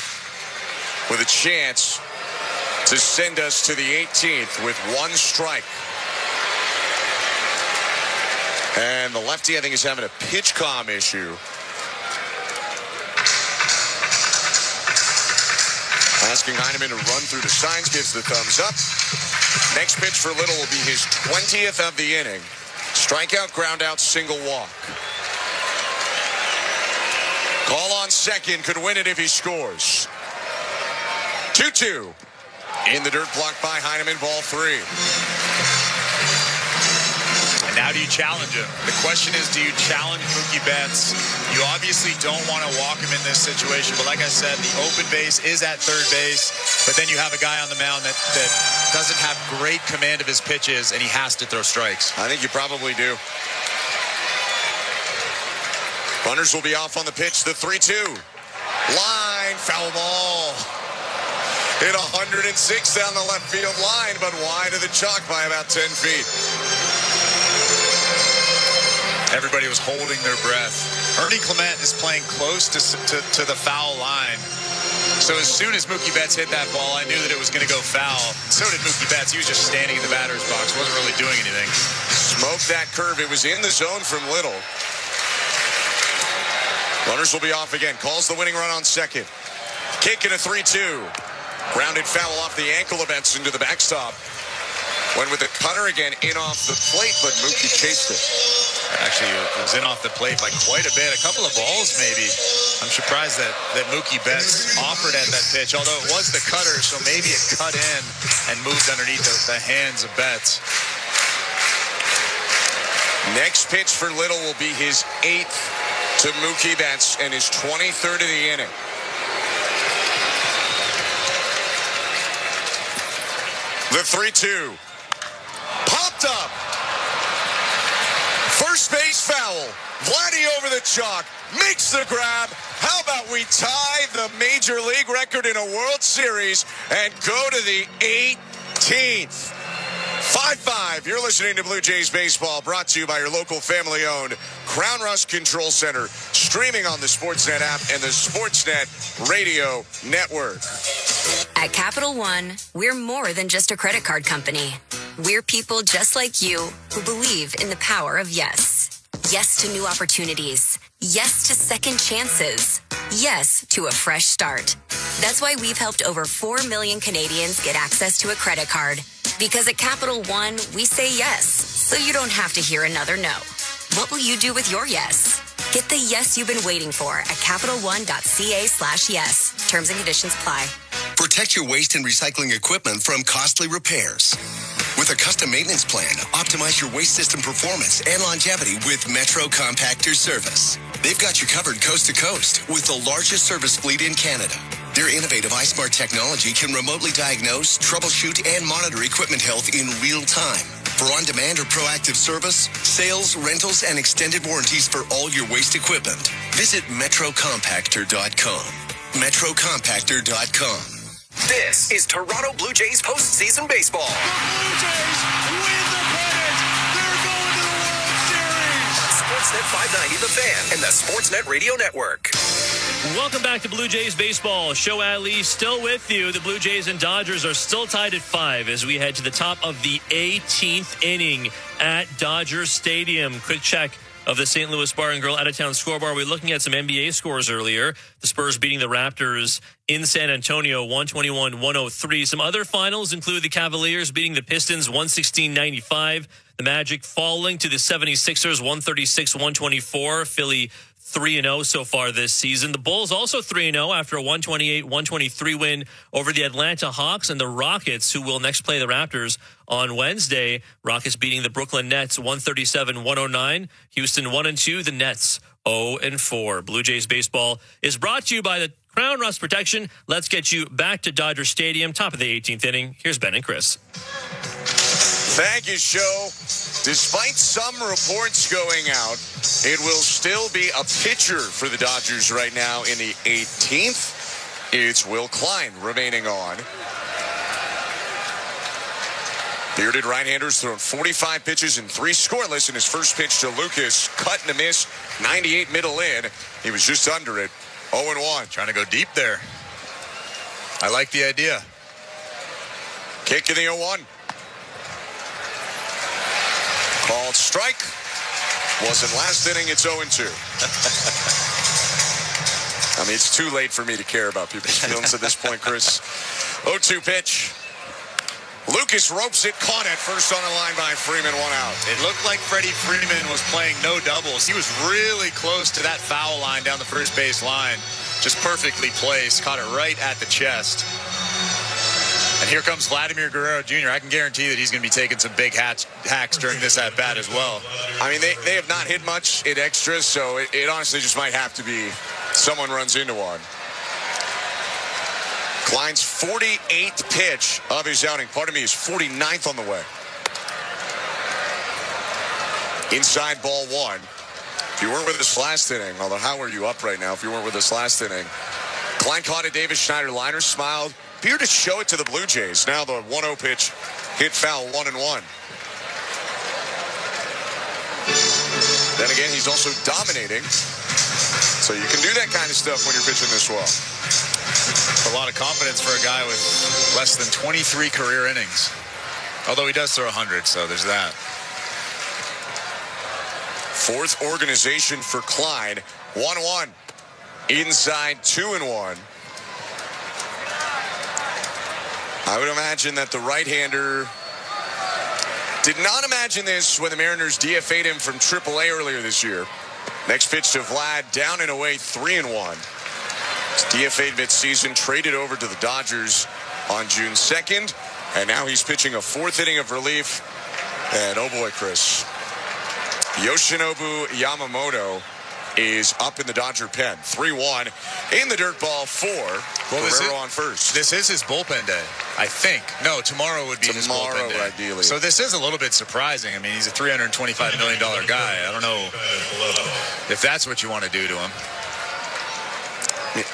with a chance to send us to the 18th with one strike. And the lefty, I think, is having a pitch comm issue. Asking Heineman to run through the signs, gives the thumbs up. Next pitch for Little will be his 20th of the inning. Strikeout, ground out, single walk. Call on second, could win it if he scores. 2-2. In the dirt, blocked by Heineman, ball 3. Now do you challenge him? The question is, do you challenge Mookie Betts? You obviously don't want to walk him in this situation, but like I said, the open base is at third base, but then you have a guy on the mound that doesn't have great command of his pitches, and he has to throw strikes. I think you probably do. Runners will be off on the pitch, the 3-2. Line, foul ball. Hit 106 down the left field line, but wide of the chalk by about 10 feet. Everybody was holding their breath. Ernie Clement is playing close to the foul line. So as soon as Mookie Betts hit that ball, I knew that it was going to go foul. So did Mookie Betts. He was just standing in the batter's box. Wasn't really doing anything. Smoked that curve. It was in the zone from Little. Runners will be off again. Calls the winning run on second. Kick in a 3-2. Grounded foul off the ankle of Betts into the backstop. Went with the cutter again in off the plate, but Mookie chased it. Actually, it was in off the plate by quite a bit. A couple of balls, maybe. I'm surprised that Mookie Betts offered at that pitch, although it was the cutter, so maybe it cut in and moved underneath the hands of Betts. Next pitch for Little will be his 8th to Mookie Betts and his 23rd of the inning. The 3-2. Popped up. First base foul. Vladdy over the chalk. Makes the grab. How about we tie the Major League record in a World Series and go to the 18th. 5-5. You're listening to Blue Jays Baseball, brought to you by your local family-owned Crown Rust Control Center, streaming on the Sportsnet app and the Sportsnet Radio Network. At Capital One, we're more than just a credit card company. We're people just like you who believe in the power of yes. Yes to new opportunities. Yes to second chances. Yes to a fresh start. That's why we've helped over 4 million Canadians get access to a credit card. Because at Capital One, we say yes, so you don't have to hear another no. What will you do with your yes? Get the yes you've been waiting for at CapitalOne.ca/yes. Terms and conditions apply. Protect your waste and recycling equipment from costly repairs. With a custom maintenance plan, optimize your waste system performance and longevity with Metro Compactor Service. They've got you covered coast to coast with the largest service fleet in Canada. Their innovative iSmart technology can remotely diagnose, troubleshoot, and monitor equipment health in real time. For on-demand or proactive service, sales, rentals, and extended warranties for all your waste equipment, visit metrocompactor.com. metrocompactor.com. This is Toronto Blue Jays postseason baseball. The Blue Jays win the pennant. They're going to the World Series. On Sportsnet 590 The Fan and the Sportsnet Radio Network. Welcome back to Blue Jays Baseball. Show Ali still with you. The Blue Jays and Dodgers are still tied at 5 as we head to the top of the 18th inning at Dodger Stadium. Quick check of the St. Louis Bar and Grill out-of-town scoreboard. We were looking at some NBA scores earlier. The Spurs beating the Raptors in San Antonio, 121-103. Some other finals include the Cavaliers beating the Pistons, 116-95. The Magic falling to the 76ers, 136-124. Philly 3-0 so far this season. The Bulls also 3-0 after a 128-123 win over the Atlanta Hawks, and the Rockets, who will next play the Raptors on Wednesday. Rockets beating the Brooklyn Nets 137-109. Houston 1-2. The Nets 0-4. Blue Jays baseball is brought to you by the Crown Rust Protection. Let's get you back to Dodger Stadium, top of the 18th inning. Here's Ben and Chris. Thank you, Show. Despite some reports going out, it will still be a pitcher for the Dodgers right now in the 18th. It's Will Klein remaining on. Bearded right-handers throwing 45 pitches and 3 scoreless in his first pitch to Lucas. Cut and a miss, 98 middle in. He was just under it, 0-1. Trying to go deep there. I like the idea. Kick in the 0-1. Called strike. Wasn't last inning, it's 0-2. I mean, it's too late for me to care about people's feelings at this point, Chris. 0-2 pitch. Lucas ropes it, caught at first on a line by Freeman, 1 out. It looked like Freddie Freeman was playing no doubles. He was really close to that foul line down the first base line. Just perfectly placed, caught it right at the chest. And here comes Vladimir Guerrero Jr. I can guarantee that he's going to be taking some big hacks during this at-bat as well. I mean, they have not hit much in extras, so it honestly just might have to be someone runs into one. Klein's 48th pitch of his outing. Pardon me, is 49th on the way. Inside ball 1. If you weren't with us last inning, although how are you up right now if you weren't with us last inning? Klein caught a Davis Schneider liner, smiled, appeared to show it to the Blue Jays. Now the 1-0 pitch hit foul, 1-1. Then again, he's also dominating. So you can do that kind of stuff when you're pitching this well. A lot of confidence for a guy with less than 23 career innings. Although he does throw 100, so there's that. 4th organization for Klein. 1-1. Inside 2-1. I would imagine that the right-hander did not imagine this when the Mariners DFA'd him from AAA earlier this year. Next pitch to Vlad, down and away, 3-1. DFA'd midseason, traded over to the Dodgers on June 2nd, and now he's pitching a 4th inning of relief. And oh boy, Chris, Yoshinobu Yamamoto is up in the Dodger pen. 3-1 in the dirt ball 4. Guerrero on first. This is his bullpen day, I think. No, tomorrow would be his bullpen day. Ideally. So this is a little bit surprising. I mean, he's a $325 million guy. I don't know if that's what you want to do to him.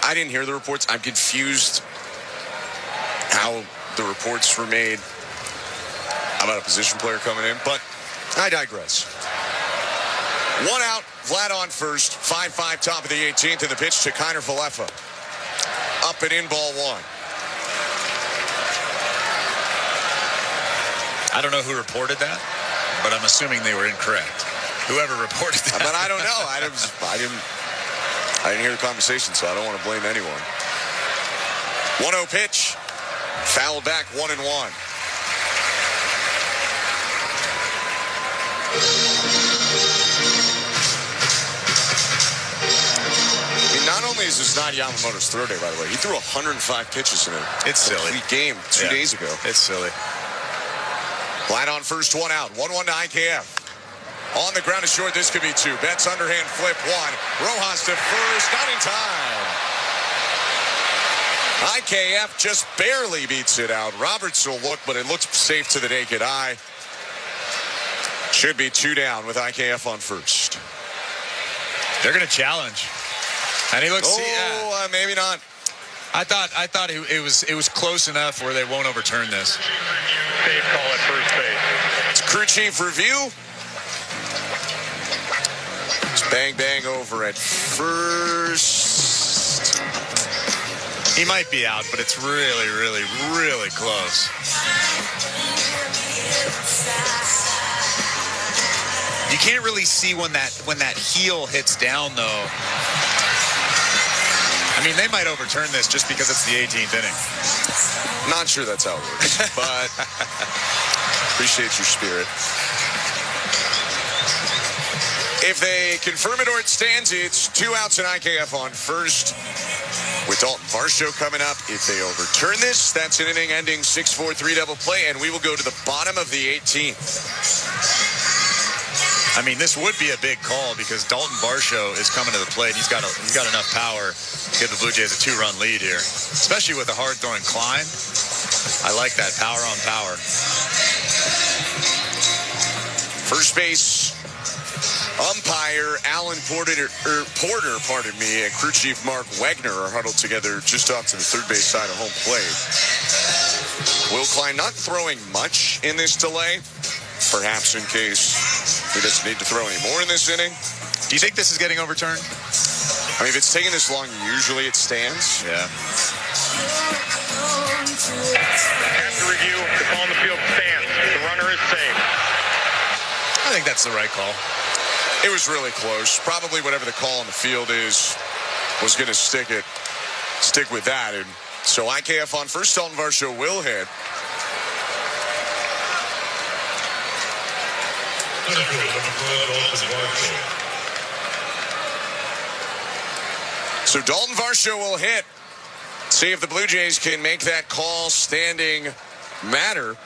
I didn't hear the reports. I'm confused how the reports were made about a position player coming in, but I digress. 1 out, Vlad on first, 5-5 top of the 18th, and the pitch to Kiner Falefa. Up and in ball 1. I don't know who reported that, but I'm assuming they were incorrect. Whoever reported that. But I don't know. I didn't hear the conversation, so I don't want to blame anyone. 1-0 pitch. Fouled back, 1-1. Not only is this not Yamamoto's throw day, by the way, he threw 105 pitches in a complete game 2 days ago. It's silly. Vlad on first, 1 out. 1-1 to IKF. On the ground is short. This could be 2. Betts underhand flip 1. Rojas to first. Not in time. IKF just barely beats it out. Roberts will look, but it looks safe to the naked eye. Should be 2 down with IKF on first. They're going to challenge. And he looks. Maybe not. I thought it was close enough where they won't overturn this. Safe call at first base. It's crew chief review. It's bang over at first. He might be out, but it's really, really, really close. You can't really see when that heel hits down, though. I mean, they might overturn this just because it's the 18th inning. Not sure that's how it works, but appreciate your spirit. If they confirm it or it stands, it's 2 outs and IKF on first with Dalton Varsho coming up. If they overturn this, that's an inning ending 6-4-3 double play, and we will go to the bottom of the 18th. I mean, this would be a big call because Dalton Varsho is coming to the plate. He's got enough power to give the Blue Jays a 2-run lead here, especially with a hard-throwing Klein. I like that power on power. First base umpire Alan Porter, and crew chief Mark Wagner are huddled together just off to the third base side of home plate. Will Klein not throwing much in this delay, perhaps in case he doesn't need to throw any more in this inning. Do you think this is getting overturned? I mean, if it's taking this long, usually it stands. Yeah. After review, the call on the field stands. The runner is safe. I think that's the right call. It was really close. Probably whatever the call on the field is was going to stick with that. And so IKF on first. Dalton Varsho will hit. So Dalton Varsho will hit. See if the Blue Jays can make that call standing matter.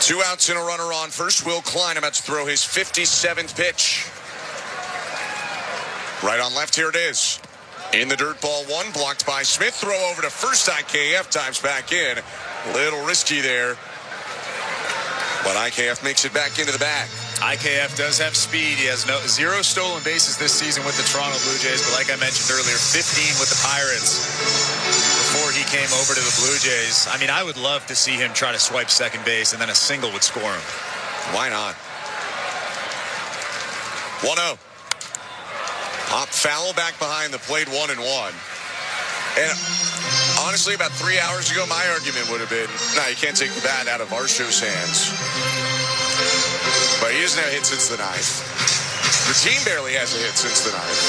2 outs and a runner on first. Will Klein about to throw his 57th pitch. Right on left, here it is. In the dirt, ball one, blocked by Smith. Throw over to first. IKF dives back in. Little risky there. But IKF makes it back into the bag. IKF does have speed. He has 0 stolen bases this season with the Toronto Blue Jays. But like I mentioned earlier, 15 with the Pirates before he came over to the Blue Jays. I mean, I would love to see him try to swipe second base, and then a single would score him. Why not? 1-0. Pop foul back behind the plate, 1-1. And honestly, about 3 hours ago, my argument would have been, no, you can't take the bat out of Varsho's hands. But he doesn't have a hit since the 9th. The team barely has a hit since the 9th.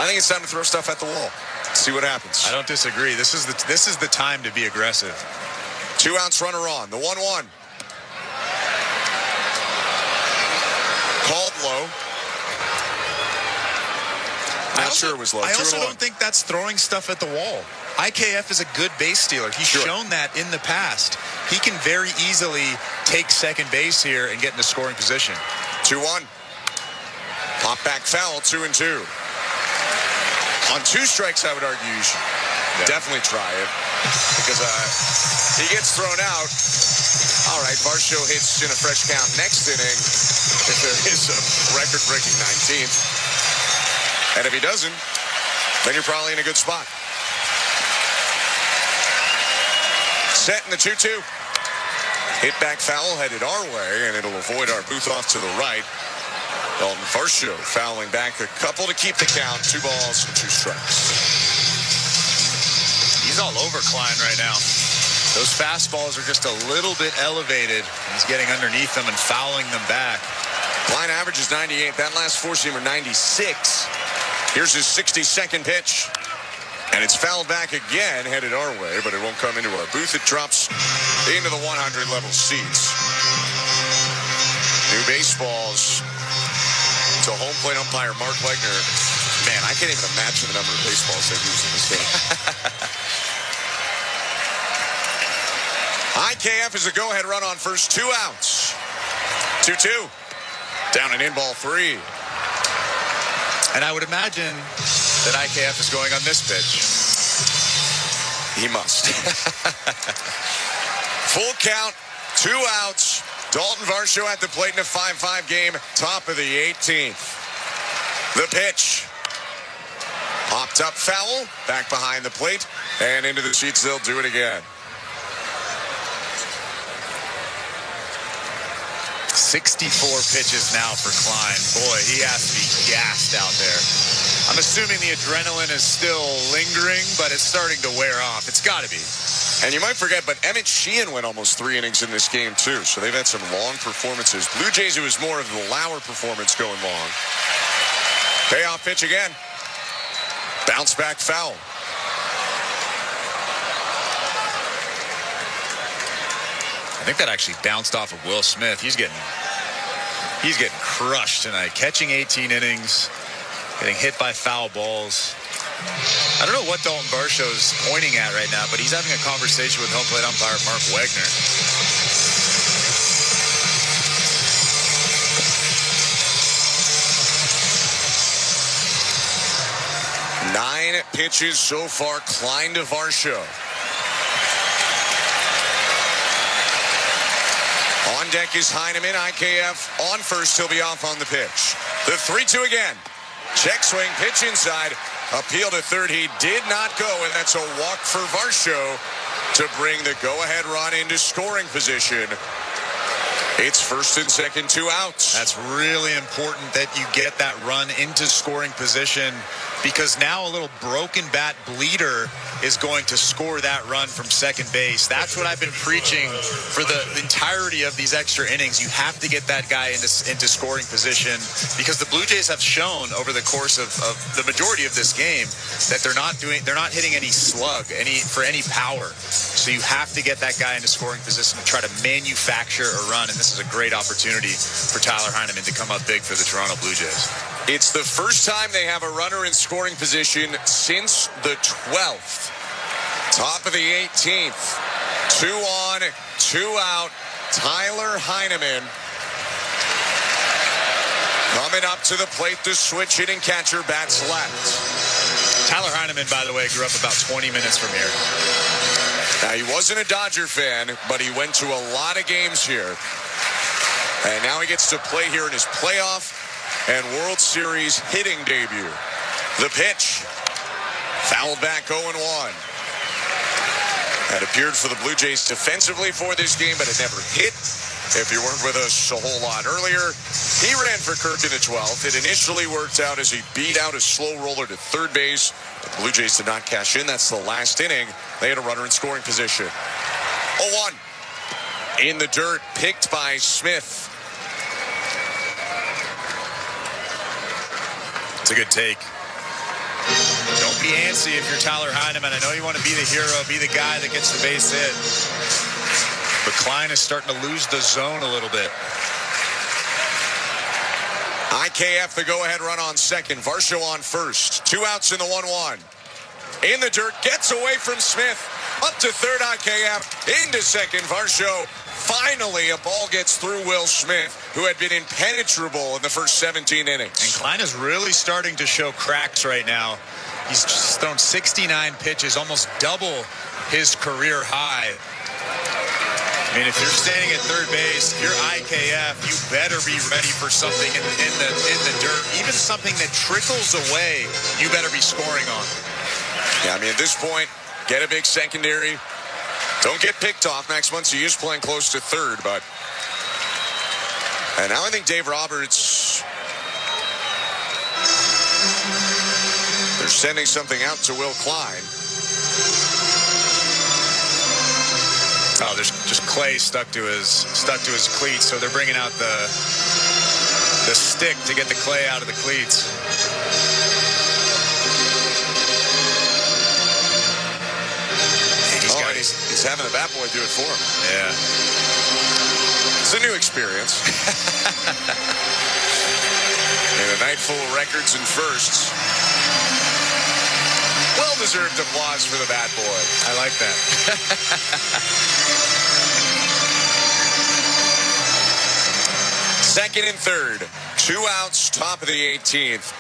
I think it's time to throw stuff at the wall. See what happens. I don't disagree. This is the time to be aggressive. 2 outs, runner on. The 1-1. Called low. Not sure it was low. I also don't think that's throwing stuff at the wall. IKF is a good base stealer. He's shown that in the past. He can very easily take second base here and get in a scoring position. 2-1. Pop back foul, 2-2. On 2 strikes, I would argue you should definitely try it. Because he gets thrown out. All right, Varsho hits in a fresh count next inning. If there is a record-breaking 19th. And if he doesn't, then you're probably in a good spot. Set in the 2-2. Hit back foul headed our way, and it'll avoid our booth off to the right. Dalton Varsho fouling back a couple to keep the count. 2 balls and 2 strikes. He's all over Klein right now. Those fastballs are just a little bit elevated. He's getting underneath them and fouling them back. Klein averages 98. That last four-seamer 96. Here's his 62nd pitch. And it's fouled back again, headed our way, but it won't come into our booth. It drops into the 100 level seats. New baseballs to home plate umpire Mark Wagner. Man, I can't even imagine the number of baseballs they've used in this game. IKF is a go-ahead run on first. 2 outs. 2-2. Down and in, ball 3. And I would imagine that IKF is going on this pitch. He must. Full count, 2 outs. Dalton Varsho at the plate in a 5-5 game, top of the 18th. The pitch. Popped up foul, back behind the plate, and into the seats. They'll do it again. 64 pitches now for Klein. Boy, he has to be gassed out there. I'm assuming the adrenaline is still lingering, but it's starting to wear off. It's got to be. And you might forget, but Emmett Sheehan went almost 3 innings in this game, too. So they've had some long performances. Blue Jays, it was more of the Lauer performance going long. Payoff pitch again. Bounce back foul. I think that actually bounced off of Will Smith. He's getting crushed tonight. Catching 18 innings, getting hit by foul balls. I don't know what Dalton Varsho's pointing at right now, but he's having a conversation with home plate umpire Mark Wagner. Nine pitches so far. Klein to Varsho. On On deck is Heineman. IKF on first. He'll be off on the pitch. The 3-2 again. Check swing, pitch inside. Appeal to third. He did not go, and that's a walk for Varsho to bring the go-ahead run into scoring position. It's first and second, 2 outs. That's really important that you get that run into scoring position, because now a little broken bat bleeder is going to score that run from second base. That's what I've been preaching for the entirety of these extra innings. You have to get that guy into scoring position, because the Blue Jays have shown over the course of the majority of this game that they're not hitting any slug, for any power. So you have to get that guy into scoring position to try to manufacture a run, and this is a great opportunity for Tyler Heineman to come up big for the Toronto Blue Jays. It's the first time they have a runner in scoring position since the 12th. Top of the 18th. 2 on, 2 out. Tyler Heineman coming up to the plate. The switch hitting catcher bats left. Tyler Heineman, by the way, grew up about 20 minutes from here. Now, he wasn't a Dodger fan, but he went to a lot of games here. And now he gets to play here in his playoff and World Series hitting debut. The pitch. Fouled back 0-1. Had appeared for the Blue Jays defensively for this game, but it never hit. If you weren't with us a whole lot earlier, he ran for Kirk in the 12th. It initially worked out as he beat out a slow roller to third base. The Blue Jays did not cash in. That's the last inning. They had a runner in scoring position. 0-1. In the dirt, picked by Smith. It's a good take. Don't be antsy if you're Tyler Heineman. I know you want to be the hero, be the guy that gets the base hit. But Klein is starting to lose the zone a little bit. IKF the go-ahead run on second. Varsho on first. 2 outs in the 1-1. In the dirt, gets away from Smith. Up to third, IKF. Into second, Varsho. Finally, a ball gets through Will Smith, who had been impenetrable in the first 17 innings. And Klein is really starting to show cracks right now. He's just thrown 69 pitches, almost double his career high. I mean, if you're standing at third base, if you're IKF, you better be ready for something in the dirt. Even something that trickles away, you better be scoring on. Yeah, I mean, at this point, get a big secondary. Don't get picked off. Max Muncy is playing close to third, but... And now I think Dave Roberts... They're sending something out to Will Klein. Oh, there's just clay stuck to his cleats, so they're bringing out the stick to get the clay out of the cleats. He's having the bat boy do it for him. Yeah. It's a new experience. In a night full of records and firsts. Well-deserved applause for the bat boy. I like that. Second and third. 2 outs, top of the 18th.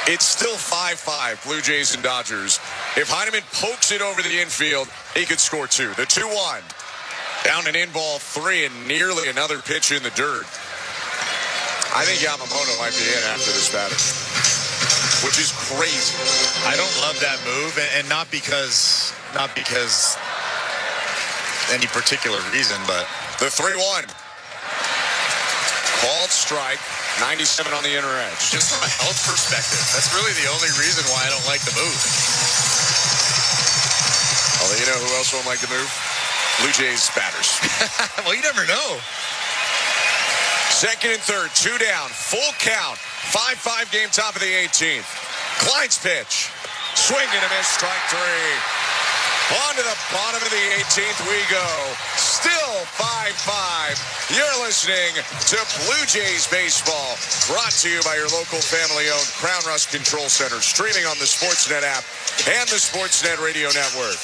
It's still 5-5, Blue Jays and Dodgers. If Heineman pokes it over the infield, he could score 2. The 2-1. Down and in ball 3 and nearly another pitch in the dirt. I think Yamamoto might be in after this batter, which is crazy. I don't love that move, and not because any particular reason, but... The 3-1. Called strike. 97 on the inner edge. Just from a health perspective, that's really the only reason why I don't like the move. Although, you know who else won't like the move? Blue Jays batters. Well, you never know. Second and third, 2 down, full count. 5-5 game, top of the 18th. Klein's pitch. Swing and a miss, strike 3. On to the bottom of the 18th we go. Still 5-5. You're listening to Blue Jays Baseball, brought to you by your local family-owned Crown Rust Control Center, streaming on the Sportsnet app and the Sportsnet Radio Network.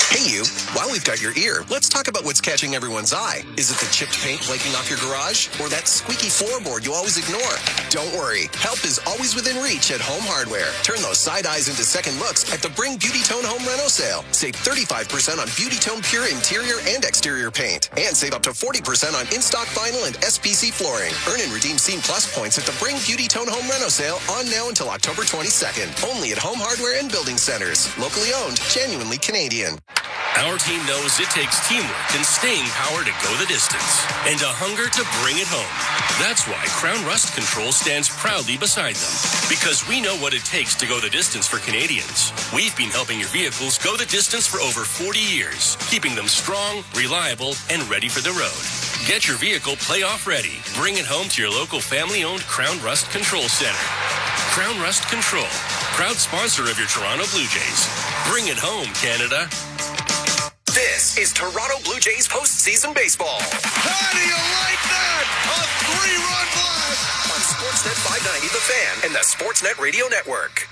Hey you, while we've got your ear, let's talk about what's catching everyone's eye. Is it the chipped paint flaking off your garage? Or that squeaky floorboard you always ignore? Don't worry, help is always within reach at Home Hardware. Turn those side eyes into second looks at the Bring Beauty Tone Home Reno sale. Save 35% on Beauty Tone Pure interior and exterior paint. And save up to 40% on in-stock vinyl and SPC flooring. Earn and redeem Scene Plus points at the Bring Beauty Tone Home Reno sale on now until October 22nd. Only at Home Hardware and Building Centers. Locally owned, genuinely Canadian. Our team knows it takes teamwork and staying power to go the distance, and a hunger to bring it home. That's why Crown Rust Control stands proudly beside them, because we know what it takes to go the distance for Canadians. We've been helping your vehicles go the distance for over 40 years, keeping them strong, reliable, and ready for the road. Get your vehicle playoff ready. Bring it home to your local family-owned Crown Rust Control Center. Crown Rust Control, proud sponsor of your Toronto Blue Jays. Bring it home, Canada. This is Toronto Blue Jays postseason baseball. How do you like that? A 3-run blast on Sportsnet 590 The Fan and the Sportsnet Radio Network.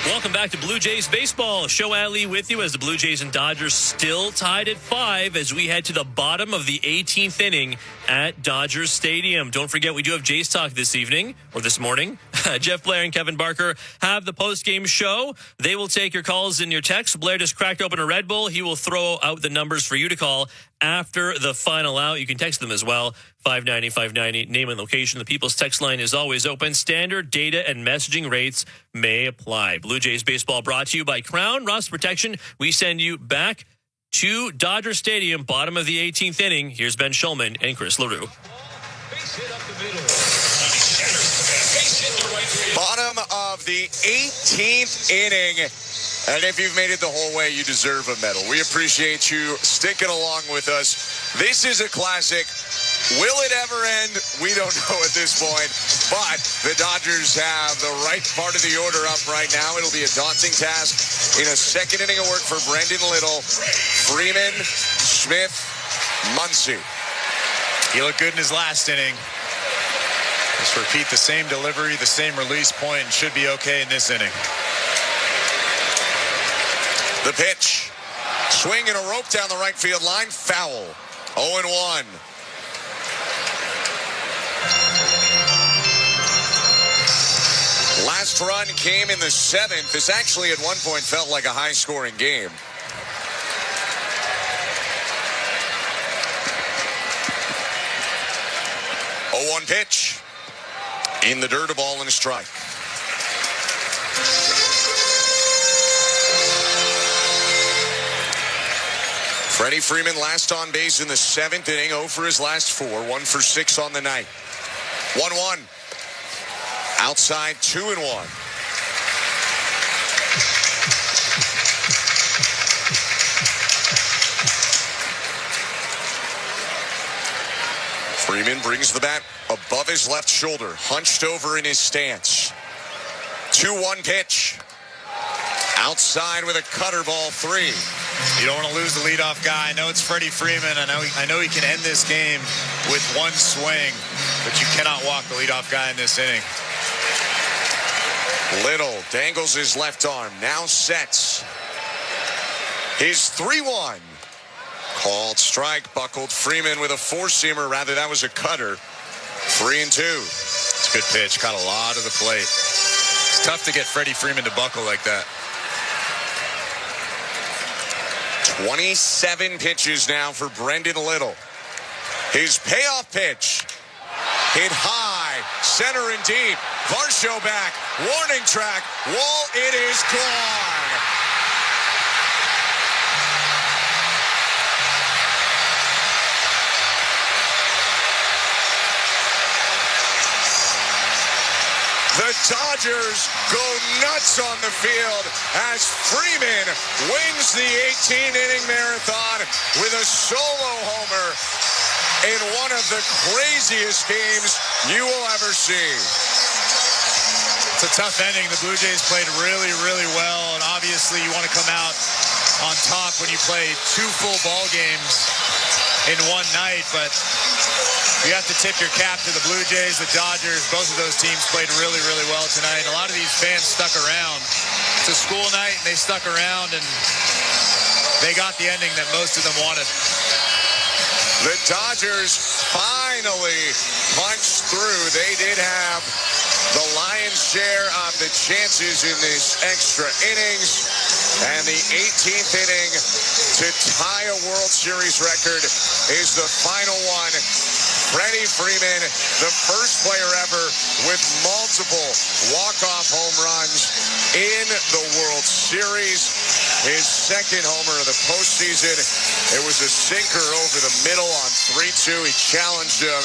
Welcome back to Blue Jays baseball. Show Ali with you as the Blue Jays and Dodgers still tied at 5 as we head to the bottom of the 18th inning at Dodgers Stadium. Don't forget, we do have Jays Talk this evening, or this morning. Jeff Blair and Kevin Barker have the post-game show. They will take your calls and your texts. Blair just cracked open a Red Bull. He will throw out the numbers for you to call after the final out. You can text them as well. 590-590, name and location. The People's Text line is always open. Standard data and messaging rates may apply. Blue Jays baseball brought to you by Crown Rust Protection. We send you back to Dodger Stadium, bottom of the 18th inning. Here's Ben Schulman and Chris LaRue. Bottom of the 18th inning. And if you've made it the whole way, you deserve a medal. We appreciate you sticking along with us. This is a classic. Will it ever end? We don't know at this point. But the Dodgers have the right part of the order up right now. It'll be a daunting task in a second inning of work for Brendan Little, Freeman, Smith, Muncy. He looked good in his last inning. Just repeat the same delivery, the same release point, and should be okay in this inning. The pitch. Swing and a rope down the right field line. Foul. 0-1. Last run came in the 7th. This actually at one point felt like a high-scoring game. Oh, 1 pitch. In the dirt, a ball and a strike. Freddie Freeman last on base in the 7th inning. 0 for his last 4. 1 for 6 on the night. 1-1. Outside 2-1. Freeman brings the bat above his left shoulder, hunched over in his stance. 2-1 pitch. Outside with a cutter, ball 3. You don't want to lose the leadoff guy. I know it's Freddie Freeman. I know he can end this game with one swing, but you cannot walk the leadoff guy in this inning. Little dangles his left arm, now sets his 3-1. Called strike, buckled Freeman with a four-seamer. Rather, that was a cutter. 3-2. It's a good pitch. Caught a lot of the plate. It's tough to get Freddie Freeman to buckle like that. 27 pitches now for Brendan Little. His payoff pitch. Hit high, center and deep. Varsho back, warning track. Wall, it is gone. The Dodgers go nuts on the field as Freeman wins the 18-inning marathon with a solo homer in one of the craziest games you will ever see. It's a tough ending. The Blue Jays played really, really well, and obviously you want to come out on top when you play 2 full ball games in one night, but you have to tip your cap to the Blue Jays, the Dodgers. Both of those teams played really, really well tonight. And a lot of these fans stuck around. It's a school night, and they stuck around, and you know, they want to see the Blue Jays win. But it's a tough ending. The Blue Jays played really, really well. And obviously you want to come out on top when you play 2 full ball games in one night, but you have to tip your cap to the Blue Jays, the Dodgers. Both of those teams played really, really well tonight. And a lot of these fans stuck around. It's a school night, and they stuck around. And they got the ending that most of them wanted. The Dodgers finally punched through. They did have the lion's share of the chances in this extra innings. And the 18th inning to tie a World Series record is the final one. Freddie Freeman, the first player ever with multiple walk-off home runs in the World Series. His second homer of the postseason. It was a sinker over the middle on 3-2. He challenged him,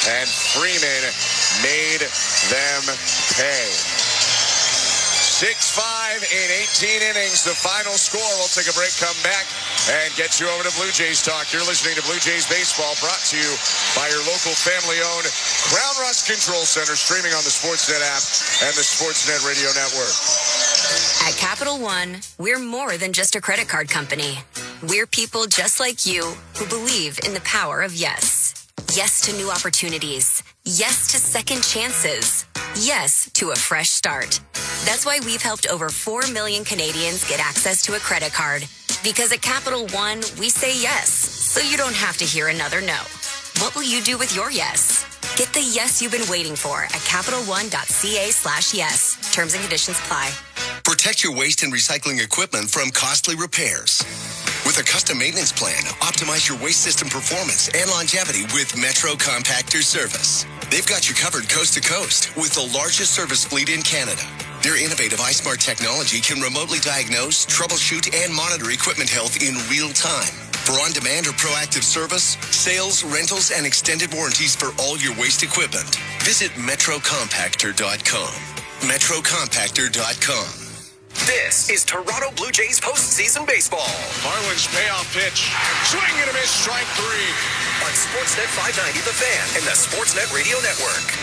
and Freeman made them pay. 6-5 in 18 innings, the final score. We'll take a break, come back, and get you over to Blue Jays Talk. You're listening to Blue Jays Baseball, brought to you by your local family-owned Crown Rust Control Center, streaming on the Sportsnet app and the Sportsnet Radio Network. At Capital One, we're more than just a credit card company. We're people just like you who believe in the power of yes. Yes to new opportunities. Yes to second chances. Yes to a fresh start. That's why we've helped over 4 million Canadians get access to a credit card. Because at Capital One, we say yes, so you don't have to hear another no. What will you do with your yes? Get the yes you've been waiting for at CapitalOne.ca/yes. Terms and conditions apply. Protect your waste and recycling equipment from costly repairs. With a custom maintenance plan, optimize your waste system performance and longevity with Metro Compactor Service. They've got you covered coast to coast with the largest service fleet in Canada. Their innovative iSmart technology can remotely diagnose, troubleshoot, and monitor equipment health in real time. For on-demand or proactive service, sales, rentals, and extended warranties for all your waste equipment, visit metrocompactor.com. metrocompactor.com. This is Toronto Blue Jays postseason baseball. Marlins payoff pitch. Swing and a miss, strike three. On Sportsnet 590, The Fan, and the Sportsnet Radio Network.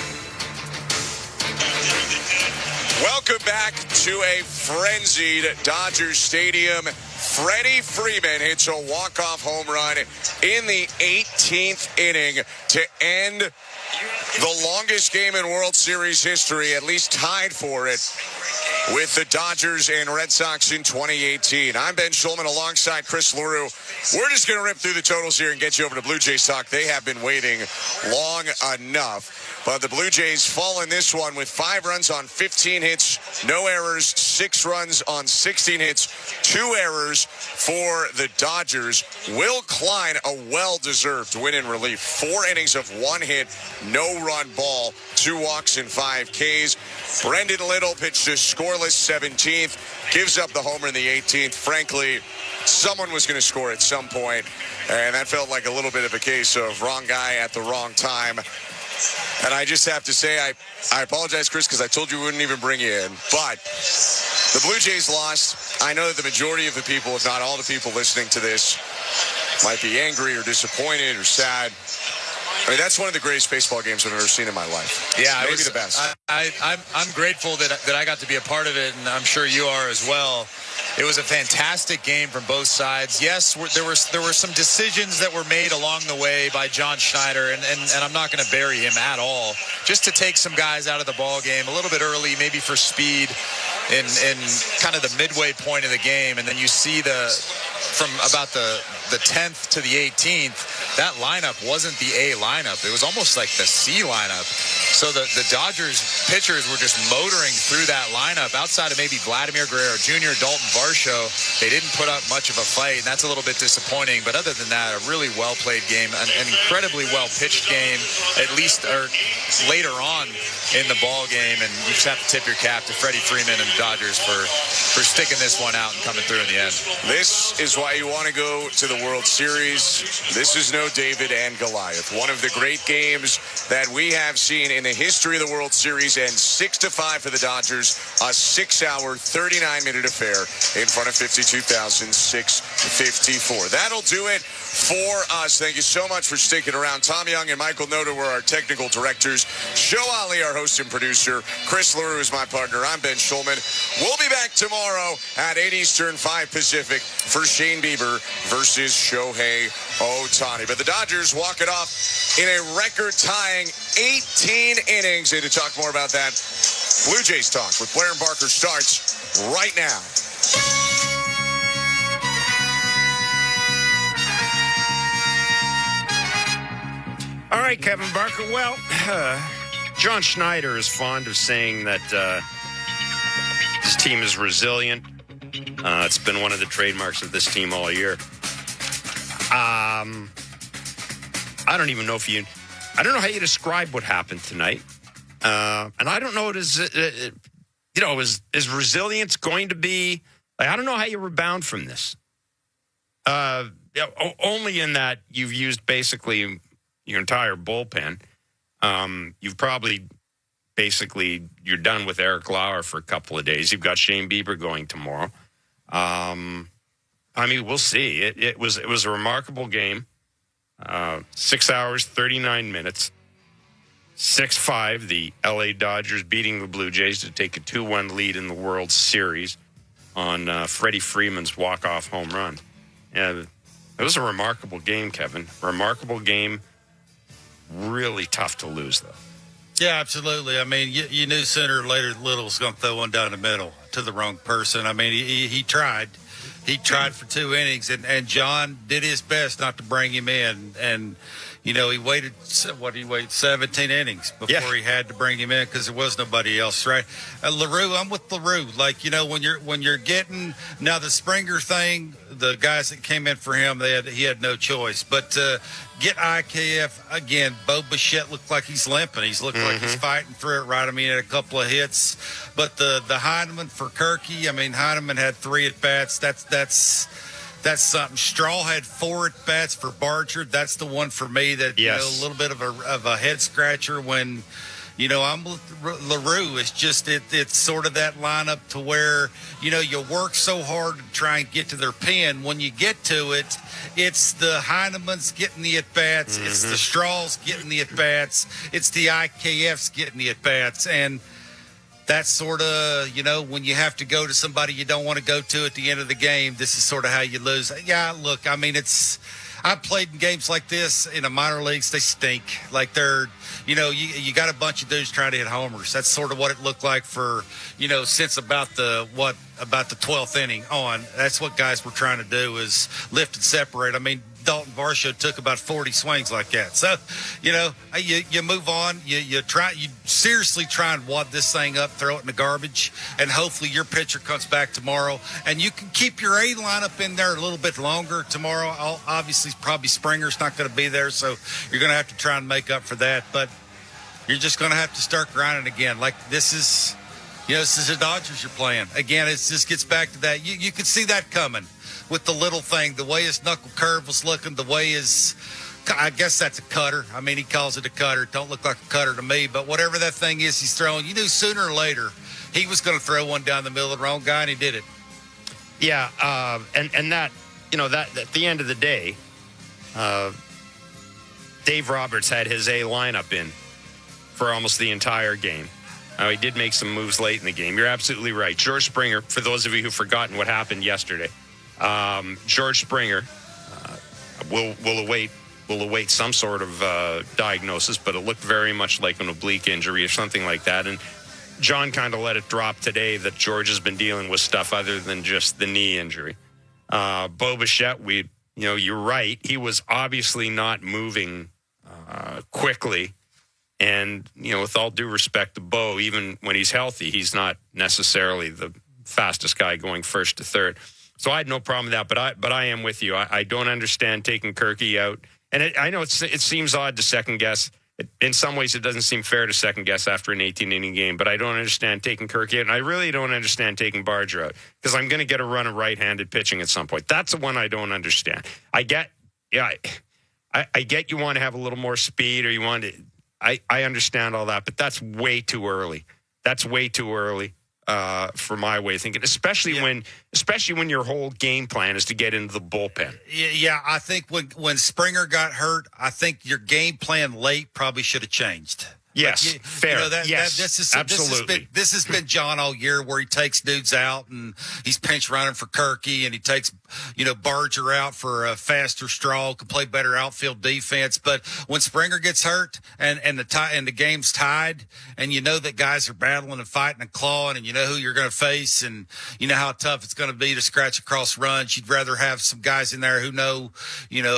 Welcome back to a frenzied Dodgers Stadium. Freddie Freeman hits a walk-off home run in the 18th inning to end the longest game in World Series history, at least tied for it, with the Dodgers and Red Sox in 2018. I'm Ben Schulman alongside Chris LaRue. We're just going to rip through the totals here and get you over to Blue Jays Talk. They have been waiting long enough. But the Blue Jays fall in this one with 5 runs on 15 hits, no errors, 6 runs on 16 hits, 2 errors for the Dodgers. Will Klein, a well-deserved win in relief. 4 innings of 1 hit, no run ball, 2 walks and 5 Ks. Brendan Little pitched a scoreless 17th, gives up the homer in the 18th. Frankly, someone was going to score at some point, and that felt like a little bit of a case of wrong guy at the wrong time. And I just have to say, I apologize, Chris, because I told you we wouldn't even bring you in. But the Blue Jays lost. I know that the majority of the people, if not all the people listening to this, might be angry or disappointed or sad. I mean, that's one of the greatest baseball games I've ever seen in my life. Yeah, maybe the best. I'm grateful that I got to be a part of it, and I'm sure you are as well. It was a fantastic game from both sides. Yes, there were some decisions that were made along the way by John Schneider, and I'm not going to bury him at all. Just to take some guys out of the ball game a little bit early, maybe for speed in kind of the midway point of the game, and then you see from about the 10th to the 18th, that lineup wasn't the A lineup. It was almost like the C lineup. So the Dodgers pitchers were just motoring through that lineup. Outside of maybe Vladimir Guerrero Jr., Dalton Varsho, they didn't put up much of a fight, and that's a little bit disappointing. But other than that, a really well-played game, an incredibly well-pitched game, at least later on in the ball game. And you just have to tip your cap to Freddie Freeman and the Dodgers for sticking this one out and coming through in the end. This is why you want to go to the World Series. This is no David and Goliath. One of the great games that we have seen in the history of the World Series, and 6-5 for the Dodgers, a 6-hour, 39-minute affair in front of 52,654. That'll do it for us. Thank you so much for sticking around. Tom Young and Michael Noda were our technical directors. Joe Ali, our host and producer. Chris LaRue is my partner. I'm Ben Schulman. We'll be back tomorrow at 8 Eastern, 5 Pacific for Shane Bieber versus Shohei Ohtani. But the Dodgers walk it off in a record-tying 18 innings. And to talk more about that, Blue Jays Talk with Blair and Barker starts right now. All right, Kevin Barker. Well, John Schneider is fond of saying that his team is resilient. It's been one of the trademarks of this team all year. I don't even know I don't know how you describe what happened tonight. And I don't know, is resilience going to be, I don't know how you rebound from this. Only in that you've used basically your entire bullpen. You've probably you're done with Eric Lauer for a couple of days. You've got Shane Bieber going tomorrow. We'll see. It was a remarkable game. 6 hours, 39 minutes. 6-5, the LA Dodgers beating the Blue Jays to take a 2-1 lead in the World Series on Freddie Freeman's walk-off home run. Yeah, it was a remarkable game, Kevin. Remarkable game. Really tough to lose, though. Yeah, absolutely. I mean, you knew sooner or later Little was going to throw one down the middle to the wrong person. I mean, he tried. He tried for 2 innings, and John did his best not to bring him in. And, he waited 17 innings before he had to bring him in because there was nobody else, right? LaRue, I'm with LaRue. Like, when you're getting now the Springer thing, the guys that came in for him, he had no choice. But get IKF again. Bo Bichette looked like he's limping. He's looked like he's fighting through it, right? I mean, he had a couple of hits, but the Heineman for Kirky. I mean, Heineman had 3 at bats. That's something. Straw had 4 at bats for Barger. That's the one for me that a little bit of a head scratcher when. I'm with LaRue. It's just it's sort of that lineup to where you work so hard to try and get to their pen. When you get to it, it's the Heinemans getting the at bats. It's the Straws getting the at bats. It's the IKFs getting the at bats, and that's sort of when you have to go to somebody you don't want to go to at the end of the game. This is sort of how you lose. Yeah, look, I mean I've played in games like this in the minor leagues. They stink. Like they're, you got a bunch of dudes trying to hit homers. That's sort of what it looked like for, since about the 12th inning on. That's what guys were trying to do is lift and separate. I mean, Dalton Varsho took about 40 swings like that. So, you move on. You seriously try and wad this thing up, throw it in the garbage, and hopefully your pitcher comes back tomorrow. And you can keep your A lineup in there a little bit longer tomorrow. Obviously, probably Springer's not going to be there, so you're going to have to try and make up for that. But you're just going to have to start grinding again. Like this is the Dodgers you're playing. Again, it just gets back to that. You could see that coming. With the little thing, the way his knuckle curve was looking, the way I guess that's a cutter. I mean, he calls it a cutter. It don't look like a cutter to me, but whatever that thing is he's throwing, you knew sooner or later he was going to throw one down the middle of the wrong guy, and he did it. Yeah, and that, that at the end of the day, Dave Roberts had his A lineup in for almost the entire game. He did make some moves late in the game. You're absolutely right. George Springer, for those of you who've forgotten what happened yesterday, George Springer will await some sort of diagnosis, but it looked very much like an oblique injury or something like that. And John kind of let it drop today that George has been dealing with stuff other than just the knee injury. Bo Bichette, you're right. He was obviously not moving quickly. And, with all due respect to Bo, even when he's healthy, he's not necessarily the fastest guy going first to third. So I had no problem with that, but I am with you. I don't understand taking Kirky out. And I know it seems odd to second guess. In some ways, it doesn't seem fair to second guess after an 18-inning game, but I don't understand taking Kirky out. And I really don't understand taking Barger out because I'm going to get a run of right-handed pitching at some point. That's the one I don't understand. I get you want to have a little more speed or you want to – I understand all that, but that's way too early. That's way too early. For my way of thinking, especially when your whole game plan is to get into the bullpen. Yeah, I think when Springer got hurt, I think your game plan late probably should have changed. Yes, fair. This has been John all year, where he takes dudes out and he's pinch running for Kirky, and he takes Barger out for a faster straw, can play better outfield defense. But when Springer gets hurt and the game's tied, and you know that guys are battling and fighting and clawing, and you know who you're going to face, and you know how tough it's going to be to scratch across runs, you'd rather have some guys in there who know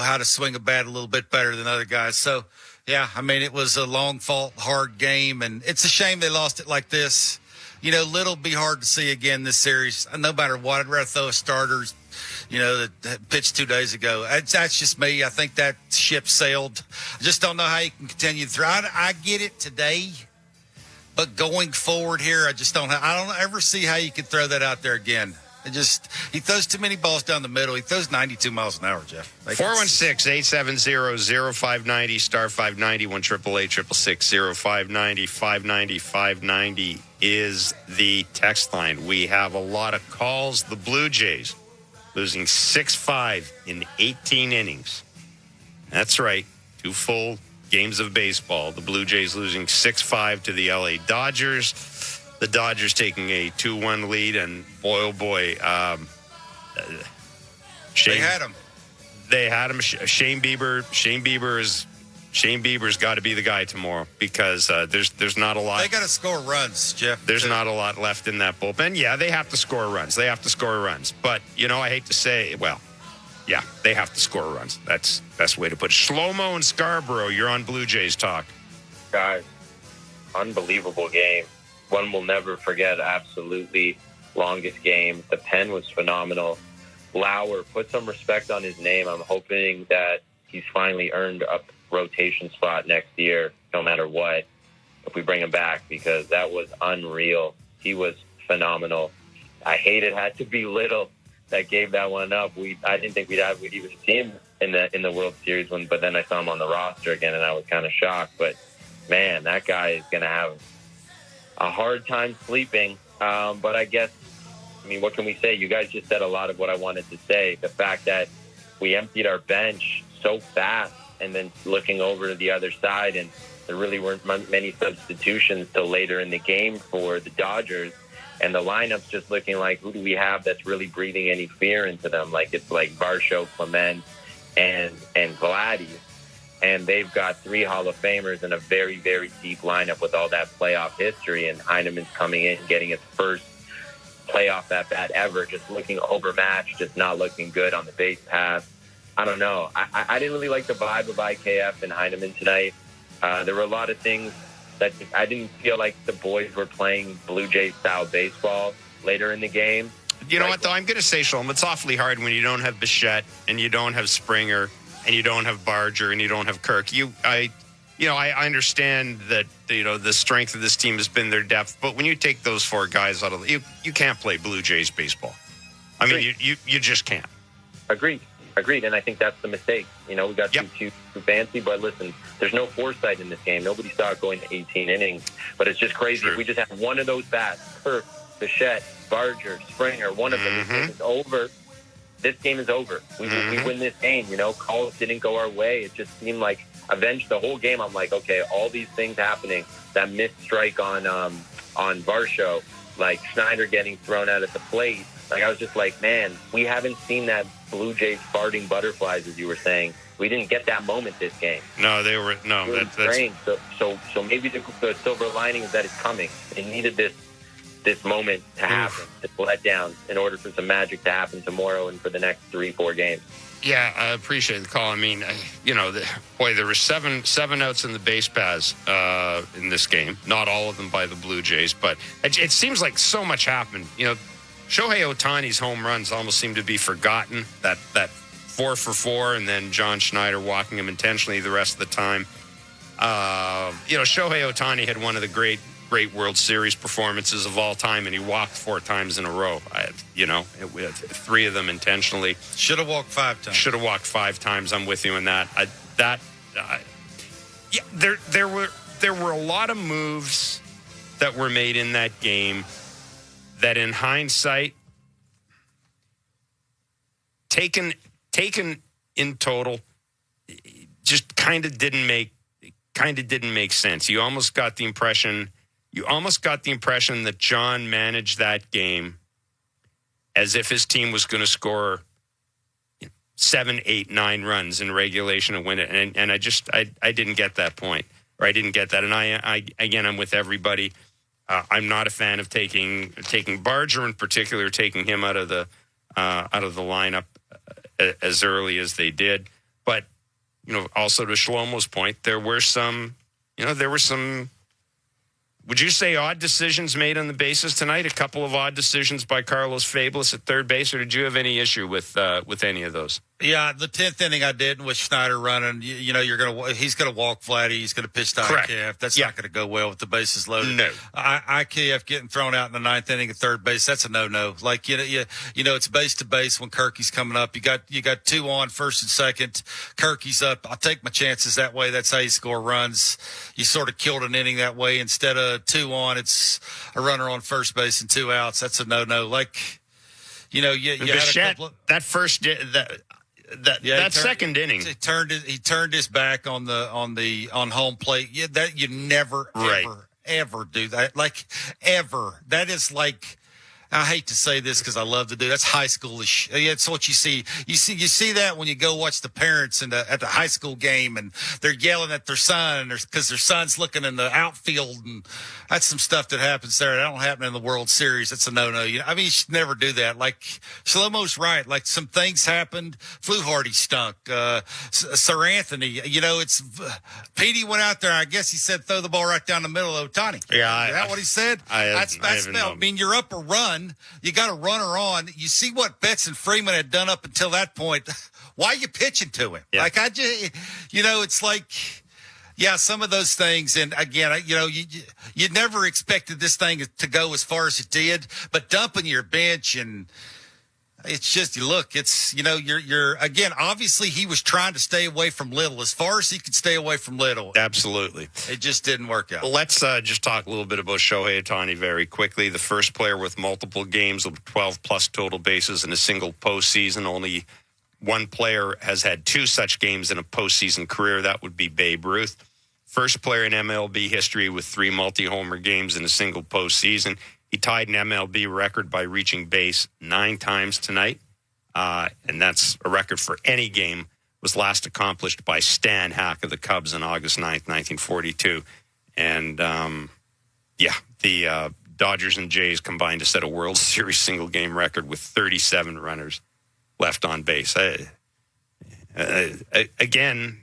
how to swing a bat a little bit better than other guys. So, yeah, I mean, it was a long fought, hard game, and it's a shame they lost it like this. Little be hard to see again this series. No matter what, I'd rather throw a starters, that pitched 2 days ago. That's just me. I think that ship sailed. I just don't know how you can continue to throw. I get it today, but going forward here, I don't ever see how you can throw that out there again. He throws too many balls down the middle. He throws 92 miles an hour, Jeff. 416-870-0590, star 590, 1-888-666-0590, 590 is the text line. We have a lot of calls. The Blue Jays losing 6-5 in 18 innings. That's right. 2 full games of baseball. The Blue Jays losing 6-5 to the LA Dodgers. The Dodgers taking a 2-1 lead, and boy, oh boy, they had him. They had him. Shane Bieber's got to be the guy tomorrow, because there's not a lot. They got to score runs, Jeff. There's not a lot left in that bullpen. Yeah, they have to score runs. But I hate to say, yeah, they have to score runs. That's the best way to put it. Shlomo in Scarborough, you're on Blue Jays Talk. Guys, unbelievable game. One we'll never forget. Absolutely longest game. The pen was phenomenal. Lauer, put some respect on his name. I'm hoping that he's finally earned a rotation spot next year, no matter what, if we bring him back, because that was unreal. He was phenomenal. I hate it had to be Little that gave that one up. I didn't think we'd even see him in the World Series one, but then I saw him on the roster again, and I was kind of shocked. But man, that guy is going to have a hard time sleeping. But I guess, what can we say? You guys just said a lot of what I wanted to say. The fact that we emptied our bench so fast, and then looking over to the other side, and there really weren't many substitutions till later in the game for the Dodgers, and the lineup's just looking like, who do we have that's really breathing any fear into them? Like, it's like Varsho, Clement, and Vladdy. And they've got 3 Hall of Famers and a very, very deep lineup with all that playoff history. And Heineman's coming in, getting his first playoff at-bat ever, just looking overmatched, just not looking good on the base pass. I don't know. I didn't really like the vibe of IKF and Heineman tonight. There were a lot of things that I didn't feel like the boys were playing Blue Jays-style baseball later in the game. You know what, though? I'm going to say, Shalom, it's awfully hard when you don't have Bichette and you don't have Springer and you don't have Barger and you don't have Kirk. I understand that, the strength of this team has been their depth, but when you take those 4 guys out of you can't play Blue Jays baseball. You just can't. Agreed. And I think that's the mistake. We got too fancy, but listen, there's no foresight in this game. Nobody saw it going to 18 innings, but it's just crazy. If we just have one of those bats, Kirk, Bichette, Barger, Springer, one of them, this game is over. This game is over. We win this game. Calls didn't go our way. It just seemed like the whole game. I'm like, okay, all these things happening. That missed strike on Varsho, like Schneider getting thrown out at the plate. Like, I was just like, man, we haven't seen that Blue Jays farting butterflies, as you were saying. We didn't get that moment this game. No, they were no. Really that's strange. So maybe the silver lining is that it's coming. They needed this moment to happen, to let down, in order for some magic to happen tomorrow and for the next 3-4 games. Yeah, I appreciate the call. There were seven outs in the base paths in this game. Not all of them by the Blue Jays, but it seems like so much happened. Shohei Ohtani's home runs almost seem to be forgotten. That 4 for 4, and then John Schneider walking him intentionally the rest of the time. Shohei Ohtani had one of the great World Series performances of all time, and he walked 4 times in a row. 3 of them intentionally. Should have walked 5 times. Should have walked 5 times. I'm with you on that. There were a lot of moves that were made in that game that, in hindsight, taken in total, just kind of didn't make sense. You almost got the impression that John managed that game as if his team was going to score 7, 8, 9 runs in regulation to win it. And I didn't get that point, or I didn't get that. And I again, I'm with everybody. I'm not a fan of taking Barger in particular, taking him out of the lineup as early as they did. But also to Shlomo's point, there were some. Would you say odd decisions made on the bases tonight? A couple of odd decisions by Carlos Fablis at third base, or did you have any issue with any of those? Yeah, the 10th inning I didn't with Schneider running. He's going to walk flat. He's going to pitch to IKF. That's not going to go well with the bases loaded. No. IKF getting thrown out in the 9th inning at third base, that's a no-no. Like, it's base to base when Kirky's coming up. You got 2 on, first and second. Kirky's up. I'll take my chances that way. That's how you score runs. You sort of killed an inning that way. Instead of 2 on, it's a runner on first base and 2 outs. That's a no-no. Like, you had a couple of, that first that second inning, he turned his back on home plate. Yeah, that you never ever do that. Like, ever. That is like, I hate to say this because I love to do. That's high schoolish. It's what you see. You see that when you go watch the parents at the high school game and they're yelling at their son because their son's looking in the outfield, and that's some stuff that happens there. That don't happen in the World Series. That's a no-no. You should never do that. Like, Shlomo's right. Like, some things happened. Fluharty stunk. Sir Anthony. It's Petey went out there. I guess he said throw the ball right down the middle of Ohtani. Yeah, is that what he said? I mean, you're up a run. You got a runner on. You see what Betts and Freeman had done up until that point. Why are you pitching to him? Yeah. Like, it's like, yeah, some of those things. And again, you never expected this thing to go as far as it did, but dumping your bench, and it's just, you're again, obviously he was trying to stay away from Little as far as he could stay away from Little. Absolutely. It just didn't work out. Let's just talk a little bit about Shohei Ohtani very quickly. The first player with multiple games of 12-plus total bases in a single postseason. Only one player has had 2 such games in a postseason career. That would be Babe Ruth. First player in MLB history with 3 multi-homer games in a single postseason. He tied an MLB record by reaching base 9 times tonight, and that's a record for any game. Was last accomplished by Stan Hack of the Cubs on August 9th, 1942. And, the Dodgers and Jays combined to set a World Series single-game record with 37 runners left on base. Again,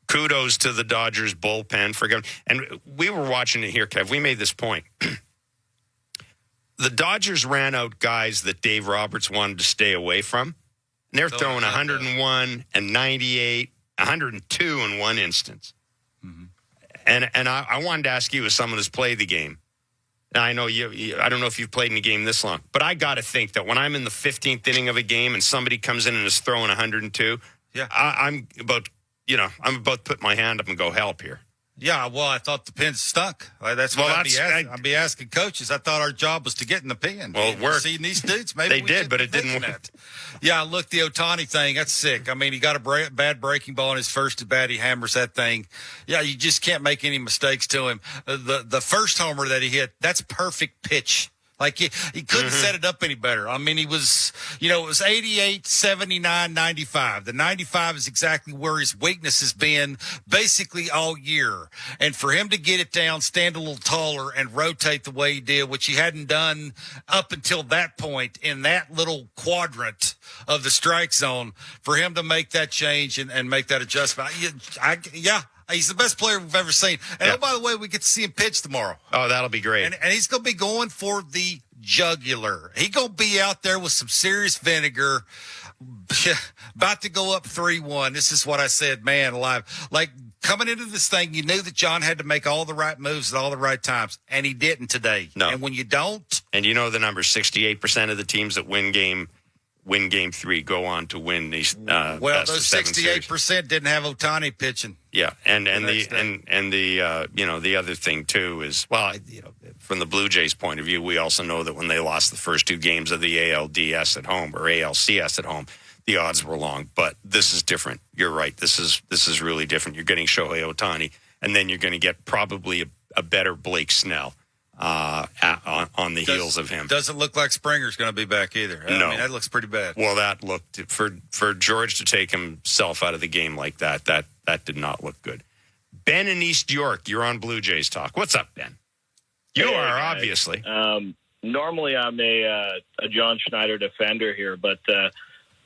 kudos to the Dodgers bullpen for going. And we were watching it here, Kev. We made this point. The Dodgers ran out guys that Dave Roberts wanted to stay away from. And they're throwing 101 and 98, 102 in one instance. Mm-hmm. And I wanted to ask you, as someone who's played the game, now I know I don't know if you've played in a game this long, but I got to think that when I'm in the 15th inning of a game and somebody comes in and is throwing 102, I'm about to put my hand up and go help here. Yeah, well, I thought the pen stunk. That's what I'd be asking coaches. I thought our job was to get in the pen. Well, it worked. Seeing these dudes, maybe they did, but it didn't work. Yeah, look, the Ohtani thing, that's sick. I mean, he got a bad breaking ball in his first at bat. He hammers that thing. Yeah, you just can't make any mistakes to him. The first homer that he hit, that's perfect pitch. Like, he couldn't set it up any better. I mean, he was, it was 88, 79, 95. The 95 is exactly where his weakness has been basically all year. And for him to get it down, stand a little taller, and rotate the way he did, which he hadn't done up until that point in that little quadrant of the strike zone, for him to make that change and make that adjustment, he's the best player we've ever seen. And, oh, by the way, we get to see him pitch tomorrow. Oh, that'll be great. And he's going to be going for the jugular. He's going to be out there with some serious vinegar, about to go up 3-1. This is what I said, man, alive. Like, coming into this thing, you knew that John had to make all the right moves at all the right times, and he didn't today. No. And when you don't. And you know the number, 68% of the teams that win game 3 go on to win these. Those 68% didn't have Ohtani pitching. Yeah, and the other thing too is, from the Blue Jays' point of view, we also know that when they lost the first 2 games of the ALDS at home or ALCS at home, the odds were long. But this is different. You're right. This is really different. You're getting Shohei Ohtani, and then you're going to get probably a better Blake Snell. on the heels of him. Doesn't look like Springer's going to be back either. No. I mean, that looks pretty bad. Well, that looked for George to take himself out of the game like that did not look good. Ben in East York, you're on Blue Jays Talk. What's up, Ben? You Hey, are, guys. obviously. Normally, I'm a John Schneider defender here, but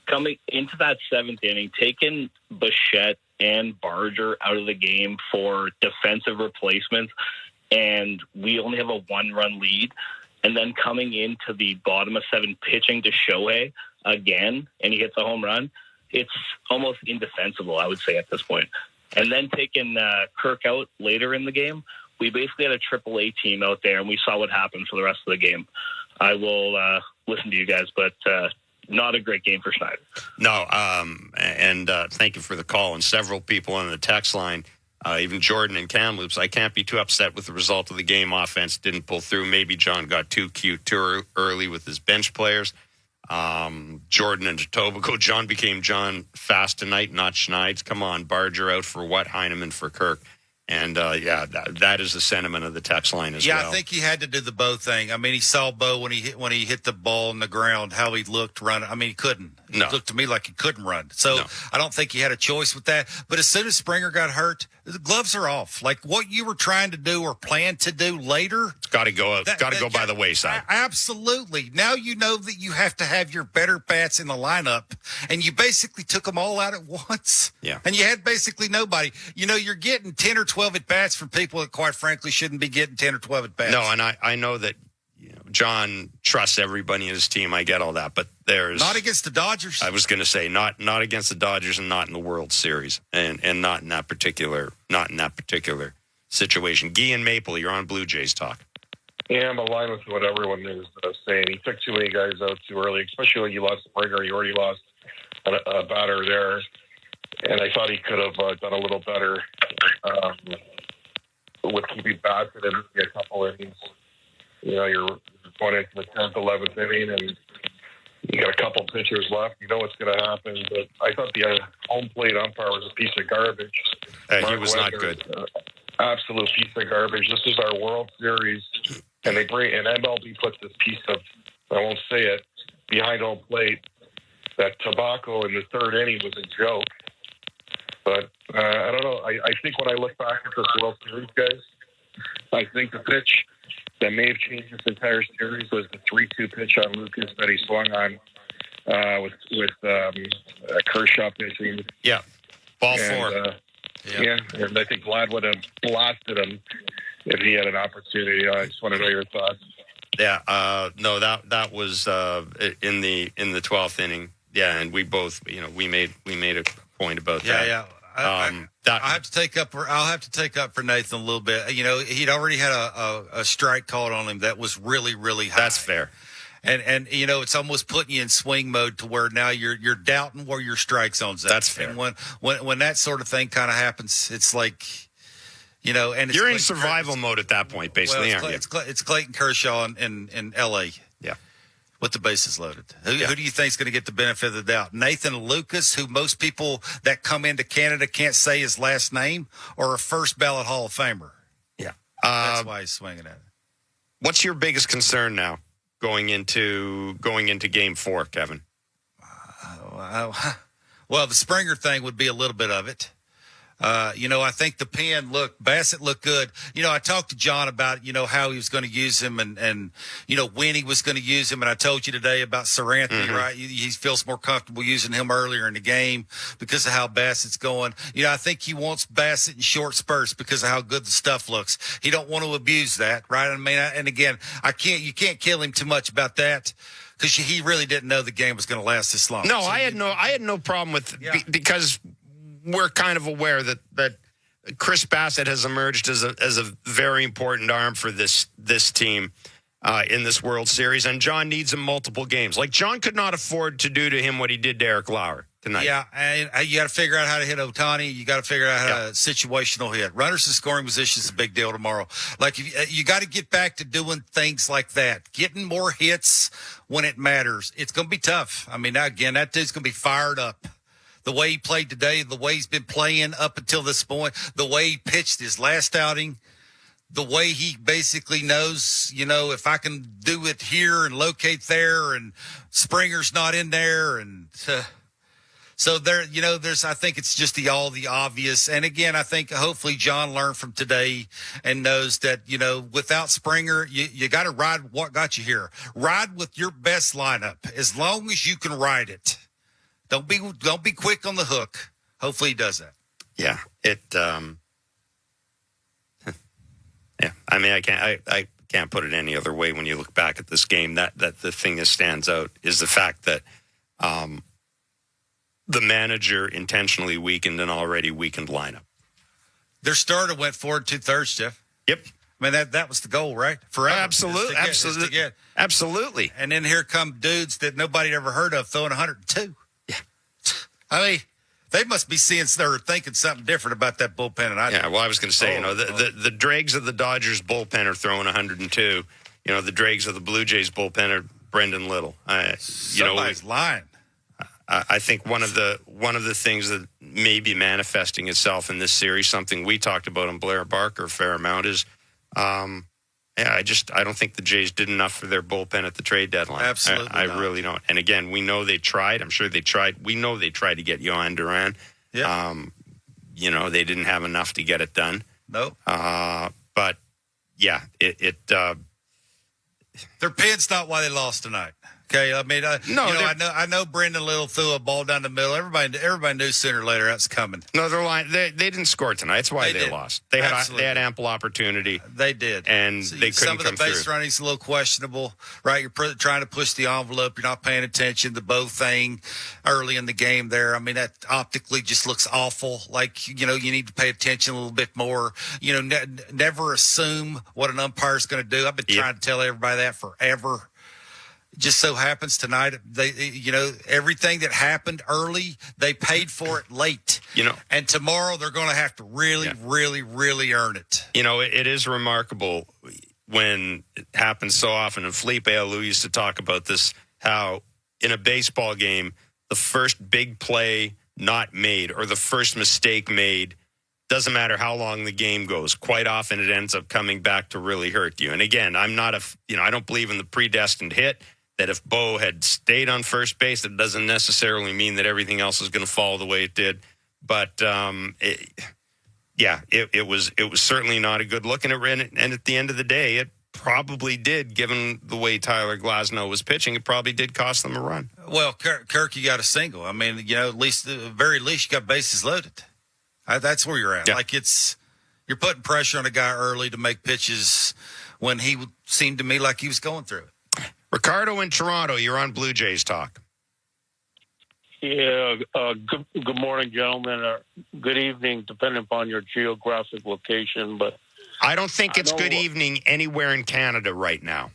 coming into that seventh inning, taking Bichette and Barger out of the game for defensive replacements, and we only have a 1-run lead, and then coming into the bottom of 7 pitching to Shohei again, and he hits a home run, it's almost indefensible, I would say, at this point. And then taking Kirk out later in the game, we basically had a AAA team out there, and we saw what happened for the rest of the game. I will listen to you guys, but not a great game for Schneider. No, and thank you for the call. And several people on the text line, even Jordan and Kamloops, I can't be too upset with the result of the game. Offense didn't pull through. Maybe John got too cute too early with his bench players. Jordan and Etobicoke. John became John fast tonight, not Schneids. Come on, Barger out for what? Heineman for Kirk. And, that is the sentiment of the text line as well. Yeah, I think he had to do the Bo thing. I mean, he saw Bo when he hit the ball in the ground, how he looked running. I mean, he couldn't. No. It looked to me like he couldn't run. So I don't think he had a choice with that. But as soon as Springer got hurt, the gloves are off. Like what you were trying to do or planned to do later. It's got to go. Got to go by the wayside. Absolutely. Now you know that you have to have your better bats in the lineup, and you basically took them all out at once. Yeah. And you had basically nobody. You know, you're getting 10 or 12 at bats from people that, quite frankly, shouldn't be getting 10 or 12 at bats. No, and I know that John trusts everybody in his team. I get all that, but there's not against the Dodgers. I was going to say not against the Dodgers, and not in the World Series, and not in that particular situation. Guy and Maple, you're on Blue Jays Talk. Yeah, I'm aligned with what everyone is saying. He took too many guys out too early, especially when you lost Springer. You already lost a batter there, and I thought he could have done a little better with keeping bats in a couple innings. You know, you're going into the 10th, 11th inning, and you got a couple pitchers left. You know what's going to happen. But I thought the home plate umpire was a piece of garbage. He was not good. Absolute piece of garbage. This is our World Series, and MLB puts this piece of, I won't say it, behind home plate. That tobacco in the third inning was a joke. But I don't know. I think when I look back at this World Series, guys, I think the pitch that may have changed this entire series was the 3-2 pitch on Lucas that he swung on with Kershaw pitching. Yeah, ball 4. Yeah, and I think Vlad would have blasted him if he had an opportunity. I just want to know your thoughts. Yeah, no, that was in the 12th inning. Yeah, and we both, we made a point about that. Yeah. I'll have to take up for Nathan a little bit. He'd already had a strike called on him that was really, really high. That's fair. And it's almost putting you in swing mode to where now you're doubting where your strike zone's at. That's fair. And when that sort of thing kind of happens, it's like, and you're in survival mode at that point, basically, aren't you? It's Clayton Kershaw in L.A. Yeah. With the bases loaded. Who do you think is going to get the benefit of the doubt? Nathan Lucas, who most people that come into Canada can't say his last name, or a first ballot Hall of Famer? Yeah. That's why he's swinging at it. What's your biggest concern now going into Game 4, Kevin? Well, the Springer thing would be a little bit of it. I think the pen Bassett looked good. I talked to John about, how he was going to use him and when he was going to use him. And I told you today about Saranthony, right? He feels more comfortable using him earlier in the game because of how Bassett's going. I think he wants Bassett in short spurts because of how good the stuff looks. He don't want to abuse that, right? I mean, and again, you can't kill him too much about that, because he really didn't know the game was going to last this long. No, so I had no problem with because we're kind of aware that Chris Bassett has emerged as a very important arm for this team in this World Series, and John needs him multiple games. Like, John could not afford to do to him what he did to Eric Lauer tonight. Yeah, and you got to figure out how to hit Ohtani. You got to figure out how to situational hit. Runners in scoring position is a big deal tomorrow. Like, you got to get back to doing things like that, getting more hits when it matters. It's going to be tough. I mean, again, that dude's going to be fired up. The way he played today, the way he's been playing up until this point, the way he pitched his last outing, the way he basically knows, if I can do it here and locate there, and Springer's not in there, and so there, I think it's just the obvious. And again, I think hopefully John learned from today and knows that, without Springer, you got to ride what got you here. Ride with your best lineup as long as you can ride it. Don't be quick on the hook. Hopefully he does that. Yeah, yeah. I mean, I can't put it any other way. When you look back at this game, that the thing that stands out is the fact that the manager intentionally weakened an already weakened lineup. Their starter went forward 2/3, Jeff. Yep. I mean, that was the goal, right? Forever. Absolutely. Absolutely. And then here come dudes that nobody ever heard of throwing 102. Yeah. I mean, they must be seeing or thinking something different about that bullpen. Yeah, well, I was going to say, the dregs of the Dodgers bullpen are throwing 102. The dregs of the Blue Jays bullpen are Brendan Little. Somebody's lying. I think one of the things that may be manifesting itself in this series, something we talked about on Blair Barker a fair amount, is, I don't think the Jays did enough for their bullpen at the trade deadline. Absolutely, I really don't. And again, we know they tried. I'm sure they tried. We know they tried to get Yohan Duran. Yeah. They didn't have enough to get it done. Nope. But yeah, their pin's not why they lost tonight. Okay, I mean, I know Brendan Little threw a ball down the middle. Everybody knew sooner or later that's coming. No, they're lying. They didn't score tonight. That's why they lost. They had ample opportunity. They did, and they couldn't come through. Some of the base running's a little questionable, right? You're trying to push the envelope. You're not paying attention. The bow thing early in the game there. I mean, that optically just looks awful. Like you need to pay attention a little bit more. Never assume what an umpire's going to do. I've been trying to tell everybody that forever. Just so happens tonight, everything that happened early, they paid for it late. And tomorrow they're going to have to really, really earn it. It is remarkable when it happens so often. And Felipe Alou used to talk about this, how in a baseball game, the first big play not made or the first mistake made, doesn't matter how long the game goes. Quite often it ends up coming back to really hurt you. And again, I don't believe in the predestined hit. That if Bo had stayed on first base, it doesn't necessarily mean that everything else is going to fall the way it did. But it was certainly not a good look. And at the end of the day, it probably did, given the way Tyler Glasnow was pitching, it probably did cost them a run. Well, Kirk, you got a single. I mean, at the very least, you got bases loaded. That's where you're at. Yeah. Like you're putting pressure on a guy early to make pitches when he seemed to me like he was going through it. Ricardo in Toronto, you're on Blue Jays Talk. Yeah, good morning, gentlemen, or good evening, depending upon your geographic location. But I don't think it's good evening anywhere in Canada right now.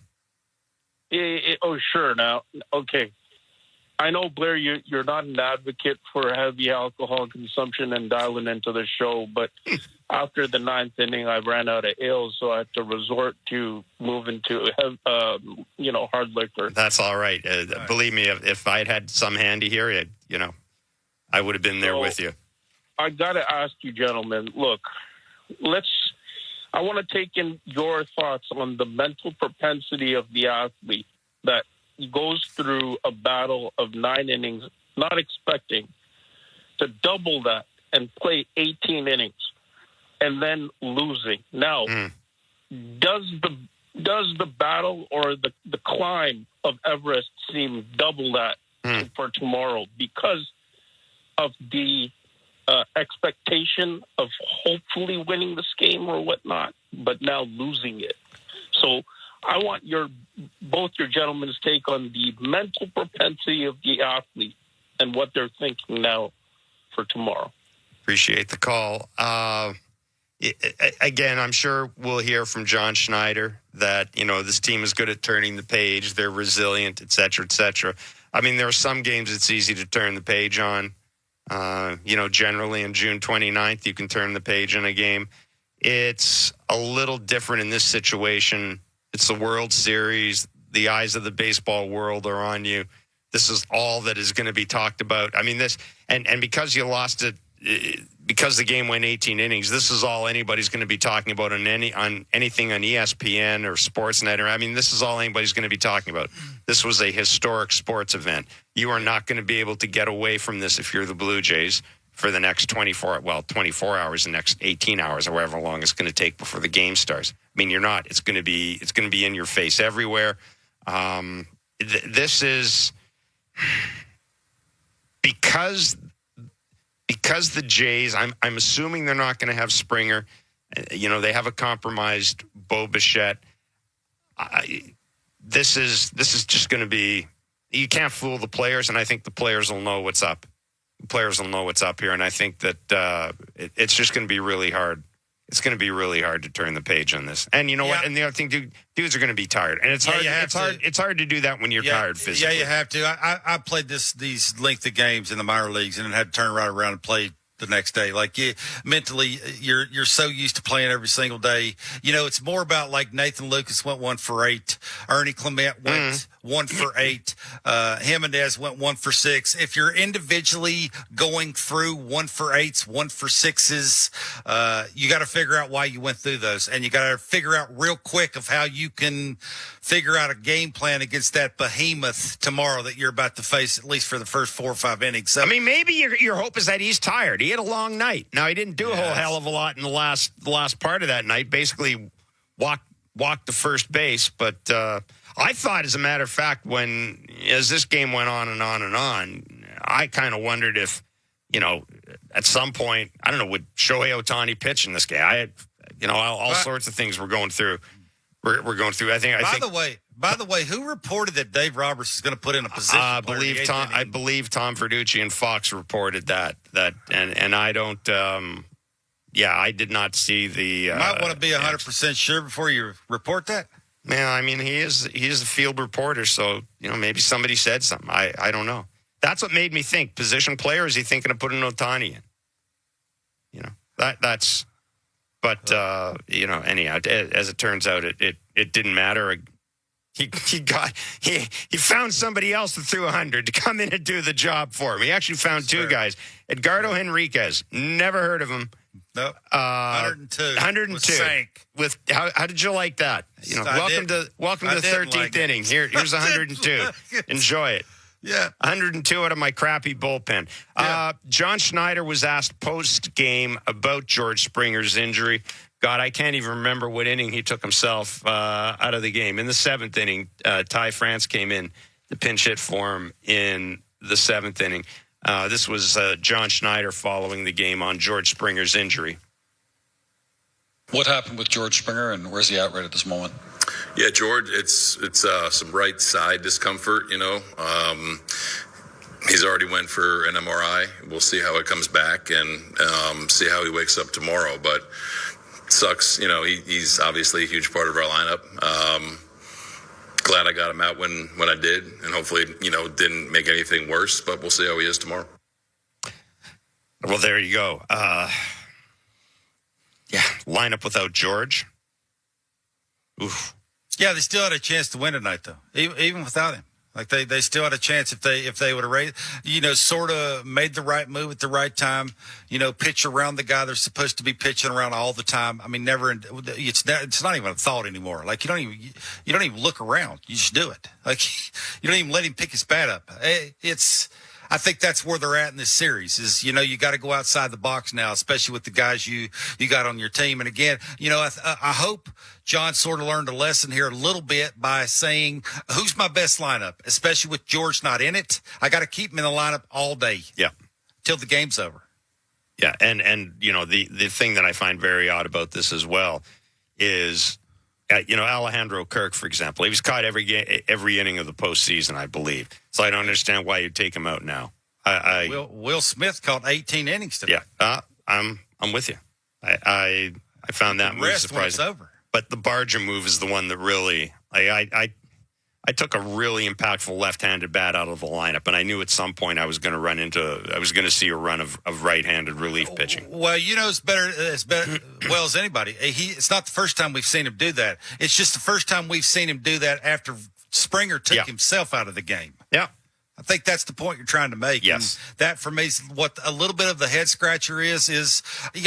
Sure. Now, okay. I know, Blair, you're not an advocate for heavy alcohol consumption and dialing into the show, but after the ninth inning, I ran out of ale, so I had to resort to moving to hard liquor. That's all right. Believe me, if I had some handy here, I would have been there with you. I got to ask you, gentlemen, look, I want to take in your thoughts on the mental propensity of the athlete that goes through a battle of 9 innings, not expecting to double that and play 18 innings and then losing. Now, does the battle or the climb of Everest seem double that for tomorrow because of the expectation of hopefully winning this game or whatnot, but now losing it? So I want both your gentlemen's take on the mental propensity of the athlete and what they're thinking now for tomorrow. Appreciate the call. Again, I'm sure we'll hear from John Schneider that, this team is good at turning the page. They're resilient, et cetera, et cetera. I mean, there are some games it's easy to turn the page on. Generally on June 29th, you can turn the page in a game. It's a little different in this situation. It's the World Series. The eyes of the baseball world are on you. This is all that is going to be talked about. I mean, and because you lost it because the game went 18 innings, this is all anybody's going to be talking about on anything on ESPN or Sportsnet. I mean, this is all anybody's going to be talking about. This was a historic sports event. You are not going to be able to get away from this if you're the Blue Jays for the next 24 hours, the next 18 hours, or however long it's going to take before the game starts. I mean, you're not. It's going to be in your face everywhere. This is because the Jays, I'm assuming they're not going to have Springer. They have a compromised Bo Bichette. This is just going to be, you can't fool the players, and I think the players will know what's up. The players will know what's up here, and I think that it's just going to be really hard. It's going to be really hard to turn the page on this. And you know what? And the other thing, dudes are going to be tired, and it's hard. It's hard to do that when you're tired physically. Yeah, you have to. I played these length of games in the minor leagues, and then had to turn right around and play the next day. Like mentally, you're so used to playing every single day. It's more about like Nathan Lucas went 1 for 8, Ernie Clement went 1 for 8, Jimenez went 1 for 6. If you're individually going through 1 for 8s, 1 for 6s, you got to figure out why you went through those, and you got to figure out real quick of how you can figure out a game plan against that behemoth tomorrow that you're about to face, at least for the first 4 or 5 innings. So, I mean, maybe your hope is that he's tired. He had a long night. Now, he didn't do a whole hell of a lot in the last part of that night. Basically, walked to first base. But I thought, as a matter of fact, as this game went on and on and on, I kind of wondered if, at some point, I don't know, would Shohei Ohtani pitch in this game? I had, all sorts of things we're going through. We're going through. By the way, who reported that Dave Roberts is going to put in a position? I believe Tom Verducci and Fox reported that, and I don't. I did not see the. You might want to be 100% sure before you report that. Yeah, I mean, he is a field reporter, so maybe somebody said something. I don't know. That's what made me think. Position player, is he thinking of putting Ohtani in? That's. But anyhow, as it turns out, it didn't matter. He found somebody else that threw 100 to come in and do the job for him. He actually found 2 guys. Edgardo Henriquez, never heard of him. Nope. 102. 102. Sank. With how did you like that? Welcome to the 13th inning. Here's 102. Enjoy it. Yeah. 102 out of my crappy bullpen. Yeah. John Schneider was asked post-game about George Springer's injury. God, I can't even remember what inning he took himself out of the game. In the 7th inning, Ty France came in to pinch hit for him in the 7th inning. This was John Schneider following the game on George Springer's injury. What happened with George Springer, and where's he at right at this moment? Yeah, George, it's some right side discomfort, He's already went for an MRI. We'll see how it comes back and see how he wakes up tomorrow. But it sucks, he's obviously a huge part of our lineup. Glad I got him out when I did, and hopefully, didn't make anything worse. But we'll see how he is tomorrow. Well, there you go. Lineup without George. Oof. Yeah, they still had a chance to win tonight, though, even without him. Like they still had a chance if they would have raised, sort of made the right move at the right time. Pitch around the guy they're supposed to be pitching around all the time. I mean, never. It's not even a thought anymore. Like you don't even look around. You just do it. Like you don't even let him pick his bat up. I think that's where they're at in this series is, you got to go outside the box now, especially with the guys you got on your team. And again, I hope John sort of learned a lesson here a little bit by saying, who's my best lineup, especially with George not in it. I got to keep him in the lineup all day. Yeah. Till the game's over. Yeah. And the thing that I find very odd about this as well is, Alejandro Kirk, for example, he was caught every inning of the postseason, I believe. So I don't understand why you take him out now. Will Smith caught 18 innings today. Yeah, I'm with you. I found that move surprising. Over. But the Barger move is the one that really I took a really impactful left-handed bat out of the lineup, and I knew at some point I was going to see a run of right-handed relief pitching. Well, it's better well as anybody. It's not the first time we've seen him do that. It's just the first time we've seen him do that after Springer took himself out of the game. Yeah. I think that's the point you're trying to make. Yes. And that, for me, is what a little bit of the head scratcher is,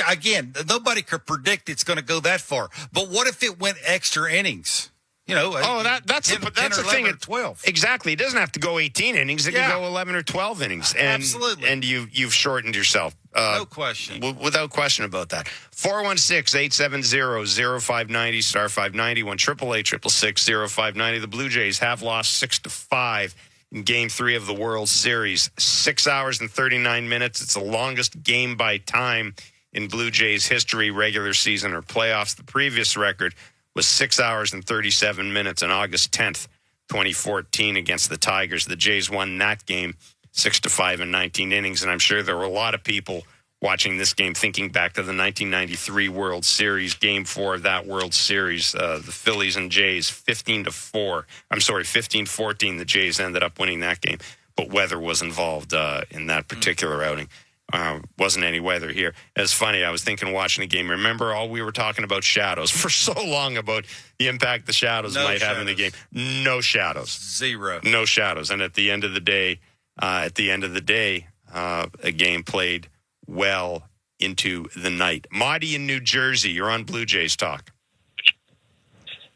again, nobody could predict it's going to go that far. But what if it went extra innings? That's 10, the 10 or thing. 11 or 12. Exactly. It doesn't have to go 18 innings. It can go 11 or 12 innings. And, Absolutely. And you've shortened yourself. No question. Without question about that. 416-870-0590, star 590, 1-888-666-0590. The Blue Jays have lost 6-5 in Game 3 of the World Series. 6 hours and 39 minutes. It's the longest game by time in Blue Jays history, regular season or playoffs. The previous record was 6 hours and 37 minutes on August 10th, 2014 against the Tigers. The Jays won that game 6-5 in 19 innings, and I'm sure there were a lot of people watching this game thinking back to the 1993 World Series, Game 4 of that World Series, the Phillies and Jays 15-14. The Jays ended up winning that game, but weather was involved in that particular outing. Wasn't any weather here. It's funny, I was thinking watching the game, remember all we were talking about shadows for so long, about the impact the shadows might have in the game. No shadows. Zero. No shadows. And at the end of the day, a game played well into the night. Marty in New Jersey, you're on Blue Jays Talk.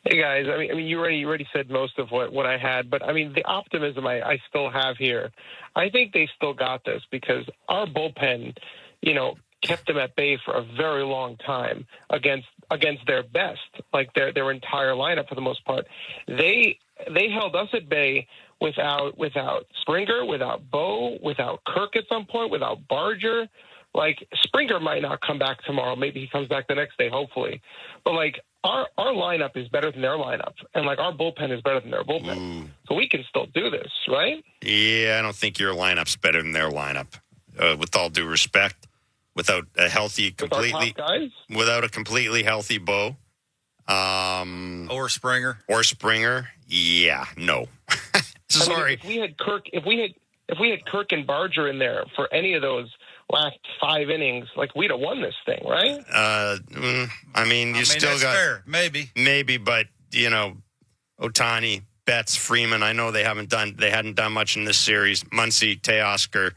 Hey guys, I mean, you already said most of what I had, but I mean, the optimism I still have here, I think they still got this because our bullpen, kept them at bay for a very long time against their best, like their entire lineup for the most part. They held us at bay without Springer, without Bo, without Kirk at some point, without Barger. Like, Springer might not come back tomorrow. Maybe he comes back the next day, hopefully. But, like, our lineup is better than their lineup. And, like, our bullpen is better than their bullpen. So we can still do this, right? Yeah, I don't think your lineup's better than their lineup. With all due respect, without a healthy, without a completely healthy Bo. Or Springer. Yeah, no. Sorry. If we had Kirk and Barger in there for any of those last 5 innings, like, we'd have won this thing, right? Still got fair. Maybe, but Ohtani, Betts, Freeman. I know they hadn't done much in this series. Muncy, Teoscar.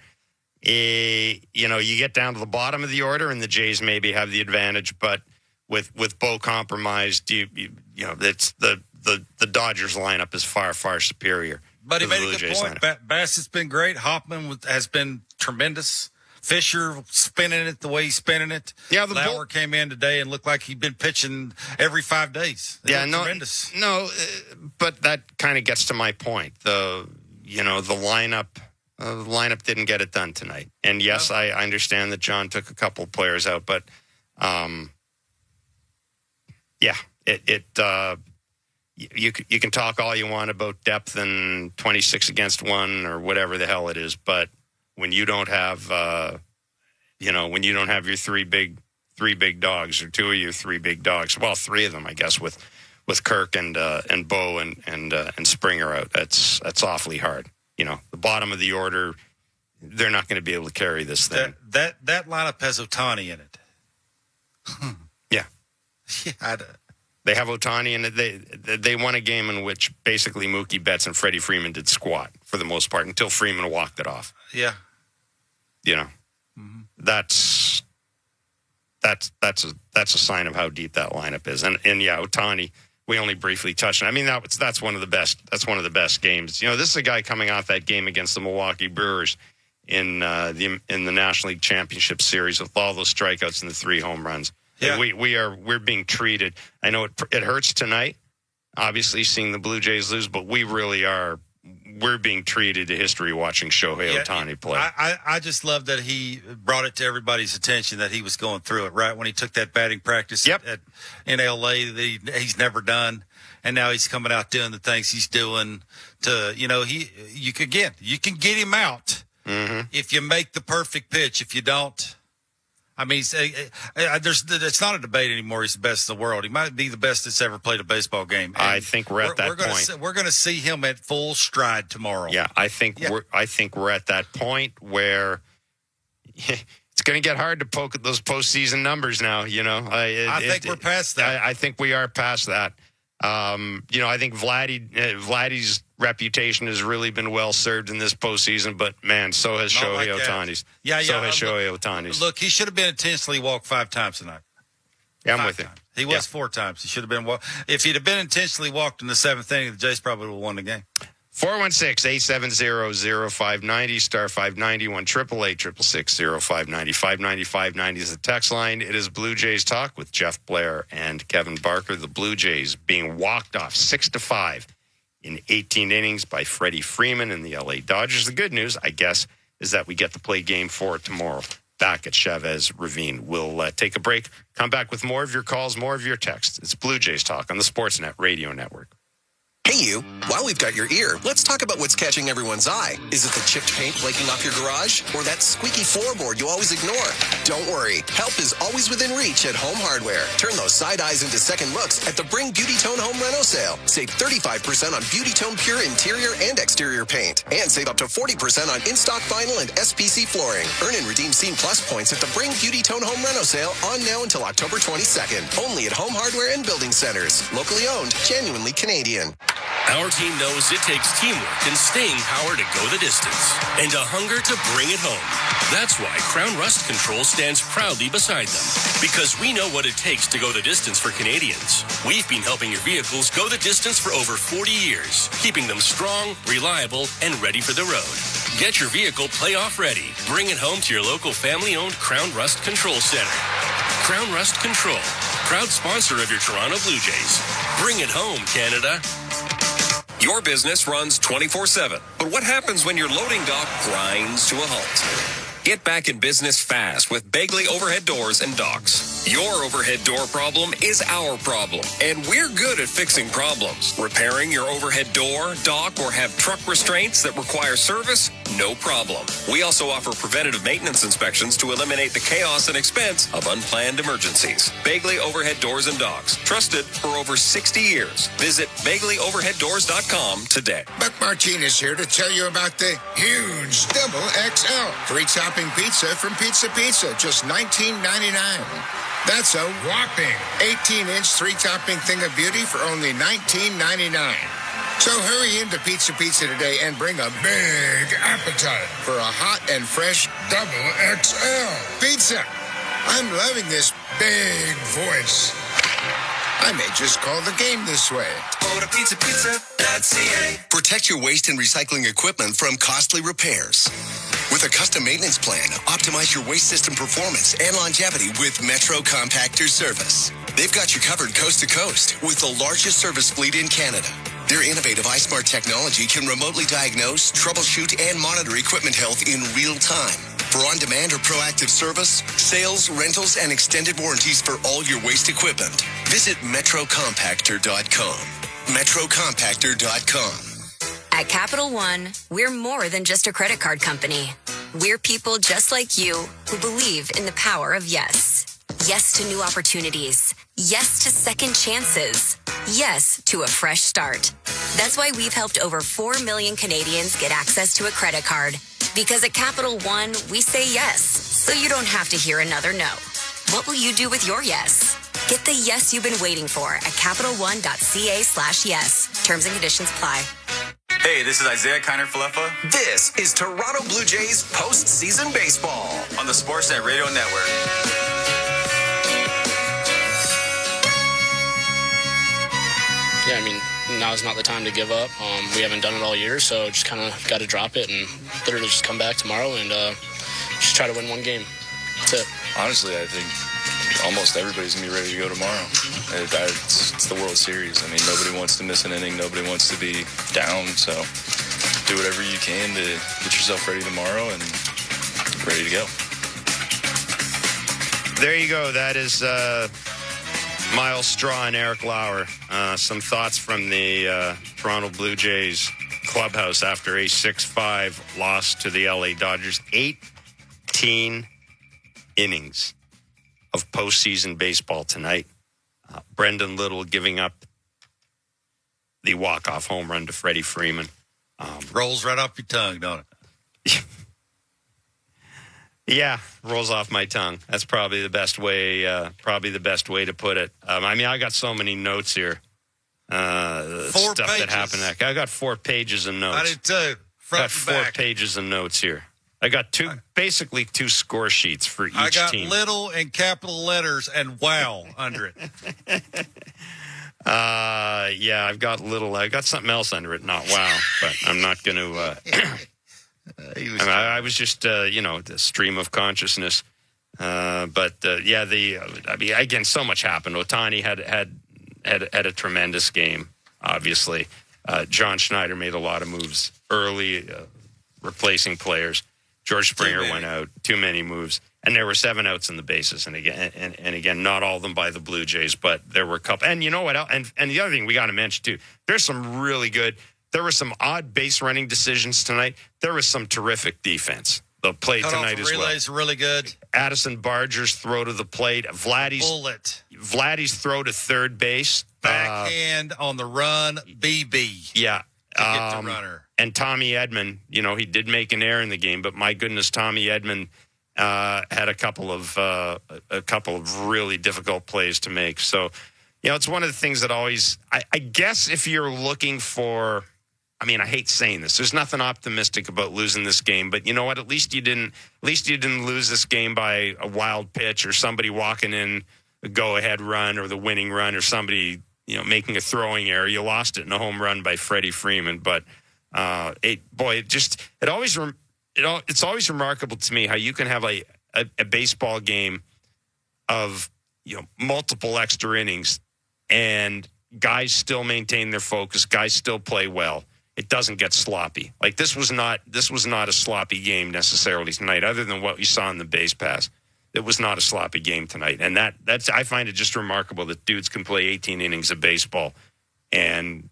You get down to the bottom of the order, and the Jays maybe have the advantage. But with Bo compromised, it's the Dodgers lineup is far superior. But he made a good point. Bassett's been great. Hoffman has been tremendous. Fisher spinning it the way he's spinning it. Yeah, Lauer came in today and looked like he'd been pitching every 5 days. Tremendous. No, but that kind of gets to my point. The lineup didn't get it done tonight. And yes, I understand that John took a couple of players out, but you can talk all you want about depth and 26 against 1 or whatever the hell it is, but when you don't have your three big dogs, or 2 of your 3 big dogs, well, 3 of them, I guess, with Kirk and Bo and Springer out, that's awfully hard. The bottom of the order, they're not going to be able to carry this thing. That lineup has Ohtani in it. Yeah. Yeah. They have Ohtani, and they won a game in which basically Mookie Betts and Freddie Freeman did squat for the most part until Freeman walked it off. Yeah. That's a sign of how deep that lineup is. And Ohtani, we only briefly touched on. I mean, that's one of the best. That's one of the best games. This is a guy coming off that game against the Milwaukee Brewers in the National League Championship Series with all those strikeouts and the 3 home runs. Yeah. We're being treated. I know it hurts tonight, obviously, seeing the Blue Jays lose, but we really are. We're being treated to history watching Shohei Ohtani play. I just love that he brought it to everybody's attention that he was going through it, right? When he took that batting practice in L.A. that he's never done, and now he's coming out doing the things he's doing to, you can get him out if you make the perfect pitch. If you don't, I mean, it's not a debate anymore. He's the best in the world. He might be the best that's ever played a baseball game. And I think we're at that point. We're going to see him at full stride tomorrow. Yeah, I think we're at that point where it's going to get hard to poke at those postseason numbers now. I think we're past that. I think we are past that. I think Vladdy's reputation has really been well served in this postseason, but man, so has Shohei Ohtani's. So has Shohei Ohtani's. Look, he should have been intentionally walked 5 times tonight. Yeah, I'm with you. He was 4 times. He should have been walked. If he'd have been intentionally walked in the 7th inning, the Jays probably would have won the game. 416-870-0590, star 590, 1-888-666-0590. 590 is the text line. It is Blue Jays Talk with Jeff Blair and Kevin Barker. The Blue Jays being walked off 6-5 in 18 innings by Freddie Freeman and the LA Dodgers. The good news, I guess, is that we get to play game 4 tomorrow back at Chavez Ravine. We'll take a break, come back with more of your calls, more of your texts. It's Blue Jays Talk on the Sportsnet Radio Network. Hey, you. While we've got your ear, let's talk about what's catching everyone's eye. Is it the chipped paint flaking off your garage? Or that squeaky floorboard you always ignore? Don't worry. Help is always within reach at Home Hardware. Turn those side eyes into second looks at the Bring Beauty Tone Home Reno sale. Save 35% on Beauty Tone Pure interior and exterior paint. And save up to 40% on in-stock vinyl and SPC flooring. Earn and redeem Scene Plus points at the Bring Beauty Tone Home Reno sale on now until October 22nd. Only at Home Hardware and Building Centers. Locally owned, genuinely Canadian. Our team knows it takes teamwork and staying power to go the distance and a hunger to bring it home. That's why Crown Rust Control stands proudly beside them, because we know what it takes to go the distance for Canadians. We've been helping your vehicles go the distance for over 40 years, keeping them strong, reliable, and ready for the road. Get your vehicle playoff ready. Bring it home to your local family-owned Crown Rust Control Center. Crown Rust Control, proud sponsor of your Toronto Blue Jays. Bring it home, Canada. Your business runs 24/7, but what happens when your loading dock grinds to a halt? Get back in business fast with Begley Overhead Doors and Docks. Your overhead door problem is our problem, and we're good at fixing problems. Repairing your overhead door, dock, or have truck restraints that require service? No problem. We also offer preventative maintenance inspections to eliminate the chaos and expense of unplanned emergencies. Begley Overhead Doors and Docks, trusted for over 60 years. Visit BegleyOverheadDoors.com today. Buck Martinez here to tell you about the huge double XL 3-topping pizza from Pizza Pizza, just $19.99. That's a whopping 18-inch 3-topping thing of beauty for only $19.99. So hurry into Pizza Pizza today and bring a big appetite for a hot and fresh double XL pizza. I'm loving this big voice. I may just call the game this way. Go to pizzapizza.ca. Protect your waste and recycling equipment from costly repairs. With a custom maintenance plan, optimize your waste system performance and longevity with Metro Compactor Service. They've got you covered coast to coast with the largest service fleet in Canada. Their innovative iSmart technology can remotely diagnose, troubleshoot, and monitor equipment health in real time. For on-demand or proactive service, sales, rentals, and extended warranties for all your waste equipment, visit metrocompactor.com. metrocompactor.com. At Capital One, we're more than just a credit card company. We're people just like you who believe in the power of yes. Yes to new opportunities. Yes to second chances. Yes to a fresh start. That's why we've helped over 4 million Canadians get access to a credit card. Because at Capital One, we say yes, so you don't have to hear another no. What will you do with your yes? Get the yes you've been waiting for at CapitalOne.ca/yes. Terms and conditions apply. Hey, this is Isaiah Kiner-Falefa. This is Toronto Blue Jays postseason baseball on the Sportsnet Radio Network. Yeah, I mean, now's not the time to give up. We haven't done it all year, so just kind of got to drop it and literally just come back tomorrow and just try to win one game. That's it. Honestly, I think almost everybody's going to be ready to go tomorrow. It's the World Series. I mean, nobody wants to miss an inning. Nobody wants to be down. So do whatever you can to get yourself ready tomorrow and ready to go. There you go. That is Miles Straw and Eric Lauer. Some thoughts from the Toronto Blue Jays clubhouse after a 6-5 loss to the LA Dodgers. 18 innings of postseason baseball tonight. Brendan Little giving up the walk-off home run to Freddie Freeman. Rolls right off your tongue, don't it? Yeah, rolls off my tongue. That's probably the best way. To put it. I mean, I got so many notes here. 4 stuff pages. that happened. I got 4 pages of notes. I did too. I got 4 pages of notes here. I got basically 2 score sheets for each team. I got little and capital letters and wow under it. Yeah, I've got little. I got something else under it, not wow, but I'm not going to. I was just, the stream of consciousness. Again, so much happened. Ohtani had a tremendous game. Obviously, John Schneider made a lot of moves early, replacing players. George Springer went out, too many moves, and there were 7 outs in the bases. And again, not all of them by the Blue Jays, but there were a couple. And you know what? And the other thing we got to mention too, there's some really good. There were some odd base running decisions tonight. There was some terrific defense. The play tonight as well. Relays really good. Addison Barger's throw to the plate. Vladdy's throw to third base. Backhand on the run, BB. Yeah. To get the runner. And Tommy Edman, he did make an error in the game, but my goodness, Tommy Edman had a couple of really difficult plays to make. So, it's one of the things that always, I guess if you're looking for, I hate saying this. There's nothing optimistic about losing this game, but you know what? At least you didn't lose this game by a wild pitch or somebody walking in a go-ahead run or the winning run or somebody, making a throwing error. You lost it in a home run by Freddie Freeman, but it's always remarkable to me how you can have a baseball game of multiple extra innings and guys still maintain their focus, guys still play well. It doesn't get sloppy. Like this was not a sloppy game necessarily tonight, other than what you saw in the base pass. It was not a sloppy game tonight, and that's I find it just remarkable that dudes can play 18 innings of baseball and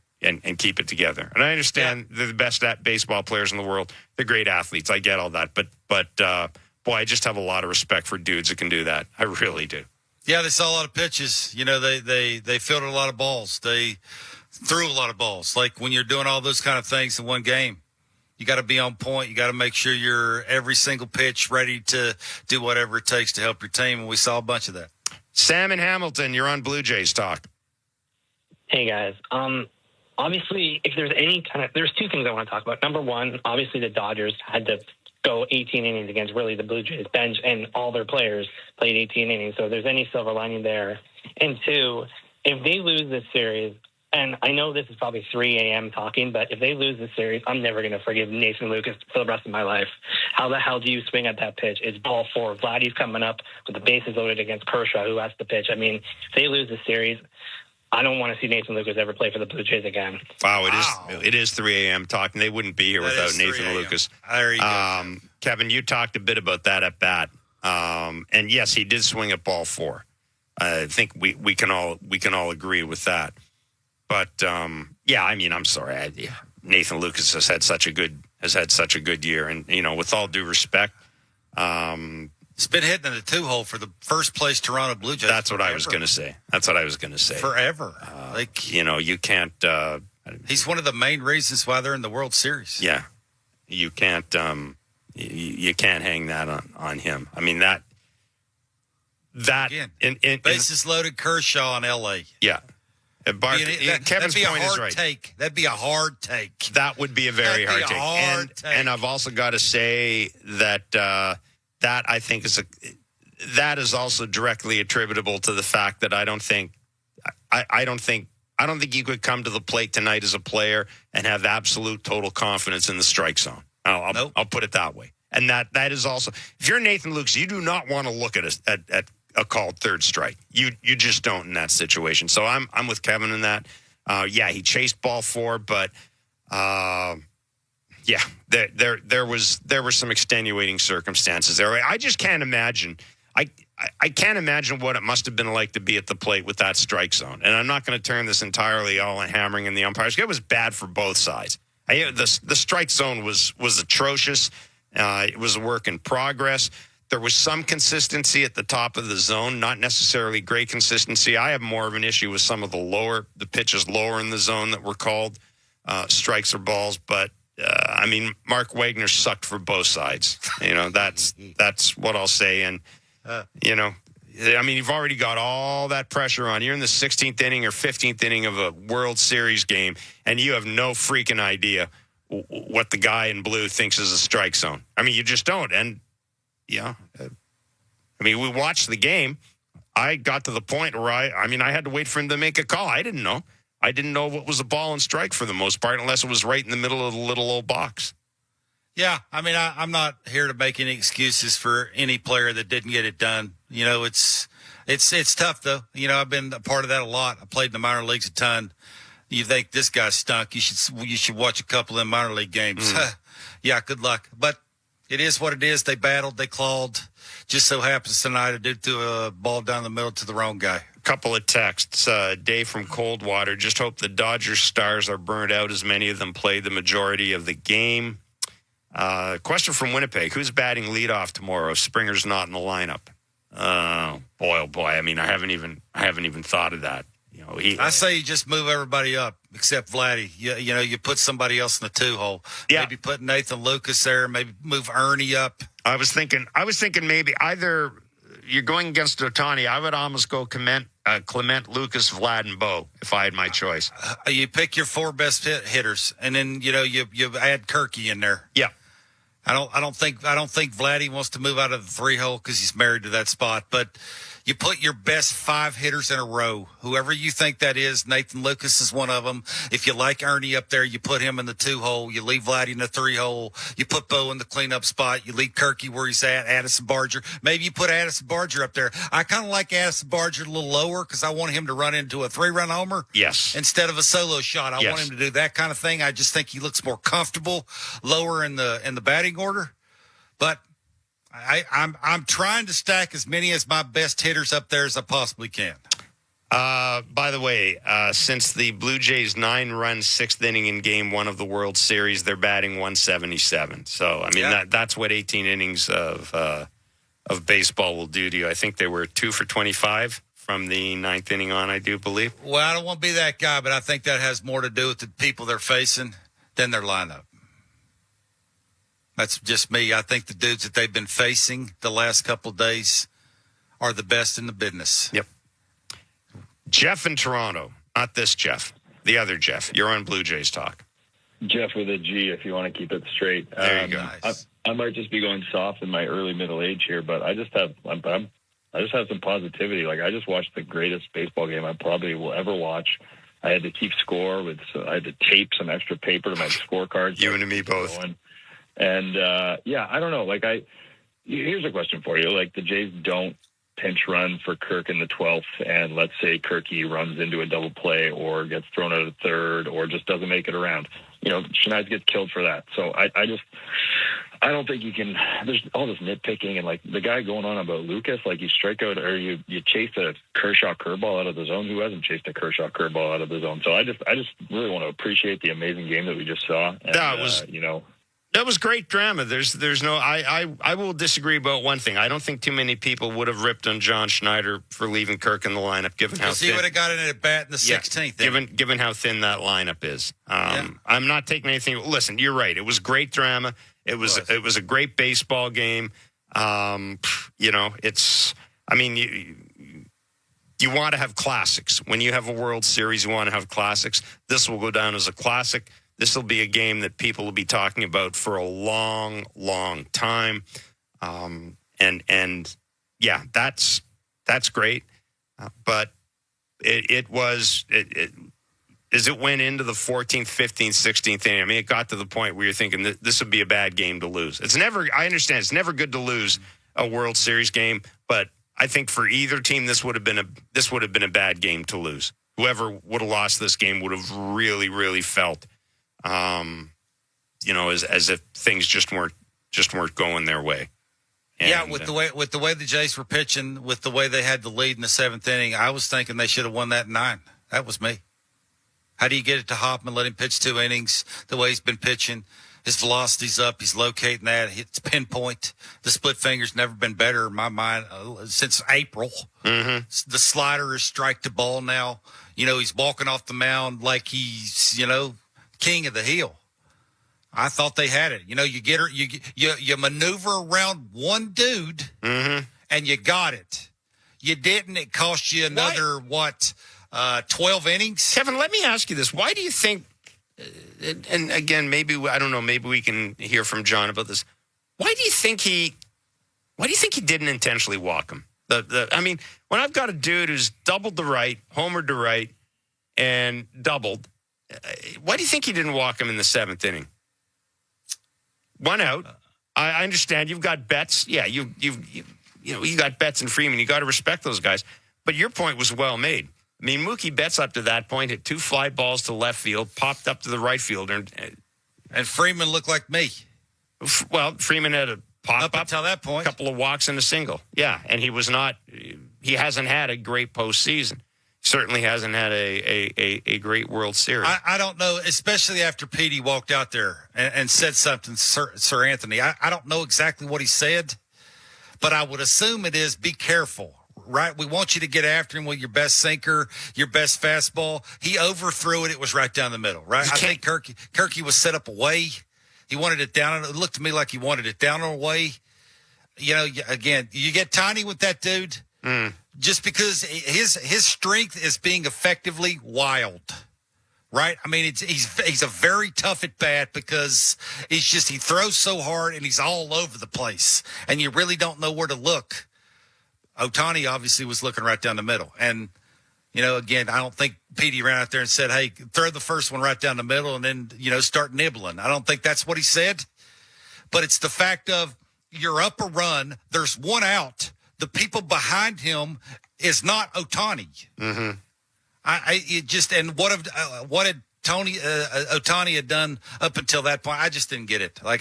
keep it together. And I understand they're the best baseball players in the world. They're great athletes. I get all that, but I just have a lot of respect for dudes that can do that. I really do. Yeah, they saw a lot of pitches. They fielded a lot of balls. They threw a lot of balls. Like when you're doing all those kind of things in one game, you got to be on point. You got to make sure you're every single pitch ready to do whatever it takes to help your team. And we saw a bunch of that. Sam in Hamilton, you're on Blue Jays Talk. Hey, guys. Obviously, if there's there's 2 things I want to talk about. Number one, obviously the Dodgers had to go 18 innings against really the Blue Jays bench, and all their players played 18 innings. So if there's any silver lining there. And 2, if they lose this series, and I know this is probably 3 a.m. talking, but if they lose this series, I'm never going to forgive Nathan Lucas for the rest of my life. How the hell do you swing at that pitch? It's ball 4. Vladdy's coming up with the bases loaded against Kershaw, who has to pitch. If they lose this series, I don't want to see Nathan Lucas ever play for the Blue Jays again. Wow, it is 3 a.m. talking. They wouldn't be here without Nathan Lucas. There you go. Kevin, you talked a bit about that at bat. And yes, he did swing at ball 4. I think we can all agree with that. But I'm sorry. Nathan Lucas has had such a good year, and with all due respect, it's been hitting in the 2-hole for the first place Toronto Blue Jays. That's what I was going to say. Forever. You can't. He's one of the main reasons why they're in the World Series. Yeah, you can't. You can't hang that on him. Bases loaded Kershaw in L.A. Yeah. Kevin's point is right. That'd be a hard take. That would be a very hard take. And I've also got to say that that I think that is also directly attributable to the fact that I don't think you could come to the plate tonight as a player and have absolute total confidence in the strike zone. I'll put it that way. And that is also, if you're Nathan Lucas, you do not want to look at a called third strike. You just don't in that situation. So I'm with Kevin in that. He chased ball 4, but there were some extenuating circumstances there. I just can't imagine. I can't imagine what it must have been like to be at the plate with that strike zone. And I'm not going to turn this entirely all on hammering in the umpires. It was bad for both sides. The strike zone was atrocious. It was a work in progress. There was some consistency at the top of the zone, not necessarily great consistency. I have more of an issue with some of the pitches lower in the zone that were called strikes or balls. But Mark Wagner sucked for both sides. That's what I'll say. And I mean, you've already got all that pressure on. You're in the 16th inning or 15th inning of a World Series game, and you have no freaking idea what the guy in blue thinks is a strike zone. I mean, you just don't. And, I mean, we watched the game. I got to the point where I had to wait for him to make a call. I didn't know. I didn't know what was a ball and strike for the most part, unless it was right in the middle of the little old box. Yeah, I mean, I'm not here to make any excuses for any player that didn't get it done. It's tough though. I've been a part of that a lot. I played in the minor leagues a ton. You think this guy stunk? You should watch a couple of minor league games. Yeah, good luck. But it is what it is. They battled, they clawed. Just so happens tonight I did throw a ball down the middle to the wrong guy. Couple of texts. Dave from Coldwater. Just hope the Dodgers stars are burned out as many of them played the majority of the game. Question from Winnipeg. Who's batting leadoff tomorrow if Springer's not in the lineup? Oh boy. I mean, I haven't even thought of that. I say you just move everybody up except Vladdy. You put somebody else in the 2-hole. Yeah. Maybe put Nathan Lucas there. Maybe move Ernie up. I was thinking maybe either you're going against Ohtani. I would almost go Clement, Lucas, Vlad, and Bo if I had my choice. You pick your 4 best hitters, and then you add Kirky in there. Yeah. I don't think Vladdy wants to move out of the 3-hole because he's married to that spot. But you put your best 5 hitters in a row. Whoever you think that is, Nathan Lucas is one of them. If you like Ernie up there, you put him in the 2-hole. You leave Vladdy in the 3-hole. You put Bo in the cleanup spot. You leave Kirky where he's at. Addison Barger. Maybe you put Addison Barger up there. I kind of like Addison Barger a little lower because I want him to run into a 3-run homer. Yes. Instead of a solo shot. I want him to do that kind of thing. I just think he looks more comfortable lower in the batting order. But I'm trying to stack as many as my best hitters up there as I possibly can. By the way, since the Blue Jays 9-run 6th inning in Game 1 of the World Series, they're batting 177. So, I mean, that's what 18 innings of baseball will do to you. I think they were 2 for 25 from the 9th inning on, I do believe. Well, I don't want to be that guy, but I think that has more to do with the people they're facing than their lineup. That's just me. I think the dudes that they've been facing the last couple of days are the best in the business. Yep. Jeff in Toronto. Not this Jeff. The other Jeff. You're on Blue Jays Talk. Jeff with a G, if you want to keep it straight. There you go. I might just be going soft in my early middle age here, but I just have some positivity. Like, I just watched the greatest baseball game I probably will ever watch. I had to keep score I had to tape some extra paper to my scorecards. You and me both. And, I don't know. Like, here's a question for you. Like, the Jays don't pinch run for Kirk in the 12th, and let's say Kirky runs into a double play or gets thrown out of third or just doesn't make it around. Schneider gets killed for that. So I don't think you can. There's all this nitpicking and like the guy going on about Lucas, like you strike out or you chase a Kershaw curveball out of the zone. Who hasn't chased a Kershaw curveball out of the zone? So I just really want to appreciate the amazing game that we just saw. And, that was great drama. There's no. I will disagree about one thing. I don't think too many people would have ripped on John Schneider for leaving Kirk in the lineup, given how thin. He would have got in at bat in the 16th. Given how thin that lineup is. I'm not taking anything. Listen, you're right. It was great drama. It was a great baseball game. It's. I mean, you want to have classics. When you have a World Series, you want to have classics. This will go down as a classic. This will be a game that people will be talking about for a long, long time. And that's great. But it went into the 14th, 15th, 16th inning. I mean, it got to the point where you're thinking this would be a bad game to lose. I understand it's never good to lose a World Series game, but I think for either team, this would have been a bad game to lose. Whoever would have lost this game would have really, really felt, as if things just weren't going their way. And, with the way the Jays were pitching, with the way they had the lead in the 7th inning, I was thinking they should have won that in 9. That was me. How do you get it to Hoffman, let him pitch 2 innings the way he's been pitching? His velocity's up. He's locating that. It's pinpoint. The split finger's never been better in my mind since April. Mm-hmm. The slider is strike to ball now. He's walking off the mound like he's, king of the hill. I thought they had it. You maneuver around one dude, mm-hmm. and you got it. You didn't. It cost you another, 12 innings? Kevin, let me ask you this. Why do you think, and again, maybe, I don't know, maybe we can hear from John about this. Why do you think he didn't intentionally walk him? I mean, when I've got a dude who's doubled to right, homered to right, and doubled, why do you think he didn't walk him in the 7th inning? 1 out. I understand you've got Betts. Yeah, you got Betts and Freeman. You got to respect those guys. But your point was well made. I mean, Mookie Betts up to that point hit 2 fly balls to left field, popped up to the right fielder, and Freeman looked like me. Well, Freeman had a pop up until that point, a couple of walks and a single. Yeah, and he hasn't had a great postseason. Certainly hasn't had a great World Series. I don't know, especially after Petey walked out there and said something, Sir Anthony. I don't know exactly what he said, but I would assume it is be careful, right? We want you to get after him with your best sinker, your best fastball. He overthrew it. It was right down the middle, right? I think Kirky was set up away. He wanted it down. It looked to me like he wanted it down and away. You know, again, you get tiny with that dude. Just because his strength is being effectively wild, right? I mean, he's a very tough at bat because he throws so hard and he's all over the place, and you really don't know where to look. Ohtani obviously was looking right down the middle, and again, I don't think Petey ran out there and said, "Hey, throw the first one right down the middle and then start nibbling." I don't think that's what he said, but it's the fact of you're up a run, there's 1 out. The people behind him is not Ohtani. Mm-hmm. What had Ohtani had done up until that point? I just didn't get it. I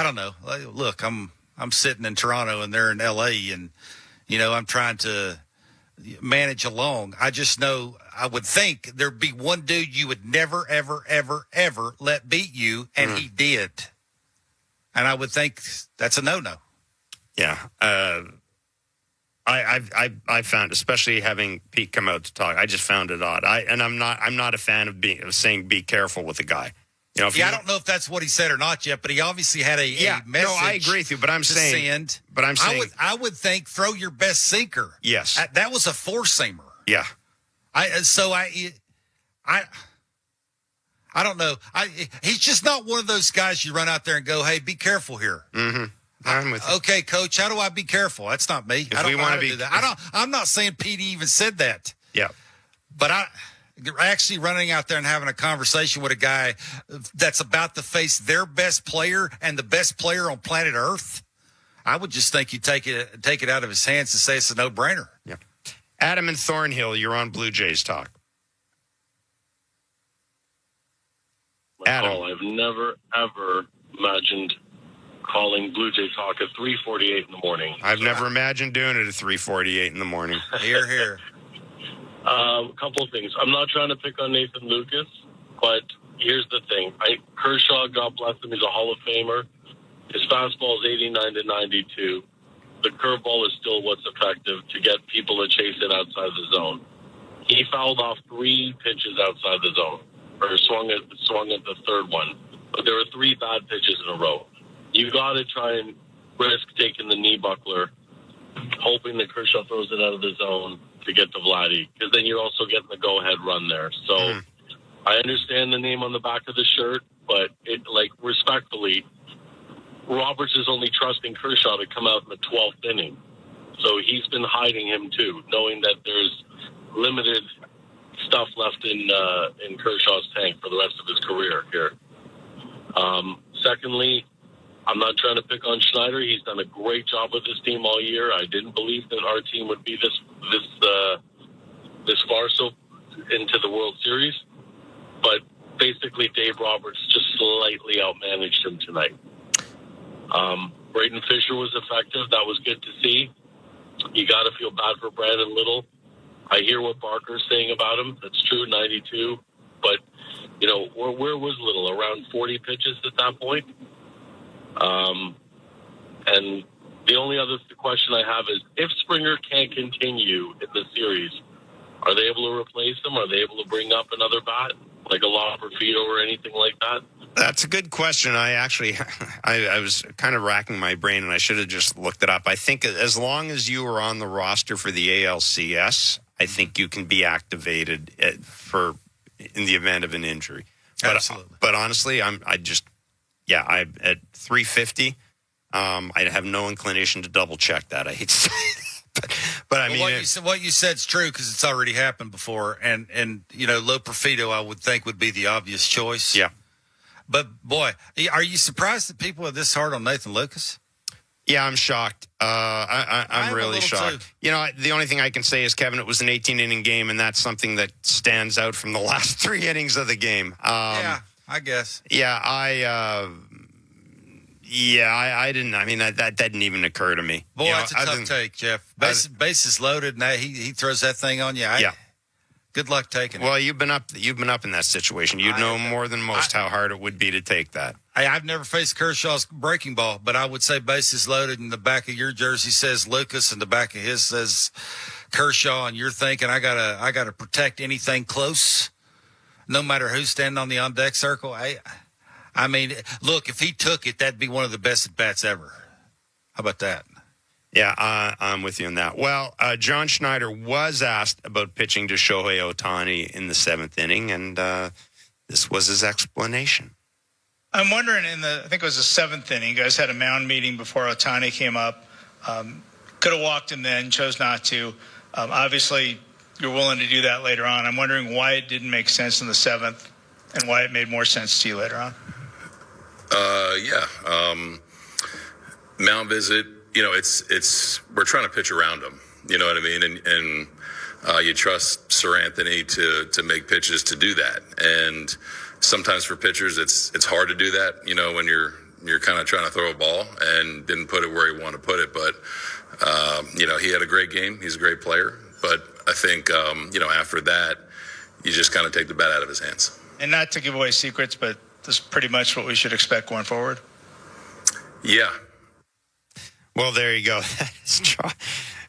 don't know. Look, I'm sitting in Toronto and they're in LA, and I'm trying to manage along. I just know I would think there'd be one dude you would never, ever, ever, ever let beat you, and he did. And I would think that's a no-no. Yeah, I found, especially having Pete come out to talk, I just found it odd. I'm not a fan of saying be careful with a guy. I don't know if that's what he said or not yet, but he obviously had a message. No, I agree with you, but I'm saying, I would think throw your best sinker. Yes, that was a 4-seamer. Yeah, I don't know. He's just not one of those guys you run out there and go, "Hey, be careful here." Mm-hmm. I'm with you. Okay, Coach, how do I be careful? That's not me. I don't want to do that. I'm not saying Petey even said that. Yeah. But actually running out there and having a conversation with a guy that's about to face their best player and the best player on planet Earth, I would just think you take it out of his hands and say it's a no-brainer. Yeah. Adam and Thornhill, you're on Blue Jays Talk. Adam. I've never, ever imagined calling Blue Jays Talk at 3:48 in the morning. I've never imagined doing it at 3:48 in the morning. Here. A couple of things. I'm not trying to pick on Nathan Lucas, but here's the thing. Kershaw, God bless him, he's a Hall of Famer. His fastball is 89 to 92. The curveball is still what's effective to get people to chase it outside the zone. He fouled off 3 pitches outside the zone, or swung at the third one. But there were 3 bad pitches in a row. You got to try and risk taking the knee buckler, hoping that Kershaw throws it out of the zone to get to Vladdy, because then you're also getting the go-ahead run there. So I understand the name on the back of the shirt, but respectfully, Roberts is only trusting Kershaw to come out in the 12th inning. So he's been hiding him too, knowing that there's limited stuff left in Kershaw's tank for the rest of his career here. Secondly, I'm not trying to pick on Schneider. He's done a great job with his team all year. I didn't believe that our team would be this far so into the World Series, but basically Dave Roberts just slightly outmanaged him tonight. Braden Fisher was effective. That was good to see. You got to feel bad for Brandon Little. I hear what Barker's saying about him. That's true, 92. But, where was Little? Around 40 pitches at that point? And the only other question I have is, if Springer can't continue in the series, are they able to replace him? Are they able to bring up another bat? like a Loperfido or anything like that? That's a good question. I actually, I was kind of racking my brain, and I should have just looked it up. I think as long as you are on the roster for the ALCS, I think you can be activated in the event of an injury. Absolutely. But honestly, I at 350, I have no inclination to double check that. I hate to say it. But I mean, what you said is true because it's already happened before, and Loperfido I would think would be the obvious choice. Yeah. But boy, are you surprised that people are this hard on Nathan Lucas? Yeah, I'm shocked. I'm really shocked. Too. The only thing I can say is, Kevin, it was an 18-inning game, and that's something that stands out from the last 3 innings of the game. Yeah, I guess. Yeah, I didn't. I mean, that didn't even occur to me. Boy, that's a tough take, Jeff. Bases loaded, and he throws that thing on you. Yeah. Good luck taking it. Well, you've been up in that situation. You know more than most how hard it would be to take that. I've never faced Kershaw's breaking ball, but I would say bases loaded, and the back of your jersey says Lucas, and the back of his says Kershaw, and you're thinking I gotta protect anything close, no matter who's standing on the on deck circle. I mean, look, if he took it, that'd be one of the best at bats ever. How about that? Yeah, I'm with you on that. Well, John Schneider was asked about pitching to Shohei Ohtani in the 7th inning, and this was his explanation. I'm wondering, I think it was the 7th inning, you guys had a mound meeting before Ohtani came up. Could have walked him then, chose not to. Obviously, you're willing to do that later on. I'm wondering why it didn't make sense in the 7th and why it made more sense to you later on. Mound visit. It's we're trying to pitch around him. You know what I mean? And you trust Sir Anthony to make pitches to do that. And sometimes for pitchers, it's hard to do that. When you're kind of trying to throw a ball and didn't put it where you want to put it. But he had a great game. He's a great player. But I think after that, you just kind of take the bat out of his hands. And not to give away secrets, but this is pretty much what we should expect going forward. Yeah. Well, there you go. That's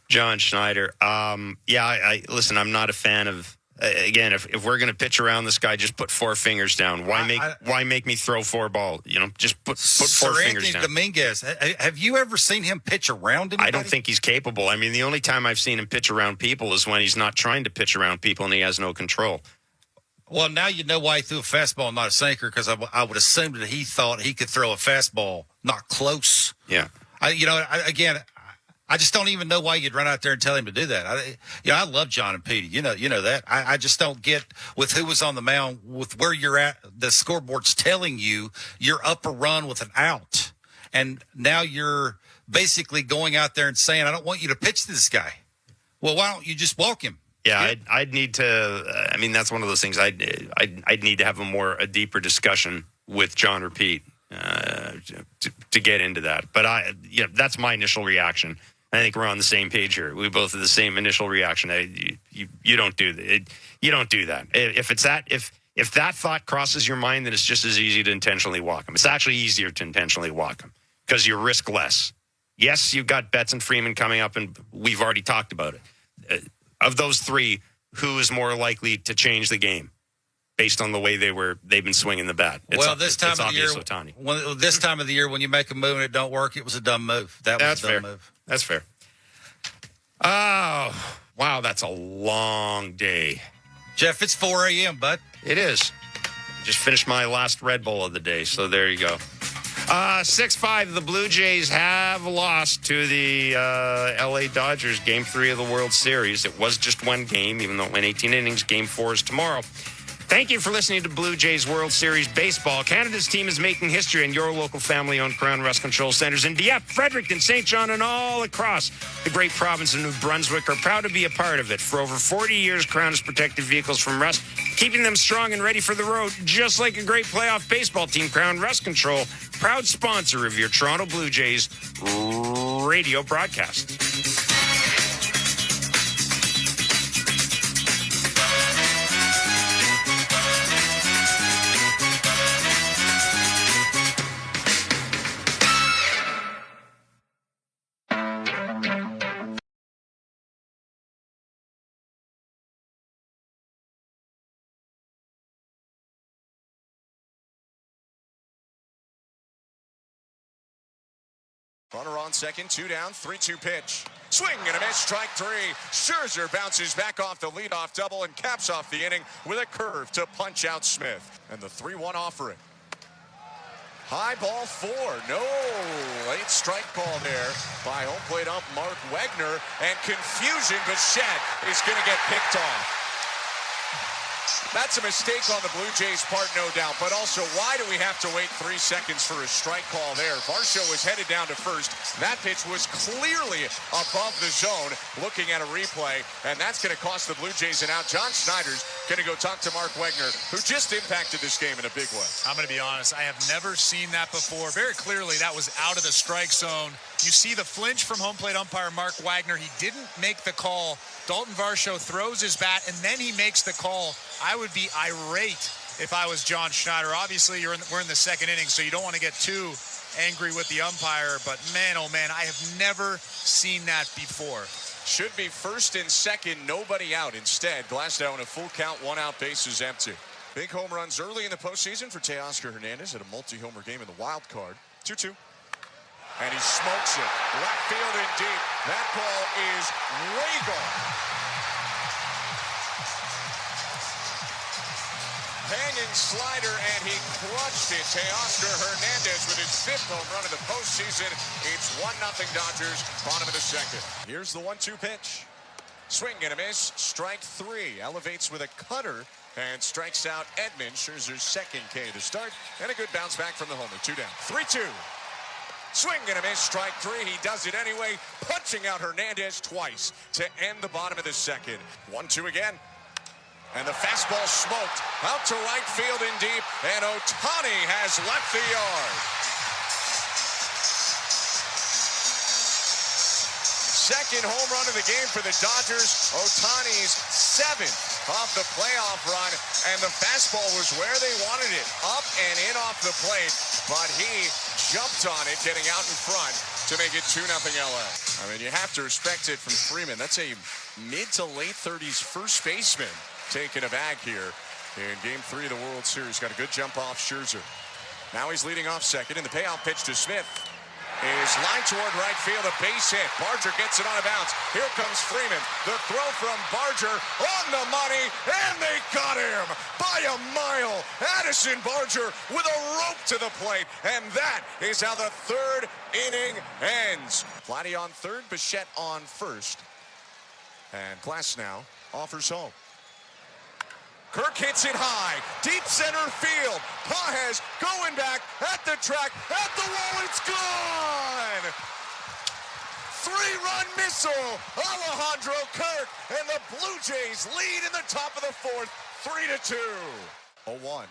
John Schneider. Listen, I'm not a fan of, again, if we're going to pitch around this guy, just put 4 fingers down. Why make me throw 4 balls? Just put 4 fingers down. Dominguez, have you ever seen him pitch around anybody? I don't think he's capable. I mean, the only time I've seen him pitch around people is when he's not trying to pitch around people and he has no control. Well, now you know why he threw a fastball, not a sinker, because I would assume that he thought he could throw a fastball not close. Yeah. I just don't even know why you'd run out there and tell him to do that. I love John and Petey. You know that. I just don't get with who was on the mound, with where you're at. The scoreboard's telling you you're up a run with an out, and now you're basically going out there and saying, "I don't want you to pitch to this guy." Well, why don't you just walk him? Yeah, I'd need to. I mean, that's one of those things. I'd need to have a deeper discussion with John or Pete to get into that. But that's my initial reaction. I think we're on the same page here. We both have the same initial reaction. You don't do that. You don't do that. If that thought crosses your mind, then it's just as easy to intentionally walk him. It's actually easier to intentionally walk him because you risk less. Yes, you've got Betts and Freeman coming up, and we've already talked about it. Of those 3, who is more likely to change the game based on the way they've been swinging the bat? This time of the year, when you make a move and it don't work, it was a dumb move. That's a dumb move. That's fair. Oh, wow, that's a long day. Jeff, it's 4 a.m., bud. It is. Just finished my last Red Bull of the day, so there you go. 6-5, the Blue Jays have lost to the L.A. Dodgers, Game 3 of the World Series. It was just one game, even though it went 18 innings. Game 4 is tomorrow. Thank you for listening to Blue Jays World Series Baseball. Canada's team is making history in your local family-owned Crown Rest Control Centers in Dieppe, Fredericton, St. John, and all across the great province of New Brunswick are proud to be a part of it. For over 40 years, Crown has protected vehicles from rust, keeping them strong and ready for the road, just like a great playoff baseball team. Crown Rest Control, proud sponsor of your Toronto Blue Jays radio broadcast. Runner on second, 2 down, 3-2 pitch. Swing and a miss, strike 3. Scherzer bounces back off the leadoff double and caps off the inning with a curve to punch out Smith. And the 3-1 offering. High ball 4. No late strike call there by home plate ump Mark Wegner. And confusion, Bichette is going to get picked off. That's a mistake on the Blue Jays' part, no doubt. But also, why do we have to wait 3 seconds for a strike call there? Varsho was headed down to first. That pitch was clearly above the zone, looking at a replay. And that's going to cost the Blue Jays an out. John Schneider's going to go talk to Mark Wegner, who just impacted this game in a big way. I'm going to be honest. I have never seen that before. Very clearly, that was out of the strike zone. You see the flinch from home plate umpire Mark Wagner. He didn't make the call. Dalton Varsho throws his bat, and then he makes the call. I would be irate if I was John Schneider. Obviously, we're in the second inning, so you don't want to get too angry with the umpire. But, man, oh, man, I have never seen that before. Should be first and second, nobody out. Instead, Glasnow in a full count, 1 out, bases empty. Big home runs early in the postseason for Teoscar Hernandez at a multi-homer game in the wild card. 2-2. And he smokes it. Left field and deep. That ball is way gone. Hanging slider, and he crushed it. Teoscar Hernandez with his 5th home run of the postseason. It's 1-0 Dodgers, bottom of the second. Here's the 1-2 pitch. Swing and a miss. Strike 3. Elevates with a cutter and strikes out Edman. Scherzer's second K to start. And a good bounce back from the homer. 2 down. 3-2. Swing and a miss, strike 3. He does it anyway, punching out Hernandez twice to end the bottom of the second. 1-2 again. And the fastball smoked out to right field and deep, and Ohtani has left the yard. Second home run of the game for the Dodgers. Ohtani's 7th of the playoff run, and the fastball was where they wanted it, up and in off the plate, but he jumped on it, getting out in front to make it 2-0 LA. I mean, you have to respect it from Freeman. That's a mid to late 30s first baseman taking a bag here in Game 3 of the World Series. Got a good jump off Scherzer. Now he's leading off second, and the payoff pitch to Smith is lined toward right field, a base hit. Barger gets it on a bounce. Here comes Freeman. The throw from Barger on the money, and they got him by a mile. Addison Barger with a rope to the plate, and that is how the 3rd inning ends. Vladdy on third, Bichette on first, and Glasnow offers home. Kirk hits it high, deep center field. Pages going back at the track, at the wall, it's gone! 3-run missile, Alejandro Kirk, and the Blue Jays lead in the top of the 4th, 3-2. 0-1.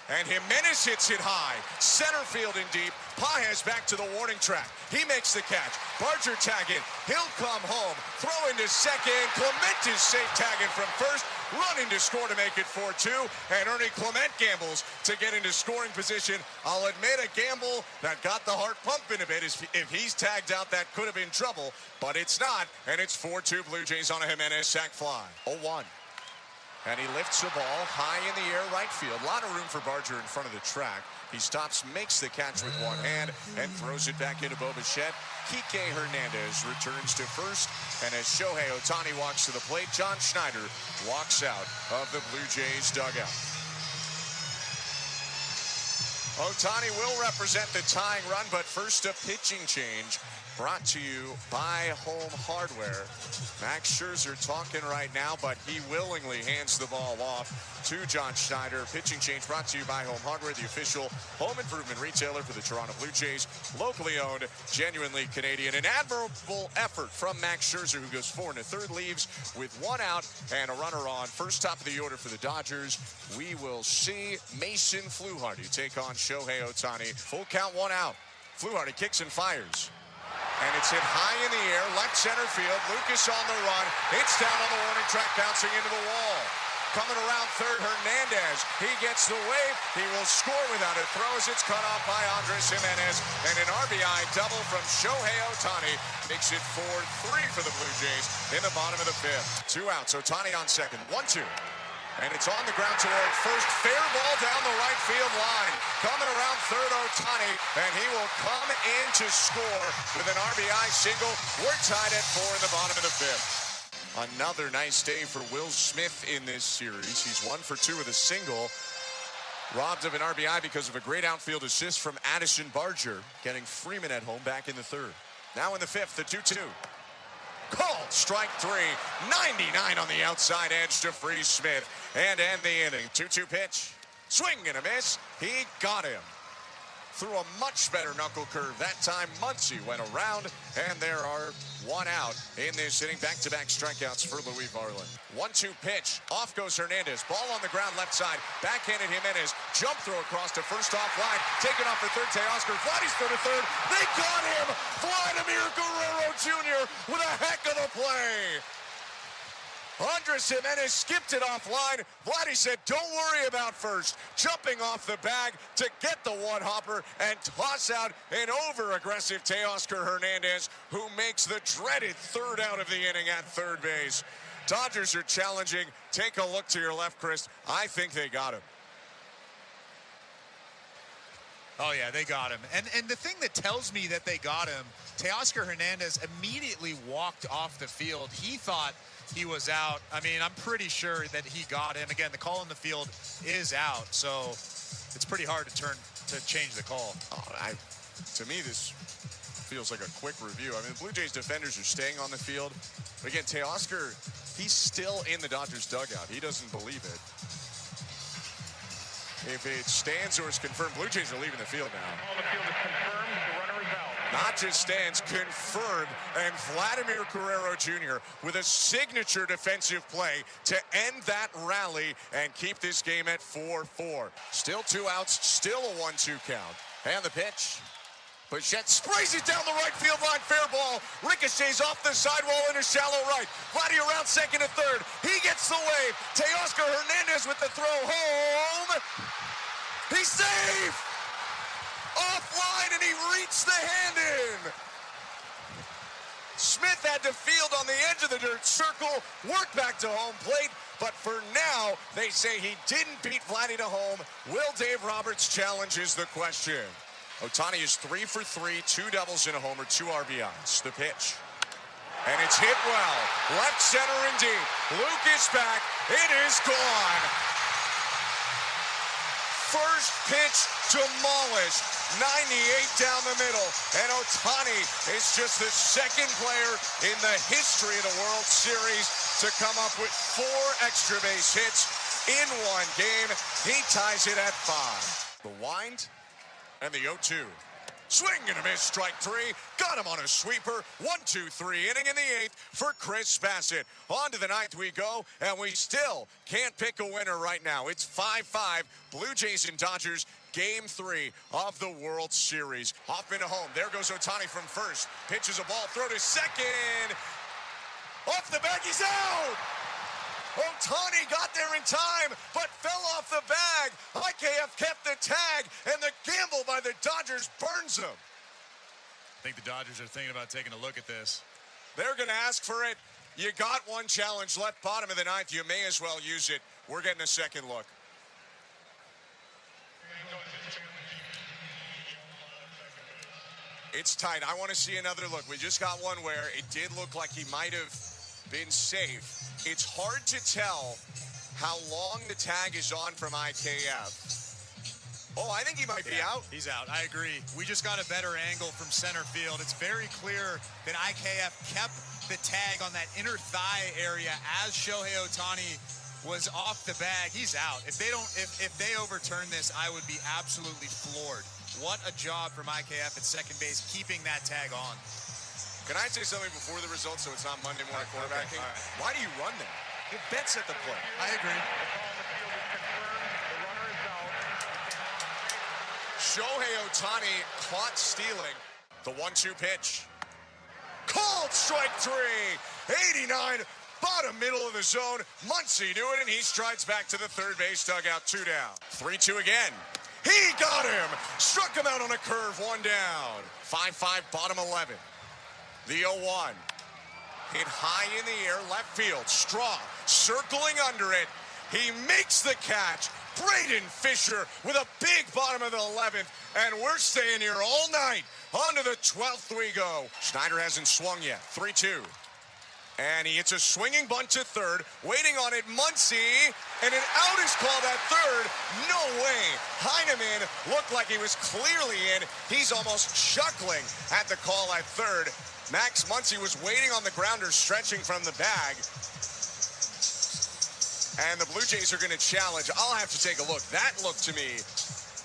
And Jimenez hits it high, center field and deep. Pages back to the warning track. He makes the catch. Barger tagging. He'll come home. Throw into second. Clement is safe tagging from first. Running to score to make it 4-2. And Ernie Clement gambles to get into scoring position. I'll admit a gamble that got the heart pumping a bit. If he's tagged out, that could have been trouble. But it's not. And it's 4-2 Blue Jays on a Jimenez sac fly. 0-1. And he lifts the ball high in the air right field. A lot of room for Barger in front of the track. He stops, makes the catch with one hand, and throws it back into Bo Bichette. Kike Hernandez returns to first. And as Shohei Ohtani walks to the plate, John Schneider walks out of the Blue Jays dugout. Ohtani will represent the tying run, but first a pitching change brought to you by Home Hardware. Max Scherzer talking right now, but he willingly hands the ball off to John Schneider. Pitching change brought to you by Home Hardware, the official home improvement retailer for the Toronto Blue Jays. Locally owned, genuinely Canadian. An admirable effort from Max Scherzer, who goes 4 1/3, leaves with 1 out and a runner on. First top of the order for the Dodgers. We will see Mason Fluharty take on Shohei Ohtani. Full count, 1 out. Fluharty kicks and fires. And it's hit high in the air, left center field. Lucas on the run. It's down on the warning track, bouncing into the wall. Coming around third, Hernandez. He gets the wave. He will score without it. Throws. It's cut off by Andres Jimenez. And an RBI double from Shohei Ohtani makes it 4-3 for the Blue Jays in the bottom of the 5th. 2 outs. Ohtani on second. 1-2. And it's on the ground toward first. Fair ball down the right field line. Coming around third, Ohtani, and he will come in to score with an RBI single. We're tied at 4 in the bottom of the 5th. Another nice day for Will Smith in this series. He's 1 for 2 with a single. Robbed of an RBI because of a great outfield assist from Addison Barger, getting Freeman at home back in the 3rd. Now in the 5th, the 2-2. Called strike 3, 99 on the outside edge to freeze Smith and end the inning. 2-2 pitch, swing and a miss. He got him. Threw a much better knuckle curve. That time Muncy went around, and there are 1 out in this inning. Back-to-back strikeouts for Louis Varland. 1-2 pitch. Off goes Hernandez. Ball on the ground left side. Backhanded Jimenez. Jump throw across to first offline. Taken off for third. Teoscar. Vladdy's throw to third. They got him! Vladimir Guerrero Jr. with a heck of a play. Andres Jimenez skipped it offline. Vladdy said, don't worry about first. Jumping off the bag to get the one-hopper and toss out an over-aggressive Teoscar Hernandez, who makes the dreaded 3rd out of the inning at third base. Dodgers are challenging. Take a look to your left, Chris. I think they got him. Oh, yeah, they got him. And the thing that tells me that they got him, Teoscar Hernandez immediately walked off the field. He thought he was out. I mean, I'm pretty sure that he got him. Again, the call in the field is out, so it's pretty hard to change the call. To me, this feels like a quick review. I mean, the Blue Jays defenders are staying on the field. But again, Teoscar, he's still in the Dodgers dugout. He doesn't believe it. If it stands or is confirmed, Blue Jays are leaving the field now. All the field is confirmed. The runner is out. Not just stands, confirmed. And Vladimir Guerrero Jr. with a signature defensive play to end that rally and keep this game at 4-4. Still 2 outs, still a 1-2 count. And the pitch. Bichette sprays it down the right field line, fair ball. Ricochets off the sidewall into shallow right. Vladdy around second and third. He gets the wave. Teoscar Hernandez with the throw home. He's safe. Offline, and he reached the hand in. Smith had to field on the edge of the dirt circle, work back to home plate, but for now, they say he didn't beat Vladdy to home. Will Dave Roberts challenges the question? Ohtani is 3 for 3, 2 doubles and a homer, 2 RBIs. The pitch. And it's hit well. Left center and deep. Luke is back. It is gone. First pitch demolished. 98 down the middle. And Ohtani is just the second player in the history of the World Series to come up with 4 extra base hits in one game. He ties it at 5. The wind. And the 0-2. Swing and a miss, strike 3. Got him on a sweeper. 1-2-3 inning in the 8th for Chris Bassett. On to the 9th we go, and we still can't pick a winner right now. It's 5-5. Blue Jays and Dodgers, Game 3 of the World Series. Hoffman to home. There goes Ohtani from first. Pitches a ball, throw to second. Off the bag, he's out! Ohtani got there in time, but fell off the bag. IKF kept the tag, and the gamble by the Dodgers burns him. I think the Dodgers are thinking about taking a look at this. They're going to ask for it. You got one challenge left, bottom of the 9th. You may as well use it. We're getting a second look. It's tight. I want to see another look. We just got one where it did look like he might have been safe. It's hard to tell how long the tag is on from IKF. Oh, I think he might be out. He's out. I agree. We just got a better angle from center field. It's very clear that IKF kept the tag on that inner thigh area as Shohei Ohtani was off the bag. He's out. If they overturn this, I would be absolutely floored. What a job from IKF at second base, keeping that tag on. Can I say something before the results so it's not Monday morning quarterbacking? Okay, right. Why do you run that? It bets at the play. I agree. Shohei Ohtani caught stealing. The 1-2 pitch. Called strike 3. 89, bottom middle of the zone. Muncy knew it, and he strides back to the third base dugout. 2 down. 3-2 again. He got him. Struck him out on a curve. 1 down. 5-5, bottom 11. The 0-1. Hit high in the air, left field. Straw circling under it. He makes the catch. Braden Fisher with a big bottom of the 11th, and we're staying here all night. On to the 12th we go. Schneider hasn't swung yet. 3-2. And he hits a swinging bunt to third. Waiting on it, Muncy. And an out is called at third. No way. Heineman looked like he was clearly in. He's almost chuckling at the call at third. Max Muncy was waiting on the grounder, stretching from the bag. And the Blue Jays are going to challenge. I'll have to take a look. That looked to me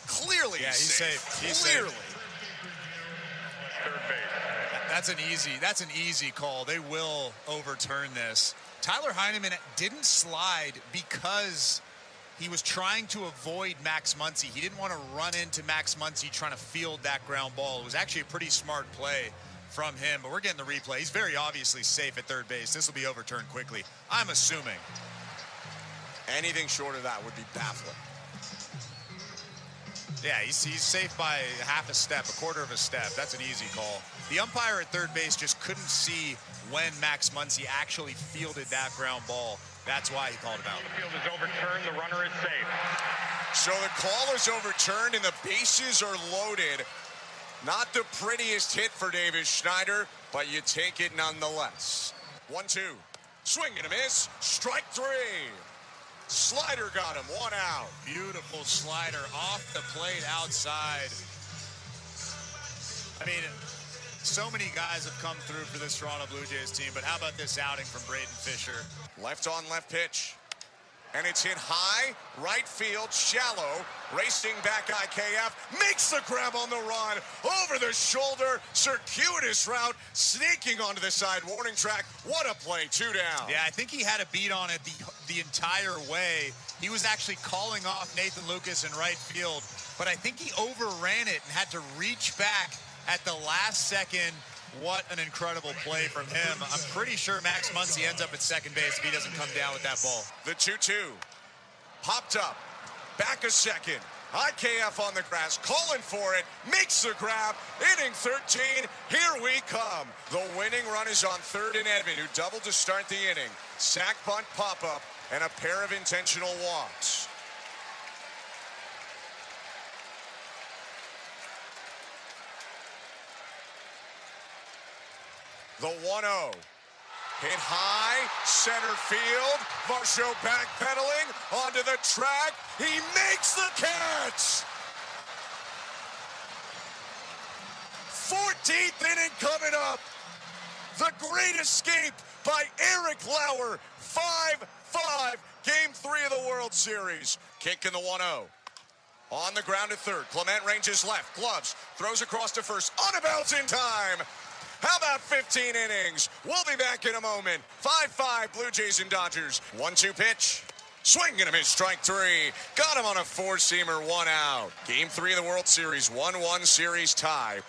clearly he's safe. He's clearly. Safe. Third base. That's an easy call. They will overturn this. Tyler Heineman didn't slide because he was trying to avoid Max Muncy. He didn't want to run into Max Muncy trying to field that ground ball. It was actually a pretty smart play from him, but we're getting the replay. He's very obviously safe at third base. This will be overturned quickly, I'm assuming. Anything short of that would be baffling. Yeah, he's safe by half a step, a quarter of a step. That's an easy call. The umpire at third base just couldn't see when Max Muncy actually fielded that ground ball. That's why he called it out. The field is overturned. The runner is safe. So the call is overturned and the bases are loaded. Not the prettiest hit for Davis Schneider, but you take it nonetheless. 1-2. Swing and a miss. Strike three. Slider got him. One out. Beautiful slider off the plate outside. I mean, so many guys have come through for this Toronto Blue Jays team, but how about this outing from Braden Fisher? Left on left pitch. And it's hit high, right field, shallow. Racing back IKF, makes the grab on the run. Over the shoulder, circuitous route, sneaking onto the side warning track. What a play, 2 down. Yeah, I think he had a beat on it the entire way. He was actually calling off Nathan Lucas in right field, but I think he overran it and had to reach back at the last second. What an incredible play from him. I'm pretty sure Max Muncy ends up at second base if he doesn't come down with that ball. The 2-2. Popped up. Back a second. IKF on the grass, calling for it, makes the grab. Inning 13, here we come. The winning run is on third in Edmund, who doubled to start the inning. Sack bunt pop-up and a pair of intentional walks. The 1-0. Hit high, center field. Varsho backpedaling onto the track. He makes the catch. 14th inning coming up. The great escape by Eric Lauer. 5-5. Game 3 of the World Series. Kick in the 1-0. On the ground at third. Clement ranges left. Gloves. Throws across to first. On a bounce in time. How about 15 innings? We'll be back in a moment. 5-5 Blue Jays and Dodgers. 1-2 pitch. Swing and a miss, strike three. Got him on a four-seamer, one out. Game 3 of the World Series, 1-1 series tie.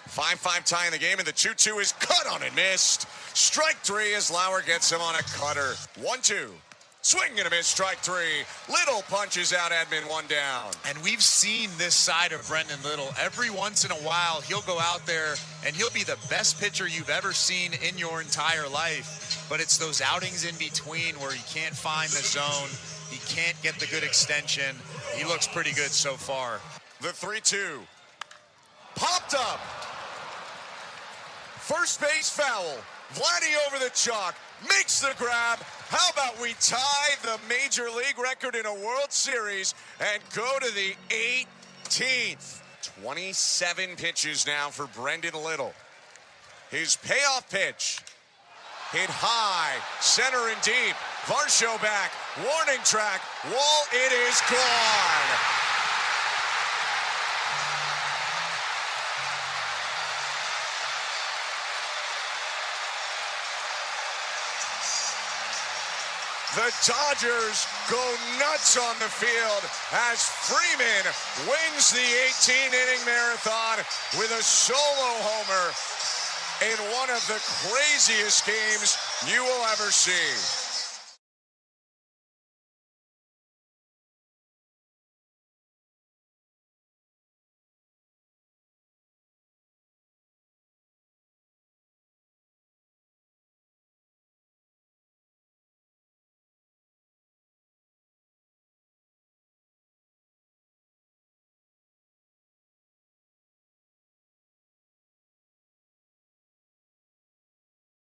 5-5 tie in the game, and the 2-2 is cut on and missed. Strike three as Lauer gets him on a cutter. 1-2. Swing and a miss, strike three. Little punches out Edmund, one down. And we've seen this side of Brendan Little. Every once in a while, he'll go out there and he'll be the best pitcher you've ever seen in your entire life. But it's those outings in between where he can't find the zone. He can't get the good extension. He looks pretty good so far. The 3-2. Popped up. First base foul. Vladdy over the chalk. Makes the grab. How about we tie the Major League record in a World Series and go to the 18th. 27 pitches now for Brendan Little. His payoff pitch. Hit high, center and deep. Varsho back, warning track. Wall, it is gone. The Dodgers go nuts on the field as Freeman wins the 18-inning marathon with a solo homer in one of the craziest games you will ever see.